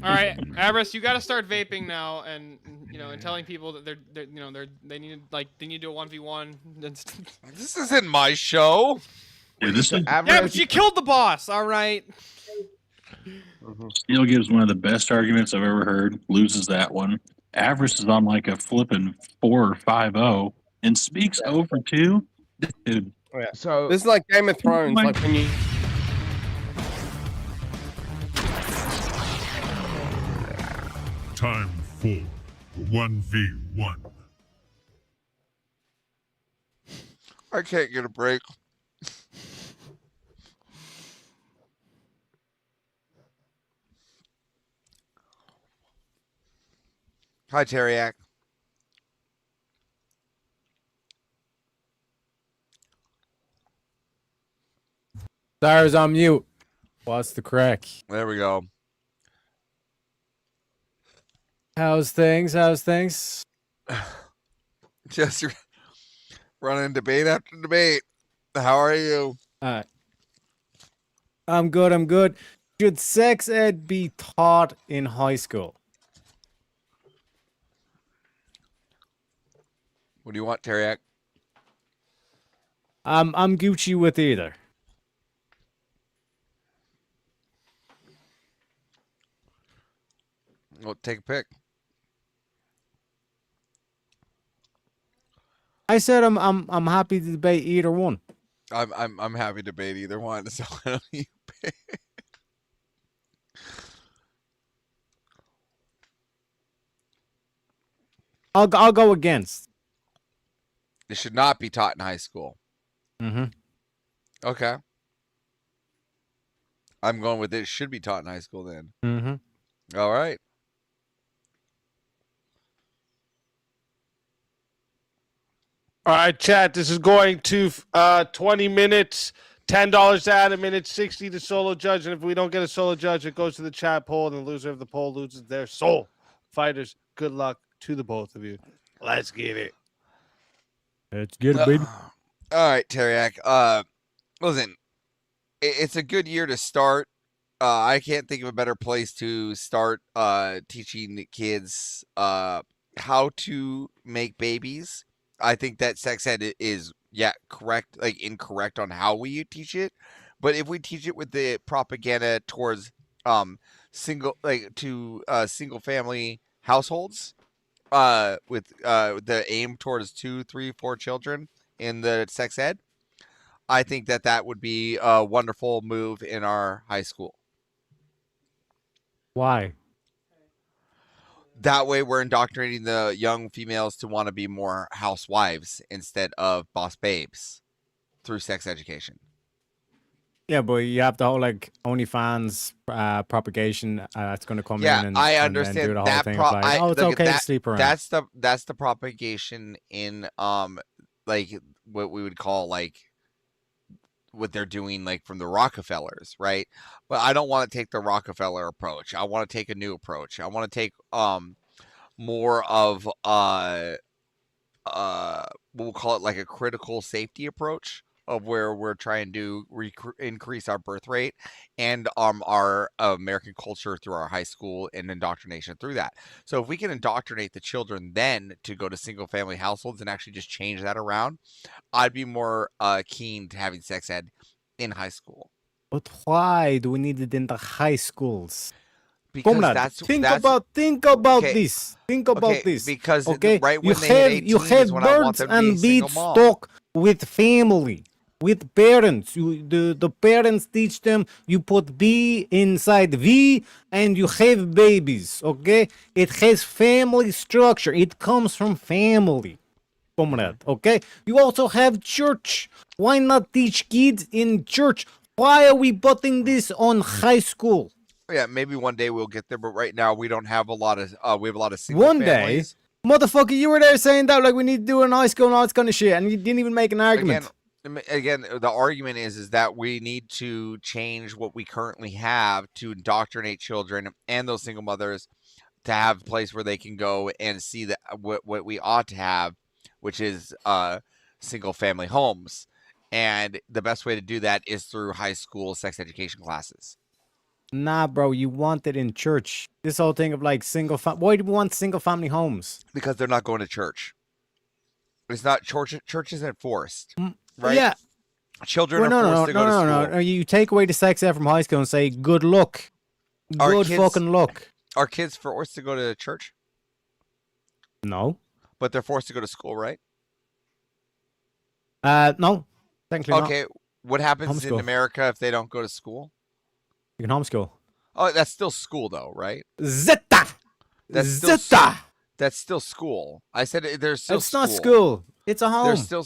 All right, Avarice, you got to start vaping now, and and telling people that they need to do a 1v1. This isn't my show. Yeah, this is Yeah, but you killed the boss. All right. Steele gives one of the best arguments I've ever heard. Loses that one. Avarice is on like a flipping 4 or 5-0 and speaks over 2. Dude. Yeah. So this is like Game of Thrones, like when you Time for 1v1. I can't get a break. Hi, Teriak. Cyrus on mute. What's the crack? There we go. How's things? How's things? Just running debate after debate. How are you? I'm good. I'm good. Should sex ed be taught in high school? What do you want, Teriak? I'm Gucci with either. Well, take a pick. I said I'm happy to debate either one. I'm happy to debate either one. So why don't you pick? I'll go against. It should not be taught in high school. Mm-hmm. Okay. I'm going with it should be taught in high school then. Mm-hmm. All right. All right, chat. This is going to 20 minutes $10 to Adam, and it's 60 to solo judge. And if we don't get a solo judge, it goes to the chat poll, and the loser of the poll loses their soul. Fighters, good luck to the both of you. Let's get it. Let's get it, baby. All right, Teriak. Listen, it's a good year to start. I can't think of a better place to start teaching the kids how to make babies. I think that sex ed is correct, like incorrect on how we teach it. But if we teach it with the propaganda towards single family households, with the aim towards 2, 3, 4 children in the sex ed, I think that would be a wonderful move in our high school. Why? That way we're indoctrinating the young females to want to be more housewives instead of boss babes through sex education. Yeah, but you have the whole like OnlyFans propagation that's going to come in. And I and understand do the whole that. thing of like, it's look, okay to sleep around. That's the propagation in like what we would call like what they're doing like from the Rockefellers, right? But I don't want to take the Rockefeller approach. I want to take a new approach. I want to take more of we'll call it like a critical safety approach of where we're trying to increase our birth rate and our American culture through our high school and indoctrination through that. So if we can indoctrinate the children then to go to single family households and actually just change that around, I'd be more keen to having sex ed in high school. But why do we need it in the high schools? Because Comrade, think about okay, this. Think about this. Because okay, right when they hit 18 you have is when I want birds them to be a and single beats mom. talk with family, with parents. The parents teach them. You put B inside V, and you have babies. Okay, it has family structure. It comes from family. Comrade. Okay, you also have church. Why not teach kids in church? Why are we putting this on high school? Yeah, maybe one day we'll get there, but right now we don't have a lot of we have a lot of single One families. day, motherfucker, you were there saying that like we need to do it in high school and all this kind of shit, and you didn't even make an argument. Again, the argument is that we need to change what we currently have to indoctrinate children and those single mothers to have a place where they can go and see that what we ought to have, which is single family homes. And the best way to do that is through high school sex education classes. Nah, bro, you want it in church. This whole thing of like why do we want single family homes? Because they're not going to church. It's not church. Church isn't forced, right? Yeah. Children are forced to go to school. No. You take away the sex ed from high school and say good luck. Good fucking luck. Are kids forced to go to church? No. But they're forced to go to school, right? No. Thankfully okay. not. What happens in Homeschool. America if they don't go to school? You can homeschool. Oh, that's still school, though, right? Zeta. That's still school. I said there's still. It's not school. It's a home. There's still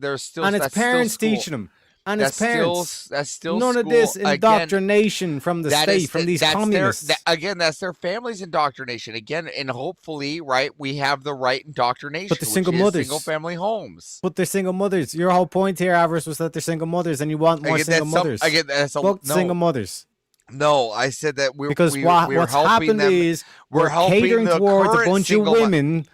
there's still and it's that's parents still teaching them. And it's parents. That's still none school. of this Again, indoctrination from the state, from these communists. That's their family's indoctrination. Again, and hopefully, right, we have the right indoctrination. But the single which is mothers, single family homes. But they're single mothers. Your whole point here, Avarice, was that they're single mothers, and you want more single mothers. Fuck single mothers. No, I said that because what's happened is we're catering towards a bunch of women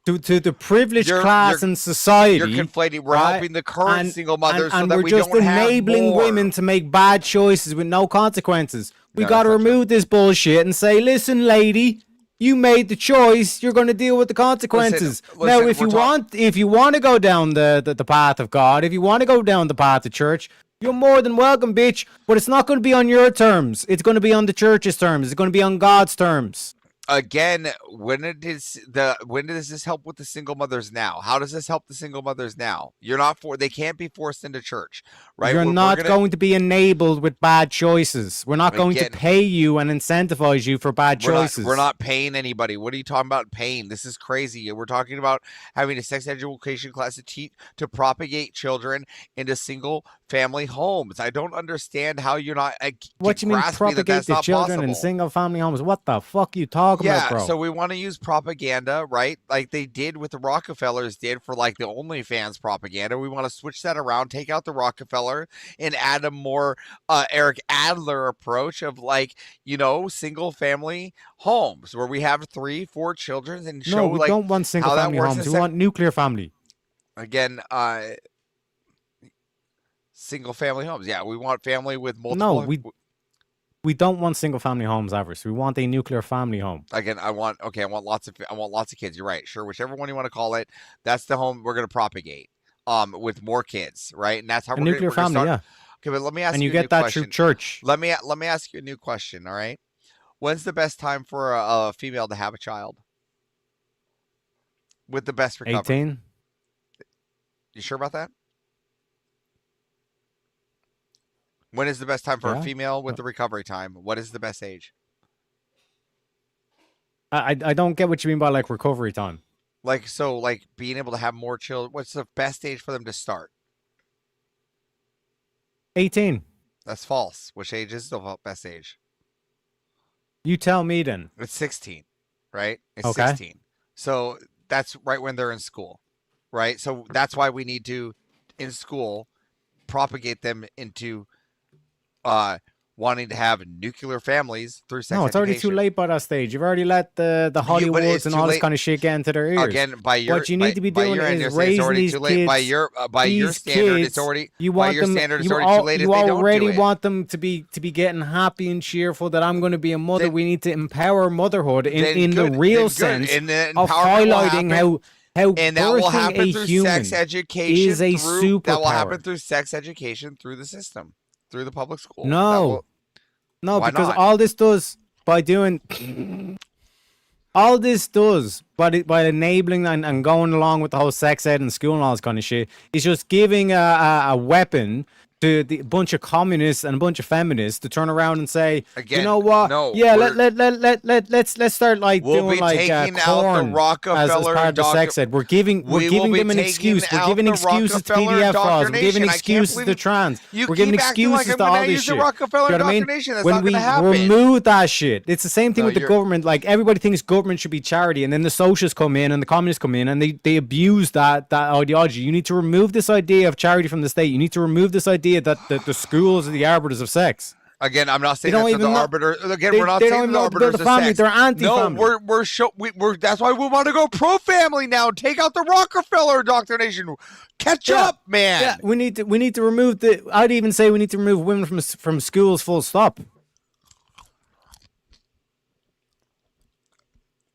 to the privileged class in society. You're conflating. We're helping the current single mothers so that we're we just don't have enabling more. women to make bad choices with no consequences. We No, got to that's not remove this bullshit and say, listen, lady, you made the choice. You're going to deal with the consequences. Now, if you want to go down the path of God, if you want to go down the path of church, you're more than welcome, bitch. But it's not going to be on your terms. It's going to be on the church's terms. It's going to be on God's terms. Again, when does this help with the single mothers now? How does this help the single mothers now? They can't be forced into church, right? You're not going to be enabled with bad choices. We're not going to pay you and incentivize you for bad choices. We're not paying anybody. What are you talking about paying? This is crazy. We're talking about having a sex education class to propagate children into single family homes. I don't understand how you're not. What you mean propagate the children in single family homes? What the fuck are you talking talking about, bro? So we want to use propaganda, right? Like they did with the Rockefellers did for like the OnlyFans propaganda. We want to switch that around, take out the Rockefeller and add a more Eric Adler approach of like, single family homes where we have 3-4 children and show No, we like don't want single how that family works homes. in We want nuclear family. again, single family homes. Yeah, we want family with No, multiple. we don't want single family homes, Avarice. We want a nuclear family home. Again, I want lots of kids. You're right. Sure, whichever one you want to call it, that's the home we're going to propagate. With more kids, right? And that's how A we're nuclear gonna family, start. yeah. Okay, but let me ask And you you a get new that question. through church. Let me ask you a new question. All right, when's the best time for a female to have a child? With the best recovery. 18. You sure about that? When is the best time for a Yeah. female with the recovery time? What is the best age? I don't get what you mean by like recovery time. Like being able to have more children. What's the best age for them to start? 18. That's false. Which age is the best age? You tell me then. It's 16, right? It's Okay. 16. So that's right when they're in school, right? So that's why we need to, in school, propagate them into wanting to have nuclear families through sex No, it's already too education. late by that stage. You've already let the Hollywoods it's and too all this late. kind of shit get into their ears. Again, by your what you need to be by doing your end, is it's raising already these too late. kids. By your these standard, it's kids, already you by want your them, standard, it's you already too late if you they don't already do it. want them to be getting happy and cheerful that I'm going to be a mother. We need to empower motherhood in the real sense And the of empowerment will highlighting happen, how and that will birthing happen a through human sex education. is a That will happen superpower. through sex education through the system, through the public school. That No, will- no, Why because not? all this does by doing all this does by enabling and going along with the whole sex ed and school and all this kind of shit is just giving a weapon to the bunch of communists and a bunch of feminists to turn around and say, you Again, know what? no, yeah, we're- let's start like We'll doing be like taking out the corn as Rockefeller part of the sex ed. We're giving We will giving be them an taking excuse. We're out giving the excuses to Rockefeller PDF files. We're giving indoctrination. I can't excuses to believe trans. you We're giving keep acting like excuses I'm to all gonna this use the shit. Rockefeller Do you know what I mean? indoctrination. That's When not we gonna happen. remove that shit, it's the same thing No, with the you're- government. Like everybody thinks government should be charity, and then the socialists come in and the communists come in and they abuse that ideology. You need to remove this idea of charity from the state. You need to remove this idea that the schools are the arbiters of sex. Again, I'm not saying They don't that's the even know- arbiter. Again, they- we're not they saying don't the even know arbiters the of family. sex. They're anti-family. No, we're that's why we want to go pro-family now. Take out the Rockefeller indoctrination. Catch up, man. Yeah, we need to remove the. I'd even say we need to remove women from schools. Full stop.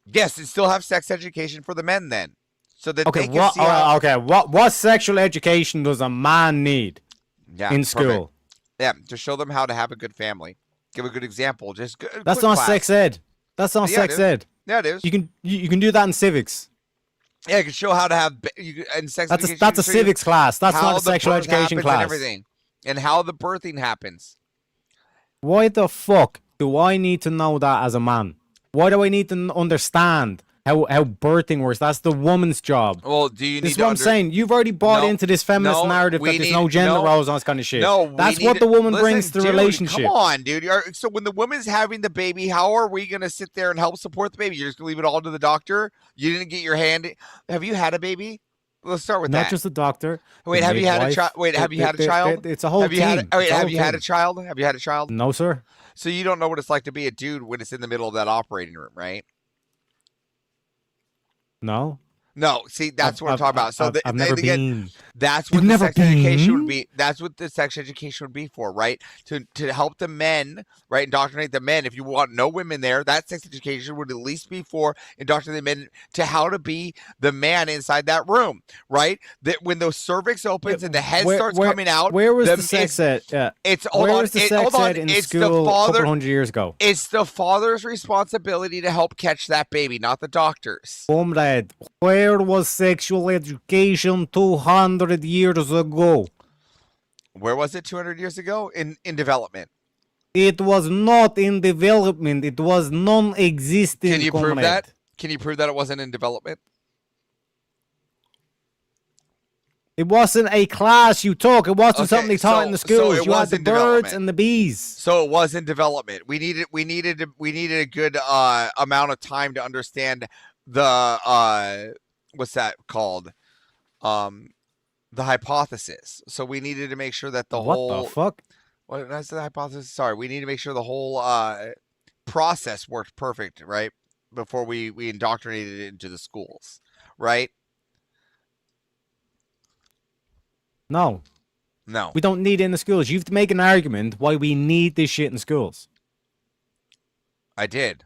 Yes, and still have sex education for the men then, so that Okay, they can see how. what sexual education does a man need Yeah, in perfect. school? Yeah, to show them how to have a good family. Give a good example. Just That's quick not class. sex ed. That's not Yeah, sex it is. ed. Yeah, it is. You can do that in civics. Yeah, you can show how to have and sex. That's education, a show you civics class. That's how not a the sexual birth education happens class. and everything, and how the birthing happens. Why the fuck do I need to know that as a man? Why do I need to understand how birthing works? That's the woman's job. Well, do you need This is to what I'm saying. You've already bought No, into this feminist no, narrative we that there's need- no gender no, roles and all this kind of shit. No, we that's need what to- the woman listen, brings to the dude, relationship. Come on, dude. So when the woman's having the baby, how are we gonna sit there and help support the baby? You're just gonna leave it all to the doctor? You didn't get your hand. Have you had a baby? Let's start with Not that. just the doctor. Wait, the have you had a midwife, child? Wait, have you had a child? It's a whole have you had team. a, wait, It's a have whole you had a team. child? Have you had a child? No, sir. So you don't know what it's like to be a dude when it's in the middle of that operating room, right? No. No, see, that's what I'm talking about. So I've never been. that's You've what the never sex education been? would be. That's what the sex education would be for, right? To help the men, right? Indoctrinate the men. If you want no women there, that sex education would at least be for indoctrinating the men to how to be the man inside that room, right? That when the cervix opens and the head starts coming out. Where was the sex ed? Yeah. It's hold Where on. was the it- sex hold on. ed in It's the school a father. couple hundred years ago? It's the father's responsibility to help catch that baby, not the doctor's. Comrade, where was sexual education 200 years ago? Where was it 200 years ago? In development. It was not in development. It was non-existent. Can you prove comrade. that? Can you prove that it wasn't in development? It wasn't a class you took. It wasn't something they taught in the so schools. it You had was the in birds development. and the bees. So it was in development. We needed a good amount of time to understand the what's that called? The hypothesis. So we needed to make sure that the What whole the fuck? what that's the hypothesis. Sorry, we need to make sure the whole process worked perfect, right? Before we indoctrinated it into the schools, right? No. No. We don't need it in the schools. You have to make an argument why we need this shit in schools. I did.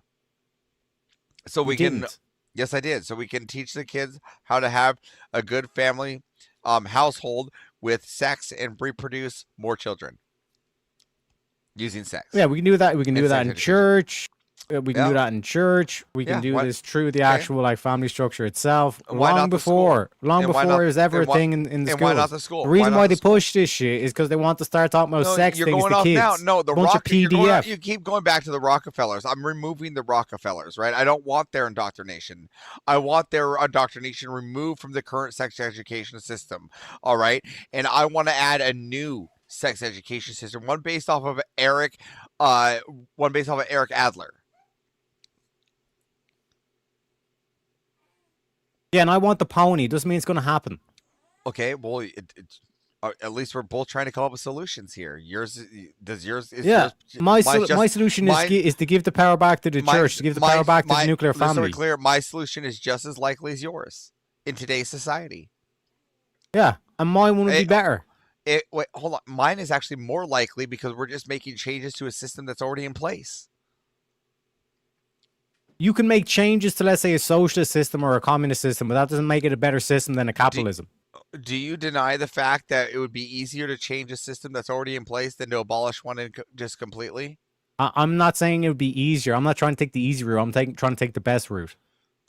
So we can. didn't. Yes, I did. So we can teach the kids how to have a good family household with sex and reproduce more children using sex. Yeah, we can do that. We can And do that sex in education. church. We can Yeah. do that in church. We can Yeah, do why- this through the okay. actual like family structure itself. Why Long not the school? before, long And why before not- it was ever a and why- thing in the and schools. why not the school? The Why reason not why the they push this shit is because they want to start talking about No, sex you're things going to off kids. now. No, the bunch of PDF. You keep going back to the Rockefellers. I'm removing the Rockefellers, right? I don't want their indoctrination. I want their indoctrination removed from the current sex education system. All right, and I want to add a new sex education system, one based off of Eric Adler. Yeah, and I want the pony. Doesn't mean it's going to happen. Okay, well, at least we're both trying to come up with solutions here. Yours is Yeah, my just- solution mine- is to give the power back to the mine- church, to give the mine- power back to mine- the nuclear just so we're family. clear, my solution is just as likely as yours in today's society. Yeah, and mine wouldn't Hey, be better. Wait, hold on. Mine is actually more likely because we're just making changes to a system that's already in place. You can make changes to, let's say, a socialist system or a communist system, but that doesn't make it a better system than a capitalism. Do you deny the fact that it would be easier to change a system that's already in place than to abolish one just completely? I'm not saying it would be easier. I'm not trying to take the easy route. I'm trying to take the best route.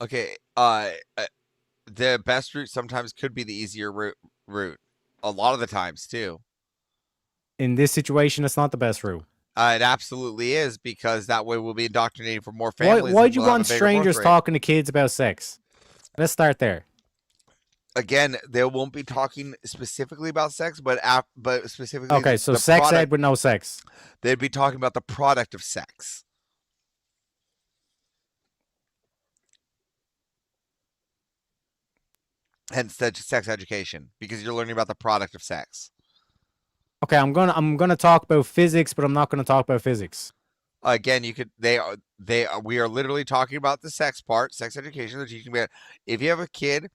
Okay, the best route sometimes could be the easier route. A lot of the times too. In this situation, it's not the best route. It absolutely is, because that way we'll be indoctrinating for more families. Why'd and you we'll have want a bigger strangers birth rate. talking to kids about sex? Let's start there. Again, they won't be talking specifically about sex, but specifically. Okay, so the sex product- ed with no sex. They'd be talking about the product of sex. Hence the sex education, because you're learning about the product of sex. Okay, I'm gonna talk about physics, but I'm not gonna talk about physics. Again, we are literally talking about the sex part, sex education. They're teaching about if you have a kid,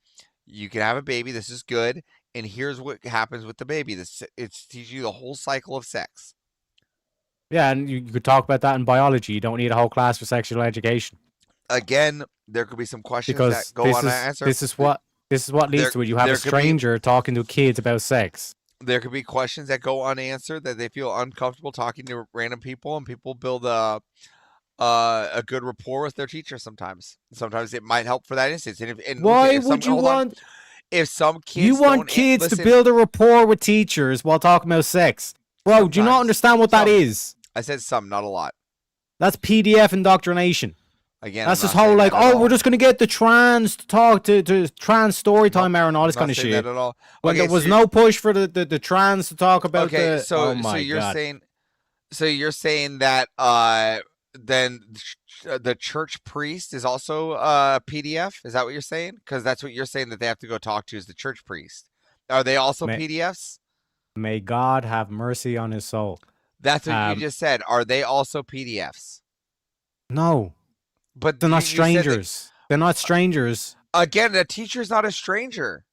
you can have a baby. This is good, and here's what happens with the baby. It's teaching you the whole cycle of sex. Yeah, and you could talk about that in biology. You don't need a whole class for sexual education Again, there could be some questions because that go this unanswered. is what leads There- to it. You have there a could be- stranger talking to kids about sex. There could be questions that go unanswered that they feel uncomfortable talking to random people, and people build a good rapport with their teacher. Sometimes it might help for that instance. And Why if would you hold on. want? If some kids You want don't kids to listen- build a rapport with teachers while talking about sex, bro? Do you not Sometimes. understand what that Some. is? I said some, not a lot. That's PDF indoctrination. Again, That's I'm this not whole saying like, that at oh, we're just gonna get the trans to talk to trans story time hour and all this not kind of saying shit. that at all. When Okay, there was so no push for the trans to talk about Okay, the. so Oh my you're God. saying that then the church priest is also PDF? Is that what you're saying? Because that's what you're saying that they have to go talk to is the church priest. Are they also May- PDFs? May God have mercy on his soul. That's what you just said. Are they also PDFs? No, but they're not you said that- strangers. They're not strangers. Again, a teacher's not a stranger.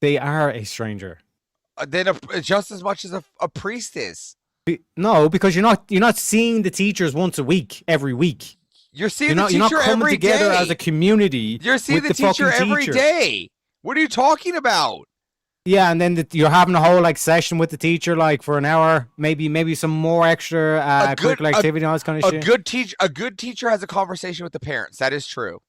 They are a stranger. Then just as much as a priest is. No, because you're not seeing the teachers once a week, every week. You're seeing You're the not, teacher you're not coming every together day. as a community. You're seeing with the teacher fucking every teacher. day. What are you talking about? Yeah, and then you're having a whole like session with the teacher, like for an hour, maybe some more extra curricular activity, and all this kind of shit. A good teacher has a conversation with the parents. That is true.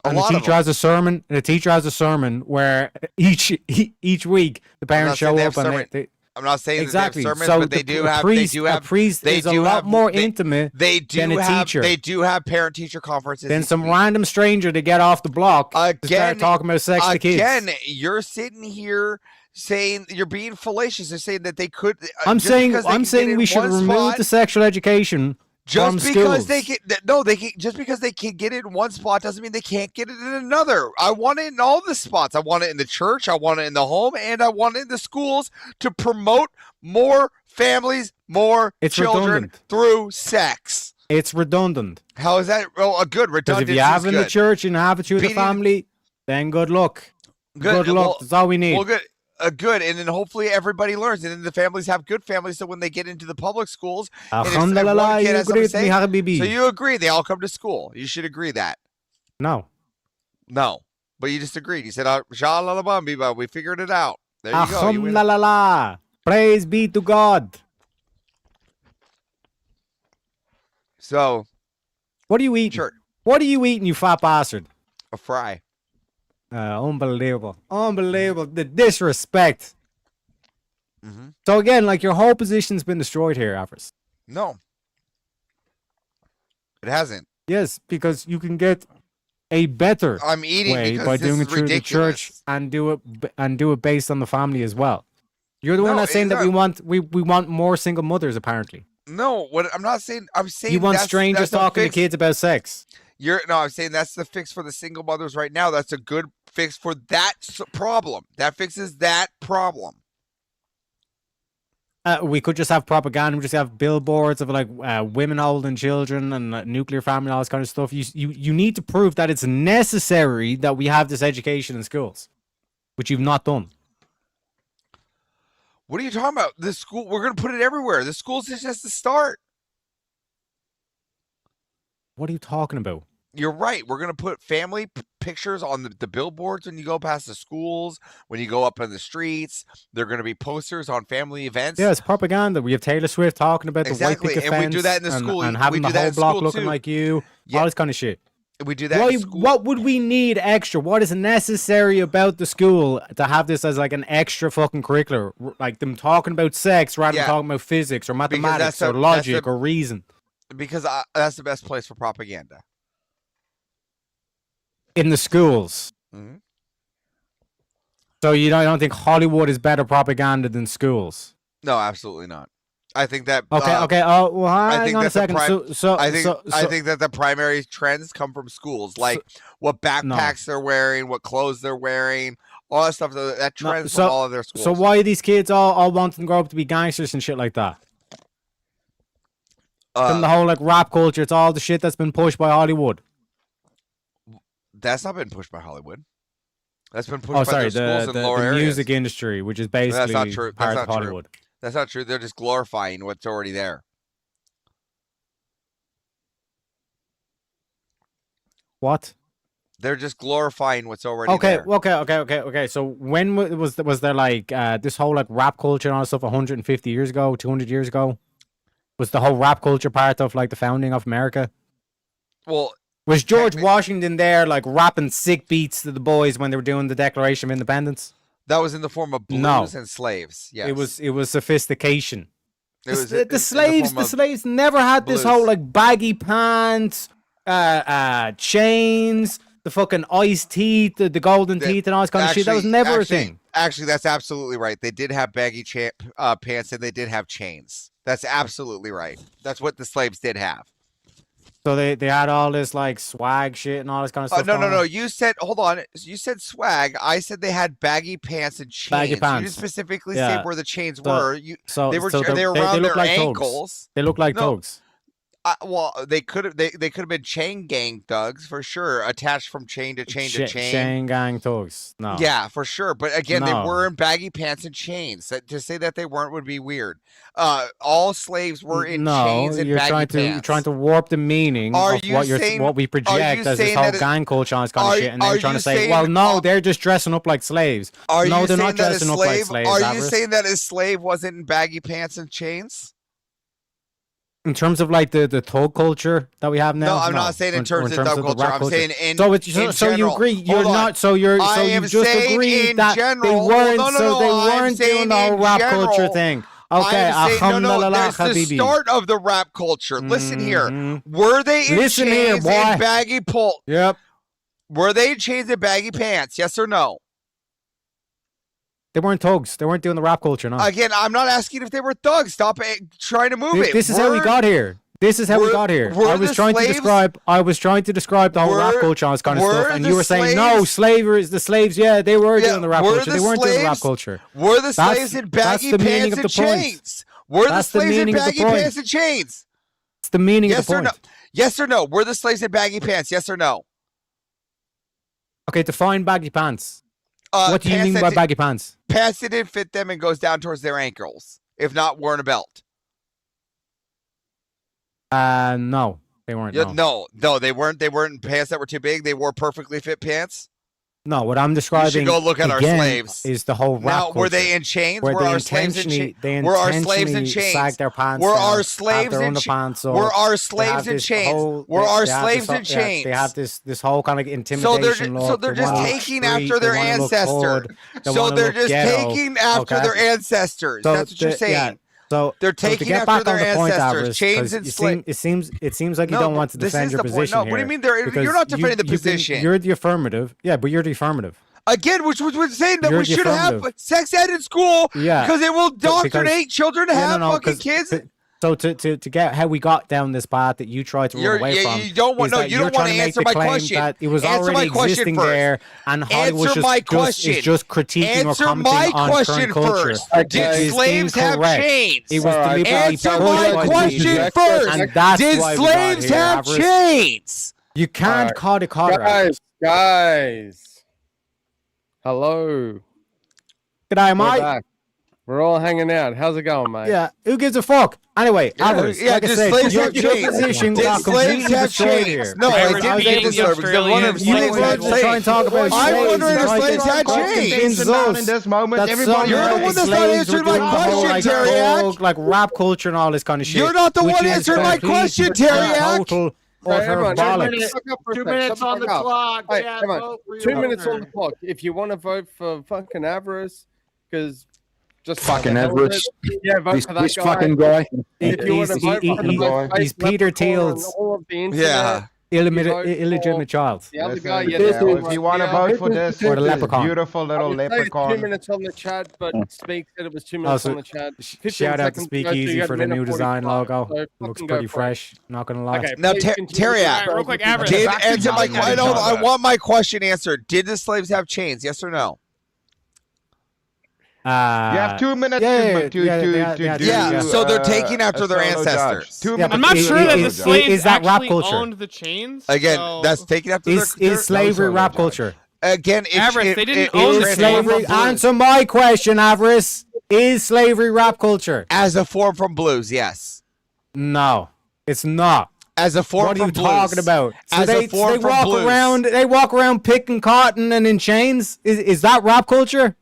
And the teacher has a sermon. And the teacher has a sermon where each week the parents show up and I'm not saying Exactly. that they have sermons, So but they the do a have. priest, They do a have. priest They is a do lot have more they, intimate They do than a have. teacher. They do have parent-teacher conferences. Than each some week. random stranger to get off the block to start Again, talking about sex to kids. Again, you're sitting here saying you're being fallacious. They're saying that they could. I'm just saying because they I'm can get saying in we should one remove spot, the sexual education just from because schools. they can. No, they can. Just because they can get it in one spot doesn't mean they can't get it in another. I want it in all the spots. I want it in the church. I want it in the home, and I want it in the schools to promote more families, more It's children redundant. through sex. It's redundant. How is that? Well, a good Because redundant. if you have it in the church and have it through the Beating- family, then good luck. Good luck. Well, That's all we need. Well, good. Good, and then hopefully everybody learns, and then the families have good families. So when they get into the public schools, and if one Alhamdulillah, kid you has something agree to with me, say, Habibi. so you agree they all come to school. You should agree that. No. No, but you just agreed. You said, "Shalom, we figured it out." There you go. You win. Alhamdulillah. Praise be to God. So, what are you eating? Sure. What are you eating, you fat bastard? A fry. Unbelievable. Unbelievable. The disrespect. Mhm. So again, like your whole position's been destroyed here, Avarice. No, it hasn't. Yes, because you can get a better I'm eating way because by this doing is it through the church and do it based on the family as well. You're the one No, that's saying it's that not. we want more single mothers. Apparently, No, what I'm not saying. I'm saying you want that's- strangers that's a talking to fix. kids about sex. I'm saying that's the fix for the single mothers right now. That's a good fix for that problem. That fixes that problem. We could just have propaganda. We just have billboards of like women holding children and nuclear family, all this kind of stuff. You need to prove that it's necessary that we have this education in schools, which you've not done. What are you talking about? The school, we're going to put it everywhere. The schools is just the start. What are you talking about? You're right. We're going to put family pictures on the billboards when you go past the schools, when you go up in the streets. They're going to be posters on family events. Yeah, it's propaganda. We have Taylor Swift talking about Exactly, the white picket and we fence do that in the school. and We having do the that whole in block school, looking too. like you. Yeah. All this kind of shit. We do that in school. What would we need extra? What is necessary about the school to have this as like an extra fucking curricular? Like them talking about sex rather Yeah. than talking about physics or Because mathematics that's or a- logic that's a- or reason. Because that's the best place for propaganda. In the schools. Mhm. So you don't think Hollywood is better propaganda than schools? No, absolutely not. I think that. Okay, okay. Oh, well, I hang think on a that the second. prim- So I think so- I think that the primary trends come from schools, like what backpacks they're wearing, what clothes they're wearing, all that stuff. That No, trends from all of their schools. So why are these kids all wanting to grow up to be gangsters and shit like that? From the whole like rap culture, it's all the shit that's been pushed by Hollywood. That's not been pushed by Hollywood. That's been pushed Oh, by sorry, their schools in lower the areas. music industry, which is That's basically not true. part That's of not true. Hollywood. That's not true. They're just glorifying what's already there. What? They're just glorifying what's already Okay, there. okay. So when was there like this whole like rap culture and all that stuff 150 years ago, 200 years ago? Was the whole rap culture part of like the founding of America? Well, was George Washington there like rapping sick beats to the boys when they were doing the Declaration of Independence? That was in the form of blues No. and slaves. Yes. It was sophistication. It was The in the slaves form of never had this blues. whole like baggy pants, chains, the fucking iced teeth, the golden teeth, and all this kind of shit. That was never a thing. Actually, that's absolutely right. They did have baggy pants and they did have chains. That's absolutely right. That's what the slaves did have. So they had all this like swag shit and all this kind of stuff. No. going on. You said, hold on. You said swag. I said they had baggy pants and chains. Baggy You pants. didn't specifically Yeah. say where the chains So- were. They were they around look their like thugs. ankles. They look like No. thugs. Well, they could have. They could have been chain gang thugs for sure, attached from chain to chain to chain. Chain gang thugs. No. Yeah, for sure. But again, they No. were in baggy pants and chains. To say that they weren't would be weird. All slaves were in No, chains and you're baggy trying to pants. you're trying to warp the meaning Are of you what saying- what we are project you as this saying whole that it- gang culture and this kind of are- shit, and then are you're trying you to say, saying- well, no, they're just dressing up like slaves. Are no, you they're saying not that a dressing up like slave? slaves. Are you Avarice. saying that a slave wasn't in baggy pants and chains? In terms of like the thug culture that we have now. No, I'm not saying in terms of thug culture. rap I'm saying in so it's in so you general. agree? You're Hold on. not. So you're. I So you am just saying agreed in that general. they weren't. No, no, so no, they I'm weren't doing saying the whole in rap culture general. thing. I Okay, am saying, no, alhamdulillah, there's the habibi. start of the rap culture. Listen here. Were they in Listen here, chains boy. and baggy pull? Yep. Were they in chains and baggy pants? Yes or no? They weren't thugs. They weren't doing the rap culture. No. Again, I'm not asking if they were thugs. Stop trying to move it. This is how we got here. This is how we got here. I was trying to describe. I was trying to describe the whole rap culture and all this kind of stuff, and you were saying no, slavery is the slaves. Yeah, they were doing the rap culture. They weren't doing the rap culture. Were the slaves in baggy pants and chains? Were the slaves in baggy pants and chains? It's the meaning of the Yes or point. no? Yes or no? Were the slaves in baggy pants? Yes or no? Okay, define baggy pants. What do you mean by baggy pants? Pants that didn't fit them and goes down towards their ankles, if not wearing a belt. No, they weren't. No, they weren't. They weren't pants that were too big. They wore perfectly fit pants. No, what I'm describing go look at our again slaves. is the whole rap Now, culture. were they in chains? Where Were they our slaves in intentionally- chains? they Were our slaves in intentionally chains? sag their pants Were down, our have slaves their in underpants chains? up. Were our They slaves have in this chains? whole- Were they- our they have slaves this in chains? They have this whole kind of So intimidation they're look. just wanna look taking street, after their they wanna look ancestor. hood, they So wanna they're look just ghetto, taking after okay? their ancestors. So That's what you're the- saying. yeah. So They're so to taking get after back on their the point, ancestors, Avarice, chains 'cause and you slaves. it seems like you No, don't want to this defend is your the point. position No, what do you here, mean you're because not defending the you've been- position. You're the affirmative. Yeah, but you're the affirmative. Again, which was saying that You're we the should have affirmative. sex ed in school Yeah, because it will because- indoctrinate children to Yeah, have no, fucking 'cause- kids. So to get how we got down this path that you tried to run away from, you don't want is no, that you you're don't want trying to make answer the my claim question. that it was Answer already my question existing first. there, and Hollywood Answer my question. is just critiquing Answer or commenting my on question current culture. first. which Did is slaves have incorrect. chains? It was All right. deliberately Answer pushed my by the question media, first. and that's Did why we got slaves here, have Avarice. chains? You can't call it Cotter. Guys. Hello. G'day, We're mate. back. We're all hanging out. How's it going, mate? Yeah, who gives a fuck? Anyway, Avarice, like I did said, slaves your have chains? position Did got slaves completely have destroyed chains? here. No, I it was didn't able get to destroyed because they're wondering if You slaves were had to try and chains. talk about I'm slaves. wondering if and try slaves to had convince chains. us in this moment, that everybody- somehow You're the one that's not slaves answering were my doing the whole, question, like, Terriac. folk, like rap culture and all this kind of shit. You're not the which one is answering my complete question, and Terriac. Total utter Everyone, bollocks. 2 minutes on the clock. Hey, Yeah, come on. vote for your 2 minutes on owner. the clock. If you want to vote for fucking Avarice, because just Fucking the hell of Avarice. it, yeah, vote for that This fucking guy. If you want to vote for the most He's base Peter leprechaun on Thiel's all of the internet, illegitimate child. the other Listen, guy, yeah, if you want to vote for this, Or the this leprechaun. beautiful little leprechaun. 2 minutes on the chat, but Speak said it was 2 minutes Also, on the chat. 15 shout out to seconds go, so you Speakeasy got for a the minute new design 45, logo. so Looks fucking pretty go for it. fresh. Not gonna lie. Okay, Now, please continue. Terriac, Real quick, Avarice. did Back to answer my yelling at question. each I other. want my question answered. Did the slaves have chains? Yes or no? You have 2 minutes to do. Yeah, so they're taking after their a solo judge. ancestors. 2 Yeah, minutes. I'm not Is- sure that the is- slaves is that rap actually culture? owned the chains. Again, so- that's taking after Is their. slavery solo rap judge. culture? Again, it's Avarice, they didn't own Is the slavery? Answer my question, Avarice. Is slavery rap culture? as a form from blues. Yes, No, it's not. as a form What are from you blues. talking about? So As a form they from walk blues. around. They walk around picking cotton and in chains. Is that rap culture?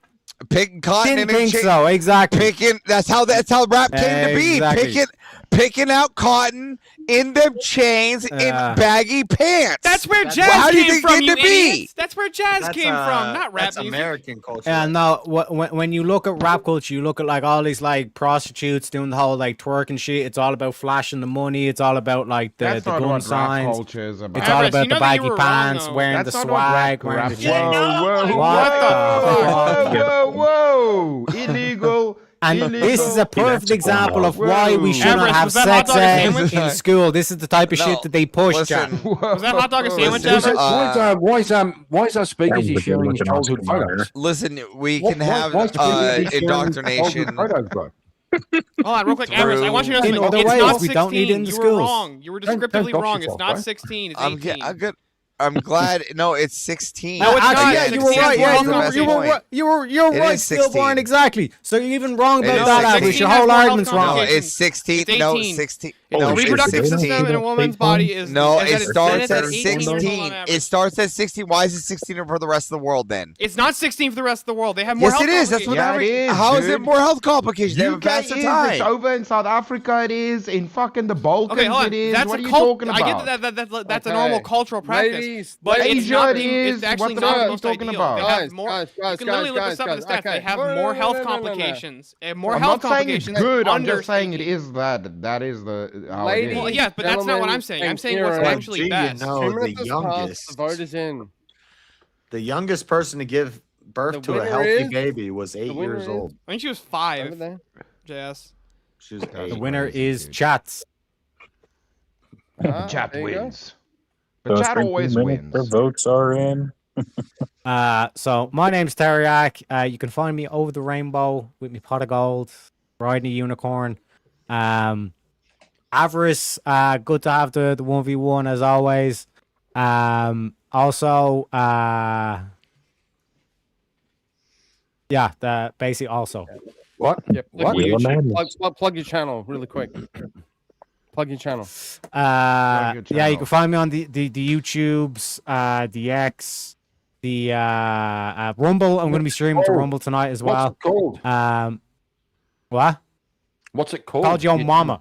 Picking cotton Didn't and think cha- so. Exactly. Picking. That's how rap came to be. Exactly. Picking out cotton in them chains in baggy pants. That's where jazz How do you came think from, it you to be? idiots. That's where jazz came from, not rap That's music. American culture. And now, when you look at rap culture, you look at like all these like prostitutes doing the whole like twerking shit. It's all about flashing the money. It's all about like the That's not gun what rap signs. culture is about. It's all Avarice, about you know the that you baggy were wrong, pants, though. wearing That's the not what swag, rap- wearing the rap- chains. Whoa, What the fuck? whoa, illegal. And this is a perfect example of why we shouldn't Avarice, have was that hot sex dog a ed sandwich? in school. This is the type of shit that they push, Jack. Was that hot dog a sandwich, Listen, Avarice? Why is our speakeasy sharing his childhood photos? Listen, we Why- can have why is the speakeasy sharing indoctrination. childhood photos, bro? Hold on, real quick, Avarice. I want you to know In something. other It's ways, not we 16. don't need it in the You were schools. wrong. You were Don't descriptively dox wrong. It's yourself, not bro. 16. It's I'm 18. I'm glad. No, it's 16. No, it's Actually, not. yeah, you were 16 right. is Yeah, welcome. you were It right, is Stillborn. 16. Exactly. So you're even wrong It about is that, 16. Avarice. Your 16 has whole more health argument's wrong. No, complications. it's 16. It's No, 18. 16. Its No, reproductive it's system in a 16. woman's body is No, is it at starts it's at 18 years old on 16. average. It starts at 16. Why is it 16 for the rest of the world then? It's not 16 for the rest of the world. They have more Yes, health it is. That's what Yeah, it every. is, How is it dude. more health complications? They have a UK faster is. time. It's over in South Africa. It is in fucking the Balkans. Okay, hold on. It is. That's What a are you cult. talking I about? get that's a normal cultural practice, Ladies, but it's Asia not. it The, is. it's actually What the not fuck the are you most talking ideal. about? They have more. You can literally look this up in the stats. They have more health complications and more I'm health not saying it's complications. good. I'm under just saying it is that. That is the how Ladies, it is. Well, yeah, but that's not what I'm gentlemen, saying. I'm and saying what's Kieran, actually do best. you know 2 the minutes has passed. youngest? The vote is in. The youngest person to give birth The to a winner healthy is- baby was 8 winner years is- old. I think she was 5. Over there. JS. She was That's 8. The winner crazy, is dude. Chats. Chat there you go. wins. But chat always The wins. votes are in. So my name's Teriak. You can find me over the rainbow with me pot of gold, riding a unicorn. Avarice, good to have the 1v1 as always. Also, yeah, the basic also. What? Yeah, plug, Wheel your of YouTube, Madness. plug your channel really quick. Plug your channel. Yeah, you channel. can find me on the YouTubes, the X, the Rumble. I'm going to be streaming to Rumble tonight as What's well. it called? What? What's it called? Called Yo Mama.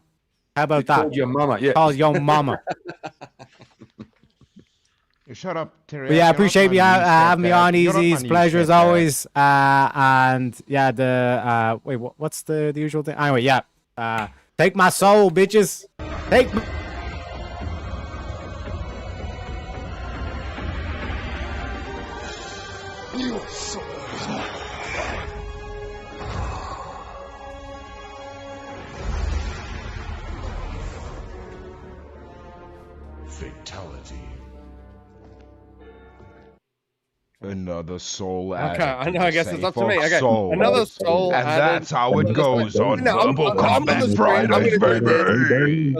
How about It's that? called Your Mama. Yeah. Called Yo Mama. Shut up, Terry. But yeah, I appreciate you having me on. Easy, pleasure as always. And yeah, the wait, what's the usual thing? Anyway, yeah. Take my soul, bitches. Take. Your soul is mine. Fatality. Another soul. Okay, added I to know. the I guess it's safe up to me. of Okay, souls. another soul And added. that's how it goes on No, Verbal I'm on Combat the screen. I'm Fridays, gonna do this. baby.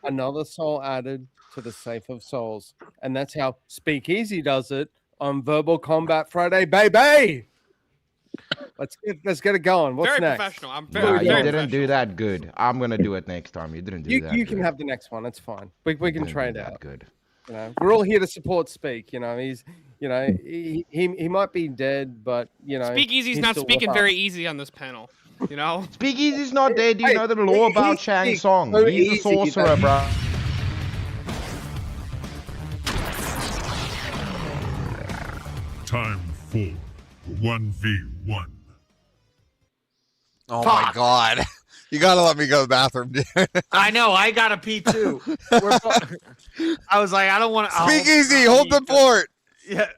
Another soul added to the safe of souls, and that's how Speakeasy does it on Verbal Combat Friday, baby. Let's get it going. What's Very next? professional. I'm Nah, very, you very didn't do that good. I'm gonna do it next time. You didn't do that. You can good. have the next one. It's fine. We can Didn't do trade that out. good. You know, we're all here to support Speak. You know, he's he might be dead, but you know, Speakeasy's he's not still speaking with very us. easy on this panel. You know? Speakeasy's not dead. Do you Hey, know the law about he's Chang Speak. Song? So He's a easy, sorcerer, that's- bro. Time for 1v1. Oh my god. You gotta let me go to the bathroom, dude. I know. I got to pee too. I was like, I don't want to. Speak easy, hold the fort. Yeah.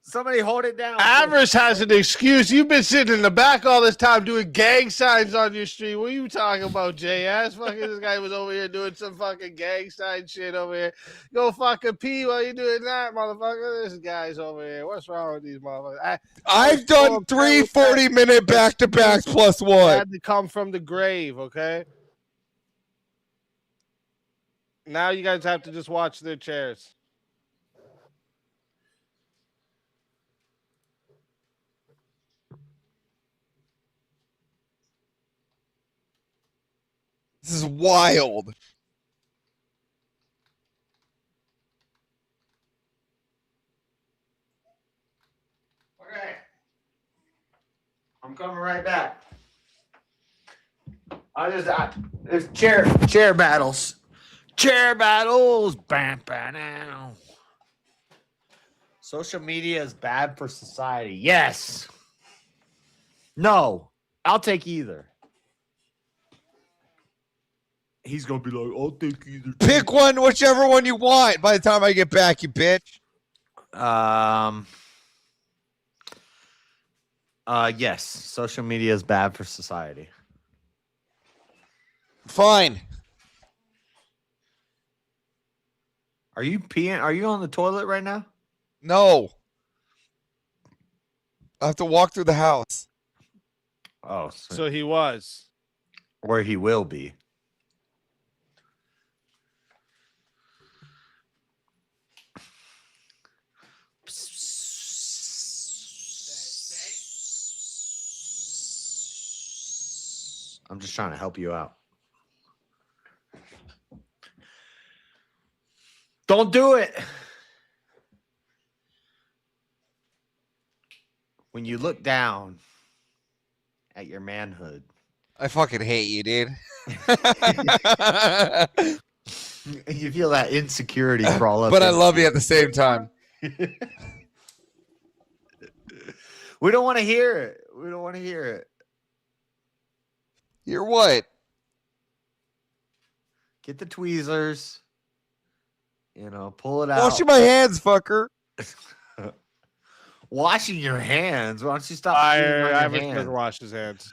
Somebody hold it down. Avarice has an excuse. You've been sitting in the back all this time doing gang signs on your stream. What are you talking about, JS? Fucking this guy was over here doing some fucking gang sign shit over here. Go fucking pee while you doing that, motherfucker. This guy's over here. What's wrong with these motherfuckers? I've done 3 40-minute back-to-backs plus one. Had to come from the grave, okay? Now you guys have to just watch their chairs. This is wild. Okay. I'm coming right back. There's chair battles. Chair battles. Bam, bam, now. Social media is bad for society. Yes. No. I'll take either. He's gonna be like, I'll take either. Pick one, whichever one you want by the time I get back, you bitch. Yes. Social media is bad for society. Fine. Are you peeing? Are you on the toilet right now? No. I have to walk through the house. Oh, So he was. where he will be. I'm just trying to help you out. Don't do it. When you look down at your manhood, I fucking hate you, dude. you feel that insecurity crawl up. But I love you at the same time. We don't want to hear it. We don't want to hear it. Hear what? Get the tweezers. You know, pull it out. Washing my hands, fucker. Washing your hands. Why don't you stop? shitting on your Iris hands? doesn't wash his hands.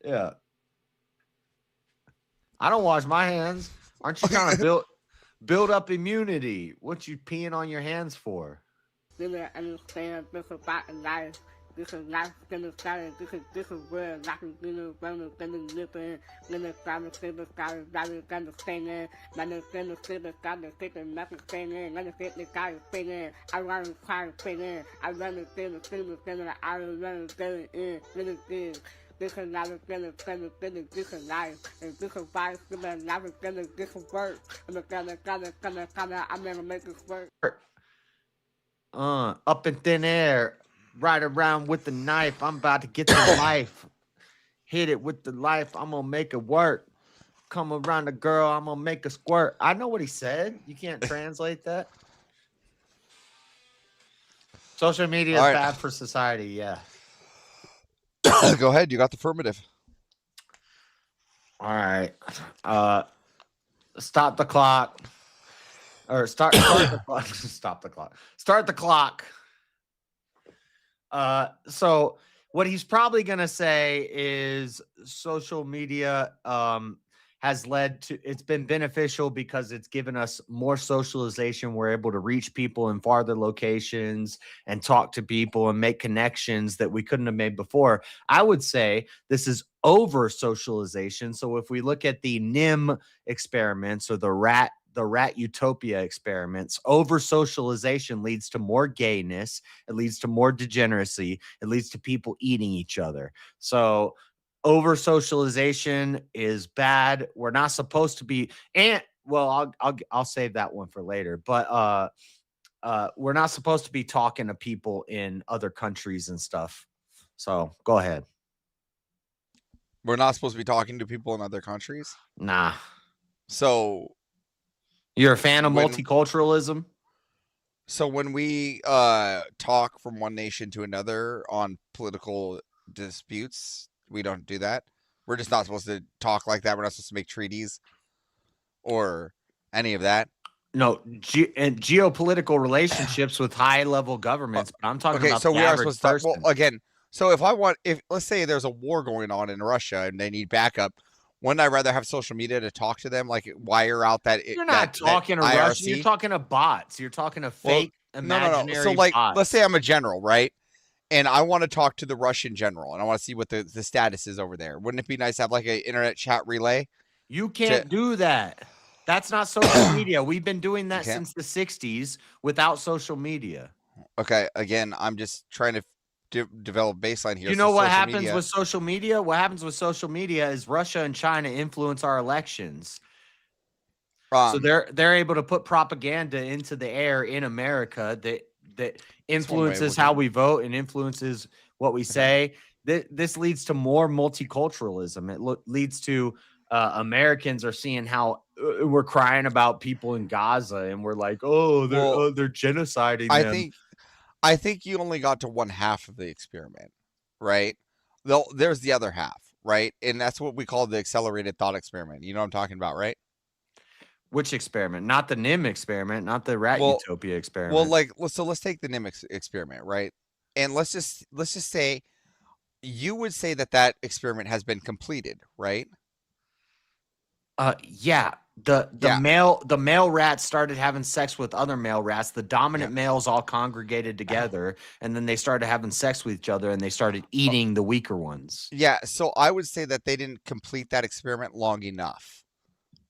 Yeah. I don't wash my hands. Aren't you trying to build up immunity? What you peeing on your hands for? Really understand this about life. This is life gonna start. This is where life is gonna live in. Gonna start to see the sky. Gonna sing it. Gonna see the sky. Gonna see the nothing singing. Gonna see the sky singing. I run to try to sing it. I run to see the singing. I run to get it in. Really good. This is life is gonna this is life. And this is why it's gonna life is gonna this is work. I'm gonna make this work. Up in thin air, right around with the knife. I'm about to get the life. Hit it with the life. I'm gonna make it work. Come around the girl. I'm gonna make a squirt. I know what he said. You can't translate that. Social media is bad for society. Yeah. Go ahead. You got the affirmative. All right. Stop the clock. Or start the clock. Stop the clock. Start the clock. So what he's probably gonna say is social media has led to, it's been beneficial because it's given us more socialization. We're able to reach people in farther locations and talk to people and make connections that we couldn't have made before. I would say this is over socialization. So if we look at the NIM experiments or the rat utopia experiments, over socialization leads to more gayness. It leads to more degeneracy. It leads to people eating each other. So over socialization is bad. We're not supposed to be, and well, I'll save that one for later. But we're not supposed to be talking to people in other countries and stuff. So go ahead. We're not supposed to be talking to people in other countries? Nah. So you're a fan of multiculturalism? So when we talk from one nation to another on political disputes, we don't do that. We're just not supposed to talk like that. We're not supposed to make treaties or any of that. No, and geopolitical relationships with high-level governments. But I'm talking about so the we are average supposed to talk, person. well, again. So if let's say there's a war going on in Russia and they need backup, wouldn't I rather have social media to talk to them, like wire out that You're not talking to Russian. You're talking to bots. You're talking to fake imaginary No. So like, bots. let's say I'm a general, right? And I want to talk to the Russian general, and I want to see what the status is over there. Wouldn't it be nice to have like an internet chat relay? You can't do that. That's not social media. We've been doing that since the 60s without social media. Okay, again, I'm just trying to develop baseline here. You know what happens with social media? What happens with social media is Russia and China influence our elections. So they're able to put propaganda into the air in America that influences how we vote and influences what we say. This leads to more multiculturalism. It leads to Americans are seeing how we're crying about people in Gaza, and we're like, they're genociding them. I think you only got to one half of the experiment, right? There's the other half, right? And that's what we call the accelerated thought experiment. You know what I'm talking about, right? Which experiment? Not the NIM experiment, not the rat utopia experiment. Well, so let's take the NIM experiment, right? And let's just say you would say that experiment has been completed, right? Yeah. The male rats started having sex with other male rats. The dominant males all congregated together, and then they started having sex with each other, and they started eating the weaker ones. Yeah, so I would say that they didn't complete that experiment long enough,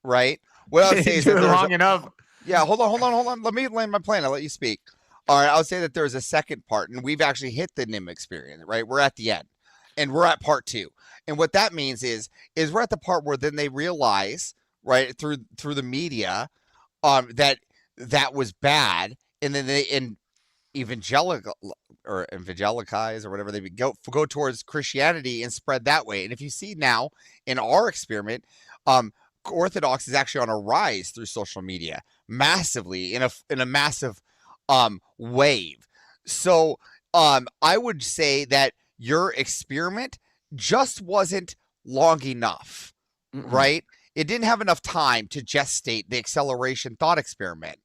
right? What I would say is that long enough. Yeah, hold on. Let me land my plane. I'll let you speak. All right, I would say that there's a second part, and we've actually hit the NIM experience, right? We're at the end, and we're at part 2. And what that means is we're at the part where then they realize, right, through the media, that that was bad, and then they evangelicize or whatever they go towards Christianity and spread that way. And if you see now in our experiment, Orthodox is actually on a rise through social media massively in a massive wave. So I would say that your experiment just wasn't long enough, right? It didn't have enough time to gestate the acceleration thought experiment,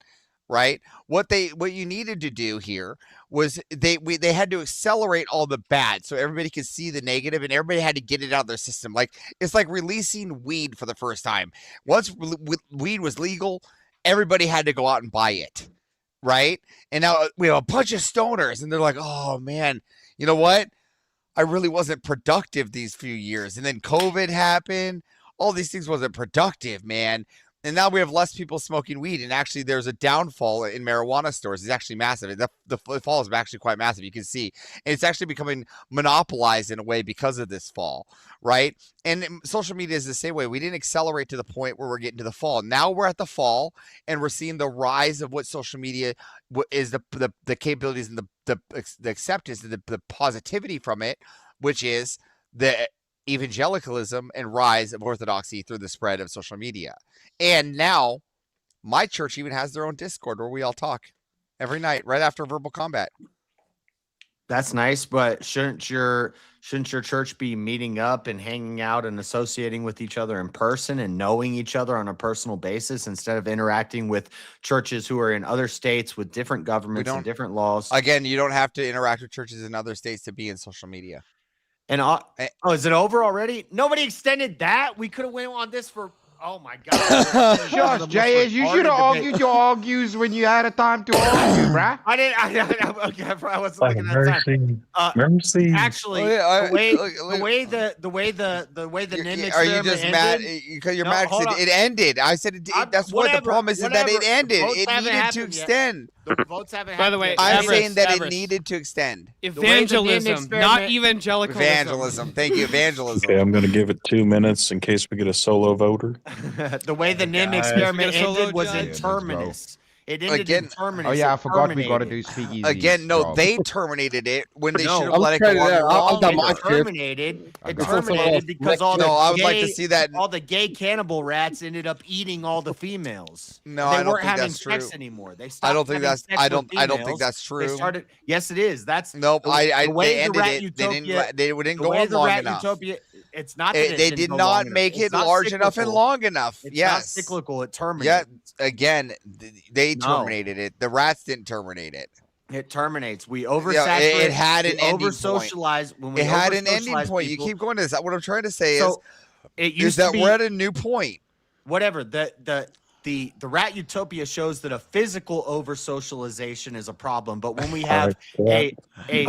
right? What you needed to do here was they had to accelerate all the bad so everybody could see the negative, and everybody had to get it out of their system. Like it's like releasing weed for the first time. Once weed was legal, everybody had to go out and buy it, right? And now we have a bunch of stoners, and they're like, oh man, you know what? I really wasn't productive these few years. And then COVID happened. All these things wasn't productive, man. And now we have less people smoking weed. And actually, there's a downfall in marijuana stores. It's actually massive. The fall is actually quite massive. You can see. And it's actually becoming monopolized in a way because of this fall, right? And social media is the same way. We didn't accelerate to the point where we're getting to the fall. Now we're at the fall, and we're seeing the rise of what social media is, the capabilities and the acceptance and the positivity from it, which is the evangelicalism and rise of orthodoxy through the spread of social media. And now my church even has their own Discord where we all talk every night right after verbal combat. That's nice, but shouldn't your church be meeting up and hanging out and associating with each other in person and knowing each other on a personal basis instead of interacting with churches who are in other states with different governments and different laws? Again, you don't have to interact with churches in other states to be in social media. And is it over already? Nobody extended that. We could have went on this for. Oh my God! Shush, JS, you should have argued your argues when you had a time to argue, bruh. I didn't. I wasn't looking at time. Mercy. Actually, the way the NIM Are you just mad ended, because you're mad because it ended? I said that's what the problem is that it ended. It needed to extend. The votes haven't. By the way, I'm saying that it needed to extend. Evangelism, not evangelicalism. Evangelism. Thank you, evangelism. Okay, I'm going to give it 2 minutes in case we get a solo voter. The way the NIM experiment ended was in terminus. It ended in terminus. Oh yeah, I forgot we got to do speakeasy. Again, no, they terminated it when they should have let it go on. It terminated because all the gay cannibal rats ended up eating all the females. No, I don't think that's sex true. anymore. They stopped. I don't think that's. I don't think that's true. They started. Yes, it is. That's nope. They ended it. They didn't go on long enough. It's not. They did not make it large enough and long enough. It's yes, not cyclical. It terminated. Yeah. Again, they terminated it. The rats didn't terminate it. It terminates. We oversaturate. It had an ending point. When we it had an ending point. You keep going to this. What I'm trying to say is that we're at a new point. Whatever the rat utopia shows that a physical over socialization is a problem, but when we have a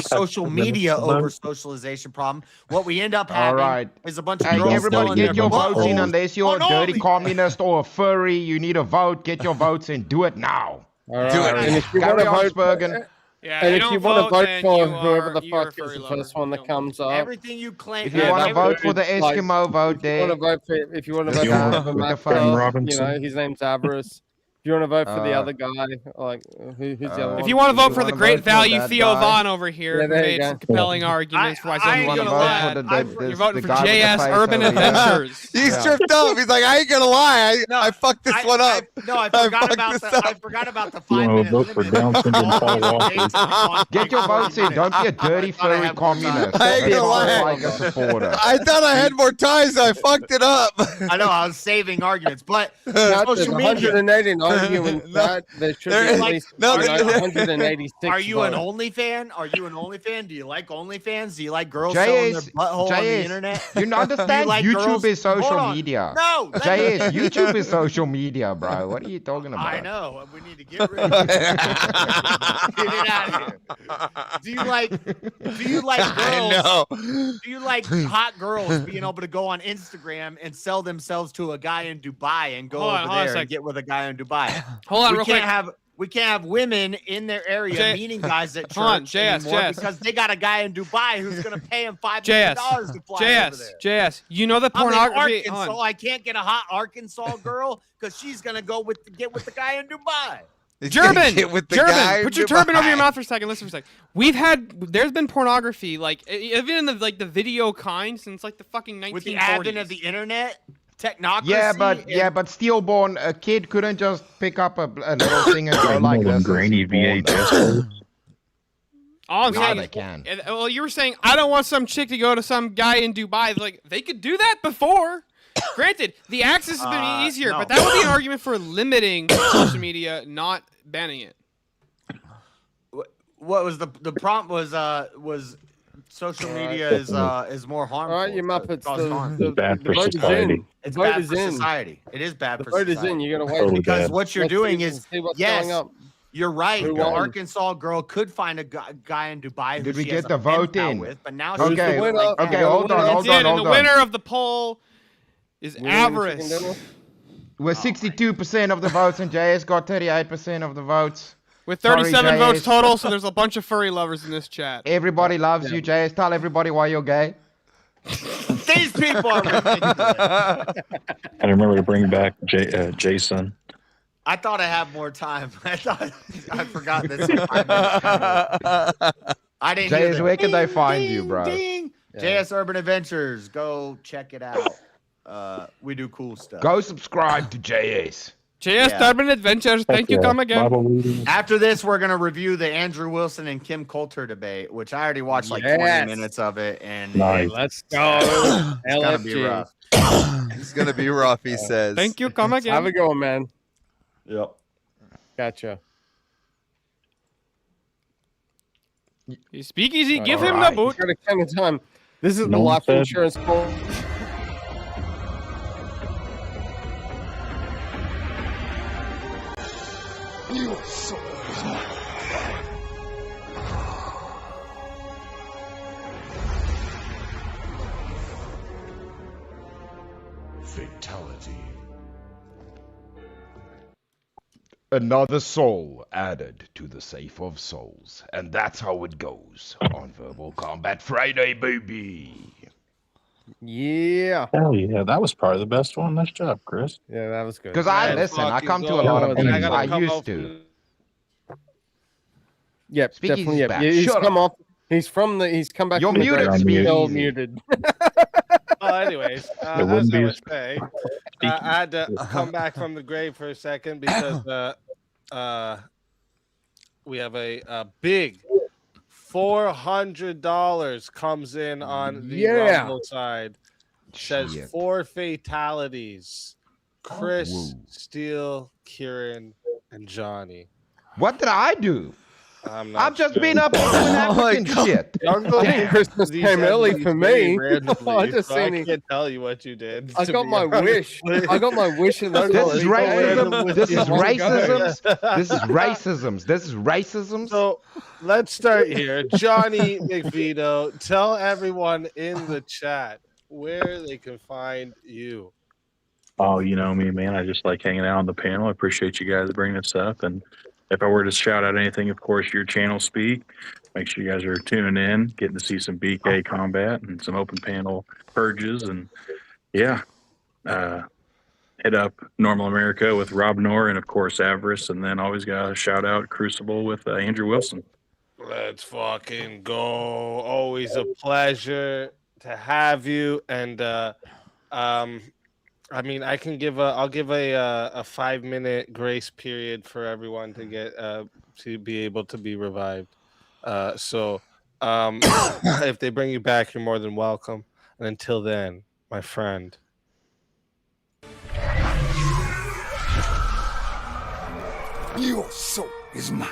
social media over socialization problem, what we end up having is a bunch of girls. Everybody get your votes in, unless you're a dirty communist or a furry. You need a vote. Get your votes in. Do it now. Do it. And if you want to vote, and if you want to vote for whoever the fuck is the first one that comes up, everything you claim. If you want to vote for the Eskimo, vote there. If you want to vote for you know, his name's Avarice. If you want to vote for the other guy, like who's the other one? If you want to vote for the great value Theo Vaughn over here, who made some compelling arguments for why someone want to lie. You're voting for JS Urban Adventures. He's tripped up. He's like, I ain't gonna lie. I fucked this one up. I forgot about the 5-minute limit. Get your votes in. Don't be a dirty furry communist. I ain't gonna lie. I thought I had more time, so I fucked it up. I know. I was saving arguments, but social media. Arguing that there should be at least 186. Are you an OnlyFan? Do you like OnlyFans? Do you like girls showing their butthole on the internet? You understand? YouTube is social media. No, JS, YouTube is social media, bro. What are you talking about? I know. We need to get rid of it. Get it out of here. Do you like girls? I know. Do you like hot girls being able to go on Instagram and sell themselves to a guy in Dubai and go over there and get with a guy in Dubai? Hold on, real quick. We can't have women in their area meeting guys at church anymore because they got a guy in Dubai who's going to pay him $5 million to fly over there. JS, you know the pornography. I can't get a hot Arkansas girl because she's going to get with the guy in Dubai. gonna get with the guy German, put your in turban over your Dubai. mouth for a second. Listen for a second. There's been pornography, like even in the video kind since like the fucking 1940s. With the advent of the internet, technocracy. But stillborn, a kid couldn't just pick up a little thing and go like this. grainy VHS. All I'm Nah, saying they is, can. well, you were saying I don't want some chick to go to some guy in Dubai. Like they could do that before. Granted, the access has been easier, no. but that would be an argument for limiting social media, not banning it. What was the prompt was social media is more harmful. All right, you Muppets. Causes harm. The bad for vote is society. in. It's vote bad is for in. society. It is bad The for vote society. is in. You gotta wait Totally Because bad. what you're Let's doing see- is see what's yes, going up. you're right. Who The won? Arkansas girl could find a guy in Dubai who Did we she get has the a pen vote pal in? with, but now Okay, she's the winner? like, okay, yeah. hold on, That's hold it, on, and hold the on. winner of the poll is You wanna win avarice. chicken dinner? With 62% of the votes, and JS got 38% of the votes. With Sorry, 37 votes JS. total, so there's a bunch of furry lovers in this chat. Everybody loves you, JS. Tell everybody why you're gay. These people are ridiculous. I remember to bring back Jason. I thought I had more time. I forgot this. In 5 minutes. I didn't hear JS, the where can they ding, find you, ding, bro? ding. JS Urban Adventures. Go check it out. We do cool stuff. Go subscribe to JS. JS Yeah. Urban Adventures. Thank you. Come again. Bible reading. After this, we're gonna review the Andrew Wilson and Kim Coulter debate, which I already watched like 20 Yes. minutes of it, and Nice. Let's go. it's gonna be LFG. rough. It's gonna be rough, he says. Thank you. Come again. Have a go, man. Yep. Gotcha. Speakeasy, give him Alright. the boot. Got a count of time. This is the No one life said- insurance call. Your soul is mine. Fatality. Another soul added to the safe of souls. And that's how it goes on Verbal Combat Friday, baby. Yeah. Hell yeah, that was probably the best one. Nice job, Chris. Yeah, that was good. Because I Let's listen, I fucking come to go. a lot of And I things. gotta I come used off to. Yep, Speakeasy's definitely. Yep. back. He's Shut come off. He's from the. He's come back. You're from the muted, grave. Speakeasy. Still Speakeasy. muted. Well, anyways, It wouldn't as be I as- was saying, I had to come back from the grave for a second because we have a big $400 comes in on the Yeah. Rumble side. Says Shit. 4 fatalities. Chris, Whoa. Steele, Kieran, and Johnny. What did I do? I'm not I've just sure. been up doing African shit. Jungle I think Christmas these came early entities for very me. randomly, I just so I seen it. can't tell you what you did. I to got be my wish. honest. I got my wish, and that's This all is it racism. This is One go. racism. This is racism. This is racism. So let's start here. Johnny McVito, tell everyone in the chat where they can find you. Oh, you know me, man. I just like hanging out on the panel. I appreciate you guys bringing this up. And if I were to shout out anything, of course, your channel speak. Make sure you guys are tuning in, getting to see some BK combat and some open panel purges. And yeah, hit up Normal America with Rob Knorr and, of course, Avarice. And then always got a shout out Crucible with Andrew Wilson. Let's fucking go. Always a pleasure to have you. And I mean, I'll give a 5-minute grace period for everyone to get to be able to be revived. So if they bring you back, you're more than welcome. And until then, my friend. Your soul is mine.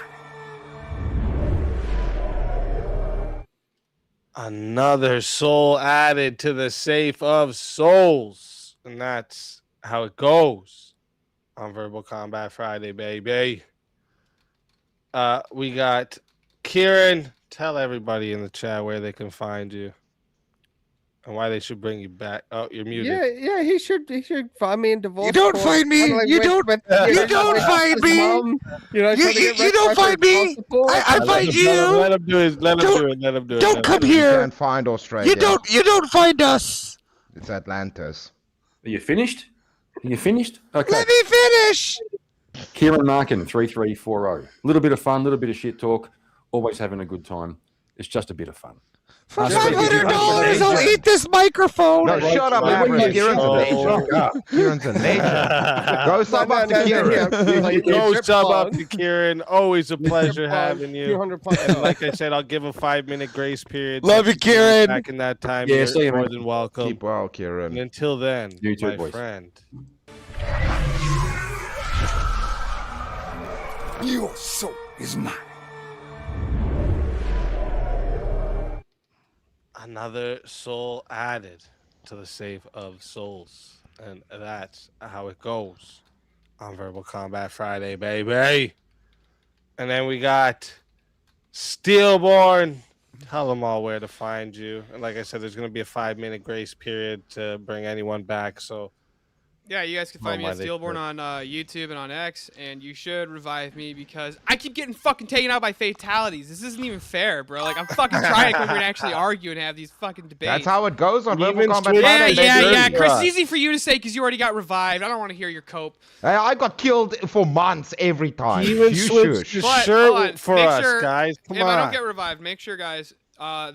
Another soul added to the safe of souls. And that's how it goes on Verbal Combat Friday, baby. We got Kieran. Tell everybody in the chat where they can find you and why they should bring you back. Oh, you're muted. Yeah. He should find me in divorce. You don't court. find me. Kinda like You with- don't. with- You don't with find his me. mum, you know, trying to get You don't retroactive find me. child support. I find you. Let him do it. Let him do it. Let him do it. Don't come You here. can't find Australia. You don't find us. It's Atlantis. Are you finished? Okay. Let me finish. Kieran Markin, 3340. A little bit of fun, little bit of shit talk. Always having a good time. It's just a bit of fun. For $500, I'll eat this microphone. No, shut up, Avarice. Kieran's a nation. Kieran's a nation. Go sub up to Kieran. Go sub up to Kieran. Always a pleasure having you. And like I said, I'll give a 5-minute grace period. Love you, Kieran. Back in that time, Yeah, you're see you, more man. than welcome. Keep well, Kieran. And until then, You too, my boys. friend. Your soul is mine. Another soul added to the Save of Souls. And that's how it goes on Verbal Combat Friday, baby. And then we got Steelborn. Tell them all where to find you. And like I said, there's going to be a 5-minute grace period to bring anyone back. So Yeah, you guys can find me at Steelborn on YouTube and on X, and you should revive me because I keep getting fucking taken out by fatalities. This isn't even fair, bro. Like, I'm fucking trying to come here and actually argue and have these fucking debates. That's how it goes on Verbal Combat Yeah, Friday. yeah. Chris, it's easy for you to say because you already got revived. I don't want to hear your cope. I got killed for months every time. He even You switched shush. his shirt for Make us, sure, guys. Come if on. I don't get revived, make sure, guys,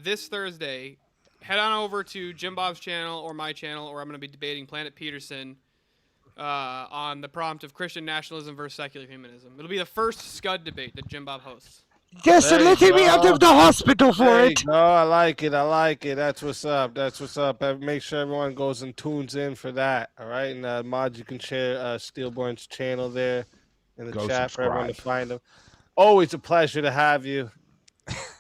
this Thursday, head on over to Jim Bob's channel or my channel, or I'm going to be debating Planet Peterson on the prompt of Christian nationalism versus secular humanism. It'll be the first Scud debate that Jim Bob hosts. Yes, they're letting me out of the hospital for it. No, I like it. I like it. That's what's up. That's what's up. Make sure everyone goes and tunes in for that. All right. And Mod, you can share Steelborn's channel there in the Go chat for everyone to subscribe. find him. Always a pleasure to have you.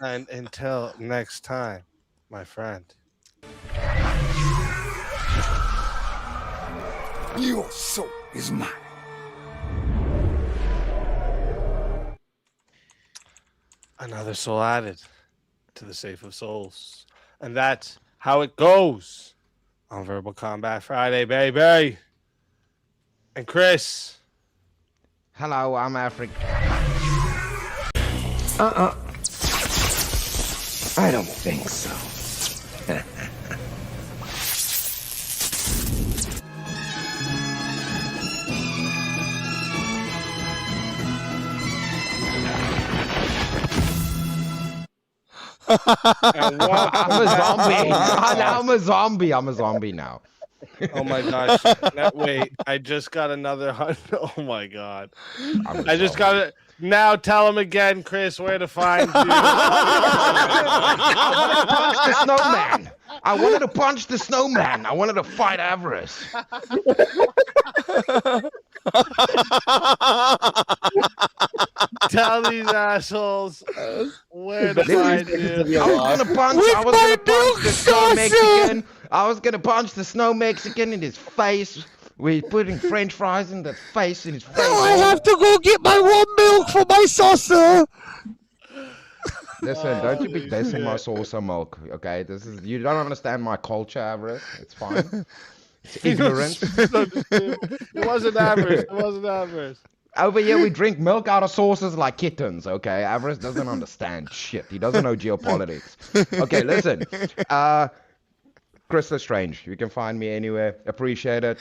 And until next time, my friend. Your soul is mine. Another soul added to the Safe of Souls. And that's how it goes on Verbal Combat Friday, baby. And Chris. Hello, I'm African. I don't think so. I'm a zombie. I'm a zombie. I'm a zombie now. Oh my gosh. Wait, I just got another 100. Oh my god. I just got it. Now tell him again, Chris, where to find you. I wanted to punch the snowman. I wanted to fight Avarice. Tell these assholes where to find you. I was gonna punch the snow Mexican. I was gonna punch the snow Mexican in his face. We're putting French fries in the face in his face. Now I have to go get my warm milk for my saucer. Listen, don't you be dissing my saucer milk, okay? You don't understand my culture, Avarice. It's fine. It's ignorance. It wasn't Avarice. It wasn't Avarice. Over here, we drink milk out of saucers like kittens, okay? Avarice doesn't understand shit. He doesn't know geopolitics. Okay, listen. Chris Strange, you can find me anywhere. Appreciate it.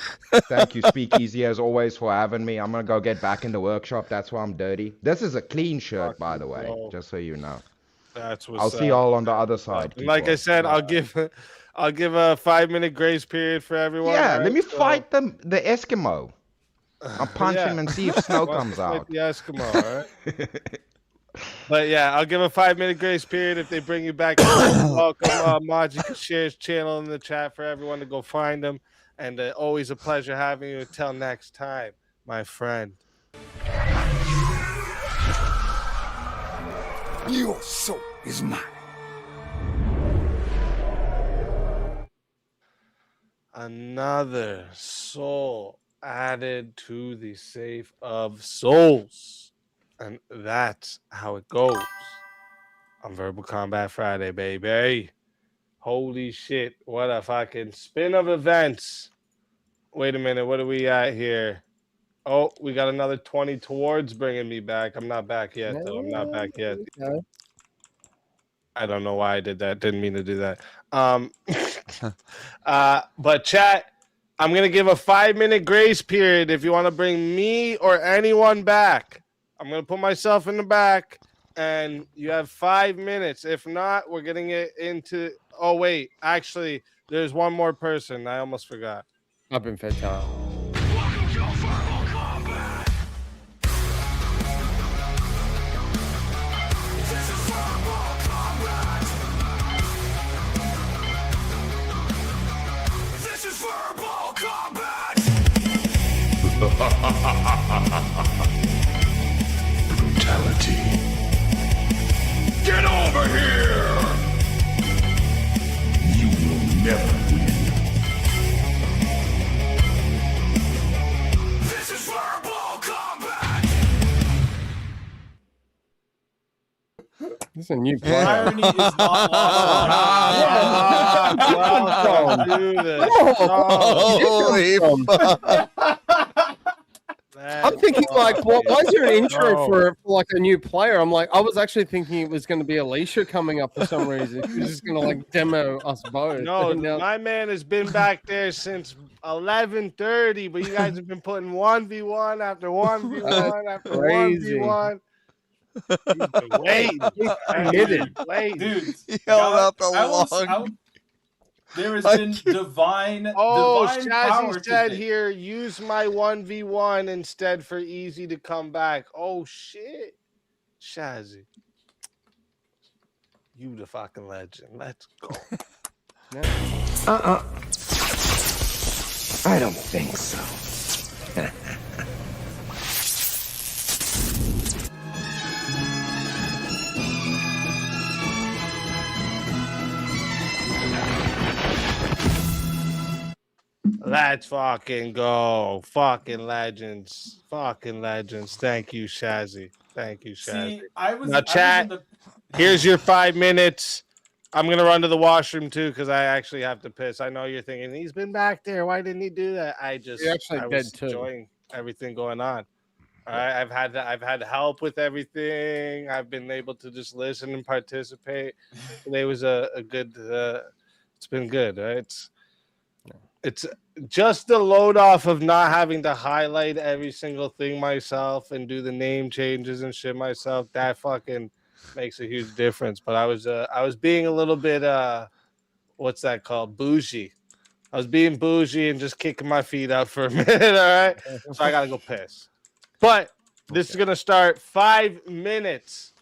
Thank you, Speakeasy, as always, for having me. I'm going to go get back in the workshop. That's why I'm dirty. This is a clean shirt, by the way, just so you know. That's what's I'll see y'all on the other side. And like I said, I'll give a 5-minute grace period for everyone. Yeah, right? let me fight the Eskimo. I'll punch him and see if snow comes Fight out. the Eskimo, all right? But yeah, I'll give a 5-minute grace period if they bring you back. Welcome, Mod. You can share his channel in the chat for everyone to go find him. And always a pleasure having you. Until next time, my friend. Your soul is mine. Another soul added to the Safe of Souls. And that's how it goes on Verbal Combat Friday, baby. Holy shit. What a fucking spin of events. Wait a minute. What are we at here? Oh, we got another 20 towards bringing me back. I'm not back yet, though. I'm not back yet. I don't know why I did that. Didn't mean to do that. But chat, I'm gonna give a 5-minute grace period if you want to bring me or anyone back. I'm gonna put myself in the back, and you have 5 minutes. If not, we're getting it into. Oh wait, actually, there's one more person. I almost forgot. I've been fatality. This is verbal combat. Brutality. Get over here. You will never win. This is verbal combat. This is a new player. Irony is not lost. Holy fuck. I'm thinking like, why is there an intro for like a new player? I'm like, I was actually thinking it was going to be Alicia coming up for some reason. She was just going to like demo us both. No, And now- my man has been back there since 11:30, but you guys have been putting 1v1 after 1v1 after crazy. 1v1. Wait. Dude, Yelled out the I will- long. I will- there has been divine Shazzy power said today. here, use my 1v1 instead for easy to come back. Oh shit, Shazzy, you the fucking legend. Let's go. I don't think so. Let's fucking go. Fucking legends. Fucking legends. Thank you, Shazzy. Thank you, Shazzy. See, I was Now, I was chat, in the- here's your 5 minutes. I'm going to run to the washroom, too, because I actually have to piss. I know you're thinking, he's been back there. Why didn't he do that? I actually was did, too. enjoying everything going on. All right, I've had help with everything. I've been able to just listen and participate. Today was a good. It's been good. Right? It's just the load off of not having to highlight every single thing myself and do the name changes and shit myself. That fucking makes a huge difference. But I was being a little bit what's that called? Bougie. I was being bougie and just kicking my feet up for a minute. All right, so I gotta go piss. But this is gonna start 5 minutes.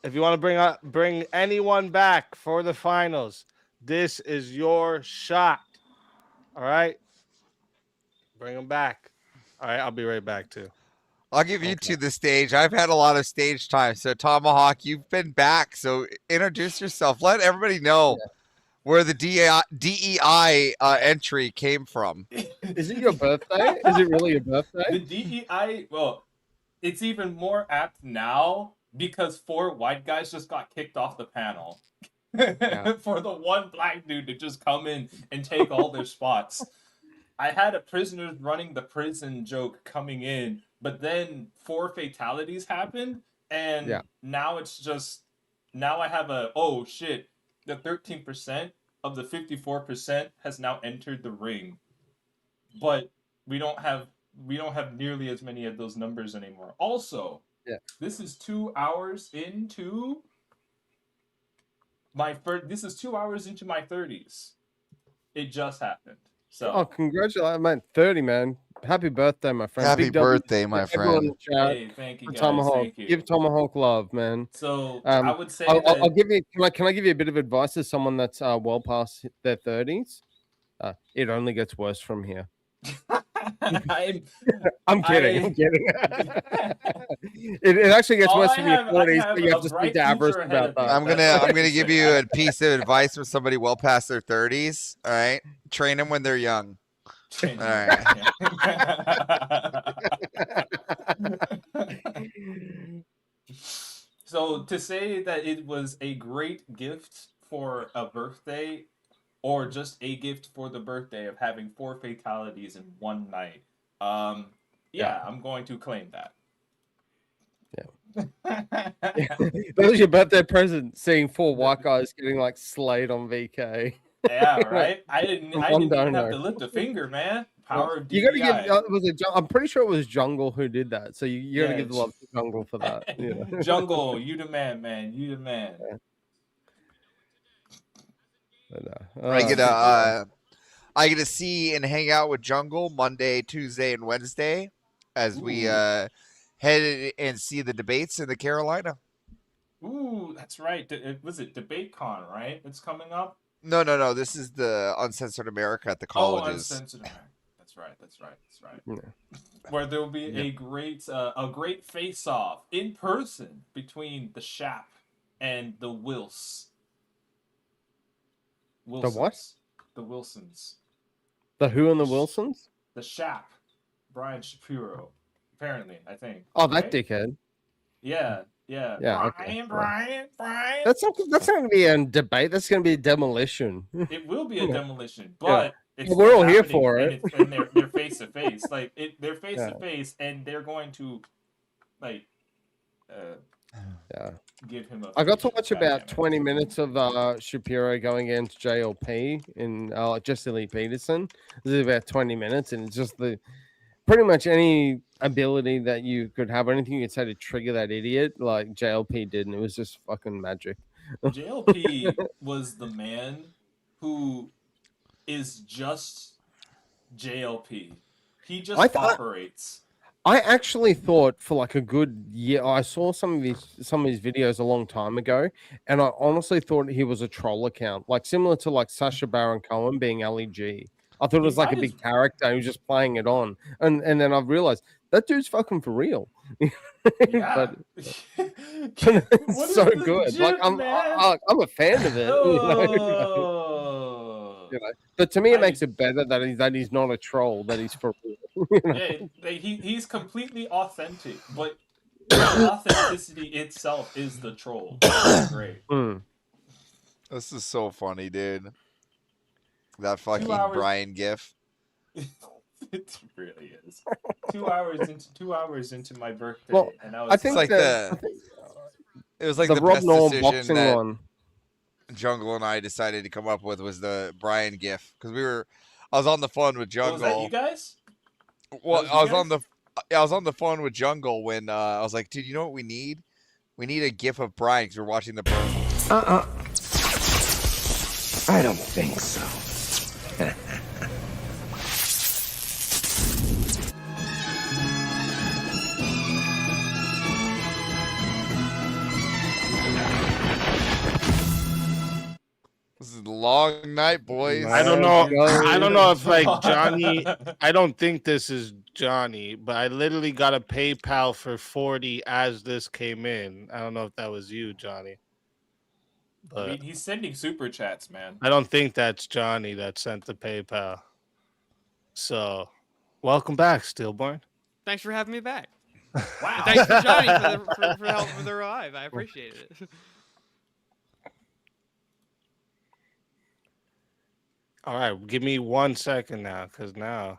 If you want to bring anyone back for the finals, this is your shot. All right, bring them back. All right, I'll be right back too. I'll give you two the stage. I've had a lot of stage time. So Tomahawk, you've been back. So introduce yourself. Let everybody know where the DEI entry came from. Is it your birthday? Is it really your birthday? The DEI, well, it's even more apt now because 4 white guys just got kicked off the panel. For the one black dude to just come in and take all their spots. I had a prisoners running the prison joke coming in, but then 4 fatalities happened, and now it's just, now I have a, oh shit, the 13% of the 54% has now entered the ring. But we don't have nearly as many of those numbers anymore. Also, this is 2 hours into this is 2 hours into my 30s. It just happened. So Oh, congratulations, man! 30, man. Happy birthday, my friend. Happy Big W birthday, my to everyone in friend. the chat. Hey, thank you, for guys. Tomahawk. Thank you. Give Tomahawk love, man. So I would say I'll give you. Can I give you a bit of advice as someone that's well past their 30s? It only gets worse from here. I'm kidding. I'm kidding. it actually gets All worse I from your have- I 40s, have but you have a to speak bright to Avarice future ahead about of that. me. I'm gonna give you a piece of advice from somebody well past their 30s. All right, train them when they're young. All right. So to say that it was a great gift for a birthday, or just a gift for the birthday of having 4 fatalities in one night, I'm going to claim that. That was your birthday present, seeing 4 white guys getting like slayed on VK. Yeah, right. I didn't One even have donor. to lift a finger, man. Power of You got to DEI. give. Was it? I'm pretty sure it was Jungle who did that. So you got to Yeah, give the love to Jungle for that. You know? Jungle, you the man. You the man. I get to see and hang out with Jungle Monday, Tuesday, and Wednesday as we Ooh. head and see the debates in the Carolina. Ooh, that's right. Was it DebateCon, right? It's coming up. No. This is the Uncensored America at the Oh, colleges. Uncensored America. That's right. Where there will be a great face-off in person between the Shap and the Wilsons. The what? The Wilsons. The who and the Wilsons? The Shap. Brian Shapiro. Apparently, I think. Oh, that right? dickhead. Yeah. Brian. That's not going to be a debate. That's going to be a demolition. It will be a demolition, but we're all here for it. And they're face to face. Like they're face to face, and they're going to give him a. I got to watch about 20 minutes of Shapiro going against JLP in Jesse Lee Peterson. This is about 20 minutes, and it's just pretty much any ability that you could have, anything you could say to trigger that idiot, like JLP did, and it was just fucking magic. JLP was the man who is just JLP. He just operates. I actually thought for like a good year, I saw some of his videos a long time ago, and I honestly thought he was a troll account, like similar to like Sacha Baron Cohen being LEG. I thought it was like a big character. He was just playing it on, and then I've realized that dude's fucking for real. Yeah. But it's so good. Like I'm a fan of it. You know? But to me, it makes it better that he's not a troll. That he's for real. You know? Yeah, he's completely authentic, but the authenticity itself is the troll. That's great. This is so funny, dude. That fucking 2 hours. Brian gif. It really is. 2 hours into my birthday, Well, and I was I think it was like the the Rob best Noel decision boxing that one. Jungle and I decided to come up with was the Brian gif because I was on the phone with Jungle. Was that you guys? Well, I was on the phone with Jungle when I was like, dude, you know what we need? We need a gif of Brian because we're watching the burn. I don't think so. This is a long night, boys. I don't know if like Johnny. I don't think this is Johnny, but I literally got a PayPal for 40 as this came in. I don't know if that was you, Johnny. But I mean, he's sending super chats, man. I don't think that's Johnny that sent the PayPal. So, welcome back, Stillborn. Thanks for having me back. Wow. Thanks for Johnny for help with the revive. I appreciate it. All right, give me 1 second now, because now.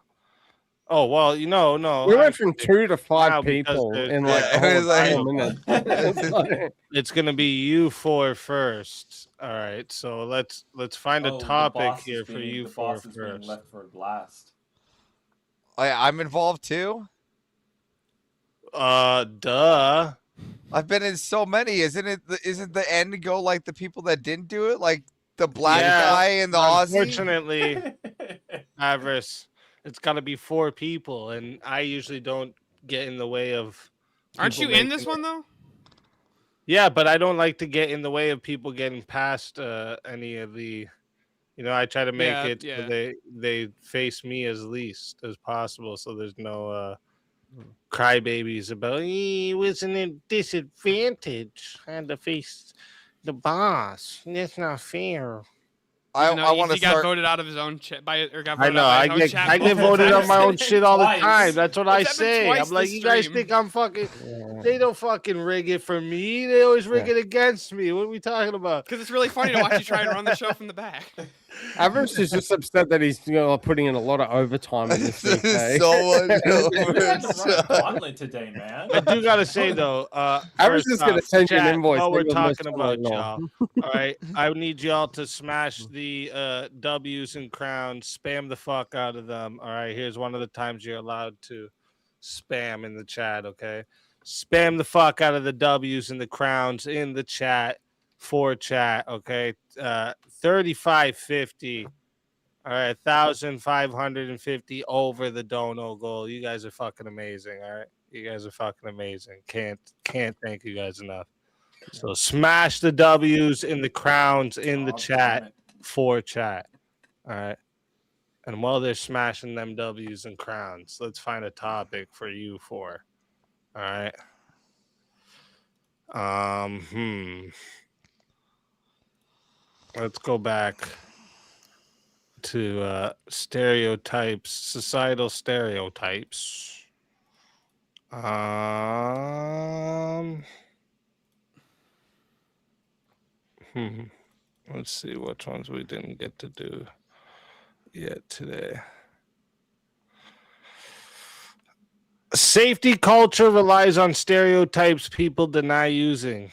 Oh well, no. We went from 2 to 5 people in like it was like- 4 minutes. It's gonna be you four first. All right, so let's find a Oh, the topic boss is here for being- you the four boss is being first. left for last. I'm involved too. Duh. I've been in so many. Isn't the end go like the people that didn't do it, like the black guy and the Aussie? Unfortunately, Avarice, it's got to be 4 people, and I usually don't get in the way of. Aren't you people in this making one it. though? Yeah, but I don't like to get in the way of people getting past any of the. I try to make Yeah, it yeah. so they face me as least as possible, so there's no crybabies about he was in a disadvantage, had to face the boss. That's not fair. Even though want he to got start. voted out of his own chat or got I voted know. out by I his own get chat I get multiple voted on my own times. shit all the Twice. time. That's what I It's happened say. twice I'm like, this you guys stream. think I'm fucking. They don't fucking rig it for me. They always rig it against me. What are we talking about? Because it's really funny to watch you try and run the show from the back. Avarice is just upset that he's putting in a lot of overtime in this week. eh? So much Gauntlet today, man. I do gotta say though, Avarice first is gonna off, send you an chat, invoice. while we're maybe on those talking about 29. y'all, all right, I need y'all to smash the W's and crowns, spam the fuck out of them. All right, here's one of the times you're allowed to spam in the chat. Okay, spam the fuck out of the W's and the crowns in the chat for chat. Okay, 3550. All right, 1,550 over the dono goal. You guys are fucking amazing. All right, you guys are fucking amazing. Can't thank you guys enough. So smash the W's in the crowns in the chat for chat. All right, and while they're smashing them W's and crowns, let's find a topic for you four. All right. Let's go back to stereotypes, societal stereotypes. Let's see which ones we didn't get to do yet today. Safety culture relies on stereotypes people deny using.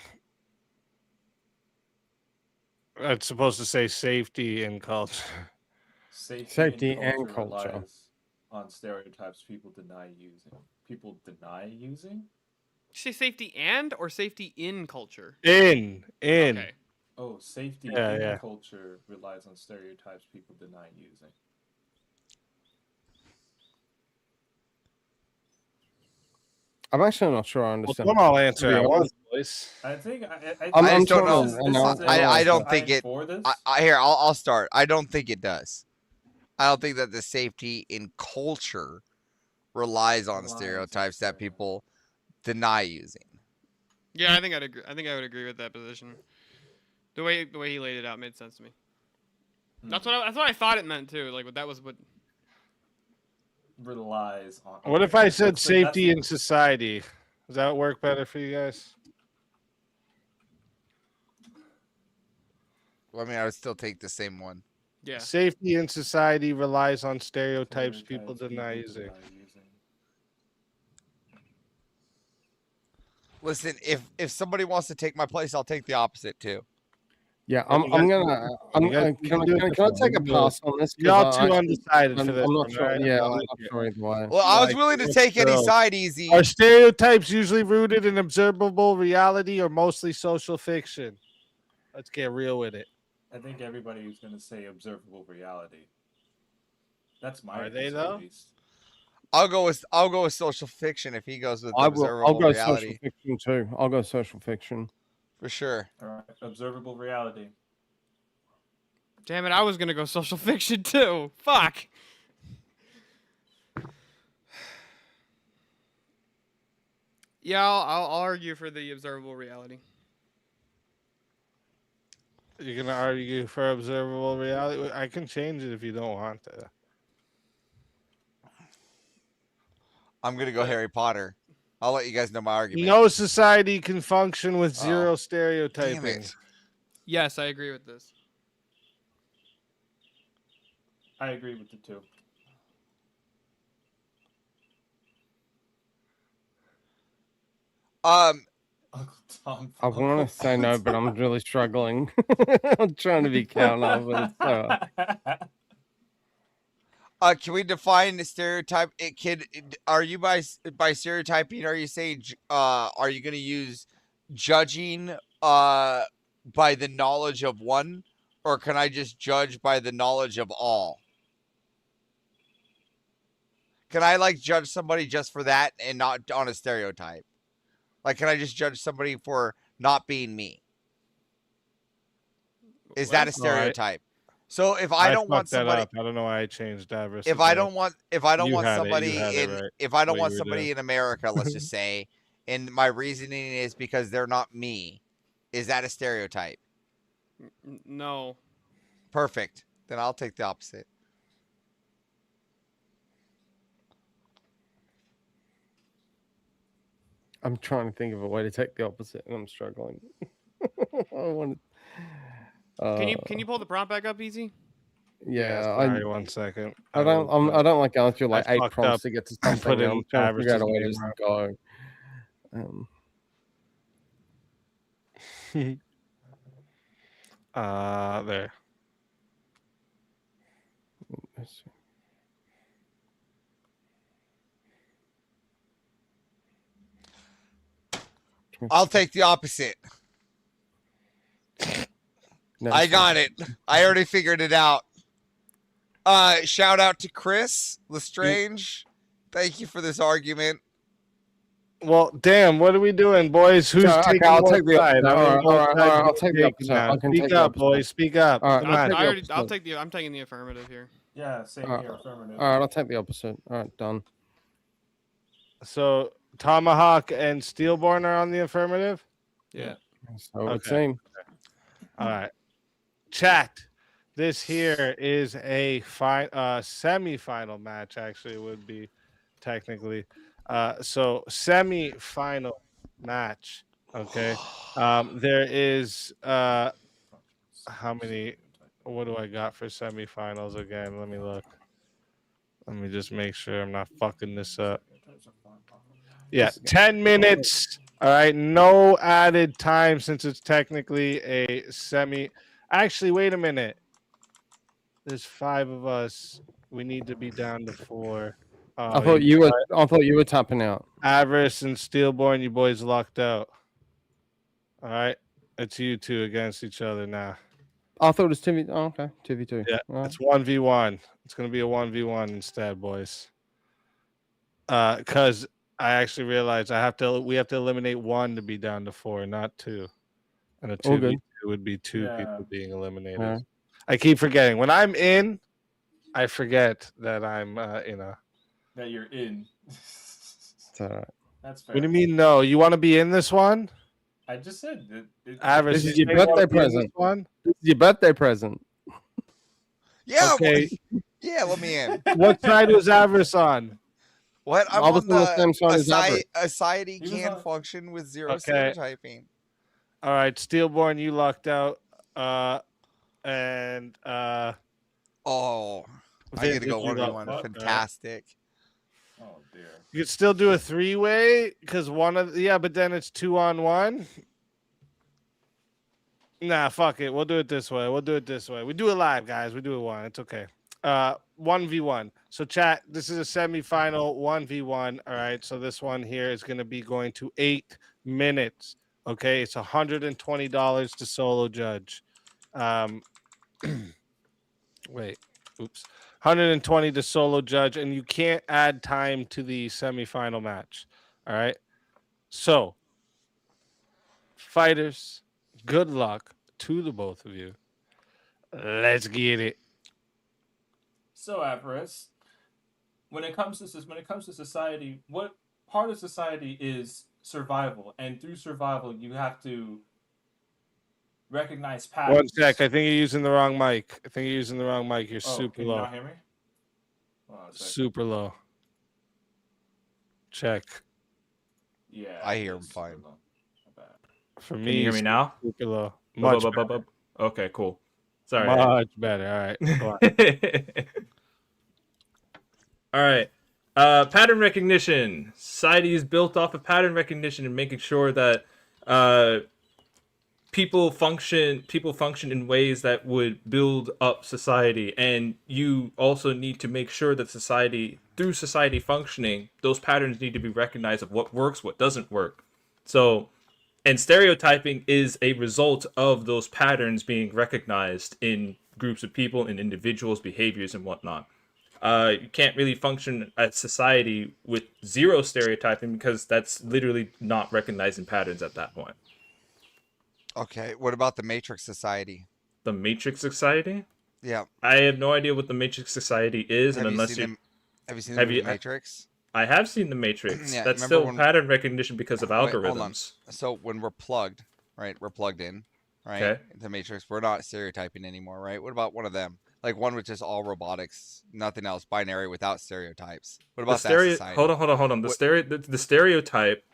It's supposed to say safety and culture. Safety and culture relies on stereotypes people deny using. People deny using? Did you say safety and or safety in culture? In. Okay. Oh, safety Yeah. culture relies on stereotypes people deny using. I'm actually not sure I understand. Well, don't all answer To be at once, honest. boys. I think I just don't know. This is I don't think it. for this. Here, I'll start. I don't think it does. I don't think that the safety in culture relies on stereotypes that people deny using. Yeah, I think I'd agree. I think I would agree with that position. The way he laid it out made sense to me. That's what I thought it meant too. Like, that was what relies on. What if I said That's safety in society? Does that work better for you guys? Well, I mean, I would still take the same one. Yeah. Safety in society relies on stereotypes people deny using. Listen, if somebody wants to take my place, I'll take the opposite too. Yeah, can I take a pass on this? Y'all too undecided for this. I'm not one, sure. right? Yeah, I I'm like not it. sure either way. Well, I was willing to take any side easy. Are stereotypes usually rooted in observable reality or mostly social fiction? Let's get real with it. I think everybody is going to say observable reality. That's my. Are they though? At least. I'll go with social fiction if he goes with I'll observable go reality. social fiction too. I'll go social fiction. For sure. All right, observable reality. Damn it! I was gonna go social fiction too. Fuck. Yeah, I'll argue for the observable reality. You're gonna argue for observable reality? I can change it if you don't want to. I'm gonna go Harry Potter. I'll let you guys know my argument. No society can function with zero stereotyping. Damn it. Yes, I agree with this. I agree with the two. Tom, I want to say no, but I'm really struggling. I'm trying to be counter, but it's Can we define the stereotype? Are you by stereotyping? Are you saying are you going to use judging by the knowledge of one, or can I just judge by the knowledge of all? Can I judge somebody just for that and not on a stereotype? Like, can I just judge somebody for not being me? Is that a stereotype? So if I don't want somebody, I don't know why I changed that. if I don't want somebody in America, let's just say, and my reasoning is because they're not me, is that a stereotype? No. Perfect. Then I'll take the opposite. I'm trying to think of a way to take the opposite, and I'm struggling. I want Can you pull the prompt back up, Easy? Yeah, sorry, 1 second. I don't like going through like I 8 fucked prompts up. to get to I something. put in I'm trying to figure out a way to Travis's just go. There. Let's see. I'll take the opposite. No, I it's got fine. it. I already figured it out. Shout out to Chris Lestrange. Thank you for this argument. Well, damn, what are we doing, boys? Who's So, okay, taking I'll what take the side? opposite. I mean, what All right, side I'll you take the taking opposite. now? I can Speak take the up, opposite. boys. Speak up. All right, Come I'll on. take the I'm opposite. taking the affirmative here. Yeah, same here. Affirmative. All right, I'll take the opposite. All right, done. So Tomahawk and Steelborn are on the affirmative? Yeah. So it would seem. All right. Chat. This here is a semi-final match, actually, it would be technically. So semi-final match. Okay. There is how many? What do I got for semifinals again? Let me look. Let me just make sure I'm not fucking this up. Yeah, 10 minutes. All right, no added time since it's technically a semi. Actually, wait a minute. There's 5 of us. We need to be down to 4. I thought you were tapping out. Avarice and Steelborn, you boys locked out. All right, it's you two against each other now. I thought it was 2v. Oh, okay, 2v2. Yeah, All right. it's 1v1. It's gonna be a 1v1 instead, boys. Because I actually realized we have to eliminate 1 to be down to 4, not 2. And a All 2v2 good. would be 2 Yeah. people being eliminated. Yeah. I keep forgetting. When I'm in, I forget that I'm That you're in. It's all right. That's fair. What do you mean no? You want to be in this one? I just said that. Avarice, This is you your wanna birthday be in this present. one? This is your birthday present. Yeah. Okay. Yeah, let me in. What side was Avarice on? What? I'm I was on on the same side as Avarice. a society He was can on- function with zero Okay. stereotyping. All right, Steelborn, you locked out. And Oh, I Vince, get to go if you 1v1. locked out, Fantastic. Oh dear. you could still do a 3-way because but then it's 2-on-1. Nah, fuck it. We'll do it this way. We do it live, guys. We do it one. It's okay. 1v1. So chat, this is a semifinal 1v1. All right. So this one here is going to be going to 8 minutes. Okay. It's $120 to solo judge. Wait. Oops. 120 to solo judge, and you can't add time to the semifinal match. All right. So, fighters, good luck to the both of you. Let's get it. So, Avarice, when it comes to society, what part of society is survival? And through survival, you have to recognize patterns. 1 sec. I think you're using the wrong mic. You're Oh, super can you low. not hear me? Hold on a second. Super low. Check. Yeah, I hear him it's fine. super low. My bad. For Can me, you hear me now? super low. Much better. Okay, cool. Sorry. Much better. All right. Go on. All right. Pattern recognition. Society is built off of pattern recognition and making sure that people function in ways that would build up society. And you also need to make sure that through society functioning, those patterns need to be recognized of what works, what doesn't work. So, and stereotyping is a result of those patterns being recognized in groups of people, in individuals' behaviors and whatnot. You can't really function as society with zero stereotyping because that's literally not recognizing patterns at that point. Okay, what about the Matrix Society? The Matrix Society? Yeah. I have no idea what the Matrix Society is, Have and you unless seen you them- have you seen the movie Matrix? I have seen the Matrix. Yeah, That's remember still when- pattern recognition because of Wait, hold on. algorithms. So when we're plugged, right? We're plugged in, right? Okay. Into Matrix. We're not stereotyping anymore, right? What about one of them? Like one with just all robotics, nothing else, binary without stereotypes. What about that society? Hold on. The stereotype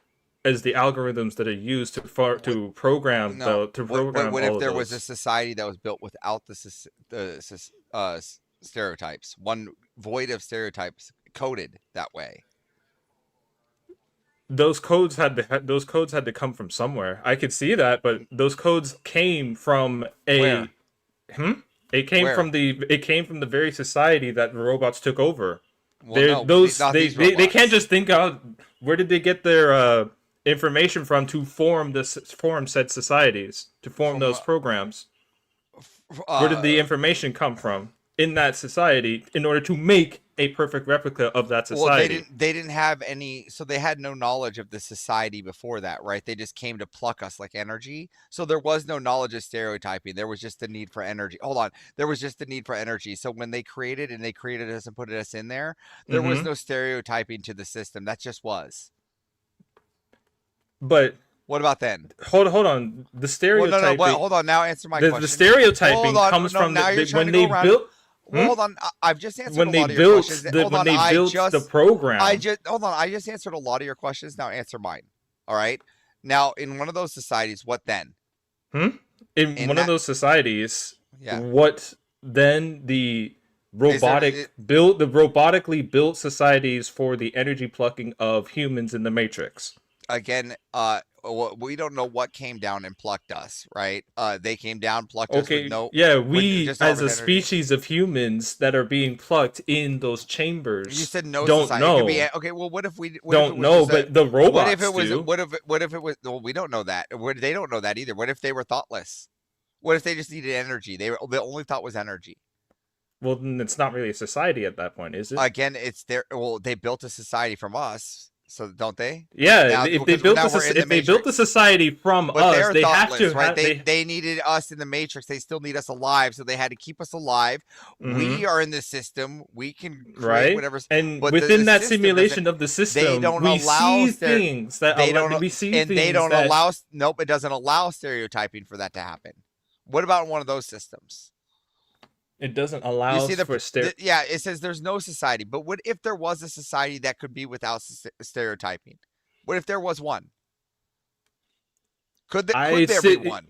as the algorithms that are used to program No. to What, program what all if of there was a those. society that was built without stereotypes, one void of stereotypes, coded that way? Those codes had to come from somewhere. I could see that, but those codes came from Where? It came Where? from the very society that the robots took over. Well, no, not they these can't robots. just think out where did they get their information from to form said societies, to form those programs. Where did the information come from in that society in order to make a perfect replica of that society? Well, they didn't have any, so they had no knowledge of the society before that, right? They just came to pluck us like energy. So there was no knowledge of stereotyping. There was just the need for energy. Hold on. There was just the need for energy. So when they created us and put us in there was no stereotyping to the system. That just was. But what about then? Hold on. The stereotyping. Well, hold on. Now answer my question. The stereotyping comes from when they built. Well, hold on. I've just answered when a they lot of your built questions. when they built the program. Hold on. I just answered a lot of your questions. Now answer mine. All right. Now, in one of those societies, what then? In one of those societies, Yeah. what then the robotically built societies for the energy plucking of humans in the Matrix? Again, we don't know what came down and plucked us, right? They came down, plucked us with no. Yeah, with we just as a energy. species of humans that are being plucked in those chambers. You said no don't society. know. It could be, okay, well, what if we don't know? But the robots what if it was? do. What if it was? Well, we don't know that. They don't know that either. What if they were thoughtless? What if they just needed energy? The only thought was energy. Well, then it's not really a society at that point, is it? Again, it's their. Well, they built a society from us. So don't they? Yeah, Now, if they built the society from but us, they're they have thoughtless, to. right? They needed us in the Matrix. They still need us alive, so they had to keep us alive. We are in the system. We can create right, whatever. and but within the that system simulation of the system, they don't we allow see things that they don't. we see and things they don't that, allow. Nope, it doesn't allow stereotyping for that to happen. What about one of those systems? It doesn't allow You see for yeah, it says there's no society. But what if there was a society that could be without stereotyping? What if there was one? Could there be one?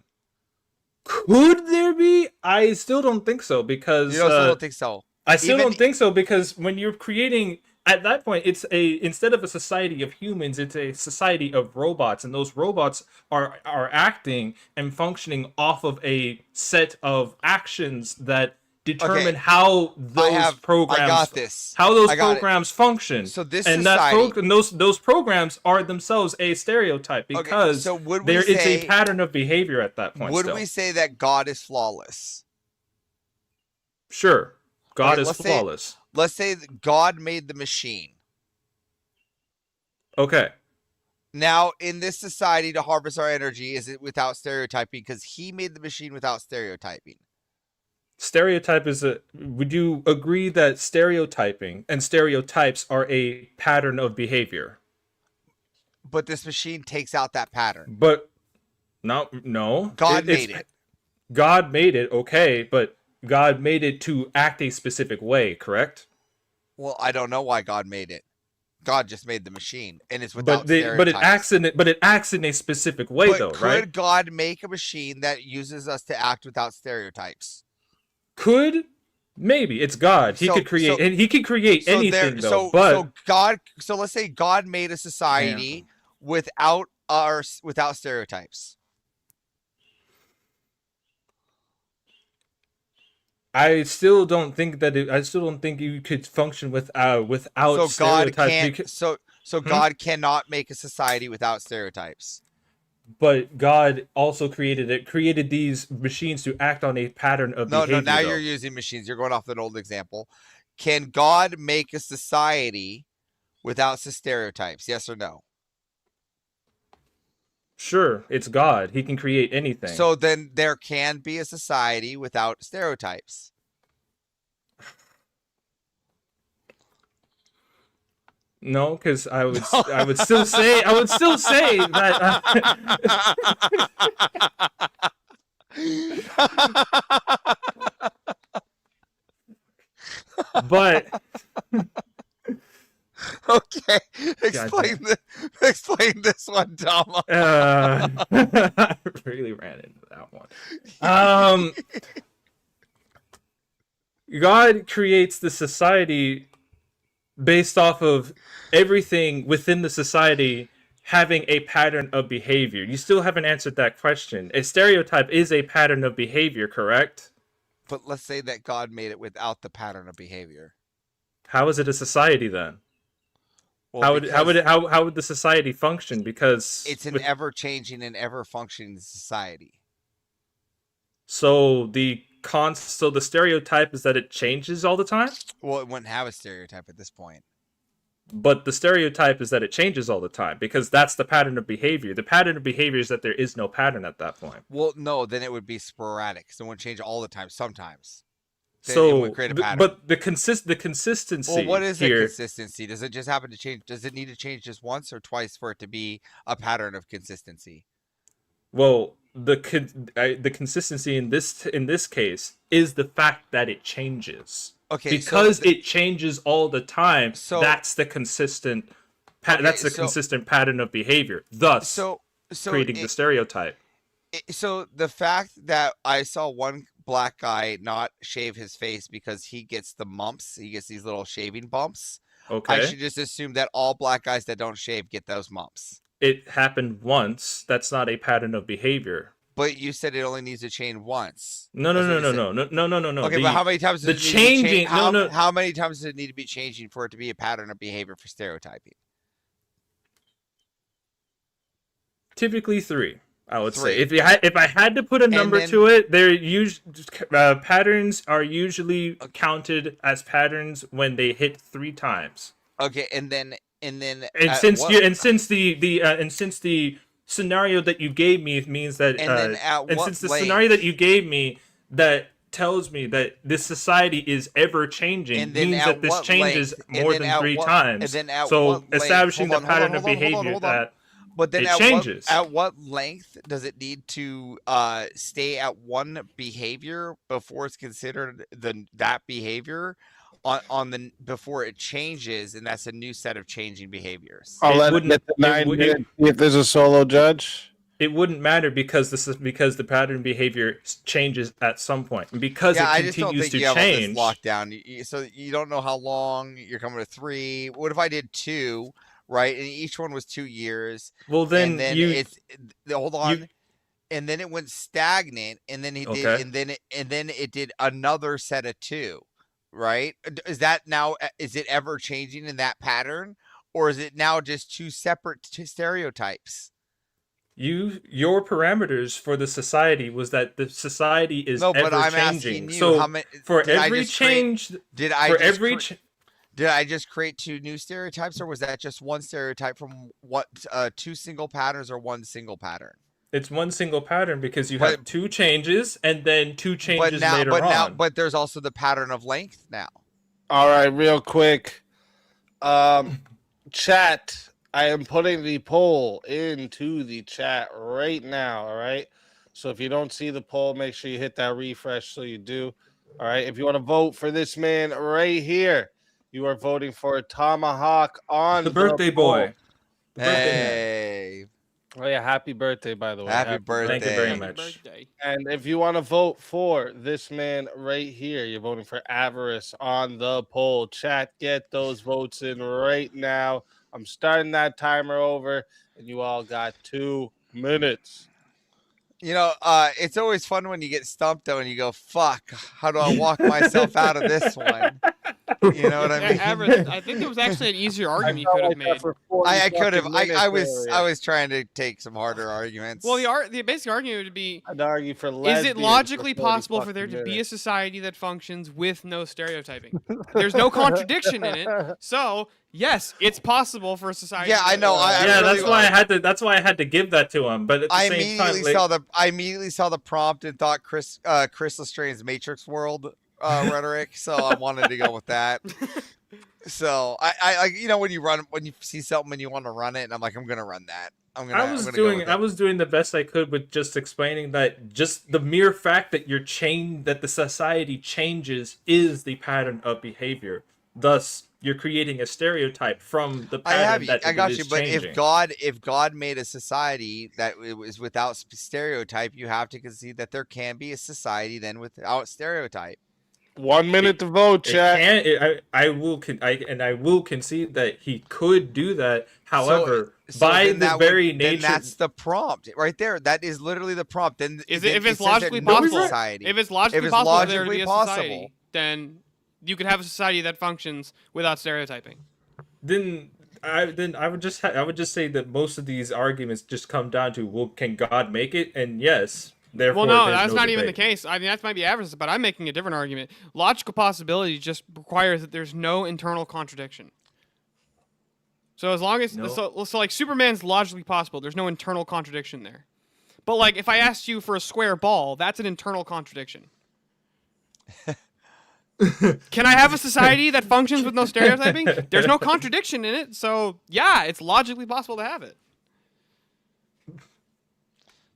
Could there be? I still don't think so because You still don't think so. I still don't think so because when you're creating at that point, it's instead of a society of humans, it's a society of robots, and those robots are acting and functioning off of a set of actions that determine how those programs function. So this and society, those programs are themselves a stereotype because so would we it's say, a pattern of behavior at that point. Would we say that God is flawless? Sure, God is let's flawless. Let's say that God made the machine. Okay. Now, in this society, to harvest our energy, is it without stereotyping? Because he made the machine without stereotyping. Stereotype is would you agree that stereotyping and stereotypes are a pattern of behavior? But this machine takes out that pattern. But no. God made it. God made it, okay, but God made it to act a specific way, correct? Well, I don't know why God made it. God just made the machine, and it's without stereotypes. But it acts in a specific way, though, right? Could God make a machine that uses us to act without stereotypes? Could maybe it's God. He could create anything though. So let's say God made a society without stereotypes. I still don't think you could function without stereotypes. God cannot make a society without stereotypes. But God also created these machines to act on a pattern of behavior. No, now you're using machines. You're going off an old example. Can God make a society without stereotypes? Yes or no? Sure, it's God. He can create anything. So then there can be a society without stereotypes. No, because I would still say that. But okay, explain explain this one, Tom. I really ran into that one. God creates the society based off of everything within the society having a pattern of behavior. You still haven't answered that question. A stereotype is a pattern of behavior, correct? But let's say that God made it without the pattern of behavior. How is it a society then? Well, how would the society function? Because it's an ever changing and ever functioning society. So the stereotype is that it changes all the time? Well, it wouldn't have a stereotype at this point. But the stereotype is that it changes all the time because that's the pattern of behavior. The pattern of behavior is that there is no pattern at that point. Well, no, then it would be sporadic. So it wouldn't change all the time. Sometimes. Then it So, would create a pattern. but the consistency. Well, what is here, the consistency? Does it just happen to change? Does it need to change just once or twice for it to be a pattern of consistency? Well, the consistency in this case is the fact that it changes. Okay, because so it changes all the time. So that's the consistent. Okay, That's the so- consistent pattern of behavior. Thus, so creating the stereotype. So the fact that I saw one black guy not shave his face because he gets the mumps, he gets these little shaving bumps. I Okay. should just assume that all black guys that don't shave get those mumps. It happened once. That's not a pattern of behavior. But you said it only needs to change once. No. Okay, The- but how many times the does it need to be changing? how many times does it need to be changing for it to be a pattern of behavior for stereotyping? Typically 3. I would say 3. if I had to put a number then- to it, they're patterns are usually counted as patterns when they hit 3 times. Okay, and then And at since what- the scenario that you gave me means that And then at and what since the length? scenario that you gave me that tells me that this society is ever changing And then means at that this what changes length? And more then than at 3 what- times. and then at So what length? establishing Hold the on, hold pattern on, of hold on, hold on, behavior hold on. that But then it changes. at what length does it need to stay at one behavior before it's considered that behavior on the before it changes, and that's a new set of changing behaviors? I'll let it get to 9 minutes. See if there's a solo judge. It wouldn't matter because the pattern behavior changes at some point, and because Yeah, I it just don't continues think to you have change. all this lockdown. So you don't know how long you're coming to 3. What if I did 2, right? And each one was 2 years. Well, then and then you- hold on. And then it went stagnant, and then he did, Okay. and then it did another set of 2, right? Is that now? Is it ever changing in that pattern, or is it now just 2 separate stereotypes? Your parameters for the society was that the society is No, but ever I'm changing. asking you, So how many? for did I every just create- change, did I for just every cre- Did I just create 2 new stereotypes, or was that just one stereotype from what 2 single patterns or one single pattern? it's one single pattern because you But- have 2 changes and then 2 changes later on. But there's also the pattern of length now. All right, real quick. Chat, I am putting the poll into the chat right now. All right. So if you don't see the poll, make sure you hit that refresh so you do. All right. If you want to vote for this man right here, you are voting for a tomahawk on The birthday boy. poll. The birthday man. Hey. Oh yeah, happy birthday, by the way. Happy birthday. Thank you very Happy much. birthday. And if you want to vote for this man right here, you're voting for Avarice on the poll. Chat, get those votes in right now. I'm starting that timer over, and you all got 2 minutes. You know, it's always fun when you get stumped though, and you go, "Fuck! How do I walk myself out of this one?" You know what I mean? Average, I think there was actually an easier argument you could have made. I could have. I was trying to take some harder arguments. Well, the basic argument would be: I'd argue for is lesbians it for logically 40 possible for fucking there to be a minutes. society that functions with no stereotyping? There's no contradiction in it. So yes, it's possible for a society. Yeah, I know. Yeah, that's why I had to. That's why I had to give that to him. But at the I same time, immediately saw the prompt and thought Chris Lestrange's Matrix World rhetoric, so I wanted to go with that. So I you know when you see something and you want to run it, and I'm like, I'm gonna run that. I was doing the best I could with just explaining that just the mere fact that that the society changes is the pattern of behavior. Thus, you're creating a stereotype from the I have pattern you. that I got is you. But changing. if God made a society that it was without stereotype, you have to concede that there can be a society then without stereotype. 1 minute to vote, chat. I will concede that he could do that. However, by then the that very then nature, that's the prompt right there. That is literally the prompt. Then Is then it, if it's says that logically no possible? society. If it's logically If it's possible for there to logically be a possible. society, then you could have a society that functions without stereotyping. then I would just say that most of these arguments just come down to, well, can God make it? And yes, therefore. Well, no, there's that's no not even the debate. case. I mean, that might be average, but I'm making a different argument. Logical possibility just requires that there's no internal contradiction. So as long as so like Superman's logically possible, there's no internal contradiction there. But like if I asked you for a square ball, that's an internal contradiction. Can I have a society that functions with no stereotyping? There's no contradiction in it, so yeah, it's logically possible to have it.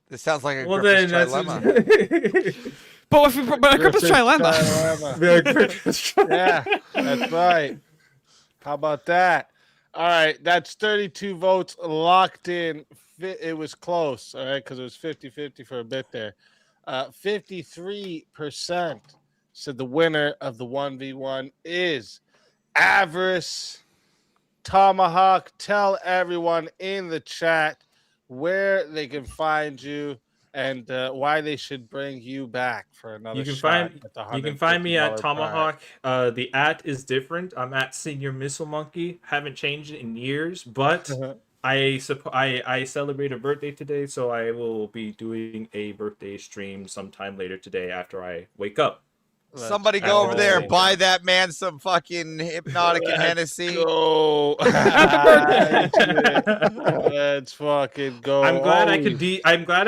This sounds like a Well, Griffith's then trilemma. But a Griffith's trilemma. Yeah, that's right. How about that? All right, that's 32 votes locked in. It was close, all right, because it was 50-50 for a bit there. 53% said the winner of the 1v1 is Avarice Tomahawk. Tell everyone in the chat where they can find you and why they should bring you back for another You can shot find at the you can find me at $150 Tomahawk. The @ is different. I'm at Senior Missile Monkey. Haven't changed it in years, but I celebrate a birthday today, so I will be doing a birthday stream sometime later today after I wake up. Somebody go over there and buy that man some fucking Hypnotic and Hennessy. Go. Let's fucking go. I'm glad I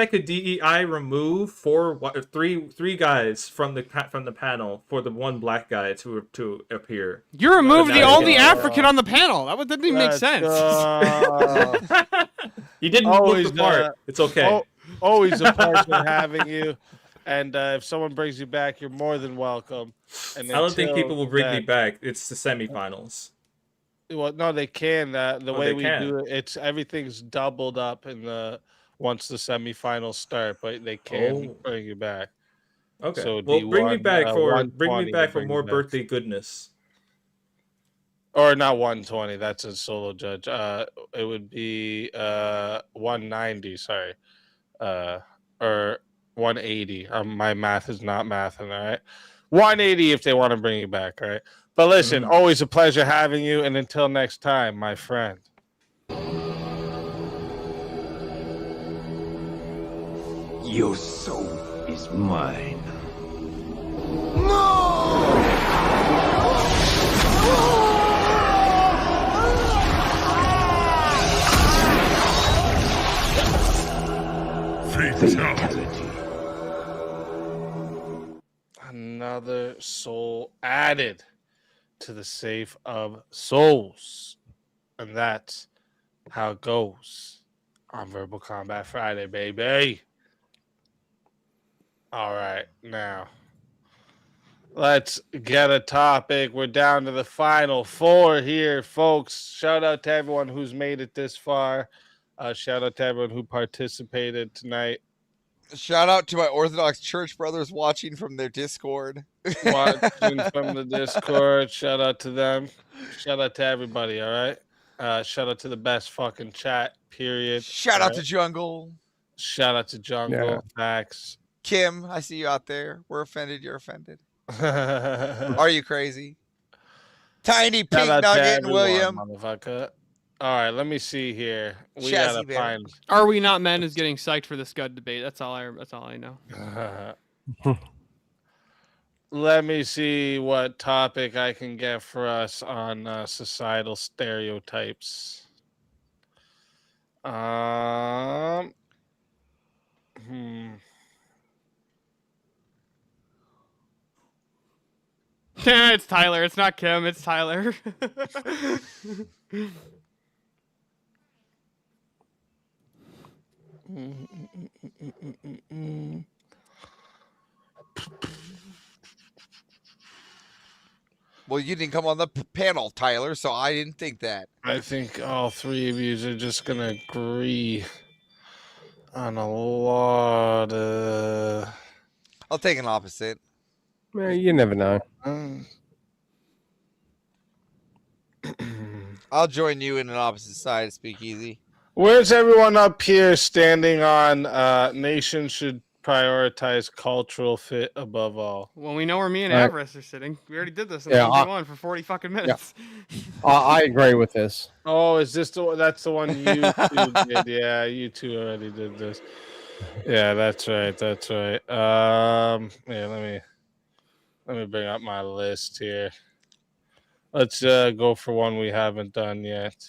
could DEI remove three guys from the panel for the one black guy to appear. You removed the only African on the panel. That didn't even make Let's sense. You didn't look the part. It's okay. Always a pleasure having you. And if someone brings you back, you're more than welcome. And I don't think until people will bring me then- back. It's the semifinals. Well, no, they can. The way they we can. do it, everything's doubled up in once the semifinals start, but they can bring you back. Okay. So it'd well, be bring me back for 120 more birthday goodness. Or not 120. That's a solo judge. It would be 190. Sorry, or 180. My math is not mathing. All right, 180 if they want to bring you back. All right. But listen, always a pleasure having you. And until next time, my friend. Your soul is mine. Fatality. Another soul added to the safe of souls. And that's how it goes on Verbal Combat Friday, baby. All right, now let's get a topic. We're down to the final four here, folks. Shout out to everyone who's made it this far. Shout out to everyone who participated tonight. Shout out to my Orthodox Church brothers watching from their Discord. Watching from the Discord. Shout out to them. Shout out to everybody, all right? Shout out to the best fucking chat, period. Shout all out to right? Jungle. Shout out to Jungle. Yeah. Facts. Kim, I see you out there. We're offended. You're offended. Are you crazy? Tiny Shout Pink out to Nugget and everyone, William. motherfucker. All right, let me see here. We Chassis gotta Bear. find. Are we not men is getting psyched for the Scud debate. That's all I know. Let me see what topic I can get for us on societal stereotypes. It's Tyler. It's not Kim. It's Tyler. Well, you didn't come on the panel, Tyler, so I didn't think that. I think all three of you are just gonna agree on a lot of. I'll take an opposite. Well, you never know. I'll join you in an opposite side, Speakeasy. Where's everyone up here standing on nations should prioritize cultural fit above all? Well, we know where me and Right. Avarice are sitting. We already did this in Yeah, 1v1 for 40 fucking minutes. I agree with this. Oh, is this the one? That's the one you two did. Yeah, you two already did this. Yeah, that's right. That's right. Yeah, let me bring up my list here. Let's go for one we haven't done yet.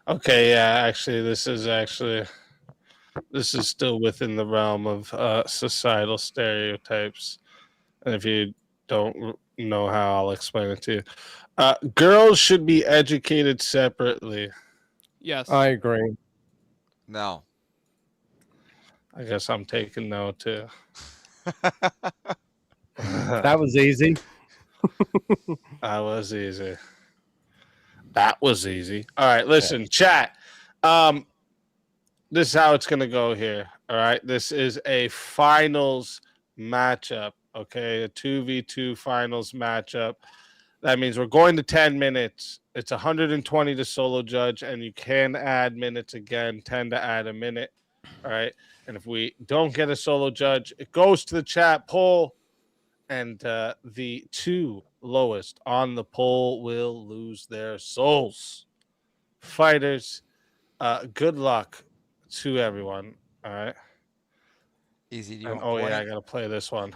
Okay, yeah, actually, this is still within the realm of societal stereotypes. And if you don't know how, I'll explain it to you. Girls should be educated separately. Yes. I agree. No. I guess I'm taking no too. That was easy. That was easy. That was easy. All right, listen, chat. This is how it's gonna go here. All right, this is a finals matchup. Okay, a 2v2 finals matchup. That means we're going to 10 minutes. It's 120 to solo judge, and you can add minutes again, 10 to add a minute. All right, and if we don't get a solo judge, it goes to the chat poll, and the two lowest on the poll will lose their souls. Fighters, good luck to everyone. All right. Easy. Do you And, want yeah, I point? gotta play this one.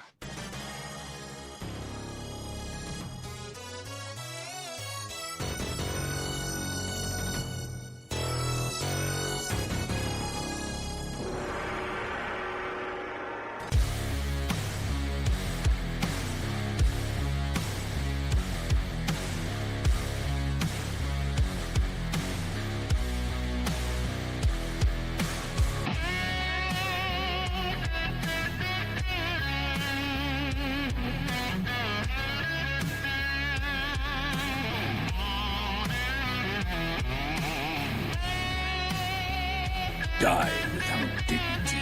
Die without dignity.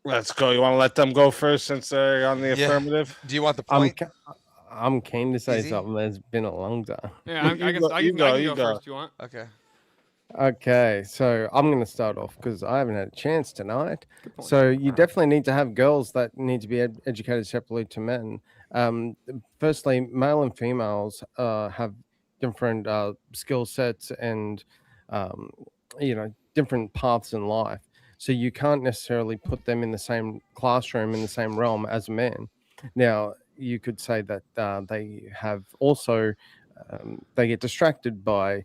Let's go. You want to let them go first since they're on the Yeah. affirmative? Do you want the I'm, point? I'm keen to say Easy? something. It's been a long time. Yeah, I can go first if you want. Okay. Okay, so I'm going to start off because I haven't had a chance tonight. So you definitely need to have girls that need to be educated separately to men. Firstly, male and females have different skill sets and different paths in life. So you can't necessarily put them in the same classroom in the same realm as men. Now you could say that they have also they get distracted by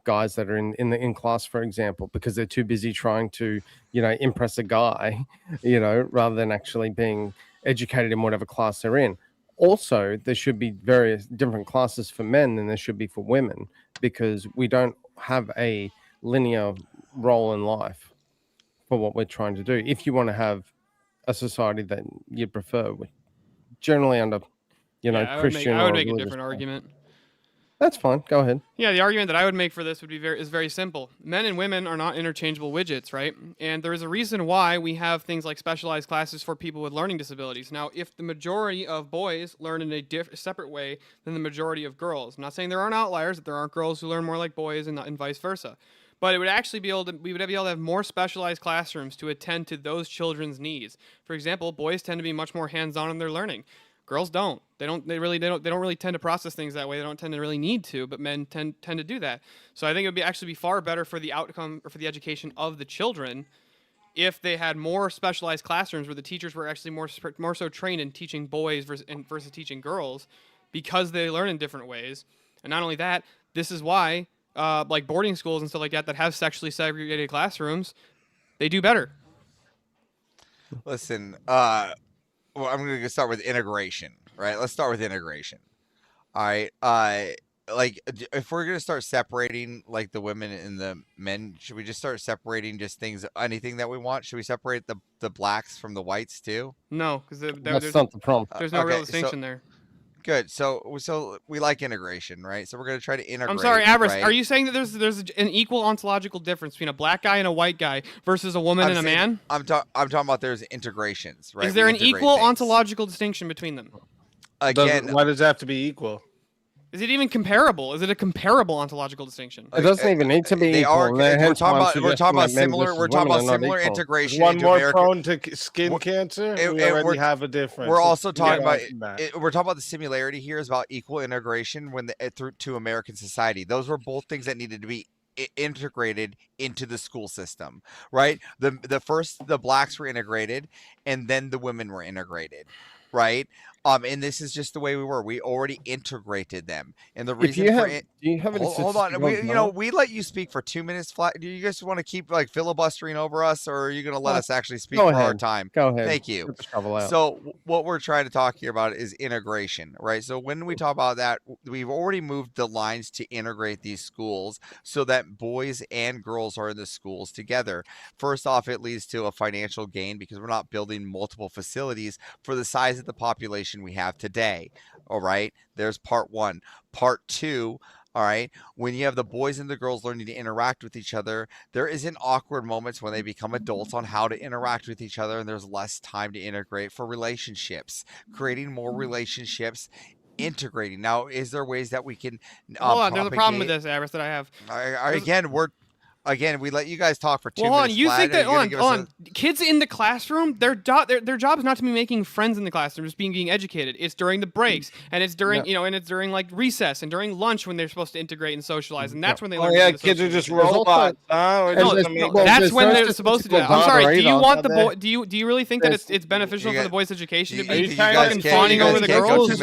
guys that are in class, for example, because they're too busy trying to impress a guy, rather than actually being educated in whatever class they're in. Also, there should be various different classes for men than there should be for women, because we don't have a linear role in life for what we're trying to do. If you want to have a society that you prefer, generally under Christian I would or make a religious different argument. That's fine. Go ahead. Yeah, the argument that I would make for this would be is very simple. Men and women are not interchangeable widgets, right? And there is a reason why we have things like specialized classes for people with learning disabilities. Now, if the majority of boys learn in a separate way than the majority of girls, I'm not saying there aren't outliers, that there aren't girls who learn more like boys and vice versa. But it would actually be able to, we would be able to have more specialized classrooms to attend to those children's needs. For example, boys tend to be much more hands-on in their learning. Girls don't. They don't really tend to process things that way. They don't tend to really need to, but men tend to do that. So I think it would actually be far better for the outcome or for the education of the children if they had more specialized classrooms where the teachers were actually more so trained in teaching boys versus teaching girls, because they learn in different ways. And not only that, this is why like boarding schools and stuff like that have sexually segregated classrooms, they do better. Listen, well, I'm going to start with integration, right? Let's start with integration. All right. Like, if we're going to start separating like the women and the men, should we just start separating just things, anything that we want? Should we separate the blacks from the whites too? No, because That's not the problem. There's no Okay, real so- distinction there. Good. So we like integration, right? So we're going to try to integrate. I'm sorry, Avarice. right? Are you saying that there's an equal ontological difference between a black guy and a white guy versus a woman and a saying- man? I'm talking about there's integrations, right? Is there We an integrate equal things. ontological distinction between them? Again, Why does it have to be equal? Is it even comparable? Is it a comparable ontological distinction? It doesn't even need to be they equal. are. and We're hence why I'm talking about suggesting that men similar. versus We're talking women about are not similar equal. integration. Is one into more American- prone to skin cancer? We already have a difference. We're Let's also talking get about on that. we're talking about the similarity here is about equal integration through to American society. Those were both things that needed to be integrated into the school system, right? The blacks were integrated, and then the women were integrated, right? And this is just the way we were. We already integrated them, and the reason do for you have any hold on, statistical we let you speak for 2 minutes flat. Do you guys want to keep like filibustering over us, or are you going to let us actually speak Go for our ahead. time? Go ahead. Thank you. Get the shovel out. So what we're trying to talk here about is integration, right? So when we talk about that, we've already moved the lines to integrate these schools so that boys and girls are in the schools together. First off, it leads to a financial gain because we're not building multiple facilities for the size of the population we have today. All right, there's part one. Part two, all right, when you have the boys and the girls learning to interact with each other, there isn't awkward moments when they become adults on how to interact with each other, and there's less time to integrate for relationships, creating more relationships, integrating. Now, is there ways that we can Hold on, there's a problem with propagate- this, Avarice, that I have. Again, we let you guys talk for 2 Well, hold on. minutes. You flat. think Are that you gonna give us a- kids in the classroom, their job is not to be making friends in the classroom, just being educated. It's during the breaks, and it's during and it's during like recess and during lunch when they're supposed to integrate and socialize, and that's when they learn. Oh yeah, to kids are just socialize. robots. Huh? That's when they're supposed to do that. I'm sorry. Do you want the boy? Do you really think that it's beneficial for the boys' education to be fucking fawning over the girls? School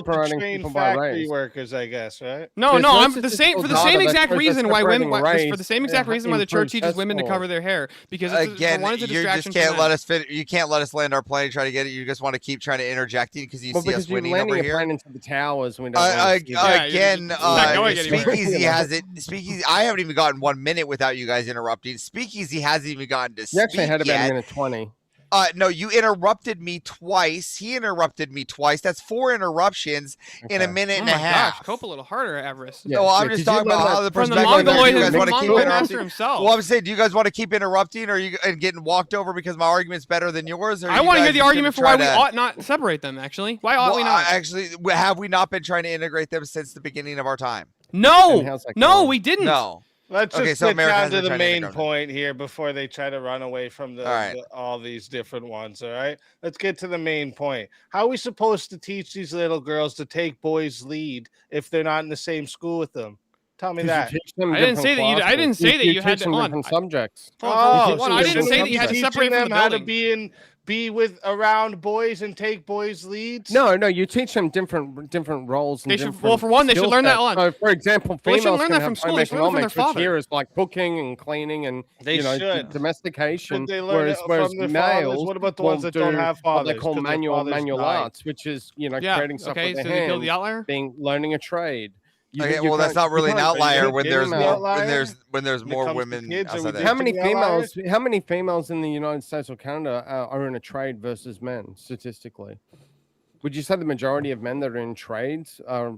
to train factory workers, I guess, right? No, I'm for the same exact reason why women for the same exact reason why the church teaches women to cover their hair, because Again, one is a you distraction. just can't let us fit. You can't let us land our plane. Try to get it. You just want to keep trying to interjecting because you see us winning over landing a here. plane into the towers. We don't want to see that. Again, it's not going anywhere. Speakeasy has it. Speakeasy. I haven't even gotten 1 minute without you guys interrupting. Speakeasy hasn't even gotten to speak You actually had about yet. a minute 20. No, you interrupted me twice. He interrupted me twice. That's 4 interruptions in a minute and a half. Gosh, cope a little harder, Avarice. No, I'm just talking about how the from the perspective. Mongoloid You guys want to keep master interrupting himself. Well, I'm saying, do you guys want to keep interrupting, or you and getting walked over because my argument's better than yours? Or I want to hear the argument for why we ought not separate them. Actually, why ought we not? Actually, have we not been trying to integrate them since the beginning of our time? No, we didn't. No. Let's Okay, just so get America down hasn't to the tried to main integrate. point here before they try to run away from All right. all these different ones. All right, let's get to the main point. How are we supposed to teach these little girls to take boys' lead if they're not in the same school with them? Tell me that. I didn't say that you. I didn't say that you had to. different subjects. I didn't say that you had to Teaching separate from them the how to building. be with around boys and take boys' leads. No, you teach them different roles. And They should- different well, for one, they should skill learn that sets. on- So, for example, Well, they shouldn't females learn can that have from school, they should learn it from their economics, which father. here is like cooking and cleaning and They should. domestication. Should they learn it whereas from their fathers? males What about the will ones that don't do have what they fathers? call 'Cause their manual fathers died. arts, which is Yeah, creating stuff okay, with so their they hands, killed the outlier? being learning a trade. Okay, well, that's not really an outlier when there's more when there's When it more comes to women kids, are we outside there. How many the outliers? females? How many females in the United States or Canada are in a trade versus men statistically? Would you say the majority of men that are in trades are,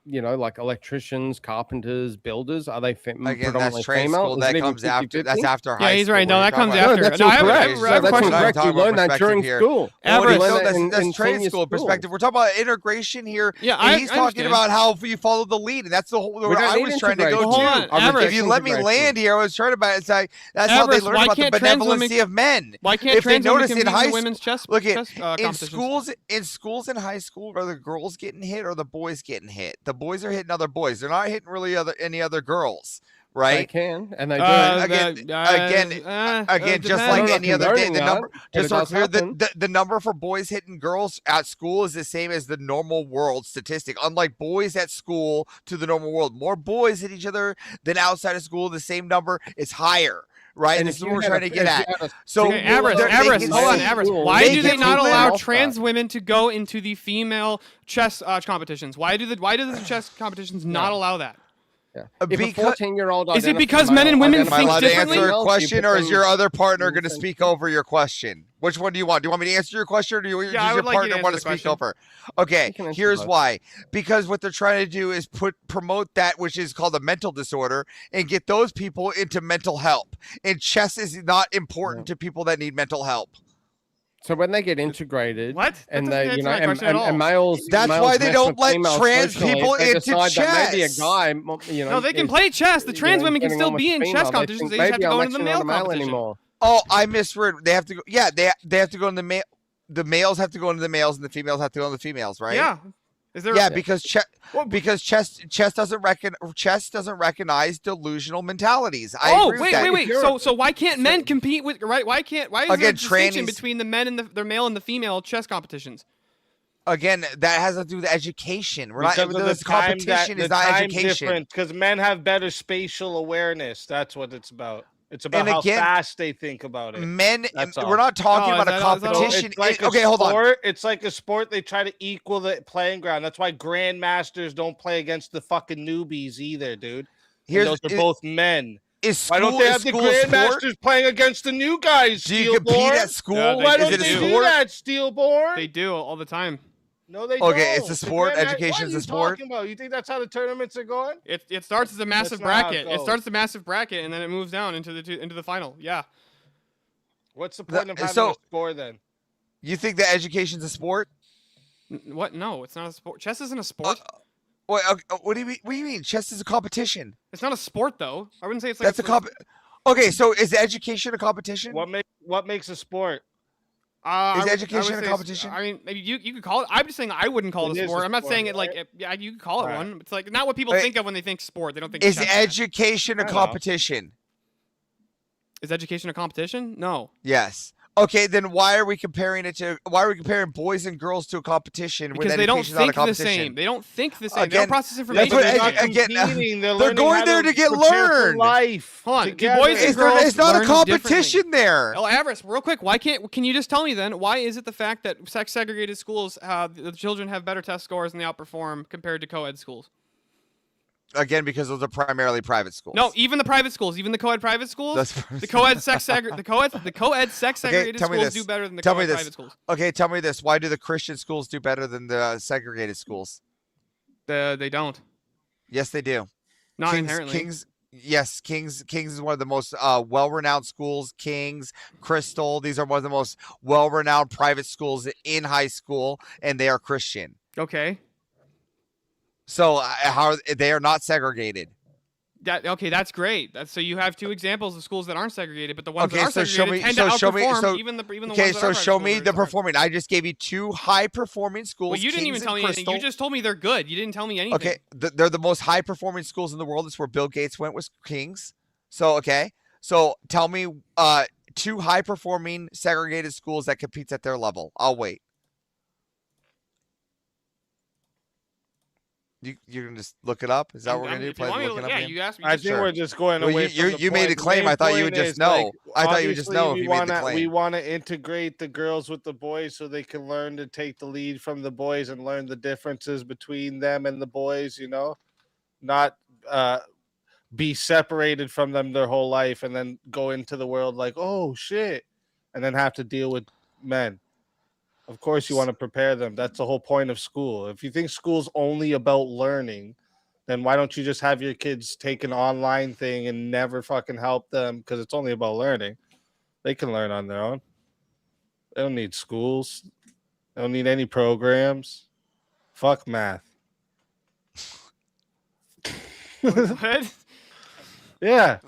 like electricians, carpenters, builders? Are they Again, predominantly that's trade female? school. Is That it even comes after. 50-50? That's after high Yeah, school. he's right. No, What are that you talking comes about? after. that's No, I have a- incorrect. I have a That's question. incorrect. You learn that during here. school. Avarice, You learn No, that that's in trade senior school perspective. We're talking about integration here. Yeah, and he's I talking understand. about how you follow the lead, and that's the whole. We Where don't I need was trying to go integration. Hold on, to. Avarice. If you let me Integration. land here, I was trying to. It's like that's how they Avarice, learn why about the can't trans women- benevolency of men. Why can't If they trans women notice in compete in high the school, women's chess look at chess, in competitions? schools in high school, are the girls getting hit or the boys getting hit? The boys are hitting other boys. They're not hitting really any other girls. right? They can, and they do. Again, just like any other day, the number, just so does clear, happen. the number for boys hitting girls at school is the same as the normal world statistic. Unlike boys at school to the normal world, more boys hit each other than outside of school. The same number is higher. Right, and this is what we're trying to get at. So, Avarice, hold on, Avarice. Why do they not allow trans women to go into the female chess competitions? Why do the chess competitions not allow that? If a 14-year-old is it because men and women think differently? Answer a question, or is your other partner going to speak over your question? Which one do you want? Do you want me to answer your question, or do does your partner want to speak over? Okay, here's why. Because what they're trying to do is promote that which is called a mental disorder and get those people into mental help. And chess is not important to people that need mental help. So when they get integrated, and they, doesn't you know, answer my question at all. and males, That's males why they mess don't with let females trans socially, people if they into decide that maybe a chess. guy, you know, No, they can is, play chess. The trans women can getting still on with be in female, chess they competitions. think They just have maybe to go I'm into the actually male not a male competition. anymore. Oh, I misread. They have to go. Yeah, they have to go in the male. The males have to go into the males, and the females have to go into the females, right? Yeah. Is there? Yeah, because chess doesn't recognize delusional mentalities. I agree with that. Wait. So why can't men compete with Why is there a distinction trannies- between the men and the male and the female chess competitions? Again, that has to do with education. We're Because not. of the This time competition that is the not time's education. different. Because men have better spatial awareness. That's what it's about. It's about And how again, fast they think about it. We're all. not talking about a competition. It's like Okay, a hold on. sport. It's like a sport. They try to equal the playing ground. That's why grandmasters don't play against the fucking newbies either, dude. And those are both men. Why don't they have the grandmasters playing against the new guys? Do you compete at school? Why don't Is it a they do sport? that, Steelborn? They do all the time. No, they don't. Okay, it's a sport. What Education's are a you sport. talking about? You think that's how the tournaments are going? It starts as a massive not how it bracket. It goes. starts as a massive bracket, and then it moves down into the final. Yeah. What's the point of having so- a score then? You think that education's a sport? What? No, it's not a sport. Chess isn't a sport. What do you mean? What do you mean? Chess is a competition. It's not a sport, though. I wouldn't say it's like That's a comp. Okay, so is education a competition? What makes a sport? Is education a competition? I mean, maybe you could call it. I'm just saying I wouldn't call it It a is sport. a I'm not sport, saying it like right? yeah, you could call it Right. one. It's like not what people Wait. think of when they think sport. They don't think Is chess. education a I know. competition? Is education a competition? No. Yes. Okay, then why are we comparing boys and girls to a competition when Because they don't education's not a think the competition? same. They don't think the same. they Again, don't process that's information. what They're not again, competing. They're they're learning going how there to get prepare for learned. life. Hold on. Do together. boys and girls It's not a learn competition differently? there. Oh, Avarice, real quick. Can you just tell me then? Why is it the fact that sex segregated schools, the children have better test scores and they outperform compared to co-ed schools? Again, because those are primarily private schools. No, even the private schools, even the co-ed private schools, That's- the co-ed sex segregated tell me schools this. do better than the Tell co-ed me this. private schools. Okay, tell me this. Why do the Christian schools do better than the segregated schools? They don't. Yes, they do. Not inherently. Kings is one of the most well-renowned schools. Kings, Crystal, these are one of the most well-renowned private schools in high school, and they are Christian. Okay. So how they are not segregated? Okay, that's great. So you have two examples of schools that aren't segregated, but the ones Okay, that are so segregated tend to outperform even the okay, ones that so are show private me schools the are smart. performing. I just gave you two high-performing schools. Well, you didn't even Kings tell and me anything. You Crystal. just told me they're good. You didn't tell me anything. Okay, they're the most high-performing schools in the world. It's where Bill Gates went, was Kings. So okay, so tell me two high-performing segregated schools that competes at their level. I'll wait. You're gonna just look it up? Is that what we're gonna do? If you want me to look- yeah, you asked me. I think we're just going Well, away. you made a claim. I thought you would just know. I thought you would just know if you made the claim. We want to integrate the girls with the boys so they can learn to take the lead from the boys and learn the differences between them and the boys. You know, not be separated from them their whole life and then go into the world like, oh shit, and then have to deal with men. Of course, you want to prepare them. That's the whole point of school. If you think school's only about learning, then why don't you just have your kids take an online thing and never fucking help them because it's only about learning? They can learn on their own. They don't need schools. They don't need any programs. Fuck math. What? Yeah.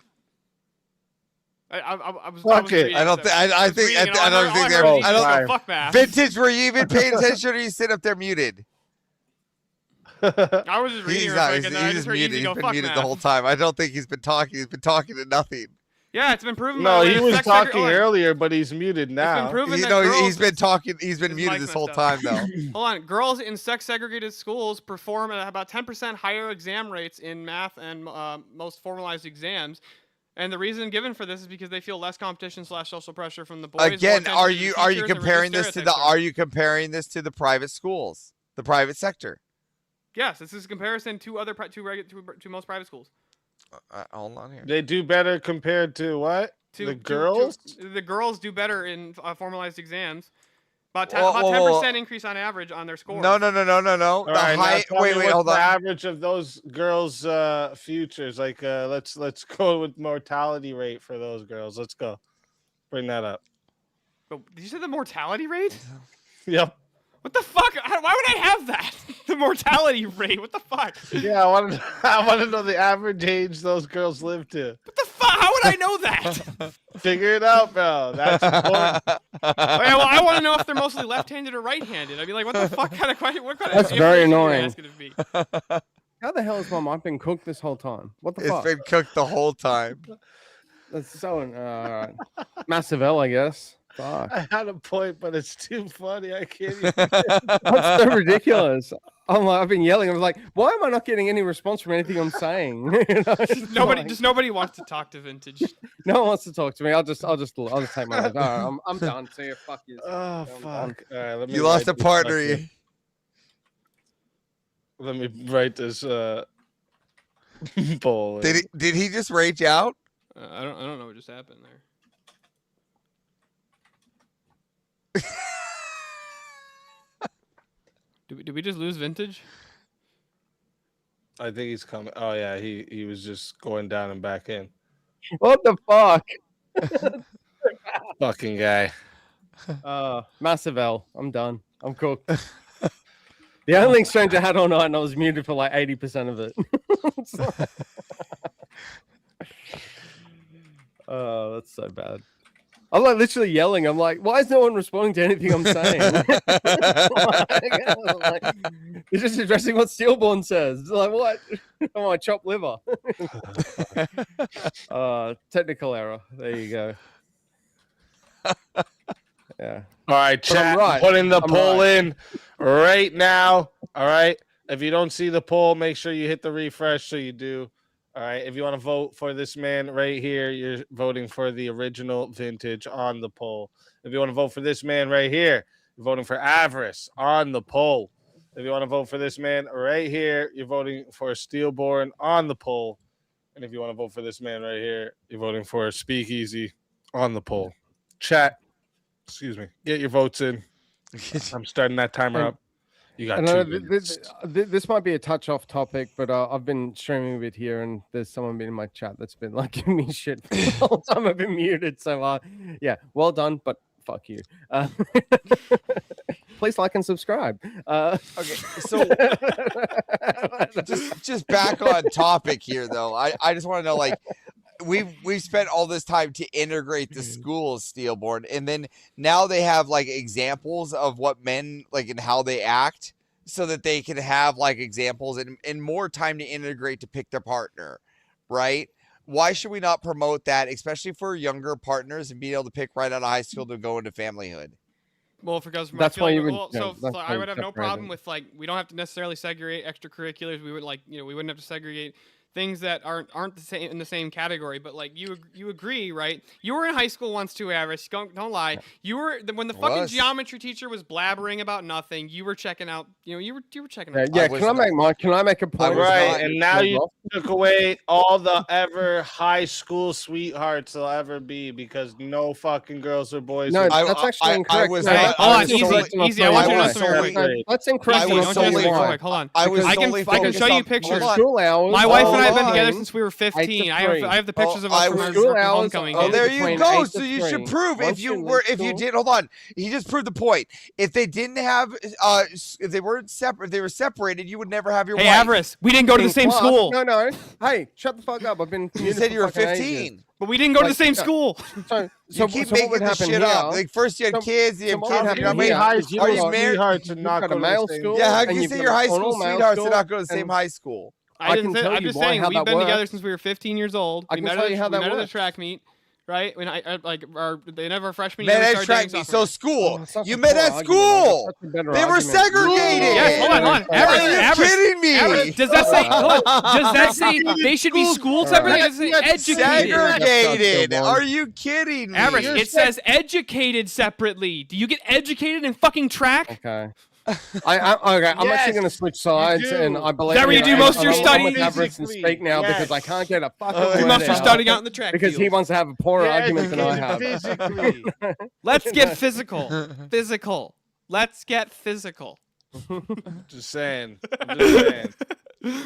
I was. Fuck it. I don't think. I think. I don't think they're. I don't. Fuck math. Vintage, were you even paying attention, or you sit up there muted? I was just reading He's real not. quick, He's, and then I he's just just heard muted. Easy He's go, been "Fuck muted the math." whole time. I don't think he's been talking. He's been talking to nothing. Yeah, it's been proven. No, by the he way, was sex talking hold on. earlier, but he's muted now. It's been proven You that know, girls, he's been talking. He's been His muted mic's this whole messed up. time, though. Hold on. Girls in sex segregated schools perform at about 10% higher exam rates in math and most formalized exams. And the reason given for this is because they feel less competition / social pressure from the boys. more Again, attention are to the you teachers, and comparing reduced this to the? stereotypes. Are you comparing this to the private schools, the private sector? Yes, this is a comparison to other to most private schools. Hold on here. They do better compared to what? The girls? The girls do better in formalized exams. About 10% Whoa. increase on average on their scores. No. All The right, now high. tell me Wait, what's hold the on. average of those girls' futures? Like, let's go with mortality rate for those girls. Let's go. Bring that up. Oh, did you say the mortality rate? Yep. What the fuck? Why would I have that? The mortality rate. What the fuck? Yeah, I want to know the average age those girls live to. What the fuck? How would I know that? Figure it out, bro. That's important. Okay, well, I want to know if they're mostly left-handed or right-handed. I'd be like, what the fuck kind of question? What kind That's of very information are you annoying. asking of me? How the hell has my mic been cooked this whole time? What the It's fuck? been cooked the whole time. That's so alright. Massive L, I guess. Fuck. I had a point, but it's too funny. I can't even. That's so ridiculous. I've been yelling. I was like, why am I not getting any response from anything I'm saying? You know, it's Nobody wants to talk to Vintage. No one wants to talk to me. I'll just take my life. All right, I'm done. See you. Fuck you. Oh fuck! All right, let me You lost write a this partner. fucking- Let me write this poll. Did he just rage out? I don't know what just happened there. Did we just lose Vintage? I think he's coming. Oh yeah, he was just going down and back in. What the fuck? Fucking guy. Massive L. I'm done. I'm cooked. The only exchange I had all night, and I was muted for like 80% of it. Oh, that's so bad. I'm like literally yelling. I'm like, why is no one responding to anything I'm saying? Like, they're just addressing what Steelborn says. It's like, what? Oh, I chopped liver. Technical error. There you go. Yeah. All right, But I'm chat. right. Putting the I'm poll right. in right now. All right. If you don't see the poll, make sure you hit the refresh so you do. All right. If you want to vote for this man right here, you're voting for the original Vintage on the poll. If you want to vote for this man right here, you're voting for Avarice on the poll. If you want to vote for this man right here, you're voting for Steelborn on the poll. And if you want to vote for this man right here, you're voting for Speakeasy on the poll. Chat. Excuse me. Get your votes in. I'm starting that timer up. You got I know 2 minutes. this might be a touch off topic, but I've been streaming a bit here, and there's someone been in my chat that's been like giving me shit for the whole time I've been muted. So yeah, well done, but fuck you. Please like and subscribe. Okay, so just back on topic here, though. I just want to know, like, we've spent all this time to integrate the schools, Steelborn, and then now they have like examples of what men like and how they act, so that they can have like examples and more time to integrate to pick their partner, right? Why should we not promote that, especially for younger partners, and being able to pick right out of high school to go into familyhood? Well, because That's why you would- yeah, so that's why I you would have no separate problem them. with like we don't have to necessarily segregate extracurriculars. We would we wouldn't have to segregate things that aren't the same in the same category. But like you agree, right? You were in high school once too, Aris. Don't lie. You were when the fucking Was. geometry teacher was blabbering about nothing. You were checking out. You were checking out. Yeah, can I make a point? Right, and now you took away all the ever high school sweethearts there'll ever be because no fucking girls or boys. No, will- that's actually incorrect. was No, not- that's I was incorrect, solely- and I'll easy, tell I want you you to why. listen to me. That's incorrect. I and was I'll tell you solely- why. Hold on. I was I can solely show you focused on- pictures. hold on. School hours. My wife and I have been together online, since we were 8 to 15. I 3. have the pictures of us from our School hours homecoming. are Oh, there between you go. 8 So to you should 3. prove Once you leave if you school- did, hold on. He just proved the point. If they didn't have, if they weren't separate, if they were separated, you would never have your Hey, wife. Avarice, we didn't go to the in same class- school. No. Hey, shut the fuck up. I've been. You said you were 15. But we didn't go to the Like, same no. school. So You keep what making would this happen shit up. here- Like first you had kids, you have what kids. would You happen know, here high is school. Are you married? Sweethearts and You've not got go a to the male same school. Yeah, how and can you you've say got your an high school all-male sweethearts school, and not go to the same and high school? I can tell I'm you just why, saying how we've that been together works. since we were 15 years old. I We can met tell at you a- how we that met at a works. track meet, right? When I like the end of our freshman Met year. we at started track dating meet. sophomore So school. It's such You a met poor at argument. school. That's such a better They were argument. segregated. Yes, hold on. Are Average, you kidding me? Average, does that say? Hold on, does that say they should be schooled separately? Does it say educated? Segregated. Are you kidding me? Average. It says educated separately. Do you get educated in fucking track? Okay. Okay, I'm actually going to switch sides, and I believe Is that where you do most of your studies? Avarice and speak now because I can't get a fucking You word must be out starting out in the track because he field. wants to have a poorer argument than I have. Physically. Let's get physical. Physical. Let's get physical. Just saying. Just saying.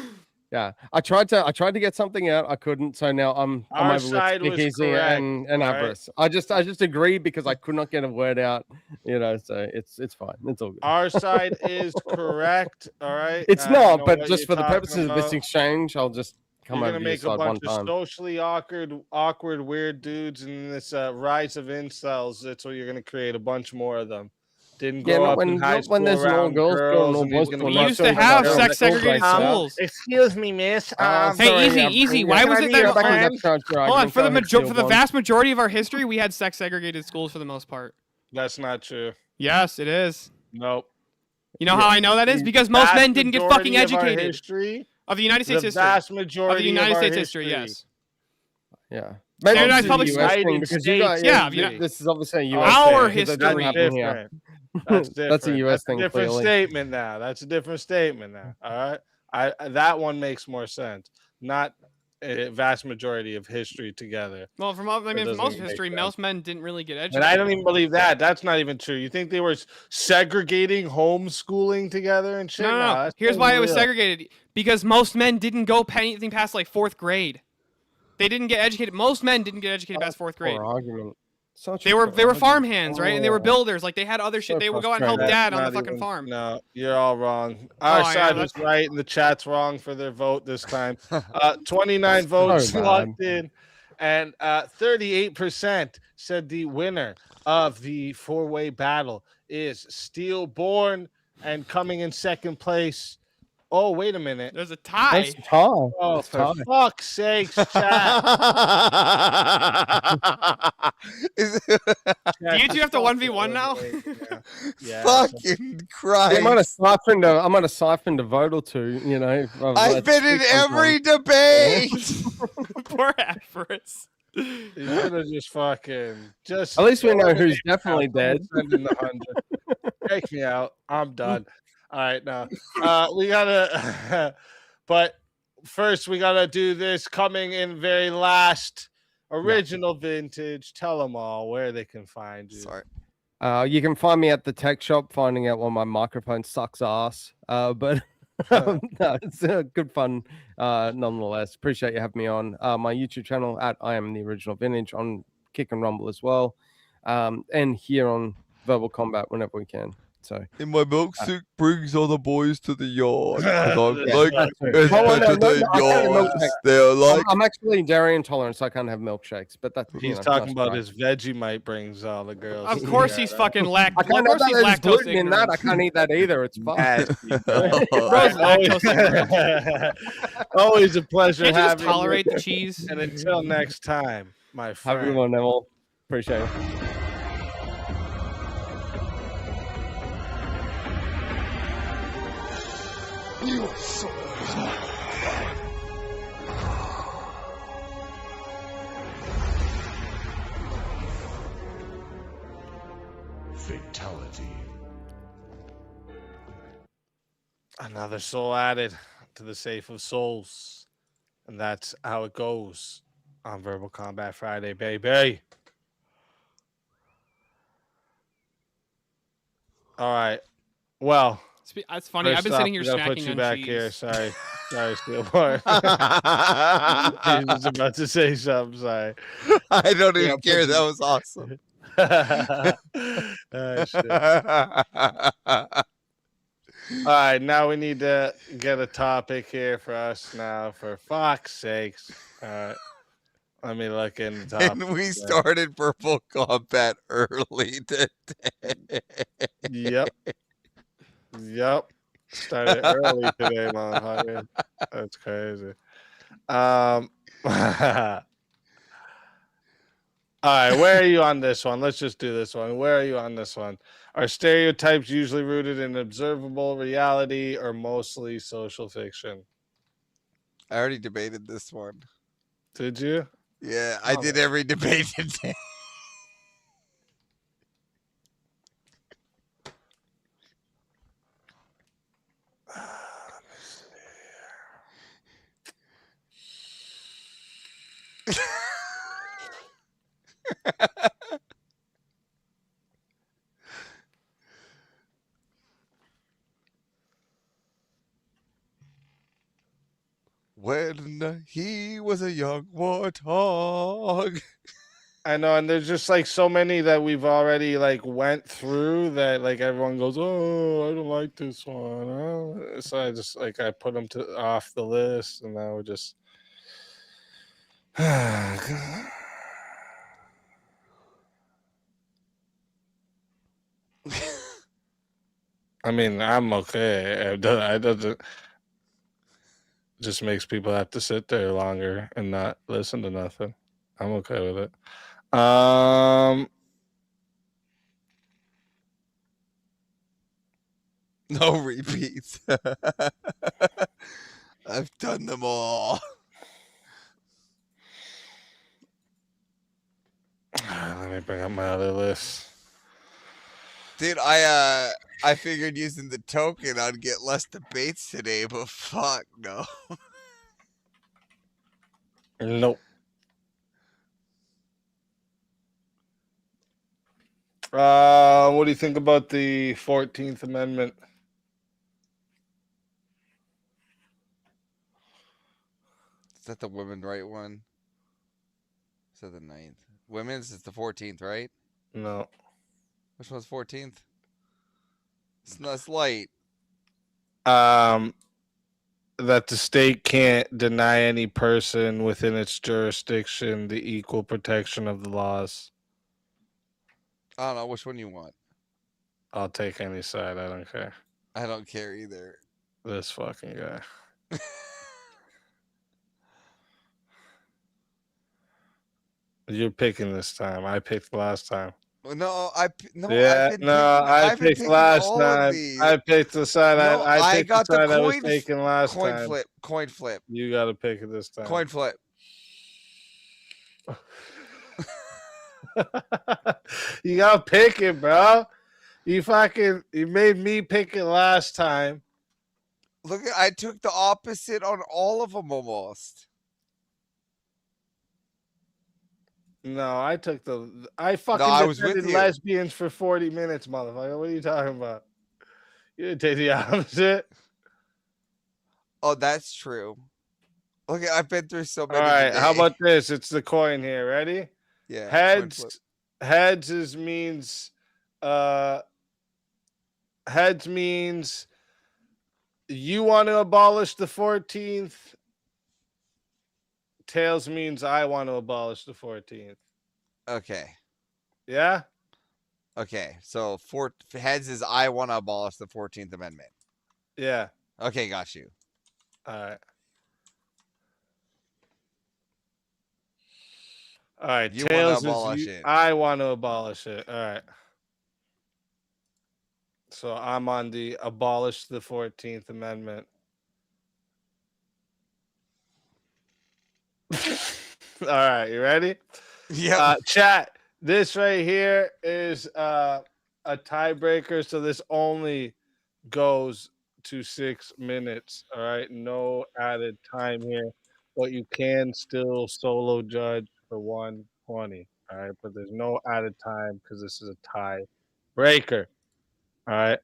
Yeah, I tried to get something out. I couldn't, so now I'm Our over with side was Speakeasy correct, and right? Avarice. I just agreed because I could not get a word out. So it's fine. It's all good. Our side is correct. All right. It's I know not, but what just you're for the talking purposes of this about. exchange, I'll just come You're over gonna to your make a side one bunch of time. socially awkward, weird dudes, and this rise of incels. That's what you're gonna create. A bunch more of them. Didn't Yeah, grow not up in high when school there's no around girls school, no and boys he's gonna school, be no We used to children have school, sex segregated like that. schools. Excuse me, miss. Hey, easy. Why was it that? Hold on, for the vast majority of our history, we had sex segregated schools for the most part. That's not true. Yes, it is. Nope. You know how I know that is? Because most Vast men didn't get fucking majority of our educated. history, Of the United States the history. vast Of majority the United of our States history, history. yes. Yeah. Maybe Standardized this is a public US United thing because you guys, States Yeah, history. this is obviously a US Our thing, 'cause history. that doesn't That's happen here. different. That's different. That's a US That's thing, a different clearly. statement now. That's a different statement now. All right. That one makes more sense. Not a vast majority of history together. Well, from most doesn't of make history, sense. most men didn't really get educated. And I don't even believe that. That's not even true. You think they were segregating homeschooling together and shit? No. that's Here's why it was real. segregated. Because most men didn't go anything past like 4th grade. They didn't get educated. Most men didn't get educated past 4th grade. Poor argument. Such They a were poor farm argument. hands, right? And they were builders. Like they had other shit. So They would go out and help frustrating. dad on the Not fucking even- farm. No, you're all wrong. Oh, Our yeah, side was that's- right, and the chat's wrong for their vote this time. 29 votes So bad. locked in, and 38% said the winner of the four-way battle is Steelborn, and coming in second place. Oh, wait a minute. There's a tie. That's tie. Oh, That's for tie. fuck's sakes, chat. Do you two have to 1v1 now? Yeah. Fucking Christ. I might have siphoned a vote or two, you know. I've been in every debate. Poor Avarice. You should have just fucking just. At least we know who's definitely dead. Send in the 100. Take me out. I'm done. All right, now we gotta. But first, we gotta do this. Coming in very last, original vintage. Tell them all where they can find you. Sorry. You can find me at the tech shop finding out why my microphone sucks ass. But no, it's good fun nonetheless. Appreciate you having me on my YouTube channel at I Am the Original Vintage on Kick and Rumble as well, and here on Verbal Combat whenever we can. So And my milkshake brings all the boys to the yard. 'cause I'm Yeah, like, that's right. it's Oh, no, better no, than no, I can't have yours. milkshake. They're like, I'm actually dairy intolerant, so I can't have milkshakes. But that's He's talking about his Vegemite brings all the girls. Of course he's fucking I lactose. Of can't course have he's that. There's lactose gluten in that. I ignorant. can't eat that either. It's fine. Bro's lactose ignorant. Always a pleasure Can't you just having tolerate you. the cheese? And until next time, my Have a friend. good one, Neville. Appreciate it. Fatality. Another soul added to the safe of souls. And that's how it goes on Verbal Combat Friday, baby. All right. Well, That's funny. I've first been off, sitting here we gotta put snacking you on back cheese. here. Sorry. Sorry, Steelborn. He was about to say something. Sorry. I don't Yeah, even put care. That the- was awesome. Oh, shit. All right, now we need to get a topic here for us now. For fuck's sakes. All right. Let me look in the topic. And we again. started Purple Combat early today. Yep. Yep. Started early today, motherfucker. That's crazy. All right, where are you on this one? Let's just do this one. Where are you on this one? Are stereotypes usually rooted in observable reality or mostly social fiction? I already debated this one. Did you? Yeah, I did every debate today. When he was a young warthog. I know, and there's just like so many that we've already like went through that like everyone goes, oh, I don't like this one. Oh. So I just like I put them to off the list, and now we're just. I mean, I'm okay. It doesn't. Just makes people have to sit there longer and not listen to nothing. I'm okay with it. No repeats. I've done them all. Let me bring up my other list. Dude, I figured using the token I'd get less debates today, but fuck no. Nope. What do you think about the 14th Amendment? Is that the women right one? Is that the 9th? Women's is the 14th, right? No. Which one's 14th? It's light. That the state can't deny any person within its jurisdiction the equal protection of the laws. I don't know which one you want. I'll take any side. I don't care. I don't care either. This fucking guy. You're picking this time. I picked last time. No, I've been I picked picking last all of time. these. I picked the side. No, I I picked got the the side I was coin taking last coin time. flip. Coin flip. You got to pick it this time. Coin flip. You got to pick it, bro. You made me pick it last time. Look, I took the opposite on all of them almost. No, I took I fucking I was with defended you. lesbians for 40 minutes, motherfucker. What are you talking about? You didn't take the opposite. Oh, that's true. Look, I've been through so many. All right, today. how about this? It's the coin here. Ready? Yeah. Heads means heads means you want to abolish the 14th. Tails means I want to abolish the 14th. Okay. Yeah? Okay. So heads is I want to abolish the 14th Amendment. Yeah. Okay, got you. All right. All right. You Tails want to abolish it. I want to abolish it. All right. So I'm on the abolish the 14th Amendment. All right, you ready? Yeah. Chat. This right here is a tiebreaker, so this only goes to 6 minutes. All right, no added time here, but you can still solo judge for 120. All right, but there's no added time because this is a tie breaker. All right.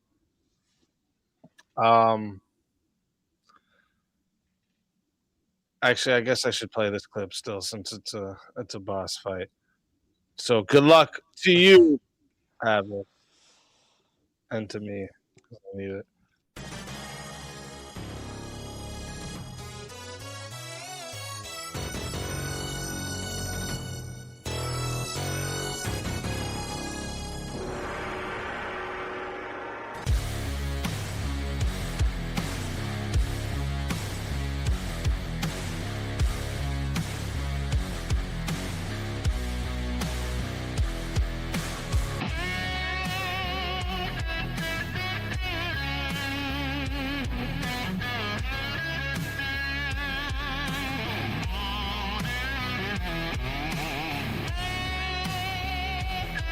Actually, I guess I should play this clip still since it's a boss fight. So good luck to you, Pavel, and to me. I need it.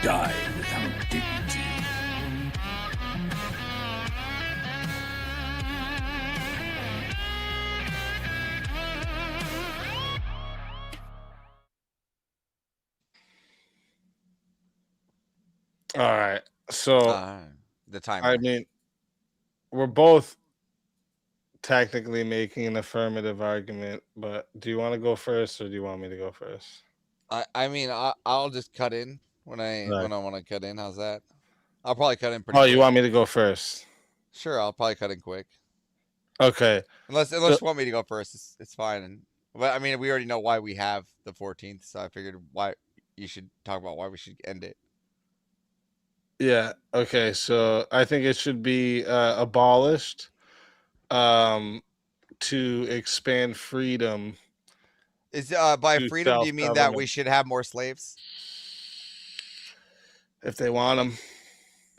Die without dignity. All right. So the timer. I mean, we're both technically making an affirmative argument, but do you want to go first or do you want me to go first? I mean, I'll just cut in when I Right. want to cut in. How's that? I'll probably cut in pretty Oh, quick. you want me to go first? Sure, I'll probably cut in quick. Okay. Unless So- you want me to go first, it's fine. And but I mean, we already know why we have the 14th, so I figured why you should talk about why we should end it. Yeah. Okay. So I think it should be abolished to expand freedom. Is by to freedom, do you mean that we self-government. should have more slaves? If they want them.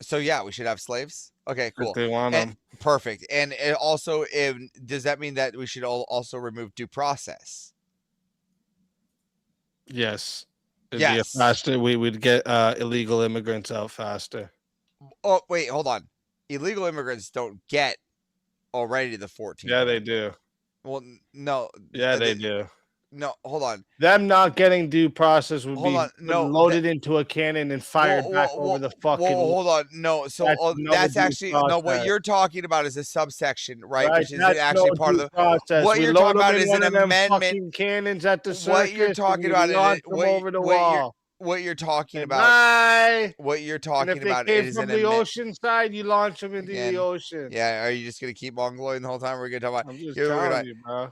So yeah, we should have slaves. Okay, cool. If they want And- them. Perfect. And it also, does that mean that we should also remove due process? Yes. It'd Yes. be a faster. We would get illegal immigrants out faster. Oh wait, hold on. Illegal immigrants don't get already the 14th. Yeah, they do. Well, no. Yeah, they do. No, hold on. Them not getting due process would Hold be on, no, loaded into a cannon and fired Whoa, back whoa, over the whoa, fucking. hold on. No, so That's another that's due actually no. What process. you're talking about is a subsection, right? Right, Which is that's actually no part of due the process. What We you're load talking them about in is one an of them amendment. fucking cannons at the circus. What you're talking and about we is launch them over the wall. what you're talking And about. bye. What you're And talking if they about came is from an the amendment. ocean side, you launch them into Again, the ocean. Yeah, are you just gonna keep mongoloing the whole time? We're gonna talk about. I'm just Here, we're telling gonna- you, bro.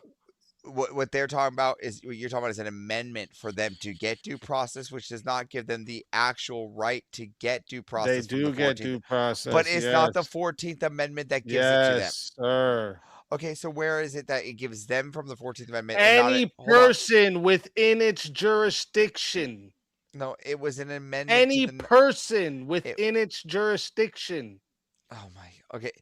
what they're talking about is what you're talking about is an amendment for them to get due process, which does not give them the actual right to get due They process. from do the get 14th. due process. But it's not the yes. 14th Amendment that gives it to them. Yes, sir. Okay, so where is it that it gives them from the 14th Amendment? and not Any it- hold on. person within its jurisdiction. No, it was an amendment. Any to the, person within its jurisdiction. Oh my. Okay.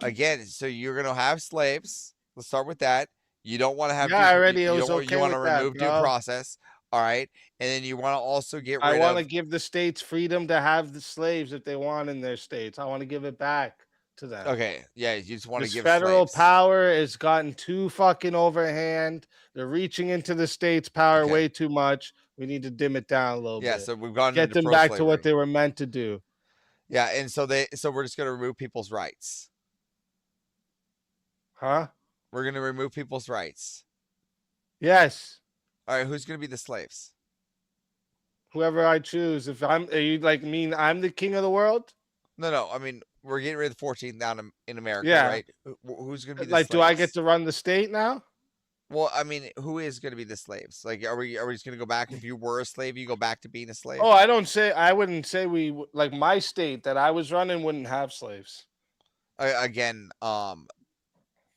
Again, so you're gonna have slaves. Let's start with that. You don't want to have. Yeah, already You, I you was don't, okay you want to with that, remove due bro. process. All right, and then you want to also get I rid want to of. give the states freedom to have the slaves if they want in their states. I want to give it back to them. Okay, yeah, you just want to This give federal slaves. power has gotten too fucking overhand. They're reaching into the states' power Okay. way too much. We need to dim it down a little Yeah, bit. so we've gone Get into them back to pro-slavery. what they were meant to do. Yeah, and so we're just gonna remove people's rights. Huh? We're gonna remove people's rights. Yes. All right, who's gonna be the slaves? Whoever I choose. If I'm, are you like mean I'm the king of the world? No. I mean, we're getting rid of the 14th down in America, Yeah. right? Who's gonna be the Like, slaves? do I get to run the state now? Well, I mean, who is gonna be the slaves? Like, are we just gonna go back? If you were a slave, you go back to being a slave. Oh, I wouldn't say like my state that I was running wouldn't have slaves. Again,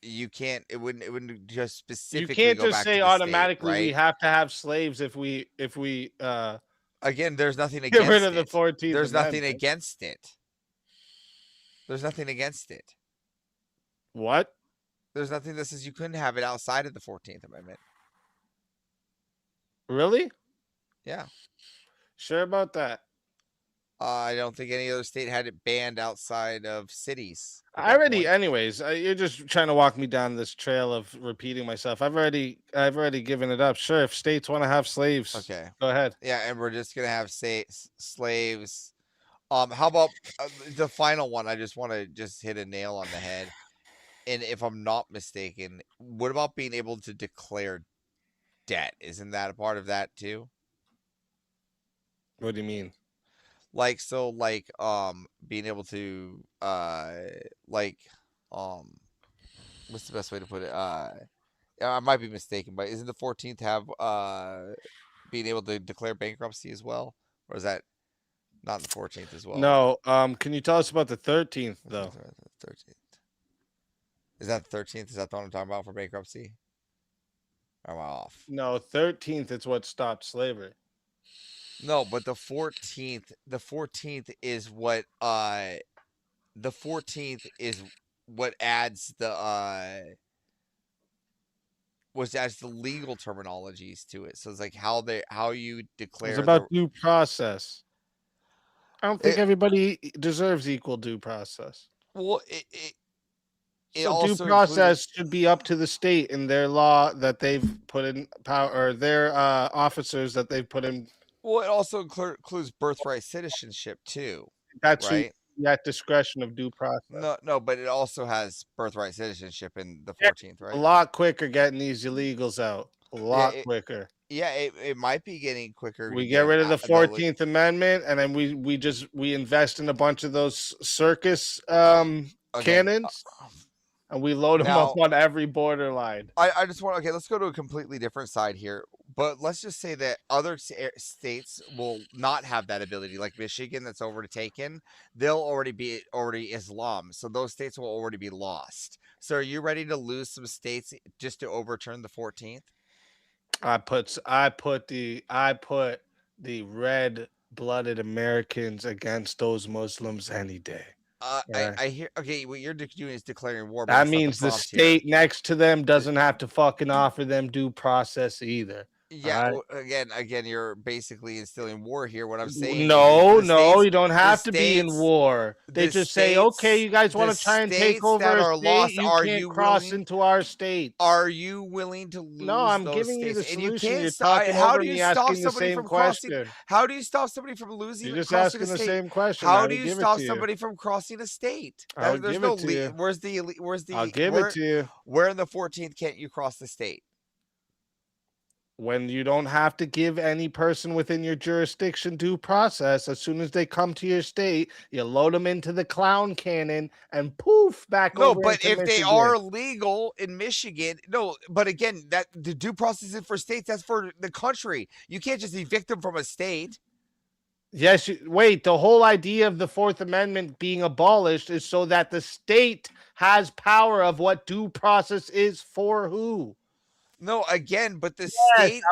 you can't. It wouldn't just You specifically. can't go just back say to the automatically state, we right? have to have slaves if we Again, there's nothing get against rid of the it. 14th There's nothing Amendment. against it. There's nothing against it. What? There's nothing that says you couldn't have it outside of the 14th Amendment. Really? Yeah. Sure about that? I don't think any other state had it banned outside of cities. I already, anyways. You're just trying to walk me down this trail of repeating myself. I've already given it up. Sure, if states want to have slaves, Okay. go ahead. Yeah, and we're just gonna have slaves. How about the final one? I just want to just hit a nail on the head. And if I'm not mistaken, what about being able to declare debt. Isn't that a part of that too? What do you mean? Like being able to what's the best way to put it? I might be mistaken, but isn't the 14th have being able to declare bankruptcy as well, or is that not the 14th as well? No. Can you tell us about the 13th though? 13th. Is that the 13th? Is that the one I'm talking about for bankruptcy? Or am I off? No, 13th is what stopped slavery. No, but the 14th is what the 14th is what adds the which adds the legal terminologies to it. So it's like how you declare It's about due process. I don't think everybody deserves equal due process. Well, it So due also process should be up to the state in their law that they've put in power, or their officers that they've put in. Well, it also includes birthright citizenship too. That's right. That discretion of due process. No, but it also has birthright citizenship in the 14th, right? A lot quicker getting these illegals out. A lot quicker. Yeah, it might be getting quicker. We get rid of the 14th Amendment, and then we invest in a bunch of those circus cannons, and we load them up on every borderline. I just want let's go to a completely different side here. But let's just say that other states will not have that ability, like Michigan, that's overtaken. They'll already be Islam, so those states will already be lost. So, are you ready to lose some states just to overturn the 14th? I put the red-blooded Americans against those Muslims any day. I hear. Okay, what you're doing is declaring war. But That means the state next to them doesn't have to fucking offer them due process either. Yeah. Right? Well, again, you're basically instilling war here. What I'm saying. No, you don't have to be in war. They just say, okay, you guys want to try and take over a state, you can't cross into our state. Are you willing to lose? No, I'm those giving you the states? And you solution. can't You're stop. talking How over do you me, stop asking the somebody same from crossing? question. How do you stop somebody from losing? You're just crossing asking a the state? same question. How I do would you give it stop to you. somebody from crossing a state? I would There's give no. it to you. Where's the? I'll give it to you. Where in the 14th can't you cross the state? When you don't have to give any person within your jurisdiction due process, as soon as they come to your state, you load them into the clown cannon and poof, back over. No, but into if they Michigan. are legal in Michigan, no, but again, that the due process is for states, that's for the country. You can't just evict them from a state. Yes, wait, the whole idea of the Fourth Amendment being abolished is so that the state has power of what due process is for who. No, again, but the Yes,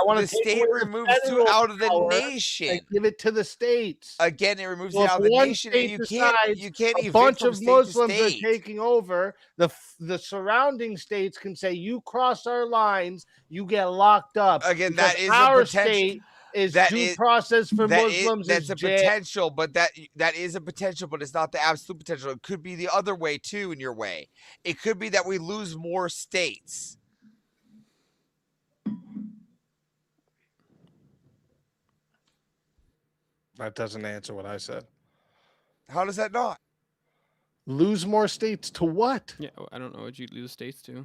state removes you out of the nation. And give it to the states. Again, it removes So you if out of the one nation, state and you decides can't a evict bunch from of state to Muslims are state. taking over, the surrounding states can say, you cross our lines, you get locked up. Again, Because that is our a potential. state is due process for Muslims. That's is a potential, but that is a potential, but it's not the absolute potential. It could be the other way too. In your way, it could be that we lose more states. That doesn't answer what I said. How does that not? Lose more states to what? Yeah, I don't know what you'd lose states to.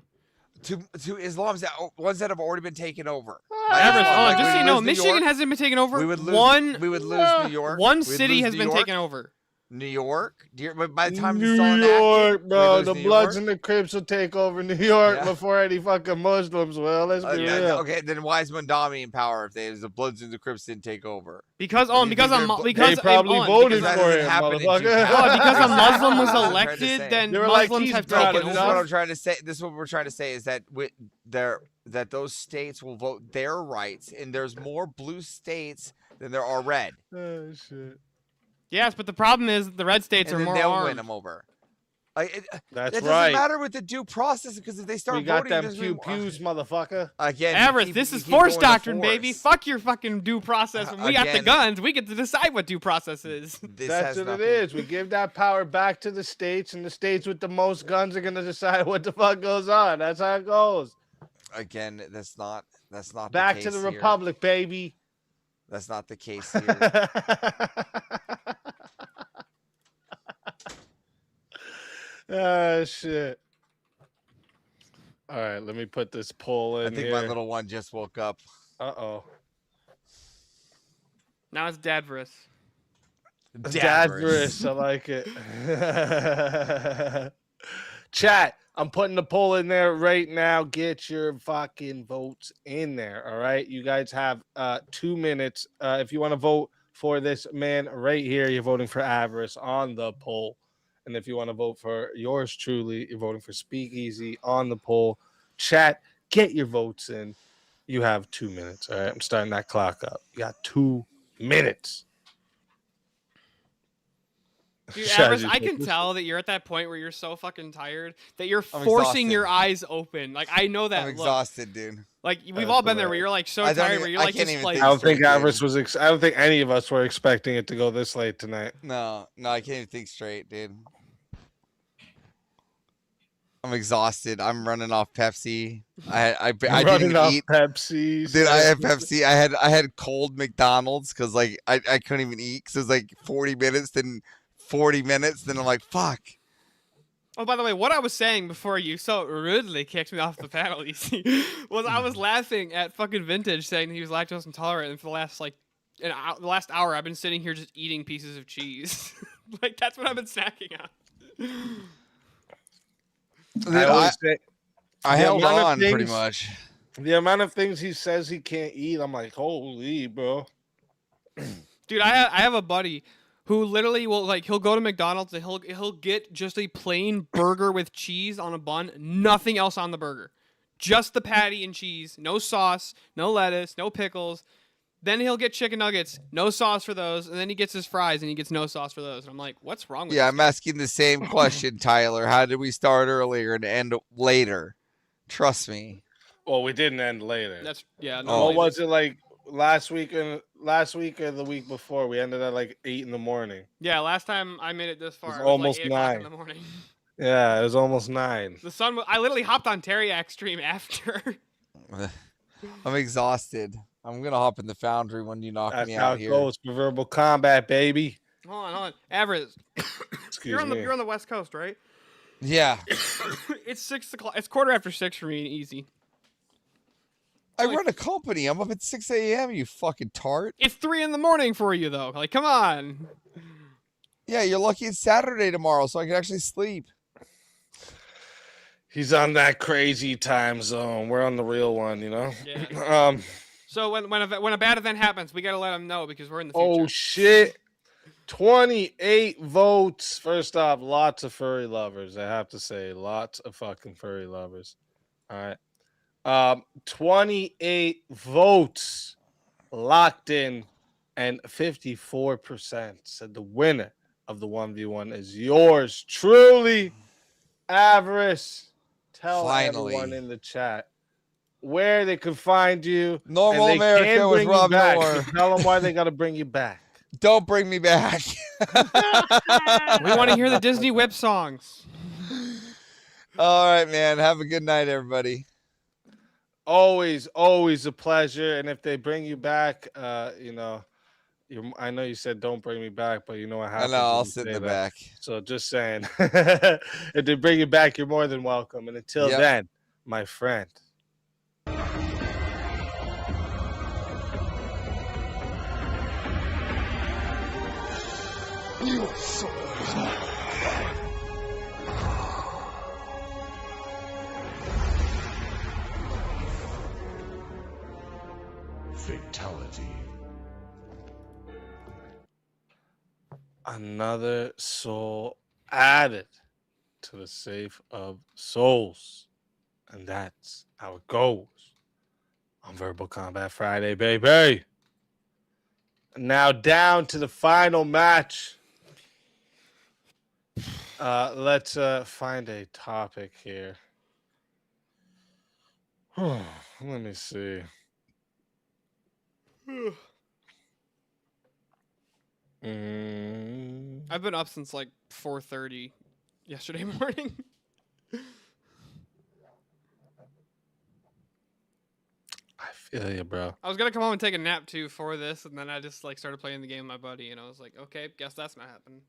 To Islam's that ones that have already been taken over. Everest, just so you know, Michigan hasn't been taken over. We would lose. One New York. One city has been taken over. New York. By the time New it's all York, enacted, bro, we the lose New Bloods York. and the Crips will take over New York before any fucking Muslims will. Let's be real. Okay, then why is Mondami in power if the Bloods and the Crips didn't take over? Because they probably voted for him, motherfucker. Because a Muslim was elected, then Muslims have taken This is what over. I'm trying to say. This is what we're trying to say is that that those states will vote their rights, and there's more blue states than there are red. Oh shit. Yes, but the problem is the red states And are then more they'll armed. win them over. That's that doesn't right. matter with the due process because if they start We got voting, them there's pew pews, motherfucker. Again, Everest, this is force doctrine, baby. Fuck your fucking due process. When we got the Again. guns, we get to decide what due process is. That's what it is. We give that power back to the states, and the states with the most guns are gonna decide what the fuck goes on. That's how it goes. Again, that's not Back the to case the here. Republic, baby. That's not the case here. Oh shit. All right, let me put this poll in I think here. my little one just woke up. Uh-oh. Now it's Dadverse. Dadverse. I like it. Chat, I'm putting the poll in there right now. Get your fucking votes in there. All right. You guys have 2 minutes. If you want to vote for this man right here, you're voting for Avarice on the poll. And if you want to vote for yours truly, you're voting for Speakeasy on the poll. Chat, get your votes in. You have 2 minutes. All right. I'm starting that clock up. You got 2 minutes. Dude, Shaz, Avarice, you I said can this? tell that you're at that point where you're so fucking tired that you're I'm forcing exhausted. your eyes open. Like, I know that I'm look. exhausted, dude. Like, we've all been there where you're like so I don't tired even- where you're I like can't just even like. think I don't think straight, dude. Avarice was. I don't think any of us were expecting it to go this late tonight. No, I can't even think straight, dude. I'm exhausted. I'm running off Pepsi. I didn't Running even off eat. Pepsi. Dude, I had Pepsi. I had cold McDonald's because like I couldn't even eat because it was like 40 minutes, then 40 minutes, then I'm like, fuck. Oh, by the way, what I was saying before you so rudely kicked me off the panel, you see, was I was laughing at fucking Vintage saying he was lactose intolerant, and for the last like the last hour, I've been sitting here just eating pieces of cheese. Like that's what I've been snacking on. Dude, I always say I the held amount of on pretty things- much. The amount of things he says he can't eat, I'm like, holy, bro. Dude, I have a buddy who literally will like he'll go to McDonald's and he'll get just a plain burger with cheese on a bun, nothing else on the burger. Just the patty and cheese, no sauce, no lettuce, no pickles. Then he'll get chicken nuggets, no sauce for those, and then he gets his fries and he gets no sauce for those. And I'm like, what's wrong with Yeah, this I'm guy? asking the same question, Tyler. How did we start earlier and end later? Trust me. Well, we didn't end later. That's yeah. Oh. No, What was it like last week or the week before? We ended at like 8 in the morning. Yeah, last time I made it this far, was it was almost like 8 o'clock in 9. the morning. Yeah, it was almost 9. The sun. I literally hopped on Teriac stream after. I'm exhausted. I'm gonna hop in the foundry when you knock That's me how out it here. goes for verbal combat, baby. Hold on. Average. Excuse you're on me. you're on the West Coast, right? Yeah. It's 6 o'clock. It's 6:15 for me and easy. I run a company. I'm up at 6 a.m. You fucking tart. It's 3 in the morning for you though. Like, come on. Yeah, you're lucky it's Saturday tomorrow, so I can actually sleep. He's on that crazy time zone. We're on the real one, you know. Yeah. So when a bad event happens, we gotta let them know because we're in the future. Oh shit. 28 votes. First off, lots of furry lovers. I have to say, lots of fucking furry lovers. All right. 28 votes locked in, and 54% said the winner of the 1v1 is yours truly, Avarice. Tell Finally. everyone in the chat where they can find you. Normal and they America can with bring you Rob back. Miller. So tell them why they got to bring you back. Don't bring me back. We want to hear the Disney whip songs. All right, man. Have a good night, everybody. Always a pleasure. And if they bring you back, you know, I know you said don't bring me back, but you know what happens. I know. when I'll you sit in say the that. back. So just saying, if they bring you back, you're more than welcome. And until Yep. then, my friend. Fatality. Another soul added to the safe of souls. And that's how it goes on Verbal Combat Friday, baby. Now down to the final match. Let's find a topic here. Let me see. I've been up since like 4:30 yesterday morning. I feel you, bro. I was gonna come home and take a nap too for this, and then I just like started playing the game with my buddy, and I was like, okay, guess that's not happening.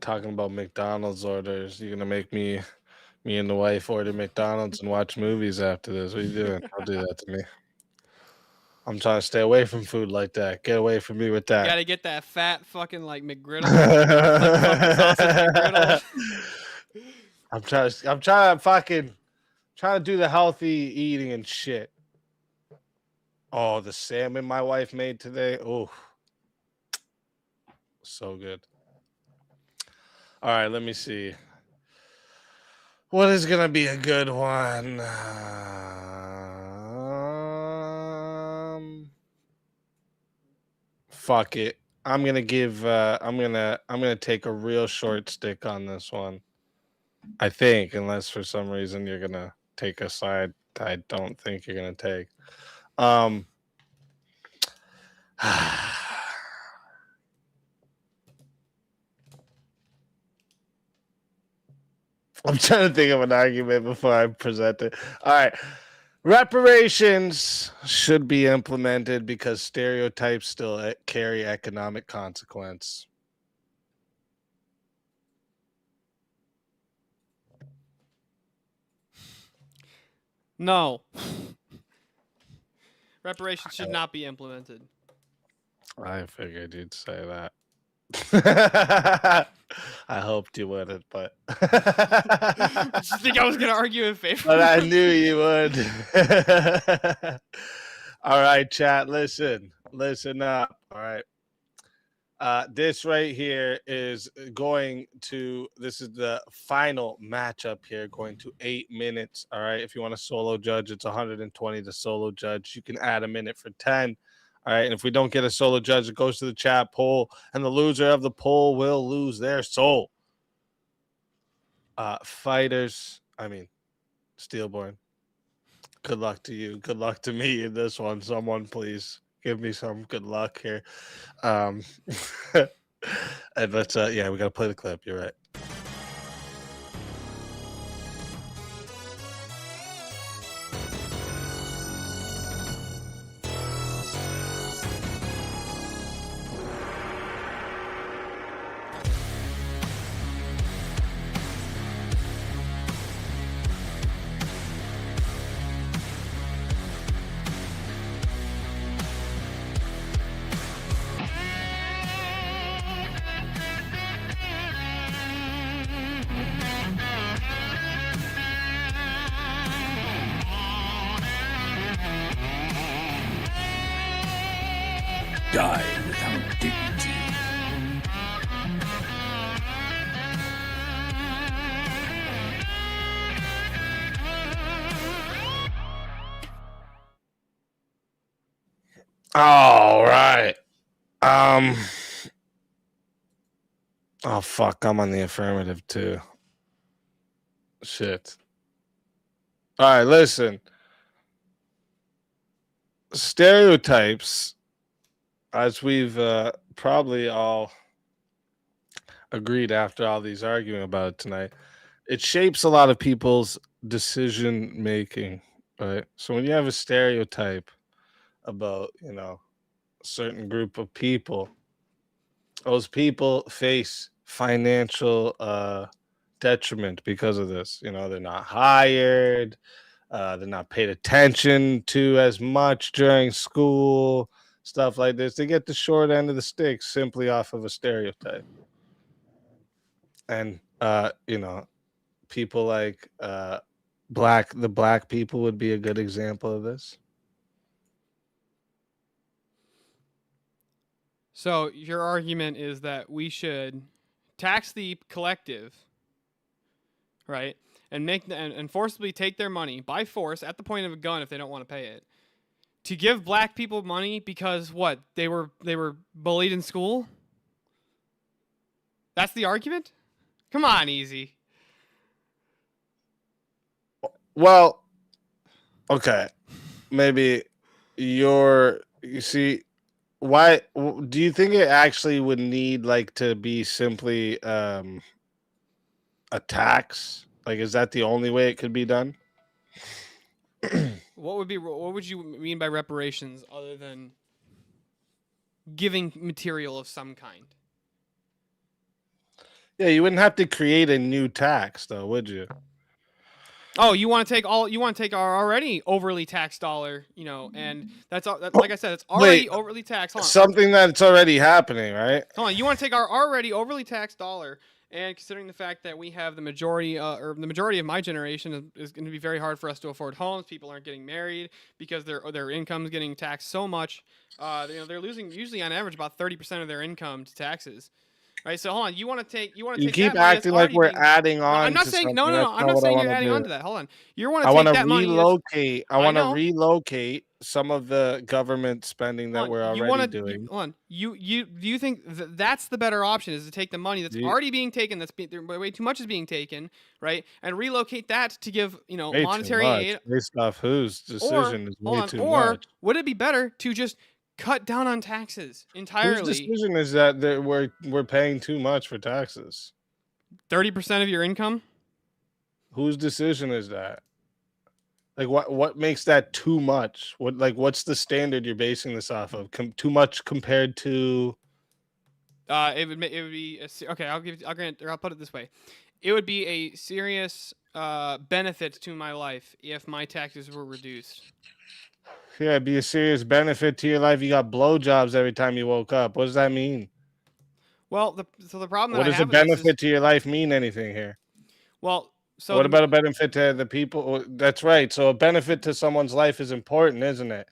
Talking about McDonald's orders, you're gonna make me Me and the wife order McDonald's and watch movies after this. What are you doing? Don't do that to me. I'm trying to stay away from food like that. Get away from me with You that. gotta get that fat fucking like McGriddle, like fucking sausage McGriddle. I'm trying to do the healthy eating and shit. Oh, the salmon my wife made today. Oh, so good. All right, let me see. What is gonna be a good one? Fuck it. I'm gonna take a real short stick on this one. I think, unless for some reason you're gonna take a side I don't think you're gonna take. I'm trying to think of an argument before I present it. All right. Reparations should be implemented because stereotypes still carry economic consequence. No. Reparations should not be implemented. I figured you'd say that. I hoped you wouldn't, but Did you think I was gonna argue in favor? But I knew you would. All right, chat. Listen up. All right. This right here is this is the final matchup here, going to 8 minutes. All right. If you want a solo judge, it's 120 to solo judge. You can add a minute for 10. All right. And if we don't get a solo judge, it goes to the chat poll, and the loser of the poll will lose their soul. Steelborn. Good luck to you. Good luck to me in this one. Someone please give me some good luck here. And let's we gotta play the clip. You're right. Die without dignity. All right. Oh fuck, I'm on the affirmative too. Shit. All right, listen. Stereotypes, as we've probably all agreed after all these arguing about it tonight, it shapes a lot of people's decision making, right? So when you have a stereotype about, a certain group of people, those people face financial detriment because of this. They're not hired, they're not paid attention to as much during school, stuff like this. They get the short end of the stick simply off of a stereotype. And people like the black people would be a good example of this. So your argument is that we should tax the collective, right, and and forcibly take their money by force at the point of a gun if they don't want to pay it, to give black people money because what, they were bullied in school? That's the argument? Come on, easy. Well, okay, maybe you see. Why do you think it actually would need to be simply a tax? Is that the only way it could be done? What would you mean by reparations other than giving material of some kind? Yeah, you wouldn't have to create a new tax, though, would you? Oh, you want to take our already overly taxed dollar, and that's like I said, it's already Wait, overly taxed. Hold on. something that's already happening, right? Hold on, you want to take our already overly taxed dollar, and considering the fact that we have the majority of my generation is going to be very hard for us to afford homes. People aren't getting married because their income is getting taxed so much. They're losing usually on average about 30% of their income to taxes. Right, so hold on. You want to take You take keep that money that's acting like already we're being. adding No, on I'm not to saying something. no. That's I'm not not what I saying you're want to adding do. on to that. Hold on. You want I to want take to that money. relocate. I want to know. relocate some of the government spending that Hold we're on, already doing. hold on. Do you think that's the better option? Is to take the money that's already being taken, way too much is being taken, right, and relocate that to give Way too monetary much. aid, Based off whose or decision is hold way on, too or much. would it be better to just cut down on taxes Whose entirely? decision is that we're paying too much for taxes? 30% of your income. Whose decision is that? Like what makes that too much? What's the standard you're basing this off of? Too much compared to? It would be okay. I'll put it this way. It would be a serious benefit to my life if my taxes were reduced. Yeah, it'd be a serious benefit to your life. You got blowjobs every time you woke up. What does that mean? Well, the problem that What I does a have with this benefit is, to your life mean anything here? well, so What about a benefit to the people? That's right. So a benefit to someone's life is important, isn't it?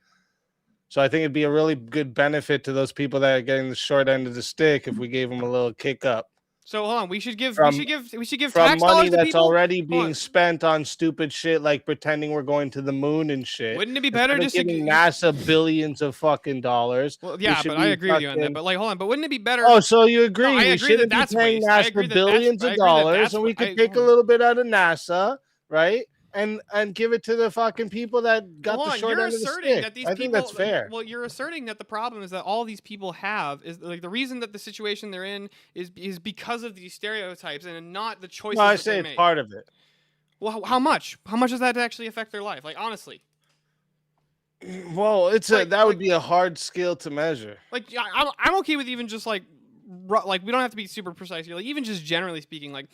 So I think it'd be a really good benefit to those people that are getting the short end of the stick if we gave them a little kick up. So hold on, we should give From tax money dollars to that's people. already being spent on stupid shit like pretending we're going to the moon and shit. Wouldn't it be better Instead of just to giving NASA billions of fucking dollars? Well, we yeah, should but I be agree with you on that. fucking- But like, hold on, but wouldn't it be better? Oh, so you agree? No, I we agree that shouldn't be that's paying waste. I agree NASA that billions of dollars, and we could take a little bit out of NASA, right? And give it to the fucking people that got Hold the on, short you're end of the asserting stick. that these I people. think that's fair. Well, you're asserting that the problem is that all these people have is like the reason that the situation they're in is because of these stereotypes and not the choices No, I that say they it's make. part of it. Well, how much? How much does that actually affect their life? Like honestly. Well, that would be a hard scale to measure. Like I'm okay with even just like we don't have to be super precise here. Like even just generally speaking, like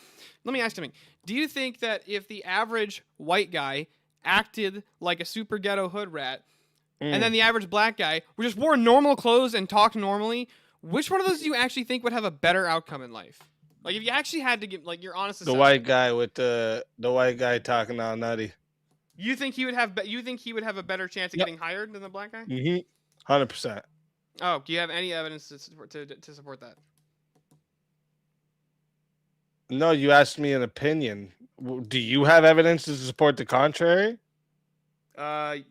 let me ask something. Do you think that if the average white guy acted like a super ghetto hood rat, and then the average black guy just wore normal clothes and talked normally, which one of those do you actually think would have a better outcome in life? Like if you actually had to give like your honest The assessment. white guy with the white guy talking all nutty. You think he would have a better chance of getting hired than the black guy? 100%. Oh, do you have any evidence to support that? No, you asked me an opinion. Do you have evidence to support the contrary? Why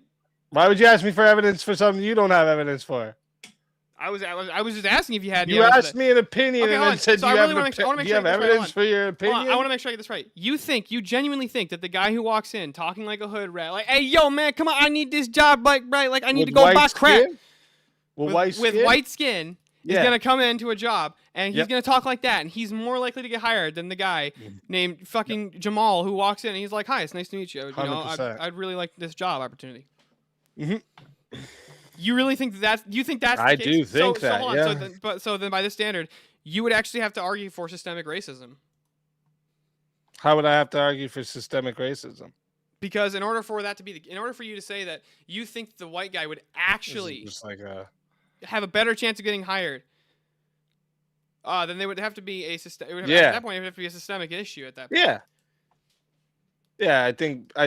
would you ask me for evidence for something you don't have evidence for? I was just asking if you had. You asked me an opinion and then said, So "Do you I really have evidence for your opinion?" I want to make sure I get this right. You genuinely think that the guy who walks in talking like a hood rat, like, "Hey, yo, man, come on, I need this job, like, right, like, I need to go buy crack." With white skin, is gonna come into a job and he's gonna talk like that, and he's more likely to get hired than the guy named fucking Jamal who walks in and he's like, "Hi, it's nice to meet you. You know, 100%. I'd really like this job opportunity." You really think that's? You think that's? I the do case? think so that. hold on. Yeah. So then, by this standard, you would actually have to argue for systemic racism. How would I have to argue for systemic racism? Because in order for you to say that you think the white guy would actually just like have a better chance of getting hired, then they would have to be a system. At that point, it would have to be a systemic issue. At that point. Yeah. Yeah, I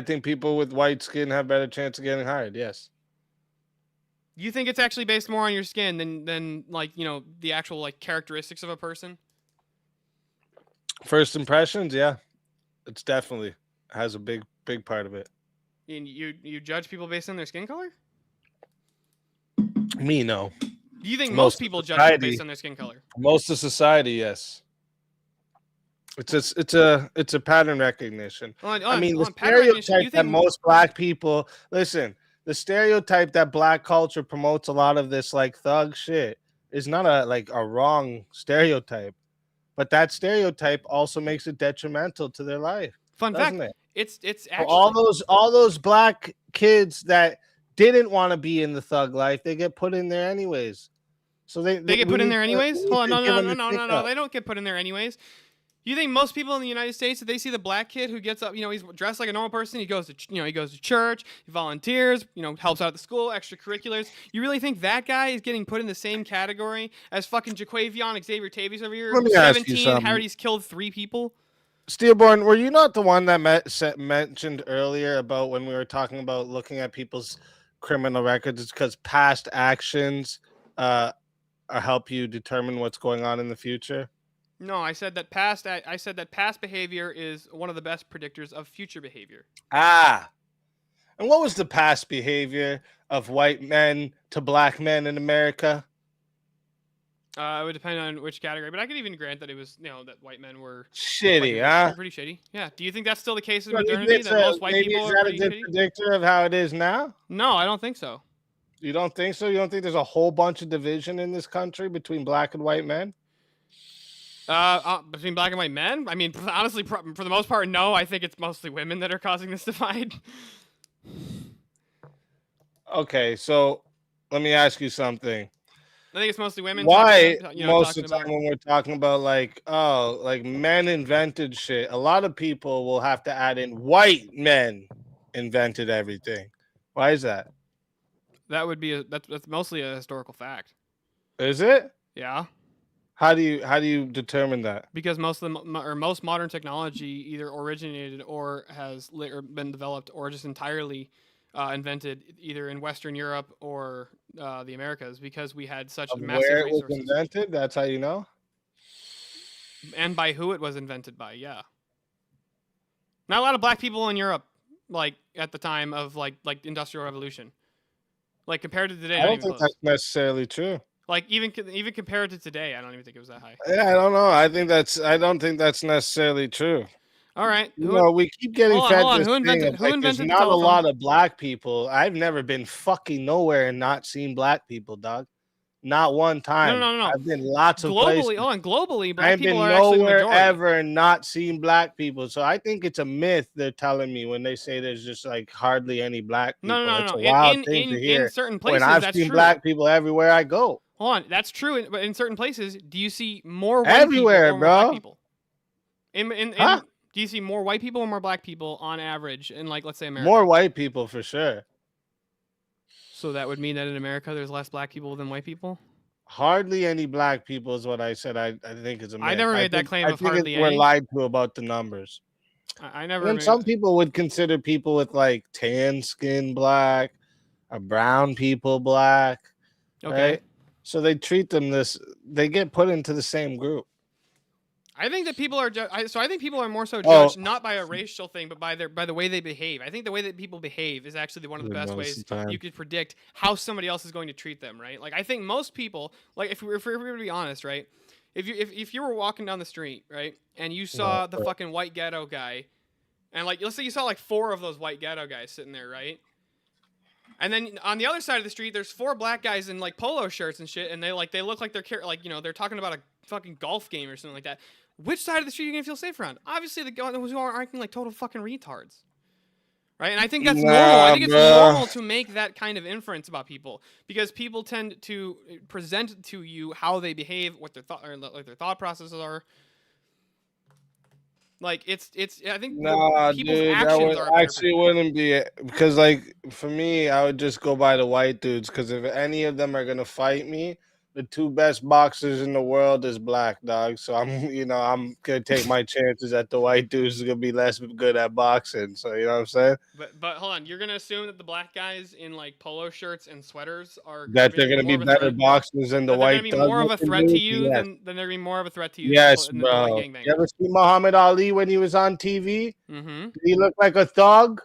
think people with white skin have better chance of getting hired. Yes. You think it's actually based more on your skin than like the actual like characteristics of a person? First impressions, yeah, it's definitely has a big part of it. And you judge people based on their skin color? Me, no. Do you think most people judge people based on their skin color? Most of society, yes. It's a pattern recognition. I mean, the stereotype that most black people listen. The stereotype that black culture promotes a lot of this like thug shit is not a wrong stereotype, but that stereotype also makes it detrimental to their life. Fun fact, it? It's actually all those black kids that didn't want to be in the thug life, they get put in there anyways. So they get put in there anyways. Hold on, no. They don't get put in there anyways. You think most people in the United States, if they see the black kid who gets up, he's dressed like a normal person, he goes to, he goes to church, he volunteers, helps out at the school, extracurriculars. You really think that guy is getting put in the same category as fucking Jaquavion Xavier Tavius over here, Let me ask you 17, something. already killed 3 people? Steelborn, were you not the one that mentioned earlier about when we were talking about looking at people's criminal records? It's because past actions help you determine what's going on in the future. No, I said that past behavior is one of the best predictors of future behavior. Ah. And what was the past behavior of white men to black men in America? It would depend on which category, but I could even grant that it was, that white men were shitty, huh? Pretty shitty. Yeah. Do you think that's still the case in So modernity? That most white maybe people is are that a pretty good shitty? predictor of how it is now? No, I don't think so. You don't think so? You don't think there's a whole bunch of division in this country between black and white men? Between black and white men? I mean, honestly, for the most part, no. I think it's mostly women that are causing this divide. Okay, so let me ask you something. I think it's mostly women. Why talking, most of the about... time when we're talking about like men invented shit, a lot of people will have to add in white men invented everything. Why is that? That would be that's mostly a historical fact. Is it? Yeah. How do you determine that? Because most modern technology either originated or has been developed or just entirely invented either in Western Europe or the Americas, because we had such massive where it was resources. invented. That's how you know. And by who it was invented by. Yeah. Not a lot of black people in Europe, like at the time of like Industrial Revolution. Like compared to today, I don't think that's necessarily true. Like even compared to today, I don't even think it was that high. Yeah, I don't know. I don't think that's necessarily true. All right. We keep getting fed this Who thing invented, of, like, there's the not a telephone? lot of black people. I've never been fucking nowhere and not seen black people, dog. Not one time. No. I've been lots of globally, places. hold on. Globally, black I've people been are actually the nowhere majority. ever and not seen black people. So I think it's a myth they're telling me when they say there's just like hardly any black people. No. It's a wild thing to hear. In certain places, when I've that's seen true. black people everywhere I go. Hold on, that's true. But in certain places, do you see more white Everywhere, people or more bro. black people? Huh? Do you see more white people or more black people on average in, like, let's say America? More white people for sure. So that would mean that in America there's less black people than white people? Hardly any black people is what I said. I think it's a myth. I never made that claim of hardly we're any. lied to about the numbers. I never. And some people would consider people with like tan skin black, or brown people black. Okay. Right? So they treat them they get put into the same group. I think that people are I think people are more so judged not by a racial thing, but by the way they behave. I think the way that people behave is actually one of the best ways you could predict how somebody else is going to treat them, right? Like I think most people, like if we were to be honest, right? If you were walking down the street, right, and you saw the fucking white ghetto guy, and like let's say you saw like 4 of those white ghetto guys sitting there, right? And then on the other side of the street, there's 4 black guys in like polo shirts and shit, and they look like they're like they're talking about a fucking golf game or something like that. Which side of the street are you gonna feel safe around? Obviously, the guys who are acting like total fucking retards, right? And I think that's normal. I think it's normal to make that kind of inference about people because people tend to present to you how they behave, what their thought processes are. Like it's. I think people's actions are. Actually, wouldn't be because like for me, I would just go by the white dudes because if any of them are gonna fight me, the 2 best boxers in the world is black, dog. So I'm gonna take my chances that the white dudes are gonna be less good at boxing. So you know what I'm saying? But hold on, you're gonna assume that the black guys in like polo shirts and sweaters are that they're gonna be better boxers than the white. They're gonna be more of a threat to you than they're gonna be more of a threat to you. Yes, than bro. The white gangbangers. You ever see Muhammad Ali when he was on TV? Mm-hmm. Did he look like a thug?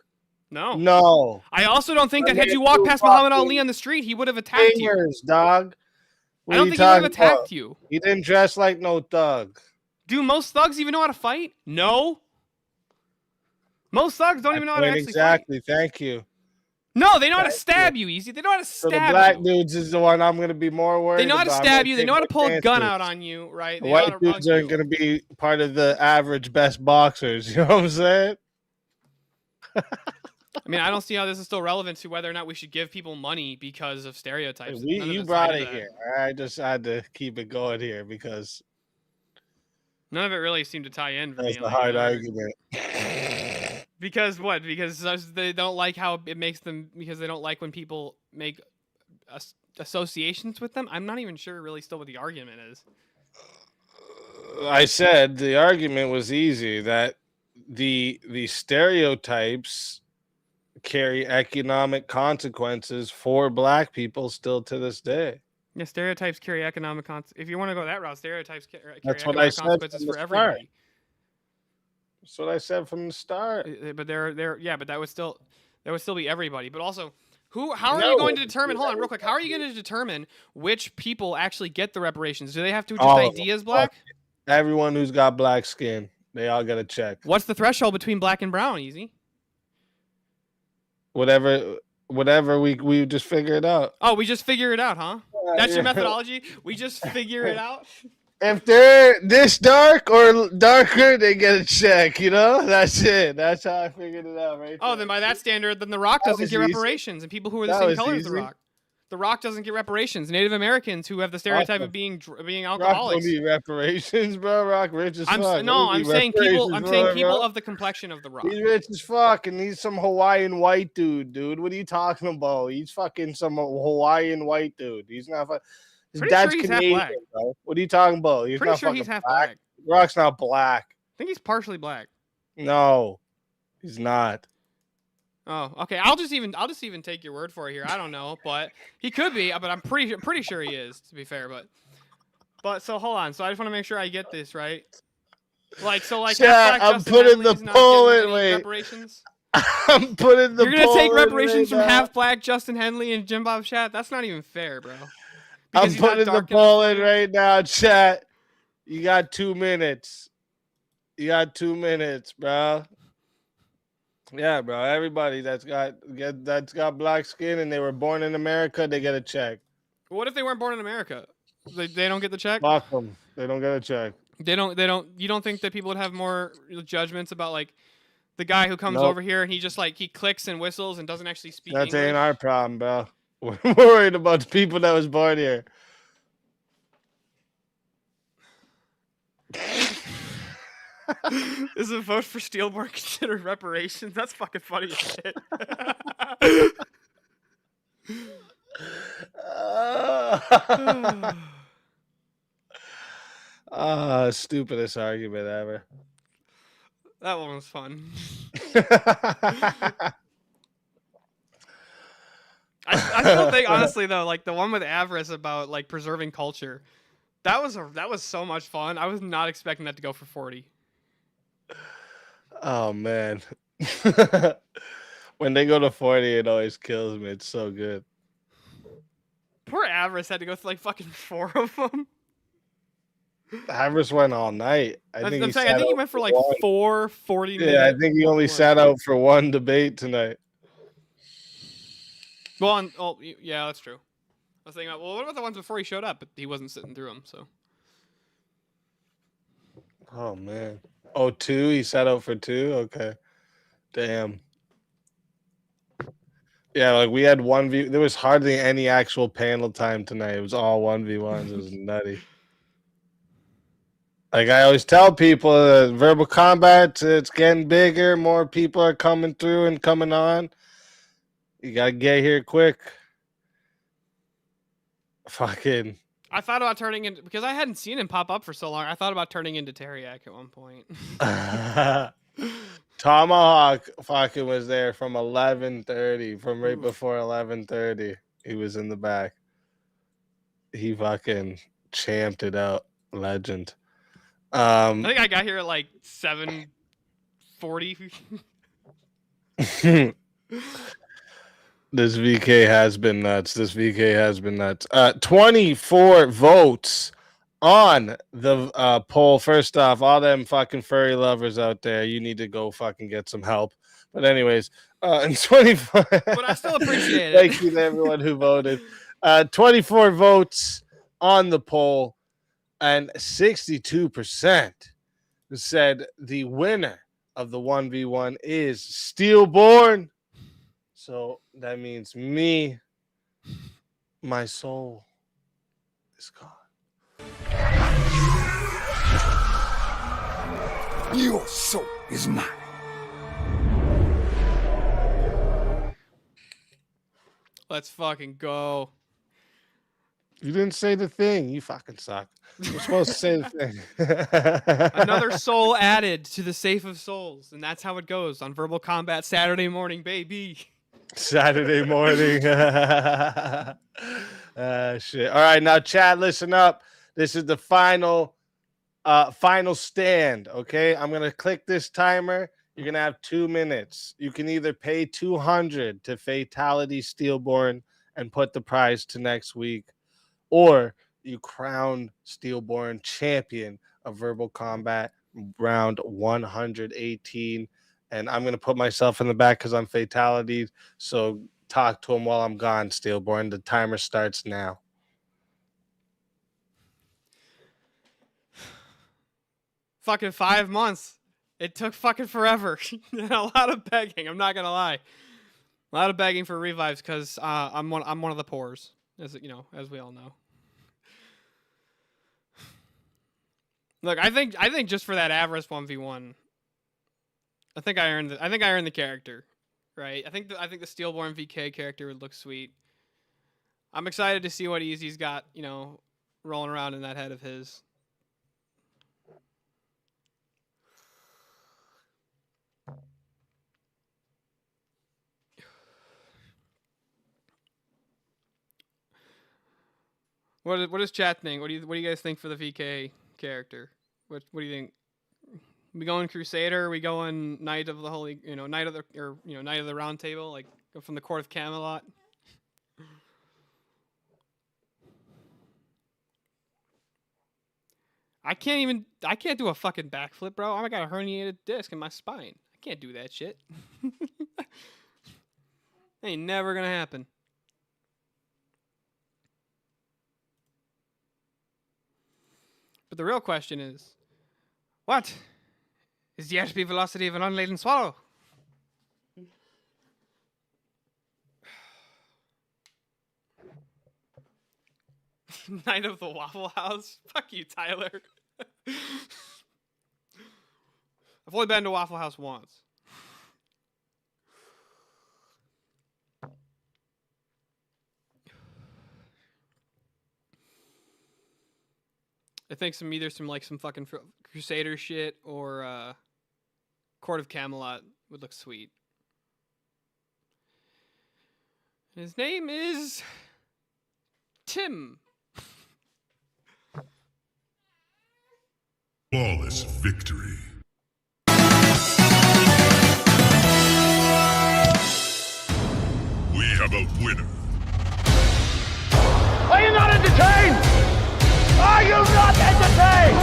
No. No. I also don't think that had you walked past Muhammad Ali on the street, he would have attacked you. Dog. I don't think he would have attacked you. He didn't dress like no thug. Do most thugs even know how to fight? No. Most thugs don't even know how to actually exactly. fight. Thank you. No, they know how to stab you, Easy. They know how to stab you. So the black dudes is the one I'm going to be more worried about. They know how to stab you. They know how to pull a gun out on you, right? The white dudes aren't going to be part of the average best boxers. You know what I'm saying? I mean, I don't see how this is still relevant to whether or not we should give people money because of stereotypes. You brought it here. I just had to keep it going here because None of it really seemed to tie in for That's me. a hard argument. Because what? Because they don't like how it makes them. Because they don't like when people make associations with them. I'm not even sure really still what the argument is. I said the argument was easy, that the stereotypes carry economic consequences for black people still to this day. Yeah, stereotypes carry economic consequences. If you want to go that route, stereotypes carry That's what I economic said consequences from the for start. everybody. That's what I said from the start. But but that would still be everybody. But also, how are you going to determine? Hold on, real quick. How are you going to determine which people actually get the reparations? Do they have to just ID as black? Everyone who's got black skin, they all got to check. What's the threshold between black and brown? Easy. Whatever we just figure it out. Oh, we just figure it out, huh? That's yeah. your methodology? We just figure it out? If they're this dark or darker, they get a check, you know? That's it. That's how I figured it out, right? Oh, then by that standard, then The Rock doesn't get reparations, and people who are the same color as The Rock. The Rock doesn't get reparations. Native Americans who have the stereotype of being alcoholics. Rock don't need reparations, bro. Rock rich as fuck. I'm saying people of the complexion of The Rock. He's rich as fuck, and he's some Hawaiian white dude. What are you talking about? He's fucking some Hawaiian white dude. He's not. His dad's sure he's Canadian, half black. bro. What are you talking about? He's Pretty not sure he's fucking half black. Rock's not black. I think he's partially black. No, he's not. Oh, okay. I'll just even take your word for it here. I don't know, but he could be. But I'm pretty sure he is. To be fair, but so hold on. So I just want to make sure I get this right. Yeah, I'm putting the poll in. Wait. Reparations? I'm putting the. You're gonna take reparations right from now. half black Justin Henley and Jim Bob Chat? That's not even fair, bro. I'm putting the poll in right now, chat. You got 2 minutes. You got 2 minutes, bro. Yeah, bro. Everybody that's got black skin and they were born in America, they get a check. What if they weren't born in America? They don't get the check? Fuck them. They don't get a check. They don't. You don't think that people would have more judgments about like the guy who comes Nope. over here and he just like he clicks and whistles and doesn't actually speak That English? ain't our problem, bro. We're worried about the people that was born here. Is a vote for Steelborn considered reparations? That's fucking funny as shit. Stupidest argument ever. That one was fun. I still think, honestly, though, like the one with Avarice about like preserving culture, that was so much fun. I was not expecting that to go for 40. Oh man. When they go to 40, it always kills me. It's so good. Poor Avarice had to go through like fucking 4 of them. Avarice went all night. I think he went for like 4 40 minutes. Yeah, I think he only sat out for one debate tonight. Well, yeah, that's true. I was thinking about, what about the ones before he showed up? But he wasn't sitting through them, so. Oh man. Oh, 2? He sat out for 2? Okay. Damn. Yeah, like we had 1v. There was hardly any actual panel time tonight. It was all 1v1s. It was nutty. Like I always tell people, verbal combat, it's getting bigger. More people are coming through and coming on. You gotta get here quick. Fucking. I thought about turning into, because I hadn't seen him pop up for so long. I thought about turning into Teriak at one point. Tomahawk fucking was there from 11:30, from right before 11:30. He was in the back. He fucking champed it out. Legend. I think I got here at like 7:40. This VK has been nuts. 24 votes on the poll. First off, all them fucking furry lovers out there, you need to go fucking get some help. But anyways, and 24. But I still appreciate it. Thank you to everyone who voted. 24 votes on the poll, and 62% said the winner of the 1v1 is Steelborn. So that means me, my soul is gone. Your soul is mine. Let's fucking go. You didn't say the thing. You fucking suck. You're supposed to say the thing. Another soul added to the safe of souls, and that's how it goes on Verbal Combat Saturday morning, baby. Saturday morning. Shit. All right, now chat, listen up. This is the final stand. Okay, I'm gonna click this timer. You're gonna have 2 minutes. You can either pay 200 to Fatality Steelborn and put the prize to next week, or you crown Steelborn champion of Verbal Combat round 118. And I'm going to put myself in the back because I'm Fatality. So talk to him while I'm gone, Steelborn. The timer starts now. Fucking 5 months. It took fucking forever. A lot of begging. I'm not gonna lie. A lot of begging for revives because I'm one of the poors, as you know, as we all know. Look, I think just for that Avarice 1v1, I think I earned the character, right? I think the Steelborn VK character would look sweet. I'm excited to see what Easy's got, you know, rolling around in that head of his. What does chat think? What do you guys think for the VK character? What do you think? We going Crusader? Are we going Knight of the Holy? You know, Knight of the Round Table, like from the Court of Camelot. I can't do a fucking backflip, bro. I got a herniated disc in my spine. I can't do that shit. Ain't never gonna happen. But the real question is, what is the HP velocity of an unladen swallow? Night of the Waffle House? Fuck you, Tyler. I've only been to Waffle House once. I think some fucking Crusader shit or Court of Camelot would look sweet. His name is Tim. Flawless victory. We have a winner. Are you not entertained? Are you not entertained?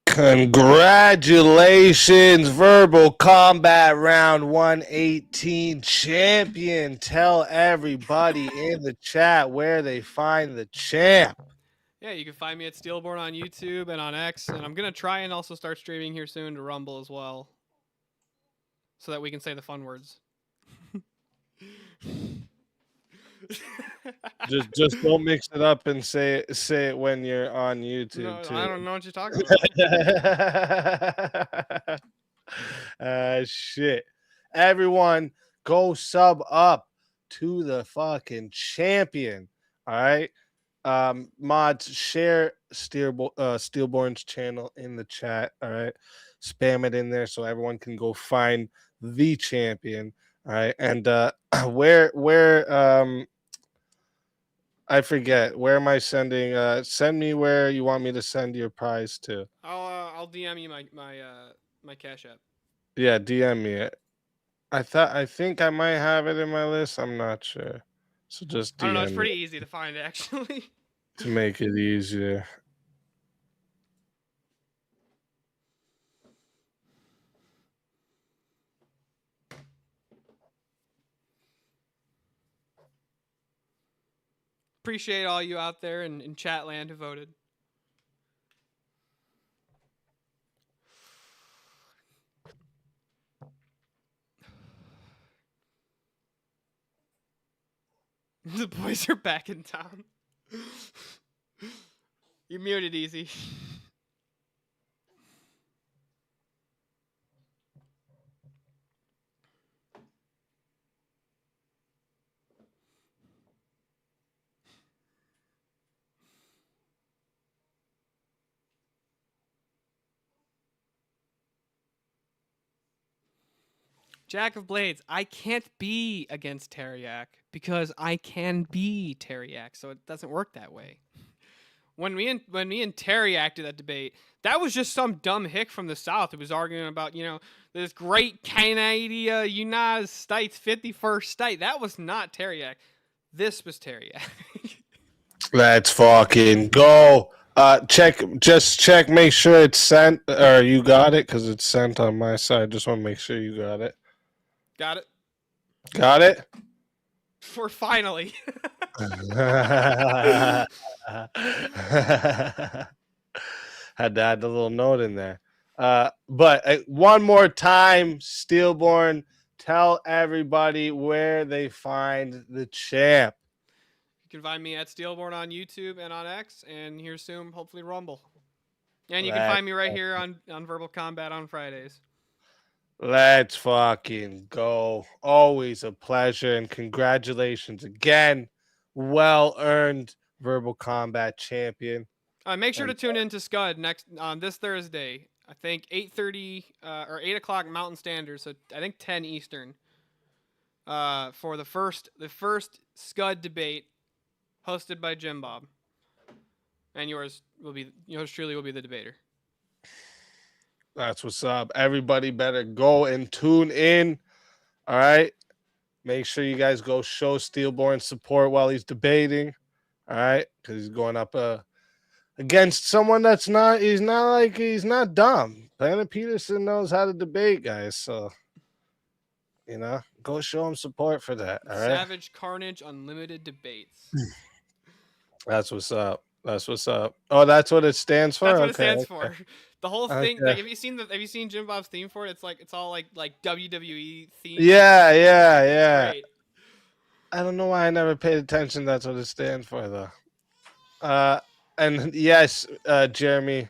Congratulations, Verbal Combat Round 118 champion. Tell everybody in the chat where they find the champ. Yeah, you can find me at Steelborn on YouTube and on X, and I'm gonna try and also start streaming here soon to Rumble as well, so that we can say the fun words. just don't mix it up and say it when you're on YouTube. No, too. I don't know what you're talking about. Shit. Everyone, go sub up to the fucking champion. All right. Mods, share Steelborn's channel in the chat. All right. Spam it in there so everyone can go find the champion. All right. And where I forget, where am I sending? Send me where you want me to send your prize to. I'll DM you my Cash App. Yeah, DM me it. I think I might have it in my list. I'm not sure. So just DM I don't know. It's me pretty easy to find, actually. to make it easier. Appreciate all you out there in chat land who voted. The boys are back in town. You muted, Easy. Jack of Blades, I can't be against Teriak because I can be Teriak, so it doesn't work that way. When me and Teriak did that debate, that was just some dumb hick from the South who was arguing about, this great Canada, United States, 51st state. That was not Teriak. This was Teriak. Let's fucking go. Check, make sure it's sent, or you got it, because it's sent on my side. Just want to make sure you got it. Got it? Got it? For finally. Had to add the little note in there. But one more time, Steelborn, tell everybody where they find the champ. You can find me at Steelborn on YouTube and on X, and here soon, hopefully Rumble. And you can find me right here on Verbal Combat on Fridays. Let's fucking go. Always a pleasure, and congratulations again. Well-earned Verbal Combat champion. Make sure to tune in to Scud this Thursday. I think 8:30 or 8 o'clock Mountain Standard, so I think 10 Eastern. For the first Scud debate, hosted by Jim Bob, and yours truly will be the debater. That's what's up. Everybody better go and tune in. All right. Make sure you guys go show Steelborn support while he's debating. All right. Because he's going up against someone he's not dumb. Planet Peterson knows how to debate, guys. So, go show him support for that. All right. Savage Carnage Unlimited Debates. That's what's up. That's what's up. Oh, that's what it stands for. That's what it stands for. The whole thing. Like, have you seen Jim Bob's theme for it? It's all like WWE theme. Yeah. Great. I don't know why I never paid attention. That's what it stands for, though. And yes, Jeremy.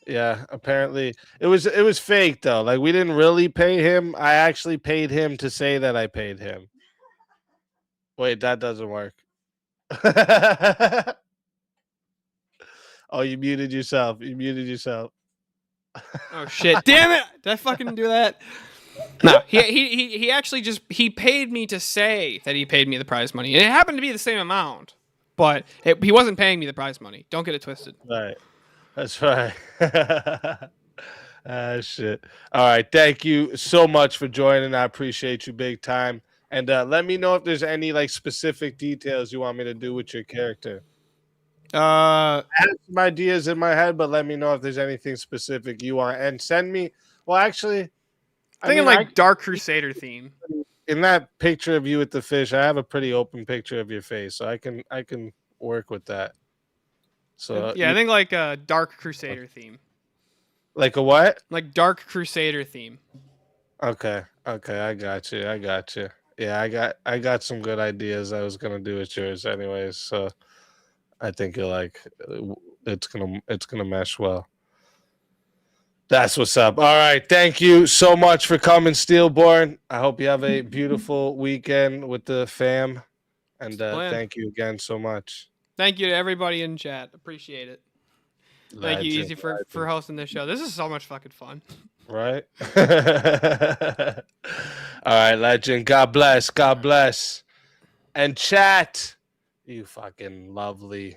Yeah, apparently it was fake though. Like, we didn't really pay him. I actually paid him to say that I paid him. Wait, that doesn't work. Oh, you muted yourself. Oh shit! Damn it! Did I fucking do that? No, he actually he paid me to say that he paid me the prize money, and it happened to be the same amount, but he wasn't paying me the prize money. Don't get it twisted. Right, that's right. Shit. All right, thank you so much for joining. I appreciate you big time. And let me know if there's any specific details you want me to do with your character. I have some ideas in my head, but let me know if there's anything specific you want, and send me. Well, actually, Dark Crusader theme. In that picture of you with the fish, I have a pretty open picture of your face, so I can work with that. So yeah, I think like a Dark Crusader theme. Like a what? Like Dark Crusader theme. Okay, I got you. Yeah, I got some good ideas I was gonna do with yours, anyways. So I think you'll it's gonna mesh well. That's what's up. All right, thank you so much for coming, Steelborn. I hope you have a beautiful weekend with the fam, and thank you again so much. Thank you to everybody in chat. Appreciate it. Thank you, Easy, for hosting this show. This is so much fucking fun. Right? All right, legend. God bless. And chat, you fucking lovely